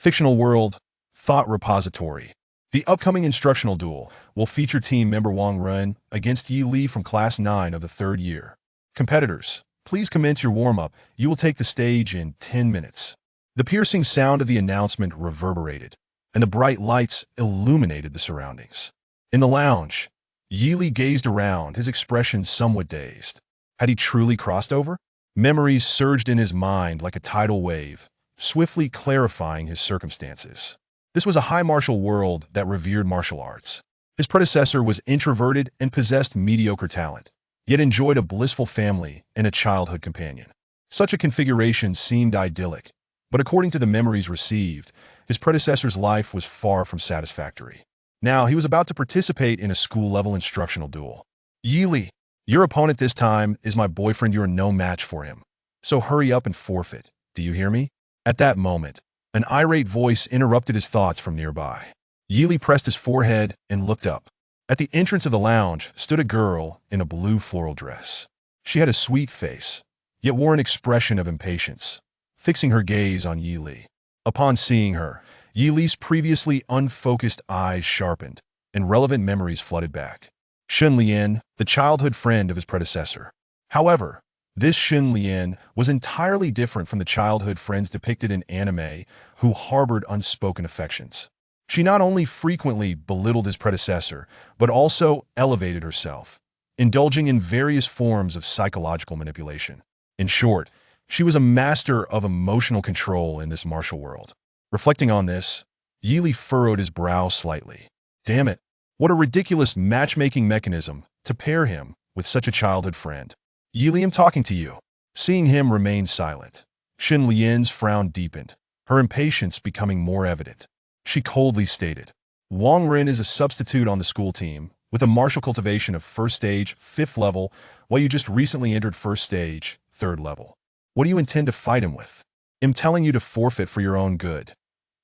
Fictional world, thought repository. The upcoming instructional duel will feature team member Wang Run against Yi Li from Class 9 of the 3rd year. Competitors, please commence your warm-up. You will take the stage in 10 minutes. The piercing sound of the announcement reverberated, and the bright lights illuminated the surroundings. In the lounge, Yi Li gazed around, his expression somewhat dazed. Had he truly crossed over? Memories surged in his mind like a tidal wave, swiftly clarifying his circumstances. This was a high martial world that revered martial arts. His predecessor was introverted and possessed mediocre talent, yet enjoyed a blissful family and a childhood companion. Such a configuration seemed idyllic, but according to the memories received, his predecessor's life was far from satisfactory. Now he was about to participate in a school-level instructional duel. Yi Li, your opponent this time is my boyfriend. You are no match for him. So hurry up and forfeit. Do you hear me? At that moment, an irate voice interrupted his thoughts from nearby. Yi Li pressed his forehead and looked up. At the entrance of the lounge stood a girl in a blue floral dress. She had a sweet face, yet wore an expression of impatience, fixing her gaze on Yi Li. Upon seeing her, Yi Li's previously unfocused eyes sharpened, and relevant memories flooded back. Shun Lian, the childhood friend of his predecessor. However, this Shun Lian was entirely different from the childhood friends depicted in anime who harbored unspoken affections. She not only frequently belittled his predecessor, but also elevated herself, indulging in various forms of psychological manipulation. In short, she was a master of emotional control in this martial world. Reflecting on this, Yi Li furrowed his brow slightly. Damn it, what a ridiculous matchmaking mechanism to pair him with such a childhood friend. Yi Li, I'm talking to you. Seeing him remain silent, Shun Lian's frown deepened, her impatience becoming more evident. She coldly stated, Wang Ren is a substitute on the school team, with a martial cultivation of 1st stage, 5th level, while you just recently entered 1st stage, 3rd level. What do you intend to fight him with? I'm telling you to forfeit for your own good.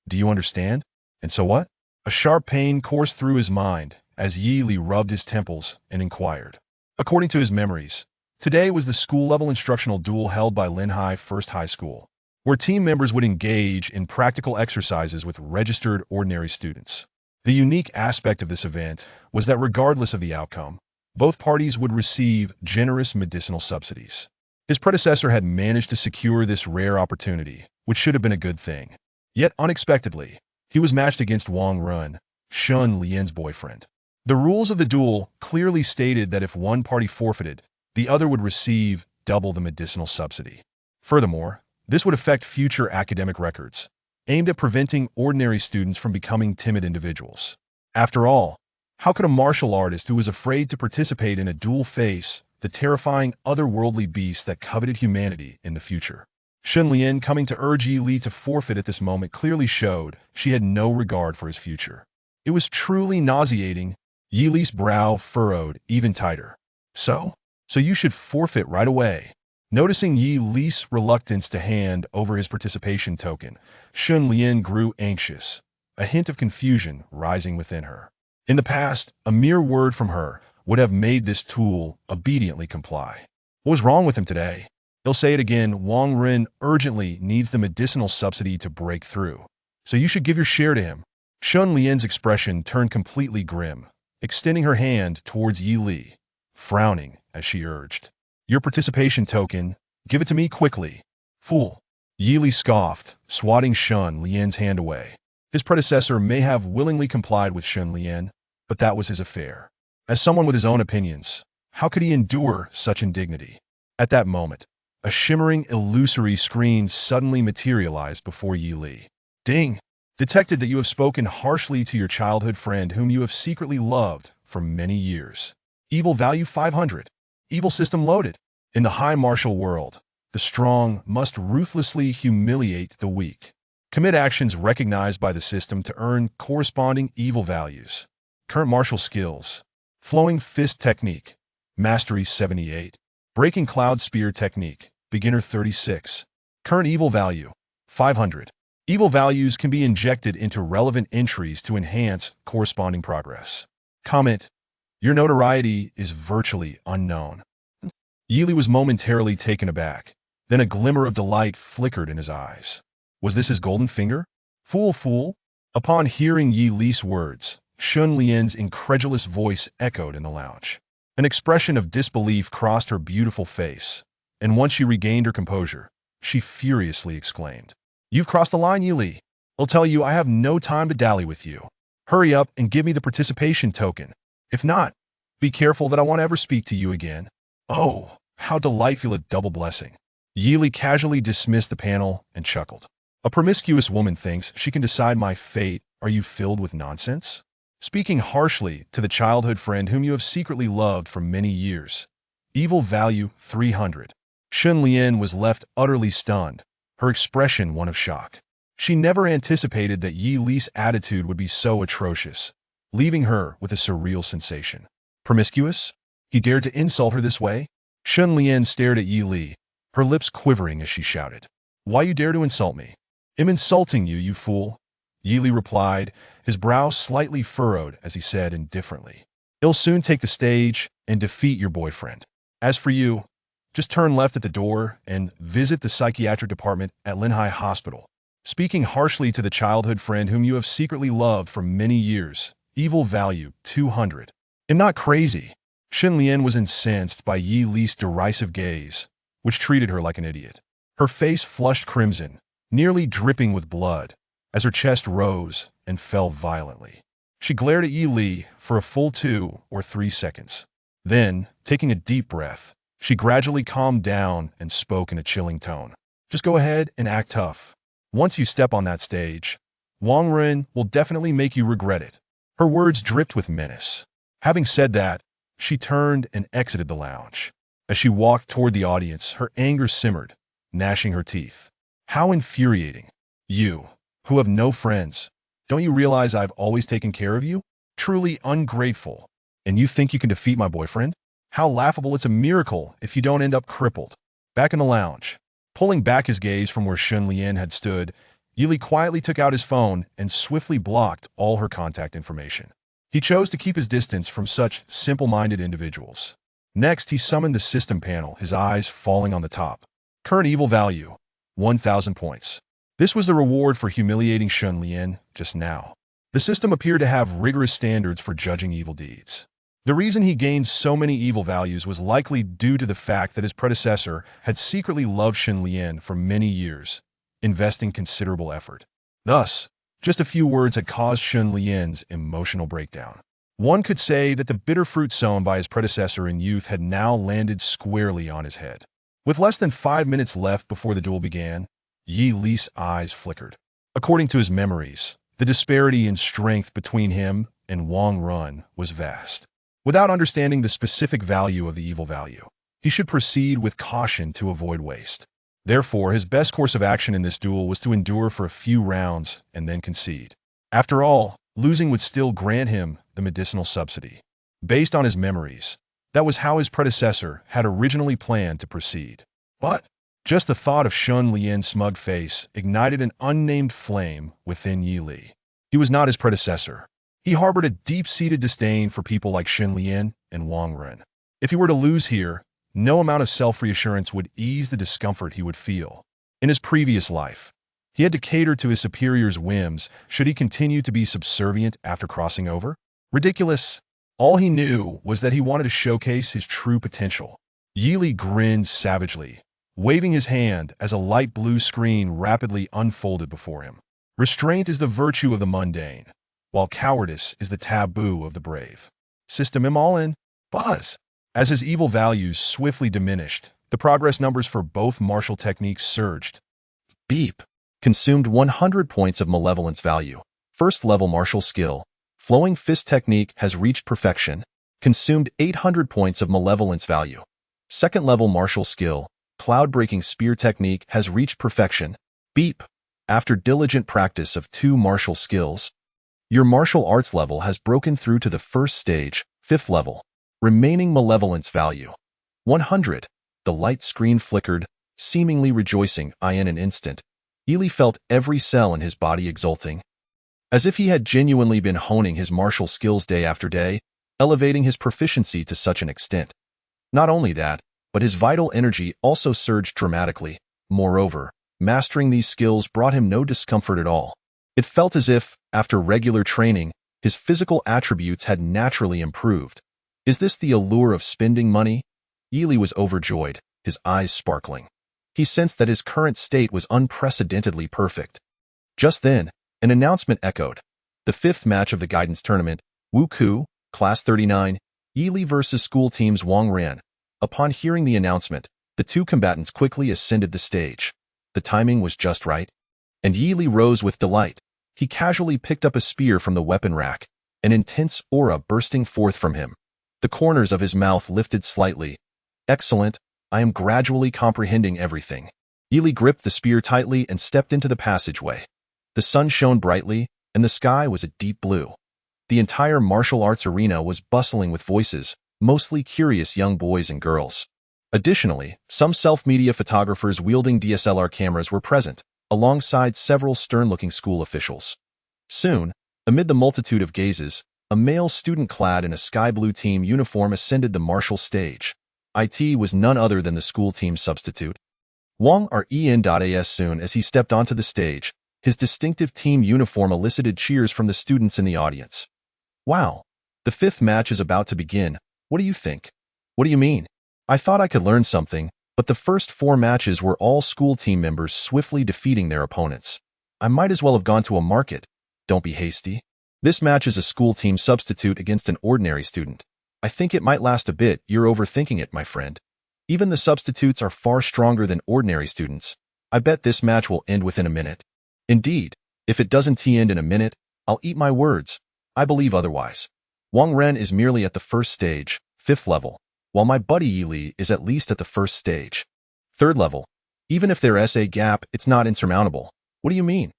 Do you understand? And so what? A sharp pain coursed through his mind as Yi Li rubbed his temples and inquired. According to his memories, today was the school-level instructional duel held by Linhai First High School, where team members would engage in practical exercises with registered ordinary students. The unique aspect of this event was that regardless of the outcome, both parties would receive generous medicinal subsidies. His predecessor had managed to secure this rare opportunity, which should have been a good thing. Yet unexpectedly, he was matched against Wang Run, Shun Lian's boyfriend. The rules of the duel clearly stated that if one party forfeited, the other would receive double the medicinal subsidy. Furthermore, this would affect future academic records, aimed at preventing ordinary students from becoming timid individuals. After all, how could a martial artist who was afraid to participate in a duel face the terrifying otherworldly beast that coveted humanity in the future? Shun Lian coming to urge Yi Li to forfeit at this moment clearly showed she had no regard for his future. It was truly nauseating. Yi Li's brow furrowed even tighter. So you should forfeit right away. Noticing Yi Li's reluctance to hand over his participation token, Shun Lian grew anxious, a hint of confusion rising within her. In the past, a mere word from her would have made this tool obediently comply. What was wrong with him today? He'll say it again, Wang Ren urgently needs the medicinal subsidy to break through. So you should give your share to him. Shun Lian's expression turned completely grim, extending her hand towards Yi Li, frowning as she urged. Your participation token, give it to me quickly. Fool. Yi Li scoffed, swatting Shun Lian's hand away. His predecessor may have willingly complied with Shun Lian, but that was his affair. As someone with his own opinions, how could he endure such indignity? At that moment, a shimmering, illusory screen suddenly materialized before Yi Li. Ding! Detected that you have spoken harshly to your childhood friend whom you have secretly loved for many years. Evil value 500. Evil system loaded. In the high martial world, the strong must ruthlessly humiliate the weak. Commit actions recognized by the system to earn corresponding evil values. Current martial skills. Flowing Fist Technique. Mastery 78. Breaking Cloud Spear Technique. Beginner 36. Current evil value. 500. Evil values can be injected into relevant entries to enhance corresponding progress. Comment. Your notoriety is virtually unknown. Yi Li was momentarily taken aback. Then a glimmer of delight flickered in his eyes. Was this his golden finger? Fool, fool! Upon hearing Yi Li's words, Shun Lian's incredulous voice echoed in the lounge. An expression of disbelief crossed her beautiful face, and once she regained her composure, she furiously exclaimed, "You've crossed the line, Yi Li. I'll tell you I have no time to dally with you. Hurry up and give me the participation token. If not, be careful that I won't ever speak to you again." Oh, how delightful a double blessing. Yi Li casually dismissed the panel and chuckled. A promiscuous woman thinks she can decide my fate. Are you filled with nonsense? Speaking harshly to the childhood friend whom you have secretly loved for many years. Evil value 300. Shun Lian was left utterly stunned, her expression one of shock. She never anticipated that Yi Li's attitude would be so atrocious, leaving her with a surreal sensation. Promiscuous? He dared to insult her this way? Shun Lian stared at Yi Li, her lips quivering as she shouted, "Why you dare to insult me?" "I'm insulting you, you fool," Yi Li replied, his brow slightly furrowed as he said indifferently. "He'll soon take the stage and defeat your boyfriend. As for you, just turn left at the door and visit the psychiatric department at Linhai Hospital." Speaking harshly to the childhood friend whom you have secretly loved for many years. Evil value 200. "I'm not crazy." Shun Lian was incensed by Yi Li's derisive gaze, which treated her like an idiot. Her face flushed crimson, nearly dripping with blood, as her chest rose and fell violently. She glared at Yi Li for a full 2 or 3 seconds. Then, taking a deep breath, she gradually calmed down and spoke in a chilling tone. "Just go ahead and act tough. Once you step on that stage, Wang Ren will definitely make you regret it." Her words dripped with menace. Having said that, she turned and exited the lounge. As she walked toward the audience, her anger simmered, gnashing her teeth. How infuriating. You, who have no friends, don't you realize I've always taken care of you? Truly ungrateful. And you think you can defeat my boyfriend? How laughable. It's a miracle if you don't end up crippled. Back in the lounge, pulling back his gaze from where Shun Lian had stood, Yi Li quietly took out his phone and swiftly blocked all her contact information. He chose to keep his distance from such simple-minded individuals. Next, he summoned the system panel, his eyes falling on the top. Current evil value, 1,000 points. This was the reward for humiliating Shun Lian just now. The system appeared to have rigorous standards for judging evil deeds. The reason he gained so many evil values was likely due to the fact that his predecessor had secretly loved Shun Lian for many years, investing considerable effort. Thus, just a few words had caused Shun Lian's emotional breakdown. One could say that the bitter fruit sown by his predecessor in youth had now landed squarely on his head. With less than 5 minutes left before the duel began, Yi Li's eyes flickered. According to his memories, the disparity in strength between him and Wang Ren was vast. Without understanding the specific value of the evil value, he should proceed with caution to avoid waste. Therefore, his best course of action in this duel was to endure for a few rounds and then concede. After all, losing would still grant him the medicinal subsidy. Based on his memories, that was how his predecessor had originally planned to proceed. But just the thought of Shun Lian's smug face ignited an unnamed flame within Yi Li. He was not his predecessor. He harbored a deep-seated disdain for people like Shun Lian and Wang Ren. If he were to lose here, no amount of self-reassurance would ease the discomfort he would feel. In his previous life, he had to cater to his superior's whims should he continue to be subservient after crossing over. Ridiculous. All he knew was that he wanted to showcase his true potential. Yi Li grinned savagely, waving his hand as a light blue screen rapidly unfolded before him. Restraint is the virtue of the mundane, while cowardice is the taboo of the brave. System him all in. Buzz. As his evil values swiftly diminished, the progress numbers for both martial techniques surged. Beep. Consumed 100 points of malevolence value. First level martial skill. Flowing fist technique has reached perfection. Consumed 800 points of malevolence value. Second level martial skill. Cloud-breaking spear technique has reached perfection. Beep. After diligent practice of 2 martial skills, your martial arts level has broken through to the first stage, 5th level. Remaining malevolence value, 100. The light screen flickered, seemingly rejoicing. In an instant, Yi Li felt every cell in his body exulting, as if he had genuinely been honing his martial skills day after day, elevating his proficiency to such an extent. Not only that, but his vital energy also surged dramatically. Moreover, mastering these skills brought him no discomfort at all. It felt as if, after regular training, his physical attributes had naturally improved. Is this the allure of spending money? Yi Li was overjoyed, his eyes sparkling. He sensed that his current state was unprecedentedly perfect. Just then, an announcement echoed. The fifth match of the guidance tournament, Wu Ku, Class 39, Yi Li versus school teams Wang Ran. Upon hearing the announcement, the two combatants quickly ascended the stage. The timing was just right, and Yi Li rose with delight. He casually picked up a spear from the weapon rack, an intense aura bursting forth from him. The corners of his mouth lifted slightly. Excellent, I am gradually comprehending everything. Yi Li gripped the spear tightly and stepped into the passageway. The sun shone brightly, and the sky was a deep blue. The entire martial arts arena was bustling with voices, mostly curious young boys and girls. Additionally, some self-media photographers wielding DSLR cameras were present, alongside several stern-looking school officials. Soon, amid the multitude of gazes, a male student clad in a sky-blue team uniform ascended the martial stage. It was none other than the school team substitute. Wang Ren. Soon as he stepped onto the stage, his distinctive team uniform elicited cheers from the students in the audience. Wow, the fifth match is about to begin. What do you think? What do you mean? I thought I could learn something, but the first 4 matches were all school team members swiftly defeating their opponents. I might as well have gone to a market. Don't be hasty. This match is a school team substitute against an ordinary student. I think it might last a bit. You're overthinking it, my friend. Even the substitutes are far stronger than ordinary students. I bet this match will end within a minute. Indeed, if it doesn't end in a minute, I'll eat my words. I believe otherwise. Wang Ren is merely at the first stage, 5th level, while my buddy Yi Li is at least at the first stage, 3rd level. Even if there's a gap, it's not insurmountable. What do you mean?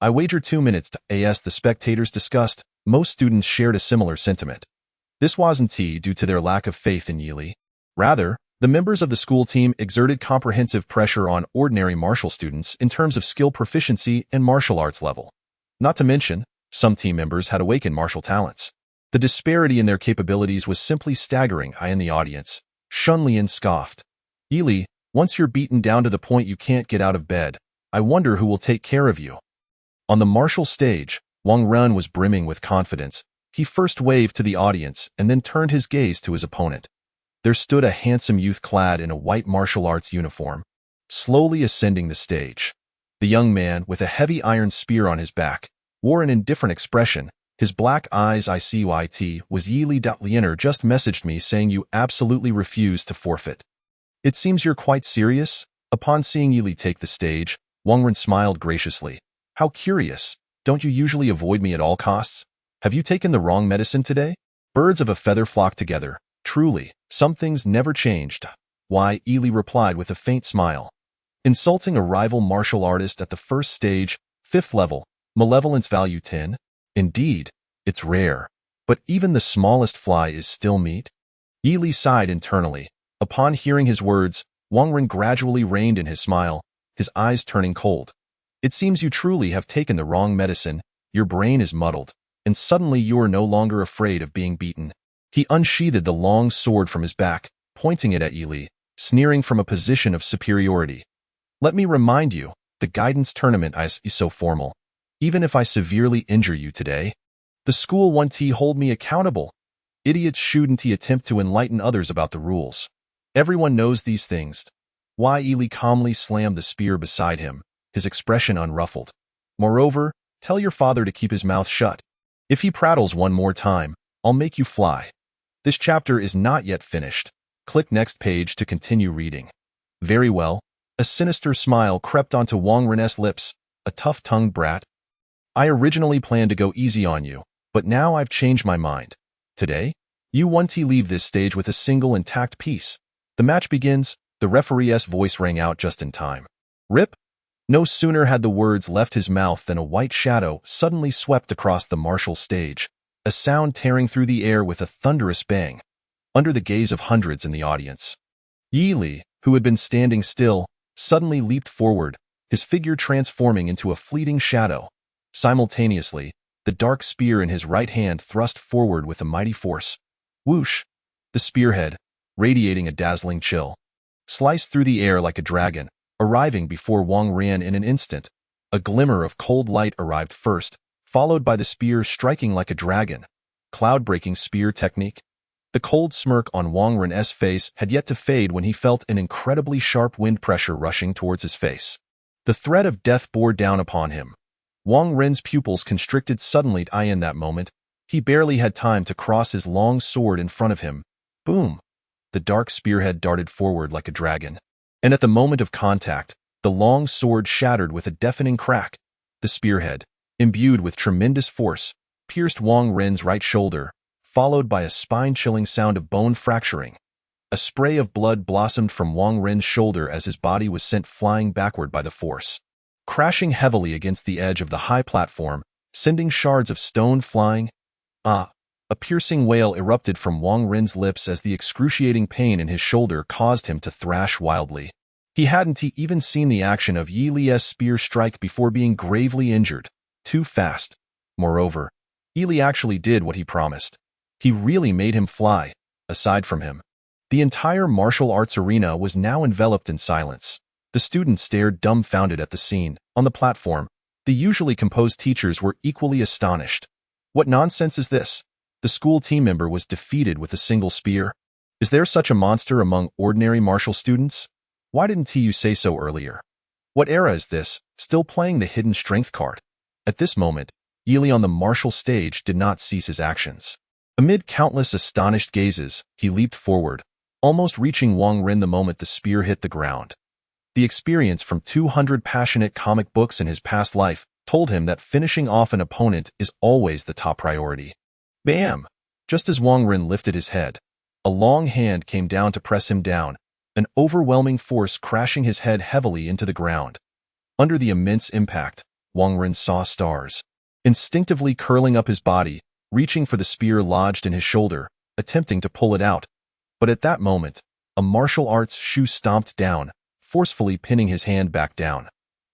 I wager 2 minutes to as the spectators discussed. Most students shared a similar sentiment. This wasn't due to their lack of faith in Yi Li. Rather, the members of the school team exerted comprehensive pressure on ordinary martial students in terms of skill proficiency and martial arts level. Not to mention, some team members had awakened martial talents. The disparity in their capabilities was simply staggering. In the audience, Shun Lian scoffed. Yi Li, once you're beaten down to the point you can't get out of bed, I wonder who will take care of you. On the martial stage, Wang Ren was brimming with confidence. He first waved to the audience and then turned his gaze to his opponent. There stood a handsome youth clad in a white martial arts uniform, slowly ascending the stage. The young man, with a heavy iron spear on his back, wore an indifferent expression. His black eyes. I see it was Yi Li. Lianer just messaged me saying you absolutely refuse to forfeit. It seems you're quite serious. Upon seeing Yi Li take the stage, Wang Ren smiled graciously. How curious. Don't you usually avoid me at all costs? Have you taken the wrong medicine today? Birds of a feather flock together. Truly, some things never changed. Why? Yi Li replied with a faint smile. Insulting a rival martial artist at the first stage, 5th level, malevolence value 10? Indeed, it's rare. But even the smallest fly is still meat? Yi Li sighed internally. Upon hearing his words, Wang Ren gradually reined in his smile, his eyes turning cold. It seems you truly have taken the wrong medicine. Your brain is muddled, and suddenly you are no longer afraid of being beaten. He unsheathed the long sword from his back, pointing it at Yi Li, sneering from a position of superiority. Let me remind you, the guidance tournament is so formal. Even if I severely injure you today, the school won't hold me accountable. Idiots shouldn't attempt to enlighten others about the rules. Everyone knows these things. Why? Yi Li calmly slammed the spear beside him, his expression unruffled. Moreover, tell your father to keep his mouth shut. If he prattles one more time, I'll make you fly. This chapter is not yet finished. Click next page to continue reading. Very well. A sinister smile crept onto Wang Ren's lips. A tough-tongued brat. I originally planned to go easy on you, but now I've changed my mind. Today, you won't leave this stage with a single intact piece. The match begins. The referee's voice rang out just in time. Rip! No sooner had the words left his mouth than a white shadow suddenly swept across the martial stage, a sound tearing through the air with a thunderous bang. Under the gaze of hundreds in the audience, Yi Li, who had been standing still, suddenly leaped forward, his figure transforming into a fleeting shadow. Simultaneously, the dark spear in his right hand thrust forward with a mighty force. Whoosh! The spearhead, radiating a dazzling chill, sliced through the air like a dragon, arriving before Wang Ren in an instant. A glimmer of cold light arrived first, followed by the spear striking like a dragon. Cloud-breaking spear technique. The cold smirk on Wang Ren's face had yet to fade when he felt an incredibly sharp wind pressure rushing towards his face. The threat of death bore down upon him. Wang Ren's pupils constricted suddenly. In that moment, he barely had time to cross his long sword in front of him. Boom! The dark spearhead darted forward like a dragon. And at the moment of contact, the long sword shattered with a deafening crack. The spearhead, imbued with tremendous force, pierced Wang Ren's right shoulder, followed by a spine-chilling sound of bone fracturing. A spray of blood blossomed from Wang Ren's shoulder as his body was sent flying backward by the force, crashing heavily against the edge of the high platform, sending shards of stone flying. Ah! A piercing wail erupted from Wang Ren's lips as the excruciating pain in his shoulder caused him to thrash wildly. He hadn't even seen the action of Yi Li's spear strike before being gravely injured. Too fast. Moreover, Yi Li actually did what he promised. He really made him fly. Aside from him, the entire martial arts arena was now enveloped in silence. The students stared dumbfounded at the scene. On the platform, the usually composed teachers were equally astonished. What nonsense is this? The school team member was defeated with a single spear. Is there such a monster among ordinary martial students? Why didn't you say so earlier? What era is this, still playing the hidden strength card? At this moment, Yi Li on the martial stage did not cease his actions. Amid countless astonished gazes, he leaped forward, almost reaching Wang Ren the moment the spear hit the ground. The experience from 200 passionate comic books in his past life told him that finishing off an opponent is always the top priority. Bam! Just as Wang Ren lifted his head, a long hand came down to press him down, an overwhelming force crashing his head heavily into the ground. Under the immense impact, Wang Ren saw stars. Instinctively curling up his body, reaching for the spear lodged in his shoulder, attempting to pull it out. But at that moment, a martial arts shoe stomped down, forcefully pinning his hand back down.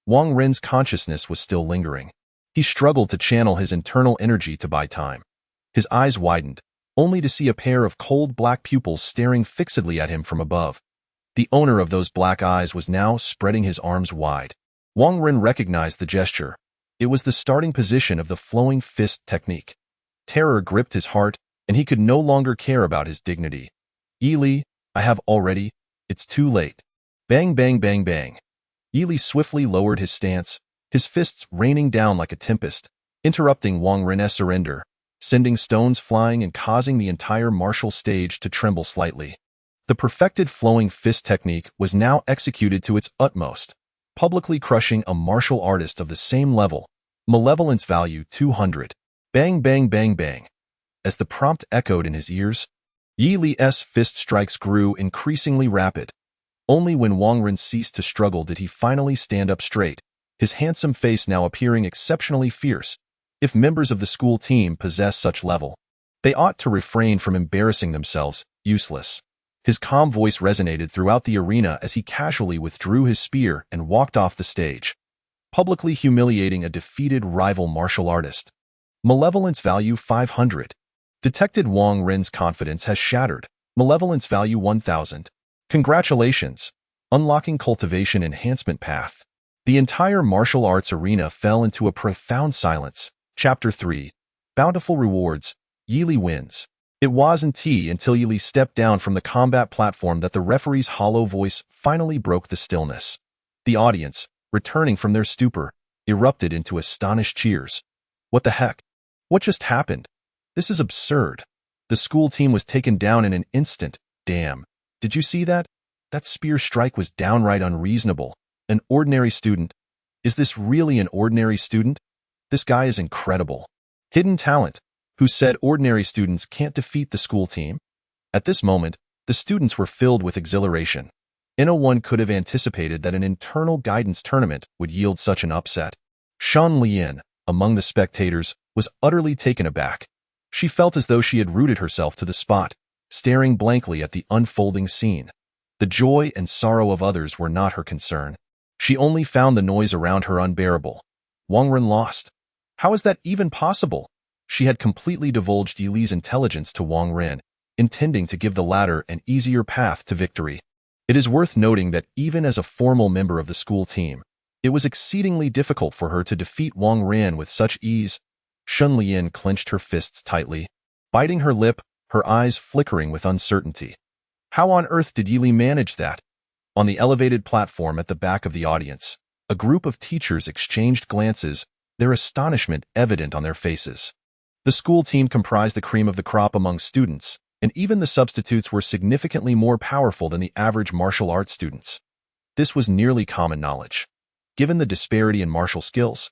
Wang Ren's consciousness was still lingering. He struggled to channel his internal energy to buy time. His eyes widened, only to see a pair of cold black pupils staring fixedly at him from above. The owner of those black eyes was now spreading his arms wide. Wang Ren recognized the gesture. It was the starting position of the flowing fist technique. Terror gripped his heart, and he could no longer care about his dignity. Yi Li, I have already. It's too late. Bang, bang, bang, bang. Yi Li swiftly lowered his stance, his fists raining down like a tempest, interrupting Wang Ren's surrender, sending stones flying and causing the entire martial stage to tremble slightly. The perfected flowing fist technique was now executed to its utmost, publicly crushing a martial artist of the same level. Malevolence value 200. Bang, bang, bang, bang. As the prompt echoed in his ears, Yi Li's fist strikes grew increasingly rapid. Only when Wang Ren ceased to struggle did he finally stand up straight, his handsome face now appearing exceptionally fierce. If members of the school team possess such level, they ought to refrain from embarrassing themselves. Useless. His calm voice resonated throughout the arena as he casually withdrew his spear and walked off the stage, publicly humiliating a defeated rival martial artist. Malevolence value 500. Detected Wang Ren's confidence has shattered. Malevolence value 1000. Congratulations. Unlocking cultivation enhancement path. The entire martial arts arena fell into a profound silence. Chapter 3. Bountiful rewards. Yi Li wins. It wasn't until Yi Li stepped down from the combat platform that the referee's hollow voice finally broke the stillness. The audience, returning from their stupor, erupted into astonished cheers. What the heck? What just happened? This is absurd. The school team was taken down in an instant. Damn. Did you see that? That spear strike was downright unreasonable. An ordinary student. Is this really an ordinary student? This guy is incredible. Hidden talent. Who said ordinary students can't defeat the school team? At this moment, the students were filled with exhilaration. No one could have anticipated that an internal guidance tournament would yield such an upset. Shan Lian, among the spectators, was utterly taken aback. She felt as though she had rooted herself to the spot, staring blankly at the unfolding scene. The joy and sorrow of others were not her concern. She only found the noise around her unbearable. Wang Ren lost. How is that even possible? She had completely divulged Yi Li's intelligence to Wang Ren, intending to give the latter an easier path to victory. It is worth noting that even as a formal member of the school team, It was exceedingly difficult for her to defeat Wang Ran with such ease. Shun Lian clenched her fists tightly, biting her lip, her eyes flickering with uncertainty. How on earth did Yi Li manage that? On the elevated platform at the back of the audience, a group of teachers exchanged glances, their astonishment evident on their faces. The school team comprised the cream of the crop among students, and even the substitutes were significantly more powerful than the average martial arts students. This was nearly common knowledge. Given the disparity in martial skills,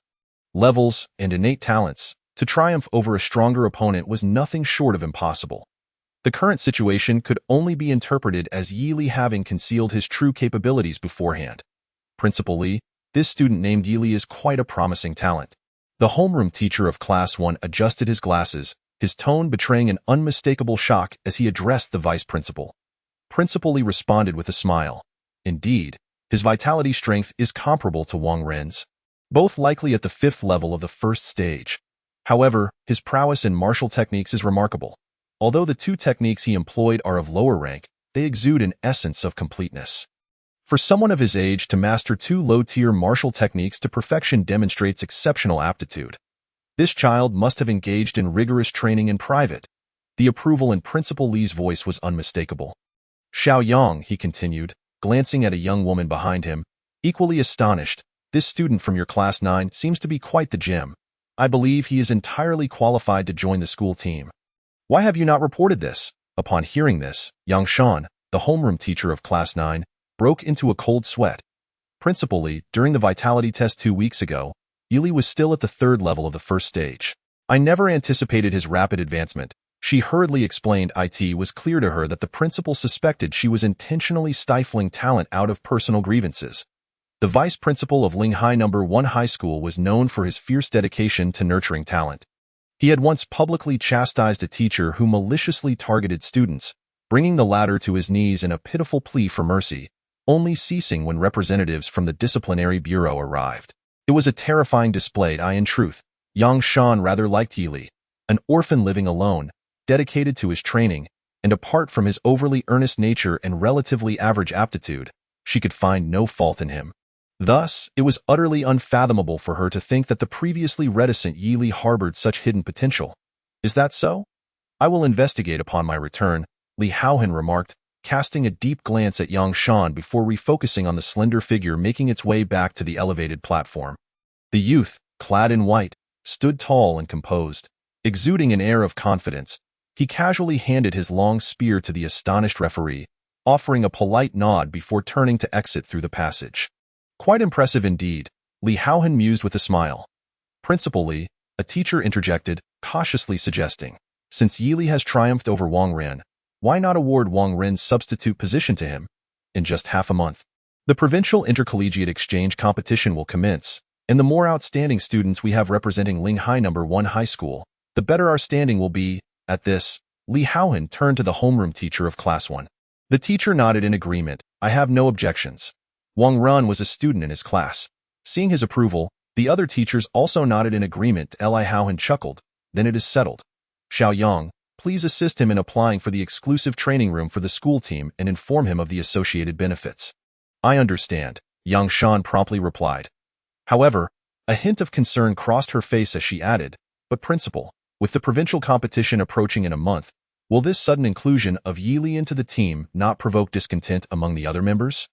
levels, and innate talents, to triumph over a stronger opponent was nothing short of impossible. The current situation could only be interpreted as Yi Li having concealed his true capabilities beforehand. Principal Li, this student named Yi Li is quite a promising talent. The homeroom teacher of Class 1 adjusted his glasses, his tone betraying an unmistakable shock as he addressed the vice principal. Principal Li responded with a smile. Indeed, his vitality strength is comparable to Wang Ren's, both likely at the 5th level of the first stage. However, his prowess in martial techniques is remarkable. Although the two techniques he employed are of lower rank, they exude an essence of completeness. For someone of his age to master two low-tier martial techniques to perfection demonstrates exceptional aptitude. This child must have engaged in rigorous training in private. The approval in Principal Li's voice was unmistakable. Xiao Yang, he continued, glancing at a young woman behind him, equally astonished, this student from your Class 9 seems to be quite the gem. I believe he is entirely qualified to join the school team. Why have you not reported this? Upon hearing this, Yang Shan, the homeroom teacher of Class 9, broke into a cold sweat. Principal Li, during the vitality test 2 weeks ago, Yi Li was still at the 3rd level of the first stage. I never anticipated his rapid advancement. She hurriedly explained it was clear to her that the principal suspected she was intentionally stifling talent out of personal grievances. The vice principal of Linghai No. 1 High School was known for his fierce dedication to nurturing talent. He had once publicly chastised a teacher who maliciously targeted students, bringing the latter to his knees in a pitiful plea for mercy, only ceasing when representatives from the disciplinary bureau arrived. It was a terrifying display. In truth, Yang Shan rather liked Yi Li, an orphan living alone, dedicated to his training, and apart from his overly earnest nature and relatively average aptitude, she could find no fault in him. Thus, it was utterly unfathomable for her to think that the previously reticent Yi Li harbored such hidden potential. Is that so? I will investigate upon my return, Li Haohan remarked, casting a deep glance at Yang Shan before refocusing on the slender figure making its way back to the elevated platform. The youth, clad in white, stood tall and composed, exuding an air of confidence. He casually handed his long spear to the astonished referee, offering a polite nod before turning to exit through the passage. Quite impressive indeed, Li Haohan mused with a smile. Principal Li, a teacher interjected, cautiously suggesting, since Yi Li has triumphed over Wang Ren, why not award Wang Ren's substitute position to him? In just half a month, the provincial intercollegiate exchange competition will commence, and the more outstanding students we have representing Linghai No. 1 High School, the better our standing will be. At this, Li Haohan turned to the homeroom teacher of Class 1. The teacher nodded in agreement. I have no objections. Wang Ren was a student in his class. Seeing his approval, the other teachers also nodded in agreement. Li Haohan chuckled. Then it is settled. Xiao Yang, please assist him in applying for the exclusive training room for the school team and inform him of the associated benefits. I understand, Yang Shan promptly replied. However, a hint of concern crossed her face as she added, but principal, with the provincial competition approaching in a month, will this sudden inclusion of Yi Li into the team not provoke discontent among the other members?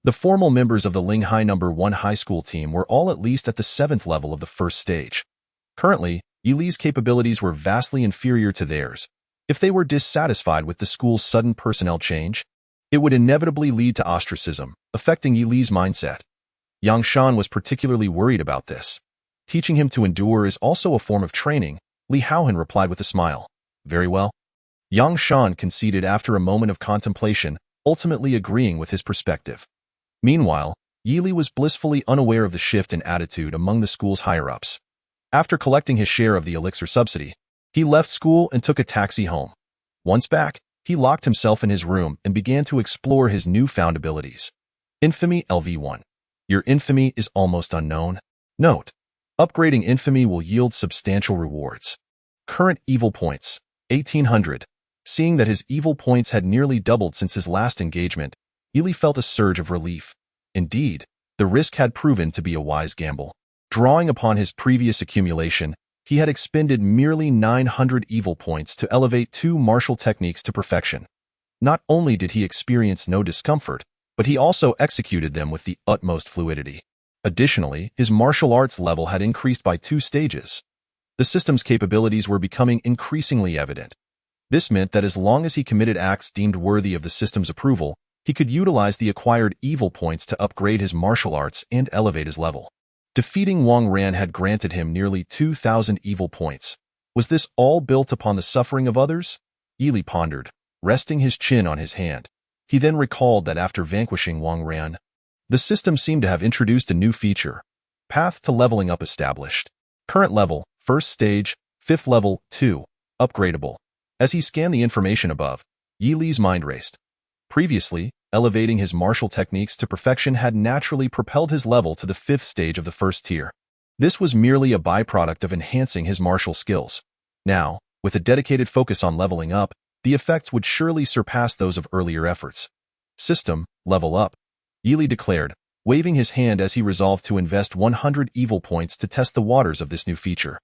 The formal members of the Linghai No. 1 High School team were all at least at the 7th level of the first stage. Currently, Yi Li's capabilities were vastly inferior to theirs. If they were dissatisfied with the school's sudden personnel change, it would inevitably lead to ostracism, affecting Yi Li's mindset. Yang Shan was particularly worried about this. Teaching him to endure is also a form of training, Li Haohan replied with a smile. Very well. Yang Shan conceded after a moment of contemplation, ultimately agreeing with his perspective. Meanwhile, Yi Li was blissfully unaware of the shift in attitude among the school's higher-ups. After collecting his share of the elixir subsidy, he left school and took a taxi home. Once back, he locked himself in his room and began to explore his newfound abilities. Infamy LV1. Your infamy is almost unknown. Note: upgrading infamy will yield substantial rewards. Current evil points, 1800. Seeing that his evil points had nearly doubled since his last engagement, Yi Li felt a surge of relief. Indeed, The risk had proven to be a wise gamble. Drawing upon his previous accumulation, he had expended merely 900 evil points to elevate 2 martial techniques to perfection. Not only did he experience no discomfort, but he also executed them with the utmost fluidity. Additionally, his martial arts level had increased by 2 stages. The system's capabilities were becoming increasingly evident. This meant that as long as he committed acts deemed worthy of the system's approval, he could utilize the acquired evil points to upgrade his martial arts and elevate his level. Defeating Wang Ran had granted him nearly 2,000 evil points. Was this all built upon the suffering of others? Yi Li pondered, resting his chin on his hand. He then recalled that after vanquishing Wang Ran, the system seemed to have introduced a new feature, path to leveling up established. Current level, first stage, 5th level, 2, upgradable. As he scanned the information above, Yi Li's mind raced. Previously, elevating his martial techniques to perfection had naturally propelled his level to the 5th stage of the first tier. This was merely a byproduct of enhancing his martial skills. Now, with a dedicated focus on leveling up, the effects would surely surpass those of earlier efforts. System, level up, Yi Li declared, waving his hand as he resolved to invest 100 evil points to test the waters of this new feature.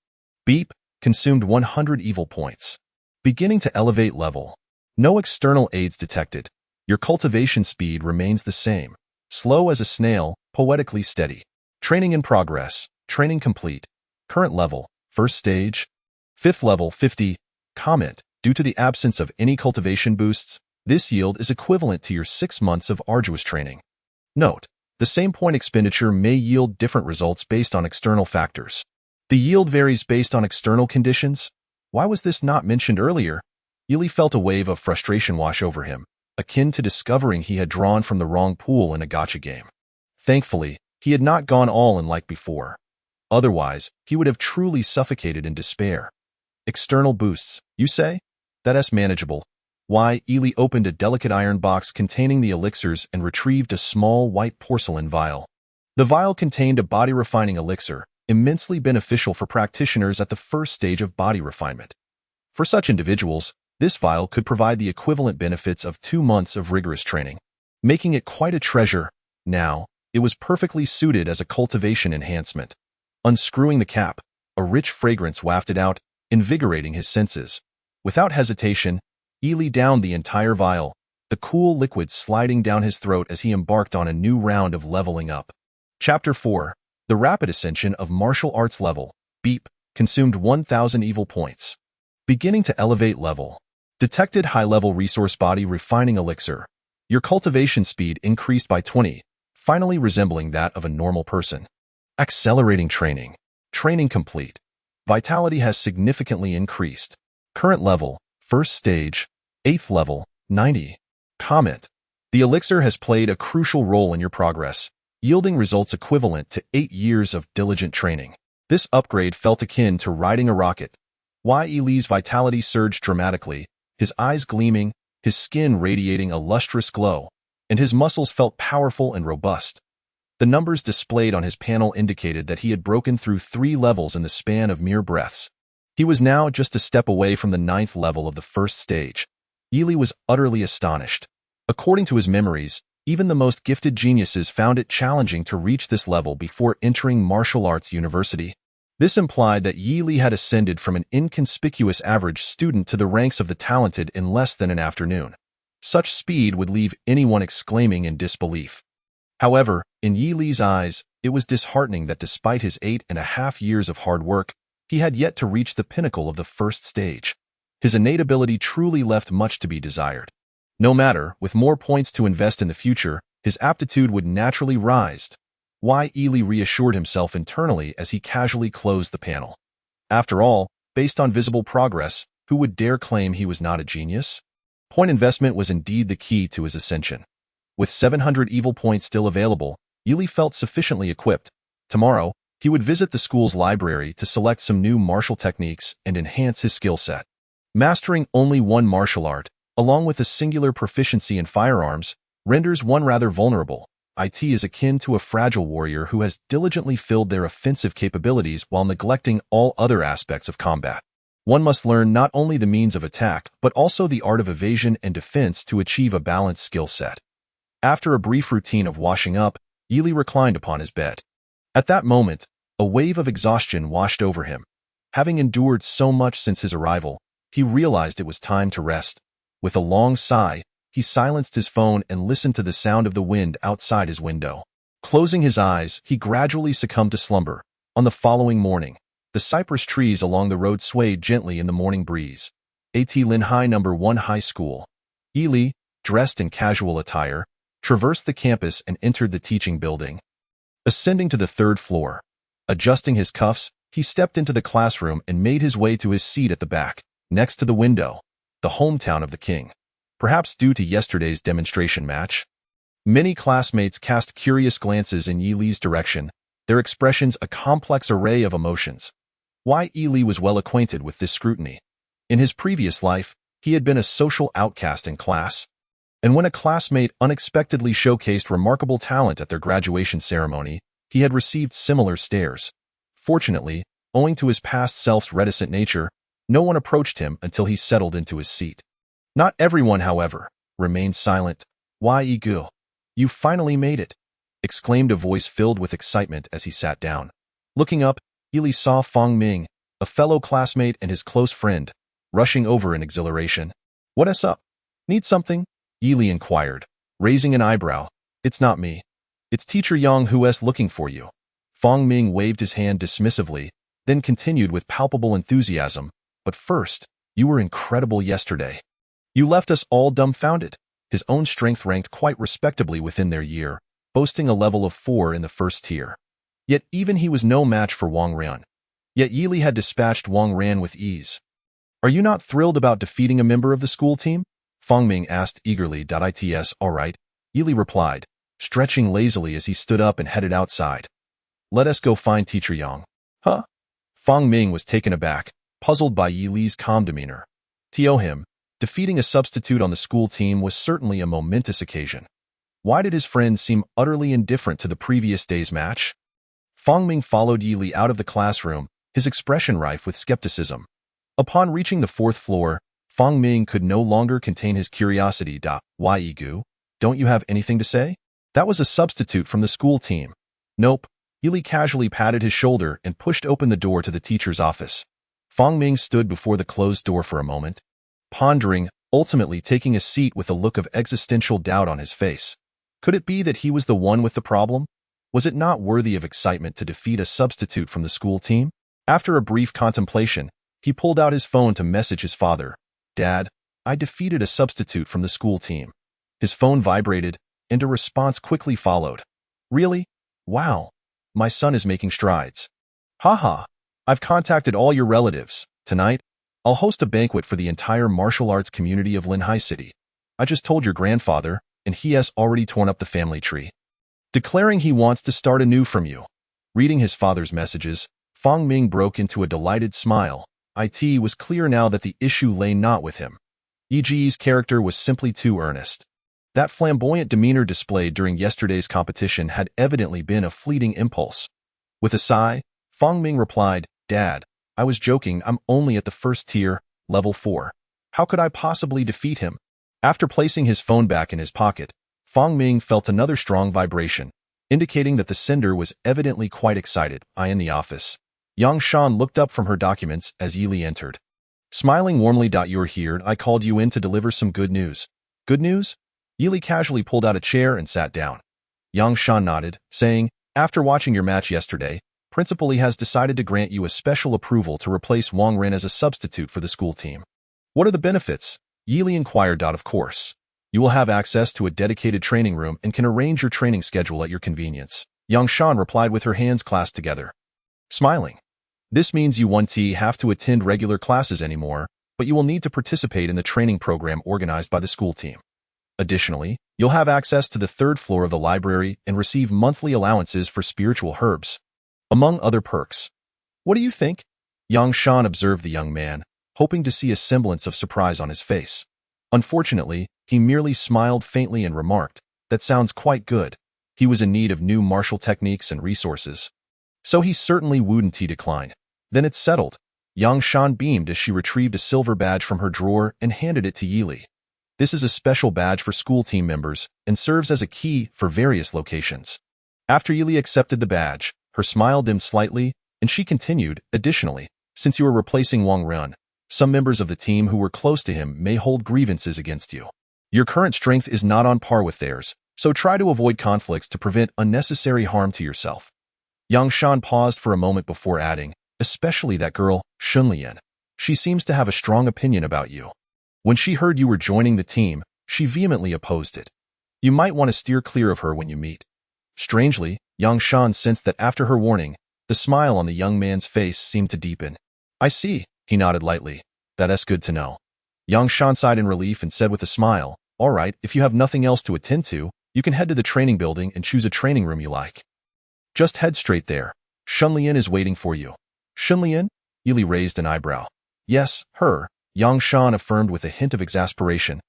Beep, consumed 100 evil points. Beginning to elevate level. No external aids detected. Your cultivation speed remains the same. Slow as a snail, poetically steady. Training in progress. Training complete. Current level, first stage. 5th level, 50. Comment. Due to the absence of any cultivation boosts, this yield is equivalent to your 6 months of arduous training. Note, the same point expenditure may yield different results based on external factors. The yield varies based on external conditions. Why was this not mentioned earlier? Yi Li felt a wave of frustration wash over him, akin to discovering he had drawn from the wrong pool in a gacha game. Thankfully, he had not gone all in like before. Otherwise, he would have truly suffocated in despair. External boosts, you say? That's manageable. Why, Yi Li opened a delicate iron box containing the elixirs and retrieved a small white porcelain vial. The vial contained a body-refining elixir, immensely beneficial for practitioners at the first stage of body refinement. For such individuals, this vial could provide the equivalent benefits of 2 months of rigorous training, making it quite a treasure. Now, it was perfectly suited as a cultivation enhancement. Unscrewing the cap, a rich fragrance wafted out, invigorating his senses. Without hesitation, Yi Li downed the entire vial, the cool liquid sliding down his throat as he embarked on a new round of leveling up. Chapter 4. The Rapid Ascension of Martial Arts Level. Beep. Consumed 1,000 evil points. Beginning to elevate level. Detected high-level resource body refining elixir. Your cultivation speed increased by 20, finally resembling that of a normal person. Accelerating training. Training complete. Vitality has significantly increased. Current level, first stage, 8th level, 90. Comment. The elixir has played a crucial role in your progress, yielding results equivalent to 8 years of diligent training. This upgrade felt akin to riding a rocket. Yi Li's vitality surged dramatically, his eyes gleaming, his skin radiating a lustrous glow, and his muscles felt powerful and robust. The numbers displayed on his panel indicated that he had broken through 3 levels in the span of mere breaths. He was now just a step away from the 9th level of the first stage. Yi Li was utterly astonished. According to his memories, even the most gifted geniuses found it challenging to reach this level before entering martial arts university. This implied that Yi Li had ascended from an inconspicuous average student to the ranks of the talented in less than an afternoon. Such speed would leave anyone exclaiming in disbelief. However, in Yi Li's eyes, it was disheartening that despite his 8.5 years of hard work, he had yet to reach the pinnacle of the first stage. His innate ability truly left much to be desired. No matter, with more points to invest in the future, his aptitude would naturally rise. Yi Li reassured himself internally as he casually closed the panel. After all, based on visible progress, who would dare claim he was not a genius? Point investment was indeed the key to his ascension. With 700 evil points still available, Yi Li felt sufficiently equipped. Tomorrow, he would visit the school's library to select some new martial techniques and enhance his skill set. Mastering only one martial art, along with a singular proficiency in firearms, renders one rather vulnerable. It is akin to a fragile warrior who has diligently filled their offensive capabilities while neglecting all other aspects of combat. One must learn not only the means of attack, but also the art of evasion and defense to achieve a balanced skill set. After a brief routine of washing up, Yi reclined upon his bed. At that moment, a wave of exhaustion washed over him. Having endured so much since his arrival, he realized it was time to rest. With a long sigh, he silenced his phone and listened to the sound of the wind outside his window. Closing his eyes, he gradually succumbed to slumber. On the following morning, the cypress trees along the road swayed gently in the morning breeze. At Lin Hai No. 1 High School. Yi, dressed in casual attire, traversed the campus and entered the teaching building. Ascending to the third floor, adjusting his cuffs, he stepped into the classroom and made his way to his seat at the back, next to the window, the hometown of the king. Perhaps due to yesterday's demonstration match, many classmates cast curious glances in Yi's direction, their expressions a complex array of emotions. Yi was well acquainted with this scrutiny. In his previous life, he had been a social outcast in class, and when a classmate unexpectedly showcased remarkable talent at their graduation ceremony, he had received similar stares. Fortunately, owing to his past self's reticent nature, no one approached him until he settled into his seat. Not everyone, however, remained silent. Yi, you finally made it, exclaimed a voice filled with excitement as he sat down. Looking up, Yi saw Fong Ming, a fellow classmate and his close friend, rushing over in exhilaration. What's up? Need something? Yi inquired, raising an eyebrow. It's not me. It's Teacher Yang who's looking for you. Fong Ming waved his hand dismissively, then continued with palpable enthusiasm. But first, you were incredible yesterday. You left us all dumbfounded. His own strength ranked quite respectably within their year, boasting a level of 4 in the first tier. Yet even he was no match for Wang Ran. Yet Yi had dispatched Wang Ran with ease. Are you not thrilled about defeating a member of the school team? Fong Ming asked eagerly. It's all right, Yi replied, stretching lazily as he stood up and headed outside. Let us go find Teacher Yang. Huh? Fong Ming was taken aback, puzzled by Yi's calm demeanor. To him, defeating a substitute on the school team was certainly a momentous occasion. Why did his friend seem utterly indifferent to the previous day's match? Fong Ming followed Yi out of the classroom, his expression rife with skepticism. Upon reaching the 4th floor, Fong Ming could no longer contain his curiosity. Yi, don't you have anything to say? That was a substitute from the school team. Nope. Yi casually patted his shoulder and pushed open the door to the teacher's office. Fong Ming stood before the closed door for a moment, pondering, ultimately taking a seat with a look of existential doubt on his face. Could it be that he was the one with the problem? Was it not worthy of excitement to defeat a substitute from the school team? After a brief contemplation, he pulled out his phone to message his father. Dad, I defeated a substitute from the school team. His phone vibrated, and a response quickly followed. Really? Wow. My son is making strides. Haha. I've contacted all your relatives. Tonight, I'll host a banquet for the entire martial arts community of Lin Hai City. I just told your grandfather, and he has already torn up the family tree, declaring he wants to start anew from you. Reading his father's messages, Fong Ming broke into a delighted smile. It was clear now that the issue lay not with him. Yi's character was simply too earnest. That flamboyant demeanor displayed during yesterday's competition had evidently been a fleeting impulse. With a sigh, Fong Ming replied, Dad, I was joking, I'm only at the 1st tier, level 4. How could I possibly defeat him? After placing his phone back in his pocket, Fong Ming felt another strong vibration, indicating that the sender was evidently quite excited. In the office, Yang Shan looked up from her documents as Yi entered. Smiling warmly. You're here, I called you in to deliver some good news. Good news? Yi casually pulled out a chair and sat down. Yang Shan nodded, saying, after watching your match yesterday, Principal Lee has decided to grant you a special approval to replace Wang Ran as a substitute for the school team. What are the benefits? Yi inquired. Of course. You will have access to a dedicated training room and can arrange your training schedule at your convenience. Yang Shan replied with her hands clasped together. Smiling. This means you won't have to attend regular classes anymore, but you will need to participate in the training program organized by the school team. Additionally, you'll have access to the 3rd floor of the library and receive monthly allowances for spiritual herbs, among other perks. What do you think? Yang Shan observed the young man, hoping to see a semblance of surprise on his face. Unfortunately, he merely smiled faintly and remarked, that sounds quite good. He was in need of new martial techniques and resources, so he certainly wouldn't decline. Then it's settled. Yang Shan beamed as she retrieved a silver badge from her drawer and handed it to Yi. This is a special badge for school team members and serves as a key for various locations. After Yili accepted the badge, her smile dimmed slightly, and she continued, additionally, since you are replacing Wang Run, some members of the team who were close to him may hold grievances against you. Your current strength is not on par with theirs, so try to avoid conflicts to prevent unnecessary harm to yourself. Yang Shan paused for a moment before adding, especially that girl, Shunlian. She seems to have a strong opinion about you. When she heard you were joining the team, she vehemently opposed it. You might want to steer clear of her when you meet. Strangely, Yang Shan sensed that after her warning, the smile on the young man's face seemed to deepen. I see, he nodded lightly. That's good to know. Yang Shan sighed in relief and said with a smile, all right, if you have nothing else to attend to, you can head to the training building and choose a training room you like. Just head straight there. Shunlian is waiting for you. Shunlian? Yili raised an eyebrow. Yes, her, Yang Shan affirmed with a hint of exasperation.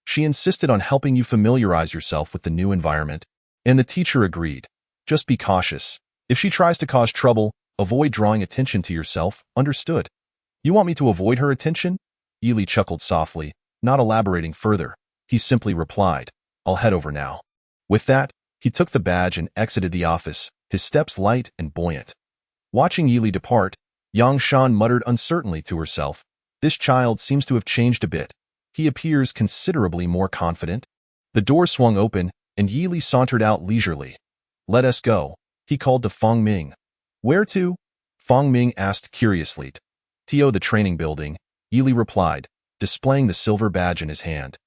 She insisted on helping you familiarize yourself with the new environment, and the teacher agreed. Just be cautious. If she tries to cause trouble, avoid drawing attention to yourself, understood? You want me to avoid her attention? Yili chuckled softly, not elaborating further. He simply replied, I'll head over now. With that, he took the badge and exited the office, his steps light and buoyant. Watching Yili depart, Yang Shan muttered uncertainly to herself, this child seems to have changed a bit. He appears considerably more confident. The door swung open, and Yili sauntered out leisurely. Let us go, he called to Fang Ming. Where to? Fang Ming asked curiously. To the training building, Yili replied, displaying the silver badge in his hand.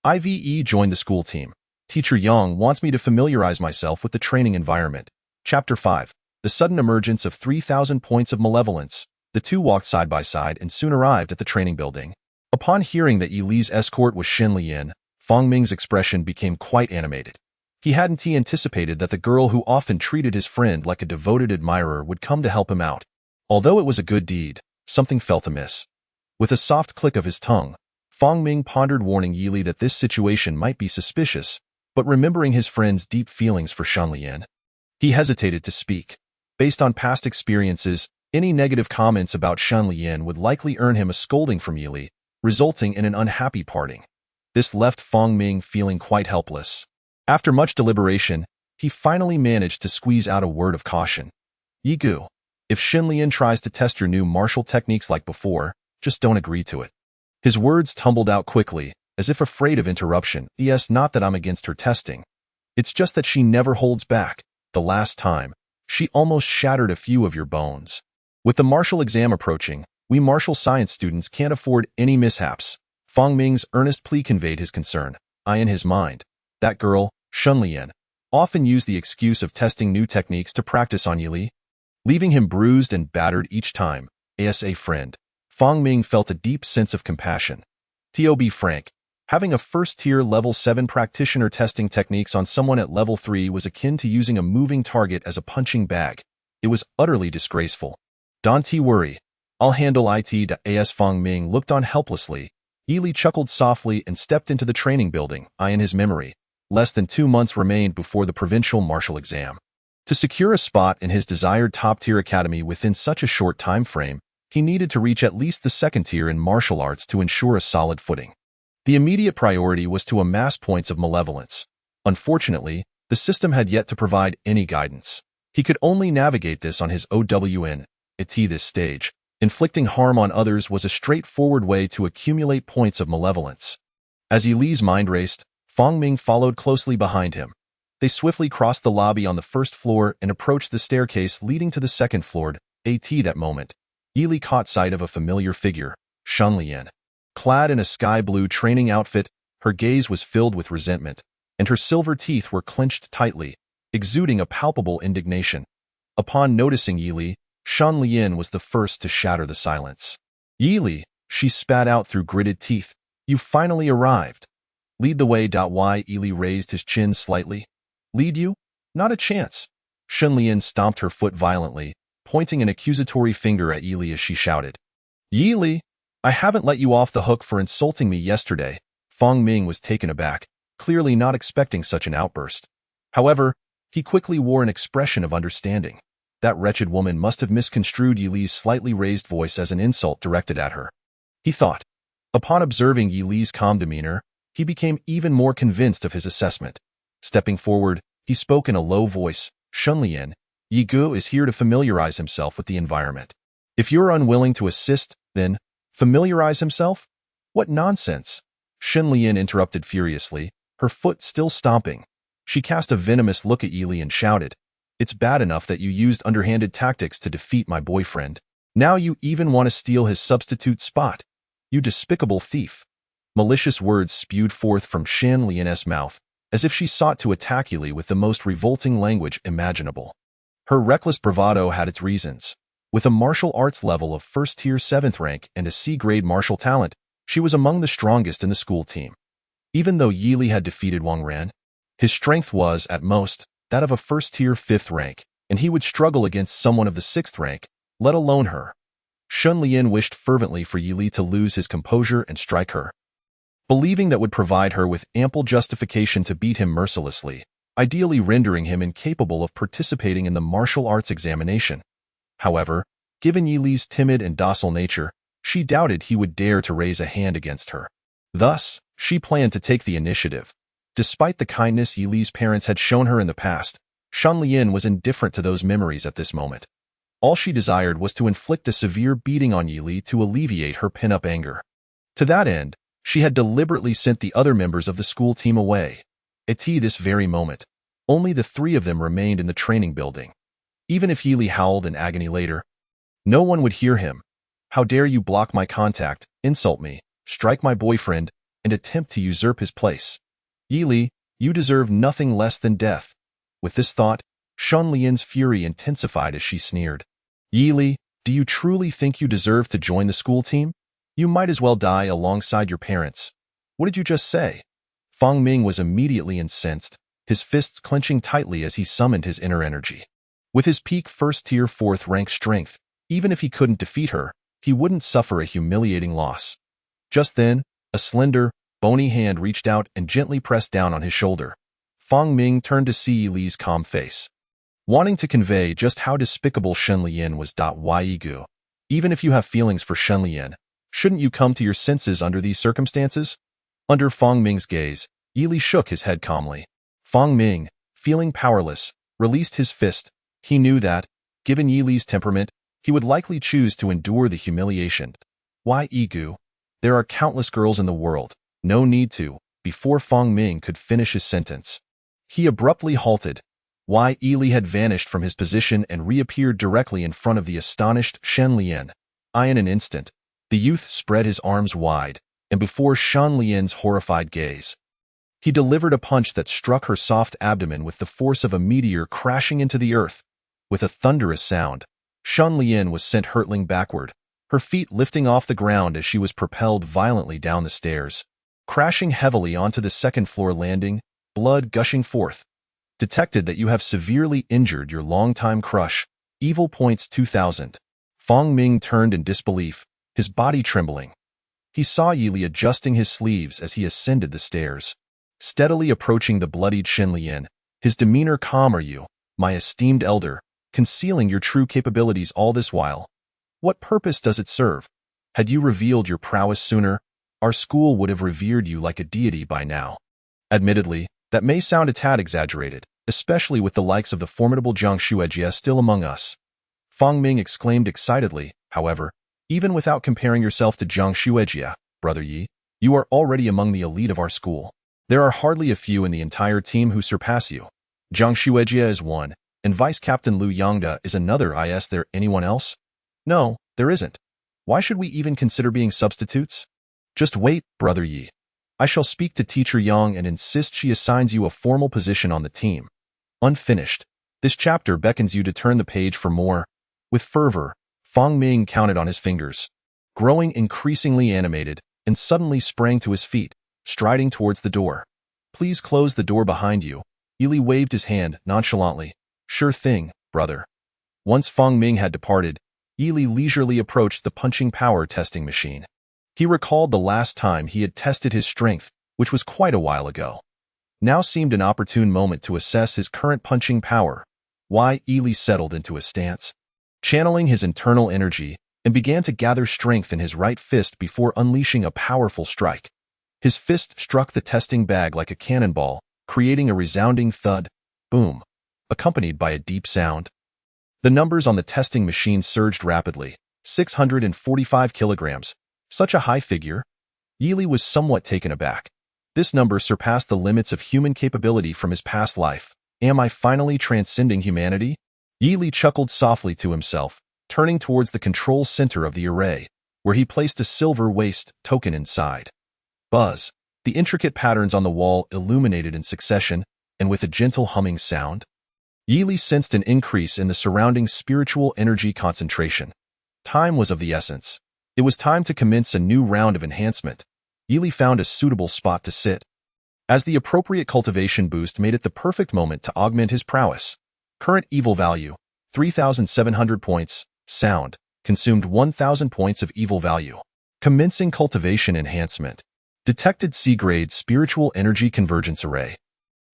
IVE joined the school team. Teacher Yang wants me to familiarize myself with the training environment. Chapter 5. The sudden emergence of 3,000 points of malevolence. The two walked side by side and soon arrived at the training building. Upon hearing that Yili's escort was Shunlian, Fang Ming's expression became quite animated. He hadn't anticipated that the girl who often treated his friend like a devoted admirer would come to help him out. Although it was a good deed, something felt amiss. With a soft click of his tongue, Fang Ming pondered warning Yili that this situation might be suspicious, but remembering his friend's deep feelings for Shunlian, he hesitated to speak. Based on past experiences, any negative comments about Shunlian would likely earn him a scolding from Yili, resulting in an unhappy parting. This left Fang Ming feeling quite helpless. After much deliberation, he finally managed to squeeze out a word of caution. Yigu, if Shunlian tries to test your new martial techniques like before, just don't agree to it. His words tumbled out quickly, as if afraid of interruption. Yes, not that I'm against her testing. It's just that she never holds back. The last time, she almost shattered a few of your bones. With the martial exam approaching, we martial science students can't afford any mishaps. Fang Ming's earnest plea conveyed his concern. In his mind, that girl, Shunlian, often used the excuse of testing new techniques to practice on Yili, leaving him bruised and battered each time. As a friend, Fang Ming felt a deep sense of compassion. To be frank, having a first-tier level 7 practitioner testing techniques on someone at level 3 was akin to using a moving target as a punching bag. It was utterly disgraceful. Don't worry. I'll handle it. As Fang Ming looked on helplessly, Yili chuckled softly and stepped into the training building. In his memory, less than 2 months remained before the provincial martial exam. To secure a spot in his desired top-tier academy within such a short time frame, he needed to reach at least the second tier in martial arts to ensure a solid footing. The immediate priority was to amass points of malevolence. Unfortunately, the system had yet to provide any guidance. He could only navigate this on his own. At this stage, inflicting harm on others was a straightforward way to accumulate points of malevolence. As Yili's mind raced, Fang Ming followed closely behind him. They swiftly crossed the lobby on the first floor and approached the staircase leading to the second floor. At that moment, Yili caught sight of a familiar figure, Shunlian. Clad in a sky-blue training outfit, her gaze was filled with resentment, and her silver teeth were clenched tightly, exuding a palpable indignation. Upon noticing Yili, Shunlian was the first to shatter the silence. Yili, she spat out through gritted teeth, you finally arrived. Lead the way. Why? Yili raised his chin slightly. Lead you? Not a chance. Shunlian stomped her foot violently, pointing an accusatory finger at Yili as she shouted. Yili, I haven't let you off the hook for insulting me yesterday. Fang Ming was taken aback, clearly not expecting such an outburst. However, he quickly wore an expression of understanding. That wretched woman must have misconstrued Yili's slightly raised voice as an insult directed at her. He thought. Upon observing Yili's calm demeanor, he became even more convinced of his assessment. Stepping forward, he spoke in a low voice. Shunlian, Yi Gu is here to familiarize himself with the environment. If you're unwilling to assist, then familiarize himself? What nonsense! Shunlian interrupted furiously, her foot still stomping. She cast a venomous look at Yi and shouted, "It's bad enough that you used underhanded tactics to defeat my boyfriend. Now you even want to steal his substitute spot. You despicable thief." Malicious words spewed forth from Shan Lian's mouth, as if she sought to attack Yi with the most revolting language imaginable. Her reckless bravado had its reasons. With a martial arts level of first-tier 7th rank and a C-grade martial talent, she was among the strongest in the school team. Even though Yi had defeated Wang Ran, his strength was, at most, that of a first-tier 5th rank, and he would struggle against someone of the 6th rank, let alone her. Shunlian wished fervently for Yi to lose his composure and strike her, believing that would provide her with ample justification to beat him mercilessly, ideally rendering him incapable of participating in the martial arts examination. However, given Yi's timid and docile nature, she doubted he would dare to raise a hand against her. Thus, she planned to take the initiative. Despite the kindness Yi's parents had shown her in the past, Shunlian was indifferent to those memories at this moment. All she desired was to inflict a severe beating on Yi to alleviate her pin-up anger. To that end, she had deliberately sent the other members of the school team away. At this very moment, only the 3 of them remained in the training building. Even if Yi howled in agony later, no one would hear him. "How dare you block my contact, insult me, strike my boyfriend, and attempt to usurp his place? Yi, you deserve nothing less than death." With this thought, Shunlian's fury intensified as she sneered. "Yi, do you truly think you deserve to join the school team? You might as well die alongside your parents." "What did you just say?" Fang Ming was immediately incensed, his fists clenching tightly as he summoned his inner energy. With his peak first-tier 4th rank strength, even if he couldn't defeat her, he wouldn't suffer a humiliating loss. Just then, a slender, bony hand reached out and gently pressed down on his shoulder. Fang Ming turned to see Yi's calm face. Wanting to convey just how despicable Shunlian was. Yi Gu, even if you have feelings for Shunlian, shouldn't you come to your senses under these circumstances? Under Fang Ming's gaze, Yi shook his head calmly. Fang Ming, feeling powerless, released his fist. He knew that, given Yi's temperament, he would likely choose to endure the humiliation. Yi Gu, there are countless girls in the world, no need to. Before Fang Ming could finish his sentence, he abruptly halted. Yi had vanished from his position and reappeared directly in front of the astonished Shunlian. In an instant, the youth spread his arms wide, and before Shunlian's horrified gaze, he delivered a punch that struck her soft abdomen with the force of a meteor crashing into the earth. With a thunderous sound, Shunlian was sent hurtling backward, her feet lifting off the ground as she was propelled violently down the stairs, crashing heavily onto the 2nd-floor landing, blood gushing forth. Detected that you have severely injured your longtime crush. Evil points 2000. Fang Ming turned in disbelief, his body trembling. He saw Yi adjusting his sleeves as he ascended the stairs, steadily approaching the bloodied Shunlian, his demeanor calm. "Are you, my esteemed elder, concealing your true capabilities all this while? What purpose does it serve? Had you revealed your prowess sooner, our school would have revered you like a deity by now." Admittedly, that may sound a tad exaggerated, especially with the likes of the formidable Jiang Xuejie still among us. Fang Ming exclaimed excitedly. However, even without comparing yourself to Jiang Xuejie, Brother Yi, you are already among the elite of our school. There are hardly a few in the entire team who surpass you. Jiang Xuejie is one, and Vice Captain Liu Yangda is another. Is there anyone else? No, there isn't. Why should we even consider being substitutes? Just wait, Brother Yi. I shall speak to Teacher Yang and insist she assigns you a formal position on the team. Unfinished. This chapter beckons you to turn the page for more. With fervor, Fang Ming counted on his fingers, growing increasingly animated, and suddenly sprang to his feet, striding towards the door. Please close the door behind you. Yi waved his hand nonchalantly. Sure thing, brother. Once Fang Ming had departed, Yi leisurely approached the punching power testing machine. He recalled the last time he had tested his strength, which was quite a while ago. Now seemed an opportune moment to assess his current punching power. Yi settled into a stance, channeling his internal energy, and began to gather strength in his right fist before unleashing a powerful strike. His fist struck the testing bag like a cannonball, creating a resounding thud. Boom. accompanied by a deep sound. The numbers on the testing machine surged rapidly. 645 kilograms. Such a high figure? Yi Li was somewhat taken aback. This number surpassed the limits of human capability from his past life. Am I finally transcending humanity? Yi Li chuckled softly to himself, turning towards the control center of the array, where he placed a silver waste token inside. Buzz. The intricate patterns on the wall illuminated in succession, and with a gentle humming sound. Yi Li sensed an increase in the surrounding spiritual energy concentration. Time was of the essence. It was time to commence a new round of enhancement. Yi Li found a suitable spot to sit. As the appropriate cultivation boost made it the perfect moment to augment his prowess. Current evil value, 3,700 points. Sound, consumed 1,000 points of evil value. Commencing cultivation enhancement. Detected C-grade spiritual energy convergence array.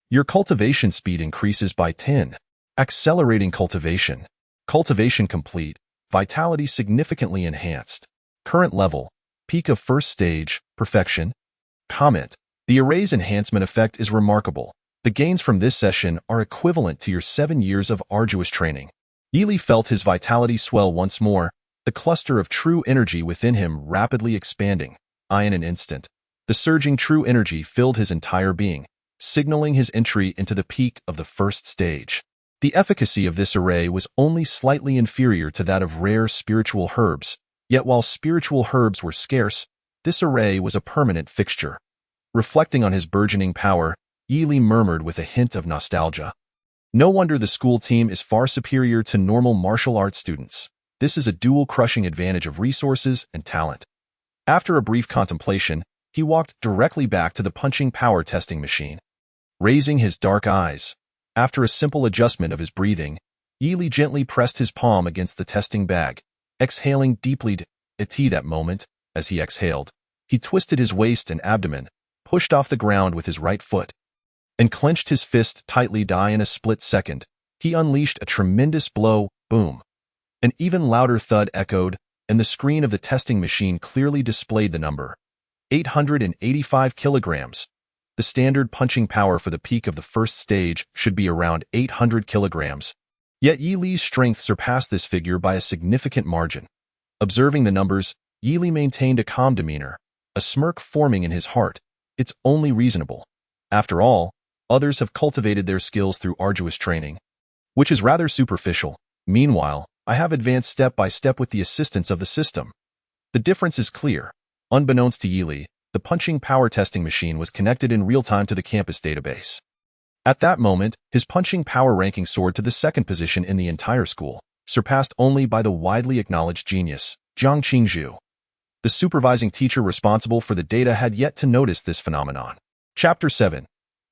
Your cultivation speed increases by 10. Accelerating cultivation. Cultivation complete. Vitality significantly enhanced. Current level. Peak of first stage. Perfection. Comment. The array's enhancement effect is remarkable. The gains from this session are equivalent to your 7 years of arduous training. Yi Li felt his vitality swell once more, the cluster of true energy within him rapidly expanding. In an instant, the surging true energy filled his entire being, signaling his entry into the peak of the first stage. The efficacy of this array was only slightly inferior to that of rare spiritual herbs, yet while spiritual herbs were scarce, this array was a permanent fixture. Reflecting on his burgeoning power, Yi Li murmured with a hint of nostalgia. No wonder the school team is far superior to normal martial arts students. This is a dual-crushing advantage of resources and talent. After a brief contemplation, he walked directly back to the punching power testing machine. Raising his dark eyes, after a simple adjustment of his breathing, Yi Li gently pressed his palm against the testing bag, exhaling deeply. At that moment, as he exhaled, he twisted his waist and abdomen, pushed off the ground with his right foot, and clenched his fist tightly. In a split second, he unleashed a tremendous blow. Boom. An even louder thud echoed, and the screen of the testing machine clearly displayed the number. 885 kilograms. The standard punching power for the peak of the first stage should be around 800 kilograms. Yet Yi Li's strength surpassed this figure by a significant margin. Observing the numbers, Yi Li maintained a calm demeanor, a smirk forming in his heart. It's only reasonable. After all, others have cultivated their skills through arduous training, which is rather superficial. Meanwhile, I have advanced step by step with the assistance of the system. The difference is clear. Unbeknownst to Yi Li, the punching power testing machine was connected in real time to the campus database. At that moment, his punching power ranking soared to the second position in the entire school, surpassed only by the widely acknowledged genius, Jiang Qingzhu. The supervising teacher responsible for the data had yet to notice this phenomenon. Chapter 7.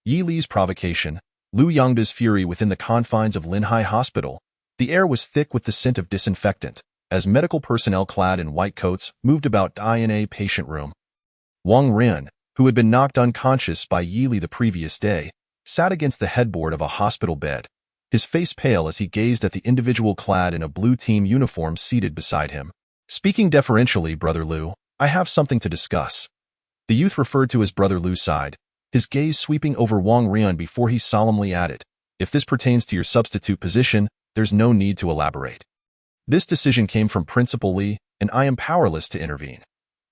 Yi Li's provocation. Lu Yangda's fury within the confines of Linhai Hospital. The air was thick with the scent of disinfectant, as medical personnel clad in white coats moved about in a patient room. Wang Ren, who had been knocked unconscious by Yi Li the previous day, sat against the headboard of a hospital bed, his face pale as he gazed at the individual clad in a blue team uniform seated beside him. Speaking deferentially, Brother Lu, I have something to discuss. The youth referred to as Brother Lu sighed, his gaze sweeping over Wang Ren before he solemnly added, if this pertains to your substitute position, there's no need to elaborate. This decision came from Principal Li, and I am powerless to intervene.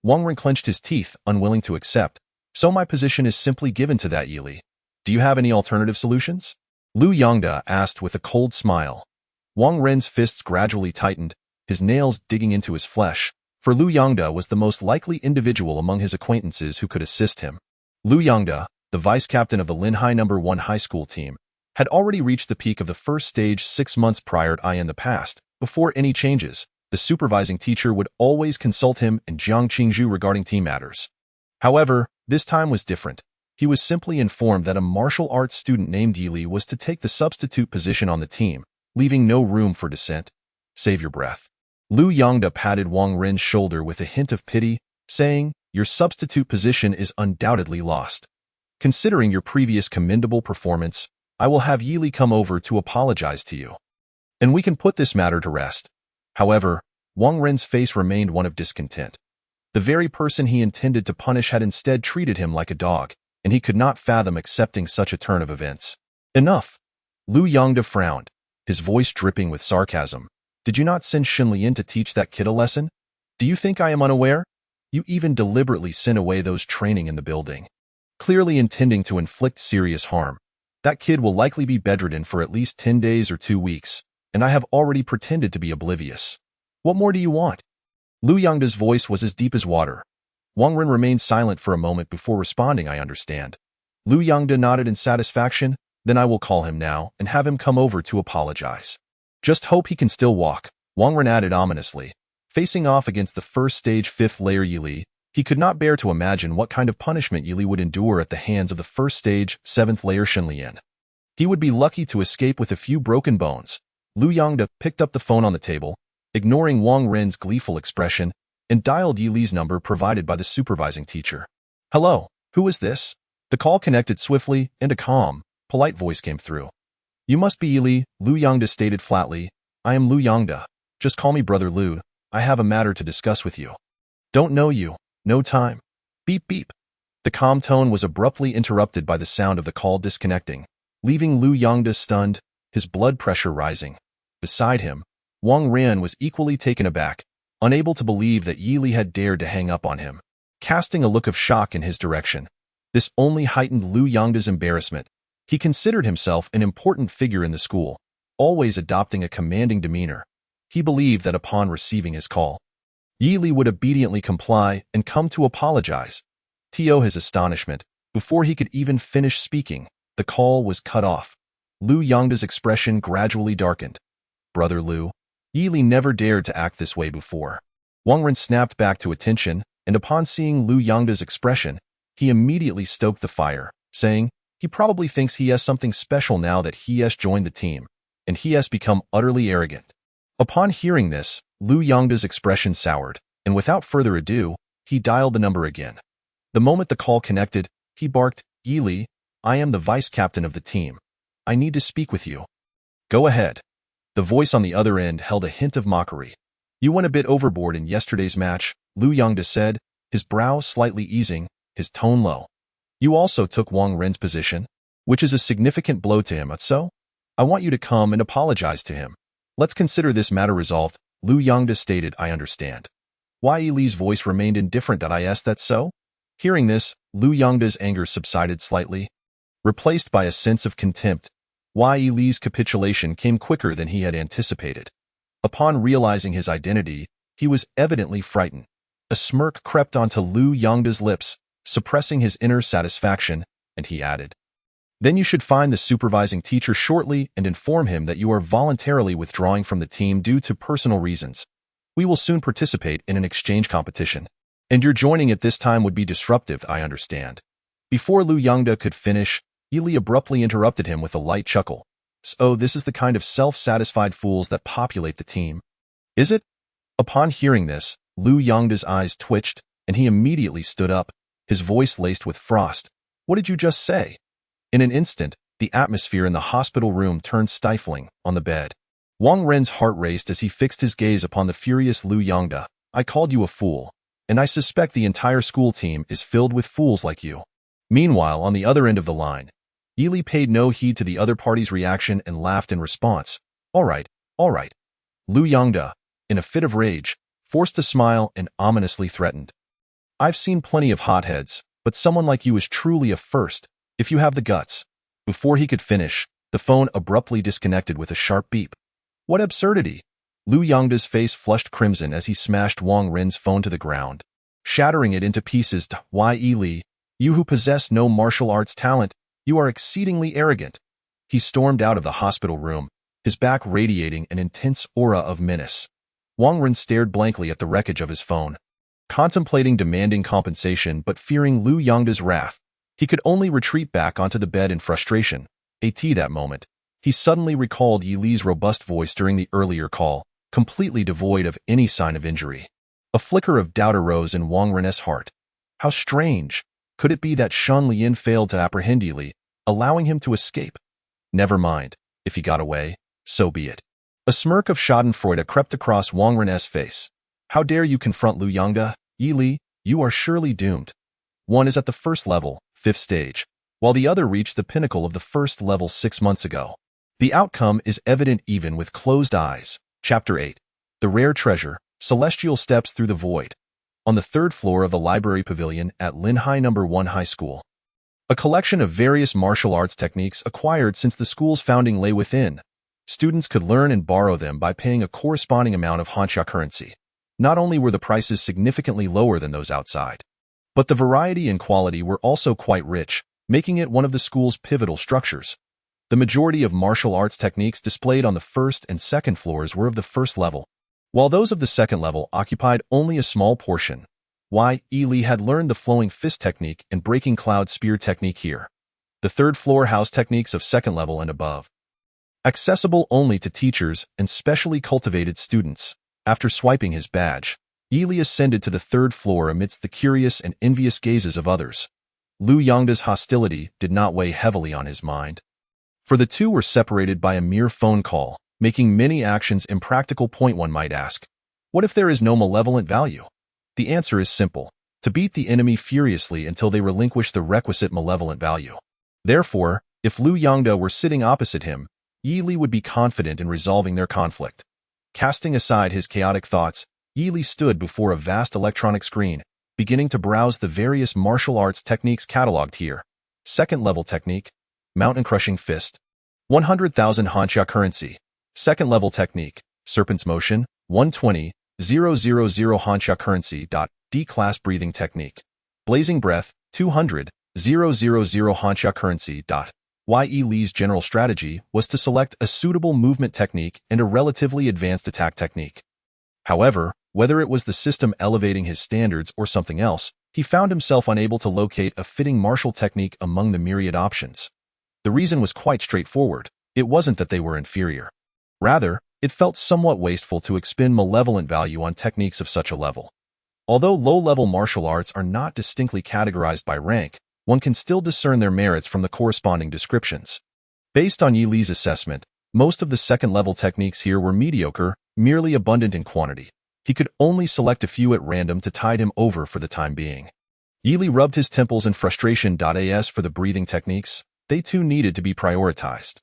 Wang Ren clenched his teeth, unwilling to accept, so my position is simply given to that Yi Li. Do you have any alternative solutions? Lu Yangda asked with a cold smile. Wang Ren's fists gradually tightened, his nails digging into his flesh, for Lu Yangda was the most likely individual among his acquaintances who could assist him. Lu Yangda, the vice-captain of the Linhai No. 1 high school team, had already reached the peak of the first stage 6 months prior in the past. Before any changes, the supervising teacher would always consult him and Jiang Qingzhu regarding team matters. However, this time was different. He was simply informed that a martial arts student named Yi Li was to take the substitute position on the team, leaving no room for dissent. Save your breath. Lu Yangda patted Wang Ren's shoulder with a hint of pity, saying, your substitute position is undoubtedly lost. Considering your previous commendable performance, I will have Yi Li come over to apologize to you, and we can put this matter to rest. However, Wang Ren's face remained one of discontent. The very person he intended to punish had instead treated him like a dog, and he could not fathom accepting such a turn of events. Enough. Lu Yongda frowned, his voice dripping with sarcasm. Did you not send Shen Lian to teach that kid a lesson? Do you think I am unaware? You even deliberately sent away those training in the building, clearly intending to inflict serious harm. That kid will likely be bedridden for at least 10 days or 2 weeks, and I have already pretended to be oblivious. What more do you want? Lu Yongda's voice was as deep as water. Wang Ren remained silent for a moment before responding, I understand. Lu Yongda nodded in satisfaction. Then I will call him now and have him come over to apologize. Just hope he can still walk, Wang Ren added ominously. Facing off against the first stage 5th layer Yi Li, he could not bear to imagine what kind of punishment Yi Li would endure at the hands of the first stage 7th layer Shen Lian. He would be lucky to escape with a few broken bones. Lu Yongda picked up the phone on the table, ignoring Wang Ren's gleeful expression, and dialed Yi Li's number provided by the supervising teacher. Hello, who is this? The call connected swiftly, and a calm, polite voice came through. You must be Yi Li, Lu Yongda stated flatly. I am Lu Yongda. Just call me Brother Lu. I have a matter to discuss with you. Don't know you. No time. Beep beep. The calm tone was abruptly interrupted by the sound of the call disconnecting, leaving Lu Yongda stunned, his blood pressure rising. Beside him, Wang Ren was equally taken aback, unable to believe that Yi Li had dared to hang up on him, casting a look of shock in his direction. This only heightened Lu Yongda's embarrassment. He considered himself an important figure in the school, always adopting a commanding demeanor. He believed that upon receiving his call, Yi Li would obediently comply and come to apologize. To his astonishment, before he could even finish speaking, the call was cut off. Lu Yongda's expression gradually darkened. Brother Lu, Yi Li never dared to act this way before. Wang Ren snapped back to attention, and upon seeing Lu Yongda's expression, he immediately stoked the fire, saying, he probably thinks he has something special now that he has joined the team, and he has become utterly arrogant. Upon hearing this, Lu Yongda's expression soured, and without further ado, he dialed the number again. The moment the call connected, he barked, Yi Li, I am the vice captain of the team. I need to speak with you. Go ahead. The voice on the other end held a hint of mockery. You went a bit overboard in yesterday's match, Lu Yongda said, his brow slightly easing, his tone low. You also took Wang Ren's position, which is a significant blow to him, so? I want you to come and apologize to him. Let's consider this matter resolved, Lu Yongda stated, I understand. Why Yi Li's voice remained indifferent. Is that so? Hearing this, Lu Yongda's anger subsided slightly, replaced by a sense of contempt. Why Yi Li's capitulation came quicker than he had anticipated. Upon realizing his identity, he was evidently frightened. A smirk crept onto Lu Yongda's lips, suppressing his inner satisfaction, and he added, Then you should find the supervising teacher shortly and inform him that you are voluntarily withdrawing from the team due to personal reasons. We will soon participate in an exchange competition, and your joining at this time would be disruptive, I understand. Before Lu Yongda could finish, Yi Li abruptly interrupted him with a light chuckle. So this is the kind of self-satisfied fools that populate the team, is it? Upon hearing this, Lu Yongda's eyes twitched, and he immediately stood up, his voice laced with frost. What did you just say? In an instant, the atmosphere in the hospital room turned stifling on the bed. Wang Ren's heart raced as he fixed his gaze upon the furious Lu Yongda. I called you a fool, and I suspect the entire school team is filled with fools like you. Meanwhile, on the other end of the line, Yi Li paid no heed to the other party's reaction and laughed in response. All right. Lu Yongda, in a fit of rage, forced a smile and ominously threatened. I've seen plenty of hotheads, but someone like you is truly a first, if you have the guts. Before he could finish, the phone abruptly disconnected with a sharp beep. What absurdity! Lu Yongda's face flushed crimson as he smashed Wang Ren's phone to the ground, shattering it into pieces. Why, Yi Li, you who possess no martial arts talent, you are exceedingly arrogant. He stormed out of the hospital room, his back radiating an intense aura of menace. Wang Ren stared blankly at the wreckage of his phone, contemplating demanding compensation but fearing Lu Yongda's wrath. He could only retreat back onto the bed in frustration. At that moment, he suddenly recalled Yi Li's robust voice during the earlier call, completely devoid of any sign of injury. A flicker of doubt arose in Wang Ren's heart. How strange! Could it be that Shen Lian failed to apprehend Yi Li, allowing him to escape? Never mind. If he got away, so be it. A smirk of schadenfreude crept across Wang Ren's face. How dare you confront Lu Yongda? Yi Li, you are surely doomed. One is at the first level, 5th stage, while the other reached the pinnacle of the first level 6 months ago. The outcome is evident even with closed eyes. Chapter 8. The Rare Treasure, Celestial Steps Through the Void. On the third floor of the library pavilion at Linhai No. 1 High School. A collection of various martial arts techniques acquired since the school's founding lay within. Students could learn and borrow them by paying a corresponding amount of Honsha currency. Not only were the prices significantly lower than those outside, but the variety and quality were also quite rich, making it one of the school's pivotal structures. The majority of martial arts techniques displayed on the first and second floors were of the first level, while those of the second level occupied only a small portion. Yi Li had learned the flowing fist technique and breaking cloud spear technique here. The third floor housed techniques of second level and above, accessible only to teachers and specially cultivated students. After swiping his badge, Yi Li ascended to the third floor amidst the curious and envious gazes of others. Lu Yongda's hostility did not weigh heavily on his mind, for the two were separated by a mere phone call, making many actions impractical. One might ask, what if there is no malevolent value? The answer is simple: to beat the enemy furiously until they relinquish the requisite malevolent value. Therefore, if Lu Yongda were sitting opposite him, Yi Li would be confident in resolving their conflict. Casting aside his chaotic thoughts, Yi Li stood before a vast electronic screen, beginning to browse the various martial arts techniques catalogued here. Second level technique, Mountain Crushing Fist, 100,000 Honsha currency. Second level technique, Serpent's Motion, 120,000 Honsha currency. D-class breathing technique, Blazing Breath, 200,000 Honsha currency. Yi Li's general strategy was to select a suitable movement technique and a relatively advanced attack technique. However, whether it was the system elevating his standards or something else, he found himself unable to locate a fitting martial technique among the myriad options. The reason was quite straightforward. It wasn't that they were inferior. Rather, it felt somewhat wasteful to expend malevolent value on techniques of such a level. Although low-level martial arts are not distinctly categorized by rank, one can still discern their merits from the corresponding descriptions. Based on Yi Li's assessment, most of the second-level techniques here were mediocre, merely abundant in quantity. He could only select a few at random to tide him over for the time being. Yi Li rubbed his temples in frustration. As for the breathing techniques, they too needed to be prioritized.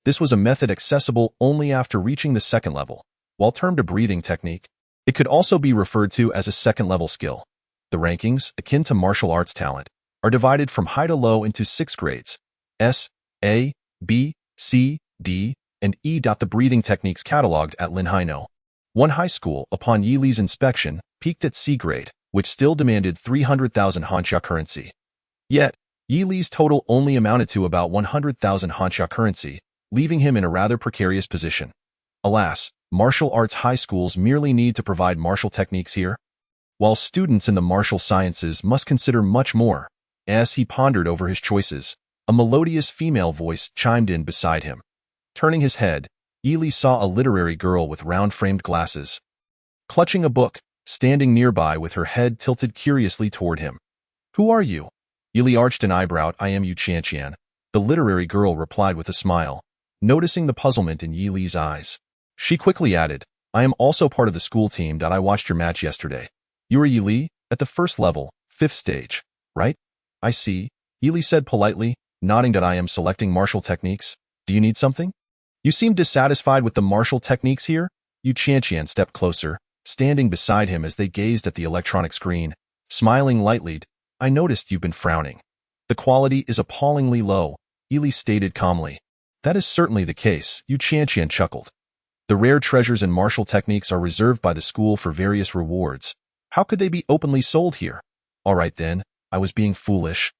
This was a method accessible only after reaching the second level. While termed a breathing technique, it could also be referred to as a second-level skill. The rankings, akin to martial arts talent, are divided from high to low into 6 grades: S, A, B, C, D, and E. The breathing techniques catalogued at Linhai No. 1 High School, upon Yi Li's inspection, peaked at C grade, which still demanded 300,000 Honsha currency. Yet, Yi Li's total only amounted to about 100,000 Honsha currency, leaving him in a rather precarious position. Alas, martial arts high schools merely need to provide martial techniques here, while students in the martial sciences must consider much more. As he pondered over his choices, a melodious female voice chimed in beside him. Turning his head, Yi Li saw a literary girl with round-framed glasses, clutching a book, standing nearby with her head tilted curiously toward him. "Who are you?" Yi Li arched an eyebrow. "I am Yu Qianqian," the literary girl replied with a smile, noticing the puzzlement in Yi Li's eyes. She quickly added, "I am also part of the school team. I watched your match yesterday. You are Yi Li, at the first level, 5th stage, right?" "I see," Yi Li said politely, nodding. "I am selecting martial techniques. Do you need something?" "You seem dissatisfied with the martial techniques here?" Yu Qianqian stepped closer, standing beside him as they gazed at the electronic screen, smiling lightly. "I noticed you've been frowning. The quality is appallingly low," Yi Li stated calmly. "That is certainly the case," Yu Qianqian chuckled. "The rare treasures and martial techniques are reserved by the school for various rewards. How could they be openly sold here?" "All right then, I was being foolish."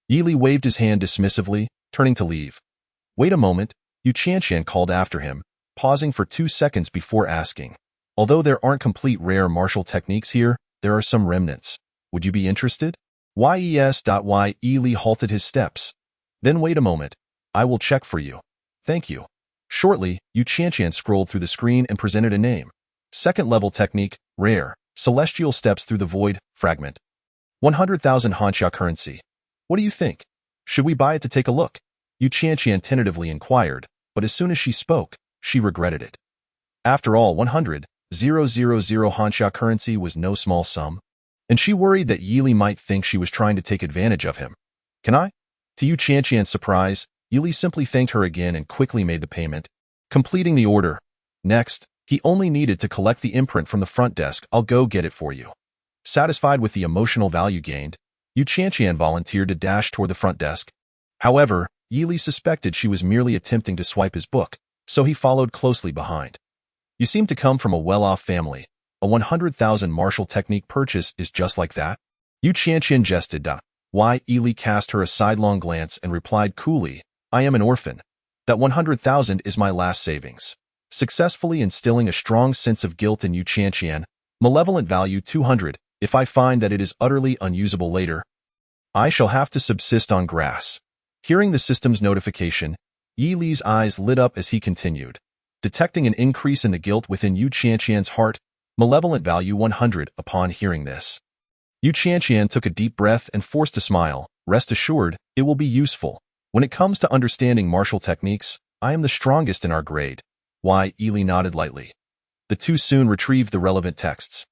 Yi Li waved his hand dismissively, turning to leave. "Wait a moment," Yu Qianqian called after him, pausing for 2 seconds before asking. "Although there aren't complete rare martial techniques here, there are some remnants. Would you be interested?" Yes. Yi Li halted his steps. "Then wait a moment. I will check for you." "Thank you." Shortly, Yu Qianqian scrolled through the screen and presented a name. Second-level technique, rare, Celestial Steps Through the Void, fragment. 100,000 Honsha currency. "What do you think? Should we buy it to take a look?" Yu Qianqian tentatively inquired, but as soon as she spoke, she regretted it. After all, 100,000 Honsha currency was no small sum, and she worried that Yi Li might think she was trying to take advantage of him. "Can I?" To Yu Qianqian's surprise, Yili simply thanked her again and quickly made the payment, completing the order. Next, he only needed to collect the imprint from the front desk. I'll go get it for you. Satisfied with the emotional value gained, Yu Qianqian volunteered to dash toward the front desk. However, Yili suspected she was merely attempting to swipe his book, so he followed closely behind. You seem to come from a well-off family. A 100,000 martial technique purchase is just like that? Yu Qianqian jested. Why? Yili cast her a sidelong glance and replied coolly, I am an orphan. That 100,000 is my last savings. Successfully instilling a strong sense of guilt in Yu Qianqian, malevolent value 200, if I find that it is utterly unusable later, I shall have to subsist on grass. Hearing the system's notification, Yi Li's eyes lit up as he continued. Detecting an increase in the guilt within Yu Qianqian's heart, malevolent value 100 upon hearing this. Yu Qianqian took a deep breath and forced a smile. Rest assured, it will be useful. When it comes to understanding martial techniques, I am the strongest in our grade. Why? Yili nodded lightly. The two soon retrieved the relevant texts.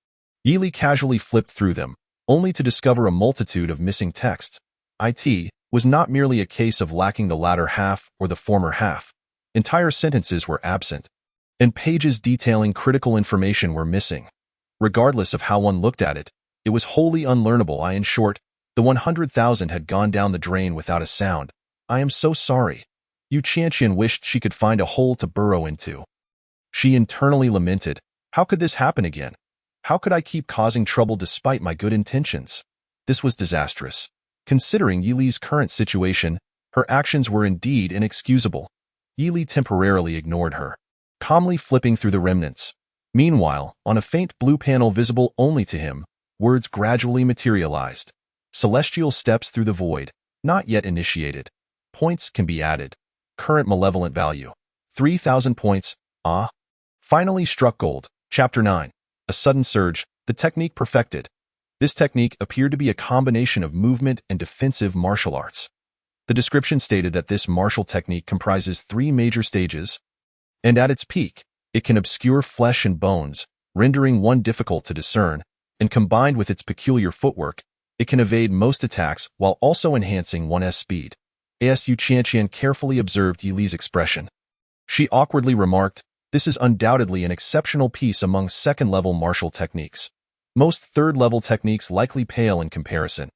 Yili casually flipped through them, only to discover a multitude of missing texts. It was not merely a case of lacking the latter half or the former half. Entire sentences were absent, and pages detailing critical information were missing. Regardless of how one looked at it, it was wholly unlearnable. In short, the 100,000 had gone down the drain without a sound. I am so sorry. Yu Qianqian wished she could find a hole to burrow into. She internally lamented, how could this happen again? How could I keep causing trouble despite my good intentions? This was disastrous. Considering Yili's current situation, her actions were indeed inexcusable. Yili temporarily ignored her, calmly flipping through the remnants. Meanwhile, on a faint blue panel visible only to him, words gradually materialized. Celestial steps through the void, not yet initiated. Points can be added. Current malevolent value, 3,000 points. Finally struck gold. Chapter 9. A sudden surge, the technique perfected. This technique appeared to be a combination of movement and defensive martial arts. The description stated that this martial technique comprises 3 major stages, and at its peak, it can obscure flesh and bones, rendering one difficult to discern, and combined with its peculiar footwork, it can evade most attacks while also enhancing one's speed. As Yu Qianqian carefully observed Yili's expression, she awkwardly remarked, this is undoubtedly an exceptional piece among second-level martial techniques. Most third-level techniques likely pale in comparison.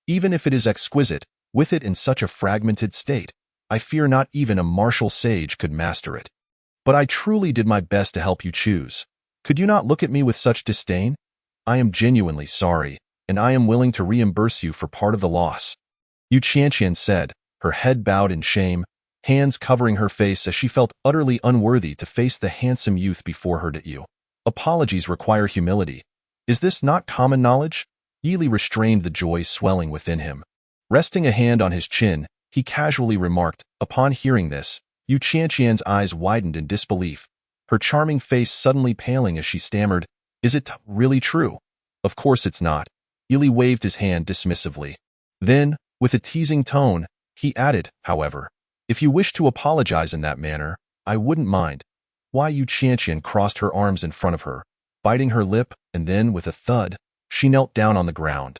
Even if it is exquisite, with it in such a fragmented state, I fear not even a martial sage could master it. But I truly did my best to help you choose. Could you not look at me with such disdain? I am genuinely sorry, and I am willing to reimburse you for part of the loss. Yu Qianqian said, her head bowed in shame, hands covering her face as she felt utterly unworthy to face the handsome youth before her. You. Apologies require humility. Is this not common knowledge? Yili restrained the joy swelling within him. Resting a hand on his chin, he casually remarked, upon hearing this, Yu Qianqian's eyes widened in disbelief, her charming face suddenly paling as she stammered, is it really true? Of course it's not. Yili waved his hand dismissively. Then, with a teasing tone, he added, however, if you wish to apologize in that manner, I wouldn't mind. Why? Yu Qianqian crossed her arms in front of her, biting her lip, and then, with a thud, she knelt down on the ground.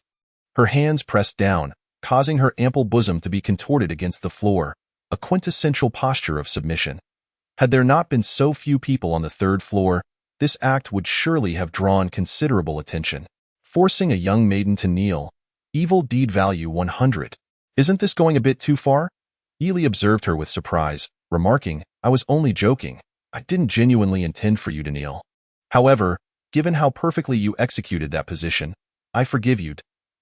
Her hands pressed down, causing her ample bosom to be contorted against the floor, a quintessential posture of submission. Had there not been so few people on the 3rd floor, this act would surely have drawn considerable attention. Forcing a young maiden to kneel. Evil deed value 100. Isn't this going a bit too far? Yili observed her with surprise, remarking, I was only joking. I didn't genuinely intend for you to kneel. However, given how perfectly you executed that position, I forgive you.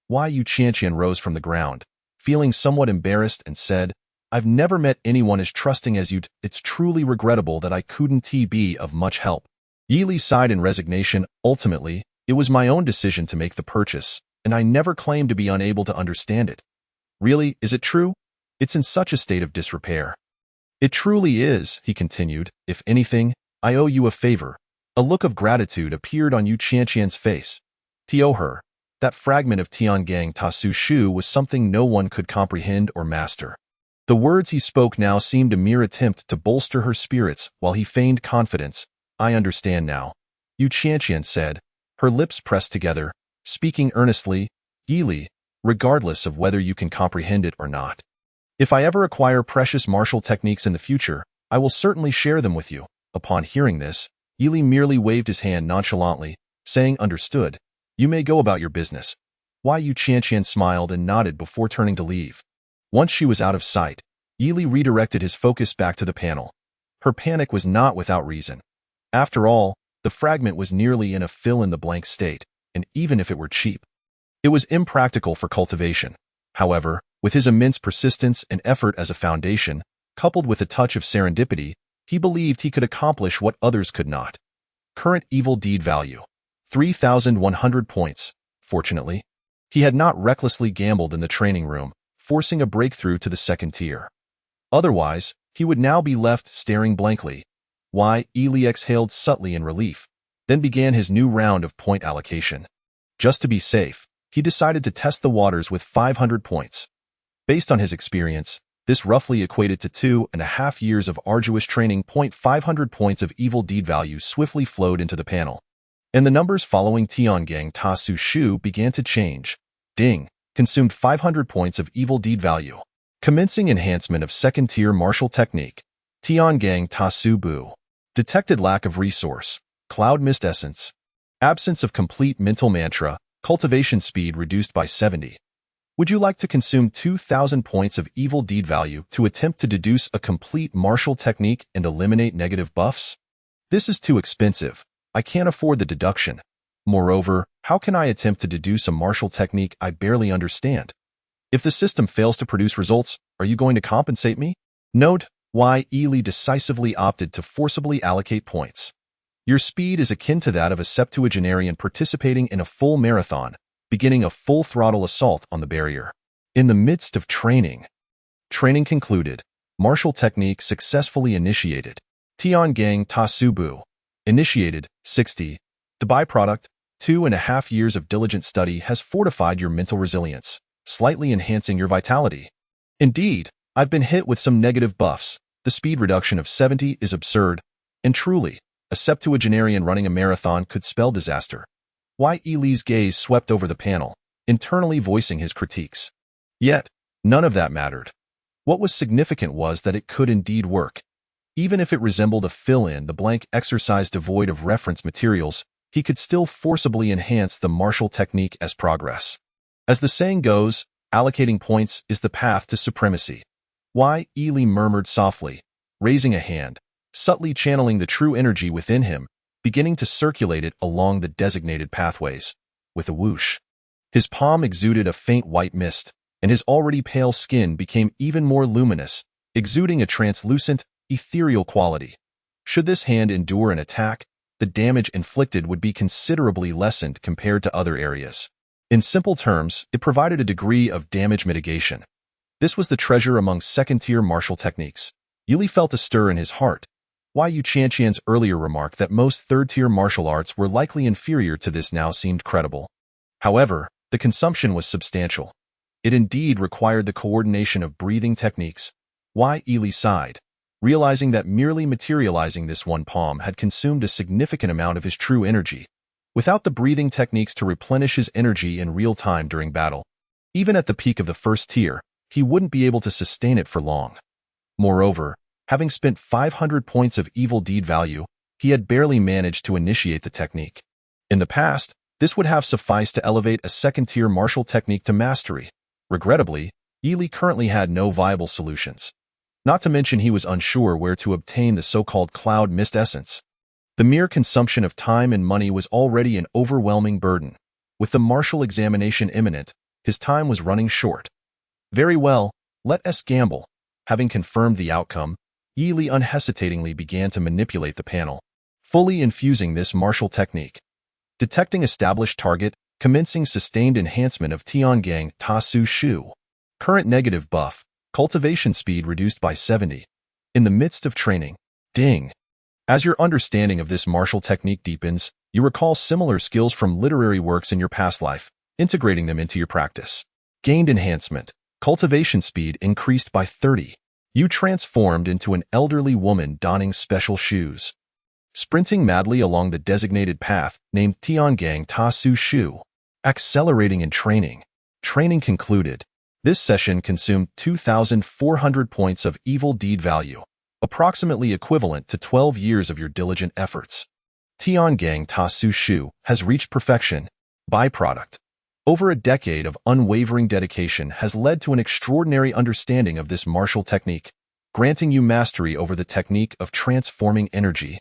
Why? Yu Qianqian rose from the ground, feeling somewhat embarrassed, and said, I've never met anyone as trusting as you. It's truly regrettable that I couldn't be of much help. Yili sighed in resignation. Ultimately, it was my own decision to make the purchase, and I never claimed to be unable to understand it. Really, is it true? It's in such a state of disrepair. It truly is, he continued. If anything, I owe you a favor. A look of gratitude appeared on Yu Qianqian's face. To owe her. That fragment of Tiangang Tasu Shu was something no one could comprehend or master. The words he spoke now seemed a mere attempt to bolster her spirits while he feigned confidence. I understand now, Yu Qianqian said, her lips pressed together, speaking earnestly, Yili, regardless of whether you can comprehend it or not. If I ever acquire precious martial techniques in the future, I will certainly share them with you. Upon hearing this, Yili merely waved his hand nonchalantly, saying, "Understood. You may go about your business." Wei Yuqianqian smiled and nodded before turning to leave. Once she was out of sight, Yili redirected his focus back to the panel. Her panic was not without reason. After all, the fragment was nearly in a fill-in-the-blank state, and even if it were cheap, it was impractical for cultivation. However, with his immense persistence and effort as a foundation, coupled with a touch of serendipity, he believed he could accomplish what others could not. Current evil deed value: 3,100 points. Fortunately, he had not recklessly gambled in the training room, forcing a breakthrough to the second tier. Otherwise, he would now be left staring blankly. Yili exhaled subtly in relief, then began his new round of point allocation. Just to be safe, he decided to test the waters with 500 points. Based on his experience, this roughly equated to 2.5 years of arduous training. 500 points of evil deed value swiftly flowed into the panel, and the numbers following Tiangang Ta Su Shu began to change. Ding, consumed 500 points of evil deed value. Commencing enhancement of second-tier martial technique. Tiangang Ta Su Bu. Detected lack of resource. Cloud mist essence. Absence of complete mental mantra. Cultivation speed reduced by 70. Would you like to consume 2,000 points of evil deed value to attempt to deduce a complete martial technique and eliminate negative buffs? This is too expensive. I can't afford the deduction. Moreover, how can I attempt to deduce a martial technique I barely understand? If the system fails to produce results, are you going to compensate me? Note, Yili decisively opted to forcibly allocate points. Your speed is akin to that of a septuagenarian participating in a full marathon, beginning a full-throttle assault on the barrier. In the midst of training concluded. Martial technique successfully initiated. Tiangang Ta Su Bu. Initiated, 60. The byproduct, 2.5 years of diligent study has fortified your mental resilience, slightly enhancing your vitality. Indeed, I've been hit with some negative buffs. The speed reduction of 70 is absurd, and truly, a septuagenarian running a marathon could spell disaster. Yili's gaze swept over the panel, internally voicing his critiques. Yet, none of that mattered. What was significant was that it could indeed work. Even if it resembled a fill-in-the-blank exercise devoid of reference materials, he could still forcibly enhance the martial technique as progress. As the saying goes, allocating points is the path to supremacy. Yili murmured softly, raising a hand, subtly channeling the true energy within him, beginning to circulate it along the designated pathways. With a whoosh, his palm exuded a faint white mist, and his already pale skin became even more luminous, exuding a translucent, ethereal quality. Should this hand endure an attack, the damage inflicted would be considerably lessened compared to other areas. In simple terms, it provided a degree of damage mitigation. This was the treasure among second-tier martial techniques. Yili felt a stir in his heart. Wei Yuqianqian's earlier remark that most third-tier martial arts were likely inferior to this now seemed credible. However, the consumption was substantial. It indeed required the coordination of breathing techniques. Yili sighed, realizing that merely materializing this one palm had consumed a significant amount of his true energy. Without the breathing techniques to replenish his energy in real time during battle, even at the peak of the first tier, he wouldn't be able to sustain it for long. Moreover, having spent 500 points of evil deed value, he had barely managed to initiate the technique. In the past, this would have sufficed to elevate a second-tier martial technique to mastery. Regrettably, Yili currently had no viable solutions. Not to mention he was unsure where to obtain the so-called cloud mist essence. The mere consumption of time and money was already an overwhelming burden. With the martial examination imminent, his time was running short. Very well, let us gamble. Having confirmed the outcome, Yili unhesitatingly began to manipulate the panel, fully infusing this martial technique. Detecting established target, commencing sustained enhancement of Tiangang Ta Su Shu. Current negative buff, cultivation speed reduced by 70. In the midst of training. Ding. As your understanding of this martial technique deepens, you recall similar skills from literary works in your past life, integrating them into your practice. Gained enhancement. Cultivation speed increased by 30. You transformed into an elderly woman donning special shoes. Sprinting madly along the designated path named Tiangang Ta Su Shu. Accelerating in training. Training concluded. This session consumed 2,400 points of evil deed value, approximately equivalent to 12 years of your diligent efforts. Tiangang Ta Su Shu has reached perfection. Byproduct. Over a decade of unwavering dedication has led to an extraordinary understanding of this martial technique, granting you mastery over the technique of transforming energy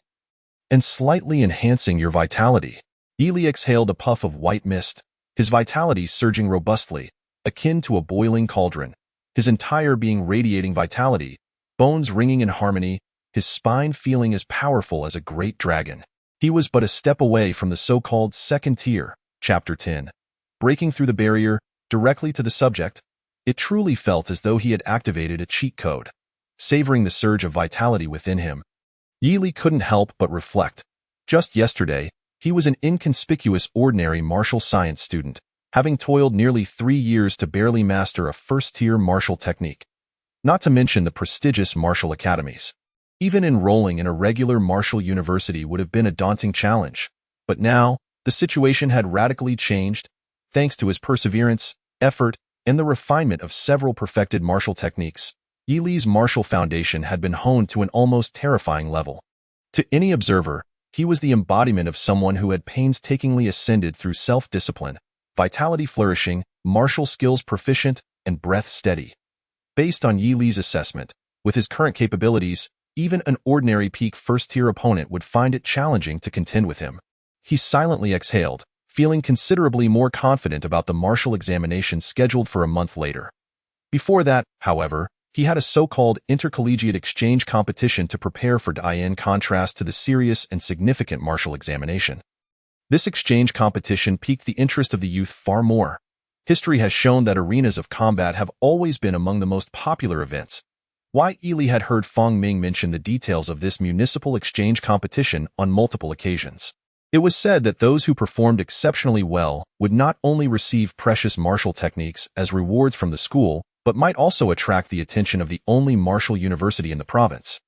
and slightly enhancing your vitality. Yili exhaled a puff of white mist, his vitality surging robustly, akin to a boiling cauldron, his entire being radiating vitality, bones ringing in harmony, his spine feeling as powerful as a great dragon. He was but a step away from the so-called second tier, Chapter 10. Breaking through the barrier, directly to the subject, it truly felt as though he had activated a cheat code. Savoring the surge of vitality within him, Yili couldn't help but reflect. Just yesterday, he was an inconspicuous ordinary martial science student, having toiled nearly 3 years to barely master a first-tier martial technique. Not to mention the prestigious martial academies. Even enrolling in a regular martial university would have been a daunting challenge. But now, the situation had radically changed, thanks to his perseverance, effort, and the refinement of several perfected martial techniques. Yili's martial foundation had been honed to an almost terrifying level. To any observer, he was the embodiment of someone who had painstakingly ascended through self-discipline, vitality flourishing, martial skills proficient, and breath steady. Based on Yili's assessment, with his current capabilities, even an ordinary peak first-tier opponent would find it challenging to contend with him. He silently exhaled, feeling considerably more confident about the martial examination scheduled for a month later. Before that, however, he had a so-called intercollegiate exchange competition to prepare for, in contrast to the serious and significant martial examination. This exchange competition piqued the interest of the youth far more. History has shown that arenas of combat have always been among the most popular events. Why Yili had heard Feng Ming mention the details of this municipal exchange competition on multiple occasions. It was said that those who performed exceptionally well would not only receive precious martial techniques as rewards from the school, but might also attract the attention of the only martial university in the province.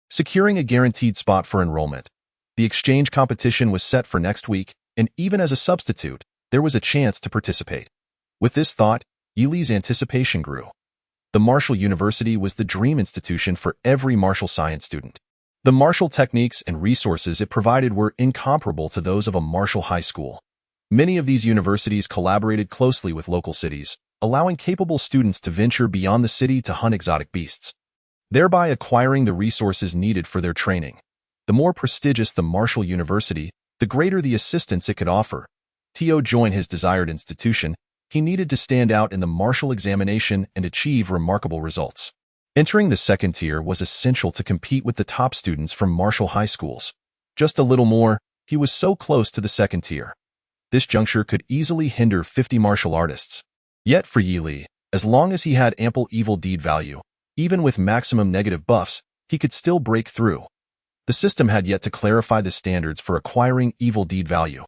Securing a guaranteed spot for enrollment, the exchange competition was set for next week, and even as a substitute, there was a chance to participate. With this thought, Yili's anticipation grew. The martial university was the dream institution for every martial science student. The martial techniques and resources it provided were incomparable to those of a martial high school. Many of these universities collaborated closely with local cities, allowing capable students to venture beyond the city to hunt exotic beasts, thereby acquiring the resources needed for their training. The more prestigious the martial university, the greater the assistance it could offer. To join his desired institution, he needed to stand out in the martial examination and achieve remarkable results. Entering the second tier was essential to compete with the top students from martial high schools. Just a little more, he was so close to the second tier. This juncture could easily hinder 50 martial artists. Yet for Yili, as long as he had ample evil deed value, even with maximum negative buffs, he could still break through. The system had yet to clarify the standards for acquiring evil deed value.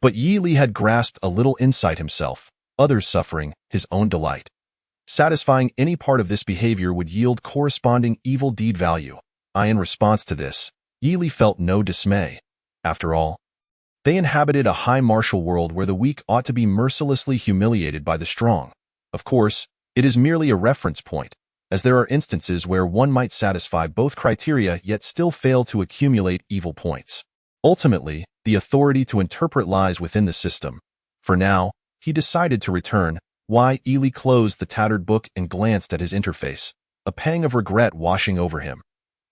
But Yili had grasped a little insight himself, others suffering, his own delight. Satisfying any part of this behavior would yield corresponding evil deed value. In response to this, Yili felt no dismay. After all, they inhabited a high martial world where the weak ought to be mercilessly humiliated by the strong. Of course, it is merely a reference point, as there are instances where one might satisfy both criteria yet still fail to accumulate evil points. Ultimately, the authority to interpret lies within the system. For now, he decided to return. Yili closed the tattered book and glanced at his interface, a pang of regret washing over him.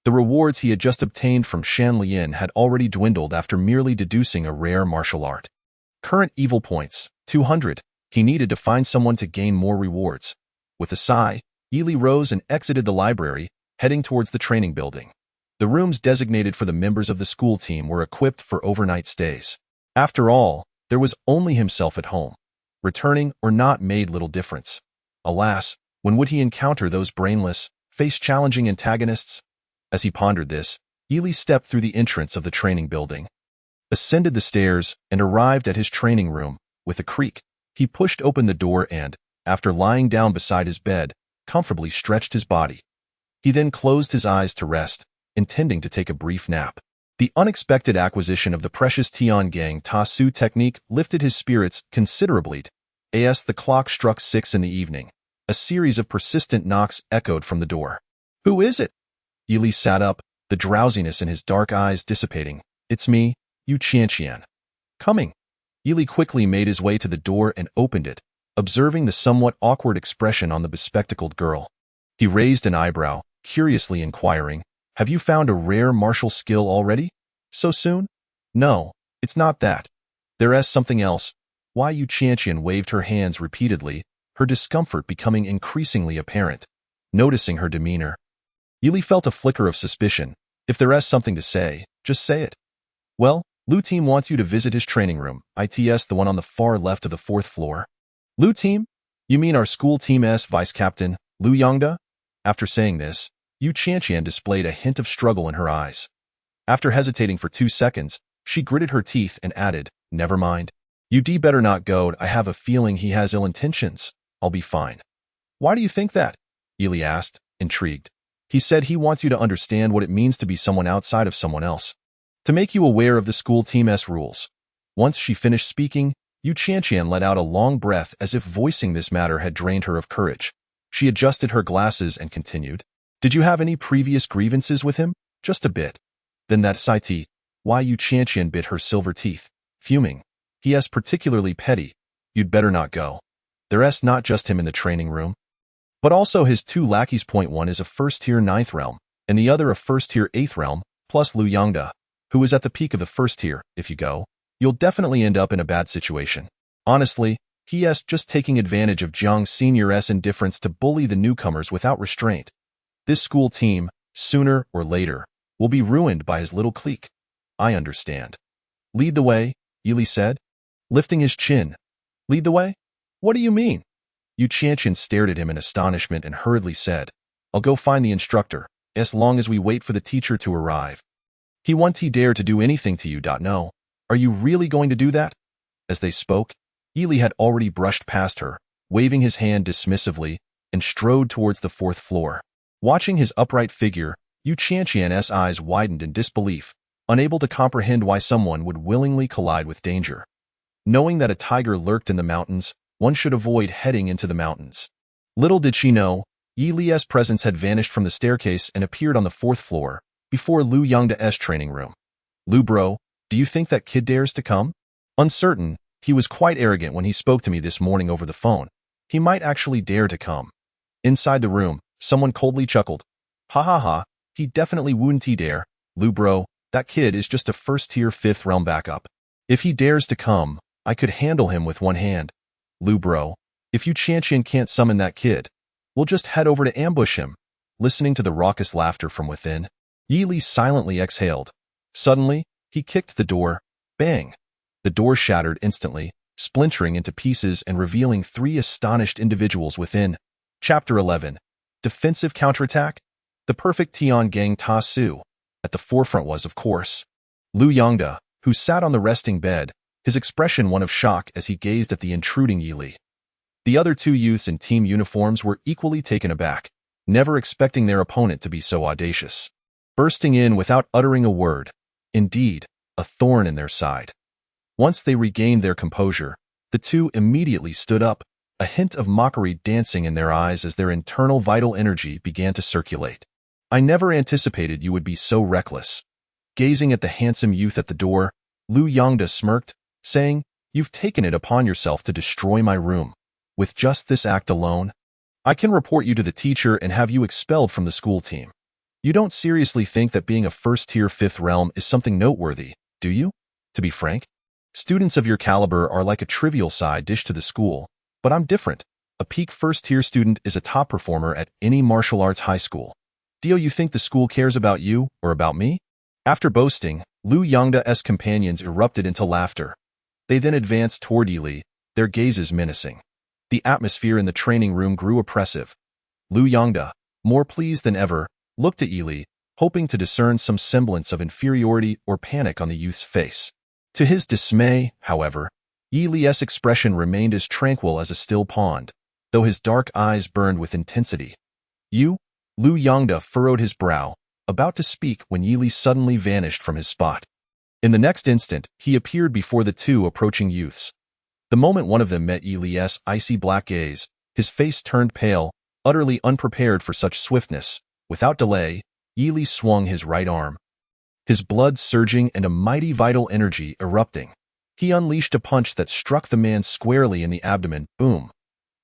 The rewards he had just obtained from Shan Lian had already dwindled after merely deducing a rare martial art. Current evil points, 200. He needed to find someone to gain more rewards. With a sigh, Yili rose and exited the library, heading towards the training building. The rooms designated for the members of the school team were equipped for overnight stays. After all, there was only himself at home. Returning or not made little difference. Alas, when would he encounter those brainless, face-challenging antagonists? As he pondered this, Yili stepped through the entrance of the training building, ascended the stairs, and arrived at his training room. With a creak, he pushed open the door and, after lying down beside his bed, comfortably stretched his body. He then closed his eyes to rest, intending to take a brief nap. The unexpected acquisition of the precious Tiangang Ta Su technique lifted his spirits considerably. As the clock struck 6 in the evening, A series of persistent knocks echoed from the door. "Who is it?" Yili sat up, the drowsiness in his dark eyes dissipating. "It's me, Yu Qianqian." "Coming." Yili quickly made his way to the door and opened it, observing the somewhat awkward expression on the bespectacled girl. He raised an eyebrow, curiously inquiring, "Have you found a rare martial skill already? So soon?" "No, it's not that. There's something else." Why Yu Qianqian waved her hands repeatedly, her discomfort becoming increasingly apparent. Noticing her demeanor, Yili felt a flicker of suspicion. "If there's something to say, just say it." "Well, Lu Team wants you to visit his training room, ITS, the one on the far left of the 4th floor. "Lu Team? You mean our school team's vice captain, Lu Yongda?" After saying this, Yu Qianqian displayed a hint of struggle in her eyes. After hesitating for 2 seconds, she gritted her teeth and added, "Never mind. You'd better not go. I have a feeling he has ill intentions. I'll be fine." "Why do you think that?" Yili asked, intrigued. "He said he wants you to understand what it means to be someone outside of someone else. To make you aware of the school team's rules." Once she finished speaking, Yu Qianqian let out a long breath as if voicing this matter had drained her of courage. She adjusted her glasses and continued. "Did you have any previous grievances with him?" "Just a bit." "Then that's it." Why Yu Qianqian bit her silver teeth, fuming. "He is particularly petty. You'd better not go. There's not just him in the training room, but also his 2 lackeys. One is a first-tier 9th realm, and the other a first-tier 8th realm, plus Lu Yongda, who is at the peak of the 1st tier. If you go, you'll definitely end up in a bad situation. Honestly, he is just taking advantage of Jiang Senior's indifference to bully the newcomers without restraint. This school team, sooner or later, will be ruined by his little clique." "I understand." "Lead the way," Yili said, lifting his chin. "Lead the way? What do you mean?" Yu Qianqian stared at him in astonishment and hurriedly said, "I'll go find the instructor, as long as we wait for the teacher to arrive. He won't dare to do anything to you. No. Are you really going to do that?" As they spoke, Yili had already brushed past her, waving his hand dismissively, and strode towards the 4th floor. Watching his upright figure, Yu Qianqian's eyes widened in disbelief, unable to comprehend why someone would willingly collide with danger. Knowing that a tiger lurked in the mountains, one should avoid heading into the mountains. Little did she know, Yili's presence had vanished from the staircase and appeared on the 4th floor, before Lu Yongda's training room. "Lu bro, do you think that kid dares to come?" "Uncertain. He was quite arrogant when he spoke to me this morning over the phone. He might actually dare to come." Inside the room, someone coldly chuckled. "Ha ha ha, he definitely wouldn't dare. Lu bro, that kid is just a first-tier 5th realm backup. If he dares to come, I could handle him with one hand. Lu bro, if Yu Qianqian can't summon that kid, we'll just head over to ambush him." Listening to the raucous laughter from within, Yili silently exhaled. Suddenly, he kicked the door. Bang! The door shattered instantly, splintering into pieces and revealing 3 astonished individuals within. Chapter 11. Defensive Counterattack? The perfect Tian Gang Ta Su. At the forefront was, of course, Lu Yongda, who sat on the resting bed, his expression one of shock as he gazed at the intruding Yili. The other 2 youths in team uniforms were equally taken aback, never expecting their opponent to be so audacious. Bursting in without uttering a word, indeed, a thorn in their side. Once they regained their composure, the 2 immediately stood up, a hint of mockery dancing in their eyes as their internal vital energy began to circulate. "I never anticipated you would be so reckless." Gazing at the handsome youth at the door, Lu Yongda smirked, saying, "You've taken it upon yourself to destroy my room. With just this act alone, I can report you to the teacher and have you expelled from the school team. You don't seriously think that being a first-tier 5th realm is something noteworthy, do you? To be frank, students of your caliber are like a trivial side dish to the school, but I'm different. A peak first-tier student is a top performer at any martial arts high school. Do you think the school cares about you or about me?" After boasting, Lu Yongda's companions erupted into laughter. They then advanced toward Yili, their gazes menacing. The atmosphere in the training room grew oppressive. Lu Yongda, more pleased than ever, looked at Yili, hoping to discern some semblance of inferiority or panic on the youth's face. To his dismay, however, Yili's expression remained as tranquil as a still pond, though his dark eyes burned with intensity. "You?" Lu Yongda furrowed his brow, about to speak when Yili suddenly vanished from his spot. In the next instant, he appeared before the 2 approaching youths. The moment one of them met Yili's icy black gaze, His face turned pale, utterly unprepared for such swiftness. Without delay, Yi Li swung his right arm. His blood surging and a mighty vital energy erupting. He unleashed a punch that struck the man squarely in the abdomen. Boom!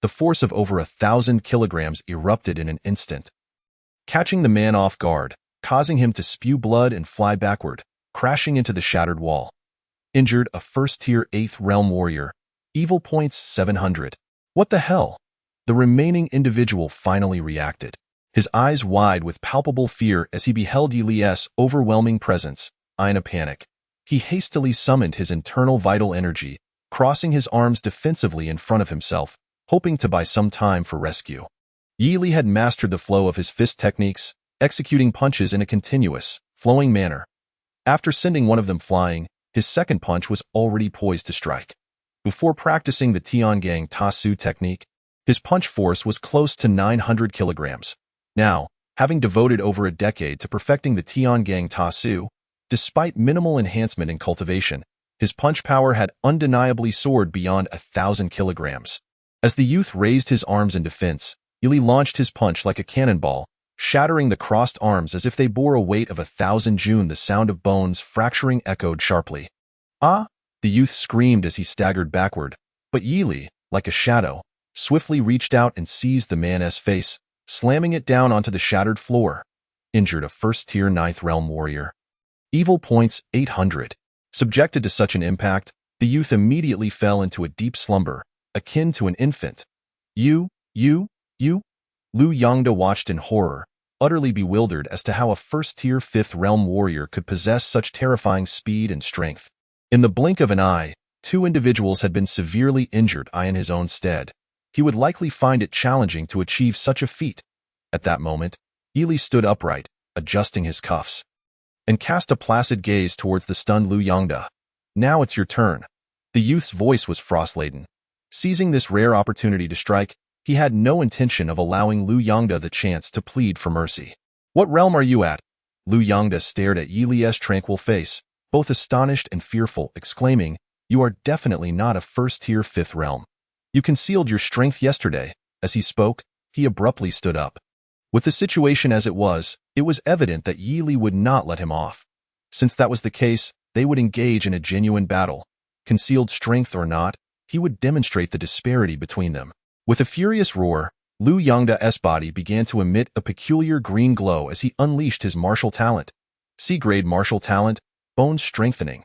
The force of over 1,000 kilograms erupted in an instant, catching the man off guard, causing him to spew blood and fly backward, crashing into the shattered wall. Injured, a first-tier 8th Realm warrior. Evil points 700. What the hell? The remaining individual finally reacted, his eyes wide with palpable fear as he beheld Yi Li's overwhelming presence. In a panic, he hastily summoned his internal vital energy, crossing his arms defensively in front of himself, hoping to buy some time for rescue. Yi Li had mastered the flow of his fist techniques, executing punches in a continuous, flowing manner. After sending one of them flying, his second punch was already poised to strike. Before practicing the Tiangang Ta Su technique, his punch force was close to 900 kilograms. Now, having devoted over a decade to perfecting the Tiangang Ta Su, despite minimal enhancement in cultivation, his punch power had undeniably soared beyond 1,000 kilograms. As the youth raised his arms in defense, Yi Li launched his punch like a cannonball, shattering the crossed arms as if they bore a weight of 1,000 June. The sound of bones fracturing echoed sharply. Ah! The youth screamed as he staggered backward, but Yi Li, like a shadow, swiftly reached out and seized the man's face, slamming it down onto the shattered floor. Injured, a first-tier 9th Realm warrior. Evil points 800. Subjected to such an impact, the youth immediately fell into a deep slumber, akin to an infant. You? Lu Yongda watched in horror, utterly bewildered as to how a first-tier 5th Realm warrior could possess such terrifying speed and strength. In the blink of an eye, two individuals had been severely injured. In his own stead, he would likely find it challenging to achieve such a feat. At that moment, Yi Li stood upright, adjusting his cuffs, and cast a placid gaze towards the stunned Lu Yongda. Now it's your turn. The youth's voice was frost-laden. Seizing this rare opportunity to strike, he had no intention of allowing Lu Yongda the chance to plead for mercy. What realm are you at? Lu Yongda stared at Yi Li's tranquil face, both astonished and fearful, exclaiming, You are definitely not a first-tier 5th realm. You concealed your strength yesterday. As he spoke, he abruptly stood up. With the situation as it was evident that Yi Li would not let him off. Since that was the case, they would engage in a genuine battle. Concealed strength or not, he would demonstrate the disparity between them. With a furious roar, Lu Yongda's body began to emit a peculiar green glow as he unleashed his martial talent. C-grade martial talent, bone strengthening.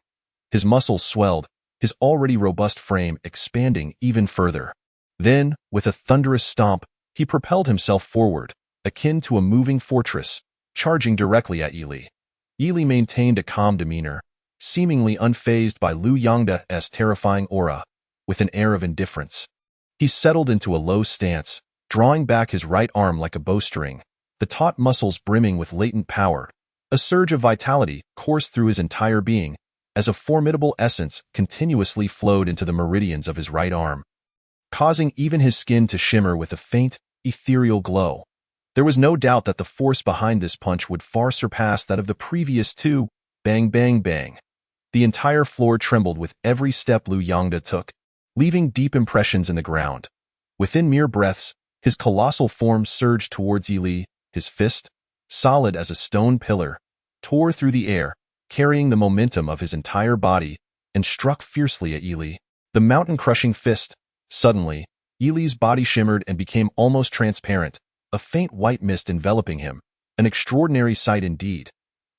His muscles swelled, his already robust frame expanding even further. Then, with a thunderous stomp, he propelled himself forward, akin to a moving fortress, charging directly at Yi Li. Yi Li maintained a calm demeanor, seemingly unfazed by Lu Yongda's terrifying aura. With an air of indifference, he settled into a low stance, drawing back his right arm like a bowstring, the taut muscles brimming with latent power. A surge of vitality coursed through his entire being, as a formidable essence continuously flowed into the meridians of his right arm, causing even his skin to shimmer with a faint, ethereal glow. There was no doubt that the force behind this punch would far surpass that of the previous two. Bang, bang, bang. The entire floor trembled with every step Lu Yongda took, leaving deep impressions in the ground. Within mere breaths, his colossal form surged towards Yi Li, his fist, solid as a stone pillar, tore through the air, carrying the momentum of his entire body, and struck fiercely at Yi Li. The mountain-crushing fist. Suddenly, Yi Li's body shimmered and became almost transparent, a faint white mist enveloping him, an extraordinary sight indeed.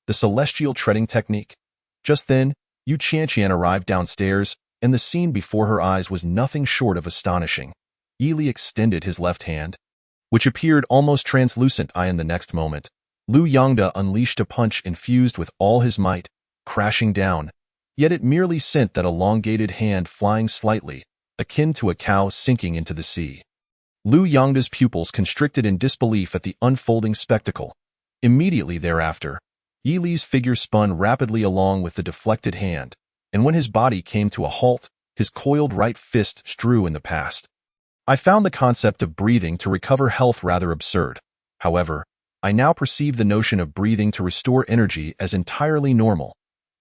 The celestial treading technique. Just then, Yu Qianqian arrived downstairs, and the scene before her eyes was nothing short of astonishing. Yi Li extended his left hand, which appeared almost translucent. In the next moment, Lu Yongda unleashed a punch infused with all his might, crashing down, yet it merely sent that elongated hand flying slightly, akin to a cow sinking into the sea. Lu Yongda's pupils constricted in disbelief at the unfolding spectacle. Immediately thereafter, Yi Li's figure spun rapidly along with the deflected hand, and when his body came to a halt, his coiled right fist drew in the past. I found the concept of breathing to recover health rather absurd. However, I now perceive the notion of breathing to restore energy as entirely normal.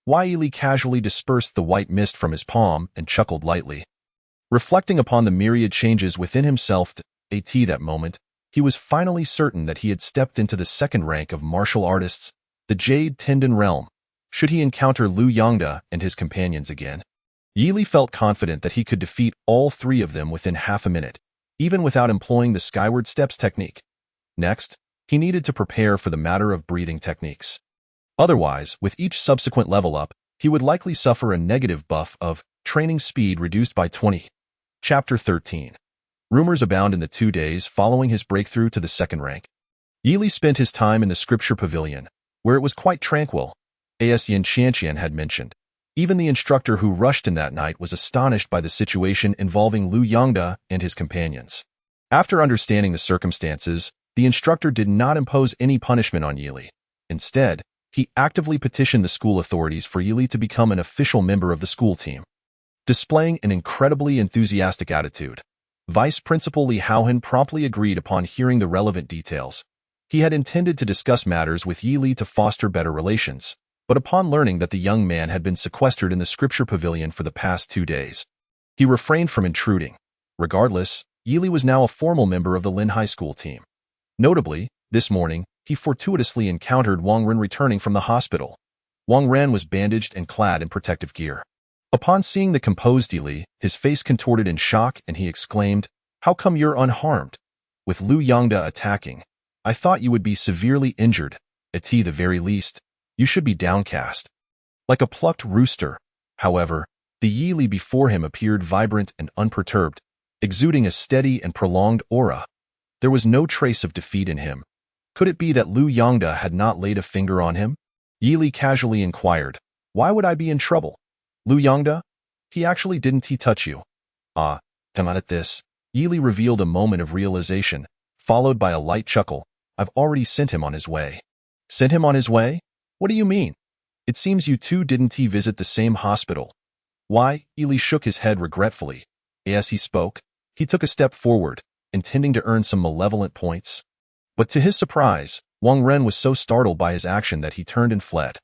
Yi Li casually dispersed the white mist from his palm and chuckled lightly. Reflecting upon the myriad changes within himself, At that moment, he was finally certain that he had stepped into the second rank of martial artists, the Jade Tendon realm. Should he encounter Liu Yongda and his companions again, Yi Li felt confident that he could defeat all three of them within half a minute, even without employing the Skyward Steps technique. Next, he needed to prepare for the matter of breathing techniques. Otherwise, with each subsequent level up, he would likely suffer a negative buff of training speed reduced by 20. Chapter 13. Rumors abound in the 2 days following his breakthrough to the second rank. Yi Li spent his time in the scripture pavilion, where it was quite tranquil, as Yin Qianqian had mentioned. Even the instructor who rushed in that night was astonished by the situation involving Liu Yongda and his companions. After understanding the circumstances, the instructor did not impose any punishment on Yi Li. Instead, he actively petitioned the school authorities for Yi Li to become an official member of the school team. Displaying an incredibly enthusiastic attitude, Vice Principal Li Haohan promptly agreed upon hearing the relevant details. He had intended to discuss matters with Yi Li to foster better relations, but upon learning that the young man had been sequestered in the scripture pavilion for the past 2 days, he refrained from intruding. Regardless, Yi Li was now a formal member of the Lin High School team. Notably, this morning, he fortuitously encountered Wang Ren returning from the hospital. Wang Ren was bandaged and clad in protective gear. Upon seeing the composed Yi Li, his face contorted in shock and he exclaimed, "How come you're unharmed? With Liu Yongda attacking, I thought you would be severely injured. At the very least, you should be downcast." Like a plucked rooster, however, the Yi Li before him appeared vibrant and unperturbed, exuding a steady and prolonged aura. There was no trace of defeat in him. Could it be that Liu Yongda had not laid a finger on him? Yi Li casually inquired, "Why would I be in trouble? Liu Yongda? He actually didn't touch you?" Come on at this. Yi Li revealed a moment of realization, followed by a light chuckle. "I've already sent him on his way." "Sent him on his way? What do you mean? It seems you two didn't visit the same hospital." "Why?" Yi Li shook his head regretfully. As he spoke, he took a step forward, intending to earn some malevolent points. But to his surprise, Wang Ren was so startled by his action that he turned and fled.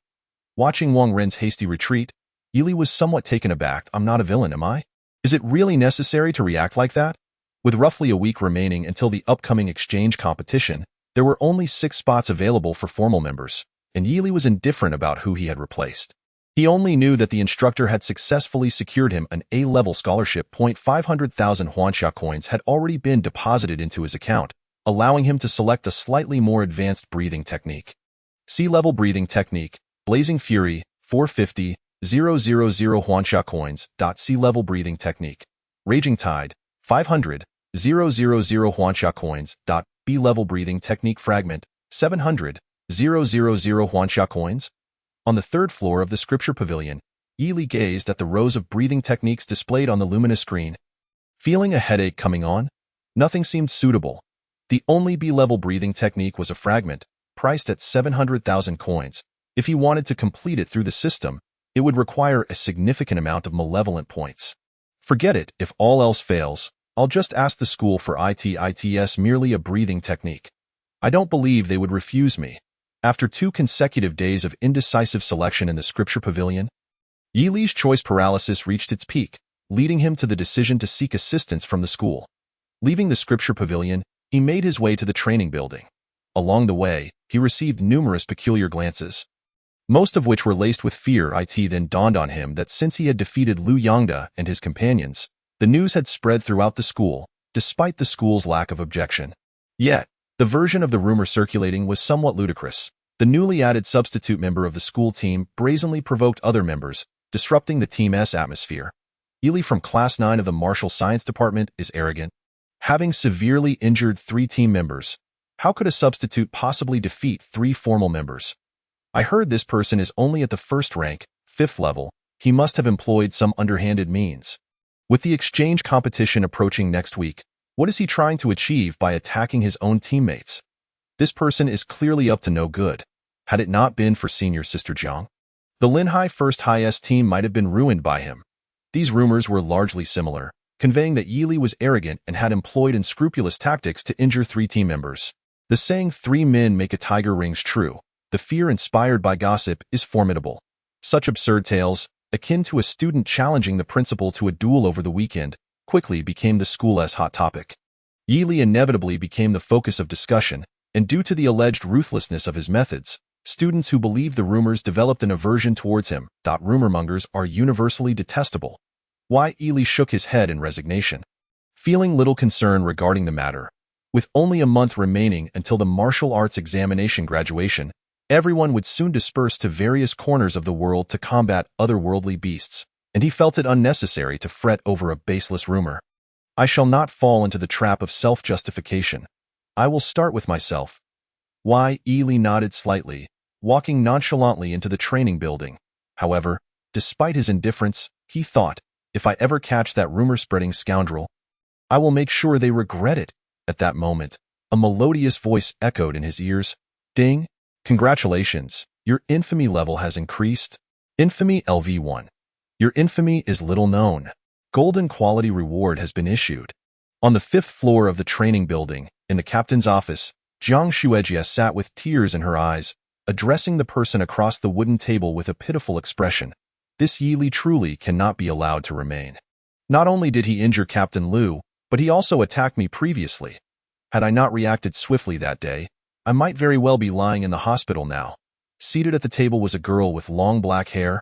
Watching Wang Ren's hasty retreat, Yi Li was somewhat taken aback. "I'm not a villain, am I? Is it really necessary to react like that?" With roughly a week remaining until the upcoming exchange competition, there were only 6 spots available for formal members, and Yi Li was indifferent about who he had replaced. He only knew that the instructor had successfully secured him an A-level scholarship. 500,000 Huanxia coins had already been deposited into his account, allowing him to select a slightly more advanced breathing technique. Sea-level breathing technique, Blazing Fury, 450,000 Huanxia coins. Sea-level breathing technique, Raging Tide, 500,000 Huanxia coins. B-level breathing technique fragment, 700,000 Huanxia coins. On the 3rd floor of the scripture pavilion, Yi Li gazed at the rows of breathing techniques displayed on the luminous screen. Feeling a headache coming on, nothing seemed suitable. The only B-level breathing technique was a fragment, priced at 700,000 coins. If he wanted to complete it through the system, it would require a significant amount of malevolent points. Forget it. If all else fails, I'll just ask the school for it's merely a breathing technique. I don't believe they would refuse me. After 2 consecutive days of indecisive selection in the scripture pavilion, Yi Li's choice paralysis reached its peak, leading him to the decision to seek assistance from the school. Leaving the scripture pavilion, he made his way to the training building. Along the way, he received numerous peculiar glances, most of which were laced with fear. It then dawned on him that since he had defeated Liu Yongda and his companions, the news had spread throughout the school, despite the school's lack of objection. Yet, the version of the rumor circulating was somewhat ludicrous. The newly added substitute member of the school team brazenly provoked other members, disrupting the team's atmosphere. Yi Li from Class 9 of the Martial Science Department is arrogant. Having severely injured 3 team members, how could a substitute possibly defeat 3 formal members? I heard this person is only at the 1st rank, 5th level. He must have employed some underhanded means. With the exchange competition approaching next week, what is he trying to achieve by attacking his own teammates? This person is clearly up to no good. Had it not been for senior sister Jiang, the Linhai First Highest team might have been ruined by him. These rumors were largely similar, conveying that Yi Li was arrogant and had employed unscrupulous tactics to injure 3 team members. The saying 3 men make a tiger rings true. The fear inspired by gossip is formidable. Such absurd tales, akin to a student challenging the principal to a duel over the weekend, quickly became the school's hot topic. Yi Li inevitably became the focus of discussion, and due to the alleged ruthlessness of his methods, students who believed the rumors developed an aversion towards him. Rumormongers are universally detestable. Yi Li shook his head in resignation, feeling little concern regarding the matter. With only a month remaining until the martial arts examination graduation, everyone would soon disperse to various corners of the world to combat otherworldly beasts, and he felt it unnecessary to fret over a baseless rumor. I shall not fall into the trap of self-justification. I will start with myself. Yi Li nodded slightly, walking nonchalantly into the training building. However, despite his indifference, he thought, if I ever catch that rumor-spreading scoundrel, I will make sure they regret it. At that moment, a melodious voice echoed in his ears. Ding! Congratulations, your infamy level has increased. Infamy LV1. Your infamy is little known. Golden quality reward has been issued. On the 5th floor of the training building, in the captain's office, Jiang Xuejia sat with tears in her eyes, addressing the person across the wooden table with a pitiful expression. This Yi Li truly cannot be allowed to remain. Not only did he injure Captain Liu, but he also attacked me previously. Had I not reacted swiftly that day, I might very well be lying in the hospital now. Seated at the table was a girl with long black hair.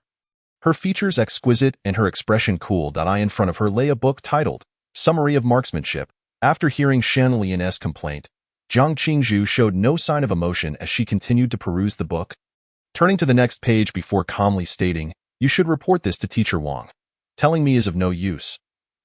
Her features exquisite and her expression cool. In front of her lay a book titled Summary of Marksmanship. After hearing Shan Lian's complaint, Jiang Qingzhu showed no sign of emotion as she continued to peruse the book, turning to the next page before calmly stating, "You should report this to Teacher Wang. Telling me is of no use."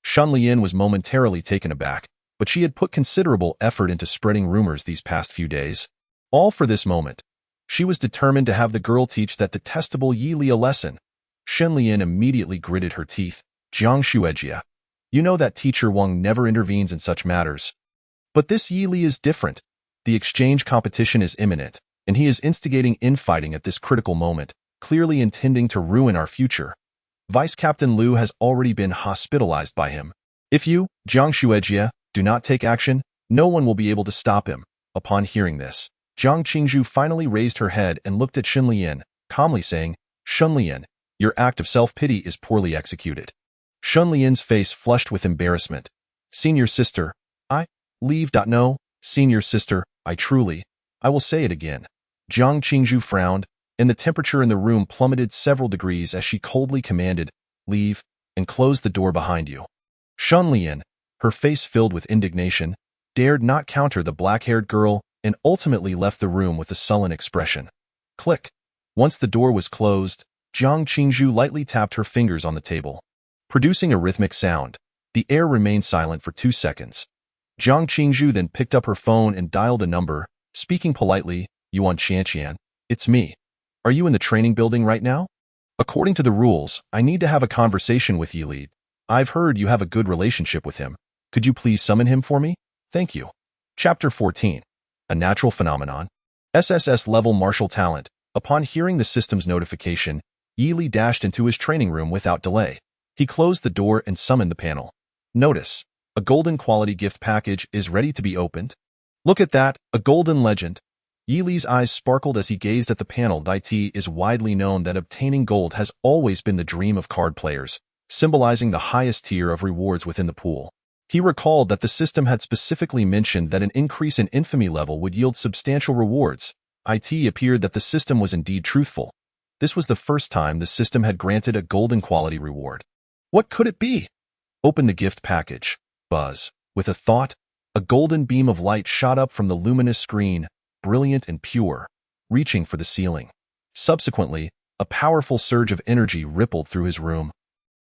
Shan Lian was momentarily taken aback, but she had put considerable effort into spreading rumors these past few days. All for this moment. She was determined to have the girl teach that detestable Yi Li a lesson. Shan Lian immediately gritted her teeth. Jiang Xuejia, you know that Teacher Wang never intervenes in such matters. But this Yi Li is different. The exchange competition is imminent, and he is instigating infighting at this critical moment, clearly intending to ruin our future. Vice Captain Liu has already been hospitalized by him. If you, Jiang Xuejia, do not take action, no one will be able to stop him. Upon hearing this, Jiang Qingzhu finally raised her head and looked at Shan Lian, calmly saying, Shan Lian, your act of self-pity is poorly executed. Shan Lian's face flushed with embarrassment. Senior sister, No, senior sister, I will say it again. Jiang Qingzhu frowned, and the temperature in the room plummeted several degrees as she coldly commanded, leave, and close the door behind you. Shan Lian, her face filled with indignation, dared not counter the black-haired girl and ultimately left the room with a sullen expression. Click. Once the door was closed, Jiang Qingzhu lightly tapped her fingers on the table, producing a rhythmic sound. The air remained silent for 2 seconds. Jiang Qingzhu then picked up her phone and dialed a number, speaking politely, Yuan Qianqian, it's me. Are you in the training building right now? According to the rules, I need to have a conversation with Yi Li. I've heard you have a good relationship with him. Could you please summon him for me? Thank you. Chapter 14. A Natural Phenomenon. SSS-level martial talent. Upon hearing the system's notification, Yi Li dashed into his training room without delay. He closed the door and summoned the panel. Notice, a golden quality gift package is ready to be opened. Look at that, a golden legend. Yi Li's eyes sparkled as he gazed at the panel. It is widely known that obtaining gold has always been the dream of card players, symbolizing the highest tier of rewards within the pool. He recalled that the system had specifically mentioned that an increase in infamy level would yield substantial rewards. It appeared that the system was indeed truthful. This was the first time the system had granted a golden quality reward. What could it be? Open the gift package. Buzz. With a thought, a golden beam of light shot up from the luminous screen, brilliant and pure, reaching for the ceiling. Subsequently, a powerful surge of energy rippled through his room.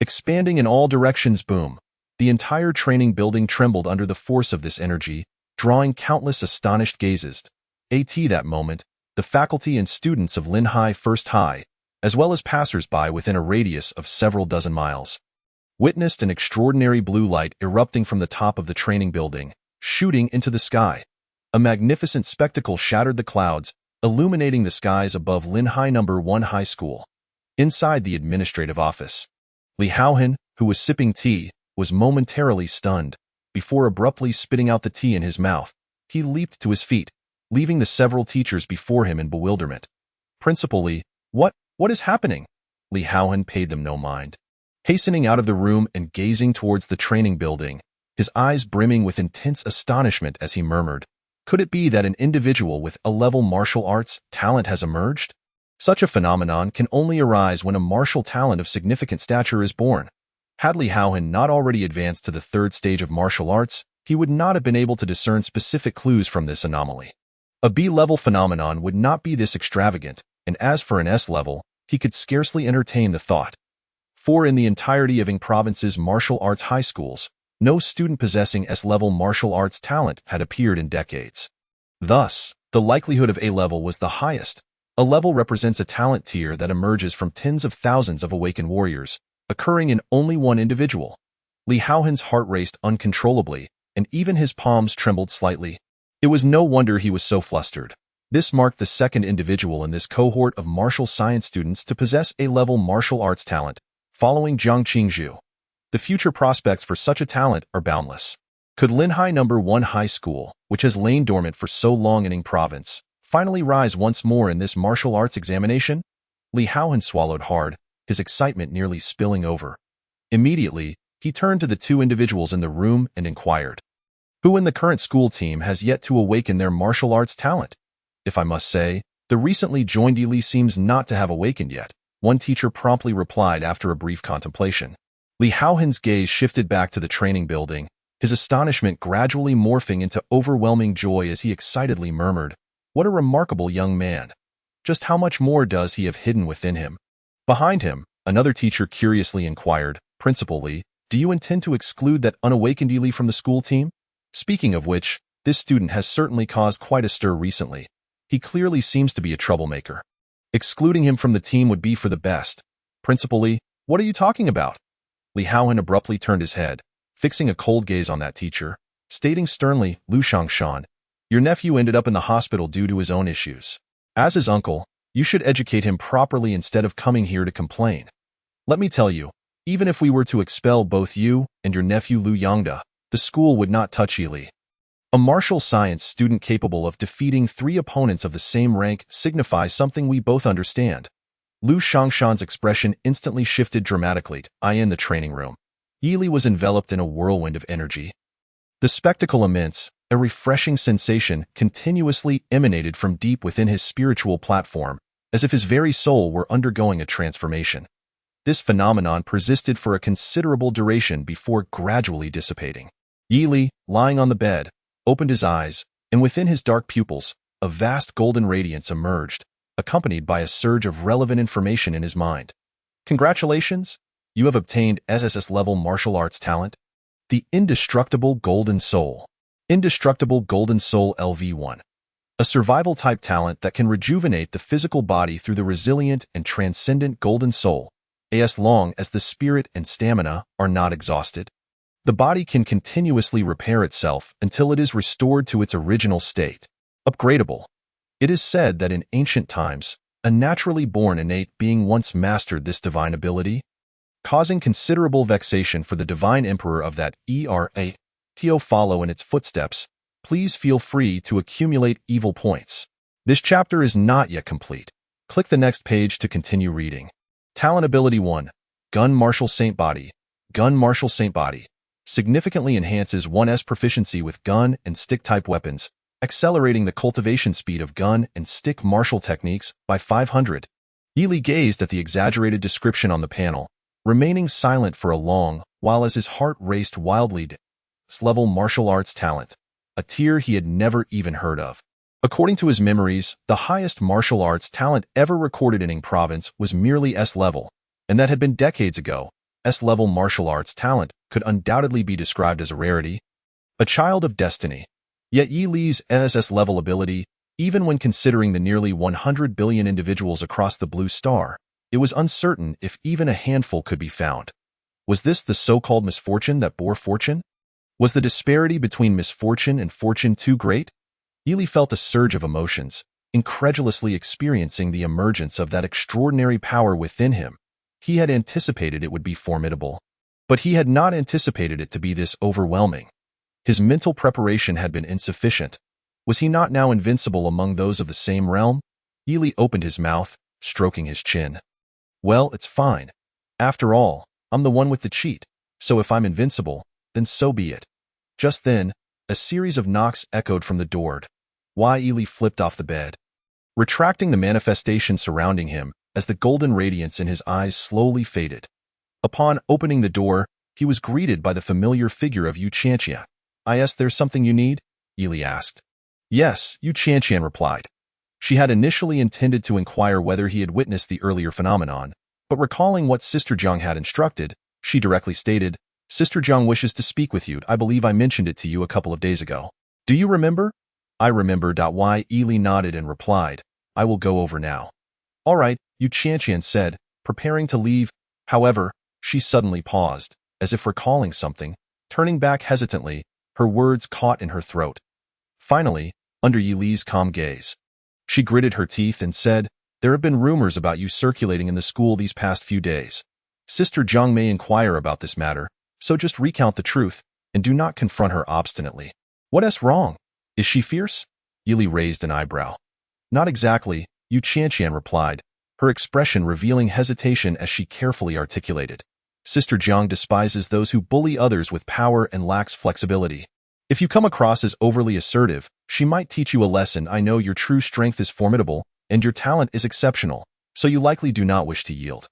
Expanding in all directions, boom. The entire training building trembled under the force of this energy, drawing countless astonished gazes. That moment, the faculty and students of Lin Hai First High, as well as passers-by within a radius of several dozen miles, witnessed an extraordinary blue light erupting from the top of the training building, shooting into the sky. A magnificent spectacle shattered the clouds, illuminating the skies above Lin Hai No. 1 High School. Inside the administrative office, Li Haohan, who was sipping tea, was momentarily stunned. Before abruptly spitting out the tea in his mouth, he leaped to his feet, leaving the several teachers before him in bewilderment. Principal Li, what is happening? Li Haohan paid them no mind. Hastening out of the room and gazing towards the training building, his eyes brimming with intense astonishment as he murmured, "Could it be that an individual with A-level martial arts talent has emerged? Such a phenomenon can only arise when a martial talent of significant stature is born. Had Li Haohan not already advanced to the third stage of martial arts, he would not have been able to discern specific clues from this anomaly. A B-level phenomenon would not be this extravagant, and as for an S-level, he could scarcely entertain the thought. For in the entirety of Ying Province's martial arts high schools, no student possessing S-level martial arts talent had appeared in decades. Thus, the likelihood of A-level was the highest. A level represents a talent tier that emerges from tens of thousands of awakened warriors, occurring in only one individual. Li Haohan's heart raced uncontrollably, and even his palms trembled slightly. It was no wonder he was so flustered. This marked the second individual in this cohort of martial science students to possess A-level martial arts talent, following Jiang Qingzhu. The future prospects for such a talent are boundless. Could Linhai No. 1 High School, which has lain dormant for so long in Ying Province, finally rise once more in this martial arts examination? Li Haohan swallowed hard, his excitement nearly spilling over. Immediately, he turned to the two individuals in the room and inquired, "Who in the current school team has yet to awaken their martial arts talent?" "If I must say, the recently joined Li seems not to have awakened yet," one teacher promptly replied after a brief contemplation. Li Haohan's gaze shifted back to the training building, his astonishment gradually morphing into overwhelming joy as he excitedly murmured, "What a remarkable young man! Just how much more does he have hidden within him?" Behind him, another teacher curiously inquired, "Principal Li, do you intend to exclude that unawakened Li from the school team? Speaking of which, this student has certainly caused quite a stir recently. He clearly seems to be a troublemaker. Excluding him from the team would be for the best. Principal Li, what are you talking about?" Li Haohan abruptly turned his head, fixing a cold gaze on that teacher, stating sternly, "Lu Shangshan, your nephew ended up in the hospital due to his own issues. As his uncle, you should educate him properly instead of coming here to complain. Let me tell you, even if we were to expel both you and your nephew Lu Yangda, the school would not touch Li. A martial science student capable of defeating 3 opponents of the same rank signifies something we both understand." Lu Shangshan's expression instantly shifted dramatically. In the training room, Li was enveloped in a whirlwind of energy. The spectacle immense, a refreshing sensation continuously emanated from deep within his spiritual platform, as if his very soul were undergoing a transformation. This phenomenon persisted for a considerable duration before gradually dissipating. Li, lying on the bed, opened his eyes, and within his dark pupils, a vast golden radiance emerged, accompanied by a surge of relevant information in his mind. "Congratulations! You have obtained SSS-level martial arts talent. The Indestructible Golden Soul. Indestructible Golden Soul LV1. A survival-type talent that can rejuvenate the physical body through the resilient and transcendent Golden Soul, as long as the spirit and stamina are not exhausted. The body can continuously repair itself until it is restored to its original state. Upgradable. It is said that in ancient times, a naturally born innate being once mastered this divine ability, causing considerable vexation for the divine emperor of that era to follow in its footsteps. Please feel free to accumulate evil points. This chapter is not yet complete. Click the next page to continue reading. Talent Ability 1. Gun Martial Saint Body. Gun Martial Saint Body significantly enhances one's proficiency with gun and stick-type weapons, accelerating the cultivation speed of gun and stick martial techniques by 500. Li gazed at the exaggerated description on the panel, remaining silent for a long while as his heart raced wildly. S-level martial arts talent, a tier he had never even heard of. According to his memories, the highest martial arts talent ever recorded in Ying Province was merely S-level, and that had been decades ago. S-level martial arts talent could undoubtedly be described as a rarity, a child of destiny. Yet Li's SS-level ability, even when considering the nearly 100 billion individuals across the Blue Star, it was uncertain if even a handful could be found. Was this the so-called misfortune that bore fortune? Was the disparity between misfortune and fortune too great? Li felt a surge of emotions, incredulously experiencing the emergence of that extraordinary power within him. He had anticipated it would be formidable, but he had not anticipated it to be this overwhelming. His mental preparation had been insufficient. Was he not now invincible among those of the same realm? Li opened his mouth, stroking his chin. "Well, it's fine. After all, I'm the one with the cheat, so if I'm invincible, then so be it. Just then, a series of knocks echoed from the door. Yi flipped off the bed, retracting the manifestation surrounding him as the golden radiance in his eyes slowly faded. Upon opening the door, he was greeted by the familiar figure of Yu Qianqian. There's something you need? Yi asked. Yes, Yu Qianqian replied. She had initially intended to inquire whether he had witnessed the earlier phenomenon, but recalling what Sister Zhang had instructed, she directly stated, Sister Zhang wishes to speak with you. I believe I mentioned it to you a couple of days ago. Do you remember? I remember. Yi nodded and replied, I will go over now. All right, Yu Qianqian said, preparing to leave. However, she suddenly paused, as if recalling something, turning back hesitantly, her words caught in her throat. Finally, under Yi Li's calm gaze, she gritted her teeth and said, There have been rumors about you circulating in the school these past few days. Sister Zhang may inquire about this matter, so just recount the truth, and do not confront her obstinately. What's wrong? Is she fierce? Yi Li raised an eyebrow. Not exactly, Yu Qianqian replied, her expression revealing hesitation as she carefully articulated. Sister Zhang despises those who bully others with power and lacks flexibility. If you come across as overly assertive, she might teach you a lesson. I know your true strength is formidable, and your talent is exceptional, so you likely do not wish to yield.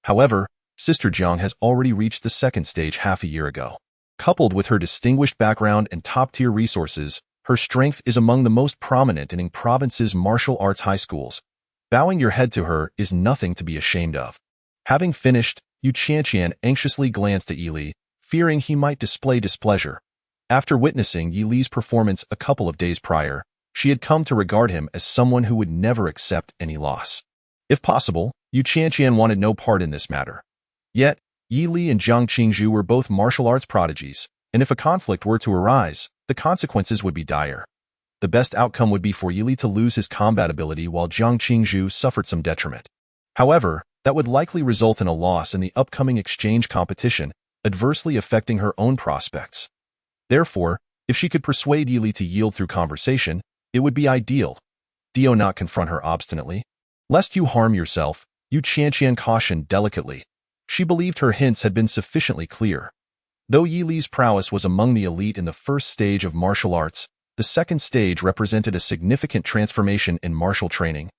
However, Sister Zhang has already reached the second stage half a year ago. Coupled with her distinguished background and top-tier resources, her strength is among the most prominent in province's martial arts high schools. Bowing your head to her is nothing to be ashamed of. Having finished, Yu Qianqian anxiously glanced at Yi Li, fearing he might display displeasure. After witnessing Yi Li's performance a couple of days prior, she had come to regard him as someone who would never accept any loss. If possible, Yu Qianqian wanted no part in this matter. Yet, Yi Li and Zhang Qingzhu were both martial arts prodigies, and if a conflict were to arise, the consequences would be dire. The best outcome would be for Yi Li to lose his combat ability while Zhang Qingzhu suffered some detriment. However, that would likely result in a loss in the upcoming exchange competition, adversely affecting her own prospects. Therefore, if she could persuade Yi Li to yield through conversation, it would be ideal. Do not confront her obstinately. Lest you harm yourself, Yu Qianqian cautioned delicately. She believed her hints had been sufficiently clear. Though Yi Li's prowess was among the elite in the first stage of martial arts, the second stage represented a significant transformation in martial training,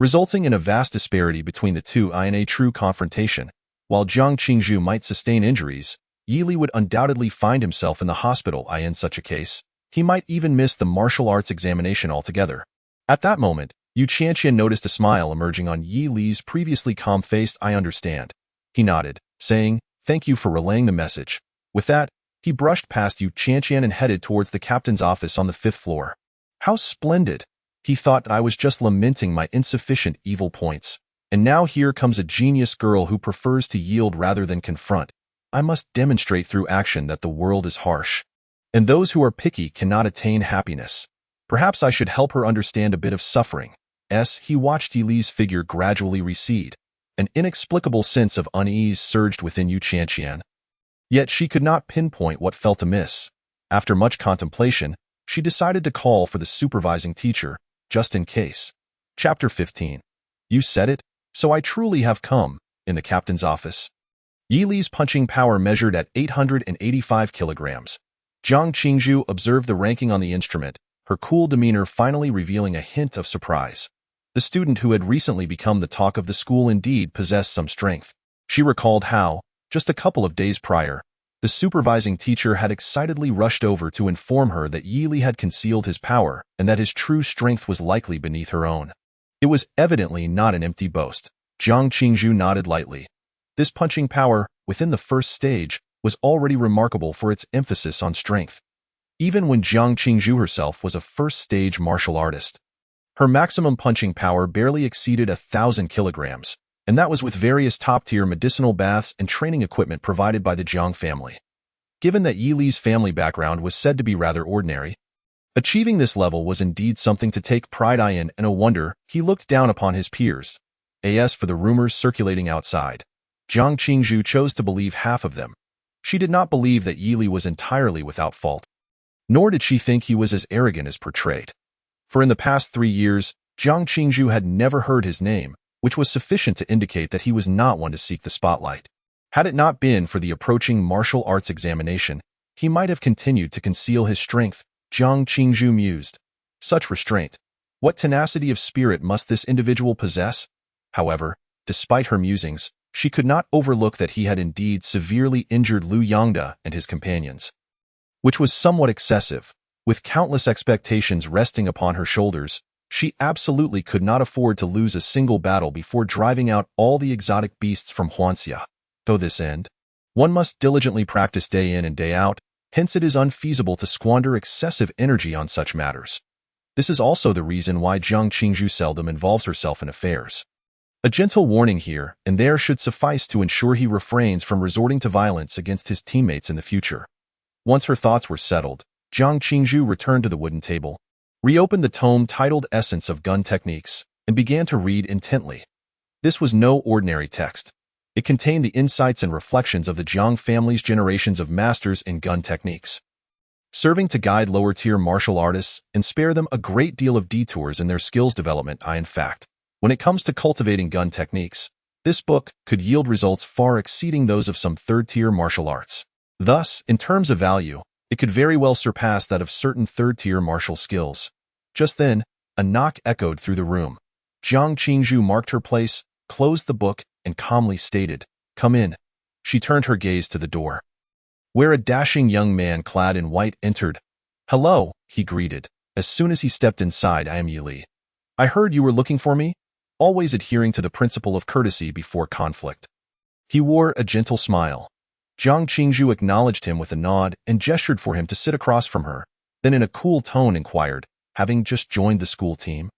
resulting in a vast disparity between the two in a true confrontation. While Zhang Qingzhu might sustain injuries, Yi Li would undoubtedly find himself in the hospital. In such a case, he might even miss the martial arts examination altogether. At that moment, Yu Qianqian noticed a smile emerging on Yi Li's previously calm face. I understand. He nodded, saying, Thank you for relaying the message. With that, he brushed past Yu Qianqian and headed towards the captain's office on the 5th floor. How splendid! He thought, I was just lamenting my insufficient evil points, and now here comes a genius girl who prefers to yield rather than confront. I must demonstrate through action that the world is harsh, and those who are picky cannot attain happiness. Perhaps I should help her understand a bit of suffering. He watched Yi Li's figure gradually recede. An inexplicable sense of unease surged within Yu Qianqian. Yet she could not pinpoint what felt amiss. After much contemplation, she decided to call for the supervising teacher, just in case. Chapter 15. You said it, so I truly have come. In the captain's office, Yi Li's punching power measured at 885 kilograms. Zhang Qingzhu observed the ranking on the instrument, her cool demeanor finally revealing a hint of surprise. The student who had recently become the talk of the school indeed possessed some strength. She recalled how, just a couple of days prior, the supervising teacher had excitedly rushed over to inform her that Yi Li had concealed his power and that his true strength was likely beneath her own. It was evidently not an empty boast. Zhang Qingzhu nodded lightly. This punching power, within the first stage, was already remarkable for its emphasis on strength. Even when Zhang Qingzhu herself was a first-stage martial artist, her maximum punching power barely exceeded 1,000 kilograms, and that was with various top-tier medicinal baths and training equipment provided by the Zhang family. Given that Yi Li's family background was said to be rather ordinary, achieving this level was indeed something to take pride in, and no wonder he looked down upon his peers. As for the rumors circulating outside, Zhang Qingzhu chose to believe half of them. She did not believe that Yi Li was entirely without fault, nor did she think he was as arrogant as portrayed. For in the past 3 years, Zhang Qingzhu had never heard his name, which was sufficient to indicate that he was not one to seek the spotlight. Had it not been for the approaching martial arts examination, he might have continued to conceal his strength, Jiang Qingzhu mused. Such restraint. What tenacity of spirit must this individual possess? However, despite her musings, she could not overlook that he had indeed severely injured Lu Yongda and his companions, which was somewhat excessive. With countless expectations resting upon her shoulders, she absolutely could not afford to lose a single battle before driving out all the exotic beasts from Huanxia. To this end, one must diligently practice day in and day out, hence it is unfeasible to squander excessive energy on such matters. This is also the reason why Jiang Qingzhu seldom involves herself in affairs. A gentle warning here and there should suffice to ensure he refrains from resorting to violence against his teammates in the future. Once her thoughts were settled, Jiang Qingzhu returned to the wooden table, reopened the tome titled Essence of Gun Techniques, and began to read intently. This was no ordinary text. It contained the insights and reflections of the Jiang family's generations of masters in gun techniques, serving to guide lower-tier martial artists and spare them a great deal of detours in their skills development. In fact, when it comes to cultivating gun techniques, this book could yield results far exceeding those of some third-tier martial arts. Thus, in terms of value, it could very well surpass that of certain third-tier martial skills. Just then, a knock echoed through the room. Jiang Qingzhu marked her place, closed the book, and calmly stated, "Come in." She turned her gaze to the door, where a dashing young man clad in white entered. "Hello," he greeted. As soon as he stepped inside, "I am Yi Li. I heard you were looking for me," always adhering to the principle of courtesy before conflict. He wore a gentle smile. Jiang Qingzhu acknowledged him with a nod and gestured for him to sit across from her, then in a cool tone inquired, "Having just joined the school team,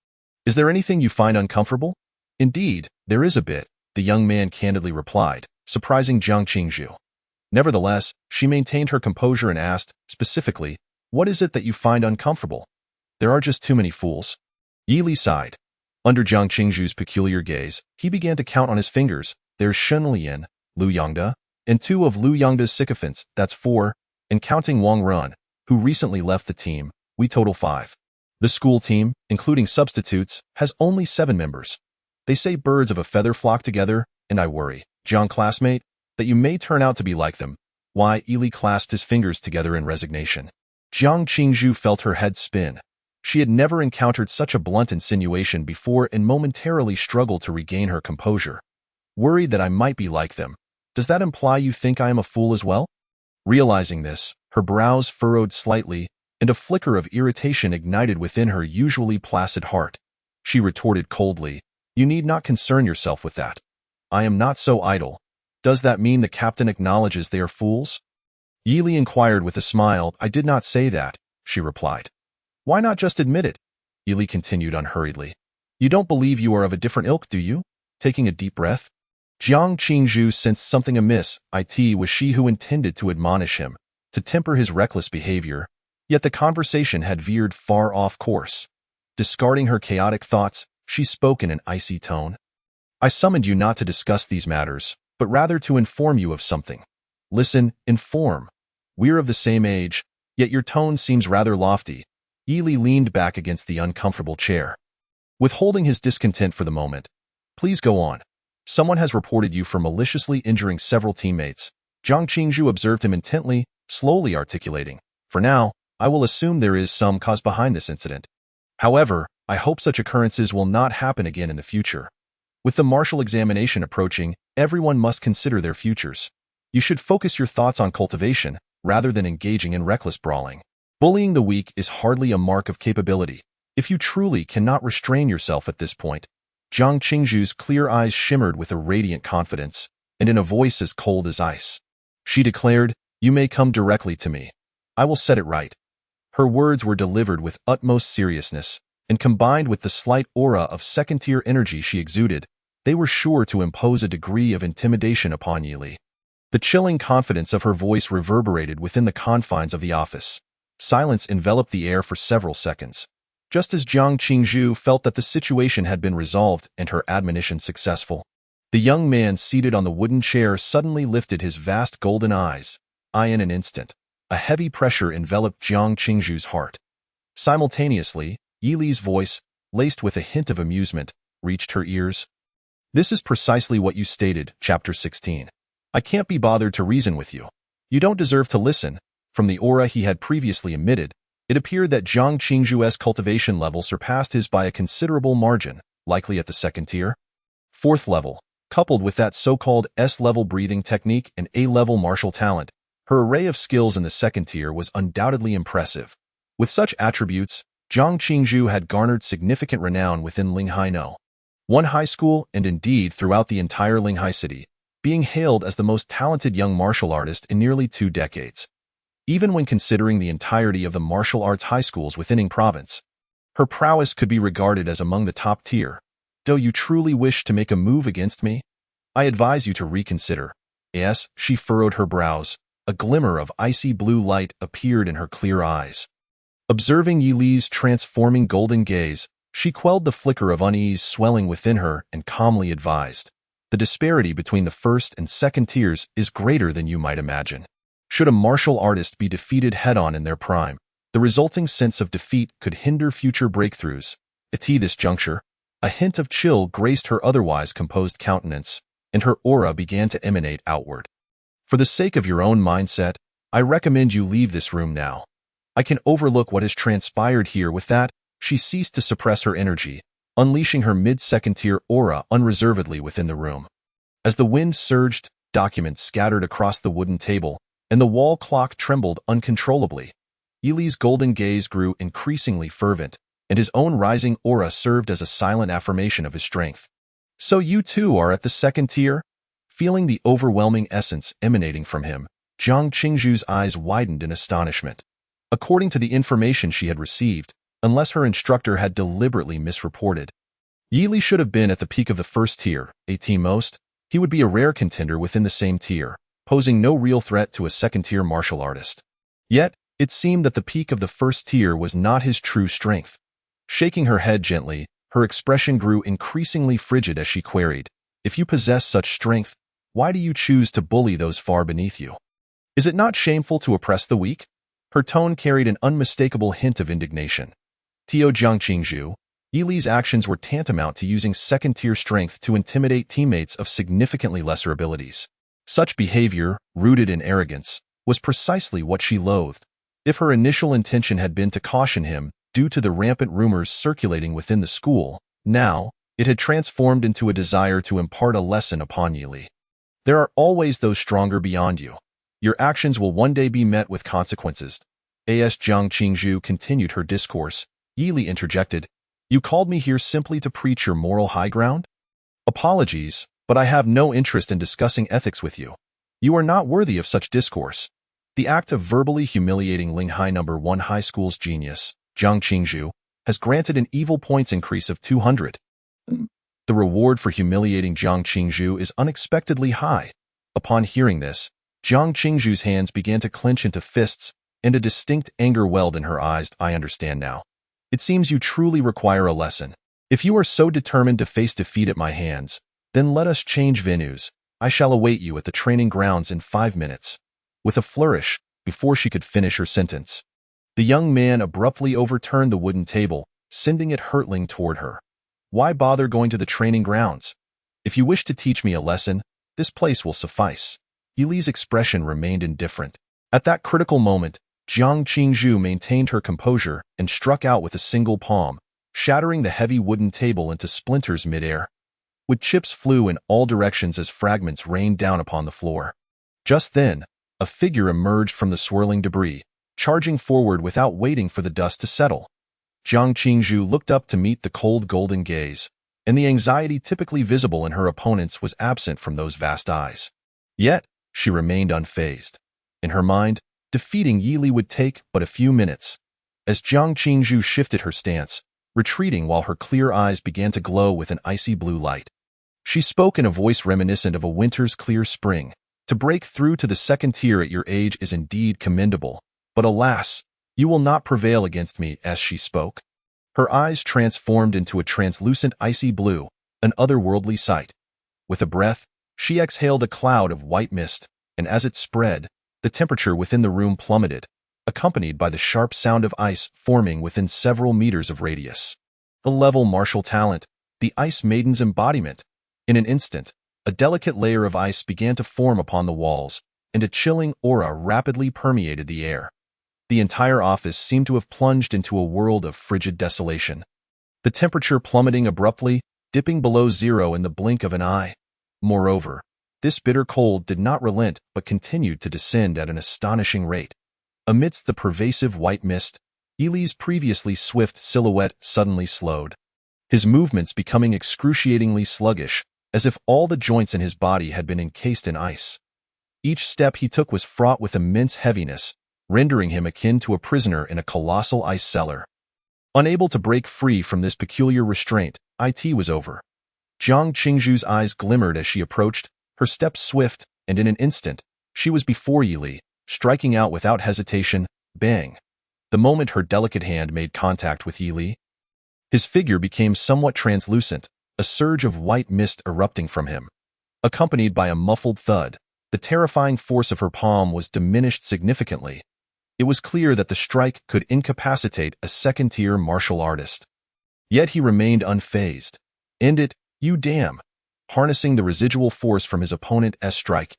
is there anything you find uncomfortable?" "Indeed, there is a bit," the young man candidly replied, surprising Jiang Qingzhu. Nevertheless, she maintained her composure and asked, specifically, "What is it that you find uncomfortable?" "There are just too many fools." Yi Li sighed. Under Jiang Qingzhu's peculiar gaze, he began to count on his fingers. "There's Shen Lian, Lu Yongda, and 2 of Lu Yongda's sycophants, that's 4, and counting Wang Run, who recently left the team, we total 5. The school team, including substitutes, has only 7 members. They say birds of a feather flock together, and I worry, Jiang classmate, that you may turn out to be like them." Why? Yi Li clasped his fingers together in resignation. Jiang Qingzhu felt her head spin. She had never encountered such a blunt insinuation before and momentarily struggled to regain her composure. "Worried that I might be like them. Does that imply you think I am a fool as well?" Realizing this, her brows furrowed slightly, and a flicker of irritation ignited within her usually placid heart. She retorted coldly, "You need not concern yourself with that. I am not so idle." "Does that mean the captain acknowledges they are fools?" Yi Li inquired with a smile. "I did not say that," she replied. "Why not just admit it?" Yi Li continued unhurriedly. "You don't believe you are of a different ilk, do you?" Taking a deep breath, Jiang Qingzhu sensed something amiss. It was she who intended to admonish him, to temper his reckless behavior, yet the conversation had veered far off course. Discarding her chaotic thoughts, she spoke in an icy tone. "I summoned you not to discuss these matters, but rather to inform you of something." "Listen, inform. We're of the same age, yet your tone seems rather lofty." Yi Li leaned back against the uncomfortable chair, withholding his discontent for the moment. "Please go on. Someone has reported you for maliciously injuring several teammates." Jiang Qingzhu observed him intently, slowly articulating, "For now, I will assume there is some cause behind this incident. However, I hope such occurrences will not happen again in the future. With the martial examination approaching, everyone must consider their futures. You should focus your thoughts on cultivation, rather than engaging in reckless brawling. Bullying the weak is hardly a mark of capability. If you truly cannot restrain yourself at this point." Jiang Qingzhu's clear eyes shimmered with a radiant confidence, and in a voice as cold as ice, she declared, "You may come directly to me. I will set it right." Her words were delivered with utmost seriousness, and combined with the slight aura of second-tier energy she exuded, they were sure to impose a degree of intimidation upon Yi Li. The chilling confidence of her voice reverberated within the confines of the office. Silence enveloped the air for several seconds, just as Jiang Qingzhu felt that the situation had been resolved and her admonition successful. The young man seated on the wooden chair suddenly lifted his vast golden eyes. In an instant, a heavy pressure enveloped Jiang Qingzhu's heart. Simultaneously, Yi Li's voice, laced with a hint of amusement, reached her ears. "This is precisely what you stated, Chapter 16. I can't be bothered to reason with you. You don't deserve to listen. From the aura he had previously emitted, it appeared that Jiang Qingzhu's cultivation level surpassed his by a considerable margin, likely at the second tier. Fourth level, coupled with that so-called S-level breathing technique and A-level martial talent, her array of skills in the second tier was undoubtedly impressive. With such attributes, Jiang Qingzhu had garnered significant renown within Linghai No. 1 high school and indeed throughout the entire Linghai city, being hailed as the most talented young martial artist in nearly 2 decades. Even when considering the entirety of the martial arts high schools within Ying Province, her prowess could be regarded as among the top tier. Though you truly wish to make a move against me, I advise you to reconsider. Yes, she furrowed her brows. A glimmer of icy blue light appeared in her clear eyes. Observing Yi Li's transforming golden gaze, she quelled the flicker of unease swelling within her and calmly advised, "The disparity between the first and second tiers is greater than you might imagine. Should a martial artist be defeated head-on in their prime, the resulting sense of defeat could hinder future breakthroughs. At this juncture, a hint of chill graced her otherwise composed countenance, and her aura began to emanate outward. For the sake of your own mindset, I recommend you leave this room now. I can overlook what has transpired here." With that, she ceased to suppress her energy, unleashing her mid-second tier aura unreservedly within the room. As the wind surged, documents scattered across the wooden table, and the wall clock trembled uncontrollably. Yi Li's golden gaze grew increasingly fervent, and his own rising aura served as a silent affirmation of his strength. "So you too are at the second tier?" Feeling the overwhelming essence emanating from him, Jiang Qingzhu's eyes widened in astonishment. According to the information she had received, unless her instructor had deliberately misreported, Yi Li should have been at the peak of the first tier. At most, he would be a rare contender within the same tier, posing no real threat to a second-tier martial artist. Yet, it seemed that the peak of the first tier was not his true strength. Shaking her head gently, her expression grew increasingly frigid as she queried, "If you possess such strength, why do you choose to bully those far beneath you? Is it not shameful to oppress the weak?" Her tone carried an unmistakable hint of indignation. To Jiang Qingzhu, Yi Li's actions were tantamount to using second-tier strength to intimidate teammates of significantly lesser abilities. Such behavior, rooted in arrogance, was precisely what she loathed. If her initial intention had been to caution him due to the rampant rumors circulating within the school, now, it had transformed into a desire to impart a lesson upon Yi Li. There are always those stronger beyond you. Your actions will one day be met with consequences. As Jiang Qingzhu continued her discourse, Yi Li interjected, "You called me here simply to preach your moral high ground? Apologies, but I have no interest in discussing ethics with you. You are not worthy of such discourse." The act of verbally humiliating Linghai No. 1 High School's genius, Jiang Qingzhu, has granted an evil points increase of 200. The reward for humiliating Jiang Qingzhu is unexpectedly high. Upon hearing this, Jiang Qingzhu's hands began to clench into fists, and a distinct anger welled in her eyes. "I understand now. It seems you truly require a lesson. If you are so determined to face defeat at my hands, then let us change venues. I shall await you at the training grounds in 5 minutes. With a flourish, before she could finish her sentence, the young man abruptly overturned the wooden table, sending it hurtling toward her. "Why bother going to the training grounds? If you wish to teach me a lesson, this place will suffice." Yi Li's expression remained indifferent. At that critical moment, Jiang Qingzhu maintained her composure and struck out with a single palm, shattering the heavy wooden table into splinters mid-air. Wood chips flew in all directions as fragments rained down upon the floor. Just then, a figure emerged from the swirling debris, charging forward without waiting for the dust to settle. Jiang Qingzhu looked up to meet the cold golden gaze, and the anxiety typically visible in her opponents was absent from those vast eyes. Yet, she remained unfazed. In her mind, defeating Yi Li would take but a few minutes. As Jiang Qingzhu shifted her stance, retreating while her clear eyes began to glow with an icy blue light, she spoke in a voice reminiscent of a winter's clear spring. "To break through to the second tier at your age is indeed commendable, but alas, you will not prevail against me." As she spoke, her eyes transformed into a translucent icy blue, an otherworldly sight. With a breath, she exhaled a cloud of white mist, and as it spread, the temperature within the room plummeted, accompanied by the sharp sound of ice forming within several meters of radius. A level martial talent, the Ice Maiden's embodiment. In an instant, a delicate layer of ice began to form upon the walls, and a chilling aura rapidly permeated the air. The entire office seemed to have plunged into a world of frigid desolation. The temperature plummeting abruptly, dipping below zero in the blink of an eye. Moreover, this bitter cold did not relent but continued to descend at an astonishing rate. Amidst the pervasive white mist, Yilei's previously swift silhouette suddenly slowed, his movements becoming excruciatingly sluggish, as if all the joints in his body had been encased in ice. Each step he took was fraught with immense heaviness, rendering him akin to a prisoner in a colossal ice cellar. Unable to break free from this peculiar restraint, it was over. Jiang Qingzhu's eyes glimmered as she approached, her steps swift, and in an instant, she was before Yilei, striking out without hesitation, bang. The moment her delicate hand made contact with Yilei, his figure became somewhat translucent, a surge of white mist erupting from him. Accompanied by a muffled thud, the terrifying force of her palm was diminished significantly. It was clear that the strike could incapacitate a second-tier martial artist. Yet he remained unfazed. End it, you damn! Harnessing the residual force from his opponent's strike,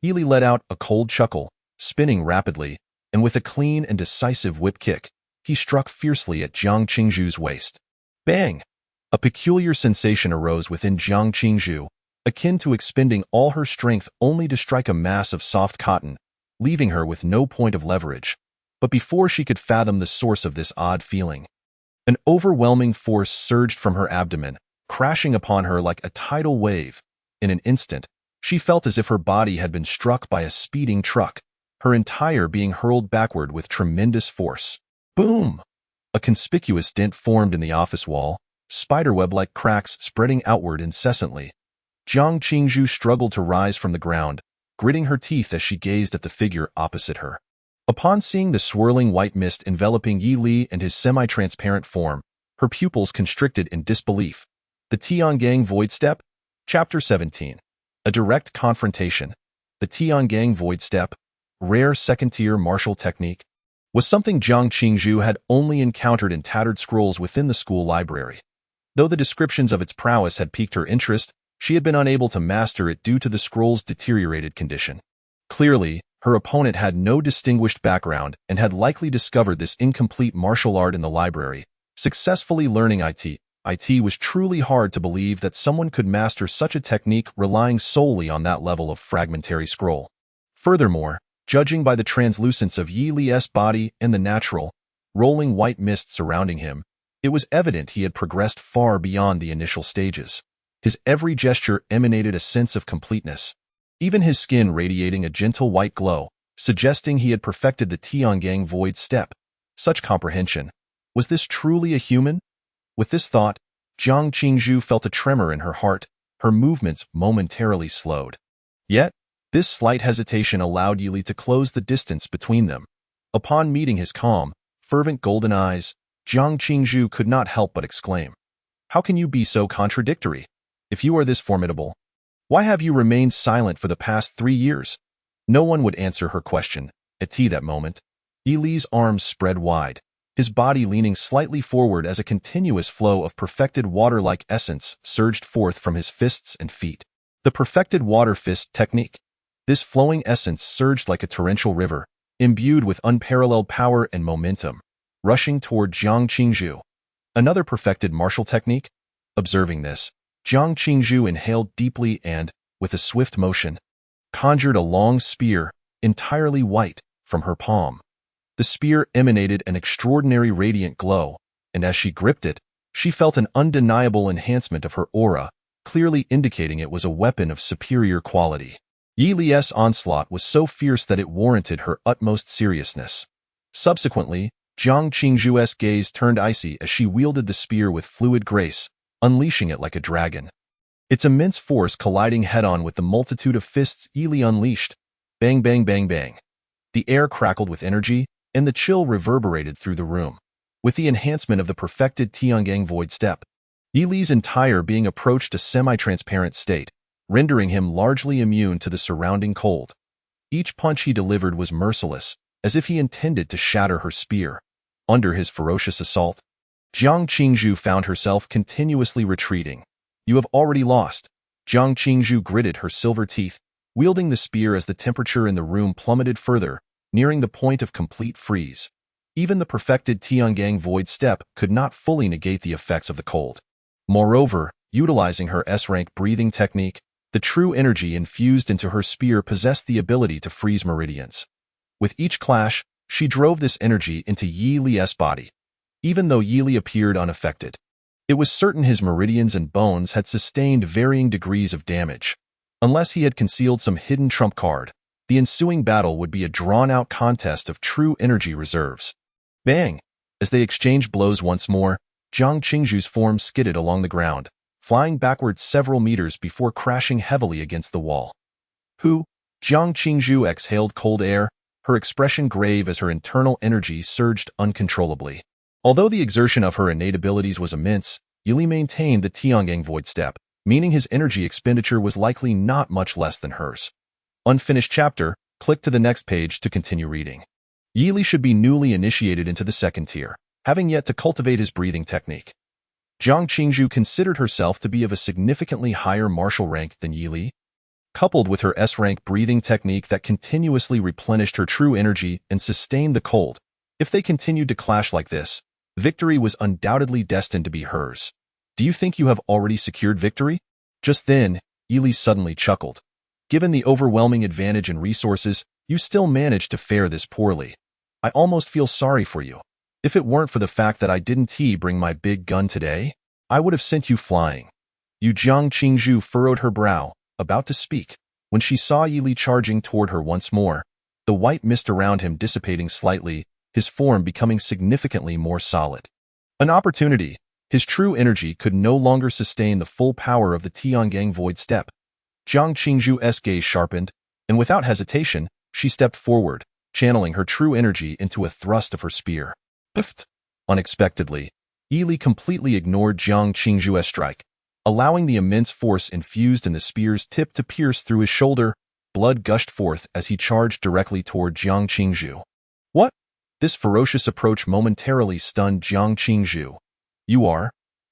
Yilei let out a cold chuckle, spinning rapidly, and with a clean and decisive whip kick, he struck fiercely at Jiang Qingzhu's waist. Bang! A peculiar sensation arose within Jiang Qingzhu, akin to expending all her strength only to strike a mass of soft cotton, leaving her with no point of leverage. But before she could fathom the source of this odd feeling, an overwhelming force surged from her abdomen, crashing upon her like a tidal wave. In an instant, she felt as if her body had been struck by a speeding truck, her entire being hurled backward with tremendous force. Boom! A conspicuous dent formed in the office wall, spiderweb-like cracks spreading outward incessantly. Jiang Qingzhu struggled to rise from the ground, gritting her teeth as she gazed at the figure opposite her. Upon seeing the swirling white mist enveloping Yilei and his semi-transparent form, her pupils constricted in disbelief. The Tiangang Void Step? Chapter 17. A Direct Confrontation. The Tiangang Void Step, rare second-tier martial technique, was something Jiang Qingzhu had only encountered in tattered scrolls within the school library. Though the descriptions of its prowess had piqued her interest, she had been unable to master it due to the scroll's deteriorated condition. Clearly, her opponent had no distinguished background and had likely discovered this incomplete martial art in the library, successfully learning it. It was truly hard to believe that someone could master such a technique relying solely on that level of fragmentary scroll. Furthermore, judging by the translucence of Yilei's body and the natural, rolling white mist surrounding him, it was evident he had progressed far beyond the initial stages. His every gesture emanated a sense of completeness, even his skin radiating a gentle white glow, suggesting he had perfected the Tiangang Void Step. Such comprehension. Was this truly a human? With this thought, Jiang Qingzhu felt a tremor in her heart, her movements momentarily slowed. Yet, this slight hesitation allowed Yilei to close the distance between them. Upon meeting his calm, fervent golden eyes, Jiang Qingzhu could not help but exclaim, "How can you be so contradictory? If you are this formidable, why have you remained silent for the past 3 years?" No one would answer her question. At that moment, Yilei's arms spread wide, his body leaning slightly forward as a continuous flow of perfected water-like essence surged forth from his fists and feet. The perfected water fist technique. This flowing essence surged like a torrential river, imbued with unparalleled power and momentum, rushing toward Jiang Qingzhu. Another perfected martial technique? Observing this, Jiang Qingzhu inhaled deeply and, with a swift motion, conjured a long spear, entirely white, from her palm. The spear emanated an extraordinary radiant glow, and as she gripped it, she felt an undeniable enhancement of her aura, clearly indicating it was a weapon of superior quality. Yilei's onslaught was so fierce that it warranted her utmost seriousness. Subsequently, Jiang Qingzhu's gaze turned icy as she wielded the spear with fluid grace, unleashing it like a dragon. Its immense force colliding head-on with the multitude of fists Yilei unleashed. Bang, bang, bang, bang. The air crackled with energy, and the chill reverberated through the room. With the enhancement of the perfected Tiangang Void Step, Yilei's entire being approached a semi-transparent state, rendering him largely immune to the surrounding cold. Each punch he delivered was merciless, as if he intended to shatter her spear. Under his ferocious assault, Jiang Qingzhu found herself continuously retreating. "You have already lost." Jiang Qingzhu gritted her silver teeth, wielding the spear as the temperature in the room plummeted further, nearing the point of complete freeze. Even the perfected Tiangang Void Step could not fully negate the effects of the cold. Moreover, utilizing her S-rank breathing technique, the true energy infused into her spear possessed the ability to freeze meridians. With each clash, she drove this energy into Yi Li's body. Even though Yi Li appeared unaffected, it was certain his meridians and bones had sustained varying degrees of damage. Unless he had concealed some hidden trump card, the ensuing battle would be a drawn-out contest of true energy reserves. Bang! As they exchanged blows once more, Jiang Qingzhu's form skidded along the ground, flying backwards several meters before crashing heavily against the wall. Jiang Qingzhu exhaled cold air, her expression grave as her internal energy surged uncontrollably. Although the exertion of her innate abilities was immense, Yi Li maintained the Tiangang Void Step, meaning his energy expenditure was likely not much less than hers. Unfinished chapter, click to the next page to continue reading. Yi Li should be newly initiated into the second tier, having yet to cultivate his breathing technique. Jiang Qingzhu considered herself to be of a significantly higher martial rank than Yi Li. Coupled with her S-rank breathing technique that continuously replenished her true energy and sustained the cold, if they continued to clash like this, victory was undoubtedly destined to be hers. Do you think you have already secured victory? Just then, Yi Li suddenly chuckled. Given the overwhelming advantage in resources, you still managed to fare this poorly. I almost feel sorry for you. If it weren't for the fact that I didn't bring my big gun today, I would have sent you flying. Jiang Qingzhu furrowed her brow, about to speak, when she saw Yi Li charging toward her once more, the white mist around him dissipating slightly, his form becoming significantly more solid. An opportunity. His true energy could no longer sustain the full power of the Tiangang Void Step. Jiang Qingzhu's gaze sharpened, and without hesitation, she stepped forward, channeling her true energy into a thrust of her spear. Pift! Unexpectedly, Yi Li completely ignored Jiang Qingzhu's strike, allowing the immense force infused in the spear's tip to pierce through his shoulder. Blood gushed forth as he charged directly toward Jiang Qingzhu. What? This ferocious approach momentarily stunned Jiang Qingzhu. You are?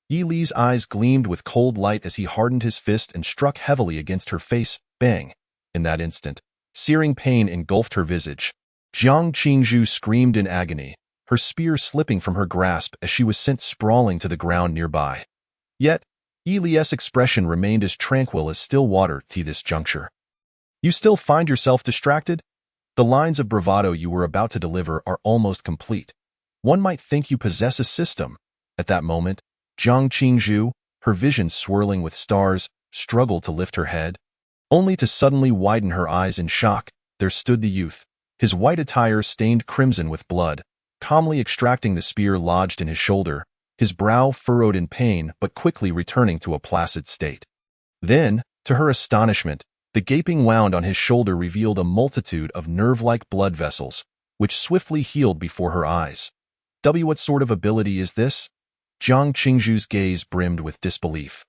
Yi Li's eyes gleamed with cold light as he hardened his fist and struck heavily against her face. Bang! In that instant, searing pain engulfed her visage. Jiang Qingzhu screamed in agony, her spear slipping from her grasp as she was sent sprawling to the ground nearby. Yet, Yi Li's expression remained as tranquil as still water to this juncture. You still find yourself distracted? The lines of bravado you were about to deliver are almost complete. One might think you possess a system. At that moment, Jiang Qingzhu, her vision swirling with stars, struggled to lift her head. Only to suddenly widen her eyes in shock, there stood the youth, his white attire stained crimson with blood, calmly extracting the spear lodged in his shoulder, his brow furrowed in pain but quickly returning to a placid state. Then, to her astonishment, the gaping wound on his shoulder revealed a multitude of nerve-like blood vessels, which swiftly healed before her eyes. What sort of ability is this? Jiang Qingzhu's gaze brimmed with disbelief.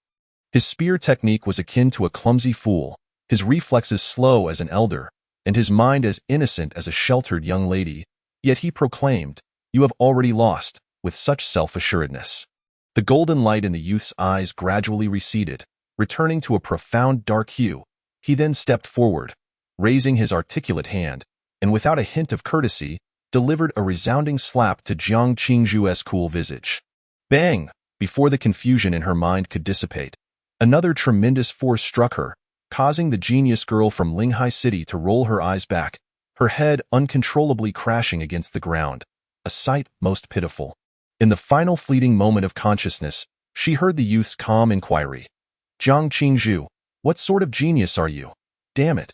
His spear technique was akin to a clumsy fool, his reflexes slow as an elder, and his mind as innocent as a sheltered young lady, yet he proclaimed, "You have already lost," with such self-assuredness. The golden light in the youth's eyes gradually receded, returning to a profound dark hue. He then stepped forward, raising his articulate hand, and without a hint of courtesy, delivered a resounding slap to Jiang Qingzhu's cool visage. Bang! Before the confusion in her mind could dissipate, another tremendous force struck her, causing the genius girl from Linghai City to roll her eyes back, her head uncontrollably crashing against the ground, a sight most pitiful. In the final fleeting moment of consciousness, she heard the youth's calm inquiry. Jiang Qingzhu, what sort of genius are you? Damn it!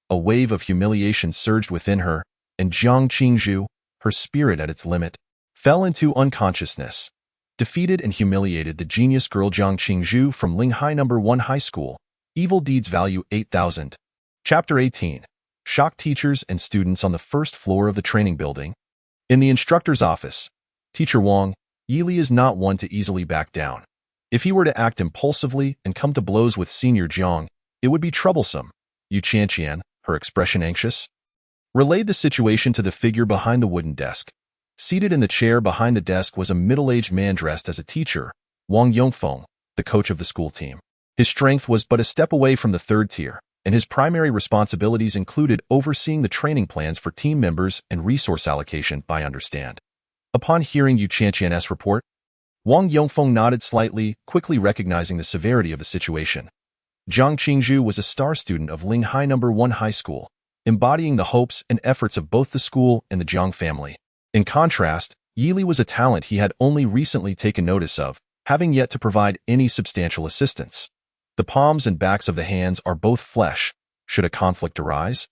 A wave of humiliation surged within her, and Jiang Qingzhu, her spirit at its limit, fell into unconsciousness. Defeated and humiliated, the genius girl Jiang Qingzhu from Linghai No. 1 High School. Evil deeds value 8,000. Chapter 18. Shocked teachers and students on the first floor of the training building. In the instructor's office, Teacher Wang, Yi Li is not one to easily back down. If he were to act impulsively and come to blows with Senior Jiang, it would be troublesome. Yu Qianqian, her expression anxious, relayed the situation to the figure behind the wooden desk. Seated in the chair behind the desk was a middle-aged man dressed as a teacher, Wang Yongfeng, the coach of the school team. His strength was but a step away from the third tier, and his primary responsibilities included overseeing the training plans for team members and resource allocation, I understand. Upon hearing Yu Qianqian's report, Wang Yongfeng nodded slightly, quickly recognizing the severity of the situation. Jiang Qingzhu was a star student of Linghai No. 1 High School, embodying the hopes and efforts of both the school and the Jiang family. In contrast, Yili was a talent he had only recently taken notice of, having yet to provide any substantial assistance. The palms and backs of the hands are both flesh. Should a conflict arise?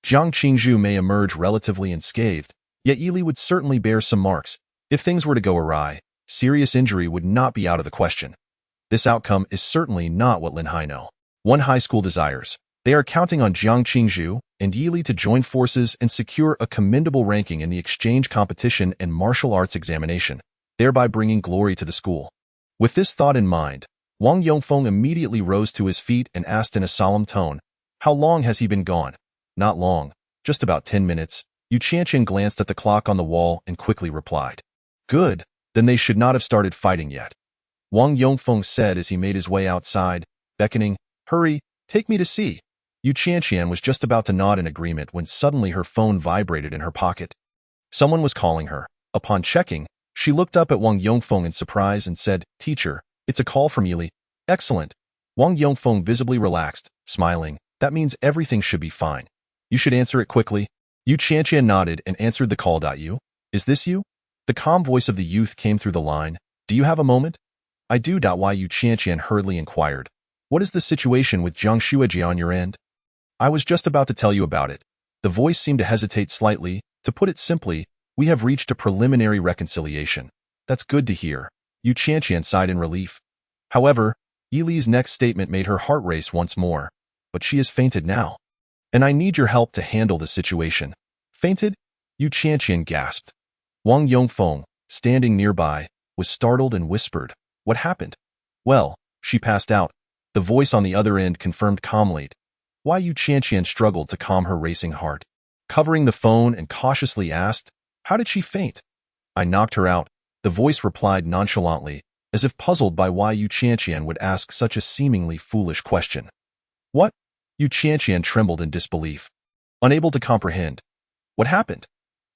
Jiang Qingzhu may emerge relatively unscathed, yet Yili would certainly bear some marks. If things were to go awry, serious injury would not be out of the question. This outcome is certainly not what Linhai No. 1 High School desires. They are counting on Jiang Qingzhu and Yili to join forces and secure a commendable ranking in the exchange competition and martial arts examination, thereby bringing glory to the school. With this thought in mind, Wang Yongfeng immediately rose to his feet and asked in a solemn tone, "How long has he been gone?" "Not long, just about 10 minutes. Yu Qianqian glanced at the clock on the wall and quickly replied. "Good, then they should not have started fighting yet," Wang Yongfeng said as he made his way outside, beckoning, "Hurry, take me to see." Yu Qianqian was just about to nod in agreement when suddenly her phone vibrated in her pocket. Someone was calling her. Upon checking, she looked up at Wang Yongfeng in surprise and said, "Teacher, it's a call from Yili." "Excellent." Wang Yongfeng visibly relaxed, smiling. "That means everything should be fine. You should answer it quickly." Yu Qianqian nodded and answered the call. "You? Is this you?" The calm voice of the youth came through the line. "Do you have a moment?" "I do." Why? Yu Qianqian hurriedly inquired. "What is the situation with Jiang Xuejie on your end?" "I was just about to tell you about it." The voice seemed to hesitate slightly. "To put it simply, we have reached a preliminary reconciliation." "That's good to hear." Yu Qianqian sighed in relief. However, Yili's next statement made her heart race once more. "But she has fainted now, and I need your help to handle the situation." "Fainted?" Yu Qianqian gasped. Wang Yongfeng, standing nearby, was startled and whispered, "What happened?" "Well, she passed out." The voice on the other end confirmed calmly. Why? Yu Qianqian struggled to calm her racing heart, covering the phone and cautiously asked, "How did she faint?" "I knocked her out," the voice replied nonchalantly, as if puzzled by why Yu Qianqian would ask such a seemingly foolish question. "What?" Yu Qianqian trembled in disbelief, unable to comprehend. "What happened?"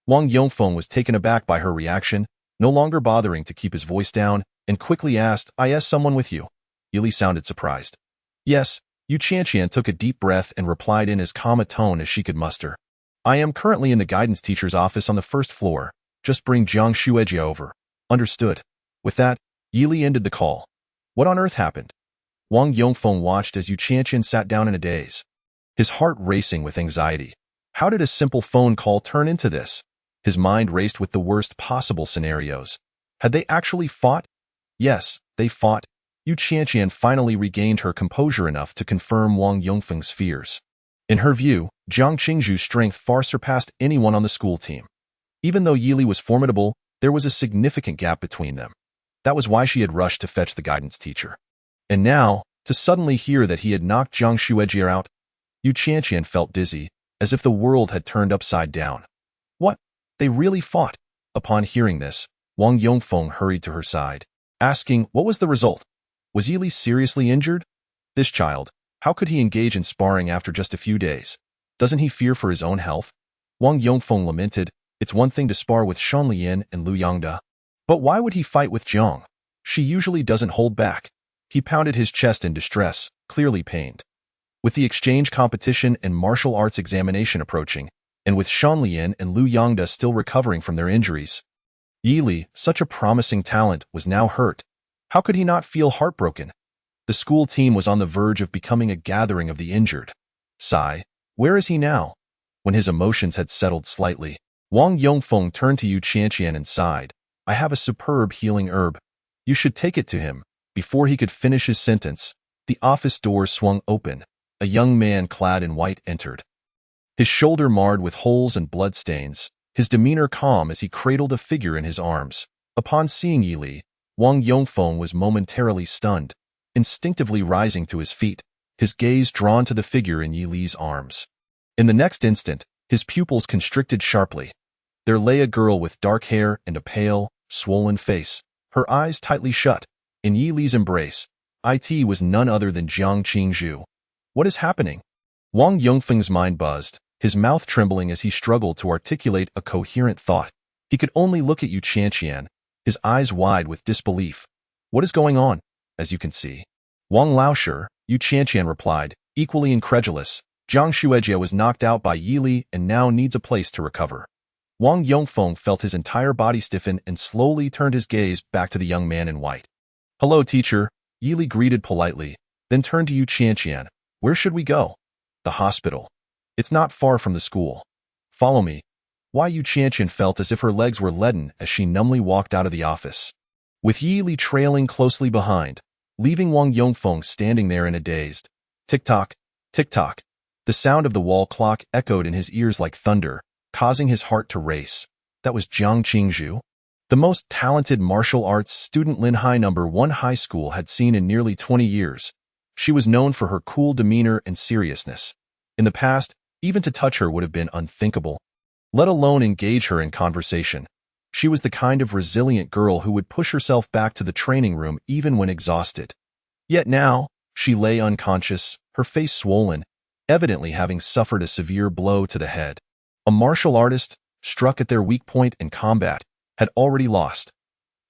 Wang Yongfeng was taken aback by her reaction, no longer bothering to keep his voice down, and quickly asked, "Is someone with you?" Yili sounded surprised. "Yes." Yu Qianqian took a deep breath and replied in as calm a tone as she could muster. "I am currently in the guidance teacher's office on the first floor. Just bring Jiang Xuejie over." "Understood." With that, Yili ended the call. What on earth happened? Wang Yongfeng watched as Yu Qianqian sat down in a daze, his heart racing with anxiety. How did a simple phone call turn into this? His mind raced with the worst possible scenarios. Had they actually fought? Yes, they fought. Yu Qianqian finally regained her composure enough to confirm Wang Yongfeng's fears. In her view, Jiang Qingzhu's strength far surpassed anyone on the school team. Even though Yili was formidable, there was a significant gap between them. That was why she had rushed to fetch the guidance teacher. And now, to suddenly hear that he had knocked Jiang Xuejie out, Yu Qianqian felt dizzy, as if the world had turned upside down. What? They really fought? Upon hearing this, Wang Yongfeng hurried to her side, asking what was the result. Was Yili seriously injured? This child, how could he engage in sparring after just a few days? Doesn't he fear for his own health? Wang Yongfeng lamented, "It's one thing to spar with Shanlian and Lu Yangda, but why would he fight with Jiang? She usually doesn't hold back." He pounded his chest in distress, clearly pained. With the exchange competition and martial arts examination approaching, and with Shanlian and Lu Yangda still recovering from their injuries, Yili, such a promising talent, was now hurt. How could he not feel heartbroken? The school team was on the verge of becoming a gathering of the injured. Sigh, where is he now? When his emotions had settled slightly, Wang Yongfeng turned to Yu Qianqian and sighed, "I have a superb healing herb. You should take it to him." Before he could finish his sentence, the office door swung open. A young man clad in white entered. His shoulder marred with holes and bloodstains, his demeanor calm as he cradled a figure in his arms. Upon seeing Yili, Wang Yongfeng was momentarily stunned, instinctively rising to his feet, his gaze drawn to the figure in Yili's arms. In the next instant, his pupils constricted sharply. There lay a girl with dark hair and a pale, swollen face, her eyes tightly shut. In Yili's embrace, it was none other than Jiang Qingzhu. What is happening? Wang Yongfeng's mind buzzed, his mouth trembling as he struggled to articulate a coherent thought. He could only look at Yu Qianqian, his eyes wide with disbelief. What is going on? As you can see. Wang Laoshe, Yu Qianqian replied, equally incredulous. Jiang Xuejie was knocked out by Yi Li and now needs a place to recover. Wang Yongfeng felt his entire body stiffen and slowly turned his gaze back to the young man in white. Hello, teacher, Yi Li greeted politely, then turned to Yu Qianqian. Where should we go? The hospital. It's not far from the school. Follow me. Why Yu Qianqian felt as if her legs were leaden as she numbly walked out of the office. With Yi Li trailing closely behind, leaving Wang Yongfeng standing there in a dazed. Tick-tock, tick-tock. The sound of the wall clock echoed in his ears like thunder, causing his heart to race. That was Jiang Qingzhu, the most talented martial arts student Linhai No. 1 High School had seen in nearly 20 years. She was known for her cool demeanor and seriousness. In the past, even to touch her would have been unthinkable, let alone engage her in conversation. She was the kind of resilient girl who would push herself back to the training room even when exhausted. Yet now, she lay unconscious, her face swollen, evidently having suffered a severe blow to the head. A martial artist, struck at their weak point in combat, had already lost.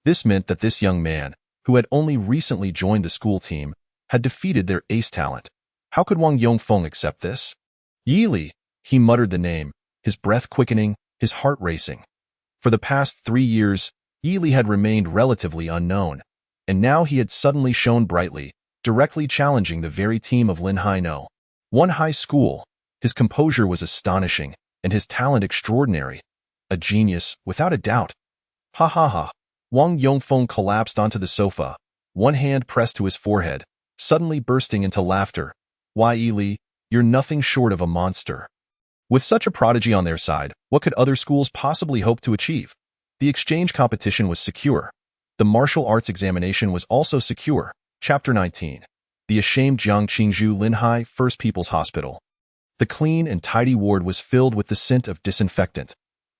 This meant that this young man, who had only recently joined the school team, had defeated their ace talent. How could Wang Yongfeng accept this? Yi Li, he muttered the name, his breath quickening, his heart racing. For the past 3 years, Yi Li had remained relatively unknown, and now he had suddenly shone brightly, directly challenging the very team of Linhai No. 1 High School. His composure was astonishing, and his talent extraordinary. A genius, without a doubt. Ha ha ha. Wang Yongfeng collapsed onto the sofa, one hand pressed to his forehead, suddenly bursting into laughter. Why, Yi Li, you're nothing short of a monster. With such a prodigy on their side, what could other schools possibly hope to achieve? The exchange competition was secure. The martial arts examination was also secure. Chapter 19. The ashamed Jiang Qingzhu Linhai First People's Hospital. The clean and tidy ward was filled with the scent of disinfectant.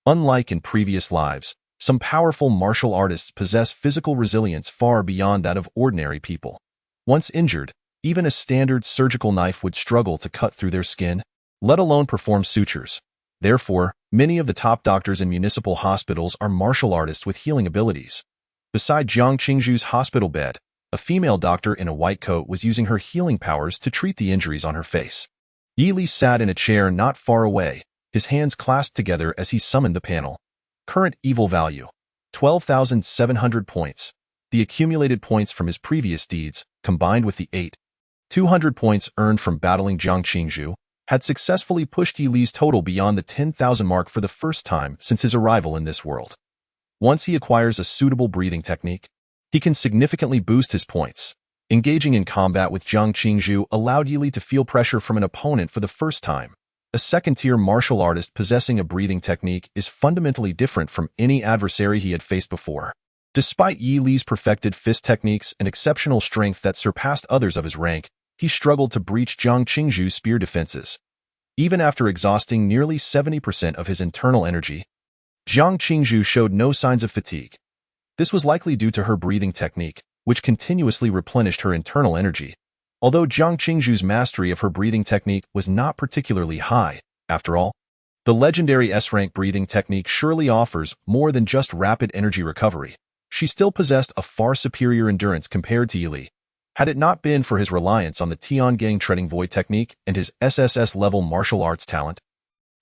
Unlike in previous lives, some powerful martial artists possess physical resilience far beyond that of ordinary people. Once injured, even a standard surgical knife would struggle to cut through their skin, let alone perform sutures. Therefore, many of the top doctors in municipal hospitals are martial artists with healing abilities. Beside Jiang Qingzhu's hospital bed, a female doctor in a white coat was using her healing powers to treat the injuries on her face. Yi Li sat in a chair not far away, his hands clasped together as he summoned the panel. Current evil value: 12,700 points. The accumulated points from his previous deeds, combined with the 200 points earned from battling Jiang Qingzhu, had successfully pushed Yi Li's total beyond the 10,000 mark for the first time since his arrival in this world. Once he acquires a suitable breathing technique, he can significantly boost his points. Engaging in combat with Jiang Qingzhu allowed Yi Li to feel pressure from an opponent for the first time. A second-tier martial artist possessing a breathing technique is fundamentally different from any adversary he had faced before. Despite Yi Li's perfected fist techniques and exceptional strength that surpassed others of his rank, he struggled to breach Jiang Qingzhu's spear defenses. Even after exhausting nearly 70% of his internal energy, Jiang Qingzhu showed no signs of fatigue. This was likely due to her breathing technique, which continuously replenished her internal energy. Although Jiang Qingzhu's mastery of her breathing technique was not particularly high, after all, the legendary S-rank breathing technique surely offers more than just rapid energy recovery. She still possessed a far superior endurance compared to Yi Li. Had it not been for his reliance on the Tiangang Treading Void technique and his SSS-level martial arts talent,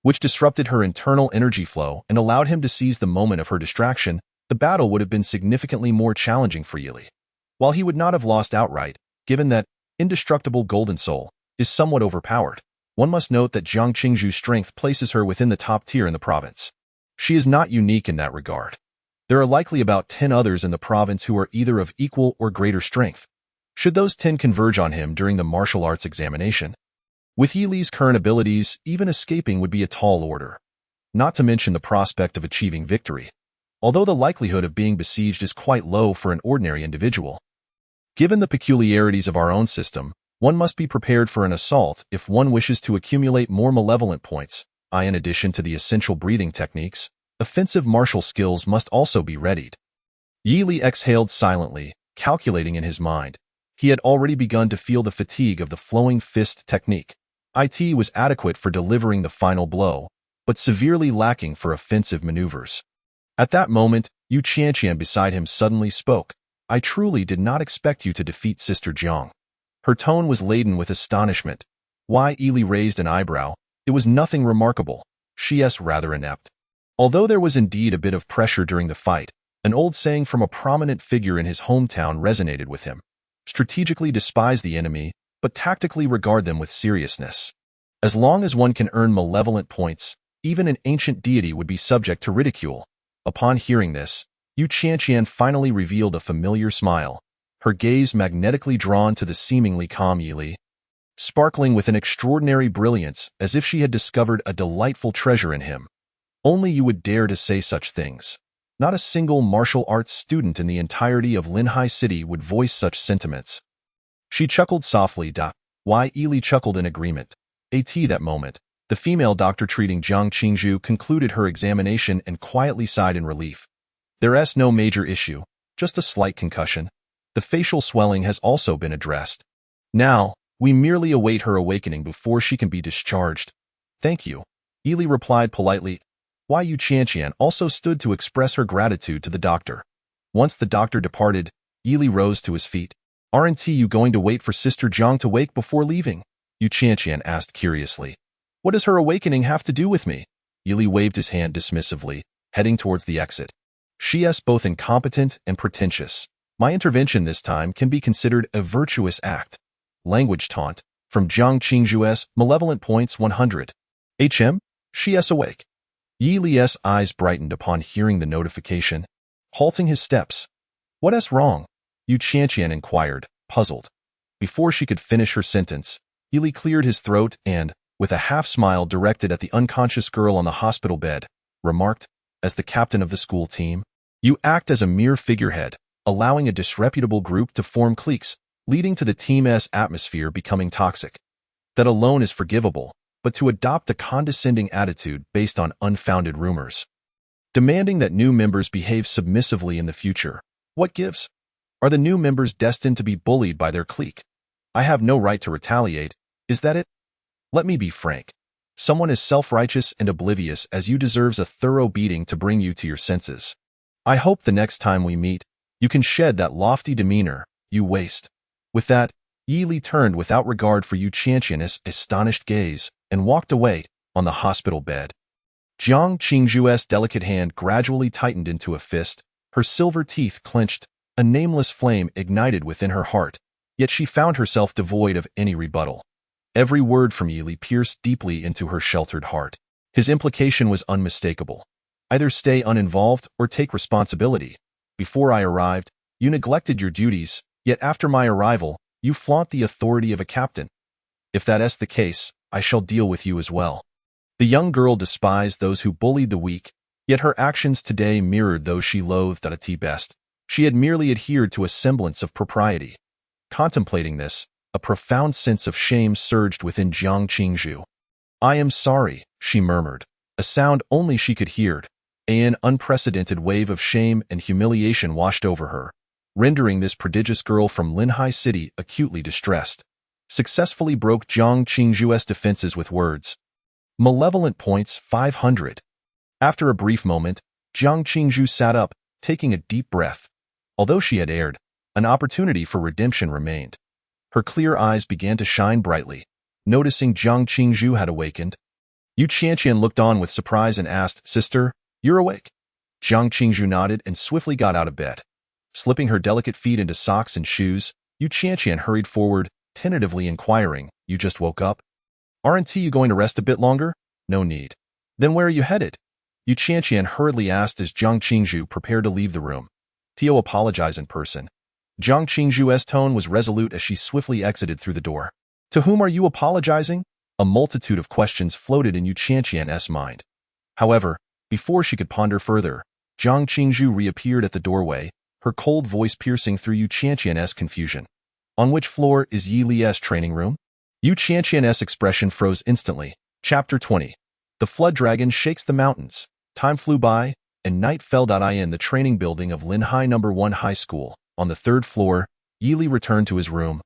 which disrupted her internal energy flow and allowed him to seize the moment of her distraction, the battle would have been significantly more challenging for Yi Li. While he would not have lost outright, given that indestructible Golden Soul is somewhat overpowered, one must note that Jiang Qingzhu's strength places her within the top tier in the province. She is not unique in that regard. There are likely about 10 others in the province who are either of equal or greater strength. Should those 10 converge on him during the martial arts examination, with Yi Li's current abilities, even escaping would be a tall order. Not to mention the prospect of achieving victory, although the likelihood of being besieged is quite low for an ordinary individual. Given the peculiarities of our own system, one must be prepared for an assault if one wishes to accumulate more malevolent points. In addition to the essential breathing techniques, offensive martial skills must also be readied. Yi Li exhaled silently, calculating in his mind. He had already begun to feel the fatigue of the flowing fist technique. IT was adequate for delivering the final blow, but severely lacking for offensive maneuvers. At that moment, Yu Qianqian beside him suddenly spoke. I truly did not expect you to defeat Sister Jiang. Her tone was laden with astonishment. Why? Yili raised an eyebrow. It was nothing remarkable. She's rather inept. Although there was indeed a bit of pressure during the fight, an old saying from a prominent figure in his hometown resonated with him. Strategically despise the enemy, but tactically regard them with seriousness. As long as one can earn malevolent points, even an ancient deity would be subject to ridicule. Upon hearing this, Yu Qianqian finally revealed a familiar smile, her gaze magnetically drawn to the seemingly calm Yili, sparkling with an extraordinary brilliance as if she had discovered a delightful treasure in him. Only you would dare to say such things. Not a single martial arts student in the entirety of Linhai City would voice such sentiments. She chuckled softly. Why? Yili chuckled in agreement. At that moment, the female doctor treating Jiang Qingzhu concluded her examination and quietly sighed in relief. There's no major issue, just a slight concussion. The facial swelling has also been addressed. Now, we merely await her awakening before she can be discharged. Thank you. Yili replied politely. Why? Yu Qianqian also stood to express her gratitude to the doctor. Once the doctor departed, Yili rose to his feet. Aren't you going to wait for Sister Jiang to wake before leaving? Yu Qianqian asked curiously. What does her awakening have to do with me? Yili waved his hand dismissively, heading towards the exit. She's both incompetent and pretentious. My intervention this time can be considered a virtuous act. Language taunt, from Jiang Qingzhu's malevolent points 100. She's awake. Yili's eyes brightened upon hearing the notification, halting his steps. What's wrong? Yu Qianqian inquired, puzzled. Before she could finish her sentence, Yili cleared his throat and, with a half-smile directed at the unconscious girl on the hospital bed, remarked, as the captain of the school team, you act as a mere figurehead, allowing a disreputable group to form cliques, leading to the team's atmosphere becoming toxic. That alone is forgivable, but to adopt a condescending attitude based on unfounded rumors, demanding that new members behave submissively in the future, what gives? Are the new members destined to be bullied by their clique? I have no right to retaliate, is that it? Let me be frank. Someone as self-righteous and oblivious as you deserves a thorough beating to bring you to your senses. I hope the next time we meet, you can shed that lofty demeanor, you waste. With that, Yili turned without regard for Yu Qianqian's astonished gaze and walked away on the hospital bed. Jiang Qingzhu's delicate hand gradually tightened into a fist, her silver teeth clenched, a nameless flame ignited within her heart, yet she found herself devoid of any rebuttal. Every word from Yili pierced deeply into her sheltered heart. His implication was unmistakable. Either stay uninvolved or take responsibility. Before I arrived, you neglected your duties, yet after my arrival, you flaunt the authority of a captain. If that's the case, I shall deal with you as well. The young girl despised those who bullied the weak, yet her actions today mirrored those she loathed at best. She had merely adhered to a semblance of propriety. Contemplating this, a profound sense of shame surged within Jiang Qingzhu. I am sorry, she murmured, a sound only she could hear. An unprecedented wave of shame and humiliation washed over her, rendering this prodigious girl from Linhai City acutely distressed. Successfully broke Jiang Qingzhu's defenses with words. Malevolent points 500. After a brief moment, Jiang Qingzhu sat up, taking a deep breath. Although she had erred, an opportunity for redemption remained. Her clear eyes began to shine brightly. Noticing Jiang Qingzhu had awakened, Yu Qianqian looked on with surprise and asked, Sister, you're awake? Jiang Qingzhu nodded and swiftly got out of bed. Slipping her delicate feet into socks and shoes, Yu Qianqian hurried forward, tentatively inquiring, You just woke up? Aren't you going to rest a bit longer? No need. Then where are you headed? Yu Qianqian hurriedly asked as Jiang Qingzhu prepared to leave the room. Tio apologized in person. Jiang Qingzhu's tone was resolute as she swiftly exited through the door. To whom are you apologizing? A multitude of questions floated in Yu Qianqian's mind. However, before she could ponder further, Jiang Qingzhu reappeared at the doorway, her cold voice piercing through Yu Qianqian's confusion. On which floor is Yi Li's training room? Yu Qianqian's expression froze instantly. Chapter 20. The Flood Dragon Shakes the Mountains. Time flew by, and night fell. In the training building of Linhai No. 1 High School, on the third floor, Yili returned to his room.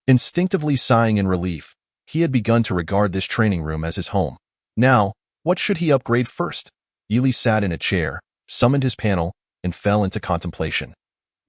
Instinctively sighing in relief, He had begun to regard this training room as his home. Now, what should he upgrade first? Yi Li sat in a chair, summoned his panel, and fell into contemplation.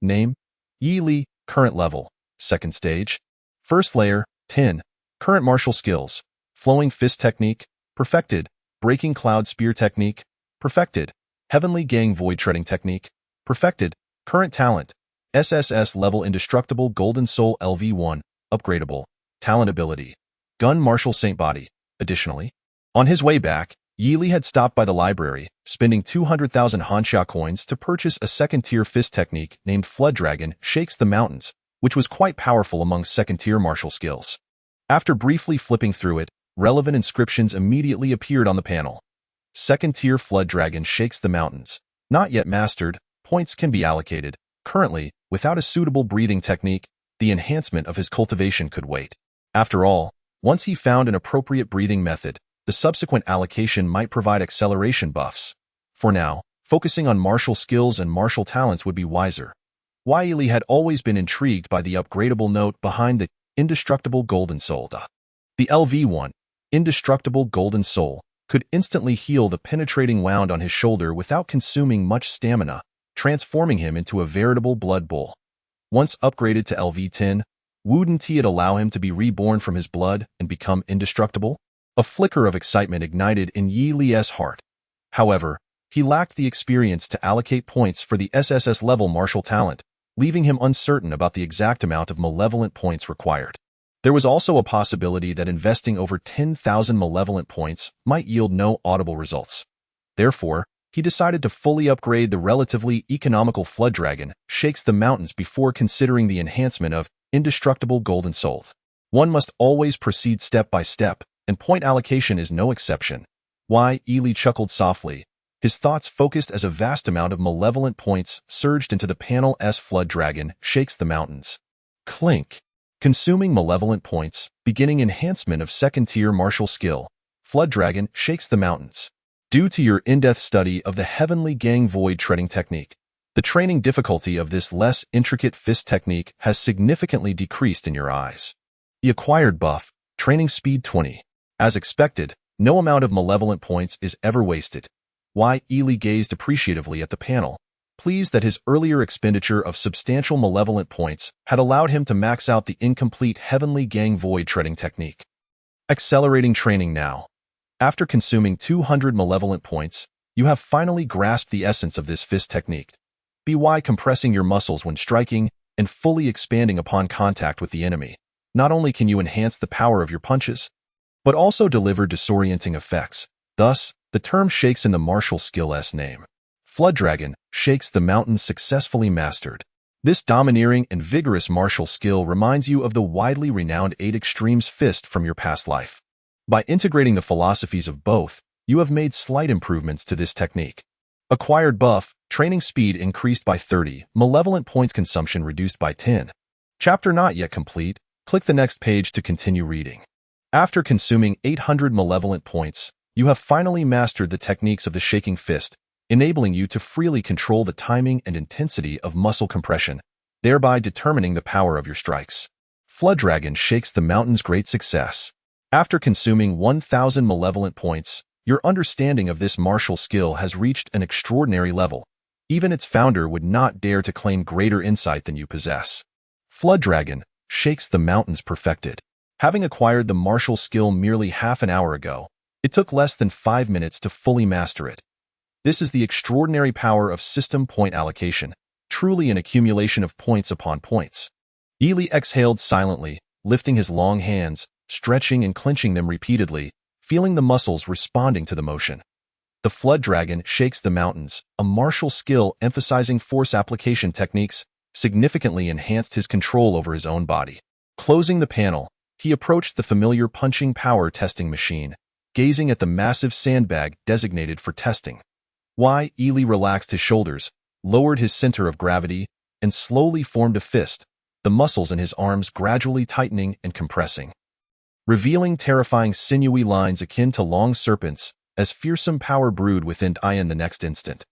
Name: Yi Li, current level, second stage. First layer, 10. Current martial skills: flowing fist technique, perfected; breaking cloud spear technique, perfected; heavenly gang void treading technique, perfected. Current talent: SSS level indestructible golden soul LV1, upgradable. Talent ability: gun martial saint body. Additionally, on his way back, Yi Li had stopped by the library, spending 200,000 Hanxia coins to purchase a second-tier fist technique named Flood Dragon Shakes the Mountains, which was quite powerful among second-tier martial skills. After briefly flipping through it, relevant inscriptions immediately appeared on the panel. Second-tier Flood Dragon Shakes the Mountains. Not yet mastered, points can be allocated. Currently, without a suitable breathing technique, the enhancement of his cultivation could wait. After all, once he found an appropriate breathing method, the subsequent allocation might provide acceleration buffs. For now, focusing on martial skills and martial talents would be wiser. Yi Li had always been intrigued by the upgradable note behind the Indestructible Golden Soul. The LV1, Indestructible Golden Soul, could instantly heal the penetrating wound on his shoulder without consuming much stamina, transforming him into a veritable blood bowl. Once upgraded to LV10, wouldn't it allow him to be reborn from his blood and become indestructible? A flicker of excitement ignited in Yi Li's heart. However, he lacked the experience to allocate points for the SSS level martial talent, leaving him uncertain about the exact amount of malevolent points required. There was also a possibility that investing over 10,000 malevolent points might yield no audible results. Therefore, he decided to fully upgrade the relatively economical Flood Dragon Shakes the Mountains before considering the enhancement of Indestructible Golden Soul. One must always proceed step by step, and point allocation is no exception. Yi Li chuckled softly, his thoughts focused as a vast amount of malevolent points surged into the panel S. Flood Dragon Shakes the Mountains. Clink. Consuming malevolent points, beginning enhancement of second-tier martial skill. Flood Dragon Shakes the Mountains. Due to your in-depth study of the Heavenly Gang Void Treading technique, the training difficulty of this less intricate fist technique has significantly decreased in your eyes. The acquired buff, Training Speed 20. As expected, no amount of malevolent points is ever wasted. Yi Li gazed appreciatively at the panel, pleased that his earlier expenditure of substantial malevolent points had allowed him to max out the incomplete Heavenly Gang Void Treading technique. Accelerating training now. After consuming 200 malevolent points, you have finally grasped the essence of this fist technique. By compressing your muscles when striking and fully expanding upon contact with the enemy, not only can you enhance the power of your punches, but also deliver disorienting effects. Thus, the term shakes in the martial skill S name. Flood Dragon Shakes the Mountains successfully mastered. This domineering and vigorous martial skill reminds you of the widely renowned 8 Extremes fist from your past life. By integrating the philosophies of both, you have made slight improvements to this technique. Acquired buff, Training Speed increased by 30, Malevolent Points Consumption reduced by 10. Chapter not yet complete. Click the next page to continue reading. After consuming 800 malevolent points, you have finally mastered the techniques of the shaking fist, enabling you to freely control the timing and intensity of muscle compression, thereby determining the power of your strikes. Flood Dragon Shakes the Mountains great success. After consuming 1,000 malevolent points, your understanding of this martial skill has reached an extraordinary level. Even its founder would not dare to claim greater insight than you possess. Flood Dragon Shakes the Mountains perfected. Having acquired the martial skill merely half an hour ago, it took less than 5 minutes to fully master it. This is the extraordinary power of system point allocation, truly an accumulation of points upon points. Yi Li exhaled silently, lifting his long hands, stretching and clenching them repeatedly, feeling the muscles responding to the motion. The Flood Dragon Shakes the Mountains, a martial skill emphasizing force application techniques, significantly enhanced his control over his own body. Closing the panel, he approached the familiar punching power testing machine, gazing at the massive sandbag designated for testing. Yi Li relaxed his shoulders, lowered his center of gravity, and slowly formed a fist, the muscles in his arms gradually tightening and compressing, revealing terrifying sinewy lines akin to long serpents as fearsome power brewed within Ian the next instant.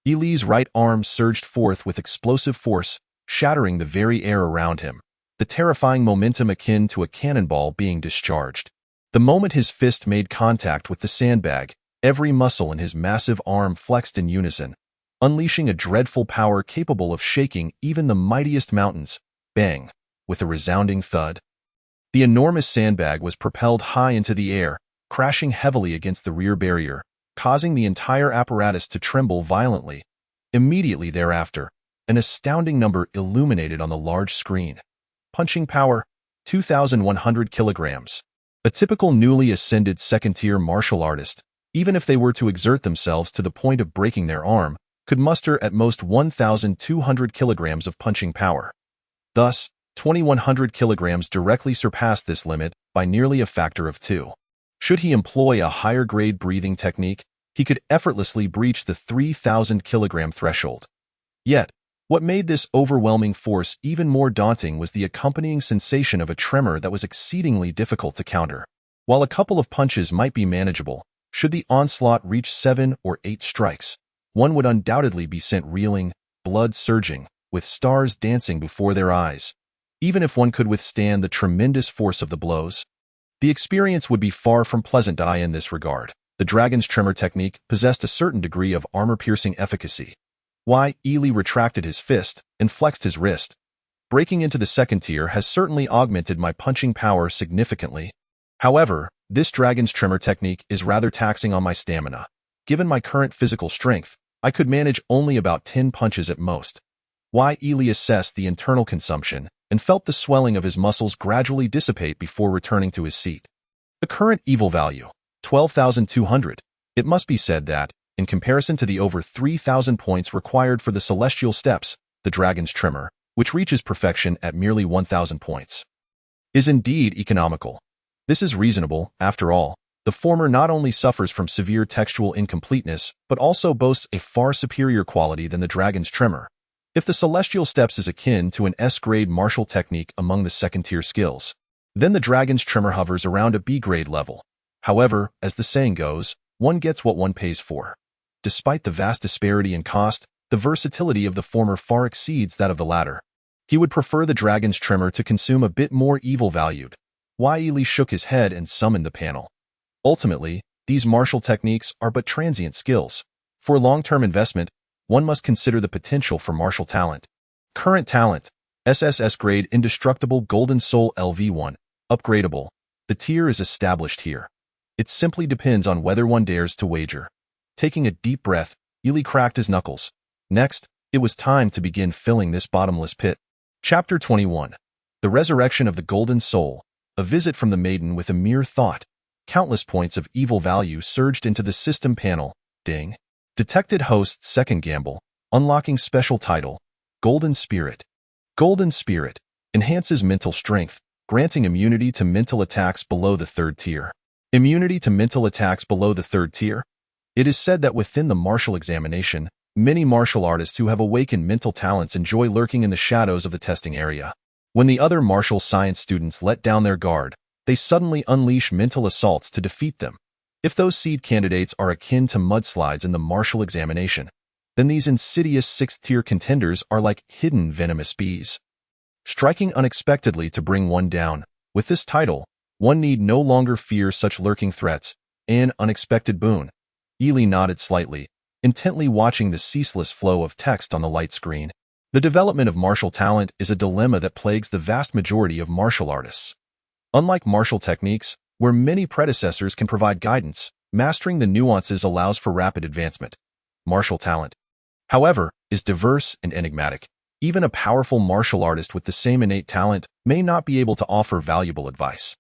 Yi Li's right arm surged forth with explosive force, shattering the very air around him, the terrifying momentum akin to a cannonball being discharged. The moment his fist made contact with the sandbag, every muscle in his massive arm flexed in unison, unleashing a dreadful power capable of shaking even the mightiest mountains. Bang! With a resounding thud. The enormous sandbag was propelled high into the air, crashing heavily against the rear barrier, causing the entire apparatus to tremble violently. Immediately thereafter, an astounding number illuminated on the large screen. Punching power, 2,100 kilograms. A typical newly ascended second-tier martial artist, even if they were to exert themselves to the point of breaking their arm, could muster at most 1,200 kilograms of punching power. Thus, 2,100 kilograms directly surpassed this limit by nearly a factor of 2. Should he employ a higher-grade breathing technique, he could effortlessly breach the 3,000 kilogram threshold. Yet, what made this overwhelming force even more daunting was the accompanying sensation of a tremor that was exceedingly difficult to counter. While a couple of punches might be manageable, should the onslaught reach 7 or 8 strikes, one would undoubtedly be sent reeling, blood surging, with stars dancing before their eyes. Even if one could withstand the tremendous force of the blows, the experience would be far from pleasant in this regard. The dragon's tremor technique possessed a certain degree of armor-piercing efficacy. Ely retracted his fist and flexed his wrist. Breaking into the second tier has certainly augmented my punching power significantly. However, this dragon's tremor technique is rather taxing on my stamina. Given my current physical strength, I could manage only about 10 punches at most. Ely assessed the internal consumption and felt the swelling of his muscles gradually dissipate before returning to his seat. The current evil value, 12,200. It must be said that, in comparison to the over 3,000 points required for the celestial steps, the dragon's tremor, which reaches perfection at merely 1,000 points, is indeed economical. This is reasonable, after all. The former not only suffers from severe textual incompleteness, but also boasts a far superior quality than the dragon's tremor. If the celestial steps is akin to an S-grade martial technique among the second-tier skills, then the dragon's tremor hovers around a B-grade level. However, as the saying goes, one gets what one pays for. Despite the vast disparity in cost, the versatility of the former far exceeds that of the latter. He would prefer the dragon's tremor to consume a bit more evil valued. Ely shook his head and summoned the panel. Ultimately, these martial techniques are but transient skills. For long-term investment, one must consider the potential for martial talent. Current talent, SSS grade Indestructible Golden Soul LV1, upgradable. The tier is established here. It simply depends on whether one dares to wager. Taking a deep breath, Ely cracked his knuckles. Next, it was time to begin filling this bottomless pit. Chapter 21. The Resurrection of the Golden Soul. A visit from the maiden with a mere thought. Countless points of evil value surged into the system panel. Ding. Detected host's second gamble. Unlocking special title. Golden Spirit. Golden Spirit. Enhances mental strength, granting immunity to mental attacks below the third tier. Immunity to mental attacks below the third tier? It is said that within the martial examination, many martial artists who have awakened mental talents enjoy lurking in the shadows of the testing area. When the other martial science students let down their guard, they suddenly unleash mental assaults to defeat them. If those seed candidates are akin to mudslides in the martial examination, then these insidious sixth-tier contenders are like hidden venomous bees, striking unexpectedly to bring one down. With this title, one need no longer fear such lurking threats. An unexpected boon. Ely nodded slightly, intently watching the ceaseless flow of text on the light screen. The development of martial talent is a dilemma that plagues the vast majority of martial artists. Unlike martial techniques, where many predecessors can provide guidance, mastering the nuances allows for rapid advancement. Martial talent, however, is diverse and enigmatic. Even a powerful martial artist with the same innate talent may not be able to offer valuable advice.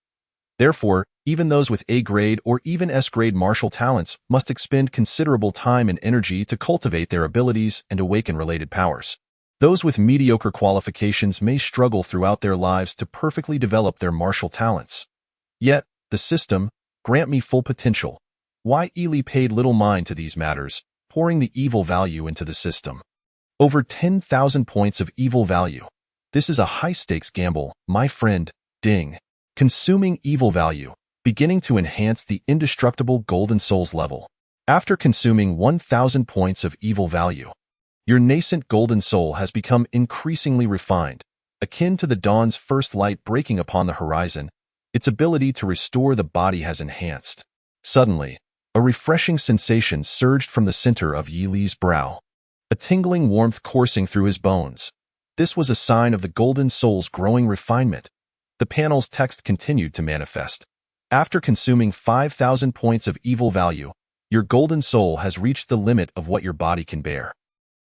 Therefore, even those with A-grade or even S-grade martial talents must expend considerable time and energy to cultivate their abilities and awaken related powers. Those with mediocre qualifications may struggle throughout their lives to perfectly develop their martial talents. Yet, the system, grant me full potential. Ely paid little mind to these matters, pouring the evil value into the system. Over 10,000 points of evil value. This is a high-stakes gamble, my friend. Ding. Consuming evil value, beginning to enhance the Indestructible Golden Souls level. After consuming 1,000 points of evil value, your nascent Golden Soul has become increasingly refined, akin to the dawn's first light breaking upon the horizon. its ability to restore the body has enhanced. Suddenly, a refreshing sensation surged from the center of Yi Li's brow, a tingling warmth coursing through his bones. This was a sign of the Golden Soul's growing refinement. The panel's text continued to manifest. After consuming 5,000 points of evil value, your Golden Soul has reached the limit of what your body can bear.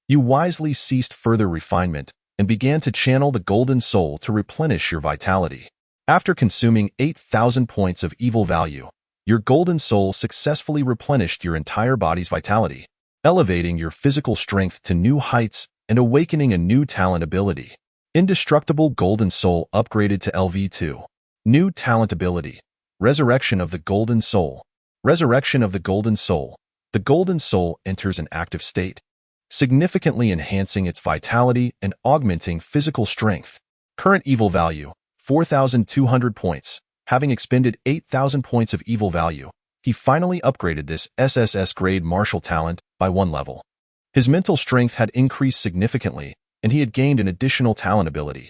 You wisely ceased further refinement and began to channel the Golden Soul to replenish your vitality. After consuming 8,000 points of evil value, your Golden Soul successfully replenished your entire body's vitality, elevating your physical strength to new heights and awakening a new talent ability. Indestructible Golden Soul upgraded to LV2. New talent ability. Resurrection of the Golden Soul. Resurrection of the Golden Soul. The Golden Soul enters an active state, significantly enhancing its vitality and augmenting physical strength. Current evil value, 4,200 points. Having expended 8,000 points of evil value, he finally upgraded this SSS grade martial talent by 1 level. His mental strength had increased significantly, and he had gained an additional talent ability.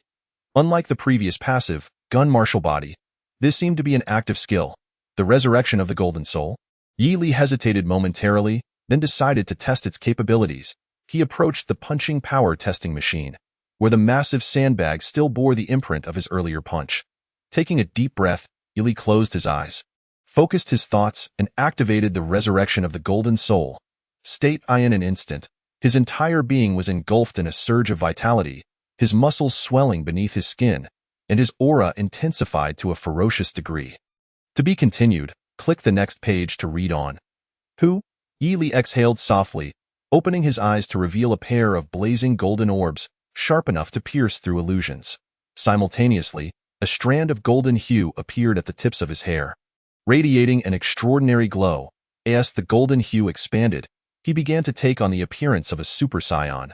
Unlike the previous passive, Gun Martial Body, this seemed to be an active skill, the Resurrection of the Golden Soul. Yi Li hesitated momentarily, then decided to test its capabilities. He approached the punching power testing machine, where the massive sandbag still bore the imprint of his earlier punch. Taking a deep breath, Yi Li closed his eyes, focused his thoughts, and activated the Resurrection of the Golden Soul. State in an instant, his entire being was engulfed in a surge of vitality, his muscles swelling beneath his skin, and his aura intensified to a ferocious degree. To be continued, click the next page to read on. Who? Yi Li exhaled softly, opening his eyes to reveal a pair of blazing golden orbs, sharp enough to pierce through illusions. Simultaneously, a strand of golden hue appeared at the tips of his hair, radiating an extraordinary glow. As the golden hue expanded, he began to take on the appearance of a Super Saiyan.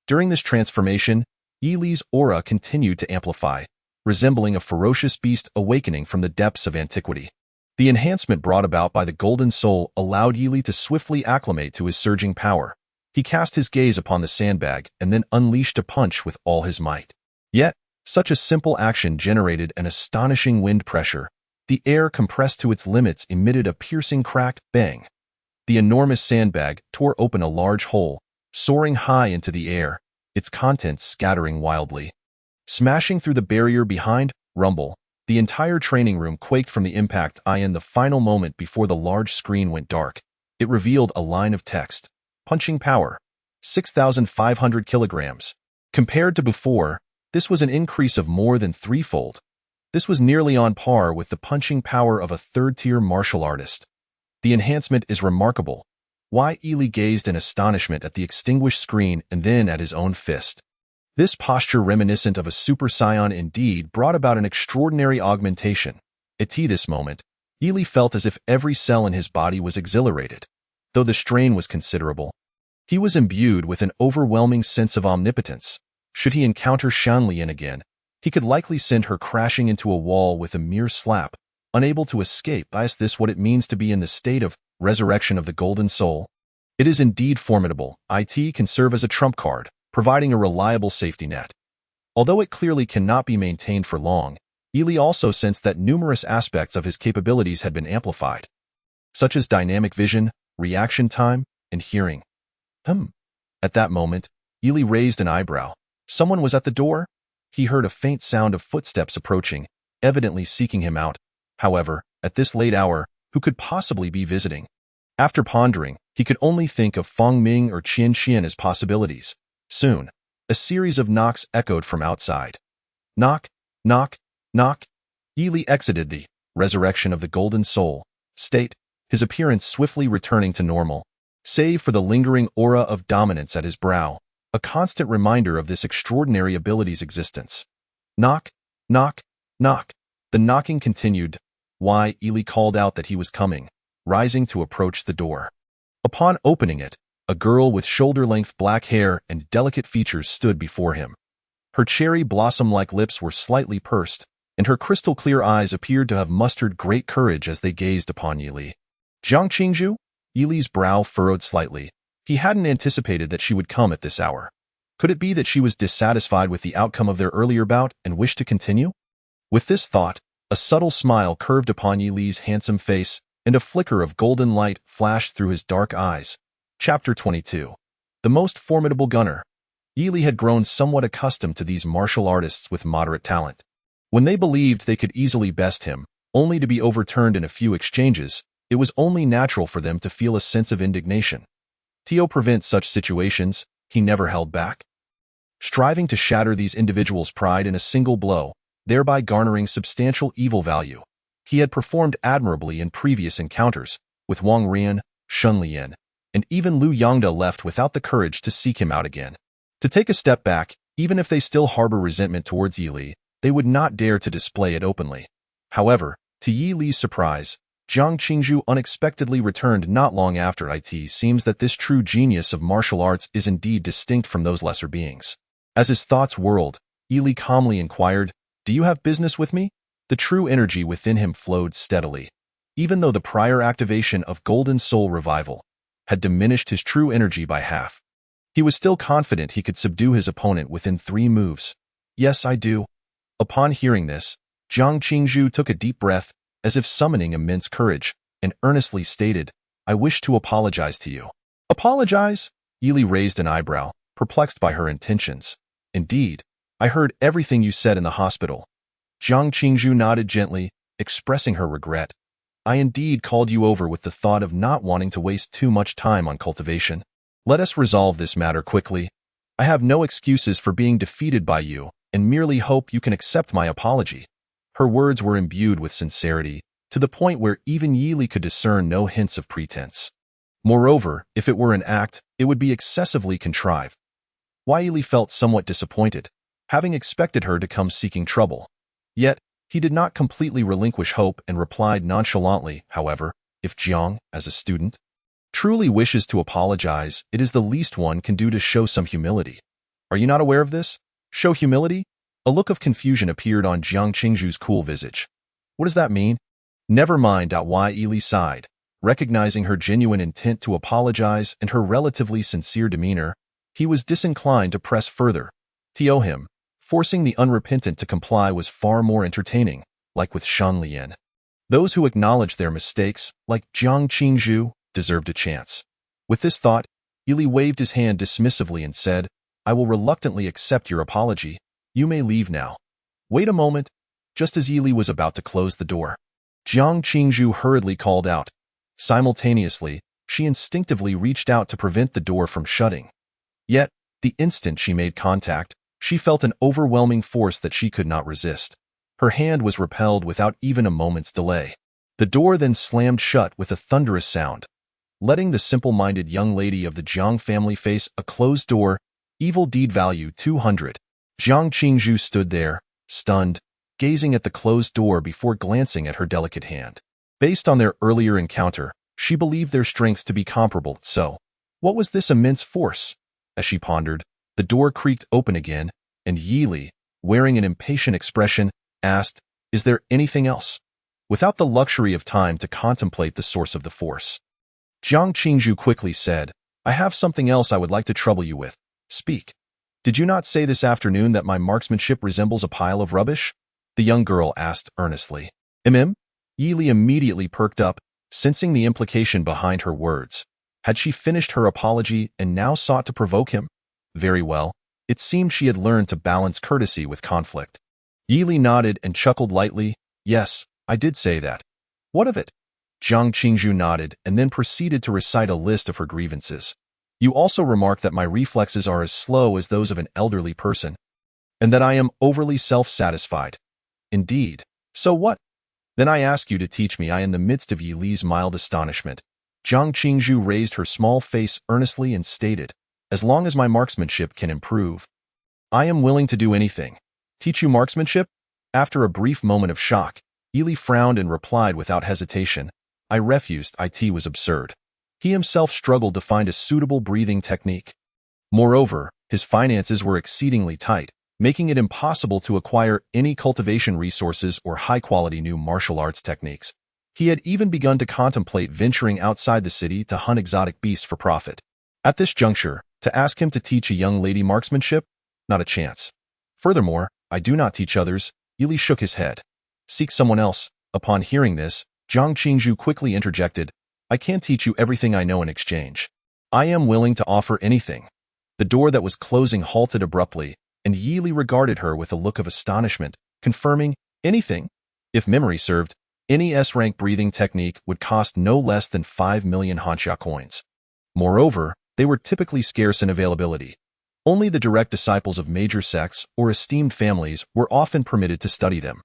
During this transformation, Yi Li's aura continued to amplify, resembling a ferocious beast awakening from the depths of antiquity. The enhancement brought about by the Golden Soul allowed Yi Li to swiftly acclimate to his surging power. He cast his gaze upon the sandbag and then unleashed a punch with all his might. Yet, such a simple action generated an astonishing wind pressure. The air compressed to its limits emitted a piercing crack, bang. The enormous sandbag tore open a large hole, soaring high into the air, its contents scattering wildly. Smashing through the barrier behind, rumble. The entire training room quaked from the impact. In the final moment before the large screen went dark, it revealed a line of text. Punching power, 6,500 kilograms. Compared to before, this was an increase of more than threefold. This was nearly on par with the punching power of a third-tier martial artist. The enhancement is remarkable. Yi Li gazed in astonishment at the extinguished screen and then at his own fist. This posture, reminiscent of a Super Saiyan, indeed brought about an extraordinary augmentation. At this moment, Yi Li felt as if every cell in his body was exhilarated. Though the strain was considerable, he was imbued with an overwhelming sense of omnipotence. Should he encounter Shanlian again, he could likely send her crashing into a wall with a mere slap, unable to escape. Is this what it means to be in the state of Resurrection of the Golden Soul? It is indeed formidable. It can serve as a trump card, providing a reliable safety net. Although it clearly cannot be maintained for long, Yi Li also sensed that numerous aspects of his capabilities had been amplified, such as dynamic vision, reaction time, and hearing. At that moment, Yi Li raised an eyebrow. Someone was at the door? He heard a faint sound of footsteps approaching, evidently seeking him out. However, at this late hour, who could possibly be visiting? After pondering, he could only think of Feng Ming or Qian Qian as possibilities. Soon, a series of knocks echoed from outside. Knock, knock, knock. Yi Li exited the Resurrection of the Golden Soul state, his appearance swiftly returning to normal, save for the lingering aura of dominance at his brow, a constant reminder of this extraordinary ability's existence. Knock, knock, knock. The knocking continued. Yi Li called out that he was coming, rising to approach the door. Upon opening it, a girl with shoulder-length black hair and delicate features stood before him. Her cherry blossom-like lips were slightly pursed, and her crystal-clear eyes appeared to have mustered great courage as they gazed upon Yi Li. Jiang Qingzhu? Yi Li's brow furrowed slightly. He hadn't anticipated that she would come at this hour. Could it be that she was dissatisfied with the outcome of their earlier bout and wished to continue? With this thought, A subtle smile curved upon Yi Li's handsome face, and a flicker of golden light flashed through his dark eyes. Chapter 22. The Most Formidable Gunner. Yi Li had grown somewhat accustomed to these martial artists with moderate talent. When they believed they could easily best him, only to be overturned in a few exchanges, it was only natural for them to feel a sense of indignation. To prevent such situations, he never held back, striving to shatter these individuals' pride in a single blow, thereby garnering substantial evil value. He had performed admirably in previous encounters, with Wang Rian, Shun Lian, and even Lu Yongda left without the courage to seek him out again. To take a step back, even if they still harbor resentment towards Yi Li, they would not dare to display it openly. However, to Yi Li's surprise, Jiang Qingzhu unexpectedly returned not long after. It seems that this true genius of martial arts is indeed distinct from those lesser beings. As his thoughts whirled, Yi Li calmly inquired, "Do you have business with me?" The true energy within him flowed steadily. Even though the prior activation of Golden Soul Revival had diminished his true energy by half, he was still confident he could subdue his opponent within 3 moves. "Yes, I do." Upon hearing this, Jiang Qingzhu took a deep breath, as if summoning immense courage, and earnestly stated, "I wish to apologize to you." "Apologize?" Yi Li raised an eyebrow, perplexed by her intentions. "Indeed, I heard everything you said in the hospital." Jiang Qingzhu nodded gently, expressing her regret. "I indeed called you over with the thought of not wanting to waste too much time on cultivation. Let us resolve this matter quickly. I have no excuses for being defeated by you, and merely hope you can accept my apology." Her words were imbued with sincerity, to the point where even Yi Li could discern no hints of pretense. Moreover, if it were an act, it would be excessively contrived. Yi Li felt somewhat disappointed, having expected her to come seeking trouble. Yet, he did not completely relinquish hope and replied nonchalantly, "However, if Jiang, as a student, truly wishes to apologize, it is the least one can do to show some humility." "Are you not aware of this? Show humility?" A look of confusion appeared on Jiang Qingzhu's cool visage. "What does that mean?" "Never mind." Yi Li sighed, recognizing her genuine intent to apologize and her relatively sincere demeanor. He was disinclined to press further. To him, forcing the unrepentant to comply was far more entertaining, like with Shun Lian. Those who acknowledged their mistakes, like Jiang Qingzhu, deserved a chance. With this thought, Yi Li waved his hand dismissively and said, "I will reluctantly accept your apology. You may leave now." "Wait a moment." Just as Yi Li was about to close the door, Jiang Qingzhu hurriedly called out. Simultaneously, she instinctively reached out to prevent the door from shutting. Yet, the instant she made contact, she felt an overwhelming force that she could not resist. Her hand was repelled without even a moment's delay. The door then slammed shut with a thunderous sound, letting the simple-minded young lady of the Jiang family face a closed door. Evil deed value 200. Jiang Qingzhu stood there, stunned, gazing at the closed door before glancing at her delicate hand. Based on their earlier encounter, she believed their strengths to be comparable, so what was this immense force? As she pondered, the door creaked open again, and Yi Li, wearing an impatient expression, asked, "Is there anything else?" Without the luxury of time to contemplate the source of the force, Jiang Qingzhu quickly said, "I have something else I would like to trouble you with. Speak." "Did you not say this afternoon that my marksmanship resembles a pile of rubbish?" the young girl asked earnestly. Yi Li immediately perked up, sensing the implication behind her words. Had she finished her apology and now sought to provoke him? Very well. It seemed she had learned to balance courtesy with conflict. Yi Li nodded and chuckled lightly. "Yes, I did say that." "What of it?" Jiang Qingzhu nodded and then proceeded to recite a list of her grievances. "You also remarked that my reflexes are as slow as those of an elderly person, and that I am overly self-satisfied." "Indeed. So what?" "Then I ask you to teach me." In the midst of Yi Li's mild astonishment, Jiang Qingzhu raised her small face earnestly and stated, "As long as my marksmanship can improve, I am willing to do anything." "Teach you marksmanship?" After a brief moment of shock, Yi Li frowned and replied without hesitation, "I refused." It was absurd. He himself struggled to find a suitable breathing technique. Moreover, his finances were exceedingly tight, making it impossible to acquire any cultivation resources or high-quality new martial arts techniques. He had even begun to contemplate venturing outside the city to hunt exotic beasts for profit. At this juncture, to ask him to teach a young lady marksmanship? Not a chance. Furthermore, I do not teach others. Yi Li shook his head. Seek someone else. Upon hearing this, Jiang Qingzhu quickly interjected, I can't teach you everything I know in exchange. I am willing to offer anything. The door that was closing halted abruptly, and Yi Li regarded her with a look of astonishment, confirming, anything? If memory served, any S-rank breathing technique would cost no less than 5 million Hanxia coins. Moreover, they were typically scarce in availability. Only the direct disciples of major sects or esteemed families were often permitted to study them.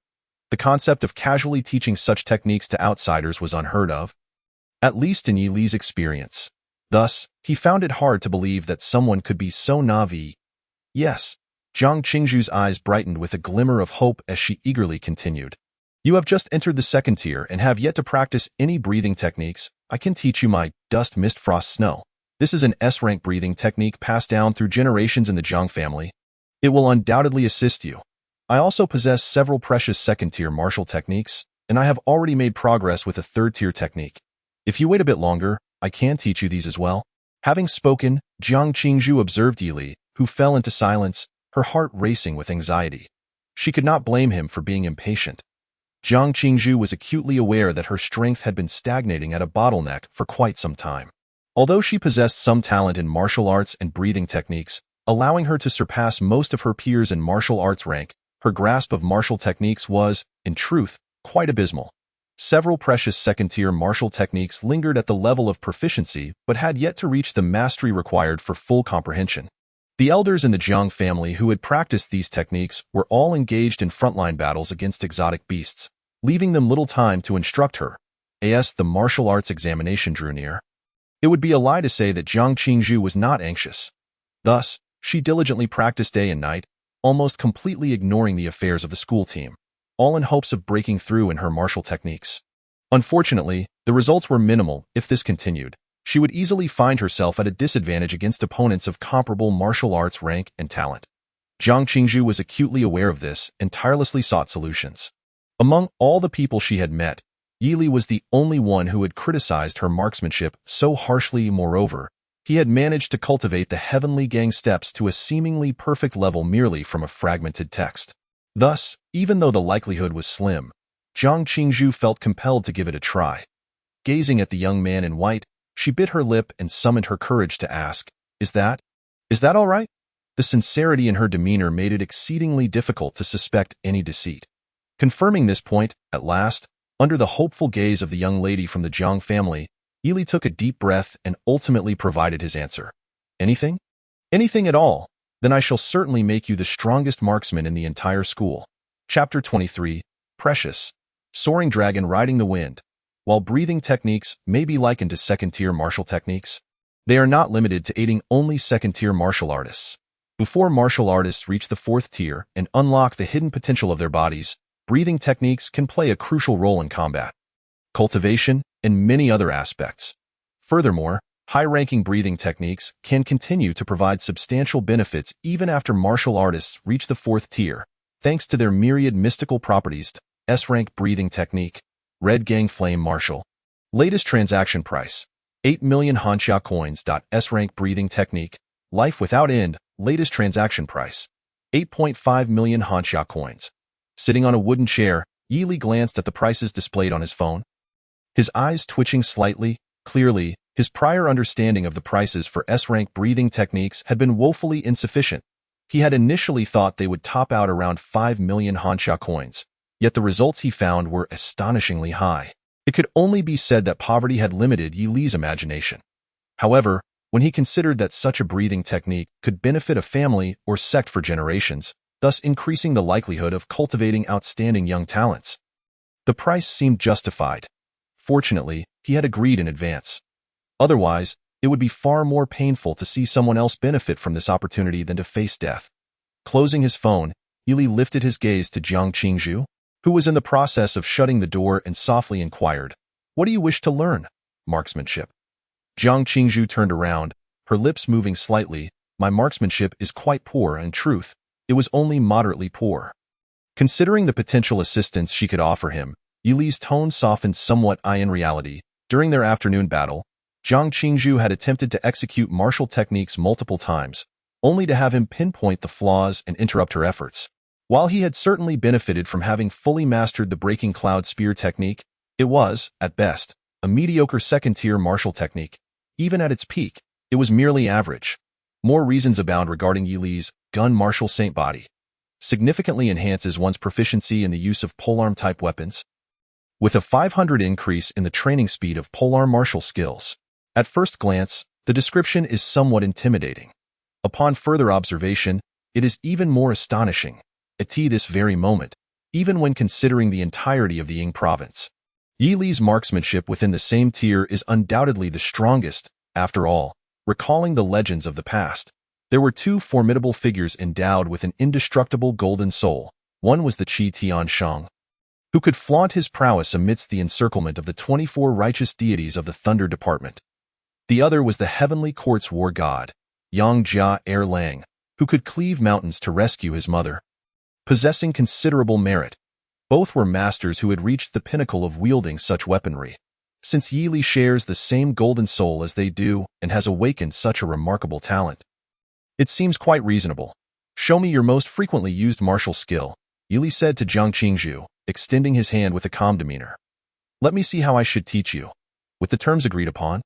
The concept of casually teaching such techniques to outsiders was unheard of, at least in Yi Li's experience. Thus, he found it hard to believe that someone could be so naive. Yes, Jiang Qingzhu's eyes brightened with a glimmer of hope as she eagerly continued. You have just entered the second tier and have yet to practice any breathing techniques. I can teach you my dust, mist, frost, snow. This is an S-rank breathing technique passed down through generations in the Jiang family. It will undoubtedly assist you. I also possess several precious second-tier martial techniques, and I have already made progress with a third-tier technique. If you wait a bit longer, I can teach you these as well. Having spoken, Jiang Qingzhu observed Yi Li, who fell into silence, her heart racing with anxiety. She could not blame him for being impatient. Jiang Qingzhu was acutely aware that her strength had been stagnating at a bottleneck for quite some time. Although she possessed some talent in martial arts and breathing techniques, allowing her to surpass most of her peers in martial arts rank, her grasp of martial techniques was, in truth, quite abysmal. Several precious second-tier martial techniques lingered at the level of proficiency but had yet to reach the mastery required for full comprehension. The elders in the Jiang family who had practiced these techniques were all engaged in frontline battles against exotic beasts, leaving them little time to instruct her. As the martial arts examination drew near, it would be a lie to say that Jiang Qingzhu was not anxious. Thus, she diligently practiced day and night, almost completely ignoring the affairs of the school team, all in hopes of breaking through in her martial techniques. Unfortunately, the results were minimal. If this continued, she would easily find herself at a disadvantage against opponents of comparable martial arts rank and talent. Jiang Qingzhu was acutely aware of this and tirelessly sought solutions. Among all the people she had met, Yi Li was the only one who had criticized her marksmanship so harshly. Moreover, he had managed to cultivate the heavenly gang steps to a seemingly perfect level merely from a fragmented text. Thus, even though the likelihood was slim, Jiang Qingzhu felt compelled to give it a try. Gazing at the young man in white, she bit her lip and summoned her courage to ask, Is that all right? The sincerity in her demeanor made it exceedingly difficult to suspect any deceit. Confirming this point, at last, under the hopeful gaze of the young lady from the Jiang family, Yi Li took a deep breath and ultimately provided his answer. Anything? Anything at all. Then I shall certainly make you the strongest marksman in the entire school. Chapter 23, Precious. Soaring dragon riding the wind. While breathing techniques may be likened to second-tier martial techniques, they are not limited to aiding only second-tier martial artists. Before martial artists reach the fourth tier and unlock the hidden potential of their bodies, breathing techniques can play a crucial role in combat, cultivation, and many other aspects. Furthermore, high-ranking breathing techniques can continue to provide substantial benefits even after martial artists reach the fourth tier, thanks to their myriad mystical properties. S-rank breathing technique, Red Gang Flame Martial. Latest transaction price, 8 million Hanxia coins. S-rank breathing technique, Life Without End. Latest transaction price, 8.5 million Hanxia coins. Sitting on a wooden chair, Yi Li glanced at the prices displayed on his phone. His eyes twitching slightly. Clearly, his prior understanding of the prices for S-rank breathing techniques had been woefully insufficient. He had initially thought they would top out around 5 million Hanxia coins, yet the results he found were astonishingly high. It could only be said that poverty had limited Yi Li's imagination. However, when he considered that such a breathing technique could benefit a family or sect for generations, thus increasing the likelihood of cultivating outstanding young talents, the price seemed justified. Fortunately, he had agreed in advance. Otherwise, it would be far more painful to see someone else benefit from this opportunity than to face death. Closing his phone, Yi Li lifted his gaze to Jiang Qingzhu, who was in the process of shutting the door, and softly inquired, What do you wish to learn? Marksmanship. Jiang Qingzhu turned around, her lips moving slightly. My marksmanship is quite poor. In truth, it was only moderately poor. Considering the potential assistance she could offer him, Yi Li's tone softened somewhat. In reality, during their afternoon battle, Jiang Qingzhu had attempted to execute martial techniques multiple times, only to have him pinpoint the flaws and interrupt her efforts. While he had certainly benefited from having fully mastered the breaking cloud spear technique, it was, at best, a mediocre second-tier martial technique. Even at its peak, it was merely average. More reasons abound regarding Yi Li's gun martial saint body. Significantly enhances one's proficiency in the use of polearm-type weapons, with a 500 increase in the training speed of polearm martial skills. At first glance, the description is somewhat intimidating. Upon further observation, it is even more astonishing. At this very moment, even when considering the entirety of the Ying province, Yi Li's marksmanship within the same tier is undoubtedly the strongest. After all, recalling the legends of the past, there were two formidable figures endowed with an indestructible golden soul. One was the Qi Tianshang, who could flaunt his prowess amidst the encirclement of the 24 righteous deities of the Thunder Department. The other was the heavenly court's war god, Yang Jia Erlang, who could cleave mountains to rescue his mother. Possessing considerable merit, both were masters who had reached the pinnacle of wielding such weaponry. Since Yi Li shares the same golden soul as they do and has awakened such a remarkable talent, it seems quite reasonable. Show me your most frequently used martial skill, Yi Li said to Jiang Qingzhu, extending his hand with a calm demeanor. Let me see how I should teach you. With the terms agreed upon,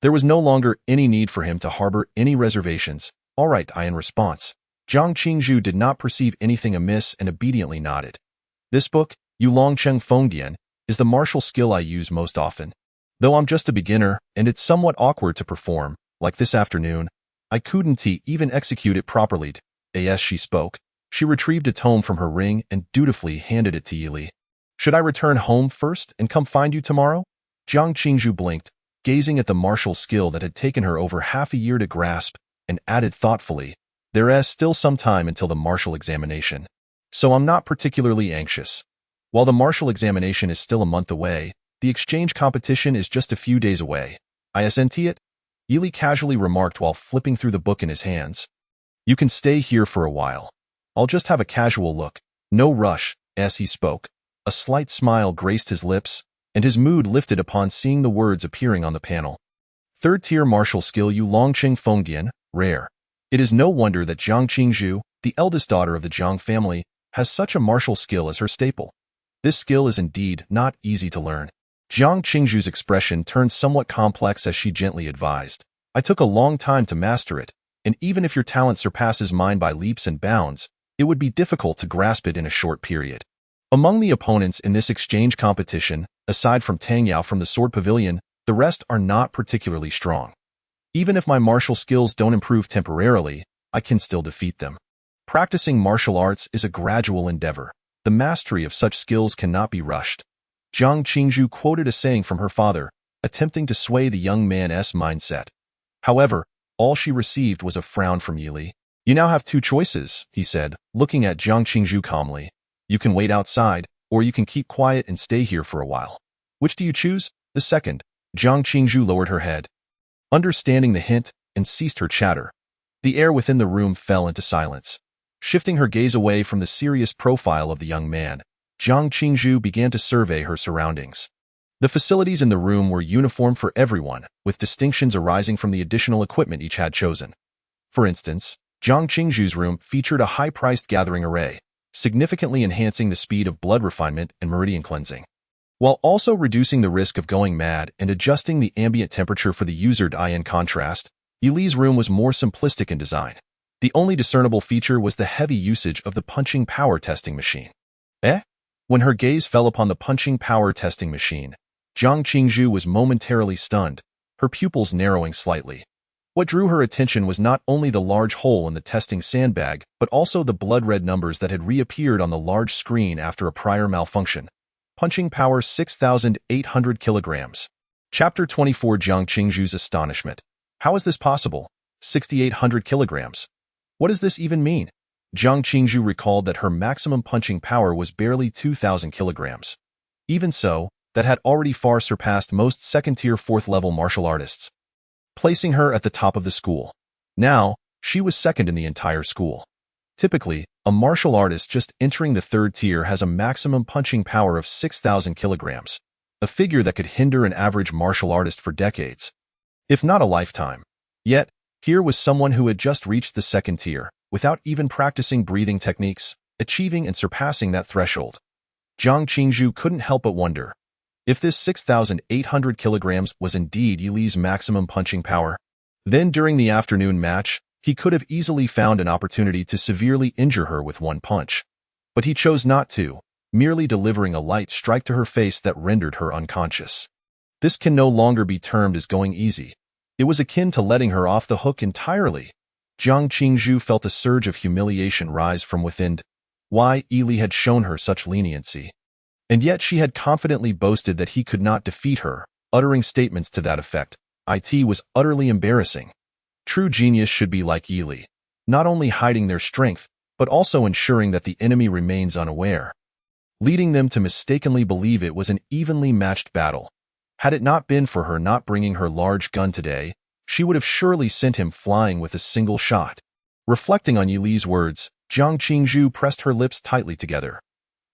there was no longer any need for him to harbor any reservations. All right, in response, Jiang Qingzhu did not perceive anything amiss and obediently nodded. This book, Yulongcheng Fengdian, is the martial skill I use most often. Though I'm just a beginner, and it's somewhat awkward to perform, like this afternoon, I couldn't even execute it properly. As she spoke, she retrieved a tome from her ring and dutifully handed it to Yi Li. Should I return home first and come find you tomorrow? Jiang Qingzhu blinked, gazing at the martial skill that had taken her over half a year to grasp, and added thoughtfully, there is still some time until the martial examination, so I'm not particularly anxious. While the martial examination is still a month away, the exchange competition is just a few days away. Isn't it? Yi Li casually remarked while flipping through the book in his hands. You can stay here for a while. I'll just have a casual look. No rush. As he spoke, a slight smile graced his lips, and his mood lifted upon seeing the words appearing on the panel. Third-tier martial skill Yulongcheng Fengdian, rare. It is no wonder that Jiang Qingzhu, the eldest daughter of the Jiang family, has such a martial skill as her staple. This skill is indeed not easy to learn. Jiang Qingzhu's expression turned somewhat complex as she gently advised. I took a long time to master it, and even if your talent surpasses mine by leaps and bounds, it would be difficult to grasp it in a short period. Among the opponents in this exchange competition, aside from Tang Yao from the Sword Pavilion, the rest are not particularly strong. Even if my martial skills don't improve temporarily, I can still defeat them. Practicing martial arts is a gradual endeavor. The mastery of such skills cannot be rushed. Jiang Qingzhu quoted a saying from her father, attempting to sway the young man's mindset. However, all she received was a frown from Yi Li. You now have two choices, he said, looking at Jiang Qingzhu calmly. You can wait outside, or you can keep quiet and stay here for a while. Which do you choose? The second. Jiang Qingzhu lowered her head, understanding the hint, and ceased her chatter. The air within the room fell into silence. Shifting her gaze away from the serious profile of the young man, Jiang Qingzhu began to survey her surroundings. The facilities in the room were uniform for everyone, with distinctions arising from the additional equipment each had chosen. For instance, Jiang Qingzhu's room featured a high-priced gathering array, significantly enhancing the speed of blood refinement and meridian cleansing, while also reducing the risk of going mad and adjusting the ambient temperature for the user. In contrast, Yi Li's room was more simplistic in design. The only discernible feature was the heavy usage of the punching power testing machine. When her gaze fell upon the punching power testing machine, Jiang Qingzhu was momentarily stunned, her pupils narrowing slightly. What drew her attention was not only the large hole in the testing sandbag, but also the blood-red numbers that had reappeared on the large screen after a prior malfunction. Punching power 6,800 kilograms. Chapter 24. Jiang Qingzhu's astonishment. How is this possible? 6,800 kilograms. What does this even mean? Jiang Qingzhu recalled that her maximum punching power was barely 2,000 kilograms. Even so, that had already far surpassed most second-tier fourth-level martial artists, placing her at the top of the school. Now, she was second in the entire school. Typically, a martial artist just entering the third tier has a maximum punching power of 6,000 kilograms, a figure that could hinder an average martial artist for decades, if not a lifetime. Yet, here was someone who had just reached the second tier, without even practicing breathing techniques, achieving and surpassing that threshold. Jiang Qingzhu couldn't help but wonder, if this 6,800 kilograms was indeed Yi Li's maximum punching power, then during the afternoon match, he could have easily found an opportunity to severely injure her with one punch. But he chose not to, merely delivering a light strike to her face that rendered her unconscious. This can no longer be termed as going easy. It was akin to letting her off the hook entirely. Jiang Qingzhu felt a surge of humiliation rise from within. Why Yi Li had shown her such leniency? And yet she had confidently boasted that he could not defeat her, uttering statements to that effect. It was utterly embarrassing. True genius should be like Yi Li, not only hiding their strength, but also ensuring that the enemy remains unaware, leading them to mistakenly believe it was an evenly matched battle. Had it not been for her not bringing her large gun today, she would have surely sent him flying with a single shot. Reflecting on Yi Li's words, Jiang Qingzhu pressed her lips tightly together.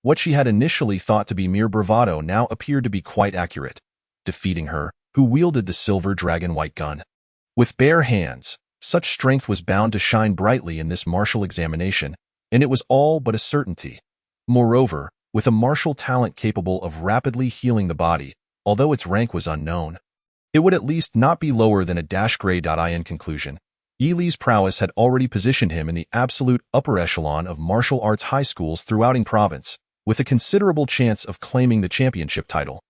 What she had initially thought to be mere bravado now appeared to be quite accurate. Defeating her, who wielded the silver dragon white gun with bare hands, such strength was bound to shine brightly in this martial examination, and it was all but a certainty. Moreover, with a martial talent capable of rapidly healing the body, although its rank was unknown, it would at least not be lower than a -grade. In conclusion, Yi Li's prowess had already positioned him in the absolute upper echelon of martial arts high schools throughout Ying Province, with a considerable chance of claiming the championship title.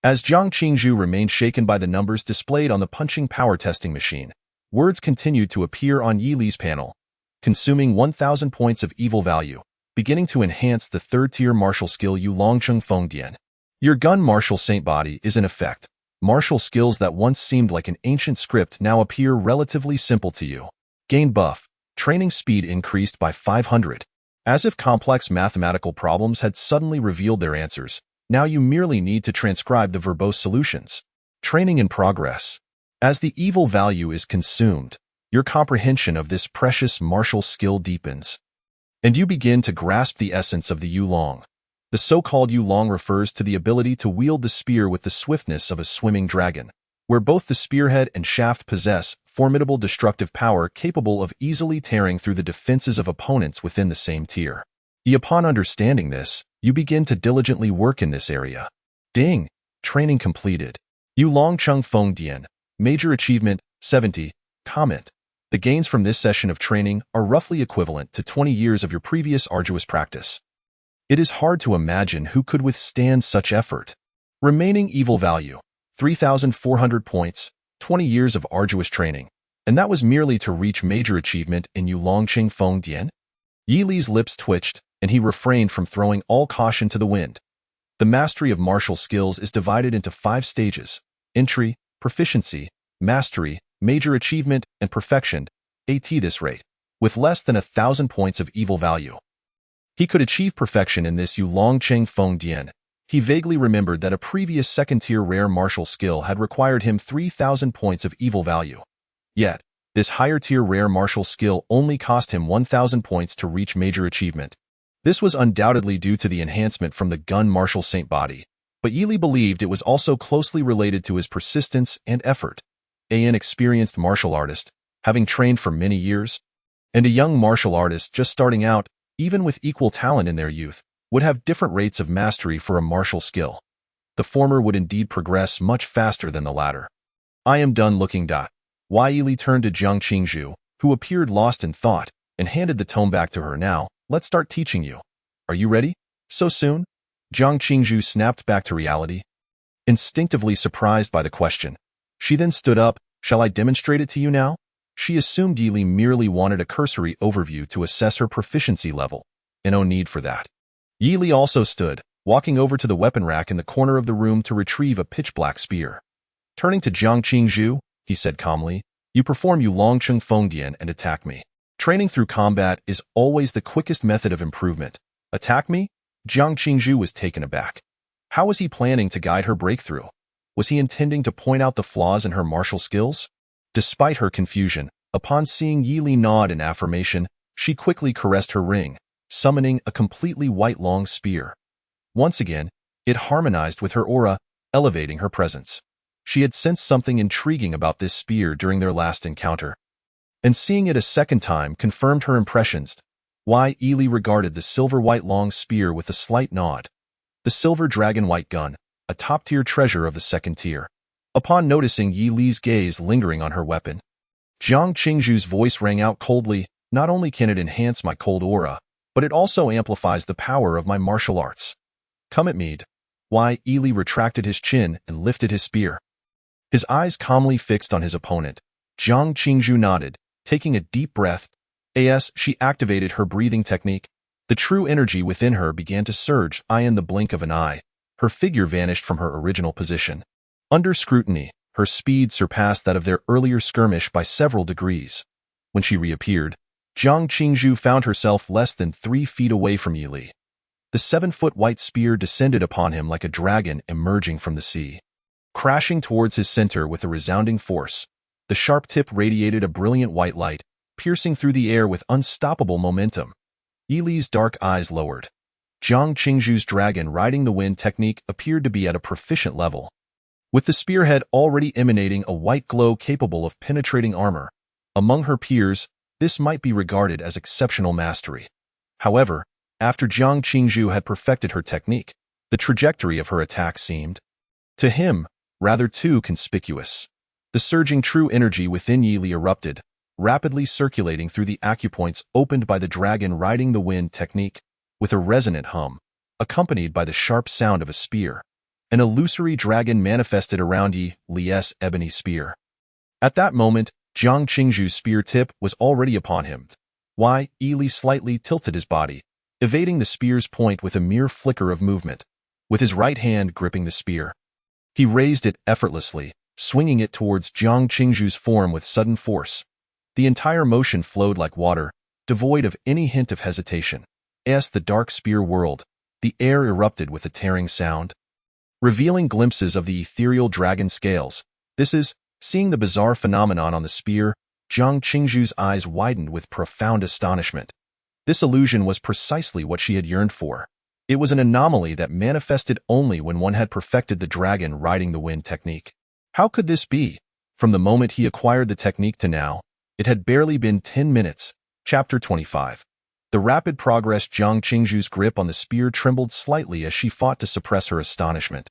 As Jiang Qingzhu remained shaken by the numbers displayed on the punching power testing machine, words continued to appear on Yi Li's panel, consuming 1,000 points of evil value, beginning to enhance the third-tier martial skill Yulongcheng Fengdian. Your gun martial saint body is in effect. Martial skills that once seemed like an ancient script now appear relatively simple to you. Gain buff. Training speed increased by 500. As if complex mathematical problems had suddenly revealed their answers, now you merely need to transcribe the verbose solutions. Training in progress. As the evil value is consumed, your comprehension of this precious martial skill deepens, and you begin to grasp the essence of the Yulong. The so-called Yulong refers to the ability to wield the spear with the swiftness of a swimming dragon, where both the spearhead and shaft possess formidable destructive power capable of easily tearing through the defenses of opponents within the same tier. Upon understanding this, you begin to diligently work in this area. Ding! Training completed. Yulongcheng Fengdian. Major achievement, 70. Comment. The gains from this session of training are roughly equivalent to 20 years of your previous arduous practice. It is hard to imagine who could withstand such effort. Remaining evil value, 3,400 points, 20 years of arduous training, and that was merely to reach major achievement in Yulongcheng Fengdian? Yi Li's lips twitched, and he refrained from throwing all caution to the wind. The mastery of martial skills is divided into 5 stages: entry, proficiency, mastery, major achievement, and perfection, at this rate, with less than 1,000 points of evil value. He could achieve perfection in this Yulongcheng Fengdian. He vaguely remembered that a previous second-tier rare martial skill had required him 3,000 points of evil value. Yet, this higher-tier rare martial skill only cost him 1,000 points to reach major achievement. This was undoubtedly due to the enhancement from the gun martial saint body, but Yi Li believed it was also closely related to his persistence and effort. An experienced martial artist, having trained for many years, and a young martial artist just starting out, even with equal talent in their youth, would have different rates of mastery for a martial skill. The former would indeed progress much faster than the latter. I am done looking. Yi Li turned to Jiang Qingzhu, who appeared lost in thought, and handed the tome back to her. Now, let's start teaching you. Are you ready? So soon? Jiang Qingzhu snapped back to reality, instinctively surprised by the question. She then stood up. Shall I demonstrate it to you now? She assumed Yi Li merely wanted a cursory overview to assess her proficiency level, and no need for that. Yi Li also stood, walking over to the weapon rack in the corner of the room to retrieve a pitch-black spear. Turning to Jiang Qingzhu, he said calmly, "You perform Yulongcheng Fengdian and attack me. Training through combat is always the quickest method of improvement. Attack me?" Jiang Qingzhu was taken aback. How was he planning to guide her breakthrough? Was he intending to point out the flaws in her martial skills? Despite her confusion, upon seeing Yi Li nod in affirmation, she quickly caressed her ring, summoning a completely white long spear. Once again, it harmonized with her aura, elevating her presence. She had sensed something intriguing about this spear during their last encounter, and seeing it a second time confirmed her impressions. Why Ely regarded the silver-white long spear with a slight nod. The silver dragon white gun, a top-tier treasure of the second tier. Upon noticing Yi Li's gaze lingering on her weapon, Jiang Qingzhu's voice rang out coldly, "Not only can it enhance my cold aura, but it also amplifies the power of my martial arts. Come at me." Why Ely retracted his chin and lifted his spear. His eyes calmly fixed on his opponent. Jiang Qingzhu nodded, taking a deep breath. As she activated her breathing technique, the true energy within her began to surge. In the blink of an eye, her figure vanished from her original position. Under scrutiny, her speed surpassed that of their earlier skirmish by several degrees. When she reappeared, Jiang Qingzhu found herself less than 3 feet away from Yi Li. The 7-foot white spear descended upon him like a dragon emerging from the sea. Crashing towards his center with a resounding force, the sharp tip radiated a brilliant white light, piercing through the air with unstoppable momentum. Yi Li's dark eyes lowered. Jiang Qingzhu's dragon riding the wind technique appeared to be at a proficient level, with the spearhead already emanating a white glow capable of penetrating armor. Among her peers, this might be regarded as exceptional mastery. However, after Jiang Qingzhu had perfected her technique, the trajectory of her attack seemed, to him, rather too conspicuous. The surging true energy within Yi Li erupted, rapidly circulating through the acupoints opened by the dragon riding the wind technique, with a resonant hum, accompanied by the sharp sound of a spear. An illusory dragon manifested around Yi Li's ebony spear. At that moment, Jiang Qingzhu's spear tip was already upon him. Yi Li slightly tilted his body, evading the spear's point with a mere flicker of movement. With his right hand gripping the spear, he raised it effortlessly, swinging it towards Jiang Qingzhu's form with sudden force. The entire motion flowed like water, devoid of any hint of hesitation. As the dark spear whirled, the air erupted with a tearing sound, revealing glimpses of the ethereal dragon scales. Seeing the bizarre phenomenon on the spear, Jiang Qingzhu's eyes widened with profound astonishment. This illusion was precisely what she had yearned for. It was an anomaly that manifested only when one had perfected the dragon riding the wind technique. How could this be? From the moment he acquired the technique to now, it had barely been 10 minutes. Chapter 25. The rapid progress. Jiang Qingzhu's grip on the spear trembled slightly as she fought to suppress her astonishment.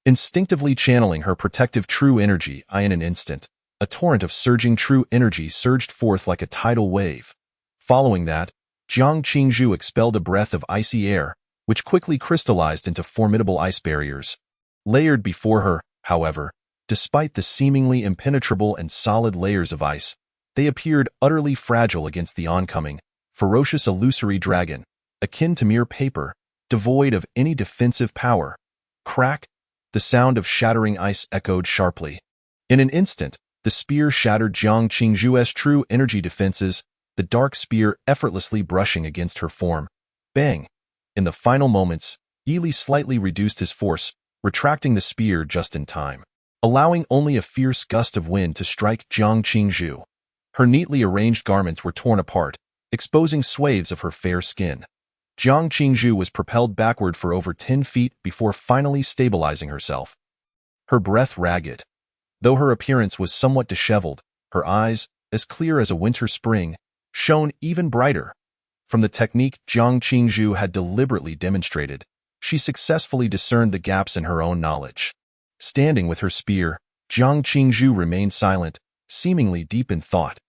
Instinctively channeling her protective true energy, in an instant, a torrent of surging true energy surged forth like a tidal wave. Following that, Jiang Qingzhu expelled a breath of icy air, which quickly crystallized into formidable ice barriers. Layered before her, however, despite the seemingly impenetrable and solid layers of ice, they appeared utterly fragile against the oncoming, ferocious illusory dragon, akin to mere paper, devoid of any defensive power. Crack! The sound of shattering ice echoed sharply. In an instant, the spear shattered Jiang Qingzhu's true energy defenses, the dark spear effortlessly brushing against her form. Bang! In the final moments, Yi Li slightly reduced his force, retracting the spear just in time, allowing only a fierce gust of wind to strike Jiang Qingzhu. Her neatly arranged garments were torn apart, exposing swathes of her fair skin. Jiang Qingzhu was propelled backward for over 10 feet before finally stabilizing herself. Her breath ragged. Though her appearance was somewhat disheveled, her eyes, as clear as a winter spring, shone even brighter. From the technique Jiang Qingzhu had deliberately demonstrated, she successfully discerned the gaps in her own knowledge. Standing with her spear, Jiang Qingzhu remained silent, seemingly deep in thought.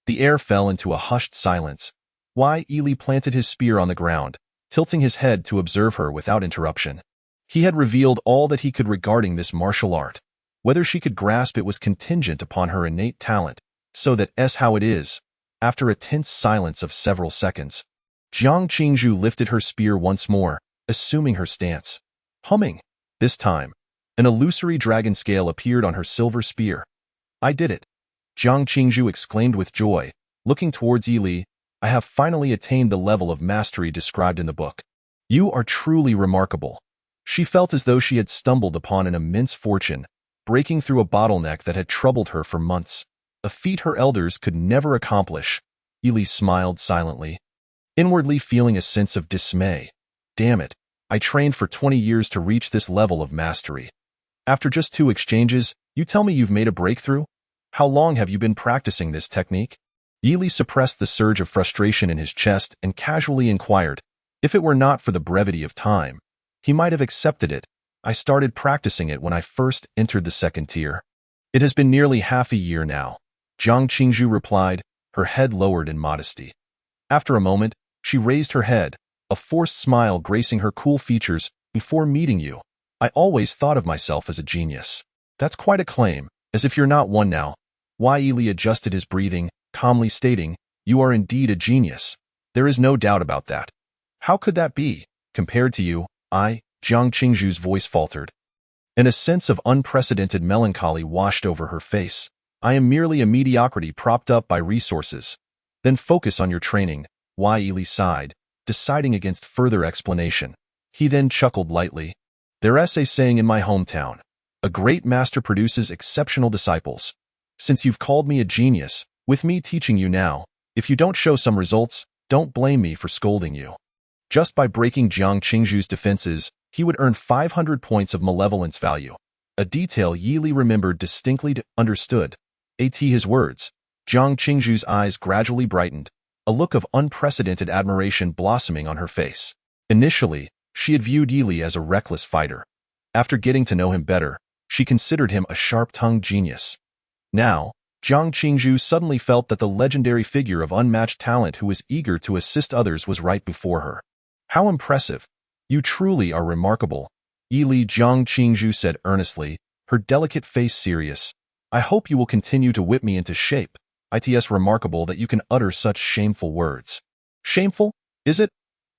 The air fell into a hushed silence. Yi Li planted his spear on the ground, tilting his head to observe her without interruption. He had revealed all that he could regarding this martial art. Whether she could grasp it was contingent upon her innate talent, so that's how it is. After a tense silence of several seconds, Jiang Qingzhu lifted her spear once more, assuming her stance. Humming. This time, an illusory dragon scale appeared on her silver spear. "I did it!" Jiang Qingzhu exclaimed with joy, looking towards Yi Li. "I have finally attained the level of mastery described in the book. You are truly remarkable." She felt as though she had stumbled upon an immense fortune, breaking through a bottleneck that had troubled her for months, a feat her elders could never accomplish. Yi Li smiled silently, inwardly feeling a sense of dismay. Damn it, I trained for 20 years to reach this level of mastery. After just 2 exchanges, you tell me you've made a breakthrough? How long have you been practicing this technique? Yi Li suppressed the surge of frustration in his chest and casually inquired, if it were not for the brevity of time, he might have accepted it. I started practicing it when I first entered the second tier. It has been nearly half a year now, Jiang Qingzhu replied, her head lowered in modesty. After a moment, she raised her head, a forced smile gracing her cool features. Before meeting you, I always thought of myself as a genius. That's quite a claim, as if you're not one now. Yi Li adjusted his breathing, calmly stating, you are indeed a genius. There is no doubt about that. How could that be, compared to you? Jiang Qingzhu's voice faltered, and a sense of unprecedented melancholy washed over her face. I am merely a mediocrity propped up by resources. Then focus on your training, Yi Li sighed, deciding against further explanation. He then chuckled lightly. There's a saying in my hometown, a great master produces exceptional disciples. Since you've called me a genius, with me teaching you now, if you don't show some results, don't blame me for scolding you. Just by breaking Jiang Qingzhu's defenses, he would earn 500 points of malevolence value, a detail Yi Li remembered distinctly. Understood. His words. Jiang Qingzhu's eyes gradually brightened, a look of unprecedented admiration blossoming on her face. Initially, she had viewed Yi Li as a reckless fighter. After getting to know him better, she considered him a sharp-tongued genius. Now, Jiang Qingzhu suddenly felt that the legendary figure of unmatched talent who was eager to assist others was right before her. How impressive! You truly are remarkable, Yi Li, Jiang Qingzhu said earnestly, her delicate face serious. I hope you will continue to whip me into shape. It's remarkable that you can utter such shameful words. Shameful, is it?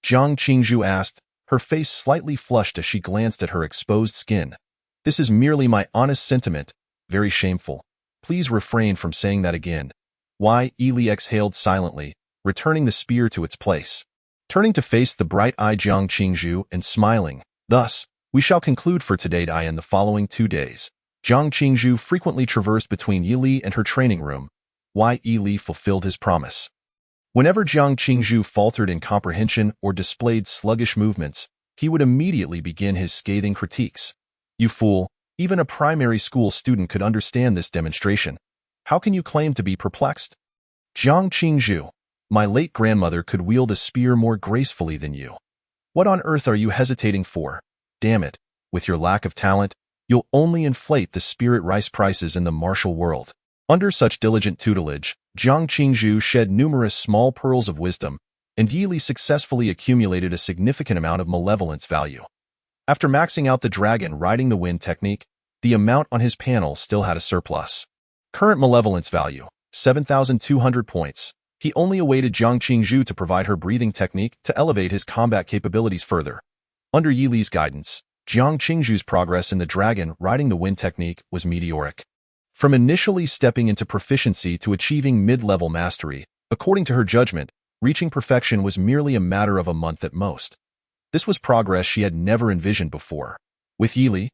Jiang Qingzhu asked, her face slightly flushed as she glanced at her exposed skin. This is merely my honest sentiment. Very shameful. Please refrain from saying that again. Yi Li exhaled silently, returning the spear to its place. Turning to face the bright-eyed Jiang Qingzhu and smiling, thus, we shall conclude for today. In the following 2 days, Jiang Qingzhu frequently traversed between Yi Li and her training room. Yi Li fulfilled his promise. Whenever Jiang Qingzhu faltered in comprehension or displayed sluggish movements, he would immediately begin his scathing critiques. You fool, even a primary school student could understand this demonstration. How can you claim to be perplexed? Jiang Qingzhu, my late grandmother could wield a spear more gracefully than you. What on earth are you hesitating for? Damn it, with your lack of talent, you'll only inflate the spirit rice prices in the martial world. Under such diligent tutelage, Jiang Qingzhu shed numerous small pearls of wisdom, and Yi Li successfully accumulated a significant amount of malevolence value. After maxing out the dragon riding the wind technique, the amount on his panel still had a surplus. Current malevolence value, 7,200 points. He only awaited Jiang Qingzhu to provide her breathing technique to elevate his combat capabilities further. Under Yi Li's guidance, Jiang Qingzhu's progress in the dragon riding the wind technique was meteoric. From initially stepping into proficiency to achieving mid-level mastery, according to her judgment, reaching perfection was merely a matter of a month at most. This was progress she had never envisioned before. With Yi Li,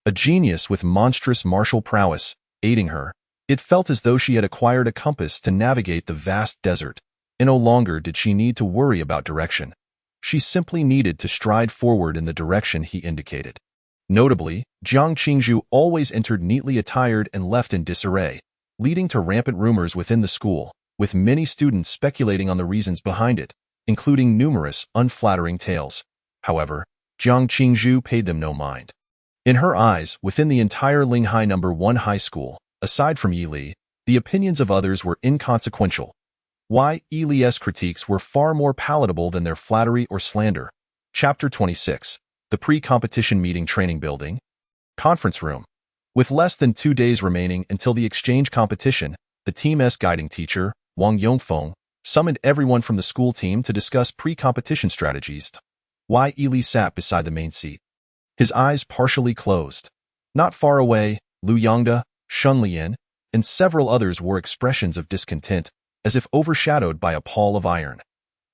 a genius with monstrous martial prowess, aiding her, it felt as though she had acquired a compass to navigate the vast desert, and no longer did she need to worry about direction. She simply needed to stride forward in the direction he indicated. Notably, Jiang Qingzhu always entered neatly attired and left in disarray, leading to rampant rumors within the school, with many students speculating on the reasons behind it, including numerous unflattering tales. However, Jiang Qingzhu paid them no mind. In her eyes, within the entire Linghai No. 1 high school, aside from Yi Li, the opinions of others were inconsequential. Yi Li's critiques were far more palatable than their flattery or slander. Chapter 26. The Pre-Competition Meeting Training Building. Conference Room. With less than 2 days remaining until the exchange competition, the team's guiding teacher, Wang Yongfeng, summoned everyone from the school team to discuss pre-competition strategies. Yi Li sat beside the main seat, his eyes partially closed. Not far away, Lu Yongda, Shun Lian, and several others wore expressions of discontent, as if overshadowed by a pall of iron.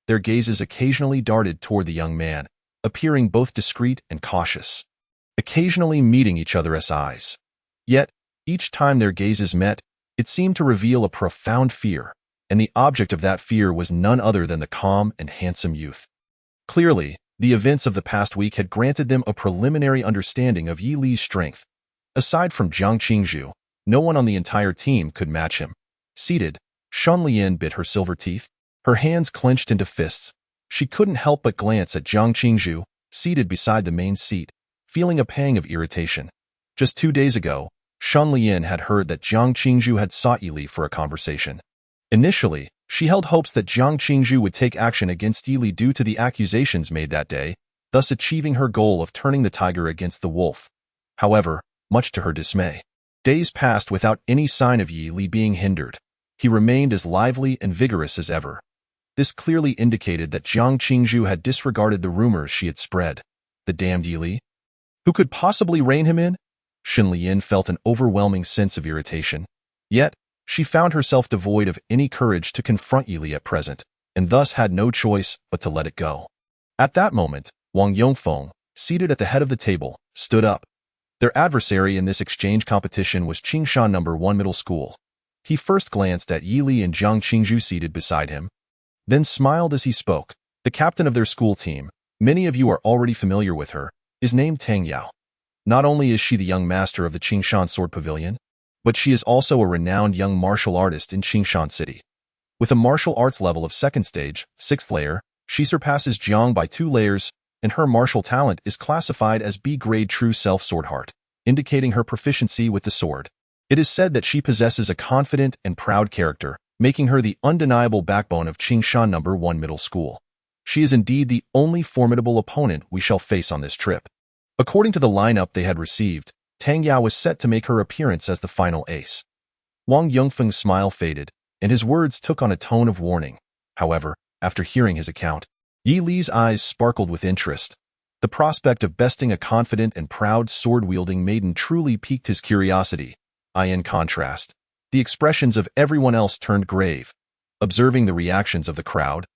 Their gazes occasionally darted toward the young man, appearing both discreet and cautious, occasionally meeting each other's eyes. Yet, each time their gazes met, it seemed to reveal a profound fear, and the object of that fear was none other than the calm and handsome youth. Clearly, the events of the past week had granted them a preliminary understanding of Yi Li's strength. Aside from Jiang Qingzhu, no one on the entire team could match him. Seated, Shan Lian bit her silver teeth. Her hands clenched into fists. She couldn't help but glance at Jiang Qingzhu, seated beside the main seat, feeling a pang of irritation. Just 2 days ago, Shan Lian had heard that Jiang Qingzhu had sought Yi Li for a conversation. Initially, she held hopes that Jiang Qingzhu would take action against Yi Li due to the accusations made that day, thus achieving her goal of turning the tiger against the wolf. However, much to her dismay, days passed without any sign of Yi Li being hindered. He remained as lively and vigorous as ever. This clearly indicated that Jiang Qingzhu had disregarded the rumors she had spread. The damned Yi Li? Who could possibly rein him in? Shan Lian felt an overwhelming sense of irritation. Yet, she found herself devoid of any courage to confront Yi Li at present, and thus had no choice but to let it go. At that moment, Wang Yongfeng, seated at the head of the table, stood up. Their adversary in this exchange competition was Qingshan No. 1 Middle School. He first glanced at Yi Li and Jiang Qingzhu seated beside him, then smiled as he spoke. The captain of their school team, many of you are already familiar with her, is named Tang Yao. Not only is she the young master of the Qingshan Sword Pavilion, but she is also a renowned young martial artist in Qingshan City. With a martial arts level of 2nd stage, 6th layer, she surpasses Jiang by 2 layers, and her martial talent is classified as B-grade True Self Sword Heart, indicating her proficiency with the sword. It is said that she possesses a confident and proud character, making her the undeniable backbone of Qingshan No. 1 Middle School. She is indeed the only formidable opponent we shall face on this trip. According to the lineup they had received, Tang Yao was set to make her appearance as the final ace. Wang Yongfeng's smile faded, and his words took on a tone of warning. However, after hearing his account, Yi Li's eyes sparkled with interest. The prospect of besting a confident and proud sword-wielding maiden truly piqued his curiosity. In contrast, the expressions of everyone else turned grave. Observing the reactions of the crowd,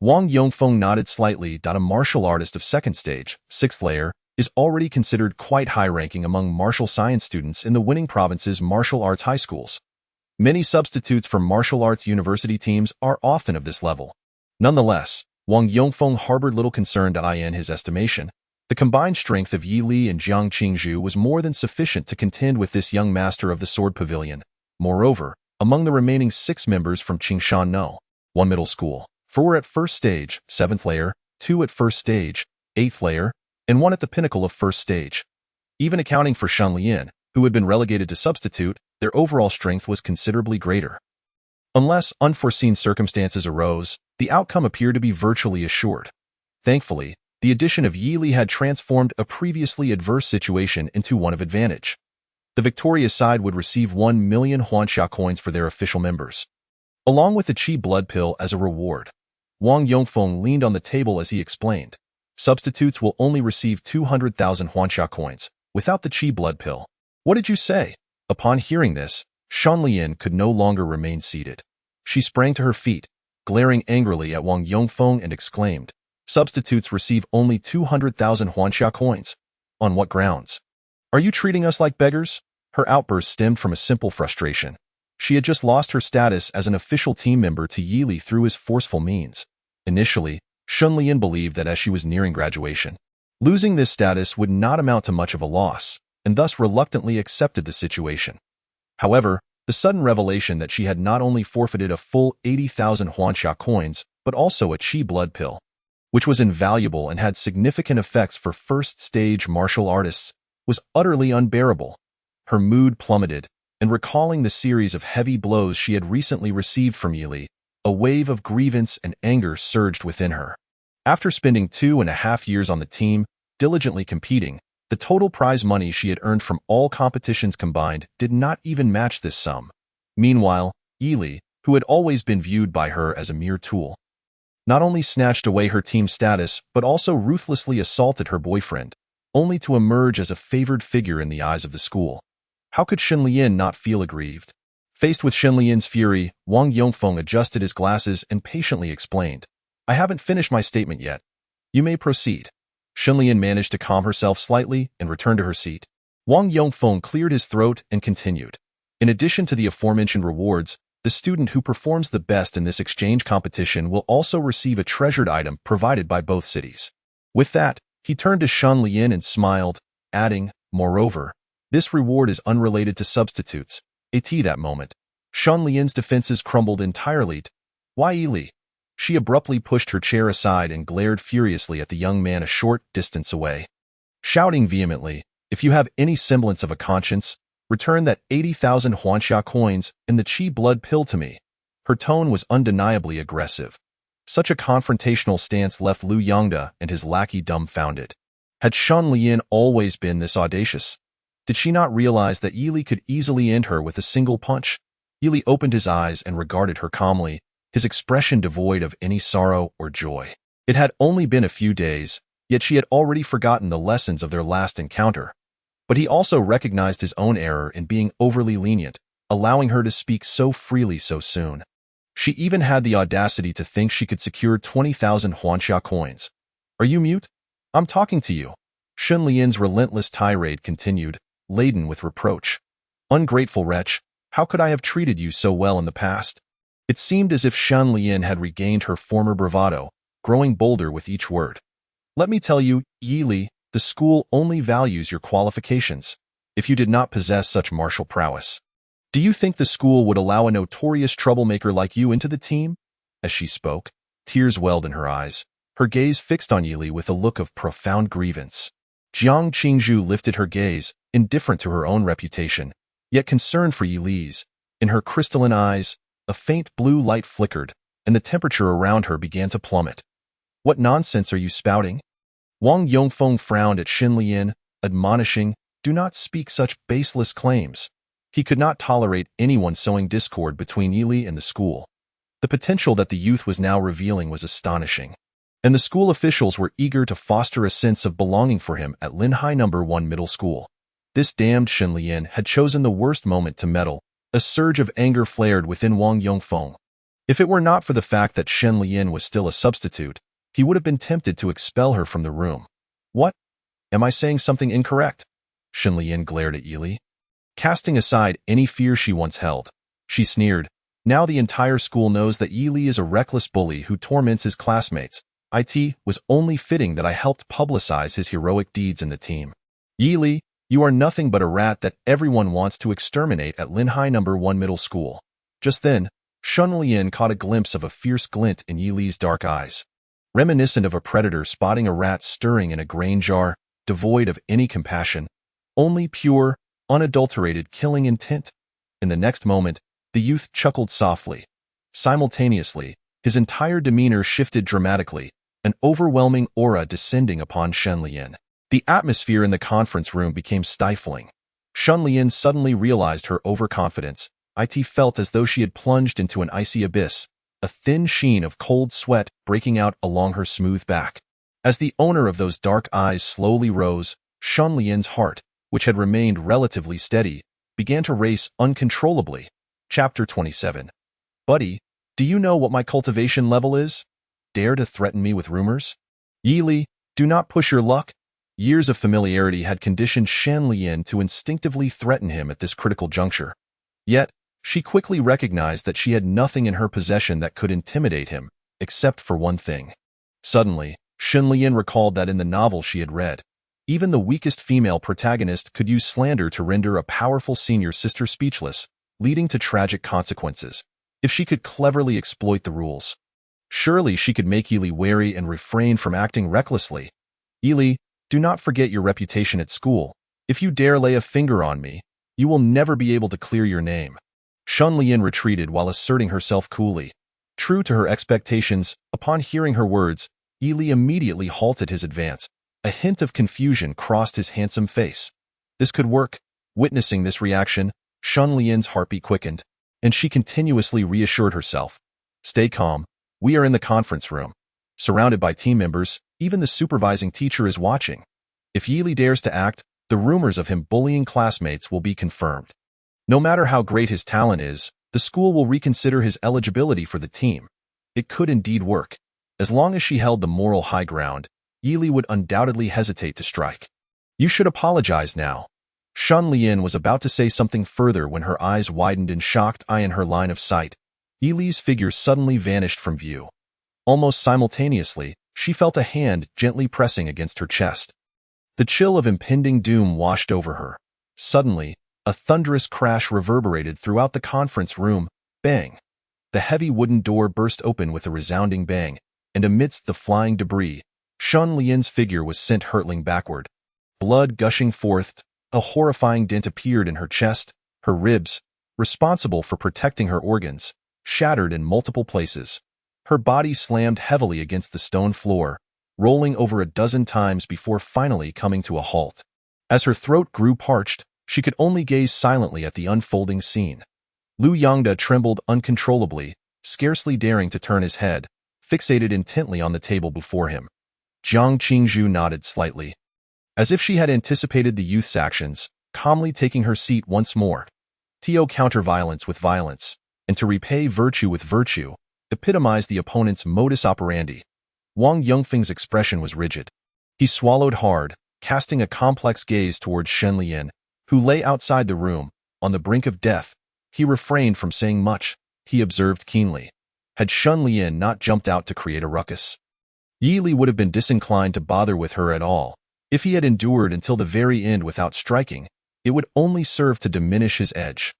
Wang Yongfeng nodded slightly. A martial artist of 2nd stage, 6th layer, is already considered quite high-ranking among martial science students in the winning province's martial arts high schools. Many substitutes for martial arts university teams are often of this level. Nonetheless, Wang Yongfeng harbored little concern. In his estimation, the combined strength of Yi Li and Jiang Qingzhu was more than sufficient to contend with this young master of the Sword Pavilion. Moreover, among the remaining 6 members from Qingshan No. 1 Middle School, 4 at 1st stage, 7th layer, 2 at 1st stage, 8th layer, and 1 at the pinnacle of 1st stage. Even accounting for Shan Lian, who had been relegated to substitute, their overall strength was considerably greater. Unless unforeseen circumstances arose, the outcome appeared to be virtually assured. Thankfully, the addition of Yi Li had transformed a previously adverse situation into one of advantage. The victorious side would receive 1 million Huanxia coins for their official members, along with the Qi blood pill as a reward. Wang Yongfeng leaned on the table as he explained. Substitutes will only receive 200,000 Huanxia coins, without the Qi blood pill. What did you say? Upon hearing this, Shan Lian could no longer remain seated. She sprang to her feet, glaring angrily at Wang Yongfeng and exclaimed, "Substitutes receive only 200,000 Huanxia coins. On what grounds? Are you treating us like beggars?" Her outburst stemmed from a simple frustration. She had just lost her status as an official team member to Yi Li through his forceful means. Initially, Shan Lian believed that as she was nearing graduation, losing this status would not amount to much of a loss, and thus reluctantly accepted the situation. However, the sudden revelation that she had not only forfeited a full 80,000 Huanxia coins, but also a Qi blood pill, which was invaluable and had significant effects for 1st stage martial artists, was utterly unbearable. Her mood plummeted, and recalling the series of heavy blows she had recently received from Yi Li, a wave of grievance and anger surged within her. After spending 2.5 years on the team, diligently competing, the total prize money she had earned from all competitions combined did not even match this sum. Meanwhile, Yi Li, who had always been viewed by her as a mere tool, not only snatched away her team status but also ruthlessly assaulted her boyfriend, only to emerge as a favored figure in the eyes of the school. How could Shan Lian not feel aggrieved? Faced with Shan Lian's fury, Wang Yongfeng adjusted his glasses and patiently explained, "I haven't finished my statement yet. You may proceed." Shan Lian managed to calm herself slightly and returned to her seat. Wang Yongfeng cleared his throat and continued. In addition to the aforementioned rewards, the student who performs the best in this exchange competition will also receive a treasured item provided by both cities. With that, he turned to Shan Lian and smiled, adding, "Moreover, this reward is unrelated to substitutes." At that moment, Shen Lian's defenses crumbled entirely. Why, Yi? She abruptly pushed her chair aside and glared furiously at the young man a short distance away, shouting vehemently, "If you have any semblance of a conscience, return that 80,000 Huanxia coins and the Qi blood pill to me." Her tone was undeniably aggressive. Such a confrontational stance left Liu Yangda and his lackey dumbfounded. Had Shen Lian always been this audacious? Did she not realize that Yi could easily end her with a single punch? Yi opened his eyes and regarded her calmly, his expression devoid of any sorrow or joy. It had only been a few days, yet she had already forgotten the lessons of their last encounter. But he also recognized his own error in being overly lenient, allowing her to speak so freely so soon. She even had the audacity to think she could secure 20,000 Huanxia coins. "Are you mute? I'm talking to you." Shen Lian's relentless tirade continued, laden with reproach. "Ungrateful wretch, how could I have treated you so well in the past?" It seemed as if Shen Lian had regained her former bravado, growing bolder with each word. "Let me tell you, Yi Li, the school only values your qualifications. If you did not possess such martial prowess, do you think the school would allow a notorious troublemaker like you into the team?" As she spoke, tears welled in her eyes, her gaze fixed on Yi Li with a look of profound grievance. Jiang Qingzhu lifted her gaze, indifferent to her own reputation, yet concerned for Yi Li's. In her crystalline eyes, a faint blue light flickered, and the temperature around her began to plummet. "What nonsense are you spouting?" Wang Yongfeng frowned at Shen Lian, admonishing, "Do not speak such baseless claims." He could not tolerate anyone sowing discord between Yi Li and the school. The potential that the youth was now revealing was astonishing, and the school officials were eager to foster a sense of belonging for him at Linhai No. 1 Middle School. This damned Shen Lian had chosen the worst moment to meddle. A surge of anger flared within Wang Yongfeng. If it were not for the fact that Shen Lian was still a substitute, he would have been tempted to expel her from the room. "What? Am I saying something incorrect?" Shen Lian glared at Yi Li. Casting aside any fear she once held, she sneered, "Now the entire school knows that Yi Li is a reckless bully who torments his classmates. It was only fitting that I helped publicize his heroic deeds in the team. Yi Li, you are nothing but a rat that everyone wants to exterminate at Linhai No. 1 Middle School." Just then, Shen Lian caught a glimpse of a fierce glint in Yi Li's dark eyes, reminiscent of a predator spotting a rat stirring in a grain jar, devoid of any compassion, only pure, unadulterated killing intent. In the next moment, the youth chuckled softly. Simultaneously, his entire demeanor shifted dramatically, an overwhelming aura descending upon Shen Lian. The atmosphere in the conference room became stifling. Shen Lian suddenly realized her overconfidence. It felt as though she had plunged into an icy abyss, a thin sheen of cold sweat breaking out along her smooth back. As the owner of those dark eyes slowly rose, Shen Lian's heart, which had remained relatively steady, began to race uncontrollably. Chapter 27. "Buddy, do you know what my cultivation level is? Dare to threaten me with rumors?" "Yi Li, do not push your luck." Years of familiarity had conditioned Shen Lian to instinctively threaten him at this critical juncture. Yet, she quickly recognized that she had nothing in her possession that could intimidate him, except for one thing. Suddenly, Shen Lian recalled that in the novel she had read, even the weakest female protagonist could use slander to render a powerful senior sister speechless, leading to tragic consequences. If she could cleverly exploit the rules, surely she could make Yi Li wary and refrain from acting recklessly. "Yi Li, do not forget your reputation at school. If you dare lay a finger on me, you will never be able to clear your name." Shen Lian retreated while asserting herself coolly. True to her expectations, upon hearing her words, Yi Li immediately halted his advance. A hint of confusion crossed his handsome face. This could work. Witnessing this reaction, Shen Lian's heartbeat quickened, and she continuously reassured herself. "Stay calm. We are in the conference room. Surrounded by team members, even the supervising teacher is watching. If Yi Li dares to act, the rumors of him bullying classmates will be confirmed. No matter how great his talent is, the school will reconsider his eligibility for the team." It could indeed work. As long as she held the moral high ground, Yi Li would undoubtedly hesitate to strike. "You should apologize now." Shen Lian was about to say something further when her eyes widened in shocked eye in her line of sight. Yi Li's figure suddenly vanished from view. Almost simultaneously, she felt a hand gently pressing against her chest. The chill of impending doom washed over her. Suddenly, A thunderous crash reverberated throughout the conference room. Bang! The heavy wooden door burst open with a resounding bang, and amidst the flying debris, Shun Lian's figure was sent hurtling backward. Blood gushing forth, a horrifying dent appeared in her chest, her ribs, responsible for protecting her organs, shattered in multiple places. Her body slammed heavily against the stone floor, rolling over a dozen times before finally coming to a halt. As her throat grew parched, she could only gaze silently at the unfolding scene. Lu Yangda trembled uncontrollably, scarcely daring to turn his head, fixated intently on the table before him. Jiang Qingzhu nodded slightly, as if she had anticipated the youth's actions, calmly taking her seat once more. To counter violence with violence, and to repay virtue with virtue, epitomized the opponent's modus operandi. Wang Yongfeng's expression was rigid. He swallowed hard, casting a complex gaze towards Shen Lian, who lay outside the room, on the brink of death. He refrained from saying much. He observed keenly. Had Shen Lian not jumped out to create a ruckus, Yi Li would have been disinclined to bother with her at all. If he had endured until the very end without striking, it would only serve to diminish his edge.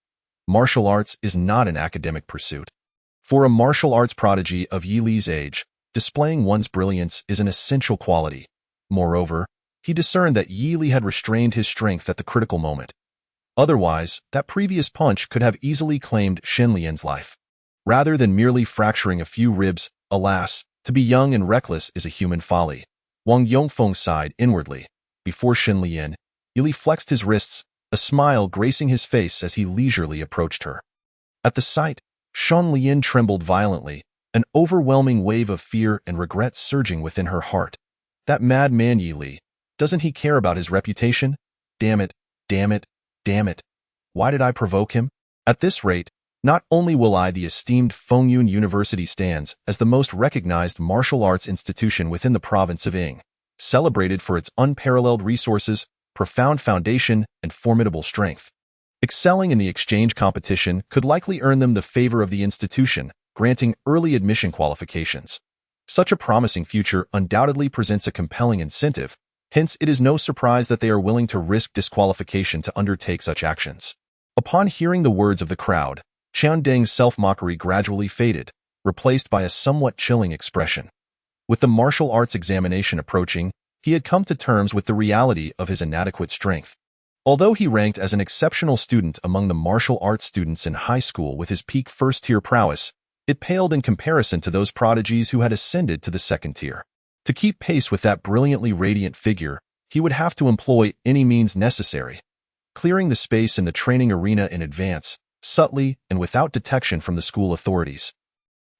Martial arts is not an academic pursuit. For a martial arts prodigy of Yi Li's age, displaying one's brilliance is an essential quality. Moreover, he discerned that Yi Li had restrained his strength at the critical moment. Otherwise, that previous punch could have easily claimed Shen Lian's life. Rather than merely fracturing a few ribs, alas, to be young and reckless is a human folly. Wang Yongfeng sighed inwardly. Before Shen Lian, Yi Li flexed his wrists, a smile gracing his face as he leisurely approached her. At the sight, Shen Lian trembled violently, an overwhelming wave of fear and regret surging within her heart. That madman Yi Li, doesn't he care about his reputation? Damn it, damn it, damn it. Why did I provoke him? At this rate, not only will the esteemed Fengyun University stands as the most recognized martial arts institution within the province of Ying, celebrated for its unparalleled resources, profound foundation, and formidable strength. Excelling in the exchange competition could likely earn them the favor of the institution, granting early admission qualifications. Such a promising future undoubtedly presents a compelling incentive, hence it is no surprise that they are willing to risk disqualification to undertake such actions. Upon hearing the words of the crowd, Qian Deng's self-mockery gradually faded, replaced by a somewhat chilling expression. With the martial arts examination approaching, he had come to terms with the reality of his inadequate strength. Although he ranked as an exceptional student among the martial arts students in high school with his peak first-tier prowess, it paled in comparison to those prodigies who had ascended to the second tier. To keep pace with that brilliantly radiant figure, he would have to employ any means necessary. Clearing the space in the training arena in advance, subtly and without detection from the school authorities,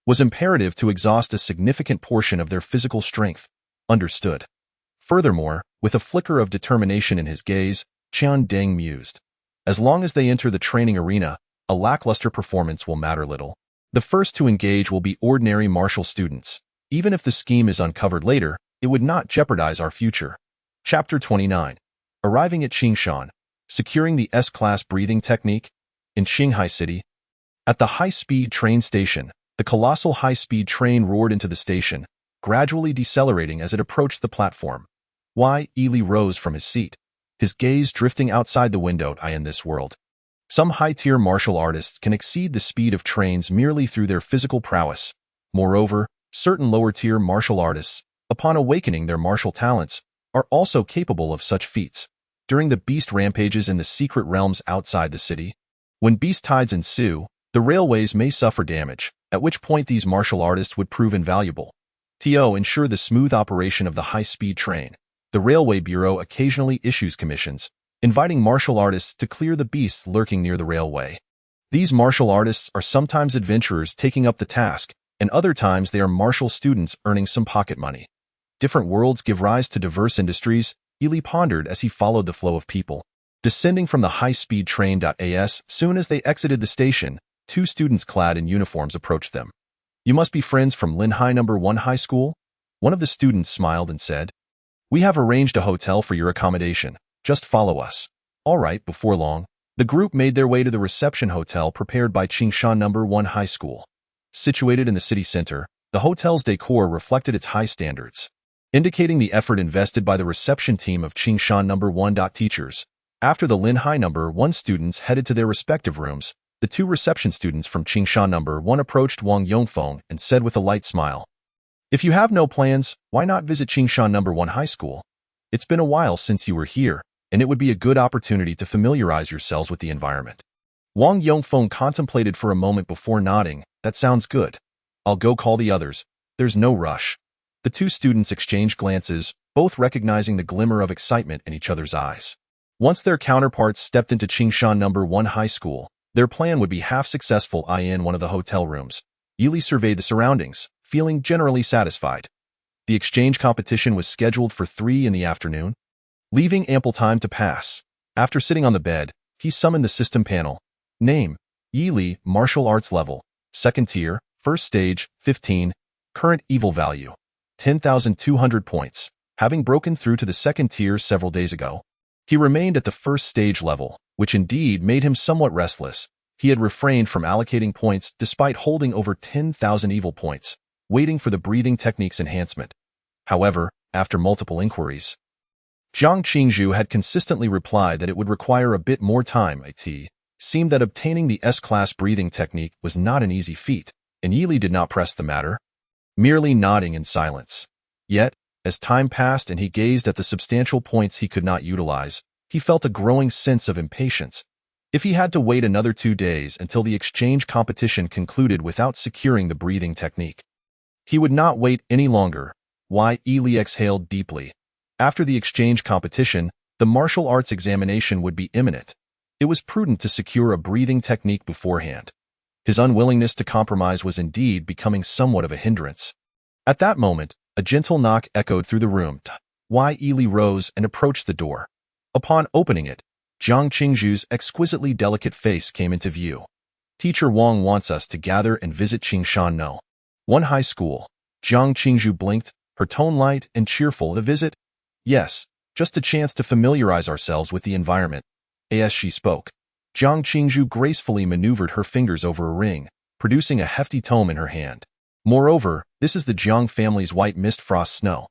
was imperative to exhaust a significant portion of their physical strength. Understood. Furthermore, with a flicker of determination in his gaze, Qian Deng mused. As long as they enter the training arena, a lackluster performance will matter little. The first to engage will be ordinary martial students. Even if the scheme is uncovered later, it would not jeopardize our future. Chapter 29. Arriving at Qingshan, securing the S-class breathing technique. In Qinghai City, at the high-speed train station, the colossal high-speed train roared into the station, gradually decelerating as it approached the platform. Yi Li rose from his seat, his gaze drifting outside the window. In this world, some high-tier martial artists can exceed the speed of trains merely through their physical prowess. Moreover, certain lower-tier martial artists, upon awakening their martial talents, are also capable of such feats. During the beast rampages in the secret realms outside the city, when beast tides ensue, the railways may suffer damage, at which point these martial artists would prove invaluable. To ensure the smooth operation of the high-speed train, the Railway Bureau occasionally issues commissions, inviting martial artists to clear the beasts lurking near the railway. These martial artists are sometimes adventurers taking up the task, and other times they are martial students earning some pocket money. Different worlds give rise to diverse industries, Yi Li pondered as he followed the flow of people. Descending from the high-speed train. As soon as they exited the station, two students clad in uniforms approached them. You must be friends from Linhai No. 1 High School? One of the students smiled and said, We have arranged a hotel for your accommodation. Just follow us. All right. Before long, the group made their way to the reception hotel prepared by Qingshan No. 1 High School. Situated in the city center, the hotel's decor reflected its high standards, indicating the effort invested by the reception team of Qingshan No. 1. Teachers, After the Lin Hai number 1 students headed to their respective rooms, the 2 reception students from Qingshan number 1 approached Wang Yongfeng and said with a light smile, "If you have no plans, why not visit Qingshan number 1 high school? It's been a while since you were here, and it would be a good opportunity to familiarize yourselves with the environment." Wang Yongfeng contemplated for a moment before nodding. "That sounds good. I'll go call the others. There's no rush." The 2 students exchanged glances, both recognizing the glimmer of excitement in each other's eyes. Once their counterparts stepped into Qingshan number 1 high school, their plan would be half successful. In one of the hotel rooms, Yili surveyed the surroundings, feeling generally satisfied. The exchange competition was scheduled for 3 in the afternoon, leaving ample time to pass. After sitting on the bed, he summoned the system panel. Name: Yili, martial arts level, 2nd tier, 1st stage, 15, current evil value, 10,200 points. Having broken through to the 2nd tier several days ago, he remained at the 1st stage level, which indeed made him somewhat restless. He had refrained from allocating points despite holding over 10,000 evil points, waiting for the breathing techniques enhancement. However, after multiple inquiries, Jiang Qingzhu had consistently replied that it would require a bit more time. It seemed that obtaining the S-class breathing technique was not an easy feat, and Yili did not press the matter, merely nodding in silence. Yet, as time passed and he gazed at the substantial points he could not utilize, he felt a growing sense of impatience. If he had to wait another 2 days until the exchange competition concluded without securing the breathing technique, he would not wait any longer. Yili exhaled deeply. After the exchange competition, the martial arts examination would be imminent. It was prudent to secure a breathing technique beforehand. His unwillingness to compromise was indeed becoming somewhat of a hindrance. At that moment, a gentle knock echoed through the room. Yili rose and approached the door. Upon opening it, Jiang Qingzhu's exquisitely delicate face came into view. "Teacher Wang wants us to gather and visit Qingshan No. 1 high school." Jiang Qingzhu blinked, her tone light and cheerful. "A visit?" "Yes, just a chance to familiarize ourselves with the environment." As she spoke, Jiang Qingzhu gracefully maneuvered her fingers over a ring, producing a hefty tome in her hand. "Moreover, this is the Jiang family's white mist frost snow."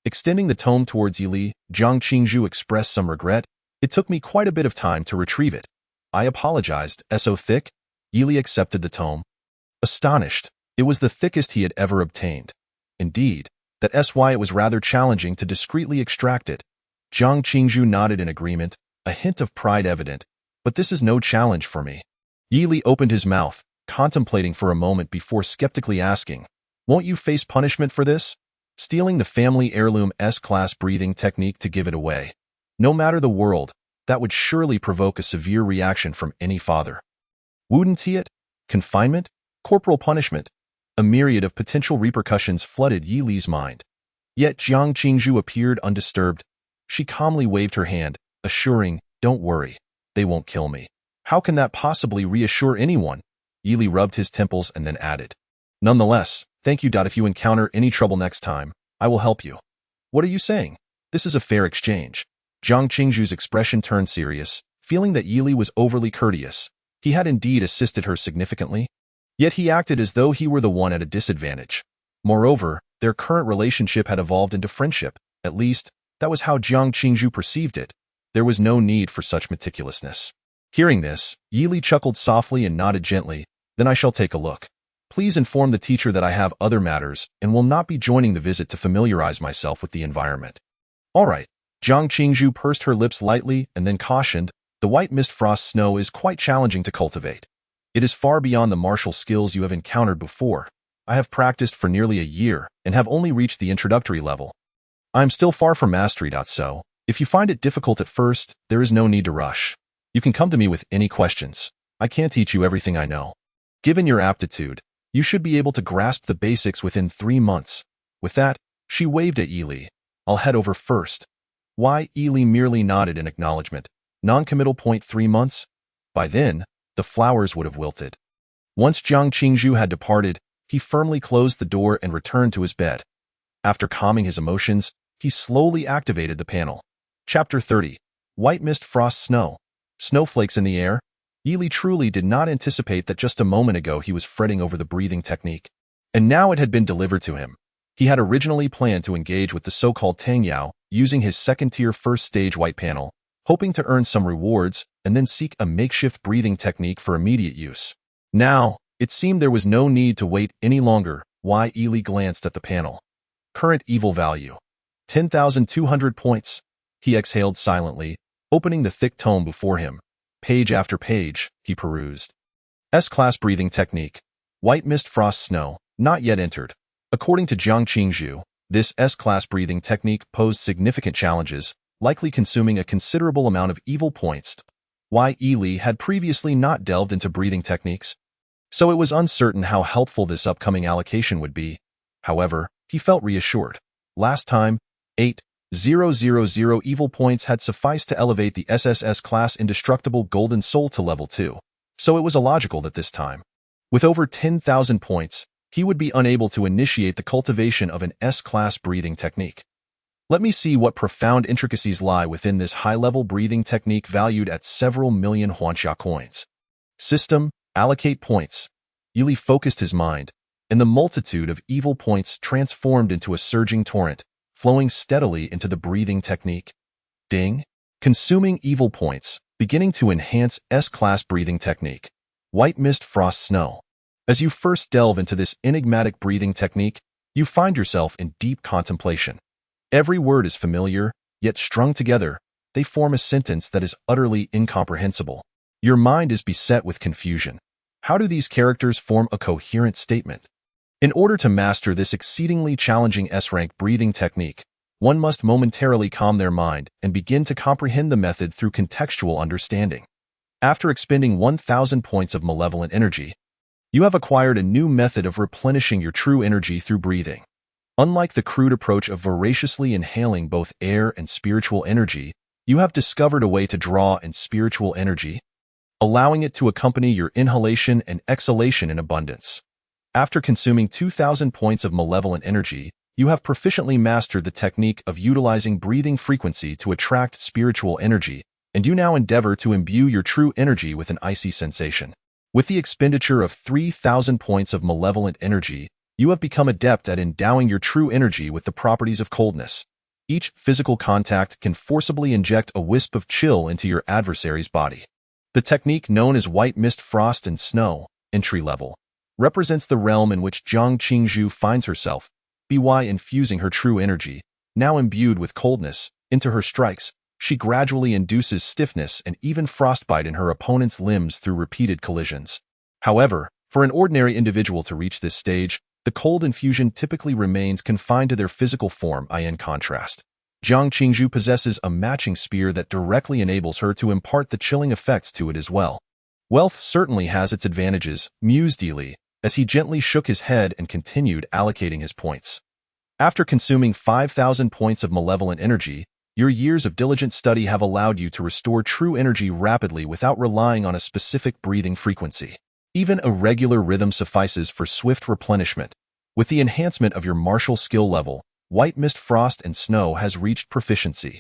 Extending the tome towards Yili, Jiang Qingzhu expressed some regret. "It took me quite a bit of time to retrieve it." "I apologized. So thick?" Yili accepted the tome. Astonished, it was the thickest he had ever obtained. Indeed, that's why it was rather challenging to discreetly extract it. Jiang Qingzhu nodded in agreement, a hint of pride evident. "But this is no challenge for me." Yili opened his mouth, contemplating for a moment before skeptically asking, "Won't you face punishment for this? Stealing the family heirloom S-class breathing technique to give it away? No matter the world, that would surely provoke a severe reaction from any father. Wouldn't it? Confinement? Corporal punishment?" A myriad of potential repercussions flooded Yili's mind. Yet Jiang Qingzhu appeared undisturbed. She calmly waved her hand, assuring, "Don't worry. They won't kill me." "How can that possibly reassure anyone?" Yili rubbed his temples and then added, "Nonetheless, thank you. If you encounter any trouble next time, I will help you." "What are you saying? This is a fair exchange." Jiang Qingzhu's expression turned serious, feeling that Yili was overly courteous. He had indeed assisted her significantly, yet he acted as though he were the one at a disadvantage. Moreover, their current relationship had evolved into friendship. At least, that was how Jiang Qingzhu perceived it. There was no need for such meticulousness. Hearing this, Yili chuckled softly and nodded gently. "Then I shall take a look. Please inform the teacher that I have other matters and will not be joining the visit to familiarize myself with the environment." "All right." Jiang Qingzhu pursed her lips lightly and then cautioned, "The white mist frost snow is quite challenging to cultivate. It is far beyond the martial skills you have encountered before. I have practiced for nearly a year and have only reached the introductory level. I am still far from mastery. So, if you find it difficult at first, there is no need to rush. You can come to me with any questions. I can't teach you everything I know. Given your aptitude, you should be able to grasp the basics within 3 months." With that, she waved at Yili. "I'll head over first." Yili merely nodded in acknowledgement. Non-committal. 3 months? By then, the flowers would have wilted. Once Jiang Qingzhu had departed, he firmly closed the door and returned to his bed. After calming his emotions, he slowly activated the panel. Chapter 30. White Mist Frost Snow. Snowflakes in the air? Yili truly did not anticipate that just a moment ago he was fretting over the breathing technique. And now it had been delivered to him. He had originally planned to engage with the so-called Tang Yao using his second-tier first-stage white panel, hoping to earn some rewards and then seek a makeshift breathing technique for immediate use. Now, it seemed there was no need to wait any longer. Wai Ili glanced at the panel. Current evil value: 10,200 points. He exhaled silently, opening the thick tome before him. Page after page, he perused. S-Class breathing technique. White Mist Frost Snow, not yet entered. According to Jiang Qingzhu, this S-Class breathing technique posed significant challenges, likely consuming a considerable amount of evil points. Wai Ili had previously not delved into breathing techniques, so it was uncertain how helpful this upcoming allocation would be. However, he felt reassured. Last time, 8,000 evil points had sufficed to elevate the SSS class Indestructible Golden Soul to level 2, so it was illogical that this time, with over 10,000 points, he would be unable to initiate the cultivation of an S-Class breathing technique. Let me see what profound intricacies lie within this high-level breathing technique valued at several million Huanxia coins. System: allocate points. Ili focused his mind, and the multitude of evil points transformed into a surging torrent, flowing steadily into the breathing technique. Ding! Consuming evil points, beginning to enhance S-Class breathing technique. White Mist Frost Snow. As you first delve into this enigmatic breathing technique, you find yourself in deep contemplation. Every word is familiar, yet strung together, they form a sentence that is utterly incomprehensible. Your mind is beset with confusion. How do these characters form a coherent statement? In order to master this exceedingly challenging S-rank breathing technique, one must momentarily calm their mind and begin to comprehend the method through contextual understanding. After expending 1,000 points of malevolent energy, you have acquired a new method of replenishing your true energy through breathing. Unlike the crude approach of voraciously inhaling both air and spiritual energy, you have discovered a way to draw in spiritual energy, allowing it to accompany your inhalation and exhalation in abundance. After consuming 2,000 points of malevolent energy, you have proficiently mastered the technique of utilizing breathing frequency to attract spiritual energy, and you now endeavor to imbue your true energy with an icy sensation. With the expenditure of 3,000 points of malevolent energy, you have become adept at endowing your true energy with the properties of coldness. Each physical contact can forcibly inject a wisp of chill into your adversary's body. The technique known as White Mist Frost and Snow, entry level, represents the realm in which Jiang Qingzhu finds herself, by infusing her true energy, now imbued with coldness, into her strikes. She gradually induces stiffness and even frostbite in her opponent's limbs through repeated collisions. However, for an ordinary individual to reach this stage, the cold infusion typically remains confined to their physical form. In contrast, Jiang Qingzhu possesses a matching spear that directly enables her to impart the chilling effects to it as well. Wealth certainly has its advantages, mused Ili, as he gently shook his head and continued allocating his points. After consuming 5,000 points of malevolent energy, your years of diligent study have allowed you to restore true energy rapidly without relying on a specific breathing frequency. Even a regular rhythm suffices for swift replenishment. With the enhancement of your martial skill level, White Mist Frost and Snow has reached proficiency.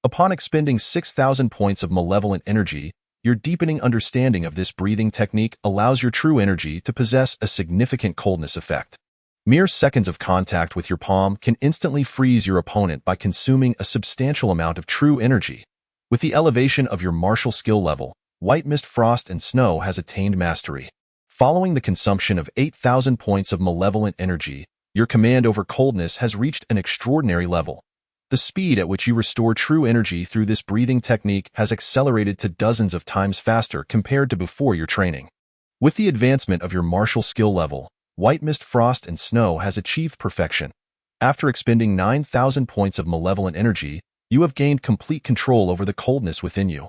Upon expending 6,000 points of malevolent energy, your deepening understanding of this breathing technique allows your true energy to possess a significant coldness effect. Mere seconds of contact with your palm can instantly freeze your opponent by consuming a substantial amount of true energy. With the elevation of your martial skill level, White Mist Frost and Snow has attained mastery. Following the consumption of 8,000 points of malevolent energy, your command over coldness has reached an extraordinary level. The speed at which you restore true energy through this breathing technique has accelerated to dozens of times faster compared to before your training. With the advancement of your martial skill level, White Mist Frost and Snow has achieved perfection. After expending 9,000 points of malevolent energy, you have gained complete control over the coldness within you.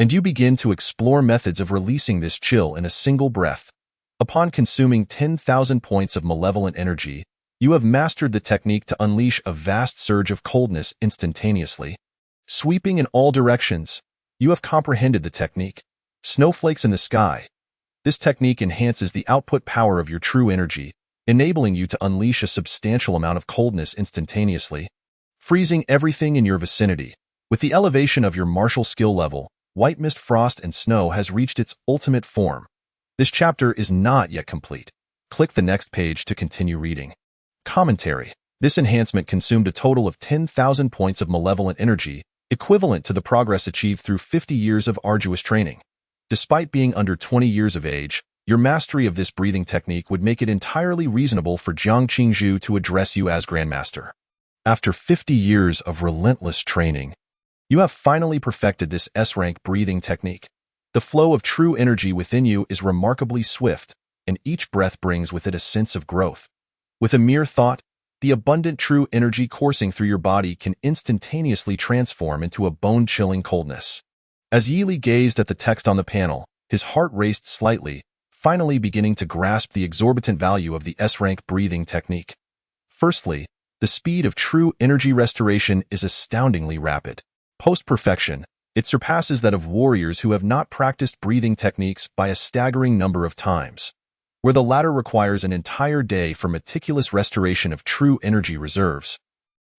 And you begin to explore methods of releasing this chill in a single breath. Upon consuming 10,000 points of malevolent energy, you have mastered the technique to unleash a vast surge of coldness instantaneously. Sweeping in all directions, you have comprehended the technique. Snowflakes in the sky. This technique enhances the output power of your true energy, enabling you to unleash a substantial amount of coldness instantaneously, freezing everything in your vicinity. With the elevation of your martial skill level, White Mist Frost and Snow has reached its ultimate form. This chapter is not yet complete. Click the next page to continue reading. Commentary. This enhancement consumed a total of 10,000 points of malevolent energy, equivalent to the progress achieved through 50 years of arduous training. Despite being under 20 years of age, your mastery of this breathing technique would make it entirely reasonable for Jiang Qingzhu to address you as Grandmaster. After 50 years of relentless training, you have finally perfected this S-rank breathing technique. The flow of true energy within you is remarkably swift, and each breath brings with it a sense of growth. With a mere thought, the abundant true energy coursing through your body can instantaneously transform into a bone-chilling coldness. As Yi Li gazed at the text on the panel, his heart raced slightly, finally beginning to grasp the exorbitant value of the S-rank breathing technique. Firstly, the speed of true energy restoration is astoundingly rapid. Post-perfection, it surpasses that of warriors who have not practiced breathing techniques by a staggering number of times, where the latter requires an entire day for meticulous restoration of true energy reserves.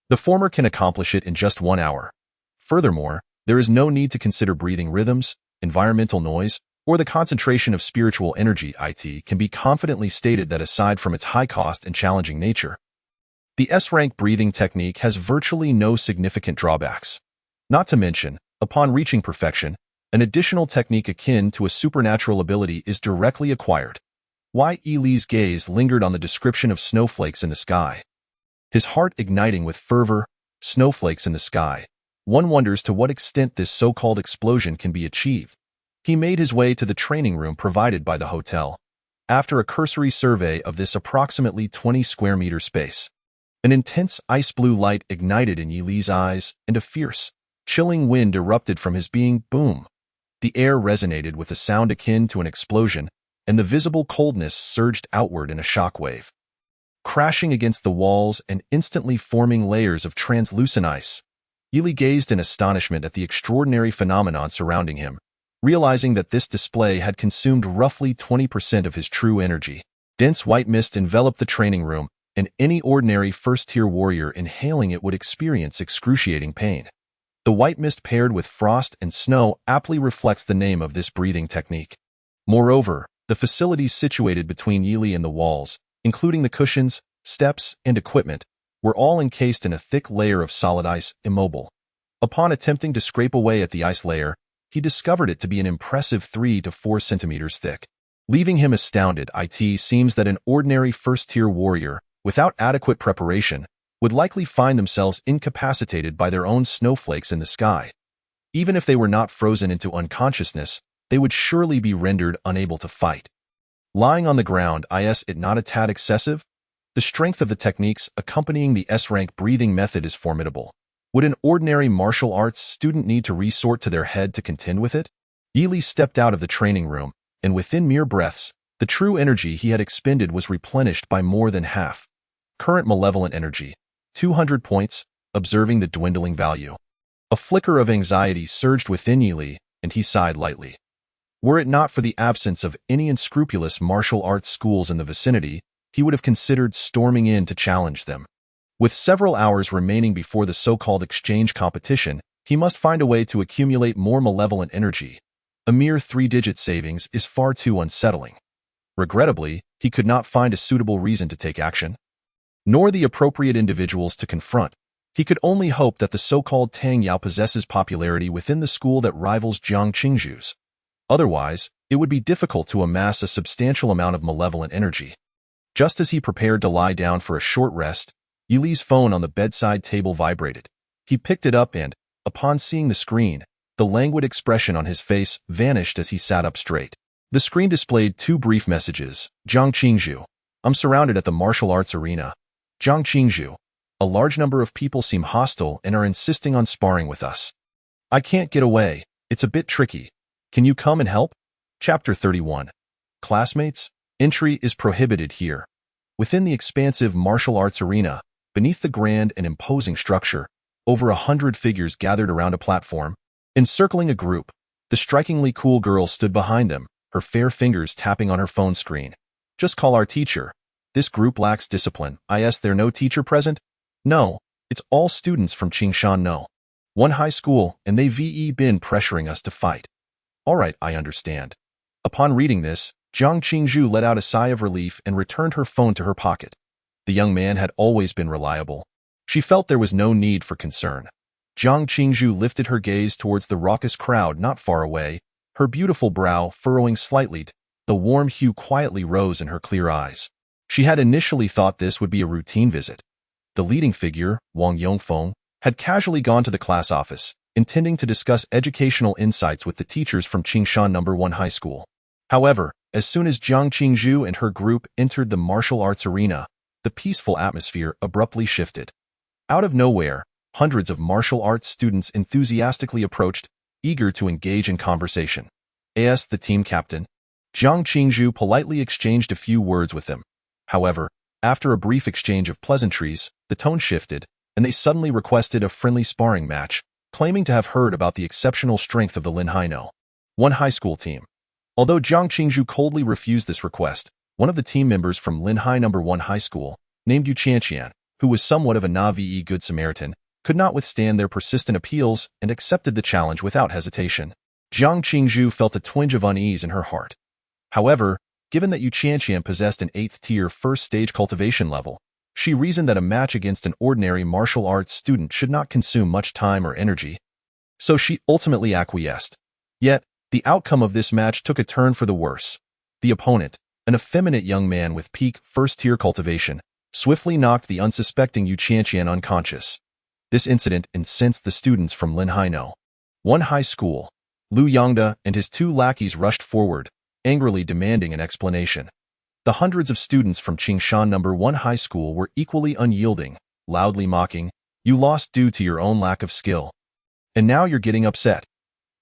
The former can accomplish it in just 1 hour. Furthermore, there is no need to consider breathing rhythms, environmental noise, or the concentration of spiritual energy. It can be confidently stated that aside from its high cost and challenging nature, the S-rank breathing technique has virtually no significant drawbacks. Not to mention, upon reaching perfection, an additional technique akin to a supernatural ability is directly acquired. Yi Li's gaze lingered on the description of snowflakes in the sky. His heart igniting with fervor. Snowflakes in the sky. One wonders to what extent this so-called explosion can be achieved. He made his way to the training room provided by the hotel. After a cursory survey of this approximately 20 square meter space, an intense ice blue light ignited in Yi Li's eyes, and a fierce, chilling wind erupted from his being. Boom! The air resonated with a sound akin to an explosion, and the visible coldness surged outward in a shockwave, crashing against the walls and instantly forming layers of translucent ice. Yi Li gazed in astonishment at the extraordinary phenomenon surrounding him, realizing that this display had consumed roughly 20% of his true energy. Dense white mist enveloped the training room, and any ordinary first-tier warrior inhaling it would experience excruciating pain. The white mist paired with frost and snow aptly reflects the name of this breathing technique. Moreover, the facilities situated between Yi Li and the walls, including the cushions, steps, and equipment, were all encased in a thick layer of solid ice, immobile. Upon attempting to scrape away at the ice layer, he discovered it to be an impressive 3 to 4 centimeters thick. Leaving him astounded, it seems that an ordinary first-tier warrior, without adequate preparation, would likely find themselves incapacitated by their own snowflakes in the sky. Even if they were not frozen into unconsciousness, they would surely be rendered unable to fight. Lying on the ground, is it not a tad excessive? The strength of the techniques accompanying the S-rank breathing method is formidable. Would an ordinary martial arts student need to resort to their head to contend with it? Yi Li stepped out of the training room, and within mere breaths, the true energy he had expended was replenished by more than half. Current malevolent energy, 200 points, observing the dwindling value. A flicker of anxiety surged within Yi Li, and he sighed lightly. Were it not for the absence of any unscrupulous martial arts schools in the vicinity, he would have considered storming in to challenge them. With several hours remaining before the so-called exchange competition, he must find a way to accumulate more malevolent energy. A mere 3-digit savings is far too unsettling. Regrettably, he could not find a suitable reason to take action, nor the appropriate individuals to confront. He could only hope that the so-called Tang Yao possesses popularity within the school that rivals Jiang Qingzhu's. Otherwise, it would be difficult to amass a substantial amount of malevolent energy. Just as he prepared to lie down for a short rest, Yi Li's phone on the bedside table vibrated. He picked it up and, upon seeing the screen, the languid expression on his face vanished as he sat up straight. The screen displayed 2 brief messages. Jiang Qingzhu. I'm surrounded at the martial arts arena. Jiang Qingzhu. A large number of people seem hostile and are insisting on sparring with us. I can't get away. It's a bit tricky. Can you come and help? Chapter 31. Classmates, entry is prohibited here. Within the expansive martial arts arena, beneath the grand and imposing structure, over 100 figures gathered around a platform. Encircling a group, the strikingly cool girl stood behind them, her fair fingers tapping on her phone screen. Just call our teacher. This group lacks discipline. Is there no teacher present? No, it's all students from Qingshan No. One high school, and they've been pressuring us to fight. All right, I understand. Upon reading this, Jiang Qingzhu let out a sigh of relief and returned her phone to her pocket. The young man had always been reliable. She felt there was no need for concern. Jiang Qingzhu lifted her gaze towards the raucous crowd not far away, her beautiful brow furrowing slightly. The warm hue quietly rose in her clear eyes. She had initially thought this would be a routine visit. The leading figure, Wang Yongfeng, had casually gone to the class office, intending to discuss educational insights with the teachers from Qingshan No. 1 High School. However, as soon as Jiang Qingzhu and her group entered the martial arts arena, the peaceful atmosphere abruptly shifted. Out of nowhere, hundreds of martial arts students enthusiastically approached, eager to engage in conversation. As the team captain, Jiang Qingzhu politely exchanged a few words with them. However, after a brief exchange of pleasantries, the tone shifted, and they suddenly requested a friendly sparring match, claiming to have heard about the exceptional strength of the Linhai No. 1 High School team. Although Jiang Qingzhu coldly refused this request, one of the team members from Linhai No. 1 High School, named Yu Qianqian, who was somewhat of a Na'vi good Samaritan, could not withstand their persistent appeals and accepted the challenge without hesitation. Jiang Qingzhu felt a twinge of unease in her heart. However, given that Yu Qianqian possessed an 8th-tier first-stage cultivation level, she reasoned that a match against an ordinary martial arts student should not consume much time or energy. So she ultimately acquiesced. Yet, the outcome of this match took a turn for the worse. The opponent, an effeminate young man with peak first-tier cultivation, swiftly knocked the unsuspecting Yu Qianqian unconscious. This incident incensed the students from Linhai No. 1 High School. Lu Yongda and his 2 lackeys rushed forward, angrily demanding an explanation. The hundreds of students from Qingshan No. 1 High School were equally unyielding, loudly mocking, "You lost due to your own lack of skill. And now you're getting upset.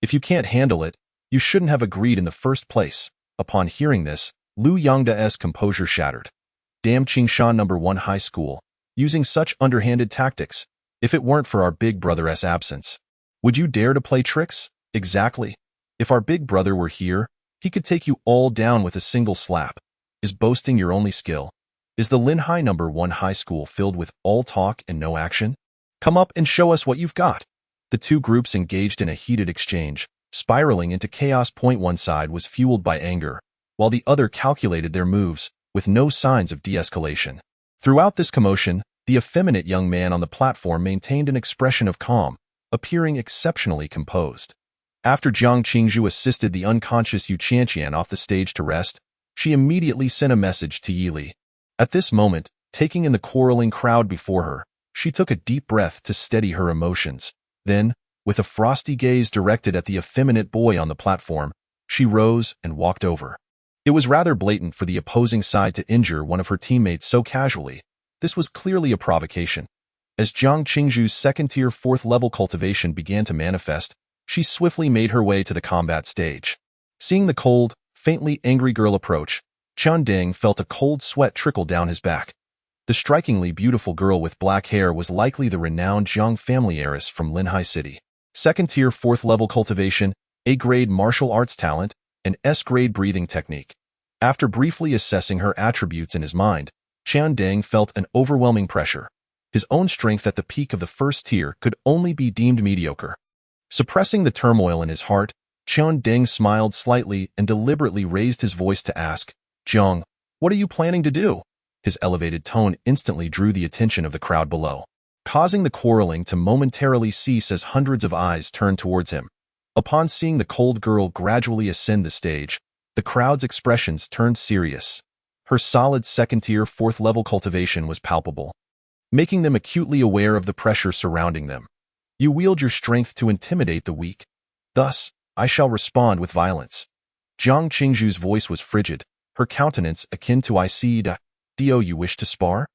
If you can't handle it, you shouldn't have agreed in the first place." Upon hearing this, Lu Yongda's composure shattered. Damn Qingshan No. 1 High School, using such underhanded tactics. If it weren't for our big brother's absence, would you dare to play tricks? Exactly. If our big brother were here, he could take you all down with a single slap. Is boasting your only skill? Is the Linhai No. 1 High School filled with all talk and no action? Come up and show us what you've got. The two groups engaged in a heated exchange, spiraling into chaos. One side was fueled by anger, while the other calculated their moves, with no signs of de-escalation. Throughout this commotion, the effeminate young man on the platform maintained an expression of calm, appearing exceptionally composed. After Jiang Qingzhu assisted the unconscious Yu Qianqian off the stage to rest, she immediately sent a message to Yi Li. At this moment, taking in the quarreling crowd before her, she took a deep breath to steady her emotions. Then, with a frosty gaze directed at the effeminate boy on the platform, she rose and walked over. It was rather blatant for the opposing side to injure one of her teammates so casually. This was clearly a provocation. As Jiang Qingzhu's second-tier 4th-level cultivation began to manifest, she swiftly made her way to the combat stage. Seeing the cold, faintly angry girl approach, Qian Deng felt a cold sweat trickle down his back. The strikingly beautiful girl with black hair was likely the renowned Jiang family heiress from Linhai City. Second-tier 4th-level cultivation, A-grade martial arts talent, and S-grade breathing technique. After briefly assessing her attributes in his mind, Qian Deng felt an overwhelming pressure. His own strength at the peak of the first tier could only be deemed mediocre. Suppressing the turmoil in his heart, Qian Deng smiled slightly and deliberately raised his voice to ask, "Jiang, what are you planning to do?" His elevated tone instantly drew the attention of the crowd below, causing the quarreling to momentarily cease as hundreds of eyes turned towards him. Upon seeing the cold girl gradually ascend the stage, the crowd's expressions turned serious. Her solid second-tier 4th-level cultivation was palpable, making them acutely aware of the pressure surrounding them. "You wield your strength to intimidate the weak. Thus, I shall respond with violence." Jiang Qingzhu's voice was frigid, her countenance akin to "I see da. Do you wish to spar?"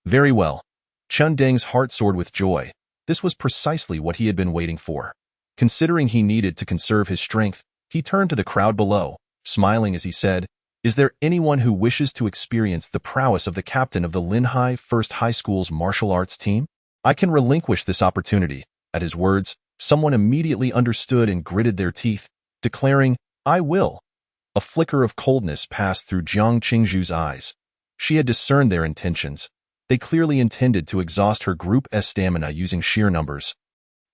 Very well. Qian Deng's heart soared with joy. This was precisely what he had been waiting for. Considering he needed to conserve his strength, he turned to the crowd below, smiling as he said, "Is there anyone who wishes to experience the prowess of the captain of the Linhai First High School's martial arts team? I can relinquish this opportunity." At his words, someone immediately understood and gritted their teeth, declaring, "I will." A flicker of coldness passed through Jiang Qingzhu's eyes. She had discerned their intentions. They clearly intended to exhaust her group's stamina using sheer numbers.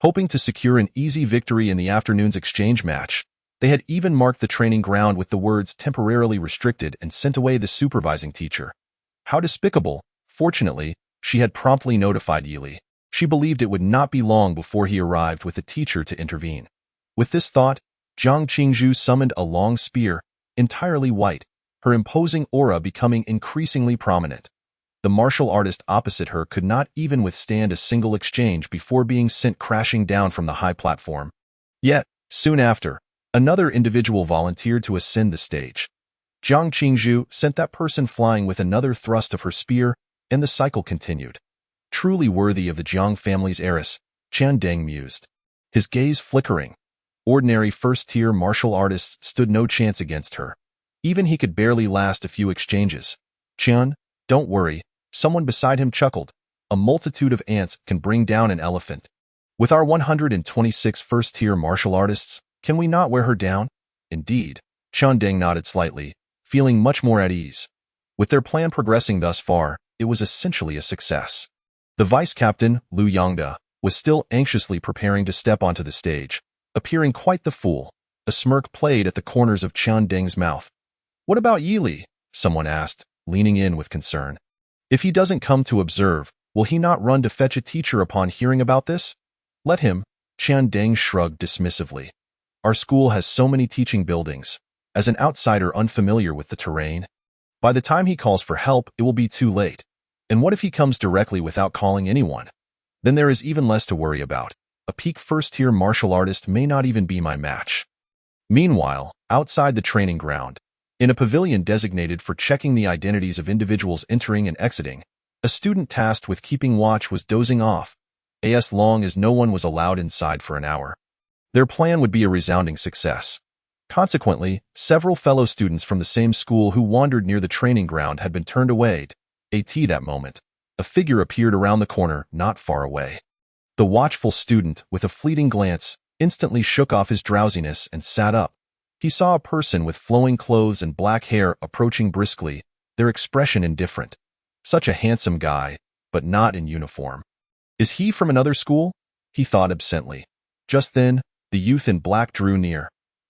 Hoping to secure an easy victory in the afternoon's exchange match, they had even marked the training ground with the words "temporarily restricted" and sent away the supervising teacher. How despicable! Fortunately, she had promptly notified Yi Li. she believed it would not be long before he arrived with a teacher to intervene. With this thought, Jiang Qingzhu summoned a long spear, entirely white, her imposing aura becoming increasingly prominent. The martial artist opposite her could not even withstand a single exchange before being sent crashing down from the high platform. Yet, soon after, another individual volunteered to ascend the stage. Jiang Qingzhu sent that person flying with another thrust of her spear, and the cycle continued. Truly worthy of the Jiang family's heiress, Qian Deng mused, his gaze flickering. Ordinary first-tier martial artists stood no chance against her. Even he could barely last a few exchanges. Qian, don't worry, someone beside him chuckled. A multitude of ants can bring down an elephant. With our 126 first-tier martial artists, can we not wear her down? Indeed, Qian Deng nodded slightly, feeling much more at ease. With their plan progressing thus far, it was essentially a success. The vice-captain, Liu Yangda, was still anxiously preparing to step onto the stage, appearing quite the fool. A smirk played at the corners of Qian Deng's mouth. What about Yi Li? Someone asked, leaning in with concern. If he doesn't come to observe, will he not run to fetch a teacher upon hearing about this? Let him, Qian Deng shrugged dismissively. Our school has so many teaching buildings. As an outsider unfamiliar with the terrain, by the time he calls for help, it will be too late. And what if he comes directly without calling anyone? Then there is even less to worry about. A peak first-tier martial artist may not even be my match. Meanwhile, outside the training ground, in a pavilion designated for checking the identities of individuals entering and exiting, a student tasked with keeping watch was dozing off, as long as no one was allowed inside for an hour. Their plan would be a resounding success. Consequently, several fellow students from the same school who wandered near the training ground had been turned away. That moment, a figure appeared around the corner not far away. The watchful student, with a fleeting glance, instantly shook off his drowsiness and sat up. He saw a person with flowing clothes and black hair approaching briskly, their expression indifferent. Such a handsome guy, but not in uniform. Is he from another school? He thought absently. Just then, the youth in black drew near.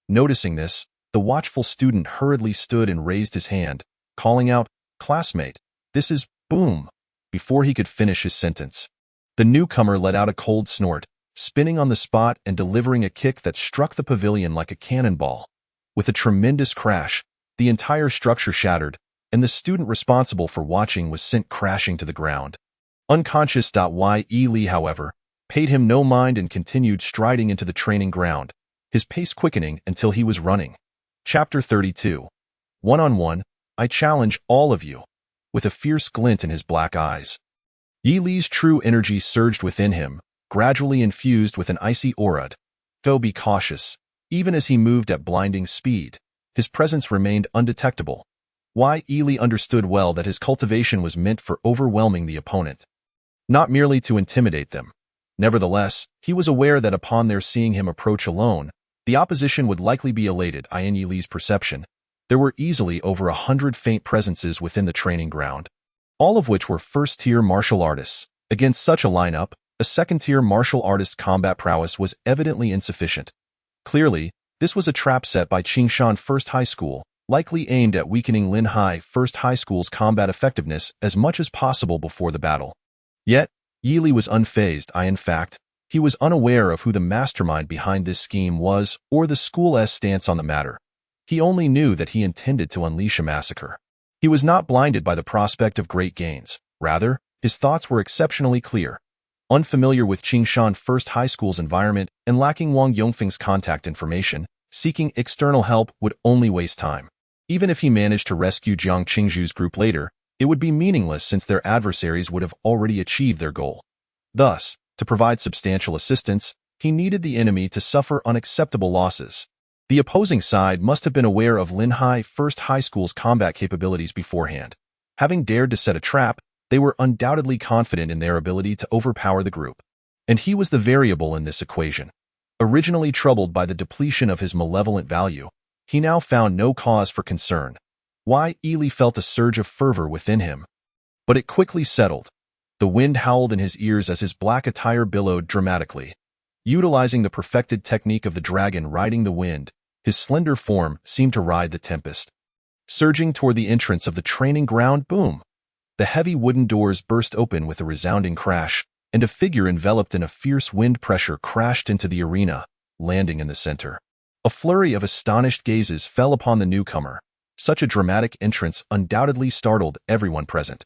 Noticing this, the watchful student hurriedly stood and raised his hand, calling out, "Classmate, this is Boom," before he could finish his sentence. The newcomer let out a cold snort, spinning on the spot and delivering a kick that struck the pavilion like a cannonball. With a tremendous crash, the entire structure shattered, and the student responsible for watching was sent crashing to the ground. Unconscious. Yi Li, however, paid him no mind and continued striding into the training ground, his pace quickening until he was running. Chapter 32. One-on-one, I challenge all of you. With a fierce glint in his black eyes, Yi Li's true energy surged within him, gradually infused with an icy aura. Though be cautious, even as he moved at blinding speed, his presence remained undetectable. Yi Li understood well that his cultivation was meant for overwhelming the opponent, not merely to intimidate them. Nevertheless, he was aware that upon their seeing him approach alone, the opposition would likely be elated. In Yi Li's perception, there were easily over 100 faint presences within the training ground, all of which were first-tier martial artists. Against such a lineup, a second-tier martial artist's combat prowess was evidently insufficient. Clearly, this was a trap set by Qingshan First High School, likely aimed at weakening Lin Hai First High School's combat effectiveness as much as possible before the battle. Yet, Yi Li was unfazed. In fact, he was unaware of who the mastermind behind this scheme was or the school's stance on the matter. He only knew that he intended to unleash a massacre. He was not blinded by the prospect of great gains. Rather, his thoughts were exceptionally clear. Unfamiliar with Qingshan First High School's environment and lacking Wang Yongfeng's contact information, seeking external help would only waste time. Even if he managed to rescue Jiang Qingzhu's group later, it would be meaningless since their adversaries would have already achieved their goal. Thus, to provide substantial assistance, he needed the enemy to suffer unacceptable losses. The opposing side must have been aware of Lin Hai First High School's combat capabilities beforehand. Having dared to set a trap, they were undoubtedly confident in their ability to overpower the group. And he was the variable in this equation. Originally troubled by the depletion of his malevolent value, he now found no cause for concern. Yi Li felt a surge of fervor within him. But it quickly settled. The wind howled in his ears as his black attire billowed dramatically. Utilizing the perfected technique of the dragon riding the wind, his slender form seemed to ride the tempest. Surging toward the entrance of the training ground, boom! The heavy wooden doors burst open with a resounding crash, and a figure enveloped in a fierce wind pressure crashed into the arena, landing in the center. A flurry of astonished gazes fell upon the newcomer. Such a dramatic entrance undoubtedly startled everyone present.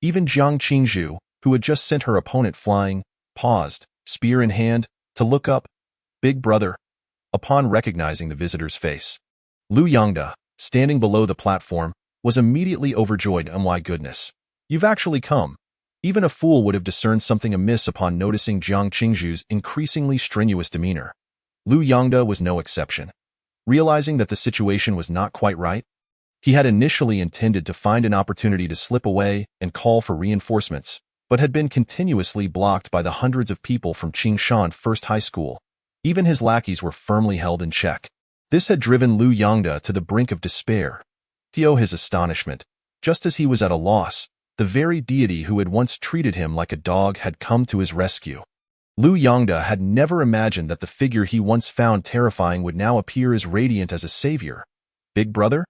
Even Jiang Qingzhu, who had just sent her opponent flying, paused, spear in hand, to look up. Big brother, upon recognizing the visitor's face. Lu Yongda, standing below the platform, was immediately overjoyed. Oh my goodness. You've actually come. Even a fool would have discerned something amiss upon noticing Jiang Qingzhu's increasingly strenuous demeanor. Lu Yongda was no exception. Realizing that the situation was not quite right, he had initially intended to find an opportunity to slip away and call for reinforcements, but had been continuously blocked by the hundreds of people from Qingshan First High School. Even his lackeys were firmly held in check. This had driven Lu Yongda to the brink of despair. To his astonishment, just as he was at a loss, the very deity who had once treated him like a dog had come to his rescue. Lu Yongda had never imagined that the figure he once found terrifying would now appear as radiant as a savior. Big brother?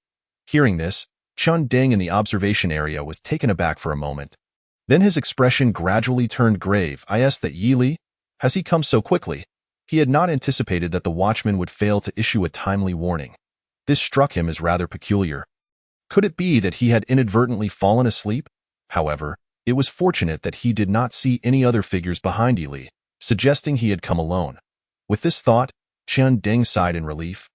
Hearing this, Chun Deng in the observation area was taken aback for a moment. Then his expression gradually turned grave. I asked that Yi Li, has he come so quickly? He had not anticipated that the watchman would fail to issue a timely warning. This struck him as rather peculiar. Could it be that he had inadvertently fallen asleep? However, it was fortunate that he did not see any other figures behind Yi Li, suggesting he had come alone. With this thought, Chun Deng sighed in relief,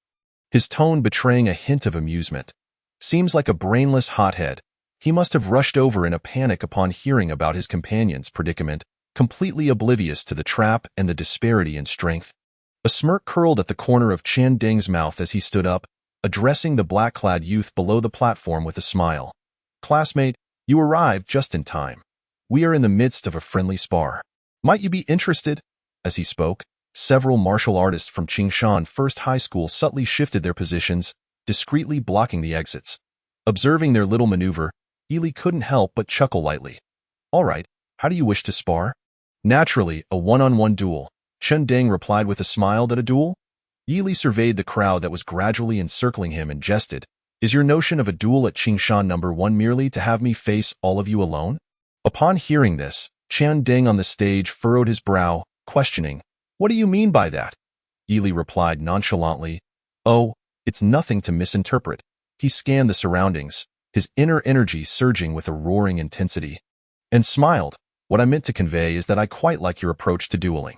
his tone betraying a hint of amusement. Seems like a brainless hothead. He must have rushed over in a panic upon hearing about his companion's predicament, completely oblivious to the trap and the disparity in strength. A smirk curled at the corner of Chun Deng's mouth as he stood up, addressing the black-clad youth below the platform with a smile. Classmate, you arrived just in time. We are in the midst of a friendly spar. Might you be interested? As he spoke, several martial artists from Qingshan First High School subtly shifted their positions, discreetly blocking the exits. Observing their little maneuver, Yi Li couldn't help but chuckle lightly. All right, how do you wish to spar? Naturally, a one-on-one duel. Chun Deng replied with a smile. That a duel? Yi Li surveyed the crowd that was gradually encircling him and jested. Is your notion of a duel at Qingshan No. 1 merely to have me face all of you alone? Upon hearing this, Chun Deng on the stage furrowed his brow, questioning, What do you mean by that? Yi Li replied nonchalantly, Oh, it's nothing to misinterpret. He scanned the surroundings, his inner energy surging with a roaring intensity, and smiled. What I meant to convey is that I quite like your approach to dueling.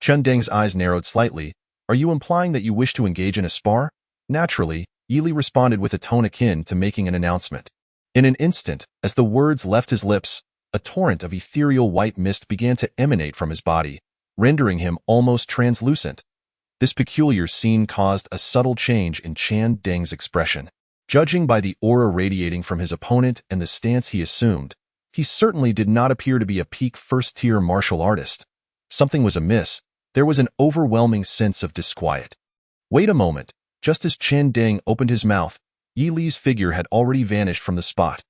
Chun Deng's eyes narrowed slightly. Are you implying that you wish to engage in a spar? Naturally, Yi Li responded with a tone akin to making an announcement. In an instant, as the words left his lips, a torrent of ethereal white mist began to emanate from his body, rendering him almost translucent. This peculiar scene caused a subtle change in Chun Deng's expression. Judging by the aura radiating from his opponent and the stance he assumed, he certainly did not appear to be a peak first-tier martial artist. Something was amiss. There was an overwhelming sense of disquiet. Wait a moment. Just as Chun Deng opened his mouth, Yi Li's figure had already vanished from the spot.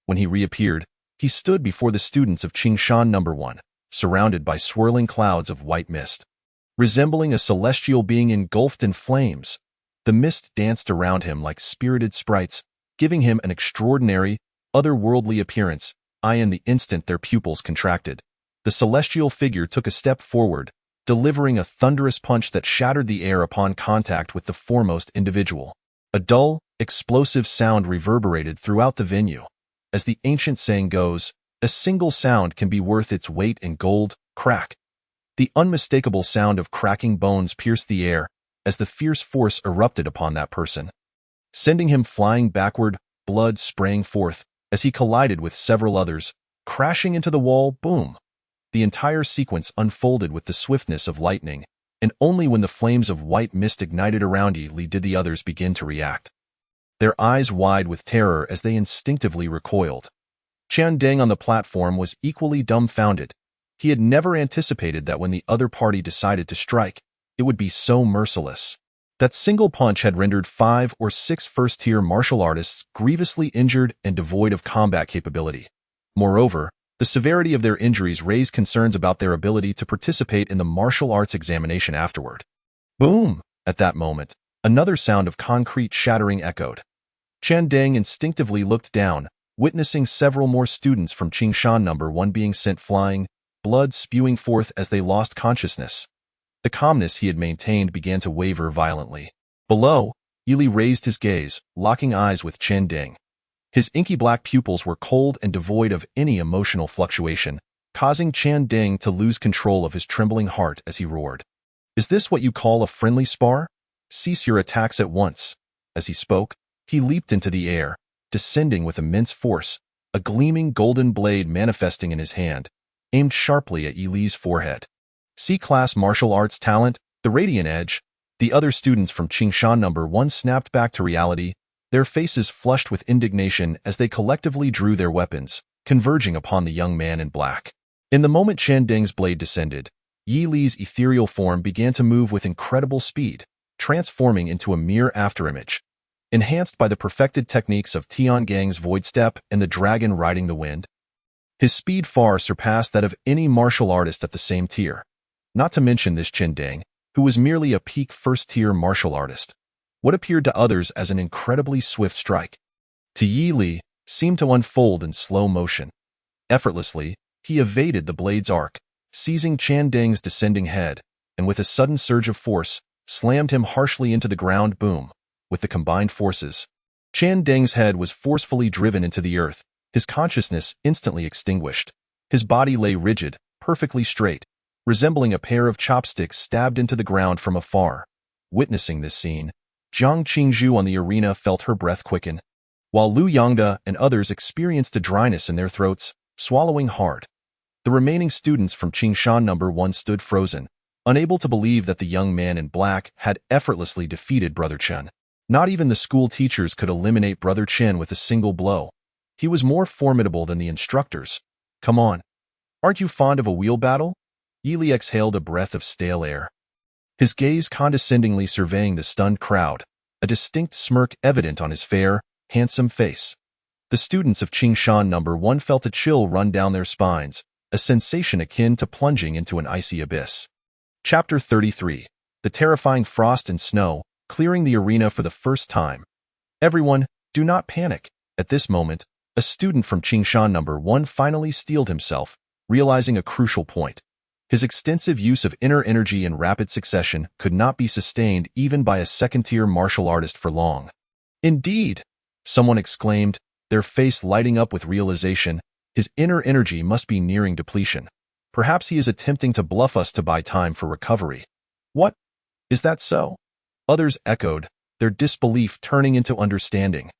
When he reappeared, he stood before the students of Qingshan No. 1, surrounded by swirling clouds of white mist. Resembling a celestial being engulfed in flames, the mist danced around him like spirited sprites, giving him an extraordinary, otherworldly appearance. In the instant their pupils contracted, the celestial figure took a step forward, delivering a thunderous punch that shattered the air upon contact with the foremost individual. A dull, explosive sound reverberated throughout the venue. As the ancient saying goes, a single sound can be worth its weight in gold. Crack. The unmistakable sound of cracking bones pierced the air as the fierce force erupted upon that person, sending him flying backward, blood spraying forth as he collided with several others, crashing into the wall. Boom! The entire sequence unfolded with the swiftness of lightning, and only when the flames of white mist ignited around Yi Li did the others begin to react, their eyes wide with terror as they instinctively recoiled. Chun Deng on the platform was equally dumbfounded. He had never anticipated that when the other party decided to strike, it would be so merciless. That single punch had rendered 5 or 6 first-tier martial artists grievously injured and devoid of combat capability. Moreover, the severity of their injuries raised concerns about their ability to participate in the martial arts examination afterward. Boom! At that moment, another sound of concrete shattering echoed. Chun Deng instinctively looked down, witnessing several more students from Qingshan No. 1 being sent flying, blood spewing forth as they lost consciousness. The calmness he had maintained began to waver violently. Below, Yi raised his gaze, locking eyes with Chen Ding. His inky black pupils were cold and devoid of any emotional fluctuation, causing Chen Ding to lose control of his trembling heart as he roared. "Is this what you call a friendly spar? Cease your attacks at once." As he spoke, he leaped into the air, descending with immense force, a gleaming golden blade manifesting in his hand, aimed sharply at Yi's forehead. C-class martial arts talent, the Radiant Edge. The other students from Qingshan No. 1 snapped back to reality, their faces flushed with indignation as they collectively drew their weapons, converging upon the young man in black. In the moment Chen Ding's blade descended, Yi Li's ethereal form began to move with incredible speed, transforming into a mere afterimage. Enhanced by the perfected techniques of Tian Gang's Void Step and the Dragon Riding the Wind, his speed far surpassed that of any martial artist at the same tier. Not to mention this Chen Ding, who was merely a peak first-tier martial artist. What appeared to others as an incredibly swift strike, to Yi Li, seemed to unfold in slow motion. Effortlessly, he evaded the blade's arc, seizing Chen Ding's descending head, and with a sudden surge of force, slammed him harshly into the ground. Boom. With the combined forces, Chen Ding's head was forcefully driven into the earth, his consciousness instantly extinguished. His body lay rigid, perfectly straight, resembling a pair of chopsticks stabbed into the ground from afar. Witnessing this scene, Jiang Qingzhu on the arena felt her breath quicken, while Lu Yangda and others experienced a dryness in their throats, swallowing hard. The remaining students from Qingshan No. 1 stood frozen, unable to believe that the young man in black had effortlessly defeated Brother Chen. Not even the school teachers could eliminate Brother Chen with a single blow. He was more formidable than the instructors. Come on. Aren't you fond of a wheel battle? Yi Li exhaled a breath of stale air, his gaze condescendingly surveying the stunned crowd, a distinct smirk evident on his fair, handsome face. The students of Qingshan No. 1 felt a chill run down their spines, a sensation akin to plunging into an icy abyss. Chapter 33. The terrifying frost and snow, clearing the arena for the first time. Everyone, do not panic. At this moment, a student from Qingshan No. 1 finally steeled himself, realizing a crucial point. His extensive use of inner energy in rapid succession could not be sustained even by a second-tier martial artist for long. Indeed, someone exclaimed, their face lighting up with realization, his inner energy must be nearing depletion. Perhaps he is attempting to bluff us to buy time for recovery. What? Is that so? Others echoed, their disbelief turning into understanding.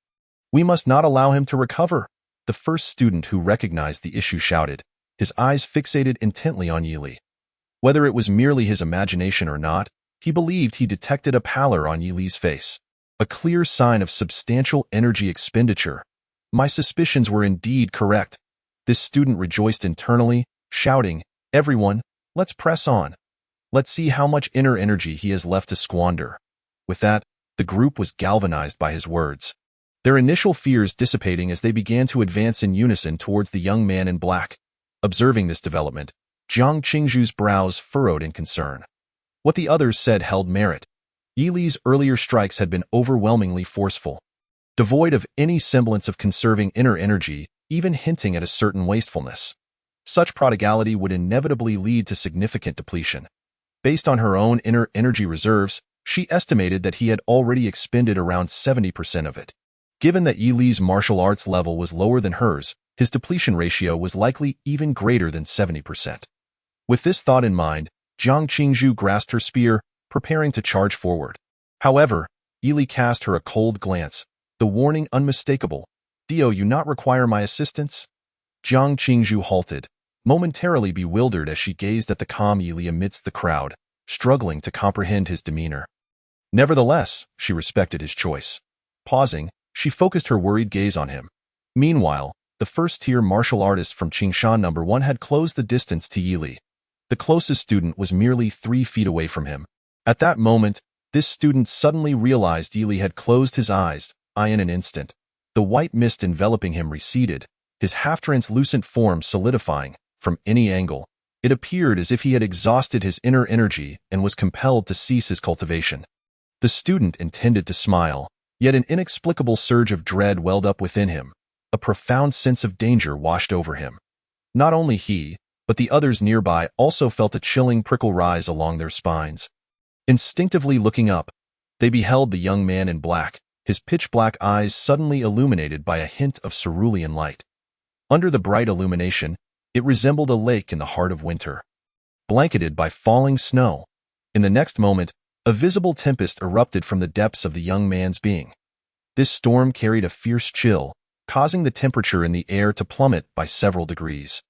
We must not allow him to recover, the first student who recognized the issue shouted, his eyes fixated intently on Yi Li. Whether it was merely his imagination or not, he believed he detected a pallor on Yi Li's face, a clear sign of substantial energy expenditure. My suspicions were indeed correct. This student rejoiced internally, shouting, everyone, let's press on. Let's see how much inner energy he has left to squander. With that, the group was galvanized by his words, their initial fears dissipating as they began to advance in unison towards the young man in black. Observing this development, Jiang Qingzhu's brows furrowed in concern. What the others said held merit. Yi Li's earlier strikes had been overwhelmingly forceful, devoid of any semblance of conserving inner energy, even hinting at a certain wastefulness. Such prodigality would inevitably lead to significant depletion. Based on her own inner energy reserves, she estimated that he had already expended around 70% of it. Given that Yi Li's martial arts level was lower than hers, his depletion ratio was likely even greater than 70%. With this thought in mind, Jiang Qingzhu grasped her spear, preparing to charge forward. However, Yi Li cast her a cold glance, the warning unmistakable. Do you not require my assistance? Jiang Qingzhu halted, momentarily bewildered as she gazed at the calm Yi Li amidst the crowd, struggling to comprehend his demeanor. Nevertheless, she respected his choice. Pausing, she focused her worried gaze on him. Meanwhile, the first-tier martial artist from Qingshan No. 1 had closed the distance to Yi Li. The closest student was merely 3 feet away from him. At that moment, this student suddenly realized Yi Li had closed his eyes. In an instant, the white mist enveloping him receded, his half-translucent form solidifying. From any angle, it appeared as if he had exhausted his inner energy and was compelled to cease his cultivation. The student intended to smile, yet an inexplicable surge of dread welled up within him. A profound sense of danger washed over him. Not only he, but the others nearby also felt a chilling prickle rise along their spines. Instinctively looking up, they beheld the young man in black, his pitch-black eyes suddenly illuminated by a hint of cerulean light. Under the bright illumination, it resembled a lake in the heart of winter, blanketed by falling snow. In the next moment, a visible tempest erupted from the depths of the young man's being. This storm carried a fierce chill, causing the temperature in the air to plummet by several degrees.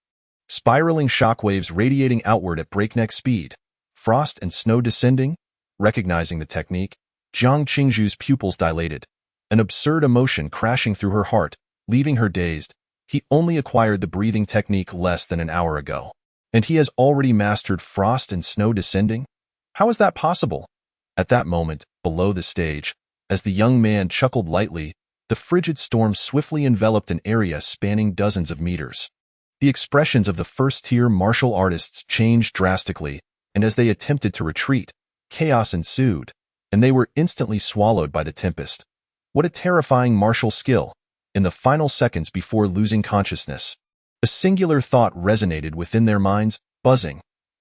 Spiraling shockwaves radiating outward at breakneck speed, frost and snow descending. Recognizing the technique, Jiang Qingzhu's pupils dilated, an absurd emotion crashing through her heart, leaving her dazed. He only acquired the breathing technique less than an hour ago, and he has already mastered frost and snow descending? How is that possible? At that moment, below the stage, as the young man chuckled lightly, the frigid storm swiftly enveloped an area spanning dozens of meters. The expressions of the first-tier martial artists changed drastically, and as they attempted to retreat, chaos ensued, and they were instantly swallowed by the tempest. What a terrifying martial skill! In the final seconds before losing consciousness, a singular thought resonated within their minds, buzzing.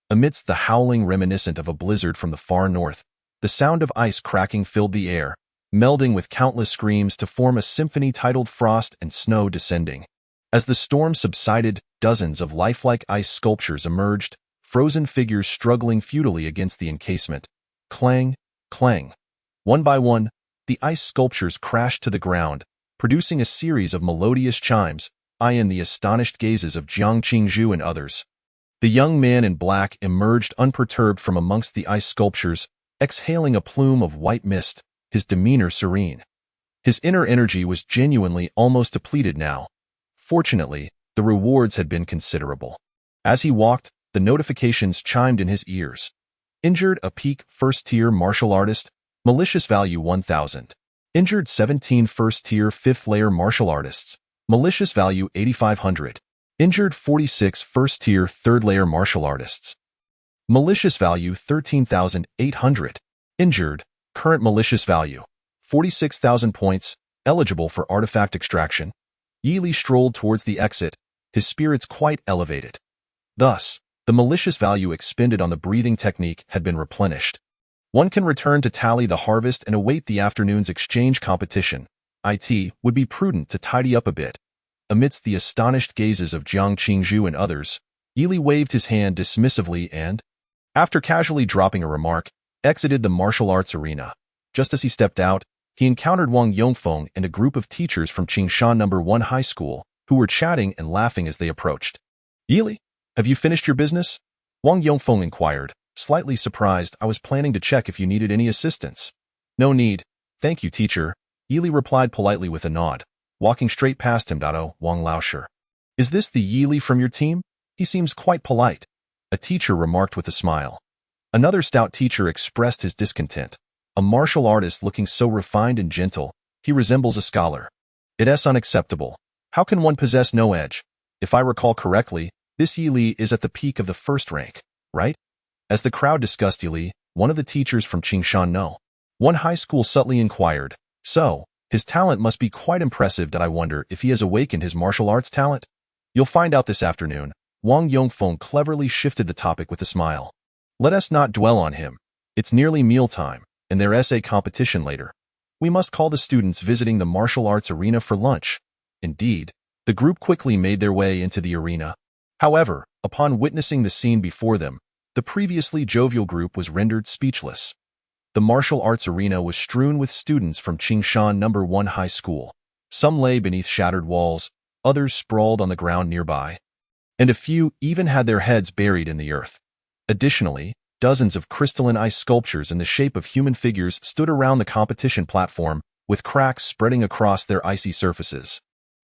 Amidst the howling reminiscent of a blizzard from the far north, the sound of ice cracking filled the air, melding with countless screams to form a symphony titled Frost and Snow Descending. As the storm subsided, dozens of lifelike ice sculptures emerged, frozen figures struggling futilely against the encasement. Clang, clang. One by one, the ice sculptures crashed to the ground, producing a series of melodious chimes, eyeing the astonished gazes of Jiang Qingzhu and others. The young man in black emerged unperturbed from amongst the ice sculptures, exhaling a plume of white mist, his demeanor serene. His inner energy was genuinely almost depleted now. Fortunately, the rewards had been considerable. As he walked, the notifications chimed in his ears. Injured a peak first-tier martial artist, malicious value 1000. Injured 17 first-tier fifth-layer martial artists, malicious value 8500. Injured 46 first-tier third-layer martial artists, malicious value 13,800. Injured, current malicious value 46,000 points, eligible for artifact extraction. Yi Li strolled towards the exit, his spirits quite elevated. Thus, the malicious value expended on the breathing technique had been replenished. One can return to tally the harvest and await the afternoon's exchange competition. It would be prudent to tidy up a bit. Amidst the astonished gazes of Jiang Qingzhu and others, Yi Li waved his hand dismissively and, after casually dropping a remark, exited the martial arts arena. Just as he stepped out, he encountered Wang Yongfeng and a group of teachers from Qingshan No. 1 High School, who were chatting and laughing as they approached. Yi Li, have you finished your business? Wang Yongfeng inquired, slightly surprised. I was planning to check if you needed any assistance. No need. Thank you, teacher. Yi Li replied politely with a nod, walking straight past him. Wang Laosher. Is this the Yi Li from your team? He seems quite polite. A teacher remarked with a smile. Another stout teacher expressed his discontent. A martial artist looking so refined and gentle, he resembles a scholar. It's unacceptable. How can one possess no edge? If I recall correctly, this Yi Li is at the peak of the first rank, right? As the crowd discussed Yi Li, one of the teachers from Qingshan No. 1 High School subtly inquired, so, his talent must be quite impressive. I wonder if he has awakened his martial arts talent? You'll find out this afternoon. Wang Yongfeng cleverly shifted the topic with a smile. Let us not dwell on him. It's nearly mealtime, and their essay competition later. We must call the students visiting the martial arts arena for lunch. Indeed, the group quickly made their way into the arena. However, upon witnessing the scene before them, the previously jovial group was rendered speechless. The martial arts arena was strewn with students from Qingshan No. 1 High School. Some lay beneath shattered walls, others sprawled on the ground nearby, and a few even had their heads buried in the earth. Additionally, dozens of crystalline ice sculptures in the shape of human figures stood around the competition platform, with cracks spreading across their icy surfaces.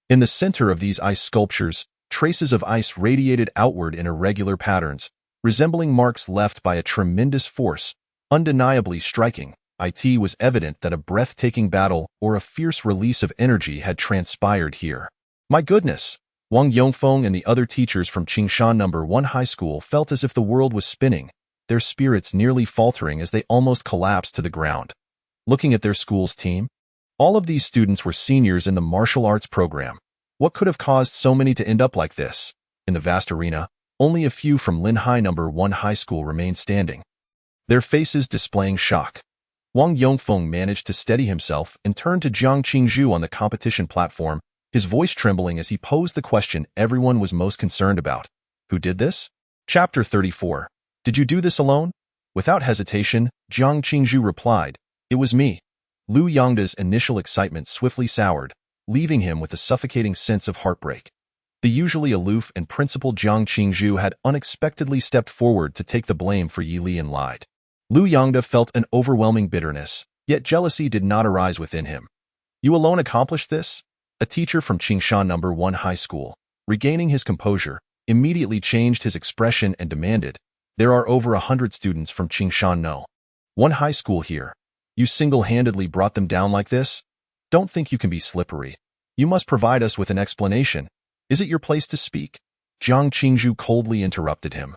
In the center of these ice sculptures, traces of ice radiated outward in irregular patterns, resembling marks left by a tremendous force, undeniably striking. It was evident that a breathtaking battle or a fierce release of energy had transpired here. My goodness! Wang Yongfeng and the other teachers from Qingshan No. 1 High School felt as if the world was spinning, their spirits nearly faltering as they almost collapsed to the ground. Looking at their school's team, all of these students were seniors in the martial arts program. What could have caused so many to end up like this? In the vast arena, Only a few from Linhai No. 1 High School remained standing, their faces displaying shock. Wang Yongfeng managed to steady himself and turned to Jiang Qingzhu on the competition platform, his voice trembling as he posed the question everyone was most concerned about. Who did this? Chapter 34. Did you do this alone? Without hesitation, Jiang Qingzhu replied, "It was me." Lu Yongda's initial excitement swiftly soured, leaving him with a suffocating sense of heartbreak. The usually aloof and principled Jiang Qingzhu had unexpectedly stepped forward to take the blame for Yi Li and lied. Lu Yongda felt an overwhelming bitterness, yet jealousy did not arise within him. "You alone accomplished this?" A teacher from Qingshan No. 1 High School, regaining his composure, immediately changed his expression and demanded, "There are over 100 students from Qingshan No. 1 High School here. You single-handedly brought them down like this? Don't think you can be slippery. You must provide us with an explanation. Is it your place to speak?" Jiang Qingzhu coldly interrupted him.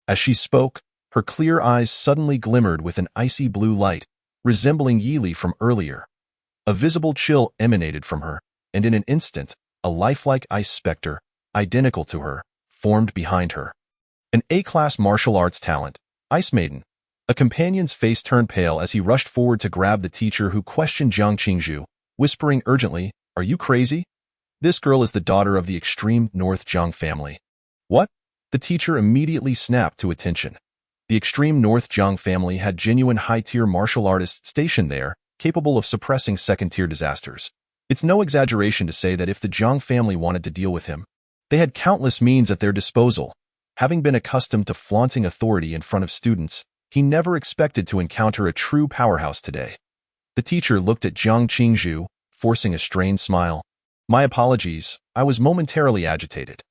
As she spoke, her clear eyes suddenly glimmered with an icy blue light, resembling Yi Li from earlier. A visible chill emanated from her, and in an instant, a lifelike ice specter, identical to her, formed behind her. An A-class martial arts talent, Ice Maiden. A companion's face turned pale as he rushed forward to grab the teacher who questioned Jiang Qingzhu, whispering urgently, "Are you crazy? This girl is the daughter of the extreme North Jiang family." What? The teacher immediately snapped to attention. The extreme North Jiang family had genuine high-tier martial artists stationed there, capable of suppressing second-tier disasters. It's no exaggeration to say that if the Jiang family wanted to deal with him, they had countless means at their disposal. Having been accustomed to flaunting authority in front of students, he never expected to encounter a true powerhouse today. The teacher looked at Jiang Qingzhu, forcing a strained smile. "My apologies, I was momentarily agitated."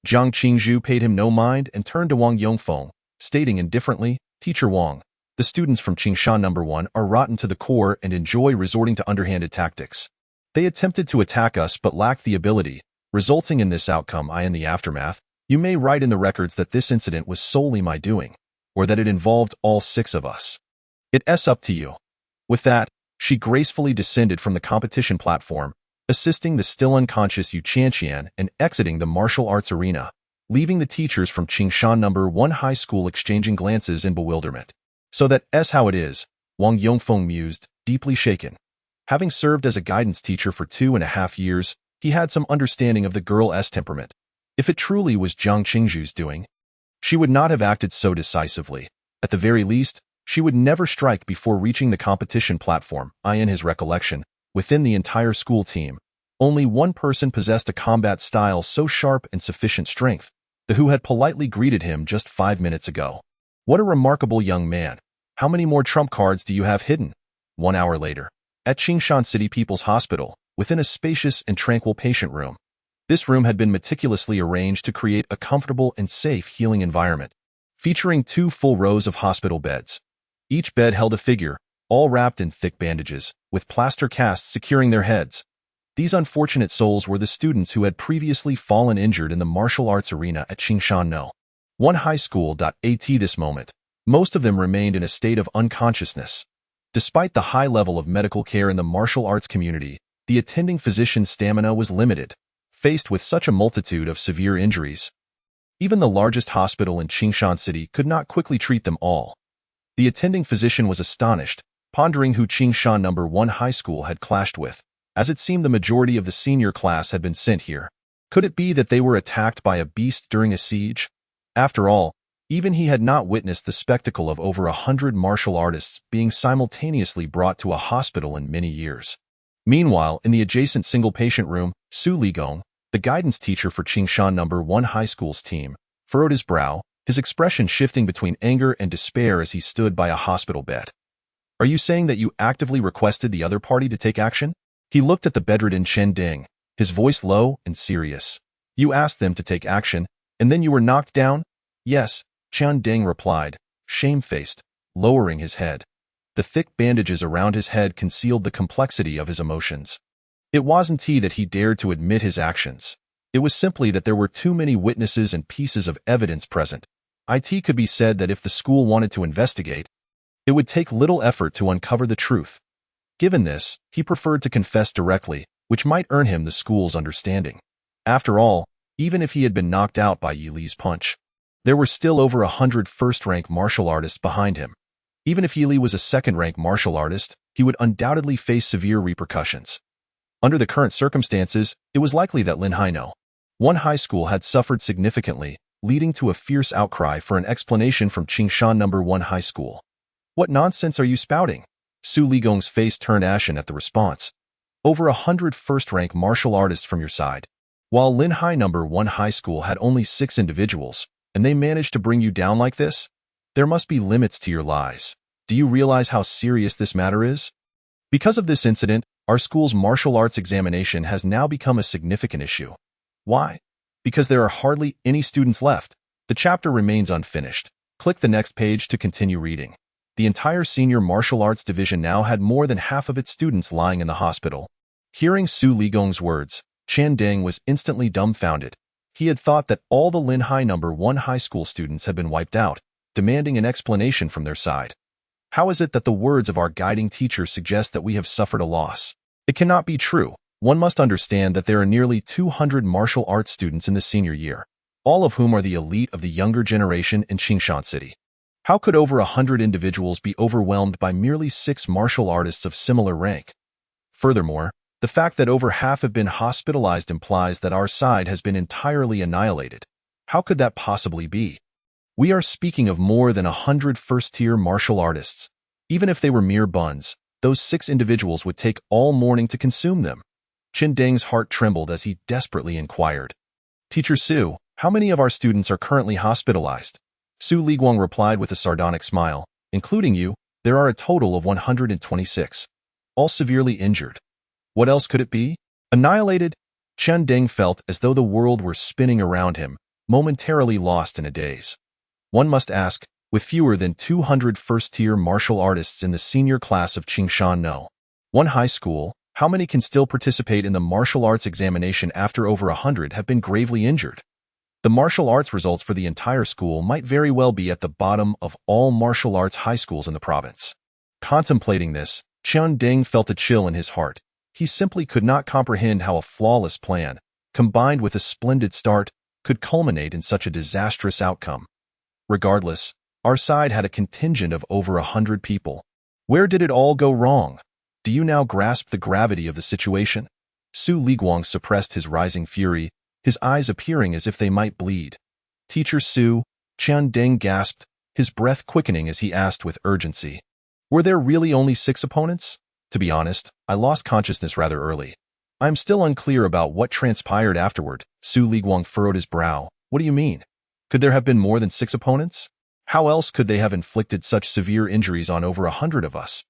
Jiang Qingzhu paid him no mind and turned to Wang Yongfeng, stating indifferently, "Teacher Wang, the students from Qingshan No. 1 are rotten to the core and enjoy resorting to underhanded tactics. They attempted to attack us but lacked the ability, resulting in this outcome. In the aftermath, you may write in the records that this incident was solely my doing, or that it involved all 6 of us. It's up to you." With that, she gracefully descended from the competition platform, assisting the still unconscious Yu Qianqian and exiting the martial arts arena, leaving the teachers from Qingshan No. 1 High School exchanging glances in bewilderment. "So that's how it is," Wang Yongfeng mused, deeply shaken. Having served as a guidance teacher for 2.5 years, he had some understanding of the girl's temperament. If it truly was Jiang Qingzhu's doing, she would not have acted so decisively. At the very least, she would never strike before reaching the competition platform. In his recollection, within the entire school team, only one person possessed a combat style so sharp and sufficient strength, the who had politely greeted him just 5 minutes ago. "What a remarkable young man. How many more trump cards do you have hidden?" 1 hour later, at Qingshan City People's Hospital, within a spacious and tranquil patient room. This room had been meticulously arranged to create a comfortable and safe healing environment, featuring 2 full rows of hospital beds. Each bed held a figure, all wrapped in thick bandages, with plaster casts securing their heads. These unfortunate souls were the students who had previously fallen injured in the martial arts arena at Qingshan No. 1 High School. At this moment, most of them remained in a state of unconsciousness. Despite the high level of medical care in the martial arts community, the attending physician's stamina was limited, faced with such a multitude of severe injuries. Even the largest hospital in Qingshan City could not quickly treat them all. The attending physician was astonished, pondering who Qingshan No. 1 High School had clashed with, as it seemed the majority of the senior class had been sent here. Could it be that they were attacked by a beast during a siege? After all, even he had not witnessed the spectacle of over 100 martial artists being simultaneously brought to a hospital in many years. Meanwhile, in the adjacent single-patient room, Su Ligong, the guidance teacher for Qingshan No. 1 High School's team, furrowed his brow, his expression shifting between anger and despair as he stood by a hospital bed. "Are you saying that you actively requested the other party to take action?" He looked at the bedridden Chen Ding, his voice low and serious. "You asked them to take action, and then you were knocked down?" "Yes," Chen Ding replied, shamefaced, lowering his head. The thick bandages around his head concealed the complexity of his emotions. It wasn't that he dared to admit his actions. It was simply that there were too many witnesses and pieces of evidence present. It could be said that if the school wanted to investigate, it would take little effort to uncover the truth. Given this, he preferred to confess directly, which might earn him the school's understanding. After all, even if he had been knocked out by Yi Li's punch, There were still over 100 first-rank martial artists behind him. Even if Yi Li was a second-rank martial artist, he would undoubtedly face severe repercussions. Under the current circumstances, it was likely that Lin Haino, one high school, had suffered significantly, leading to a fierce outcry for an explanation from Qingshan No. 1 High School. What nonsense are you spouting? Su Ligong's face turned ashen at the response. Over 100 first-rank martial artists from your side, while Lin Hai No. 1 High School had only 6 individuals, and they managed to bring you down like this? There must be limits to your lies. Do you realize how serious this matter is? Because of this incident, our school's martial arts examination has now become a significant issue. Why? Because there are hardly any students left. The chapter remains unfinished. Click the next page to continue reading. The entire senior martial arts division now had more than half of its students lying in the hospital. Hearing Su Ligong's words, Chen Deng was instantly dumbfounded. He had thought that all the Lin Hai No. 1 High School students had been wiped out, demanding an explanation from their side. How is it that the words of our guiding teacher suggest that we have suffered a loss? It cannot be true. One must understand that there are nearly 200 martial arts students in the senior year, all of whom are the elite of the younger generation in Qingshan City. How could over 100 individuals be overwhelmed by merely 6 martial artists of similar rank? Furthermore, the fact that over half have been hospitalized implies that our side has been entirely annihilated. How could that possibly be? We are speaking of more than 100 first-tier martial artists. Even if they were mere buns, those 6 individuals would take all morning to consume them. Chen Deng's heart trembled as he desperately inquired. Teacher Su, how many of our students are currently hospitalized? Su Liguang replied with a sardonic smile. Including you, there are a total of 126, all severely injured. What else could it be? Annihilated? Chen Deng felt as though the world were spinning around him, momentarily lost in a daze. One must ask, with fewer than 200 first-tier martial artists in the senior class of Qingshan No. 1 High School, how many can still participate in the martial arts examination after over 100 have been gravely injured? The martial arts results for the entire school might very well be at the bottom of all martial arts high schools in the province. Contemplating this, Chen Deng felt a chill in his heart. He simply could not comprehend how a flawless plan, combined with a splendid start, could culminate in such a disastrous outcome. Regardless, our side had a contingent of over 100 people. Where did it all go wrong? Do you now grasp the gravity of the situation? Su Liguang suppressed his rising fury, his eyes appearing as if they might bleed. Teacher Su, Chen Deng gasped, his breath quickening as he asked with urgency. Were there really only 6 opponents? To be honest, I lost consciousness rather early. I am still unclear about what transpired afterward. Su Liguang furrowed his brow. What do you mean? Could there have been more than 6 opponents? How else could they have inflicted such severe injuries on over 100 of us?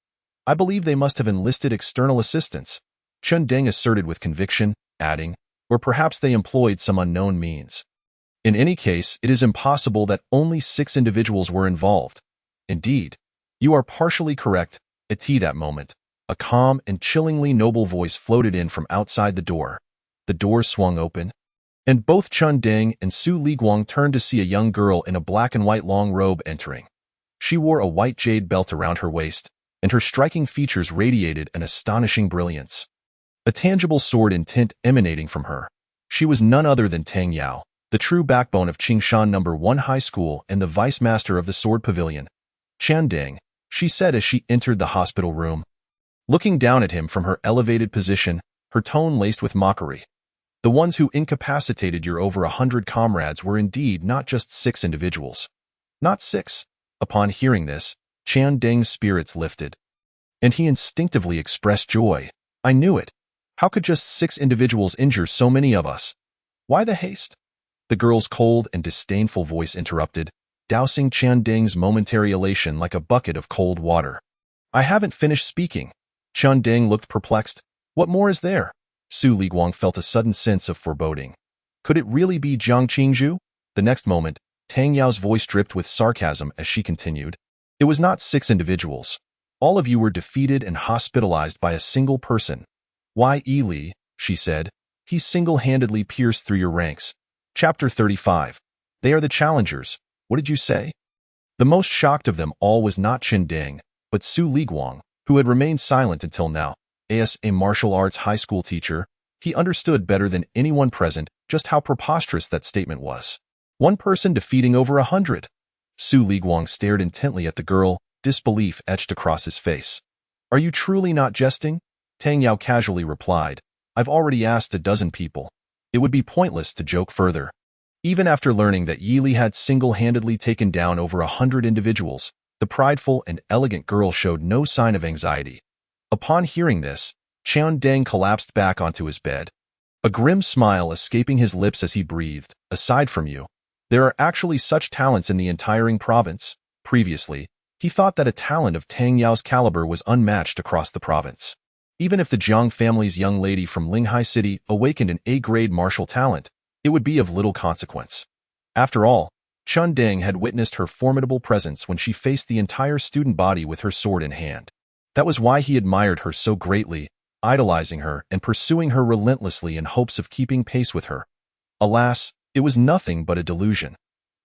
I believe they must have enlisted external assistance, Chen Deng asserted with conviction, adding, or perhaps they employed some unknown means. In any case, it is impossible that only 6 individuals were involved. Indeed, you are partially correct. At that moment, a calm and chillingly noble voice floated in from outside the door. The door swung open, and both Chen Deng and Su Liguang turned to see a young girl in a black and white long robe entering. She wore a white jade belt around her waist, and her striking features radiated an astonishing brilliance. A tangible sword intent emanating from her. She was none other than Tang Yao, the true backbone of Qingshan No. 1 High School and the vice master of the Sword Pavilion. Chen Deng, she said as she entered the hospital room. Looking down at him from her elevated position, her tone laced with mockery. The ones who incapacitated your over 100 comrades were indeed not just 6 individuals. Not 6. Upon hearing this, Chen Deng's spirits lifted, and he instinctively expressed joy. I knew it. How could just 6 individuals injure so many of us? Why the haste? The girl's cold and disdainful voice interrupted, dousing Chen Deng's momentary elation like a bucket of cold water. I haven't finished speaking. Chen Deng looked perplexed. What more is there? Su Liguang felt a sudden sense of foreboding. Could it really be Jiang Qingzhu? The next moment, Tang Yao's voice dripped with sarcasm as she continued. It was not 6 individuals. All of you were defeated and hospitalized by a single person. Why Yi Li, she said. He single-handedly pierced through your ranks. Chapter 35. They are the challengers. What did you say? The most shocked of them all was not Chen Deng, but Su Liguang, who had remained silent until now. As a martial arts high school teacher, he understood better than anyone present just how preposterous that statement was. One person defeating over 100. Su Liguang stared intently at the girl, disbelief etched across his face. Are you truly not jesting? Tang Yao casually replied. I've already asked a dozen people. It would be pointless to joke further. Even after learning that Yi Li had single-handedly taken down over 100 individuals, the prideful and elegant girl showed no sign of anxiety. Upon hearing this, Qian Deng collapsed back onto his bed, a grim smile escaping his lips as he breathed. Aside from you, there are actually such talents in the entire province. Previously, he thought that a talent of Tang Yao's caliber was unmatched across the province. Even if the Jiang family's young lady from Linghai City awakened an A-grade martial talent, it would be of little consequence. After all, Qian Deng had witnessed her formidable presence when she faced the entire student body with her sword in hand. That was why he admired her so greatly, idolizing her and pursuing her relentlessly in hopes of keeping pace with her. Alas, it was nothing but a delusion.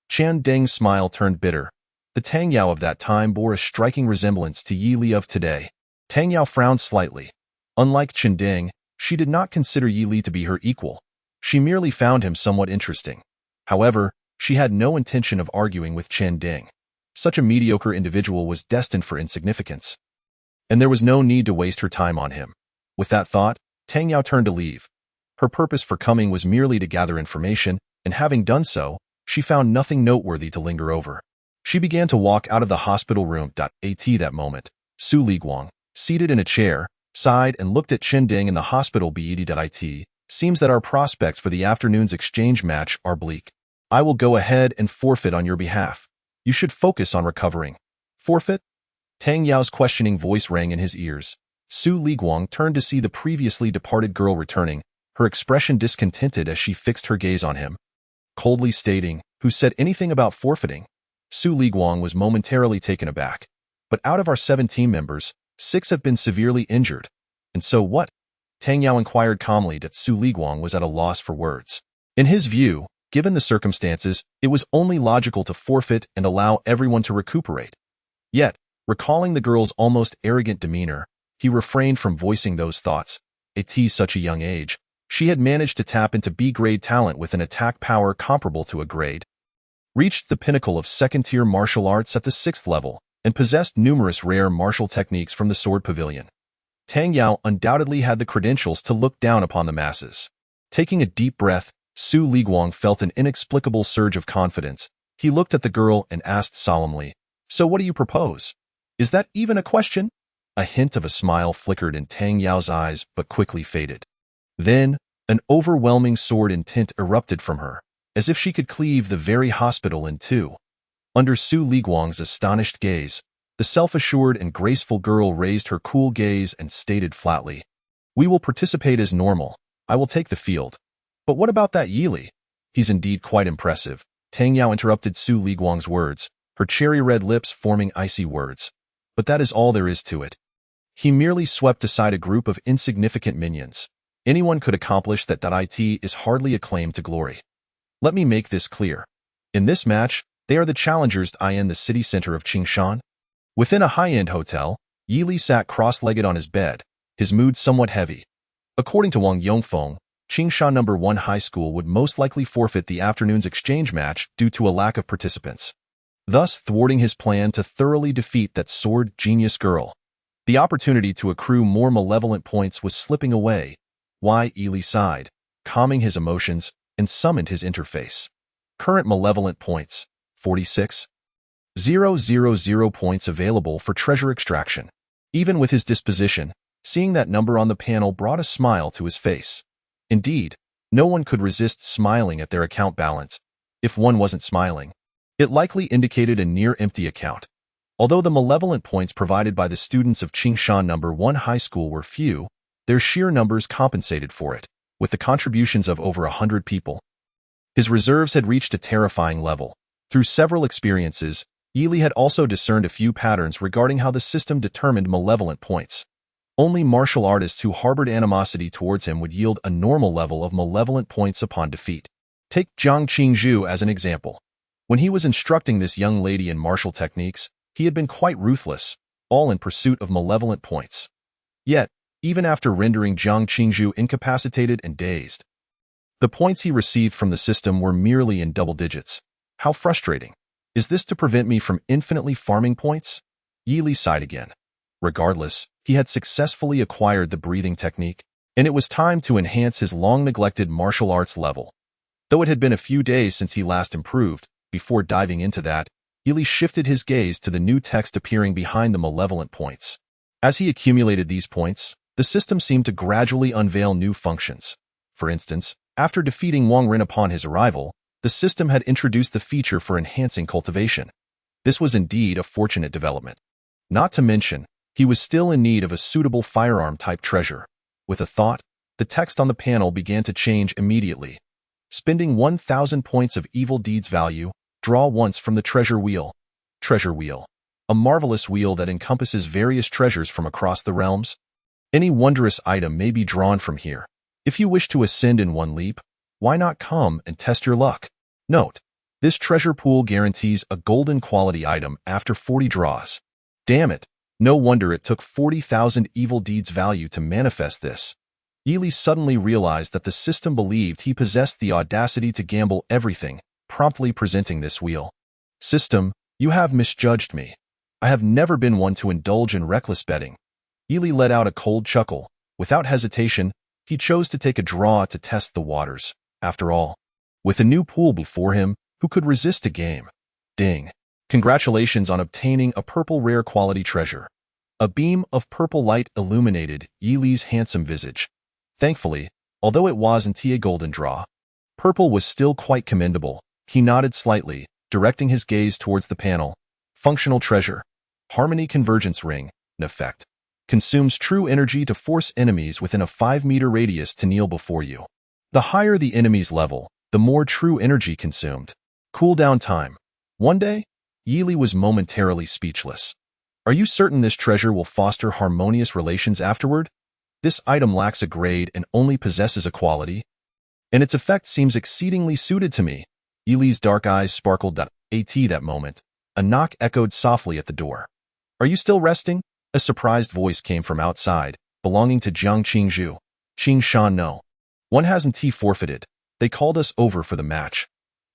Qian Deng's smile turned bitter. The Tang Yao of that time bore a striking resemblance to Yi Li of today. Tang Yao frowned slightly. Unlike Qian Deng, she did not consider Yi Li to be her equal. She merely found him somewhat interesting. However, she had no intention of arguing with Qian Deng. Such a mediocre individual was destined for insignificance, and there was no need to waste her time on him. With that thought, Tang Yao turned to leave. Her purpose for coming was merely to gather information, and having done so, she found nothing noteworthy to linger over. She began to walk out of the hospital room. At that moment, Su Liguang, seated in a chair, sighed and looked at Qian Deng in the hospital. It seems that our prospects for the afternoon's exchange match are bleak. I will go ahead and forfeit on your behalf. You should focus on recovering. Forfeit? Tang Yao's questioning voice rang in his ears. Su Liguang turned to see the previously departed girl returning, her expression discontented as she fixed her gaze on him. Coldly stating, who said anything about forfeiting? Su Liguang was momentarily taken aback. But out of our 7 team members, 6 have been severely injured. And so what? Tang Yao inquired calmly that Su Liguang was at a loss for words. In his view, given the circumstances, it was only logical to forfeit and allow everyone to recuperate. Yet, recalling the girl's almost arrogant demeanor, he refrained from voicing those thoughts. At such a young age, she had managed to tap into B-grade talent with an attack power comparable to a grade, reached the pinnacle of second-tier martial arts at the 6th level, and possessed numerous rare martial techniques from the Sword Pavilion. Tang Yao undoubtedly had the credentials to look down upon the masses. Taking a deep breath, Su Liguang felt an inexplicable surge of confidence. He looked at the girl and asked solemnly, "So what do you propose? Is that even a question?" A hint of a smile flickered in Tang Yao's eyes but quickly faded. Then, an overwhelming sword intent erupted from her, as if she could cleave the very hospital in two. Under Su Liguang's astonished gaze, the self-assured and graceful girl raised her cool gaze and stated flatly, "We will participate as normal. I will take the field. But what about that Yi Li? He's indeed quite impressive." Tang Yao interrupted Su Liguang's words, her cherry-red lips forming icy words. "But that is all there is to it. He merely swept aside a group of insignificant minions. Anyone could accomplish that. It is hardly a claim to glory. Let me make this clear. In this match, they are the challengers in the city center of Qingshan." Within a high-end hotel, Yi Li sat cross-legged on his bed, his mood somewhat heavy. According to Wang Yongfeng, Qingshan No. 1 High School would most likely forfeit the afternoon's exchange match due to a lack of participants, thus thwarting his plan to thoroughly defeat that sword genius girl. The opportunity to accrue more malevolent points was slipping away. Yi Li sighed, calming his emotions, and summoned his interface. Current malevolent points, 46,000 points available for treasure extraction. Even with his disposition, seeing that number on the panel brought a smile to his face. Indeed, no one could resist smiling at their account balance. If one wasn't smiling, it likely indicated a near-empty account. Although the malevolent points provided by the students of Qingshan No. 1 High School were few, their sheer numbers compensated for it, with the contributions of over 100 people. His reserves had reached a terrifying level. Through several experiences, Yi Li had also discerned a few patterns regarding how the system determined malevolent points. Only martial artists who harbored animosity towards him would yield a normal level of malevolent points upon defeat. Take Jiang Qingzhu as an example. When he was instructing this young lady in martial techniques, he had been quite ruthless, all in pursuit of malevolent points. Yet, even after rendering Jiang Qingzhu incapacitated and dazed, The points he received from the system were merely in double digits. How frustrating. Is this to prevent me from infinitely farming points? Yi Li sighed again. Regardless, he had successfully acquired the breathing technique, and it was time to enhance his long-neglected martial arts level. Though it had been a few days since he last improved, before diving into that, Yi Li shifted his gaze to the new text appearing behind the malevolent points. As he accumulated these points, the system seemed to gradually unveil new functions. For instance, after defeating Wang Ren upon his arrival, the system had introduced the feature for enhancing cultivation. This was indeed a fortunate development. Not to mention, he was still in need of a suitable firearm-type treasure. With a thought, the text on the panel began to change immediately. Spending 1,000 points of evil deeds value, draw once from the treasure wheel. Treasure wheel. A marvelous wheel that encompasses various treasures from across the realms. Any wondrous item may be drawn from here. If you wish to ascend in one leap, why not come and test your luck? Note, this treasure pool guarantees a golden quality item after 40 draws. Damn it, no wonder it took 40,000 evil deeds value to manifest this. Yi Li suddenly realized that the system believed he possessed the audacity to gamble everything, promptly presenting this wheel. System, you have misjudged me. I have never been one to indulge in reckless betting. Yi Li let out a cold chuckle. Without hesitation, he chose to take a draw to test the waters. After all, with a new pool before him, who could resist a game? Ding. Congratulations on obtaining a purple rare quality treasure. A beam of purple light illuminated Yi Li's handsome visage. Thankfully, although it wasn't a golden draw, purple was still quite commendable. He nodded slightly, directing his gaze towards the panel. Functional treasure. Harmony Convergence Ring. In effect. Consumes true energy to force enemies within a 5-meter radius to kneel before you. The higher the enemy's level, the more true energy consumed. Cooldown time. One day, Yi Li was momentarily speechless. Are you certain this treasure will foster harmonious relations afterward? This item lacks a grade and only possesses a quality, and its effect seems exceedingly suited to me. Yi Li's dark eyes sparkled. At that moment, a knock echoed softly at the door. Are you still resting? A surprised voice came from outside, belonging to Jiang Qingzhu. Qing Shan no. One hasn't forfeited. They called us over for the match.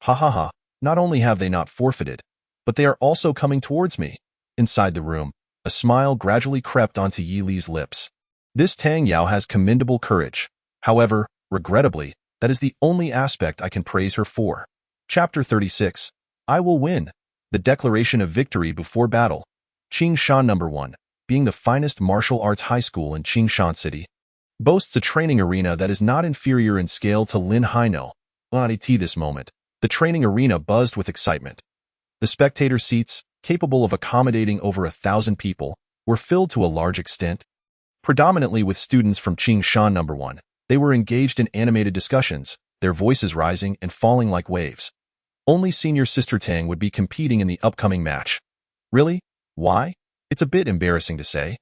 Ha ha ha, not only have they not forfeited, but they are also coming towards me. Inside the room, a smile gradually crept onto Yi Li's lips. This Tang Yao has commendable courage. However, regrettably, that is the only aspect I can praise her for. Chapter 36. I will win. The declaration of victory before battle. Qingshan No. 1, being the finest martial arts high school in Qingshan City, boasts a training arena that is not inferior in scale to Lin Haino. At this moment, the training arena buzzed with excitement. The spectator seats, capable of accommodating over 1,000 people, were filled to a large extent. Predominantly with students from Qingshan No. 1, they were engaged in animated discussions, their voices rising and falling like waves. Only Senior Sister Tang would be competing in the upcoming match. Really? Why? It's a bit embarrassing to say.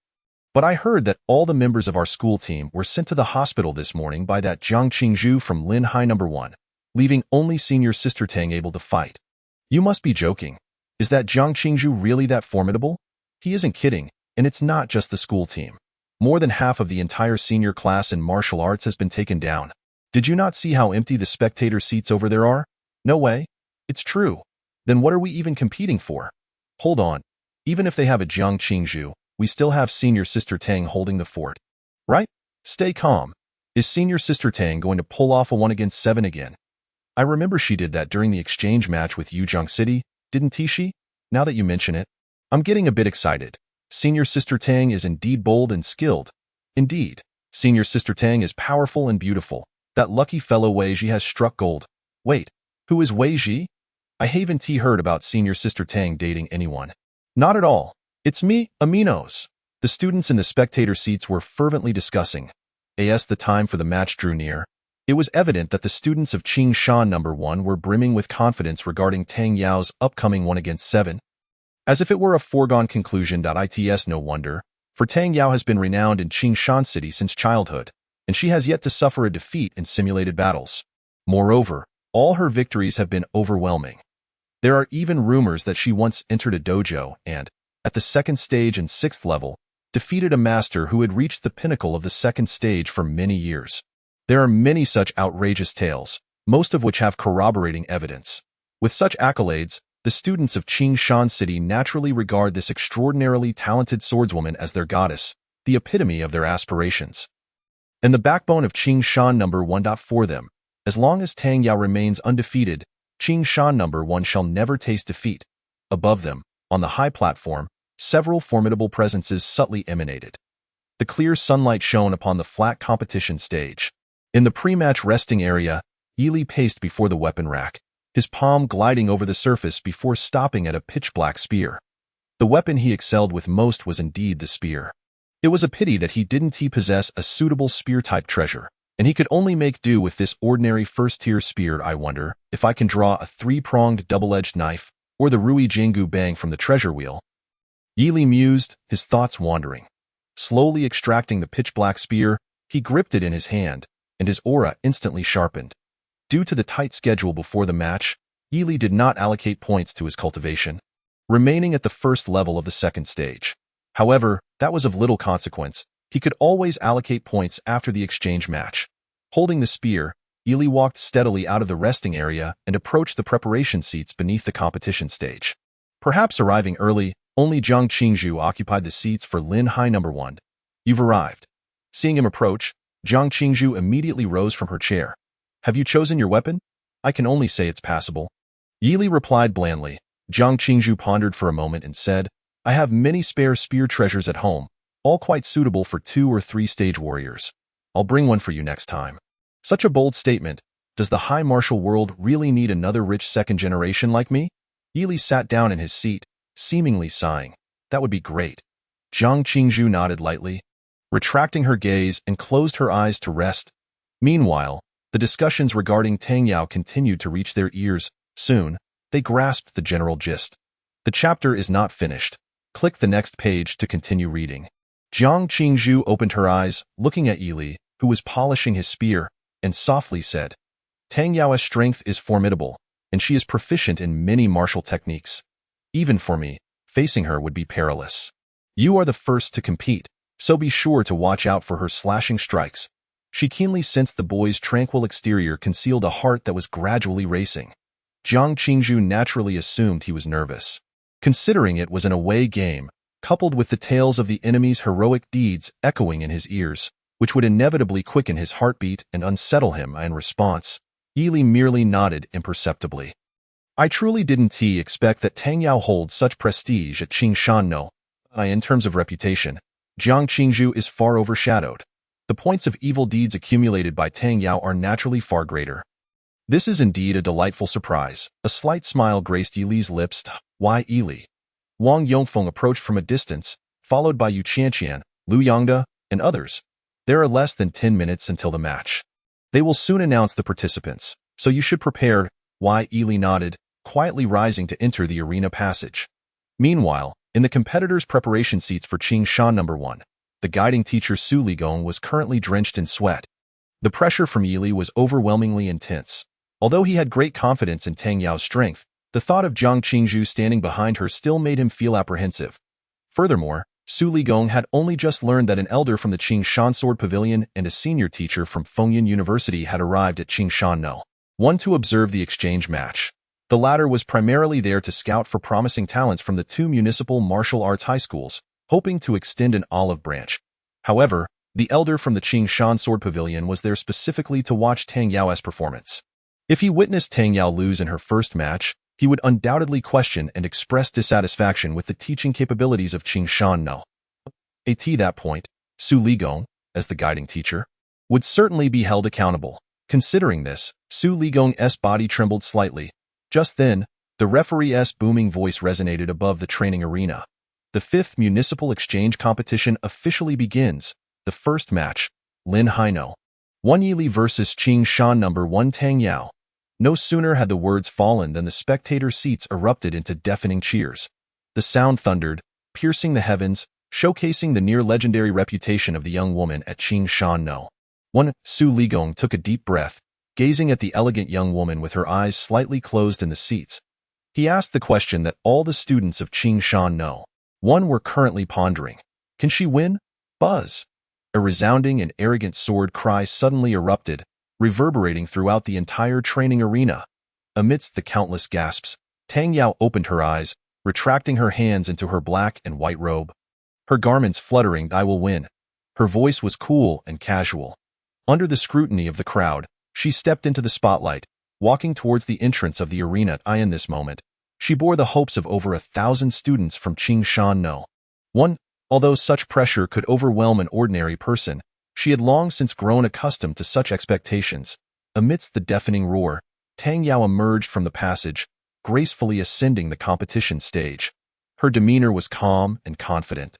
But I heard that all the members of our school team were sent to the hospital this morning by that Jiang Qingzhu from Lin Hai No. 1, leaving only Senior Sister Tang able to fight. You must be joking. Is that Jiang Qingzhu really that formidable? He isn't kidding, and it's not just the school team. More than half of the entire senior class in martial arts has been taken down. Did you not see how empty the spectator seats over there are? No way. It's true. Then what are we even competing for? Hold on. Even if they have a Jiang Qingzhu, we still have Senior Sister Tang holding the fort. Right? Stay calm. Is Senior Sister Tang going to pull off a 1-against-7 again? I remember she did that during the exchange match with Yuzhong City, didn't she? Now that you mention it, I'm getting a bit excited. Senior Sister Tang is indeed bold and skilled. Indeed, Senior Sister Tang is powerful and beautiful. That lucky fellow Wei Ji has struck gold. Wait, who is Wei Ji? I haven't heard about Senior Sister Tang dating anyone. Not at all. It's me, Aminos. The students in the spectator seats were fervently discussing. As the time for the match drew near, it was evident that the students of Qingshan No. 1 were brimming with confidence regarding Tang Yao's upcoming 1-against-7. As if it were a foregone conclusion. It's no wonder, for Tang Yao has been renowned in Qingshan City since childhood, and she has yet to suffer a defeat in simulated battles. Moreover, all her victories have been overwhelming. There are even rumors that she once entered a dojo and, at the 2nd stage and 6th level, defeated a master who had reached the pinnacle of the 2nd stage for many years. There are many such outrageous tales, most of which have corroborating evidence. With such accolades, the students of Qingshan City naturally regard this extraordinarily talented swordswoman as their goddess, the epitome of their aspirations. And the backbone of Qingshan No. 1. For them, as long as Tang Yao remains undefeated, Qingshan No. 1 shall never taste defeat. Above them, on the high platform, several formidable presences subtly emanated. The clear sunlight shone upon the flat competition stage. In the pre-match resting area, Yili paced before the weapon rack, his palm gliding over the surface before stopping at a pitch-black spear. The weapon he excelled with most was indeed the spear. It was a pity that he didn't possess a suitable spear-type treasure, and he could only make do with this ordinary first-tier spear. I wonder if I can draw a three-pronged double-edged knife, or the Rui Jiangu Bang from the treasure wheel. Yili mused, his thoughts wandering. Slowly extracting the pitch-black spear, he gripped it in his hand, and his aura instantly sharpened. Due to the tight schedule before the match, Yili did not allocate points to his cultivation, remaining at the first level of the second stage. However, that was of little consequence. He could always allocate points after the exchange match. Holding the spear, Yili walked steadily out of the resting area and approached the preparation seats beneath the competition stage. Perhaps arriving early, only Jiang Qingzhu occupied the seats for Lin Hai No. 1. You've arrived. Seeing him approach, Jiang Qingzhu immediately rose from her chair. Have you chosen your weapon? I can only say it's passable. Yili replied blandly. Jiang Qingzhu pondered for a moment and said, I have many spare spear treasures at home, all quite suitable for 2 or 3 stage warriors. I'll bring one for you next time. Such a bold statement. Does the high martial world really need another rich second generation like me? Yili sat down in his seat, seemingly sighing. That would be great. Jiang Qingzhu nodded lightly, retracting her gaze and closed her eyes to rest. Meanwhile, the discussions regarding Tang Yao continued to reach their ears. Soon, they grasped the general gist. The chapter is not finished. Click the next page to continue reading. Jiang Qingzhu opened her eyes, looking at Yili, who was polishing his spear, and softly said, Tang Yao's strength is formidable, and she is proficient in many martial techniques. Even for me, facing her would be perilous. You are the first to compete, so be sure to watch out for her slashing strikes. She keenly sensed the boy's tranquil exterior concealed a heart that was gradually racing. Jiang Qingzhu naturally assumed he was nervous, considering it was an away game, coupled with the tales of the enemy's heroic deeds echoing in his ears, which would inevitably quicken his heartbeat and unsettle him. In response, Yili merely nodded imperceptibly. I truly didn't expect that Tang Yao holds such prestige at Qingshan No. In terms of reputation, Jiang Qingzhu is far overshadowed. The points of evil deeds accumulated by Tang Yao are naturally far greater. This is indeed a delightful surprise. A slight smile graced Yili's lips. Why Yili? Wang Yongfeng approached from a distance, followed by Yu Qianqian, Lu Yangda, and others. There are less than 10 minutes until the match. They will soon announce the participants, so you should prepare. Why Yili nodded, quietly rising to enter the arena passage. Meanwhile, in the competitors' preparation seats for Qingshan No. 1, the guiding teacher Su Ligong was currently drenched in sweat. The pressure from Yili was overwhelmingly intense. Although he had great confidence in Tang Yao's strength, the thought of Jiang Qingzhu standing behind her still made him feel apprehensive. Furthermore, Su Ligong had only just learned that an elder from the Qingshan Sword Pavilion and a senior teacher from Fengyun University had arrived at Qingshan No. 1 to observe the exchange match. The latter was primarily there to scout for promising talents from the 2 municipal martial arts high schools, hoping to extend an olive branch. However, the elder from the Qingshan Sword Pavilion was there specifically to watch Tang Yao's performance. If he witnessed Tang Yao lose in her first match, he would undoubtedly question and express dissatisfaction with the teaching capabilities of Qingshan No. At that point, Su Ligong, as the guiding teacher, would certainly be held accountable. Considering this, Su Ligong's body trembled slightly. Just then, the referee's booming voice resonated above the training arena. The 5th Municipal Exchange Competition officially begins. The first match, Lin Hai No. 1 Yili versus Qingshan No. 1 Tang Yao. No sooner had the words fallen than the spectator seats erupted into deafening cheers. The sound thundered, piercing the heavens, showcasing the near-legendary reputation of the young woman at Qingshan No. 1. Su Ligong took a deep breath, gazing at the elegant young woman with her eyes slightly closed in the seats. He asked the question that all the students of Qingshan No. 1 were currently pondering. Can she win? Buzz. A resounding and arrogant sword cry suddenly erupted, reverberating throughout the entire training arena. Amidst the countless gasps, Tang Yao opened her eyes, retracting her hands into her black and white robe. Her garments fluttering, "I will win." Her voice was cool and casual. Under the scrutiny of the crowd, she stepped into the spotlight, walking towards the entrance of the arena. In this moment, she bore the hopes of over 1,000 students from Qingshan No. 1. Although such pressure could overwhelm an ordinary person, she had long since grown accustomed to such expectations. Amidst the deafening roar, Tang Yao emerged from the passage, gracefully ascending the competition stage. Her demeanor was calm and confident,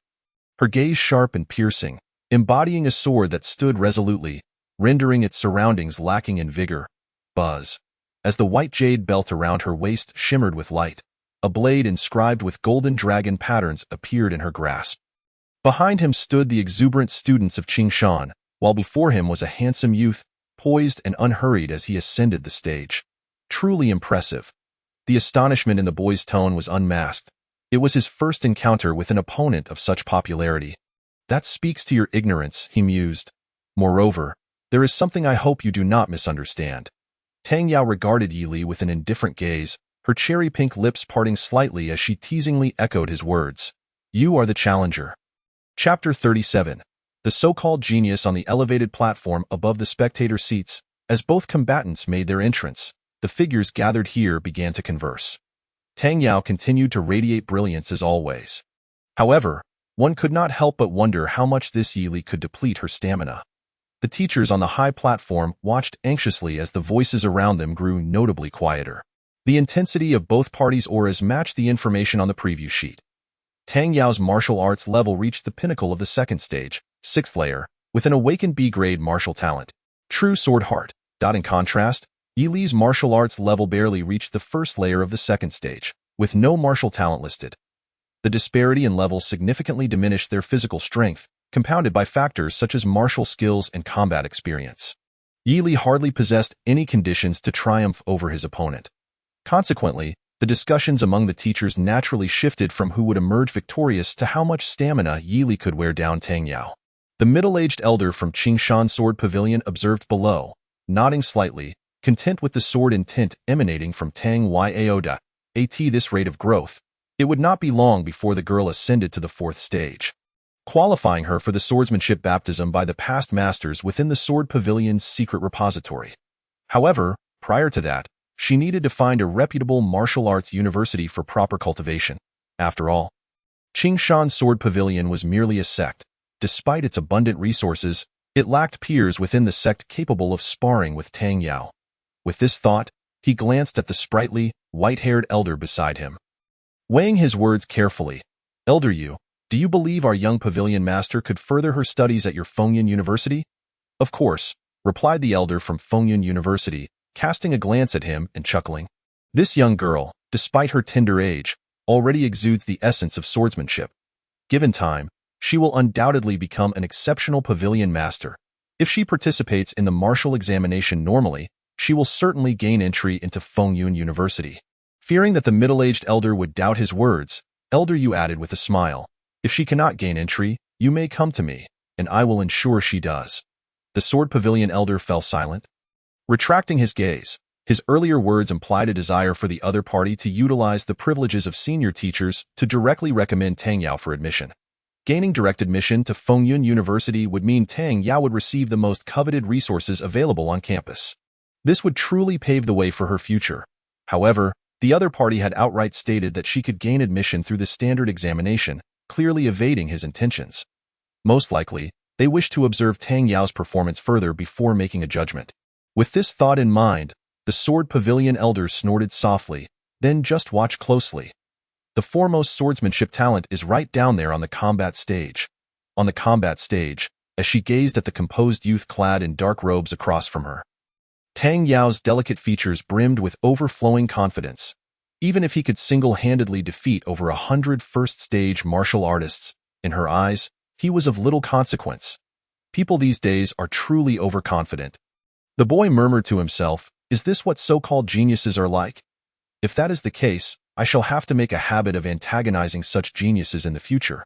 her gaze sharp and piercing, embodying a sword that stood resolutely, rendering its surroundings lacking in vigor. Buzz. As the white jade belt around her waist shimmered with light, a blade inscribed with golden dragon patterns appeared in her grasp. Behind him stood the exuberant students of Qingshan, while before him was a handsome youth, poised and unhurried as he ascended the stage. Truly impressive. The astonishment in the boy's tone was unmasked. It was his first encounter with an opponent of such popularity. "That speaks to your ignorance," he mused. "Moreover, there is something I hope you do not misunderstand." Tang Yao regarded Yi Li with an indifferent gaze, her cherry-pink lips parting slightly as she teasingly echoed his words. "You are the challenger." Chapter 37. The so-called genius on the elevated platform above the spectator seats. As both combatants made their entrance, the figures gathered here began to converse. Tang Yao continued to radiate brilliance as always. However, one could not help but wonder how much this Yi Li could deplete her stamina. The teachers on the high platform watched anxiously as the voices around them grew notably quieter. The intensity of both parties' auras matched the information on the preview sheet. Tang Yao's martial arts level reached the pinnacle of the second stage, 6th layer, with an awakened B-grade martial talent. True sword heart. In contrast, Yi Li's martial arts level barely reached the first layer of the second stage, with no martial talent listed. The disparity in levels significantly diminished their physical strength, compounded by factors such as martial skills and combat experience. Yi Li hardly possessed any conditions to triumph over his opponent. Consequently, the discussions among the teachers naturally shifted from who would emerge victorious to how much stamina Yi Li could wear down Tang Yao. The middle-aged elder from Qingshan Sword Pavilion observed below, nodding slightly, content with the sword intent emanating from Tang Yao. At this rate of growth, it would not be long before the girl ascended to the 4th stage, qualifying her for the swordsmanship baptism by the past masters within the Sword Pavilion's secret repository. However, prior to that, she needed to find a reputable martial arts university for proper cultivation. After all, Qingshan Sword Pavilion was merely a sect. Despite its abundant resources, it lacked peers within the sect capable of sparring with Tang Yao. With this thought, he glanced at the sprightly, white-haired elder beside him. Weighing his words carefully, "Elder Yu, do you believe our young pavilion master could further her studies at your Fengyun University?" "Of course," replied the elder from Fengyun University, casting a glance at him and chuckling. This young girl, despite her tender age, already exudes the essence of swordsmanship. Given time, she will undoubtedly become an exceptional pavilion master. If she participates in the martial examination normally, she will certainly gain entry into Fengyun University. Fearing that the middle-aged elder would doubt his words, Elder Yu added with a smile, "If she cannot gain entry, you may come to me, and I will ensure she does." The Sword Pavilion elder fell silent. Retracting his gaze, his earlier words implied a desire for the other party to utilize the privileges of senior teachers to directly recommend Tang Yao for admission. Gaining direct admission to Fengyun University would mean Tang Yao would receive the most coveted resources available on campus. This would truly pave the way for her future. However, the other party had outright stated that she could gain admission through the standard examination, clearly evading his intentions. Most likely, they wished to observe Tang Yao's performance further before making a judgment. With this thought in mind, the Sword Pavilion elder snorted softly, "Then just watch closely. The foremost swordsmanship talent is right down there on the combat stage." On the combat stage, as she gazed at the composed youth clad in dark robes across from her, Tang Yao's delicate features brimmed with overflowing confidence. Even if he could single-handedly defeat over 100 first-stage martial artists, in her eyes, he was of little consequence. People these days are truly overconfident. The boy murmured to himself, "Is this what so-called geniuses are like? If that is the case, I shall have to make a habit of antagonizing such geniuses in the future."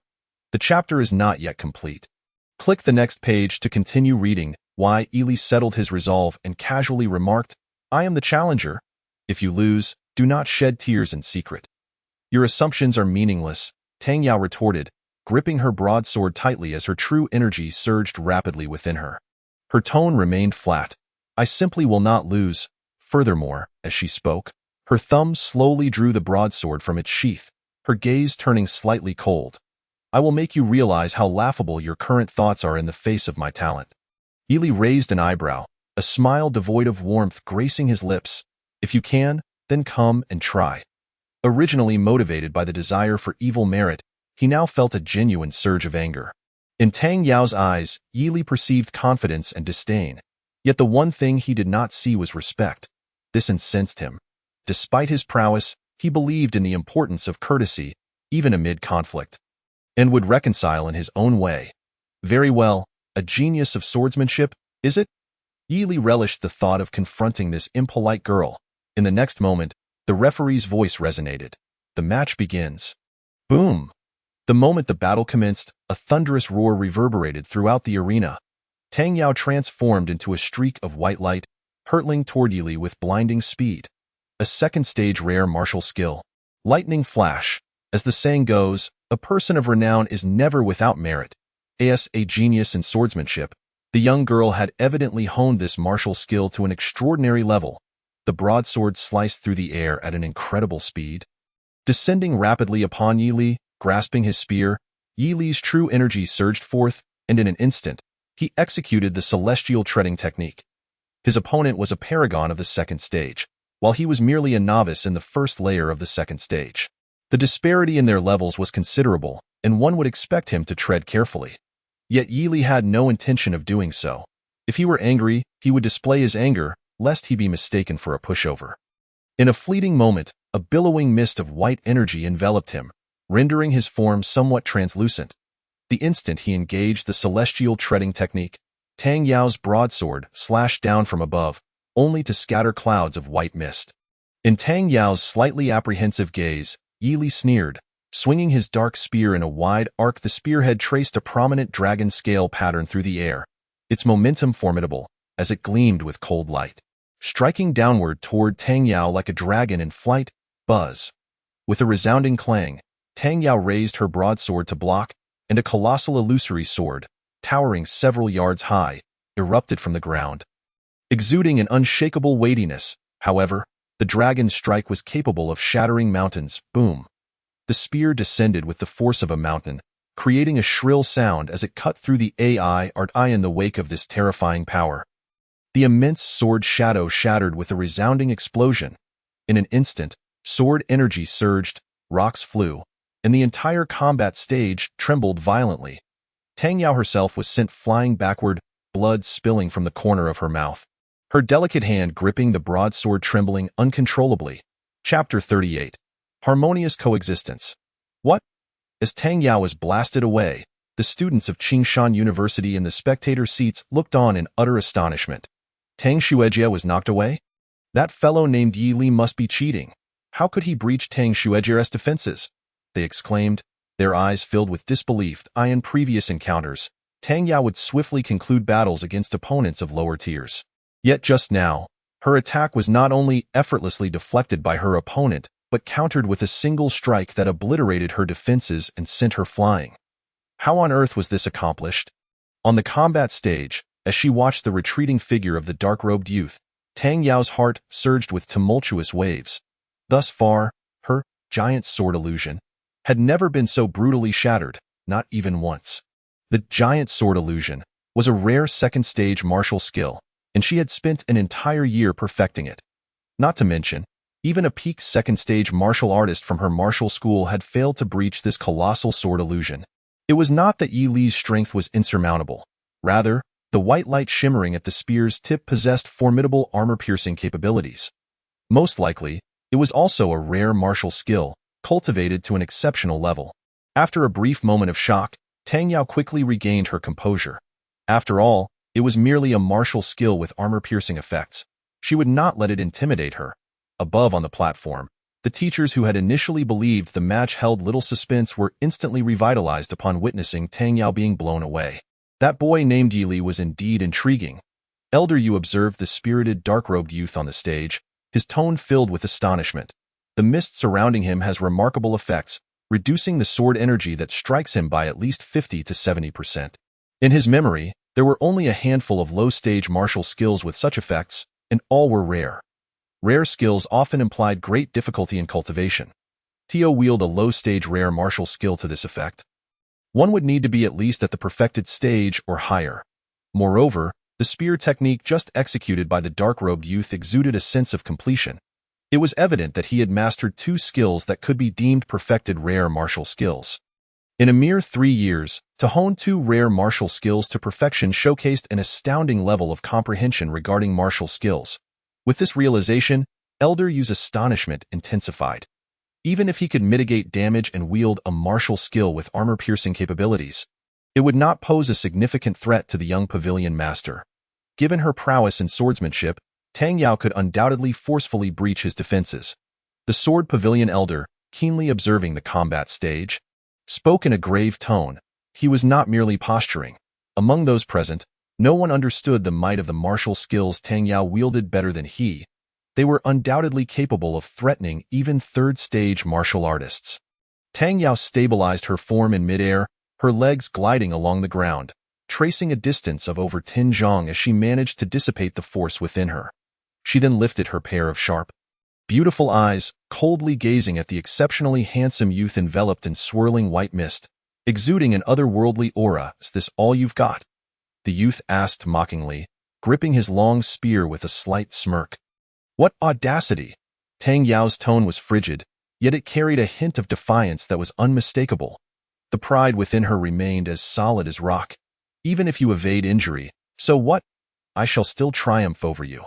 The chapter is not yet complete. Click the next page to continue reading. Why Ely settled his resolve and casually remarked, I am the challenger. If you lose, do not shed tears in secret. Your assumptions are meaningless, Tang Yao retorted, gripping her broadsword tightly as her true energy surged rapidly within her. Her tone remained flat. I simply will not lose. Furthermore, as she spoke, her thumb slowly drew the broadsword from its sheath, her gaze turning slightly cold. I will make you realize how laughable your current thoughts are in the face of my talent. Ely raised an eyebrow, a smile devoid of warmth gracing his lips. If you can, then come and try. Originally motivated by the desire for evil merit, he now felt a genuine surge of anger. In Tang Yao's eyes, Ely perceived confidence and disdain. Yet the one thing he did not see was respect. This incensed him. Despite his prowess, he believed in the importance of courtesy, even amid conflict, and would reconcile in his own way. Very well, a genius of swordsmanship, is it? Ely relished the thought of confronting this impolite girl. In the next moment, the referee's voice resonated. The match begins. Boom! The moment the battle commenced, a thunderous roar reverberated throughout the arena. Tang Yao transformed into a streak of white light, hurtling toward Ely with blinding speed. A second-stage rare martial skill. Lightning flash. As the saying goes, a person of renown is never without merit. As a genius in swordsmanship, the young girl had evidently honed this martial skill to an extraordinary level. The broadsword sliced through the air at an incredible speed. Descending rapidly upon Yi Li, grasping his spear, Yi Li's true energy surged forth, and in an instant, he executed the celestial treading technique. His opponent was a paragon of the second stage, while he was merely a novice in the first layer of the second stage. The disparity in their levels was considerable, and one would expect him to tread carefully. Yet Yi Li had no intention of doing so. If he were angry, he would display his anger, lest he be mistaken for a pushover. In a fleeting moment, a billowing mist of white energy enveloped him, rendering his form somewhat translucent. The instant he engaged the celestial treading technique, Tang Yao's broadsword slashed down from above, only to scatter clouds of white mist. In Tang Yao's slightly apprehensive gaze, Yi Li sneered. Swinging his dark spear in a wide arc, the spearhead traced a prominent dragon scale pattern through the air, its momentum formidable, as it gleamed with cold light. Striking downward toward Tang Yao like a dragon in flight, buzz. With a resounding clang, Tang Yao raised her broadsword to block, and a colossal illusory sword, towering several yards high, erupted from the ground. Exuding an unshakable weightiness, however, the dragon's strike was capable of shattering mountains. Boom! The spear descended with the force of a mountain, creating a shrill sound as it cut through the air in the wake of this terrifying power. The immense sword shadow shattered with a resounding explosion. In an instant, sword energy surged, rocks flew, and the entire combat stage trembled violently. Tang Yao herself was sent flying backward, blood spilling from the corner of her mouth. Her delicate hand gripping the broadsword trembling uncontrollably. Chapter 38. Harmonious Coexistence. What? As Tang Yao was blasted away, the students of Qingshan University in the spectator seats looked on in utter astonishment. Tang Xuejie was knocked away? That fellow named Yi Li must be cheating. How could he breach Tang Xuejie's defenses? They exclaimed, their eyes filled with disbelief. In previous encounters, Tang Yao would swiftly conclude battles against opponents of lower tiers. Yet just now, her attack was not only effortlessly deflected by her opponent, but countered with a single strike that obliterated her defenses and sent her flying. How on earth was this accomplished? On the combat stage, as she watched the retreating figure of the dark-robed youth, Tang Yao's heart surged with tumultuous waves. Thus far, her giant sword illusion had never been so brutally shattered, not even once. The giant sword illusion was a rare second-stage martial skill, and she had spent an entire year perfecting it. Not to mention, even a peak second-stage martial artist from her martial school had failed to breach this colossal sword illusion. It was not that Yi Li's strength was insurmountable. Rather, the white light shimmering at the spear's tip possessed formidable armor-piercing capabilities. Most likely, it was also a rare martial skill, cultivated to an exceptional level. After a brief moment of shock, Tang Yao quickly regained her composure. After all, it was merely a martial skill with armor-piercing effects. She would not let it intimidate her. Above on the platform, the teachers who had initially believed the match held little suspense were instantly revitalized upon witnessing Tang Yao being blown away. That boy named Yi Li was indeed intriguing. Elder Yu observed the spirited, dark-robed youth on the stage, his tone filled with astonishment. The mist surrounding him has remarkable effects, reducing the sword energy that strikes him by at least 50 to 70%. In his memory, there were only a handful of low-stage martial skills with such effects, and all were rare. Rare skills often implied great difficulty in cultivation. Tio wield a low-stage rare martial skill to this effect. One would need to be at least at the perfected stage or higher. Moreover, the spear technique just executed by the dark-robed youth exuded a sense of completion. It was evident that he had mastered two skills that could be deemed perfected rare martial skills. In a mere 3 years, to hone two rare martial skills to perfection showcased an astounding level of comprehension regarding martial skills. With this realization, Elder Yu's astonishment intensified. Even if he could mitigate damage and wield a martial skill with armor-piercing capabilities, it would not pose a significant threat to the young pavilion master. Given her prowess in swordsmanship, Tang Yao could undoubtedly forcefully breach his defenses. The sword pavilion elder, keenly observing the combat stage, spoke in a grave tone. He was not merely posturing. Among those present, no one understood the might of the martial skills Tang Yao wielded better than he. They were undoubtedly capable of threatening even third-stage martial artists. Tang Yao stabilized her form in midair, her legs gliding along the ground, tracing a distance of over 10 zhong as she managed to dissipate the force within her. She then lifted her pair of sharp, beautiful eyes, coldly gazing at the exceptionally handsome youth enveloped in swirling white mist, exuding an otherworldly aura. "Is this all you've got?" the youth asked mockingly, gripping his long spear with a slight smirk. What audacity! Tang Yao's tone was frigid, yet it carried a hint of defiance that was unmistakable. The pride within her remained as solid as rock. Even if you evade injury, so what? I shall still triumph over you.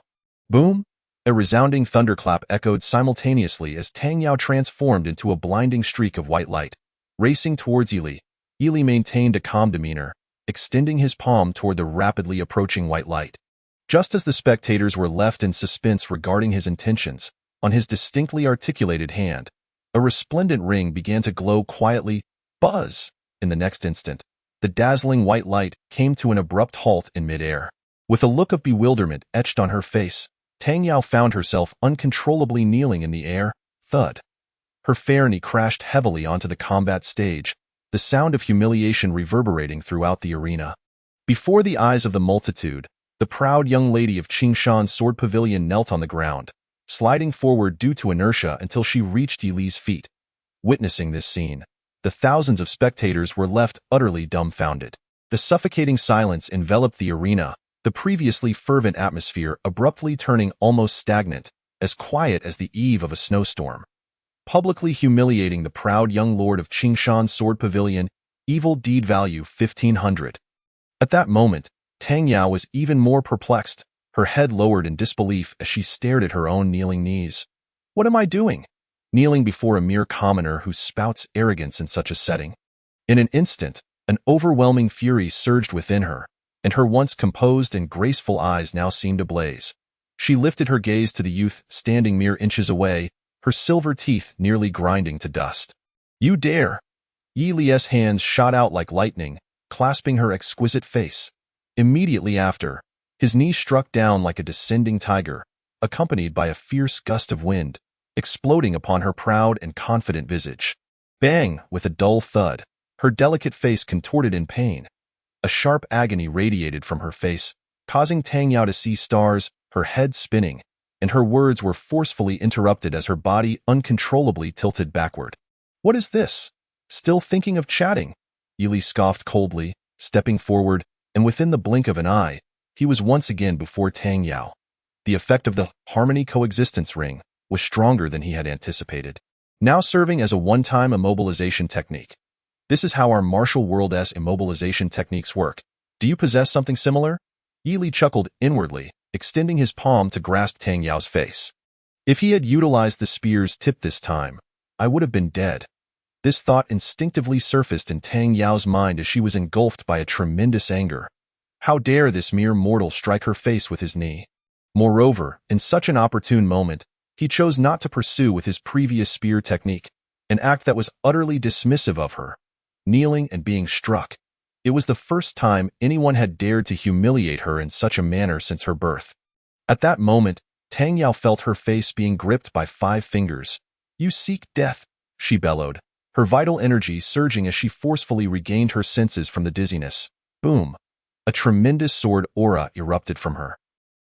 Boom! A resounding thunderclap echoed simultaneously as Tang Yao transformed into a blinding streak of white light. Racing towards Yi Li, Yi Li maintained a calm demeanor, extending his palm toward the rapidly approaching white light. Just as the spectators were left in suspense regarding his intentions, on his distinctly articulated hand, a resplendent ring began to glow quietly. Buzz! In the next instant, the dazzling white light came to an abrupt halt in midair. With a look of bewilderment etched on her face, Tang Yao found herself uncontrollably kneeling in the air. Thud! Her fair knee crashed heavily onto the combat stage, the sound of humiliation reverberating throughout the arena. Before the eyes of the multitude, the proud young lady of Qingshan's sword pavilion knelt on the ground, sliding forward due to inertia until she reached Yi Li's feet. Witnessing this scene, the thousands of spectators were left utterly dumbfounded. The suffocating silence enveloped the arena, the previously fervent atmosphere abruptly turning almost stagnant, as quiet as the eve of a snowstorm. Publicly humiliating the proud young lord of Qingshan's sword pavilion, evil deed value 1500. At that moment, Tang Yao was even more perplexed, her head lowered in disbelief as she stared at her own kneeling knees. What am I doing? Kneeling before a mere commoner who spouts arrogance in such a setting. In an instant, an overwhelming fury surged within her, and her once composed and graceful eyes now seemed ablaze. She lifted her gaze to the youth standing mere inches away, her silver teeth nearly grinding to dust. You dare! Yi Li's hands shot out like lightning, clasping her exquisite face. Immediately after, his knee struck down like a descending tiger, accompanied by a fierce gust of wind, exploding upon her proud and confident visage. Bang! With a dull thud, her delicate face contorted in pain. A sharp agony radiated from her face, causing Tang Yao to see stars, her head spinning, and her words were forcefully interrupted as her body uncontrollably tilted backward. What is this? Still thinking of chatting? Yi Li scoffed coldly, stepping forward, and within the blink of an eye, he was once again before Tang Yao. The effect of the Harmony Coexistence Ring was stronger than he had anticipated, now serving as a one-time immobilization technique. This is how our martial world's immobilization techniques work. Do you possess something similar? Yi Li chuckled inwardly, extending his palm to grasp Tang Yao's face. If he had utilized the spear's tip this time, I would have been dead. This thought instinctively surfaced in Tang Yao's mind as she was engulfed by a tremendous anger. How dare this mere mortal strike her face with his knee? Moreover, in such an opportune moment, he chose not to pursue with his previous spear technique, an act that was utterly dismissive of her. Kneeling and being struck. It was the first time anyone had dared to humiliate her in such a manner since her birth. At that moment, Tang Yao felt her face being gripped by 5 fingers. "You seek death," she bellowed, her vital energy surging as she forcefully regained her senses from the dizziness. Boom! A tremendous sword aura erupted from her,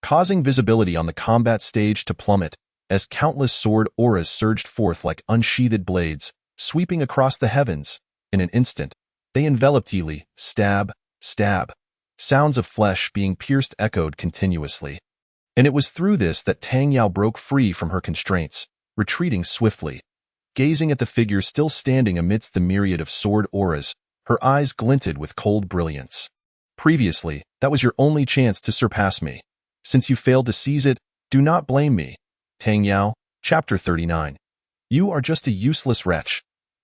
causing visibility on the combat stage to plummet as countless sword auras surged forth like unsheathed blades, sweeping across the heavens. In an instant, they enveloped Yi Li. Stab, stab. Sounds of flesh being pierced echoed continuously. And it was through this that Tang Yao broke free from her constraints, retreating swiftly. Gazing at the figure still standing amidst the myriad of sword auras, her eyes glinted with cold brilliance. "Previously, that was your only chance to surpass me. Since you failed to seize it, do not blame me." Tang Yao, Chapter 39. "You are just a useless wretch."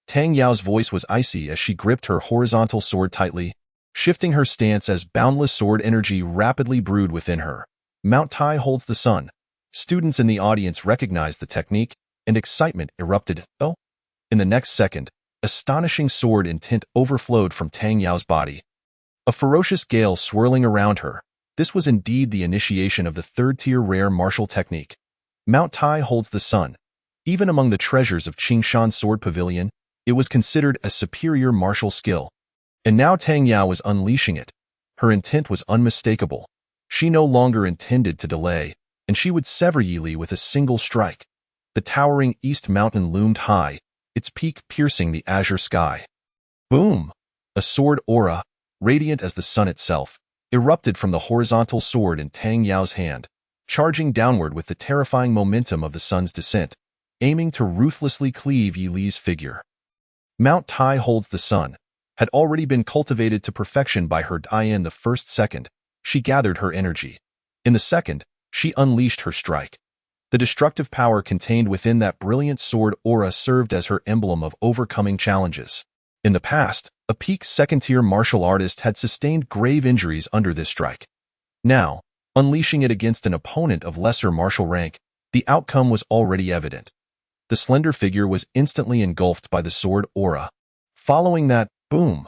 Tang Yao's voice was icy as she gripped her horizontal sword tightly, shifting her stance as boundless sword energy rapidly brewed within her. Mount Tai holds the sun. Students in the audience recognized the technique, and excitement erupted. Oh! In the next second, astonishing sword intent overflowed from Tang Yao's body. A ferocious gale swirling around her. This was indeed the initiation of the third-tier rare martial technique. Mount Tai holds the sun. Even among the treasures of Qingshan Sword Pavilion, it was considered a superior martial skill. And now Tang Yao was unleashing it. Her intent was unmistakable. She no longer intended to delay, and she would sever Yi Li with a single strike. The towering East Mountain loomed high, its peak piercing the azure sky. Boom! A sword aura, radiant as the sun itself, erupted from the horizontal sword in Tang Yao's hand, charging downward with the terrifying momentum of the sun's descent, aiming to ruthlessly cleave Yi Li's figure. Mount Tai holds the sun, had already been cultivated to perfection by her Dian the first second. She gathered her energy. In the second, she unleashed her strike. The destructive power contained within that brilliant sword aura served as her emblem of overcoming challenges. In the past, a peak second-tier martial artist had sustained grave injuries under this strike. Now, unleashing it against an opponent of lesser martial rank, the outcome was already evident. The slender figure was instantly engulfed by the sword aura. Following that, boom!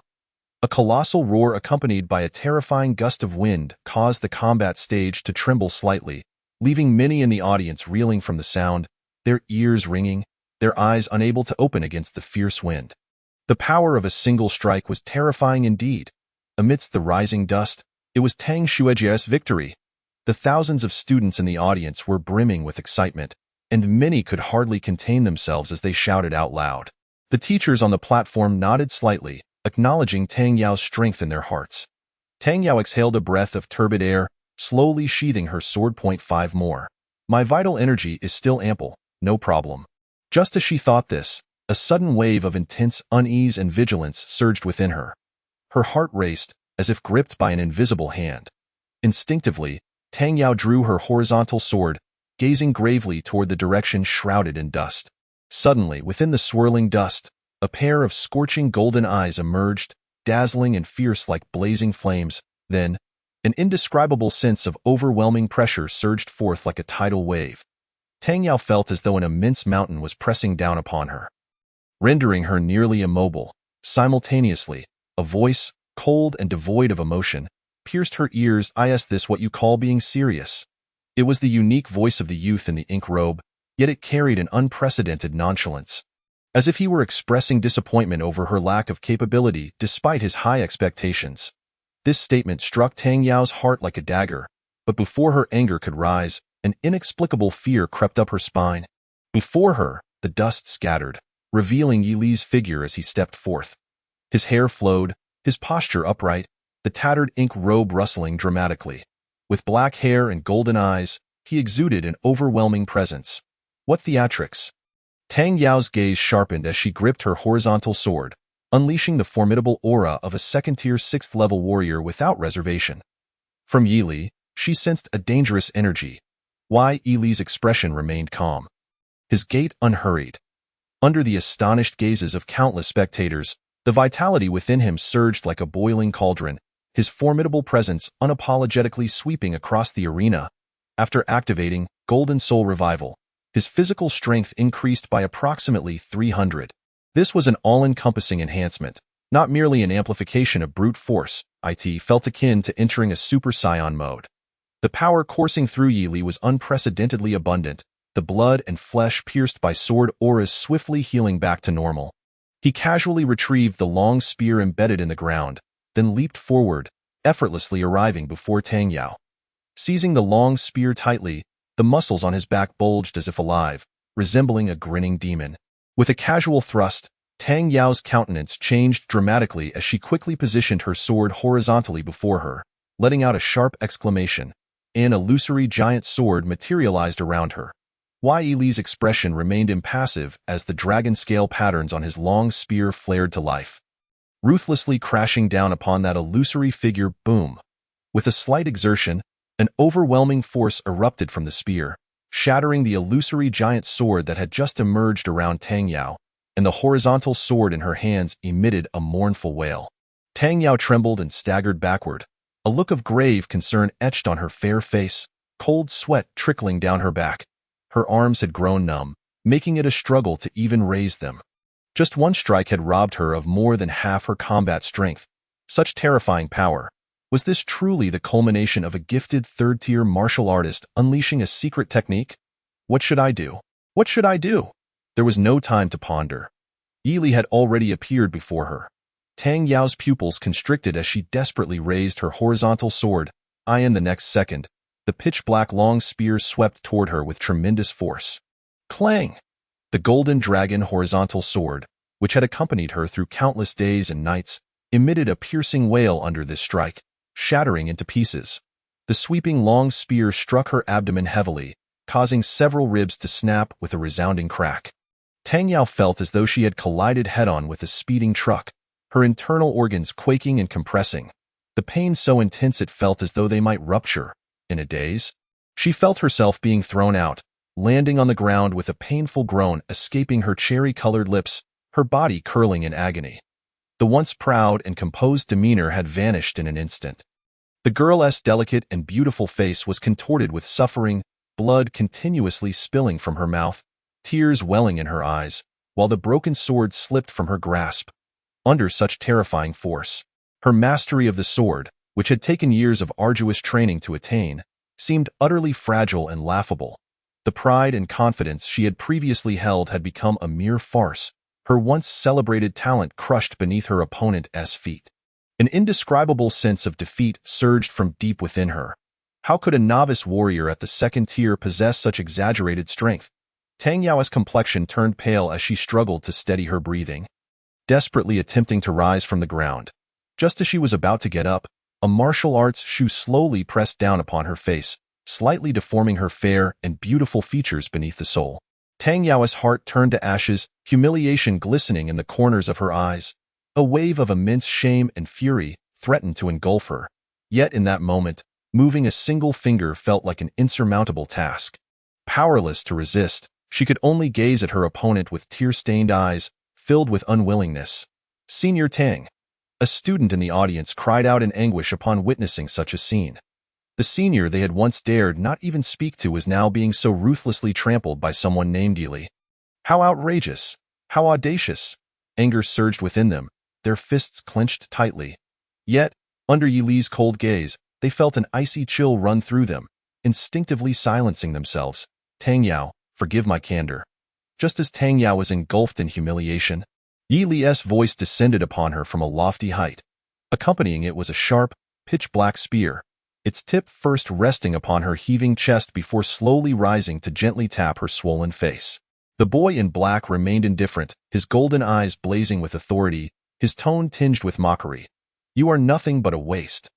A colossal roar accompanied by a terrifying gust of wind caused the combat stage to tremble slightly, leaving many in the audience reeling from the sound, their ears ringing, their eyes unable to open against the fierce wind. The power of a single strike was terrifying indeed. Amidst the rising dust, it was Tang Xuejie's victory. The thousands of students in the audience were brimming with excitement, and many could hardly contain themselves as they shouted out loud. The teachers on the platform nodded slightly, acknowledging Tang Yao's strength in their hearts. Tang Yao exhaled a breath of turbid air, slowly sheathing her sword. 5 more. "My vital energy is still ample, no problem." Just as she thought this, a sudden wave of intense unease and vigilance surged within her. Her heart raced, as if gripped by an invisible hand. Instinctively, Tang Yao drew her horizontal sword, gazing gravely toward the direction shrouded in dust. Suddenly, within the swirling dust, a pair of scorching golden eyes emerged, dazzling and fierce like blazing flames. Then, an indescribable sense of overwhelming pressure surged forth like a tidal wave. Tang Yao felt as though an immense mountain was pressing down upon her, rendering her nearly immobile. Simultaneously, a voice, cold and devoid of emotion, pierced her ears. "Is this what you call being serious?" It was the unique voice of the youth in the ink robe, yet it carried an unprecedented nonchalance, as if he were expressing disappointment over her lack of capability despite his high expectations. This statement struck Tang Yao's heart like a dagger, but before her anger could rise, an inexplicable fear crept up her spine. Before her, the dust scattered, revealing Yi Li's figure as he stepped forth. His hair flowed, his posture upright, the tattered ink robe rustling dramatically. With black hair and golden eyes, he exuded an overwhelming presence. What theatrics! Tang Yao's gaze sharpened as she gripped her horizontal sword, unleashing the formidable aura of a second-tier 6th-level warrior without reservation. From Yi Li, she sensed a dangerous energy. Yi Li's expression remained calm, his gait unhurried. Under the astonished gazes of countless spectators, the vitality within him surged like a boiling cauldron, his formidable presence unapologetically sweeping across the arena. After activating Golden Soul Revival, his physical strength increased by approximately 300. This was an all-encompassing enhancement, not merely an amplification of brute force. It felt akin to entering a Super Saiyan mode. The power coursing through Yi Li was unprecedentedly abundant, the blood and flesh pierced by sword auras swiftly healing back to normal. He casually retrieved the long spear embedded in the ground, then leaped forward, effortlessly arriving before Tang Yao. Seizing the long spear tightly, the muscles on his back bulged as if alive, resembling a grinning demon. With a casual thrust, Tang Yao's countenance changed dramatically as she quickly positioned her sword horizontally before her, letting out a sharp exclamation. An illusory giant sword materialized around her. Yi Li's expression remained impassive as the dragon scale patterns on his long spear flared to life. Ruthlessly crashing down upon that illusory figure, boom! With a slight exertion, an overwhelming force erupted from the spear, shattering the illusory giant sword that had just emerged around Tang Yao, and the horizontal sword in her hands emitted a mournful wail. Tang Yao trembled and staggered backward, a look of grave concern etched on her fair face, cold sweat trickling down her back. Her arms had grown numb, making it a struggle to even raise them. Just one strike had robbed her of more than half her combat strength. Such terrifying power. Was this truly the culmination of a gifted third-tier martial artist unleashing a secret technique? What should I do? What should I do? There was no time to ponder. Yi Li had already appeared before her. Tang Yao's pupils constricted as she desperately raised her horizontal sword. In the next second, the pitch-black long spear swept toward her with tremendous force. Clang! The golden dragon horizontal sword, which had accompanied her through countless days and nights, emitted a piercing wail under this strike, shattering into pieces. The sweeping long spear struck her abdomen heavily, causing several ribs to snap with a resounding crack. Tang Yao felt as though she had collided head-on with a speeding truck, her internal organs quaking and compressing. The pain so intense it felt as though they might rupture. In a daze, she felt herself being thrown out, landing on the ground with a painful groan escaping her cherry-colored lips, her body curling in agony. The once proud and composed demeanor had vanished in an instant. The girl's delicate and beautiful face was contorted with suffering, blood continuously spilling from her mouth, tears welling in her eyes, while the broken sword slipped from her grasp. Under such terrifying force, her mastery of the sword, which had taken years of arduous training to attain, seemed utterly fragile and laughable. The pride and confidence she had previously held had become a mere farce, her once celebrated talent crushed beneath her opponent's feet. An indescribable sense of defeat surged from deep within her. How could a novice warrior at the second tier possess such exaggerated strength? Tang Yao's complexion turned pale as she struggled to steady her breathing, desperately attempting to rise from the ground. Just as she was about to get up, a martial arts shoe slowly pressed down upon her face, slightly deforming her fair and beautiful features beneath the sole. Tang Yao's heart turned to ashes, humiliation glistening in the corners of her eyes. A wave of immense shame and fury threatened to engulf her. Yet in that moment, moving a single finger felt like an insurmountable task. Powerless to resist, she could only gaze at her opponent with tear-stained eyes, filled with unwillingness. Senior Tang. A student in the audience cried out in anguish upon witnessing such a scene. The senior they had once dared not even speak to was now being so ruthlessly trampled by someone named Yi Li. How outrageous! How audacious! Anger surged within them, their fists clenched tightly. Yet, under Yi Li's cold gaze, they felt an icy chill run through them, instinctively silencing themselves. Tang Yao, forgive my candor. Just as Tang Yao was engulfed in humiliation, Yi Li's voice descended upon her from a lofty height. Accompanying it was a sharp, pitch-black spear, its tip first resting upon her heaving chest before slowly rising to gently tap her swollen face. The boy in black remained indifferent, his golden eyes blazing with authority, his tone tinged with mockery. You are nothing but a waste.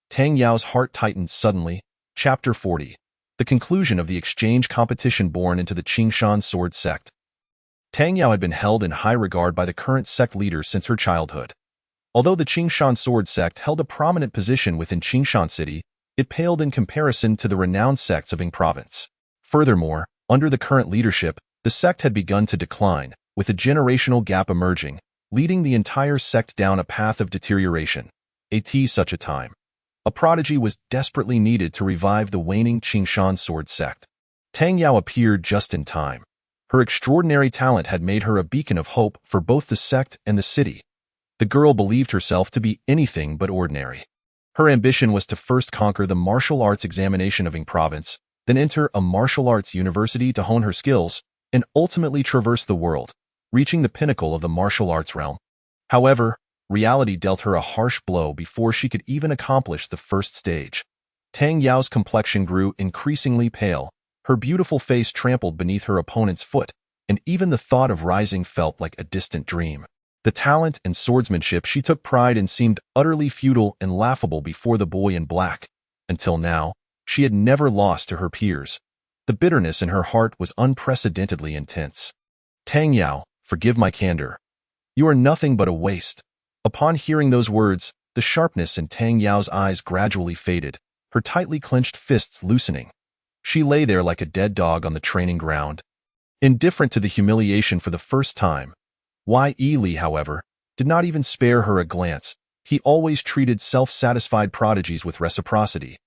Tang Yao's heart tightened suddenly. Chapter 40. The conclusion of the exchange competition born into the Qingshan sword sect. Tang Yao had been held in high regard by the current sect leaders since her childhood. Although the Qingshan sword sect held a prominent position within Qingshan City, it paled in comparison to the renowned sects of Ying Province. Furthermore, under the current leadership, the sect had begun to decline, with a generational gap emerging, leading the entire sect down a path of deterioration. At such a time, a prodigy was desperately needed to revive the waning Qingshan sword sect. Tang Yao appeared just in time. Her extraordinary talent had made her a beacon of hope for both the sect and the city. The girl believed herself to be anything but ordinary. Her ambition was to first conquer the martial arts examination of Ing Province, then enter a martial arts university to hone her skills, and ultimately traverse the world, reaching the pinnacle of the martial arts realm. However, reality dealt her a harsh blow before she could even accomplish the first stage. Tang Yao's complexion grew increasingly pale, her beautiful face trampled beneath her opponent's foot, and even the thought of rising felt like a distant dream. The talent and swordsmanship she took pride in seemed utterly futile and laughable before the boy in black. Until now, she had never lost to her peers. The bitterness in her heart was unprecedentedly intense. Tang Yao, forgive my candor. You are nothing but a waste. Upon hearing those words, the sharpness in Tang Yao's eyes gradually faded, her tightly clenched fists loosening. She lay there like a dead dog on the training ground. Indifferent to the humiliation for the first time, Yi Li, however, did not even spare her a glance. He always treated self-satisfied prodigies with reciprocity,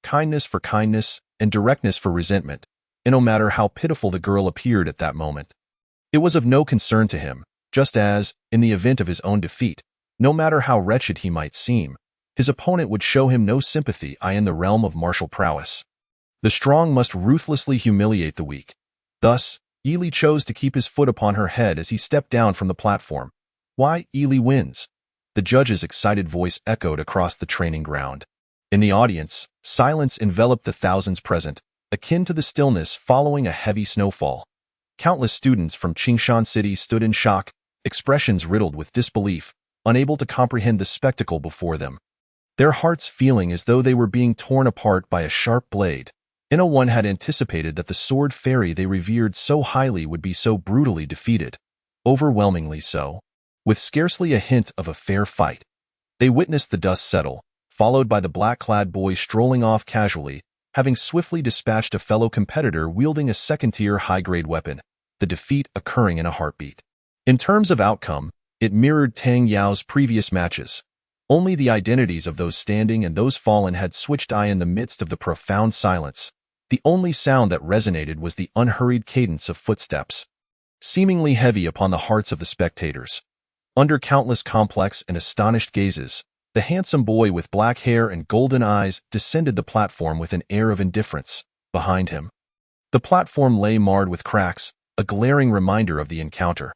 kindness for kindness, and directness for resentment, and no matter how pitiful the girl appeared at that moment. It was of no concern to him, just as, in the event of his own defeat, no matter how wretched he might seem, his opponent would show him no sympathy in the realm of martial prowess. The strong must ruthlessly humiliate the weak. Thus, Yi Li chose to keep his foot upon her head as he stepped down from the platform. Yi Li wins. The judge's excited voice echoed across the training ground. In the audience, silence enveloped the thousands present, akin to the stillness following a heavy snowfall. Countless students from Qingshan City stood in shock, expressions riddled with disbelief, unable to comprehend the spectacle before them. Their hearts feeling as though they were being torn apart by a sharp blade. No one had anticipated that the sword fairy they revered so highly would be so brutally defeated. Overwhelmingly so. With scarcely a hint of a fair fight. They witnessed the dust settle, followed by the black-clad boy strolling off casually, having swiftly dispatched a fellow competitor wielding a second-tier high-grade weapon, the defeat occurring in a heartbeat. In terms of outcome, it mirrored Tang Yao's previous matches. Only the identities of those standing and those fallen had switched in the midst of the profound silence. The only sound that resonated was the unhurried cadence of footsteps, seemingly heavy upon the hearts of the spectators. Under countless complex and astonished gazes, the handsome boy with black hair and golden eyes descended the platform with an air of indifference. Behind him, the platform lay marred with cracks, a glaring reminder of the encounter.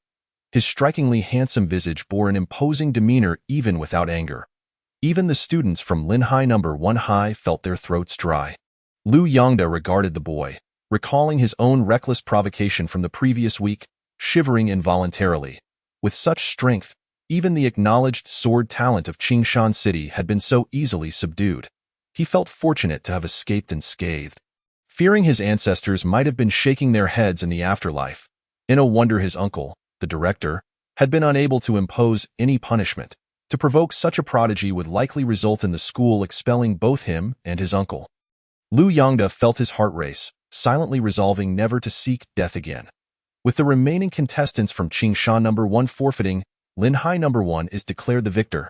His strikingly handsome visage bore an imposing demeanor even without anger. Even the students from Linhai No. 1 High felt their throats dry. Lu Yongda regarded the boy, recalling his own reckless provocation from the previous week, shivering involuntarily. With such strength, even the acknowledged sword talent of Qingshan City had been so easily subdued. He felt fortunate to have escaped unscathed. Fearing his ancestors might have been shaking their heads in the afterlife, no wonder his uncle, the director, had been unable to impose any punishment. To provoke such a prodigy would likely result in the school expelling both him and his uncle. Lu Yongda felt his heart race, silently resolving never to seek death again. With the remaining contestants from Qingshan No. 1 forfeiting, Linhai No. 1 is declared the victor.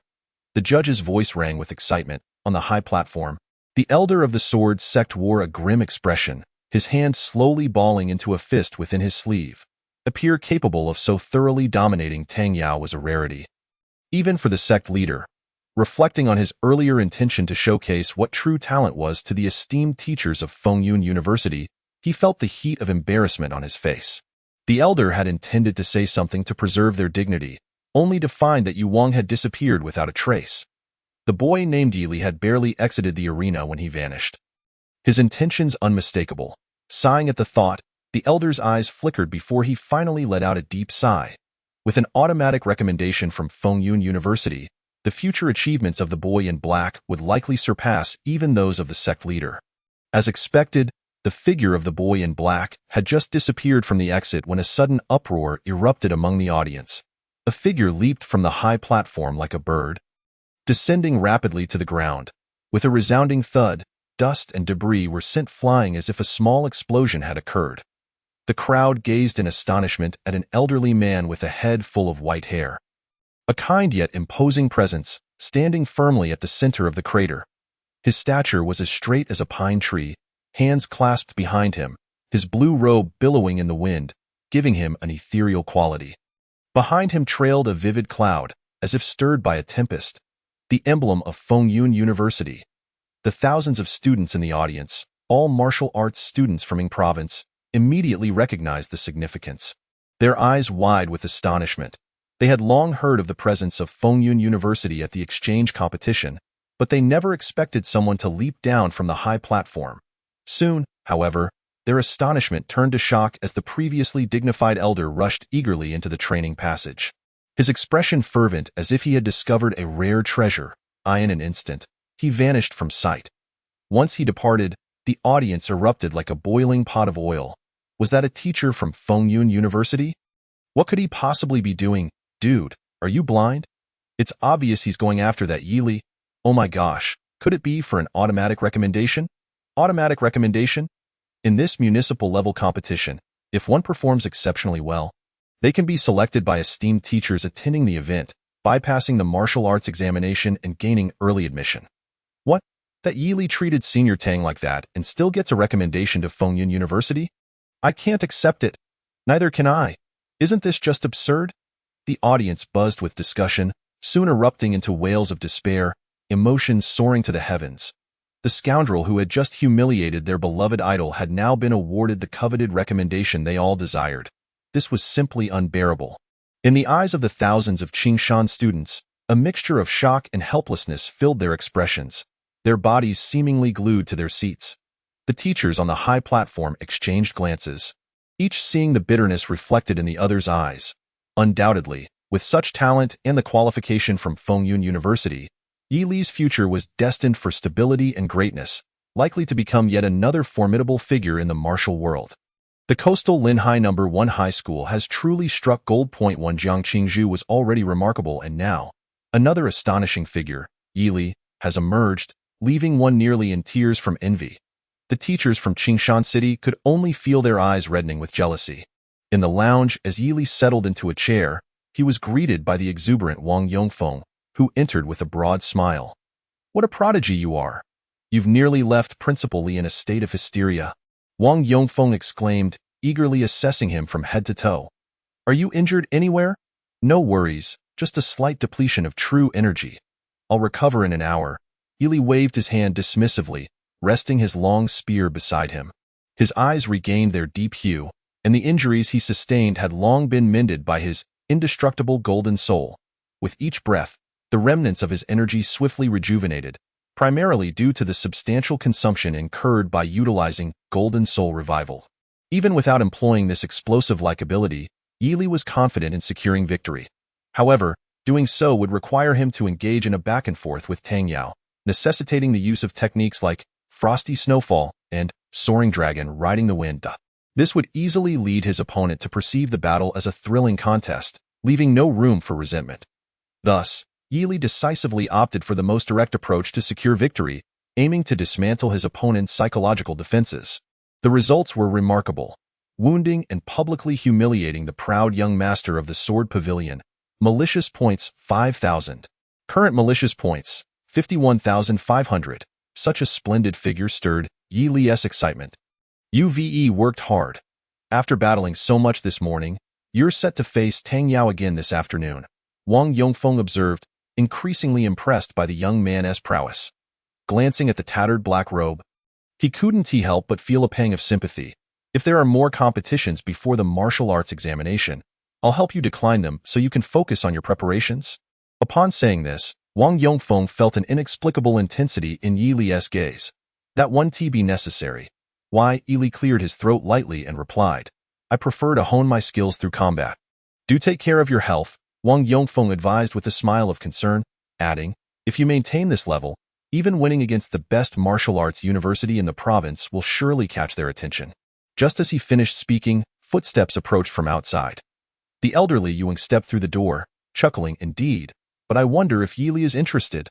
The judge's voice rang with excitement. On the high platform, the elder of the sword sect wore a grim expression, his hand slowly balling into a fist within his sleeve. A peer capable of so thoroughly dominating Tang Yao was a rarity. Even for the sect leader, reflecting on his earlier intention to showcase what true talent was to the esteemed teachers of Fengyun University, he felt the heat of embarrassment on his face. The elder had intended to say something to preserve their dignity, only to find that Yu Wang had disappeared without a trace. The boy named Yi Li had barely exited the arena when he vanished. His intentions unmistakable. Sighing at the thought, the elder's eyes flickered before he finally let out a deep sigh. With an automatic recommendation from Fengyun University, the future achievements of the boy in black would likely surpass even those of the sect leader. As expected, the figure of the boy in black had just disappeared from the exit when a sudden uproar erupted among the audience. A figure leaped from the high platform like a bird, descending rapidly to the ground. With a resounding thud, dust and debris were sent flying as if a small explosion had occurred. The crowd gazed in astonishment at an elderly man with a head full of white hair. A kind yet imposing presence, standing firmly at the center of the crater. His stature was as straight as a pine tree, hands clasped behind him, his blue robe billowing in the wind, giving him an ethereal quality. Behind him trailed a vivid cloud, as if stirred by a tempest, the emblem of Fengyun University. The thousands of students in the audience, all martial arts students from Ying Province, immediately recognized the significance. Their eyes wide with astonishment. They had long heard of the presence of Fengyun University at the exchange competition, but they never expected someone to leap down from the high platform. Soon, however, their astonishment turned to shock as the previously dignified elder rushed eagerly into the training passage. His expression fervent as if he had discovered a rare treasure. In an instant, he vanished from sight. Once he departed, the audience erupted like a boiling pot of oil. Was that a teacher from Fengyun University? What could he possibly be doing? Dude, are you blind? It's obvious he's going after that Yili. Oh my gosh, could it be for an automatic recommendation? Automatic recommendation? In this municipal-level competition, if one performs exceptionally well, they can be selected by esteemed teachers attending the event, bypassing the martial arts examination and gaining early admission. What? That Yili treated Senior Tang like that and still gets a recommendation to Fengyun University? I can't accept it. Neither can I. Isn't this just absurd? The audience buzzed with discussion, soon erupting into wails of despair, emotions soaring to the heavens. The scoundrel who had just humiliated their beloved idol had now been awarded the coveted recommendation they all desired. This was simply unbearable. In the eyes of the thousands of Qingshan students, a mixture of shock and helplessness filled their expressions, their bodies seemingly glued to their seats. The teachers on the high platform exchanged glances, each seeing the bitterness reflected in the other's eyes. Undoubtedly, with such talent and the qualification from Fengyun University, Yili's future was destined for stability and greatness, likely to become yet another formidable figure in the martial world. The coastal Linhai No. 1 high school has truly struck gold. One Jiang Qingzhu was already remarkable, and now, another astonishing figure, Yili, has emerged, leaving one nearly in tears from envy. The teachers from Qingshan City could only feel their eyes reddening with jealousy. In the lounge, as Yili settled into a chair, he was greeted by the exuberant Wang Yongfeng, who entered with a broad smile. What a prodigy you are! You've nearly left Principal Li in a state of hysteria. Wang Yongfeng exclaimed, eagerly assessing him from head to toe. Are you injured anywhere? No worries, just a slight depletion of true energy. I'll recover in an hour. Yili waved his hand dismissively, resting his long spear beside him. His eyes regained their deep hue, and the injuries he sustained had long been mended by his indestructible golden soul. With each breath, the remnants of his energy swiftly rejuvenated, primarily due to the substantial consumption incurred by utilizing Golden Soul Revival. Even without employing this explosive-like ability, Yili was confident in securing victory. However, doing so would require him to engage in a back-and-forth with Tang Yao, necessitating the use of techniques like Frosty Snowfall and Soaring Dragon Riding the Wind. This would easily lead his opponent to perceive the battle as a thrilling contest, leaving no room for resentment. Thus, Yili decisively opted for the most direct approach to secure victory, aiming to dismantle his opponent's psychological defenses. The results were remarkable, wounding and publicly humiliating the proud young master of the Sword Pavilion. Malicious points 5,000. Current malicious points 51,500. Such a splendid figure stirred Yili's excitement. UVE worked hard. After battling so much this morning, you're set to face Tang Yao again this afternoon, Wang Yongfeng observed, increasingly impressed by the young man's prowess. Glancing at the tattered black robe, he couldn't help but feel a pang of sympathy. If there are more competitions before the martial arts examination, I'll help you decline them so you can focus on your preparations. Upon saying this, Wang Yongfeng felt an inexplicable intensity in Yili's gaze. That won't be necessary. Why? Yili cleared his throat lightly and replied, I prefer to hone my skills through combat. Do take care of your health, Wang Yongfeng advised with a smile of concern, adding, if you maintain this level, even winning against the best martial arts university in the province will surely catch their attention. Just as he finished speaking, footsteps approached from outside. The elderly Yuang stepped through the door, chuckling, indeed, but I wonder if Yili is interested.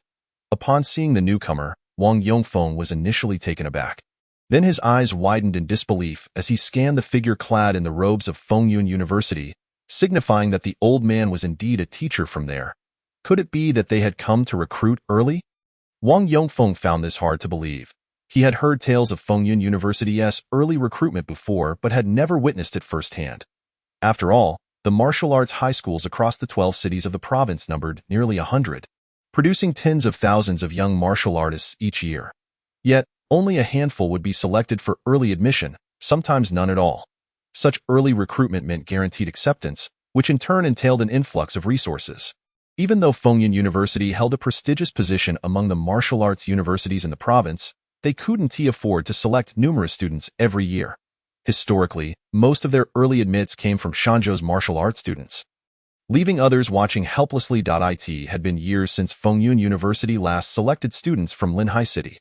Upon seeing the newcomer, Wang Yongfeng was initially taken aback. Then his eyes widened in disbelief as he scanned the figure clad in the robes of Fengyun University, signifying that the old man was indeed a teacher from there. Could it be that they had come to recruit early? Wang Yongfeng found this hard to believe. He had heard tales of Fengyun University's early recruitment before but had never witnessed it firsthand. After all, the martial arts high schools across the 12 cities of the province numbered nearly 100, producing tens of thousands of young martial artists each year. Yet, only a handful would be selected for early admission, sometimes none at all. Such early recruitment meant guaranteed acceptance, which in turn entailed an influx of resources. Even though Fengyun University held a prestigious position among the martial arts universities in the province, they couldn't afford to select numerous students every year. Historically, most of their early admits came from Shanzhou's martial arts students. Leaving others watching helplessly. It had been years since Fengyun University last selected students from Linhai City.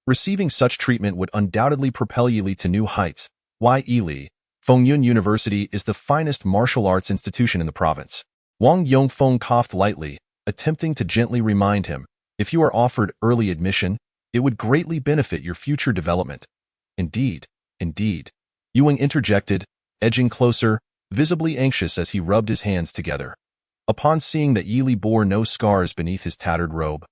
Receiving such treatment would undoubtedly propel Yili to new heights. Yili, Fengyun University is the finest martial arts institution in the province. Wang Yongfeng coughed lightly, attempting to gently remind him, if you are offered early admission, it would greatly benefit your future development. Indeed. Yuang interjected, edging closer, visibly anxious as he rubbed his hands together. Upon seeing that Yili bore no scars beneath his tattered robe,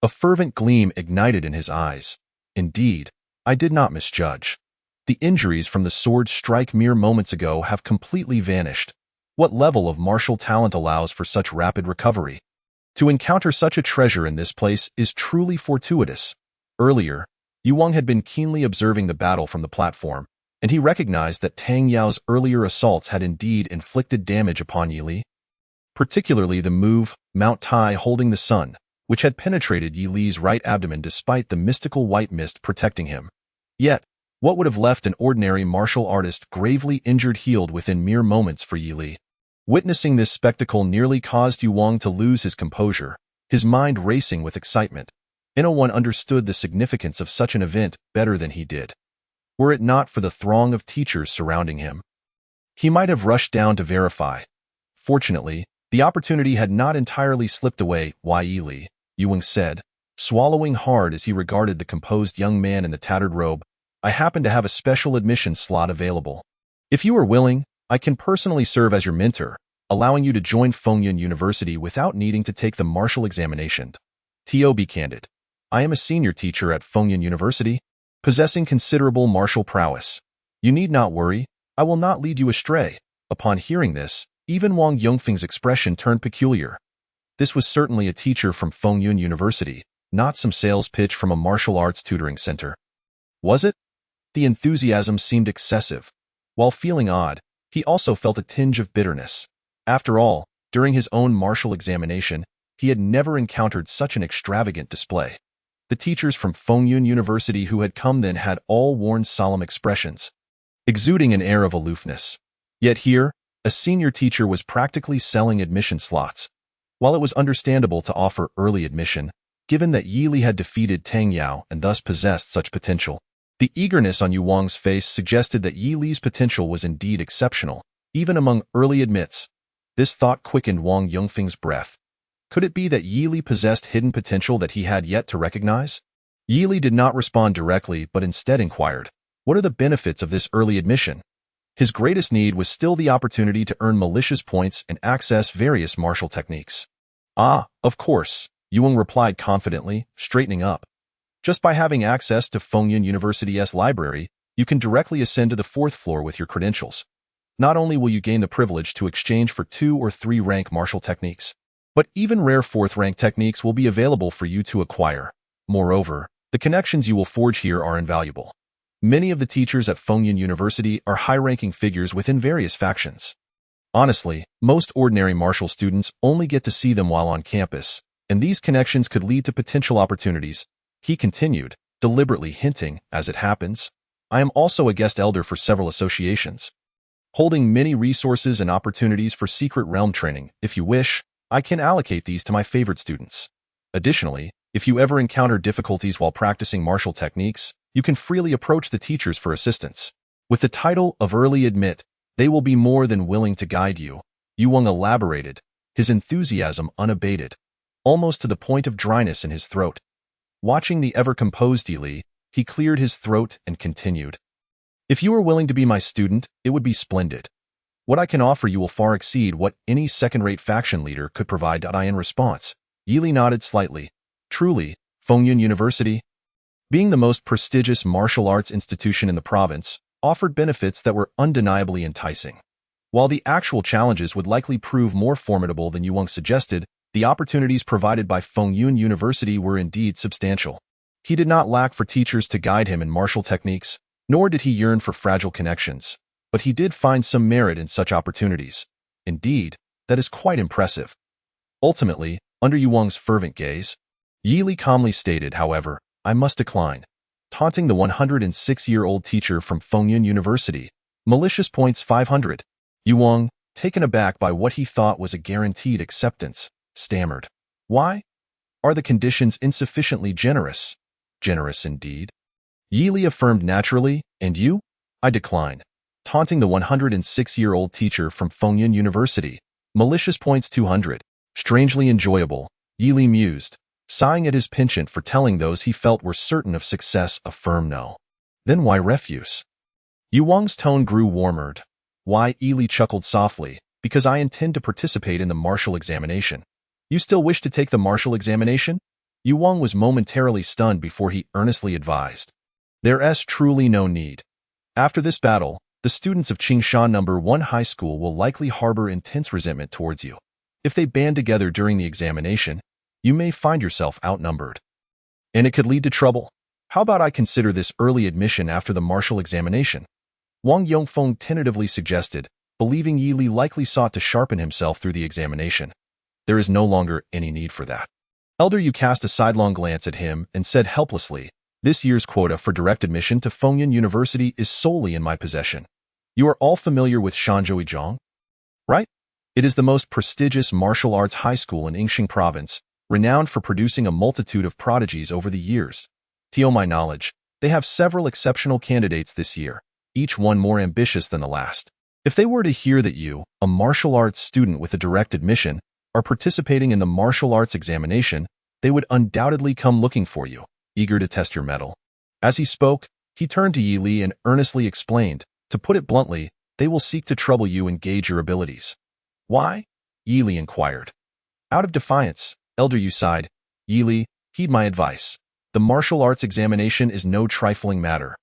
a fervent gleam ignited in his eyes. Indeed, I did not misjudge. The injuries from the sword strike mere moments ago have completely vanished. What level of martial talent allows for such rapid recovery? To encounter such a treasure in this place is truly fortuitous. Earlier, Yuang had been keenly observing the battle from the platform, and he recognized that Tang Yao's earlier assaults had indeed inflicted damage upon Yili. Particularly the move, Mount Tai holding the sun, which had penetrated Yili's right abdomen despite the mystical white mist protecting him. Yet, what would have left an ordinary martial artist gravely injured healed within mere moments for Yili? Witnessing this spectacle nearly caused Yuang to lose his composure, his mind racing with excitement. No one understood the significance of such an event better than he did. Were it not for the throng of teachers surrounding him, he might have rushed down to verify. Fortunately, the opportunity had not entirely slipped away. Yili, Yuang said, swallowing hard as he regarded the composed young man in the tattered robe. I happen to have a special admission slot available. If you are willing, I can personally serve as your mentor, allowing you to join Fengyun University without needing to take the martial examination. To be candid, I am a senior teacher at Fengyun University, possessing considerable martial prowess. You need not worry, I will not lead you astray. Upon hearing this, even Wang Yongfeng's expression turned peculiar. This was certainly a teacher from Fengyun University, not some sales pitch from a martial arts tutoring center. Was it? The enthusiasm seemed excessive. While feeling odd, he also felt a tinge of bitterness. After all, during his own martial examination, he had never encountered such an extravagant display. The teachers from Fengyun University who had come then had all worn solemn expressions, exuding an air of aloofness. Yet here, a senior teacher was practically selling admission slots. While it was understandable to offer early admission, given that Yili had defeated Tang Yao and thus possessed such potential, the eagerness on Yuang's face suggested that Yili's potential was indeed exceptional, even among early admits. This thought quickened Wang Yongfeng's breath. Could it be that Yili possessed hidden potential that he had yet to recognize? Yili did not respond directly but instead inquired, what are the benefits of this early admission? His greatest need was still the opportunity to earn malicious points and access various martial techniques. Of course, Yuang replied confidently, straightening up. Just by having access to Fengyun University's library, you can directly ascend to the 4th floor with your credentials. Not only will you gain the privilege to exchange for 2 or 3 rank martial techniques, but even rare 4th rank techniques will be available for you to acquire. Moreover, the connections you will forge here are invaluable. Many of the teachers at Fengyun University are high-ranking figures within various factions. Honestly, most ordinary martial students only get to see them while on campus, and these connections could lead to potential opportunities. He continued, deliberately hinting, as it happens, I am also a guest elder for several associations, holding many resources and opportunities for secret realm training. If you wish, I can allocate these to my favorite students. Additionally, if you ever encounter difficulties while practicing martial techniques, you can freely approach the teachers for assistance. With the title of Early Admit, they will be more than willing to guide you. Yuang elaborated, his enthusiasm unabated, almost to the point of dryness in his throat. Watching the ever-composed Yili, he cleared his throat and continued. If you are willing to be my student, it would be splendid. What I can offer you will far exceed what any second-rate faction leader could provide. In response, Yili nodded slightly. Truly, Fengyun University, being the most prestigious martial arts institution in the province, offered benefits that were undeniably enticing. While the actual challenges would likely prove more formidable than Yuang suggested, the opportunities provided by Fengyun University were indeed substantial. He did not lack for teachers to guide him in martial techniques, nor did he yearn for fragile connections, but he did find some merit in such opportunities. Indeed, that is quite impressive. Ultimately, under Yuang's fervent gaze, Yi Li calmly stated, however, I must decline, taunting the 106-year-old teacher from Fengyun University. Malicious points 500. Yuang, taken aback by what he thought was a guaranteed acceptance, stammered. Why? Are the conditions insufficiently generous? Generous indeed. Yi Li affirmed naturally, and you? I decline, taunting the 106-year-old teacher from Fengyun University. Malicious points 200. Strangely enjoyable, Yi Li mused, sighing at his penchant for telling those he felt were certain of success a firm no. Then why refuse? Yuang's tone grew warmer. Why? Yi Li chuckled softly. Because I intend to participate in the martial examination. You still wish to take the martial examination? Yuang was momentarily stunned before he earnestly advised. There's truly no need. After this battle, the students of Qingshan No. 1 High School will likely harbor intense resentment towards you. If they band together during the examination, you may find yourself outnumbered. And it could lead to trouble. How about I consider this early admission after the martial examination? Wang Yongfeng tentatively suggested, believing Yi Li likely sought to sharpen himself through the examination. There is no longer any need for that. Elder Yu cast a sidelong glance at him and said helplessly, this year's quota for direct admission to Fengyun University is solely in my possession. You are all familiar with Shanzhoujiang, right? It is the most prestigious martial arts high school in Yingxing Province, renowned for producing a multitude of prodigies over the years. To my knowledge, they have several exceptional candidates this year, each one more ambitious than the last. If they were to hear that you, a martial arts student with a direct admission, are participating in the martial arts examination, they would undoubtedly come looking for you, eager to test your mettle. As he spoke, he turned to Yi Li and earnestly explained, to put it bluntly, they will seek to trouble you and gauge your abilities. Why? Yi Li inquired. Out of defiance, Elder Yu sighed. Yi Li, heed my advice. The martial arts examination is no trifling matter.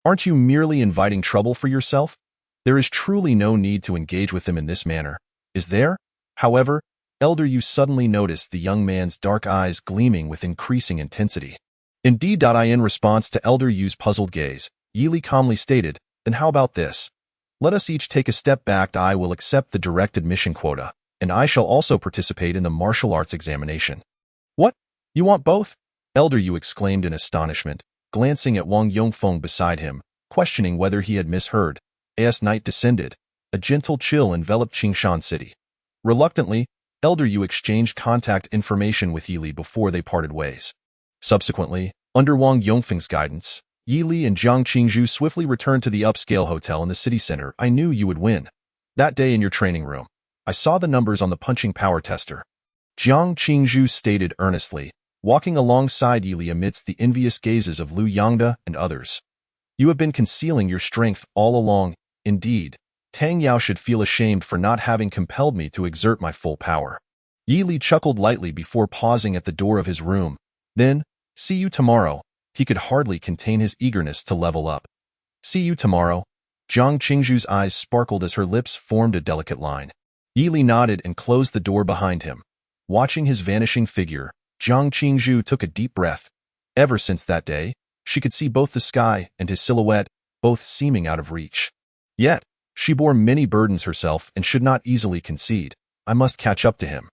Aren't you merely inviting trouble for yourself? There is truly no need to engage with them in this manner. Is there? However, Elder Yu suddenly noticed the young man's dark eyes gleaming with increasing intensity. Indeed, in response to Elder Yu's puzzled gaze, Yi Li calmly stated, then how about this? Let us each take a step back. I will accept the direct admission quota, and I shall also participate in the martial arts examination. What? You want both? Elder Yu exclaimed in astonishment, glancing at Wang Yongfeng beside him, questioning whether he had misheard. As night descended, a gentle chill enveloped Qingshan City. Reluctantly, Elder Yu exchanged contact information with Yi Li before they parted ways. Subsequently, under Wang Yongfeng's guidance, Yi Li and Jiang Qingzhu swiftly returned to the upscale hotel in the city center. I knew you would win. That day in your training room, I saw the numbers on the punching power tester. Jiang Qingzhu stated earnestly, walking alongside Yi Li amidst the envious gazes of Lu Yangda and others. You have been concealing your strength all along. Indeed, Tang Yao should feel ashamed for not having compelled me to exert my full power. Yi Li chuckled lightly before pausing at the door of his room. Then, see you tomorrow. He could hardly contain his eagerness to level up. See you tomorrow. Jiang Qingzhu's eyes sparkled as her lips formed a delicate line. Yi Li nodded and closed the door behind him. Watching his vanishing figure, Jiang Qingzhu took a deep breath. Ever since that day, she could see both the sky and his silhouette, both seeming out of reach. Yet, she bore many burdens herself and should not easily concede. I must catch up to him.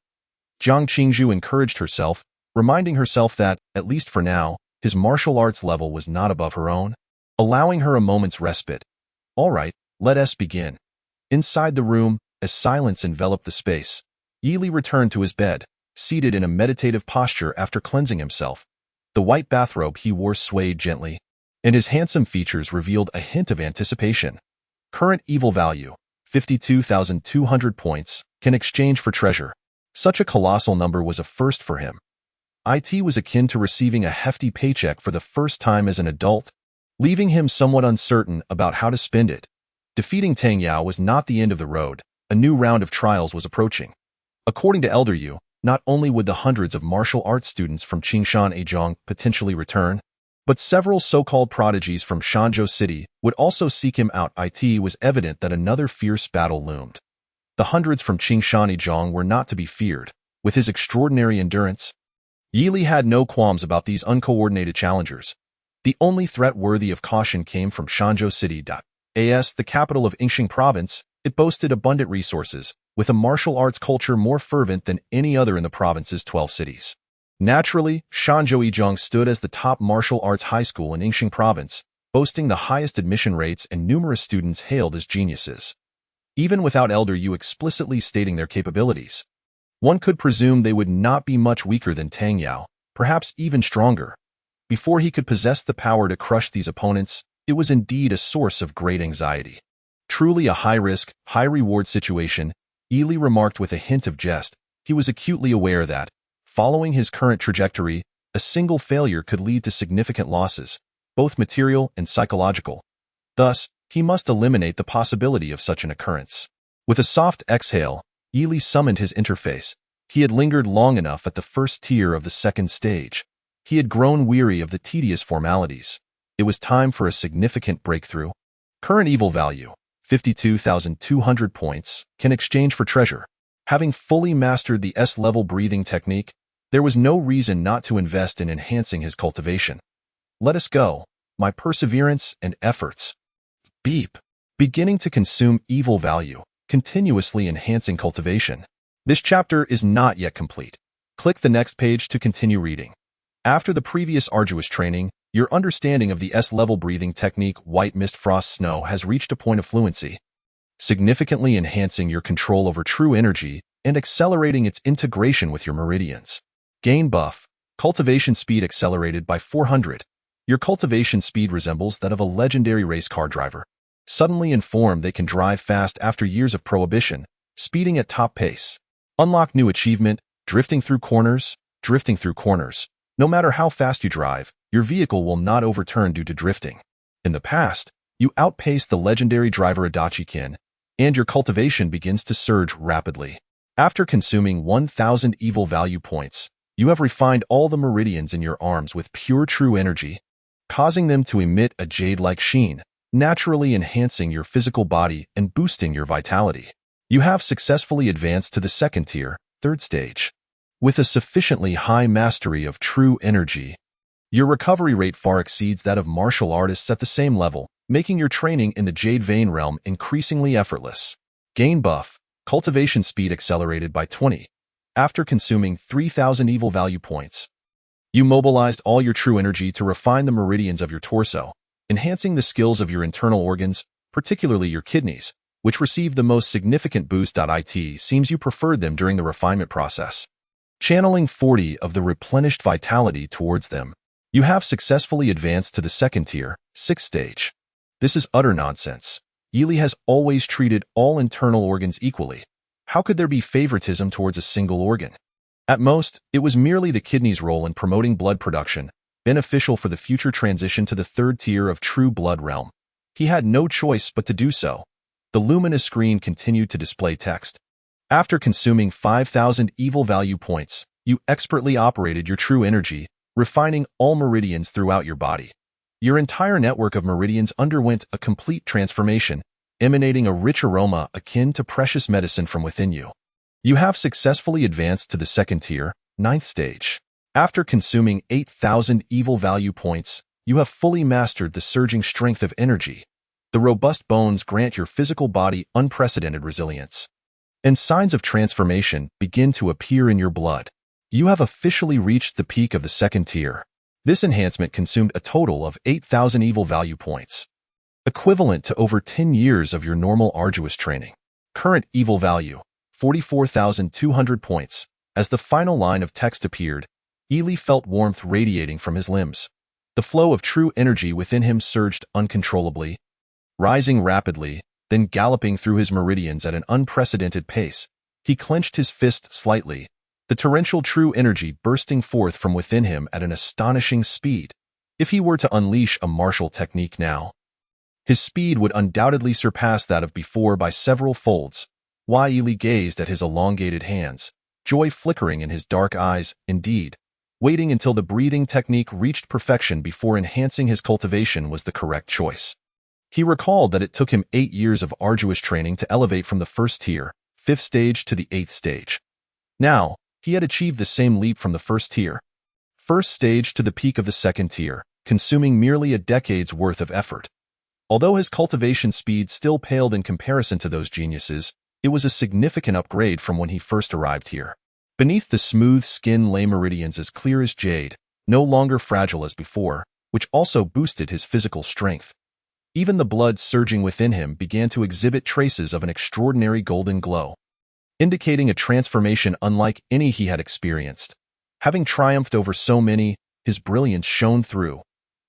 Jiang Qingzhu encouraged herself, reminding herself that, at least for now, his martial arts level was not above her own, allowing her a moment's respite. All right, let us begin. Inside the room, as silence enveloped the space, Yi Li returned to his bed, seated in a meditative posture after cleansing himself. The white bathrobe he wore swayed gently, and his handsome features revealed a hint of anticipation. Current evil value, 52,200 points, can exchange for treasure. Such a colossal number was a first for him. It was akin to receiving a hefty paycheck for the first time as an adult, leaving him somewhat uncertain about how to spend it. Defeating Tang Yao was not the end of the road. A new round of trials was approaching. According to Elder Yu, not only would the hundreds of martial arts students from Qingshan Ajong potentially return, But several so-called prodigies from Shanzhou City would also seek him out. It was evident that another fierce battle loomed. The hundreds from Qingshanizhong were not to be feared. With his extraordinary endurance, Yi Li had no qualms about these uncoordinated challengers. The only threat worthy of caution came from Shanzhou City. As the capital of Yingxing Province, it boasted abundant resources, with a martial arts culture more fervent than any other in the province's 12 cities. Naturally, Shanzhouizhong stood as the top martial arts high school in Yingxing Province, boasting the highest admission rates and numerous students hailed as geniuses. Even without Elder Yu explicitly stating their capabilities, one could presume they would not be much weaker than Tang Yao, perhaps even stronger. Before he could possess the power to crush these opponents, it was indeed a source of great anxiety. Truly a high-risk, high-reward situation, Yi Li remarked with a hint of jest. He was acutely aware that, following his current trajectory, a single failure could lead to significant losses, both material and psychological. Thus, he must eliminate the possibility of such an occurrence. With a soft exhale, Yi Li summoned his interface. He had lingered long enough at the first tier of the second stage. He had grown weary of the tedious formalities. It was time for a significant breakthrough. Current evil value, 52,200 points, can exchange for treasure. Having fully mastered the S-level breathing technique, there was no reason not to invest in enhancing his cultivation. Let us go, my perseverance and efforts. Beep. Beginning to consume evil value, continuously enhancing cultivation. This chapter is not yet complete. Click the next page to continue reading. After the previous arduous training, your understanding of the S-level breathing technique White Mist Frost Snow has reached a point of fluency, significantly enhancing your control over true energy and accelerating its integration with your meridians. Gain buff. Cultivation speed accelerated by 400. Your cultivation speed resembles that of a legendary race car driver. Suddenly informed they can drive fast after years of prohibition, speeding at top pace. Unlock new achievement, drifting through corners. Drifting through corners. No matter how fast you drive, your vehicle will not overturn due to drifting. In the past, you outpaced the legendary driver Adachi-kin, and your cultivation begins to surge rapidly. After consuming 1,000 evil value points, you have refined all the meridians in your arms with pure true energy, causing them to emit a jade-like sheen, naturally enhancing your physical body and boosting your vitality. You have successfully advanced to the second tier, third stage. With a sufficiently high mastery of true energy, your recovery rate far exceeds that of martial artists at the same level, making your training in the Jade Vein realm increasingly effortless. Gain buff. Cultivation speed accelerated by 20. After consuming 3,000 evil value points, you mobilized all your true energy to refine the meridians of your torso, enhancing the skills of your internal organs, particularly your kidneys, which received the most significant boost. It seems you preferred them during the refinement process. Channeling 40 of the replenished vitality towards them, you have successfully advanced to the second tier, sixth stage. This is utter nonsense. Yi Li has always treated all internal organs equally. How could there be favoritism towards a single organ? At most, it was merely the kidney's role in promoting blood production, beneficial for the future transition to the third tier of true blood realm. He had no choice but to do so. The luminous screen continued to display text. After consuming 5,000 evil value points, you expertly operated your true energy, refining all meridians throughout your body. Your entire network of meridians underwent a complete transformation, emanating a rich aroma akin to precious medicine from within you. You have successfully advanced to the second tier, ninth stage. After consuming 8,000 evil value points, you have fully mastered the surging strength of energy. The robust bones grant your physical body unprecedented resilience, and signs of transformation begin to appear in your blood. You have officially reached the peak of the second tier. This enhancement consumed a total of 8,000 evil value points, equivalent to over 10 years of your normal arduous training. Current evil value, 44,200 points. As the final line of text appeared, Yi Li felt warmth radiating from his limbs. The flow of true energy within him surged uncontrollably, rising rapidly, then galloping through his meridians at an unprecedented pace. He clenched his fist slightly, the torrential true energy bursting forth from within him at an astonishing speed. If he were to unleash a martial technique now, his speed would undoubtedly surpass that of before by several folds. Yi Li gazed at his elongated hands, joy flickering in his dark eyes. Indeed, Waiting until the breathing technique reached perfection before enhancing his cultivation was the correct choice. He recalled that it took him 8 years of arduous training to elevate from the first tier, 5th stage to the 8th stage. Now, he had achieved the same leap from the first tier, 1st stage to the peak of the 2nd tier, consuming merely a decade's worth of effort. Although his cultivation speed still paled in comparison to those geniuses, it was a significant upgrade from when he first arrived here. Beneath the smooth skin lay meridians as clear as jade, no longer fragile as before, which also boosted his physical strength. Even the blood surging within him began to exhibit traces of an extraordinary golden glow, indicating a transformation unlike any he had experienced. Having triumphed over so many, his brilliance shone through.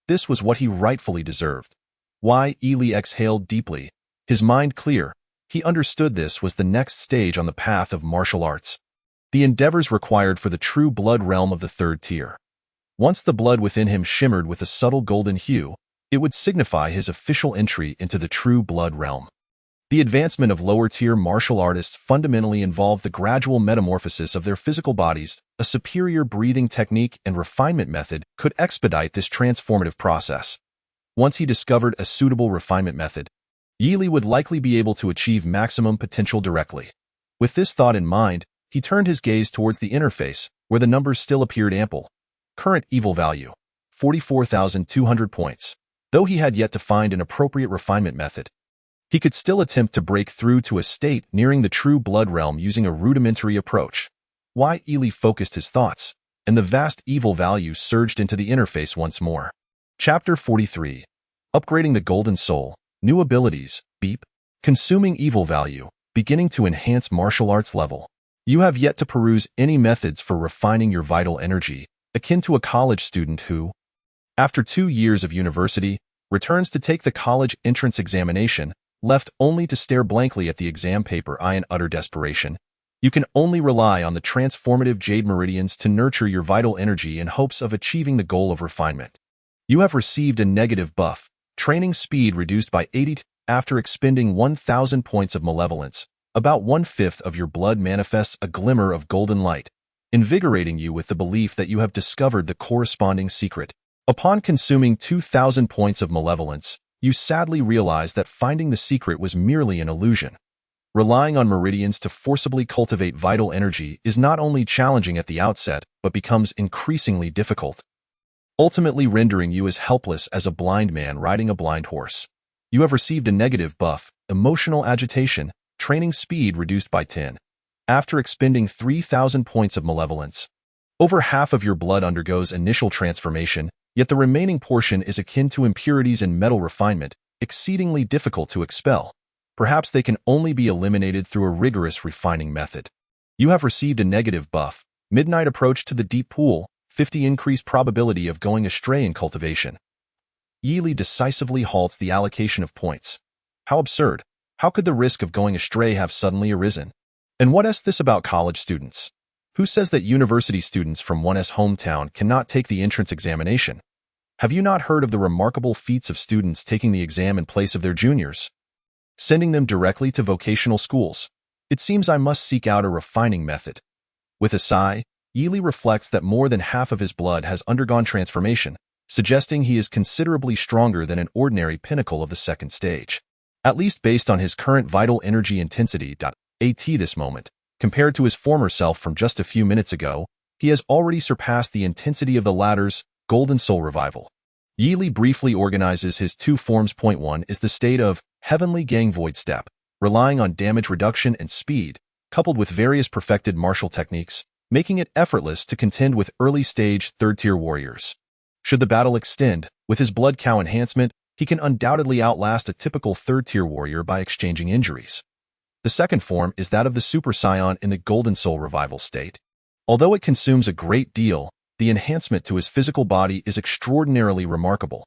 This was what he rightfully deserved. Ely exhaled deeply, his mind clear. He understood this was the next stage on the path of martial arts, the endeavors required for the true blood realm of the 3rd tier. Once the blood within him shimmered with a subtle golden hue, it would signify his official entry into the true blood realm. The advancement of lower-tier martial artists fundamentally involved the gradual metamorphosis of their physical bodies. A superior breathing technique and refinement method could expedite this transformative process. Once he discovered a suitable refinement method, Ely would likely be able to achieve maximum potential directly. With this thought in mind, he turned his gaze towards the interface, where the numbers still appeared ample. Current evil value, 44,200 points. Though he had yet to find an appropriate refinement method, he could still attempt to break through to a state nearing the true blood realm using a rudimentary approach. Ely focused his thoughts, and the vast evil value surged into the interface once more. Chapter 43. Upgrading the Golden Soul. New abilities. Beep. Consuming evil value. Beginning to enhance martial arts level. You have yet to peruse any methods for refining your vital energy, akin to a college student who, after 2 years of university, returns to take the college entrance examination, left only to stare blankly at the exam paper in utter desperation. You can only rely on the transformative jade meridians to nurture your vital energy in hopes of achieving the goal of refinement. You have received a negative buff, training speed reduced by 80 after expending 1,000 points of malevolence. About 1/5 of your blood manifests a glimmer of golden light, invigorating you with the belief that you have discovered the corresponding secret. Upon consuming 2,000 points of malevolence, you sadly realize that finding the secret was merely an illusion. Relying on meridians to forcibly cultivate vital energy is not only challenging at the outset, but becomes increasingly difficult, ultimately rendering you as helpless as a blind man riding a blind horse. You have received a negative buff, emotional agitation, training speed reduced by 10. After expending 3,000 points of malevolence, over half of your blood undergoes initial transformation, yet the remaining portion is akin to impurities and metal refinement, exceedingly difficult to expel. Perhaps they can only be eliminated through a rigorous refining method. You have received a negative buff, midnight approach to the deep pool, 50 increased probability of going astray in cultivation. Ely decisively halts the allocation of points. How absurd. How could the risk of going astray have suddenly arisen? And what is this about college students? Who says that university students from one's hometown cannot take the entrance examination? Have you not heard of the remarkable feats of students taking the exam in place of their juniors, sending them directly to vocational schools? It seems I must seek out a refining method. With a sigh, Ely reflects that more than half of his blood has undergone transformation, suggesting he is considerably stronger than an ordinary pinnacle of the 2nd stage. At least based on his current vital energy intensity at this moment, compared to his former self from just a few minutes ago, he has already surpassed the intensity of the latter's Golden Soul Revival. Ely briefly organizes his 2 forms. Point 1 is the state of Heavenly Gang Void Step, relying on damage reduction and speed, coupled with various perfected martial techniques, making it effortless to contend with early-stage 3rd-tier warriors. Should the battle extend, with his blood cow enhancement, he can undoubtedly outlast a typical 3rd-tier warrior by exchanging injuries. The 2nd form is that of the Super Scion in the Golden Soul Revival state. Although it consumes a great deal, the enhancement to his physical body is extraordinarily remarkable.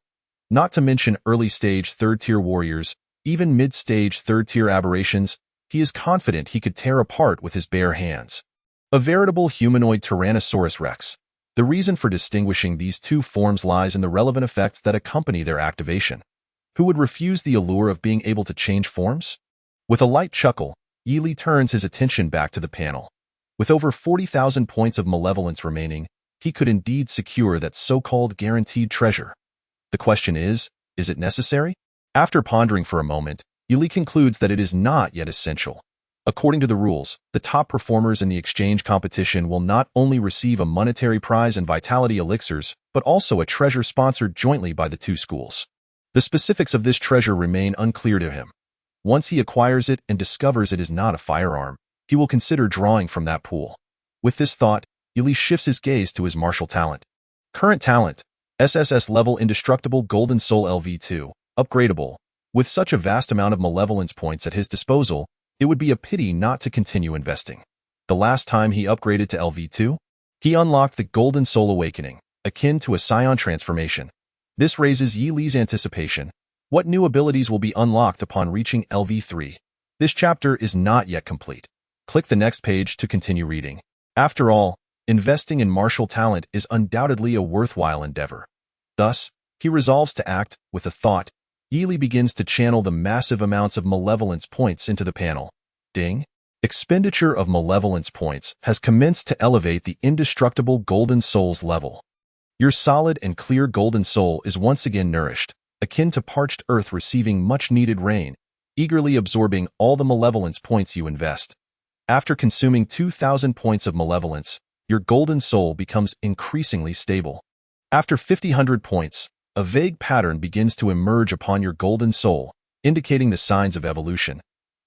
Not to mention early-stage 3rd-tier warriors, even mid-stage 3rd-tier aberrations, he is confident he could tear apart with his bare hands. A veritable humanoid Tyrannosaurus Rex. The reason for distinguishing these 2 forms lies in the relevant effects that accompany their activation. Who would refuse the allure of being able to change forms? With a light chuckle, Ely turns his attention back to the panel. With over 40,000 points of malevolence remaining, he could indeed secure that so-called guaranteed treasure. The question is it necessary? After pondering for a moment, Yi Li concludes that it is not yet essential. According to the rules, the top performers in the exchange competition will not only receive a monetary prize and vitality elixirs, but also a treasure sponsored jointly by the two schools. The specifics of this treasure remain unclear to him. Once he acquires it and discovers it is not a firearm, he will consider drawing from that pool. With this thought, Yi Li shifts his gaze to his martial talent. Current talent: SSS level Indestructible Golden Soul LV2, upgradable. With such a vast amount of malevolence points at his disposal, it would be a pity not to continue investing. The last time he upgraded to LV2, he unlocked the Golden Soul Awakening, akin to a Scion transformation. This raises Yi Li's anticipation. What new abilities will be unlocked upon reaching LV3? This chapter is not yet complete. Click the next page to continue reading. After all, investing in martial talent is undoubtedly a worthwhile endeavor. Thus, he resolves to act. With a thought, Yi Li begins to channel the massive amounts of malevolence points into the panel. Ding! Expenditure of malevolence points has commenced to elevate the Indestructible Golden Soul's level. Your solid and clear Golden Soul is once again nourished, akin to parched earth receiving much-needed rain, eagerly absorbing all the malevolence points you invest. After consuming 2,000 points of malevolence, your Golden Soul becomes increasingly stable. After 5,000 points, a vague pattern begins to emerge upon your Golden Soul, indicating the signs of evolution.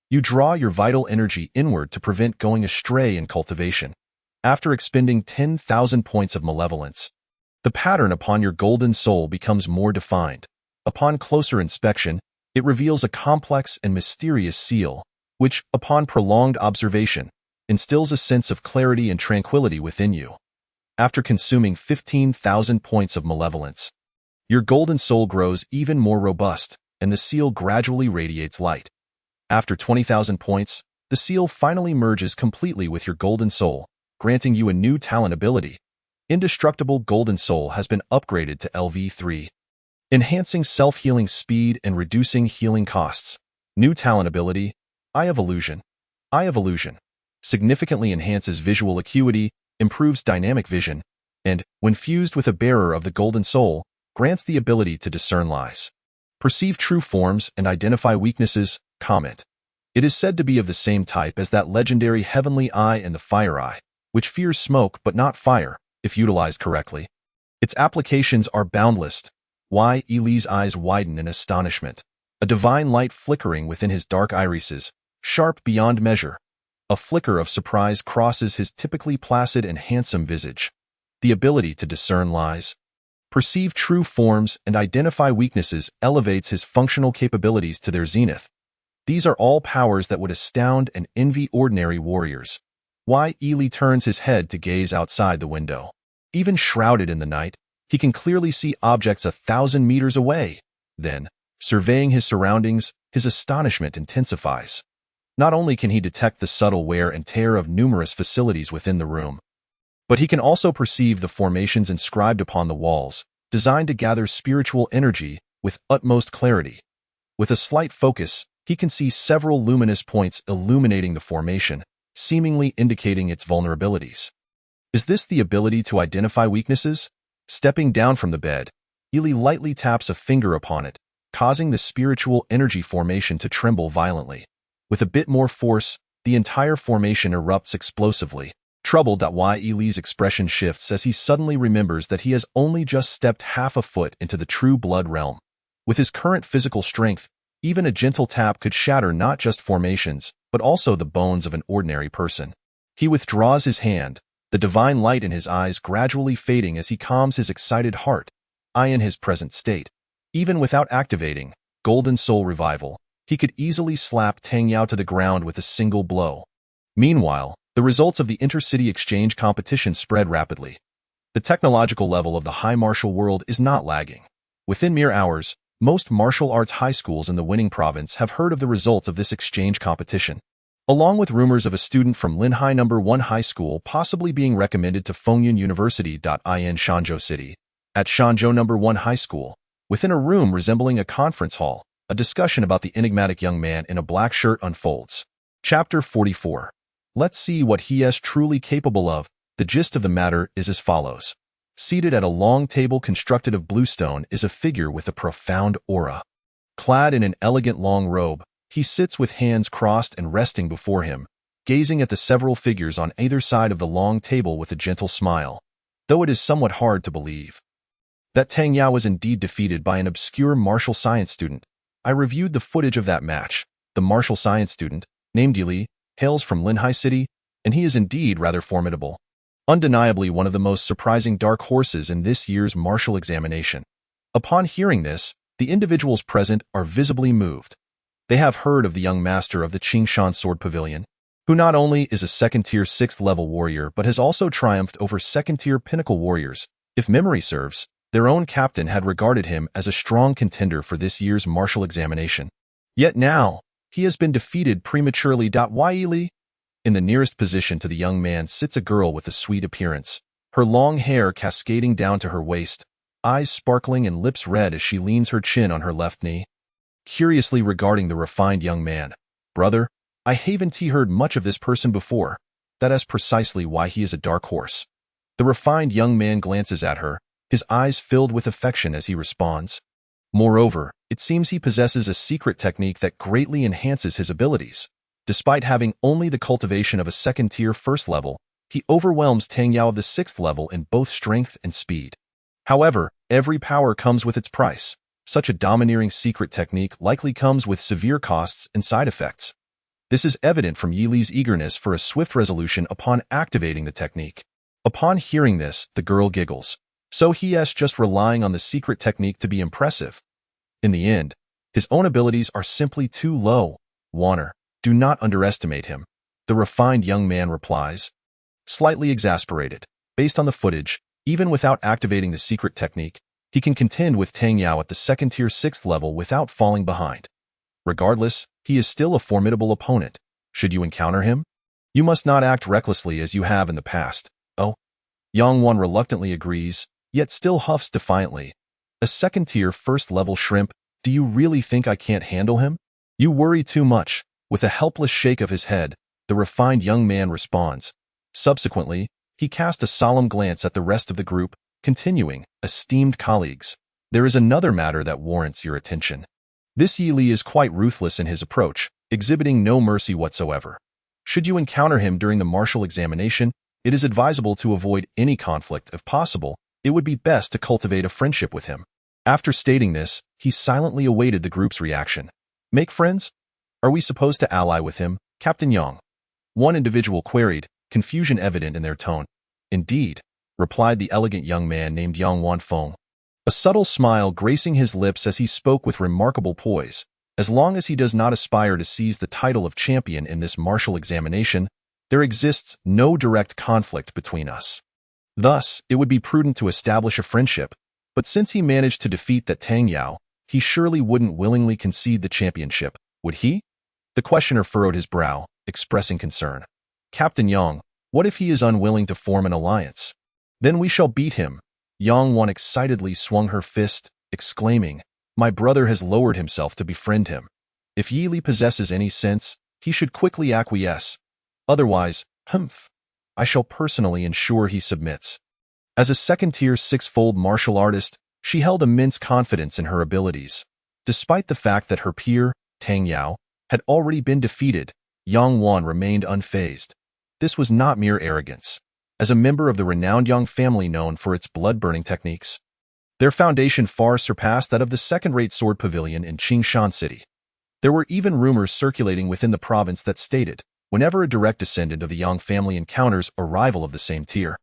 You draw your vital energy inward to prevent going astray in cultivation. After expending 10,000 points of malevolence, the pattern upon your Golden Soul becomes more defined. Upon closer inspection, it reveals a complex and mysterious seal, which, upon prolonged observation, instills a sense of clarity and tranquility within you. After consuming 15,000 points of malevolence, your Golden Soul grows even more robust, and the seal gradually radiates light. After 20,000 points, the seal finally merges completely with your Golden Soul, granting you a new talent ability. Indestructible Golden Soul has been upgraded to LV3, enhancing self-healing speed and reducing healing costs. New talent ability: Eye of Illusion. Eye of Illusion significantly enhances visual acuity, improves dynamic vision, and, when fused with a bearer of the Golden Soul, grants the ability to discern lies, perceive true forms, and identify weaknesses. Comment: it is said to be of the same type as that legendary Heavenly Eye and the Fire Eye, which fears smoke but not fire, if utilized correctly. Its applications are boundless. Yi Li's eyes widen in astonishment, a divine light flickering within his dark irises, sharp beyond measure. A flicker of surprise crosses his typically placid and handsome visage. The ability to discern lies, perceive true forms, and identify weaknesses elevates his functional capabilities to their zenith. These are all powers that would astound and envy ordinary warriors. Yi Li turns his head to gaze outside the window. Even shrouded in the night, he can clearly see objects 1,000 meters away. Then, surveying his surroundings, his astonishment intensifies. Not only can he detect the subtle wear and tear of numerous facilities within the room, but he can also perceive the formations inscribed upon the walls, designed to gather spiritual energy with utmost clarity. With a slight focus, he can see several luminous points illuminating the formation, seemingly indicating its vulnerabilities. Is this the ability to identify weaknesses? Stepping down from the bed, Yi Li lightly taps a finger upon it, causing the spiritual energy formation to tremble violently. With a bit more force, the entire formation erupts explosively. Troubled, Yi Li's expression shifts as he suddenly remembers that he has only just stepped half a foot into the true blood realm. With his current physical strength, even a gentle tap could shatter not just formations, but also the bones of an ordinary person. He withdraws his hand, the divine light in his eyes gradually fading as he calms his excited heart. In his present state, even without activating Golden Soul Revival, he could easily slap Tang Yao to the ground with a single blow. Meanwhile, the results of the intercity exchange competition spread rapidly. The technological level of the high martial world is not lagging. Within mere hours, most martial arts high schools in the winning province have heard of the results of this exchange competition, along with rumors of a student from Linhai No. 1 High School possibly being recommended to Fengyun University. In Shanzhou City, at Shanzhou No. 1 High School, within a room resembling a conference hall, a discussion about the enigmatic young man in a black shirt unfolds. Chapter 44. Let's see what he is truly capable of. The gist of the matter is as follows. Seated at a long table constructed of bluestone is a figure with a profound aura. Clad in an elegant long robe, he sits with hands crossed and resting before him, gazing at the several figures on either side of the long table with a gentle smile, though it is somewhat hard to believe that Tang Yao was indeed defeated by an obscure martial science student. I reviewed the footage of that match. The martial science student, named Yi Li, hails from Linhai City, and he is indeed rather formidable. Undeniably one of the most surprising dark horses in this year's martial examination. Upon hearing this, the individuals present are visibly moved. They have heard of the young master of the Qingshan Sword Pavilion, who not only is a second-tier 6th-level warrior but has also triumphed over second-tier pinnacle warriors. If memory serves, their own captain had regarded him as a strong contender for this year's martial examination. Yet now, he has been defeated prematurely. Yi Li? In the nearest position to the young man sits a girl with a sweet appearance, her long hair cascading down to her waist, eyes sparkling and lips red as she leans her chin on her left knee. Curiously regarding the refined young man, brother, I haven't heard much of this person before. That is precisely why he is a dark horse. The refined young man glances at her, his eyes filled with affection as he responds. Moreover, it seems he possesses a secret technique that greatly enhances his abilities. Despite having only the cultivation of a second-tier 1st level, he overwhelms Tang Yao of the 6th level in both strength and speed. However, every power comes with its price. Such a domineering secret technique likely comes with severe costs and side effects. This is evident from Yi Li's eagerness for a swift resolution upon activating the technique. Upon hearing this, the girl giggles. So he is just relying on the secret technique to be impressive. In the end, his own abilities are simply too low. Warner, do not underestimate him, the refined young man replies. Slightly exasperated, based on the footage, even without activating the secret technique, he can contend with Tang Yao at the second-tier 6th level without falling behind. Regardless, he is still a formidable opponent. Should you encounter him, you must not act recklessly as you have in the past. Oh, Yang Wan reluctantly agrees, yet still huffs defiantly. A second-tier 1st-level shrimp, do you really think I can't handle him? You worry too much. With a helpless shake of his head, the refined young man responds. Subsequently, he casts a solemn glance at the rest of the group, continuing, esteemed colleagues, there is another matter that warrants your attention. This Yi Li is quite ruthless in his approach, exhibiting no mercy whatsoever. Should you encounter him during the martial examination, it is advisable to avoid any conflict if possible. It would be best to cultivate a friendship with him. After stating this, he silently awaited the group's reaction. Make friends? Are we supposed to ally with him, Captain Yang? One individual queried, confusion evident in their tone. Indeed, replied the elegant young man named Yang Wanfeng. A subtle smile gracing his lips as he spoke with remarkable poise. As long as he does not aspire to seize the title of champion in this martial examination, there exists no direct conflict between us. Thus, it would be prudent to establish a friendship, but since he managed to defeat that Tang Yao, he surely wouldn't willingly concede the championship, would he? The questioner furrowed his brow, expressing concern. Captain Yang, what if he is unwilling to form an alliance? Then we shall beat him. Yang Wan excitedly swung her fist, exclaiming, my brother has lowered himself to befriend him. If Yi Li possesses any sense, he should quickly acquiesce. Otherwise, I shall personally ensure he submits. As a second-tier 6-fold martial artist, she held immense confidence in her abilities. Despite the fact that her peer, Tang Yao, had already been defeated, Yang Wan remained unfazed. This was not mere arrogance. As a member of the renowned Yang family known for its blood-burning techniques, their foundation far surpassed that of the second-rate sword pavilion in Qingshan City. There were even rumors circulating within the province that stated, whenever a direct descendant of the Yang family encounters a rival of the same tier,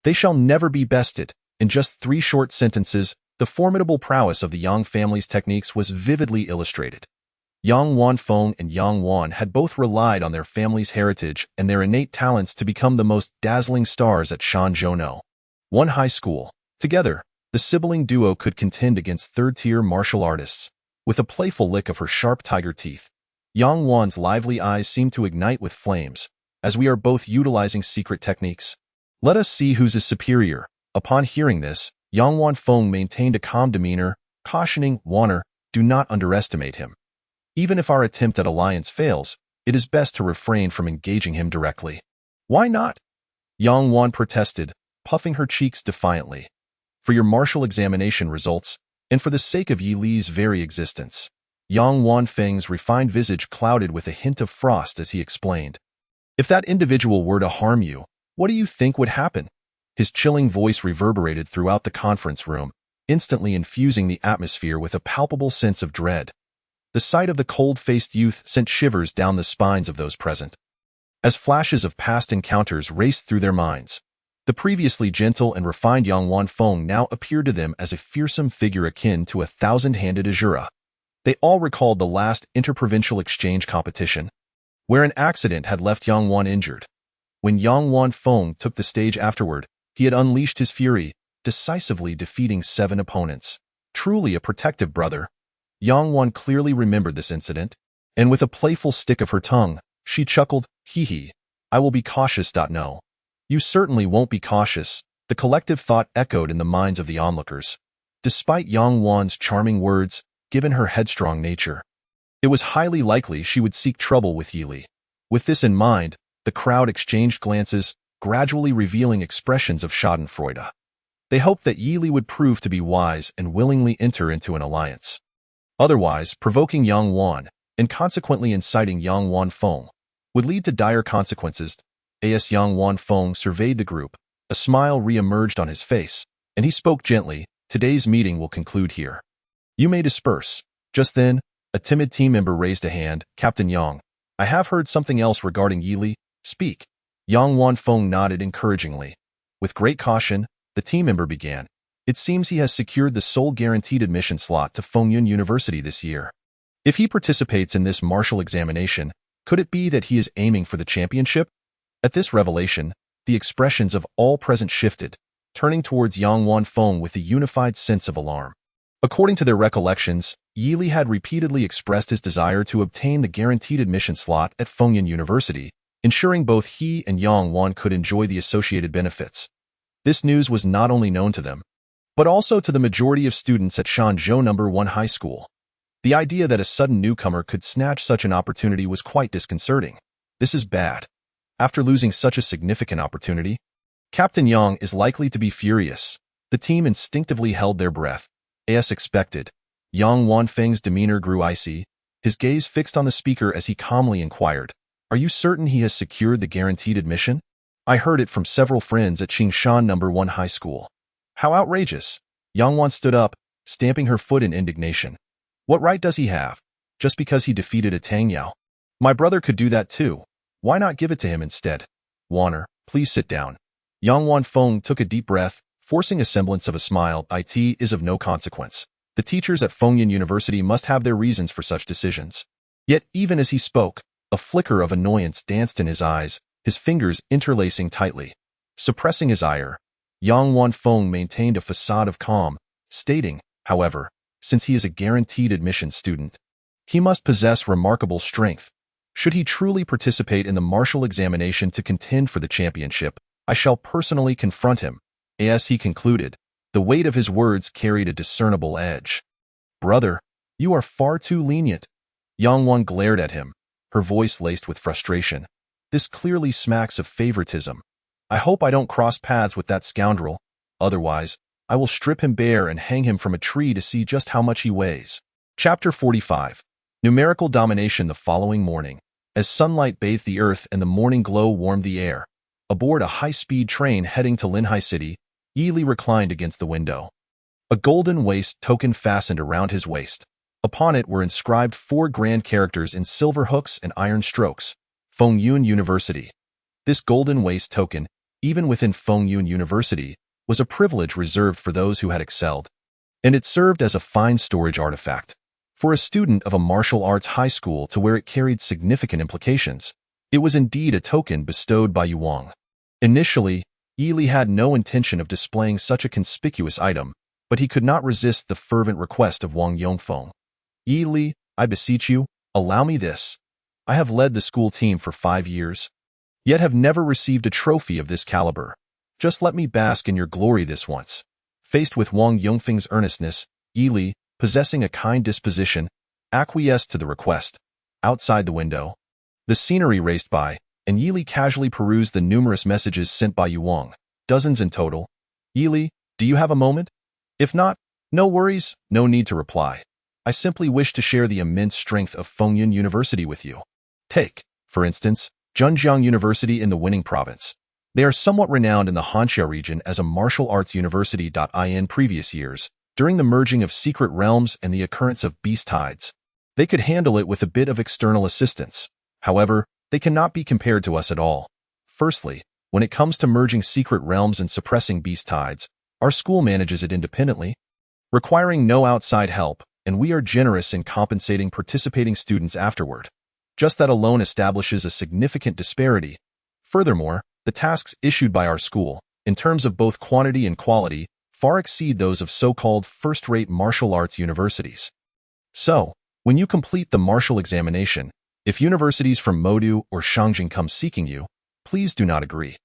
they shall never be bested. In just 3 short sentences, the formidable prowess of the Yang family's techniques was vividly illustrated. Yang Wanfeng and Yang Wan had both relied on their family's heritage and their innate talents to become the most dazzling stars at Shanzhounou, one high school. Together, the sibling duo could contend against third-tier martial artists. With a playful lick of her sharp tiger teeth, Yang Wan's lively eyes seemed to ignite with flames, as we are both utilizing secret techniques. Let us see whose is superior. Upon hearing this, Yang Wanfeng maintained a calm demeanor, cautioning Warner, do not underestimate him. Even if our attempt at alliance fails, it is best to refrain from engaging him directly. Why not? Yang Wan protested, puffing her cheeks defiantly. For your martial examination results, and for the sake of Yi Li's very existence. Yang Wanfeng's refined visage clouded with a hint of frost as he explained. If that individual were to harm you, what do you think would happen? His chilling voice reverberated throughout the conference room, instantly infusing the atmosphere with a palpable sense of dread. The sight of the cold-faced youth sent shivers down the spines of those present. As flashes of past encounters raced through their minds, the previously gentle and refined Yang Wanfeng now appeared to them as a fearsome figure akin to a thousand-handed Azura. They all recalled the last interprovincial exchange competition, where an accident had left Yang Wan injured. When Yang Wanfeng took the stage afterward, he had unleashed his fury, decisively defeating 7 opponents. Truly a protective brother. Yang Wan clearly remembered this incident, and with a playful stick of her tongue, she chuckled, "Hee hee, I will be cautious. No. You certainly won't be cautious," the collective thought echoed in the minds of the onlookers. Despite Yang Wan's charming words, given her headstrong nature, it was highly likely she would seek trouble with Yi Li. With this in mind, the crowd exchanged glances, gradually revealing expressions of schadenfreude. They hoped that Yi Li would prove to be wise and willingly enter into an alliance. Otherwise, provoking Yang Wan, and consequently inciting Yang Wanfeng, would lead to dire consequences. As Yang Wanfeng surveyed the group, a smile re-emerged on his face, and he spoke gently, "Today's meeting will conclude here. You may disperse." Just then, a timid team member raised a hand. "Captain Yang, I have heard something else regarding Yi Li. Speak." Yang Wanfeng nodded encouragingly. With great caution, the team member began. "It seems he has secured the sole guaranteed admission slot to Fengyun University this year. If he participates in this martial examination, could it be that he is aiming for the championship?" At this revelation, the expressions of all present shifted, turning towards Yang Wanfeng with a unified sense of alarm. According to their recollections, Yi Li had repeatedly expressed his desire to obtain the guaranteed admission slot at Fengyun University, ensuring both he and Yang Wan could enjoy the associated benefits. This news was not only known to them, but also to the majority of students at Shanzhou No. 1 High School. The idea that a sudden newcomer could snatch such an opportunity was quite disconcerting. This is bad. After losing such a significant opportunity, Captain Yang is likely to be furious. The team instinctively held their breath. As expected, Yang Wanfeng's demeanor grew icy, his gaze fixed on the speaker as he calmly inquired, "Are you certain he has secured the guaranteed admission? I heard it from several friends at Qingshan No. 1 High School." "How outrageous!" Yang Wan stood up, stamping her foot in indignation. "What right does he have? Just because he defeated a Tang Yao? My brother could do that too. Why not give it to him instead? Wanner, please sit down." Yang Wanfeng took a deep breath, forcing a semblance of a smile. "It is of no consequence. The teachers at Fengyun University must have their reasons for such decisions." Yet even as he spoke, a flicker of annoyance danced in his eyes, his fingers interlacing tightly. Suppressing his ire, Yang Wanfeng maintained a facade of calm, stating, however, since he is a guaranteed admission student, he must possess remarkable strength. Should he truly participate in the martial examination to contend for the championship, I shall personally confront him. As he concluded, the weight of his words carried a discernible edge. "Brother, you are far too lenient." Yang Wan glared at him, her voice laced with frustration. "This clearly smacks of favoritism. I hope I don't cross paths with that scoundrel. Otherwise, I will strip him bare and hang him from a tree to see just how much he weighs." Chapter 45. Numerical domination. The following morning, as sunlight bathed the earth and the morning glow warmed the air, aboard a high-speed train heading to Linhai City, Yi Li reclined against the window. A golden waist token fastened around his waist. Upon it were inscribed 4 grand characters in silver hooks and iron strokes: Fengyun University. This golden waist token, even within Fengyun University, was a privilege reserved for those who had excelled, and it served as a fine storage artifact. For a student of a martial arts high school to where it carried significant implications, it was indeed a token bestowed by Yuang. Initially, Yi Li had no intention of displaying such a conspicuous item, but he could not resist the fervent request of Wang Yongfeng. "Yi Li, I beseech you, allow me this. I have led the school team for 5 years, yet have never received a trophy of this caliber. Just let me bask in your glory this once." Faced with Wang Yongfeng's earnestness, Yi Li, possessing a kind disposition, acquiesced to the request. Outside the window, the scenery raced by, and Yi Li casually perused the numerous messages sent by Yuang. dozens in total. Yili, do you have a moment? If not, no worries, no need to reply. I simply wish to share the immense strength of Fengyun University with you. Take, for instance, Zhenjiang University in the Winning Province. They are somewhat renowned in the Hanxia region as a martial arts university. In previous years, during the merging of secret realms and the occurrence of beast tides, they could handle it with a bit of external assistance. However, they cannot be compared to us at all. Firstly, when it comes to merging secret realms and suppressing beast tides, our school manages it independently, requiring no outside help, and we are generous in compensating participating students afterward. Just that alone establishes a significant disparity. Furthermore, the tasks issued by our school, in terms of both quantity and quality, far exceed those of so-called first-rate martial arts universities. So, when you complete the martial examination, if universities from Modu or Shangjing come seeking you, please do not agree.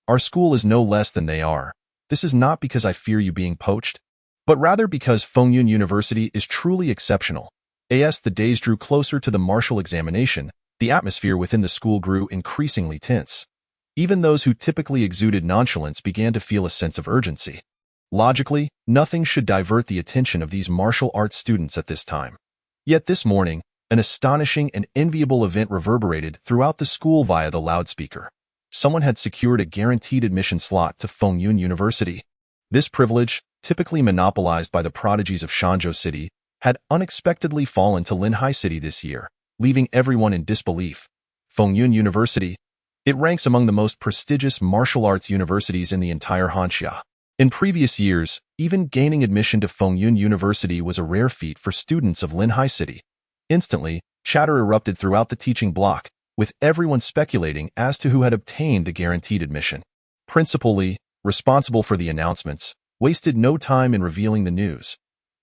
Our school is no less than they are. This is not because I fear you being poached, but rather because Fengyun University is truly exceptional. As the days drew closer to the martial examination, the atmosphere within the school grew increasingly tense. Even those who typically exuded nonchalance began to feel a sense of urgency. Logically, nothing should divert the attention of these martial arts students at this time. Yet this morning, an astonishing and enviable event reverberated throughout the school via the loudspeaker. Someone had secured a guaranteed admission slot to Fengyun University. This privilege, typically monopolized by the prodigies of Shanzhou City, had unexpectedly fallen to Linhai City this year, leaving everyone in disbelief. Fengyun University. It ranks among the most prestigious martial arts universities in the entire Hanxia. In previous years, even gaining admission to Fengyun University was a rare feat for students of Linhai City. Instantly, chatter erupted throughout the teaching block, with everyone speculating as to who had obtained the guaranteed admission. Principal Li, responsible for the announcements, wasted no time in revealing the news.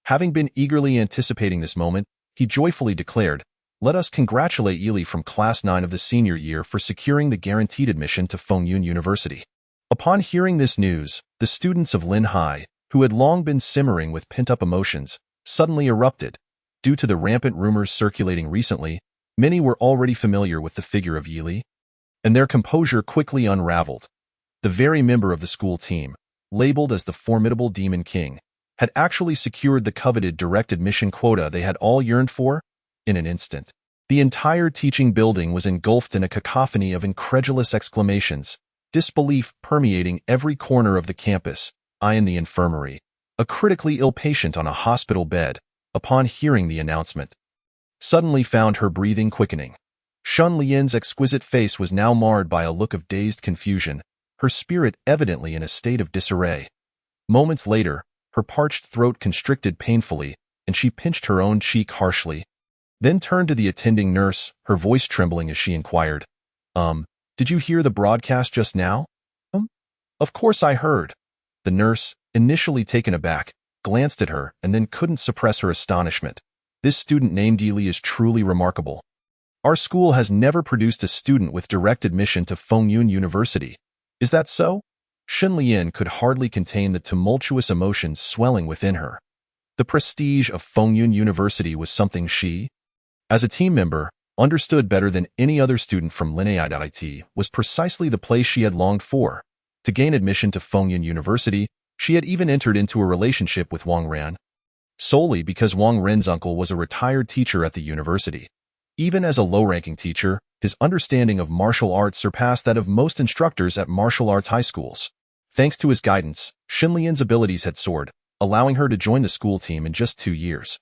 Having been eagerly anticipating this moment, he joyfully declared, "Let us congratulate Yili from Class 9 of the senior year for securing the guaranteed admission to Fengyun University." Upon hearing this news, the students of Linhai, who had long been simmering with pent-up emotions, suddenly erupted. Due to the rampant rumors circulating recently, many were already familiar with the figure of Yili, and their composure quickly unraveled. The very member of the school team, labeled as the formidable Demon King, had actually secured the coveted direct admission quota they had all yearned for. In an instant, the entire teaching building was engulfed in a cacophony of incredulous exclamations, disbelief permeating every corner of the campus. I in the infirmary, a critically ill patient on a hospital bed, upon hearing the announcement, suddenly found her breathing quickening. Shun Lian's exquisite face was now marred by a look of dazed confusion, her spirit evidently in a state of disarray. Moments later, her parched throat constricted painfully, and she pinched her own cheek harshly, then turned to the attending nurse, her voice trembling as she inquired, Did you hear the broadcast just now?" Of course I heard." The nurse, initially taken aback, glanced at her and then couldn't suppress her astonishment. This student named Yili is truly remarkable. Our school has never produced a student with direct admission to Fengyun University. Is that so? Shun Lian could hardly contain the tumultuous emotions swelling within her. The prestige of Fengyun University was something she, as a team member, understood better than any other student from Linhai.it was precisely the place she had longed for. To gain admission to Fengyun University, she had even entered into a relationship with Wang Ran, solely because Wang Ren's uncle was a retired teacher at the university. Even as a low-ranking teacher, his understanding of martial arts surpassed that of most instructors at martial arts high schools. Thanks to his guidance, Shun Lian's abilities had soared, allowing her to join the school team in just 2 years.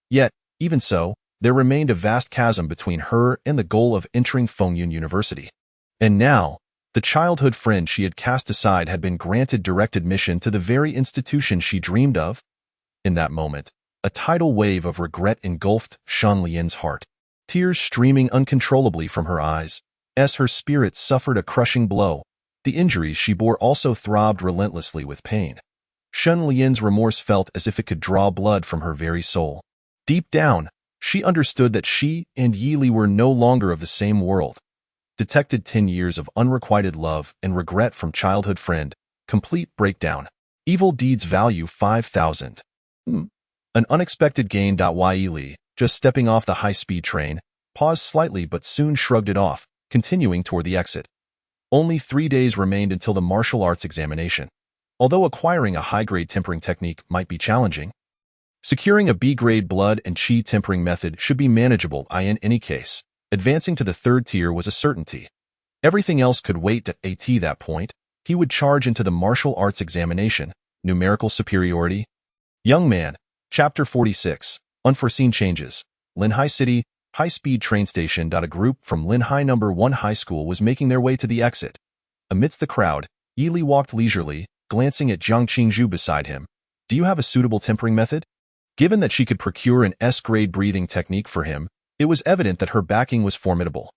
Yet, even so, there remained a vast chasm between her and the goal of entering Fengyun University. And now, the childhood friend she had cast aside had been granted direct admission to the very institution she dreamed of. In that moment, a tidal wave of regret engulfed Shun Lian's heart, tears streaming uncontrollably from her eyes. As her spirit suffered a crushing blow, the injuries she bore also throbbed relentlessly with pain. Shun Lian's remorse felt as if it could draw blood from her very soul. Deep down, she understood that she and Yili were no longer of the same world. Detected 10 years of unrequited love and regret from childhood friend. Complete breakdown. Evil deeds value 5,000. An unexpected gain. Yili, just stepping off the high-speed train, paused slightly but soon shrugged it off, continuing toward the exit. Only 3 days remained until the martial arts examination. Although acquiring a high-grade tempering technique might be challenging, securing a B-grade blood and chi tempering method should be manageable in any case. Advancing to the third tier was a certainty. Everything else could wait at that point. He would charge into the martial arts examination. Numerical superiority. Young man. Chapter 46. Unforeseen changes. Linhai City, high-speed train station. A group from Linhai No. 1 High School was making their way to the exit. Amidst the crowd, Yi walked leisurely, glancing at Jiang Qingzhu beside him. Do you have a suitable tempering method? Given that she could procure an S-grade breathing technique for him, it was evident that her backing was formidable.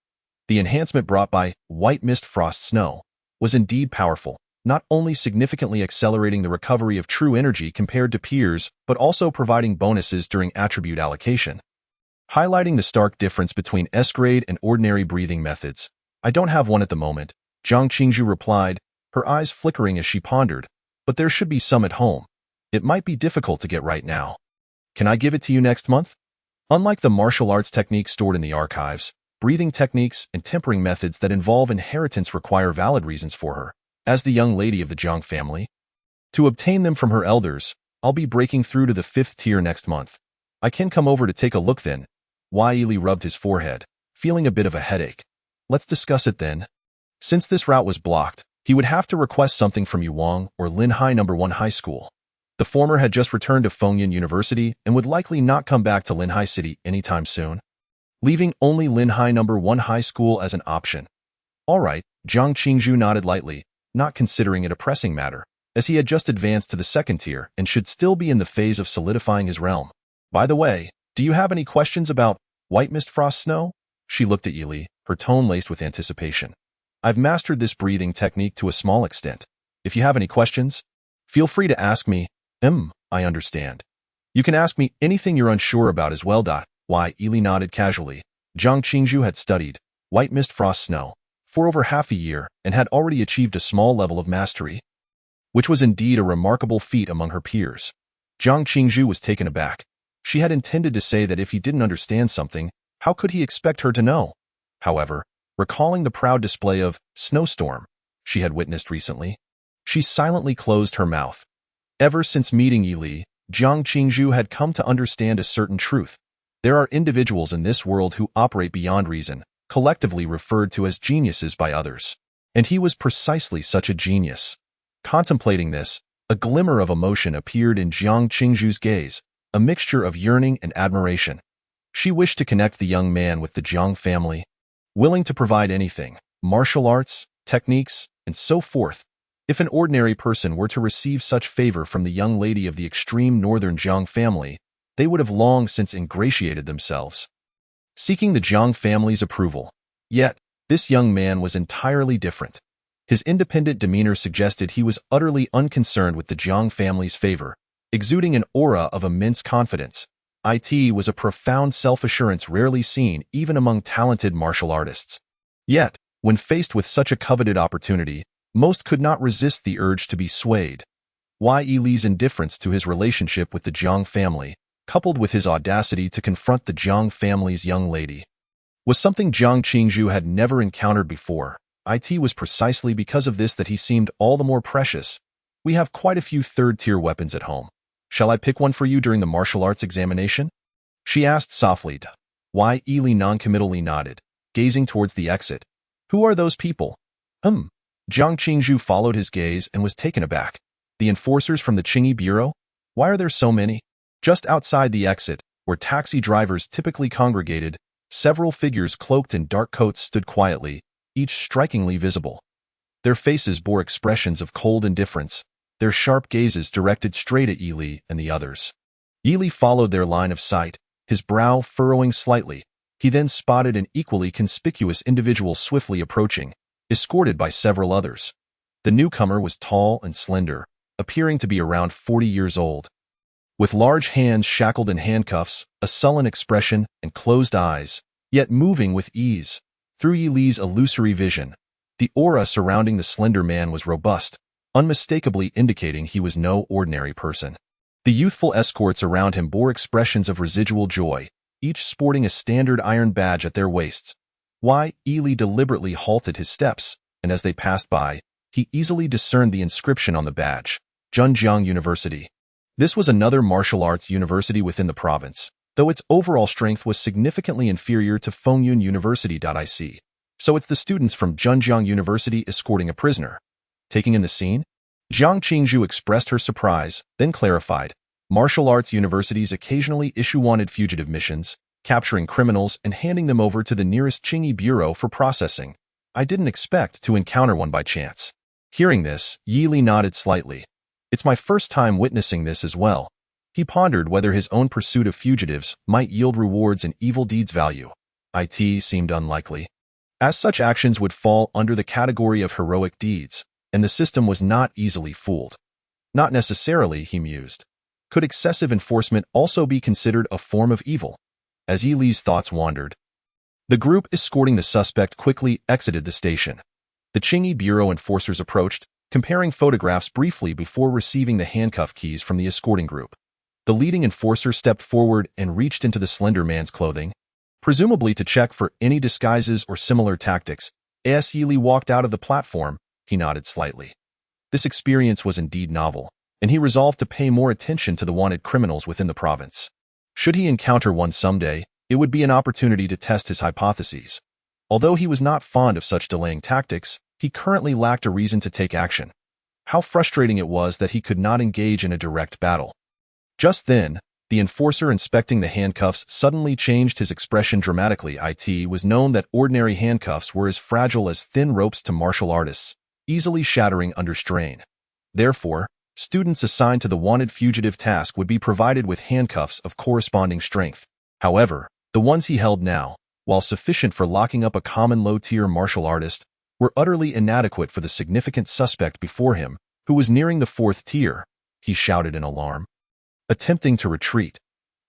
The enhancement brought by White Mist Frost Snow was indeed powerful, not only significantly accelerating the recovery of true energy compared to peers, but also providing bonuses during attribute allocation. Highlighting the stark difference between S-grade and ordinary breathing methods. I don't have one at the moment, Jiang Qingzhu replied, her eyes flickering as she pondered, but there should be some at home. It might be difficult to get right now. Can I give it to you next month? Unlike the martial arts techniques stored in the archives, breathing techniques and tempering methods that involve inheritance require valid reasons for her, as the young lady of the Jiang family. To obtain them from her elders, I'll be breaking through to the 5th tier next month. I can come over to take a look then. Yi rubbed his forehead, feeling a bit of a headache. Let's discuss it then. Since this route was blocked, he would have to request something from Yuwang or Linhai No. 1 High School. The former had just returned to Fengyun University and would likely not come back to Linhai City anytime soon, leaving only Linhai No. 1 High School as an option. All right, Jiang Qingzhu nodded lightly, not considering it a pressing matter, as he had just advanced to the 2nd tier and should still be in the phase of solidifying his realm. By the way, do you have any questions about White Mist Frost Snow? She looked at Yi, her tone laced with anticipation. I've mastered this breathing technique to a small extent. If you have any questions, feel free to ask me. I understand. You can ask me anything you're unsure about as well. Yi nodded casually. Jiang Qingzhu had studied White Mist Frost Snow for over half a year and had already achieved a small level of mastery, which was indeed a remarkable feat among her peers. Jiang Qingzhu was taken aback. She had intended to say that if he didn't understand something, how could he expect her to know? However, recalling the proud display of snowstorm she had witnessed recently, she silently closed her mouth. Ever since meeting Yi, Jiang Qingzhu had come to understand a certain truth. There are individuals in this world who operate beyond reason, collectively referred to as geniuses by others. And he was precisely such a genius. Contemplating this, a glimmer of emotion appeared in Jiang Qingzhu's gaze, a mixture of yearning and admiration. She wished to connect the young man with the Jiang family, willing to provide anything, martial arts, techniques, and so forth. If an ordinary person were to receive such favor from the young lady of the extreme northern Jiang family, they would have long since ingratiated themselves, seeking the Jiang family's approval. Yet, this young man was entirely different. His independent demeanor suggested he was utterly unconcerned with the Jiang family's favor, exuding an aura of immense confidence. It was a profound self-assurance rarely seen even among talented martial artists. Yet, when faced with such a coveted opportunity, most could not resist the urge to be swayed. Yi's indifference to his relationship with the Jiang family, coupled with his audacity to confront the Jiang family's young lady, was something Jiang Qingzhu had never encountered before. It was precisely because of this that he seemed all the more precious. We have quite a few 3rd-tier weapons at home. Shall I pick one for you during the martial arts examination? She asked softly. Yi noncommittally nodded, gazing towards the exit. Who are those people? Jiang Qingzhu followed his gaze and was taken aback. The enforcers from the Qingyi Bureau? Why are there so many? Just outside the exit, where taxi drivers typically congregated, several figures cloaked in dark coats stood quietly, each strikingly visible. Their faces bore expressions of cold indifference, their sharp gazes directed straight at Yi and the others. Yi followed their line of sight, his brow furrowing slightly. He then spotted an equally conspicuous individual swiftly approaching, escorted by several others. The newcomer was tall and slender, appearing to be around 40 years old. With large hands shackled in handcuffs, a sullen expression, and closed eyes, yet moving with ease. Through Yi's illusory vision, the aura surrounding the slender man was robust, unmistakably indicating he was no ordinary person. The youthful escorts around him bore expressions of residual joy, each sporting a standard iron badge at their waists. Yi deliberately halted his steps, and as they passed by, he easily discerned the inscription on the badge, Zhenjiang University. This was another martial arts university within the province, though its overall strength was significantly inferior to Fengyun University.ic. So it's the students from Zhenjiang University escorting a prisoner. Taking in the scene, Jiang Qingzhu expressed her surprise, then clarified, martial arts universities occasionally issue wanted fugitive missions, capturing criminals and handing them over to the nearest Qingyi bureau for processing. I didn't expect to encounter one by chance. Hearing this, Yi Li nodded slightly. It's my first time witnessing this as well. He pondered whether his own pursuit of fugitives might yield rewards in evil deeds value. It seemed unlikely, as such actions would fall under the category of heroic deeds, and the system was not easily fooled. Not necessarily, he mused. Could excessive enforcement also be considered a form of evil? As Yi Li's thoughts wandered, the group escorting the suspect quickly exited the station. The Qingyi Bureau enforcers approached, comparing photographs briefly before receiving the handcuff keys from the escorting group. The leading enforcer stepped forward and reached into the slender man's clothing, presumably to check for any disguises or similar tactics. As Yi Li walked out of the platform, he nodded slightly. This experience was indeed novel, and he resolved to pay more attention to the wanted criminals within the province. Should he encounter one someday, it would be an opportunity to test his hypotheses. Although he was not fond of such delaying tactics, he currently lacked a reason to take action. How frustrating it was that he could not engage in a direct battle. Just then, the enforcer inspecting the handcuffs suddenly changed his expression dramatically. It was known that ordinary handcuffs were as fragile as thin ropes to martial artists, easily shattering under strain. Therefore, students assigned to the wanted fugitive task would be provided with handcuffs of corresponding strength. However, the ones he held now, while sufficient for locking up a common low-tier martial artist, were utterly inadequate for the significant suspect before him, who was nearing the fourth tier. He shouted in alarm, attempting to retreat.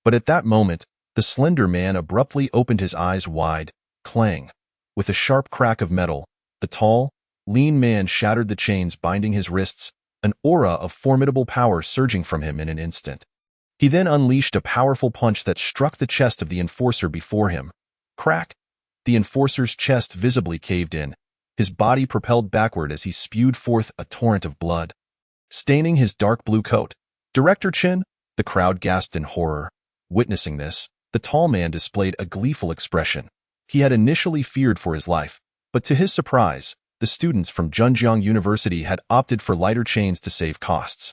But at that moment, the slender man abruptly opened his eyes wide. Clang! With a sharp crack of metal, the tall, lean man shattered the chains binding his wrists, an aura of formidable power surging from him in an instant. He then unleashed a powerful punch that struck the chest of the enforcer before him. Crack! The enforcer's chest visibly caved in. His body propelled backward as he spewed forth a torrent of blood, staining his dark blue coat. Director Chen? The crowd gasped in horror. Witnessing this, the tall man displayed a gleeful expression. He had initially feared for his life, but to his surprise, the students from Zhenjiang University had opted for lighter chains to save costs,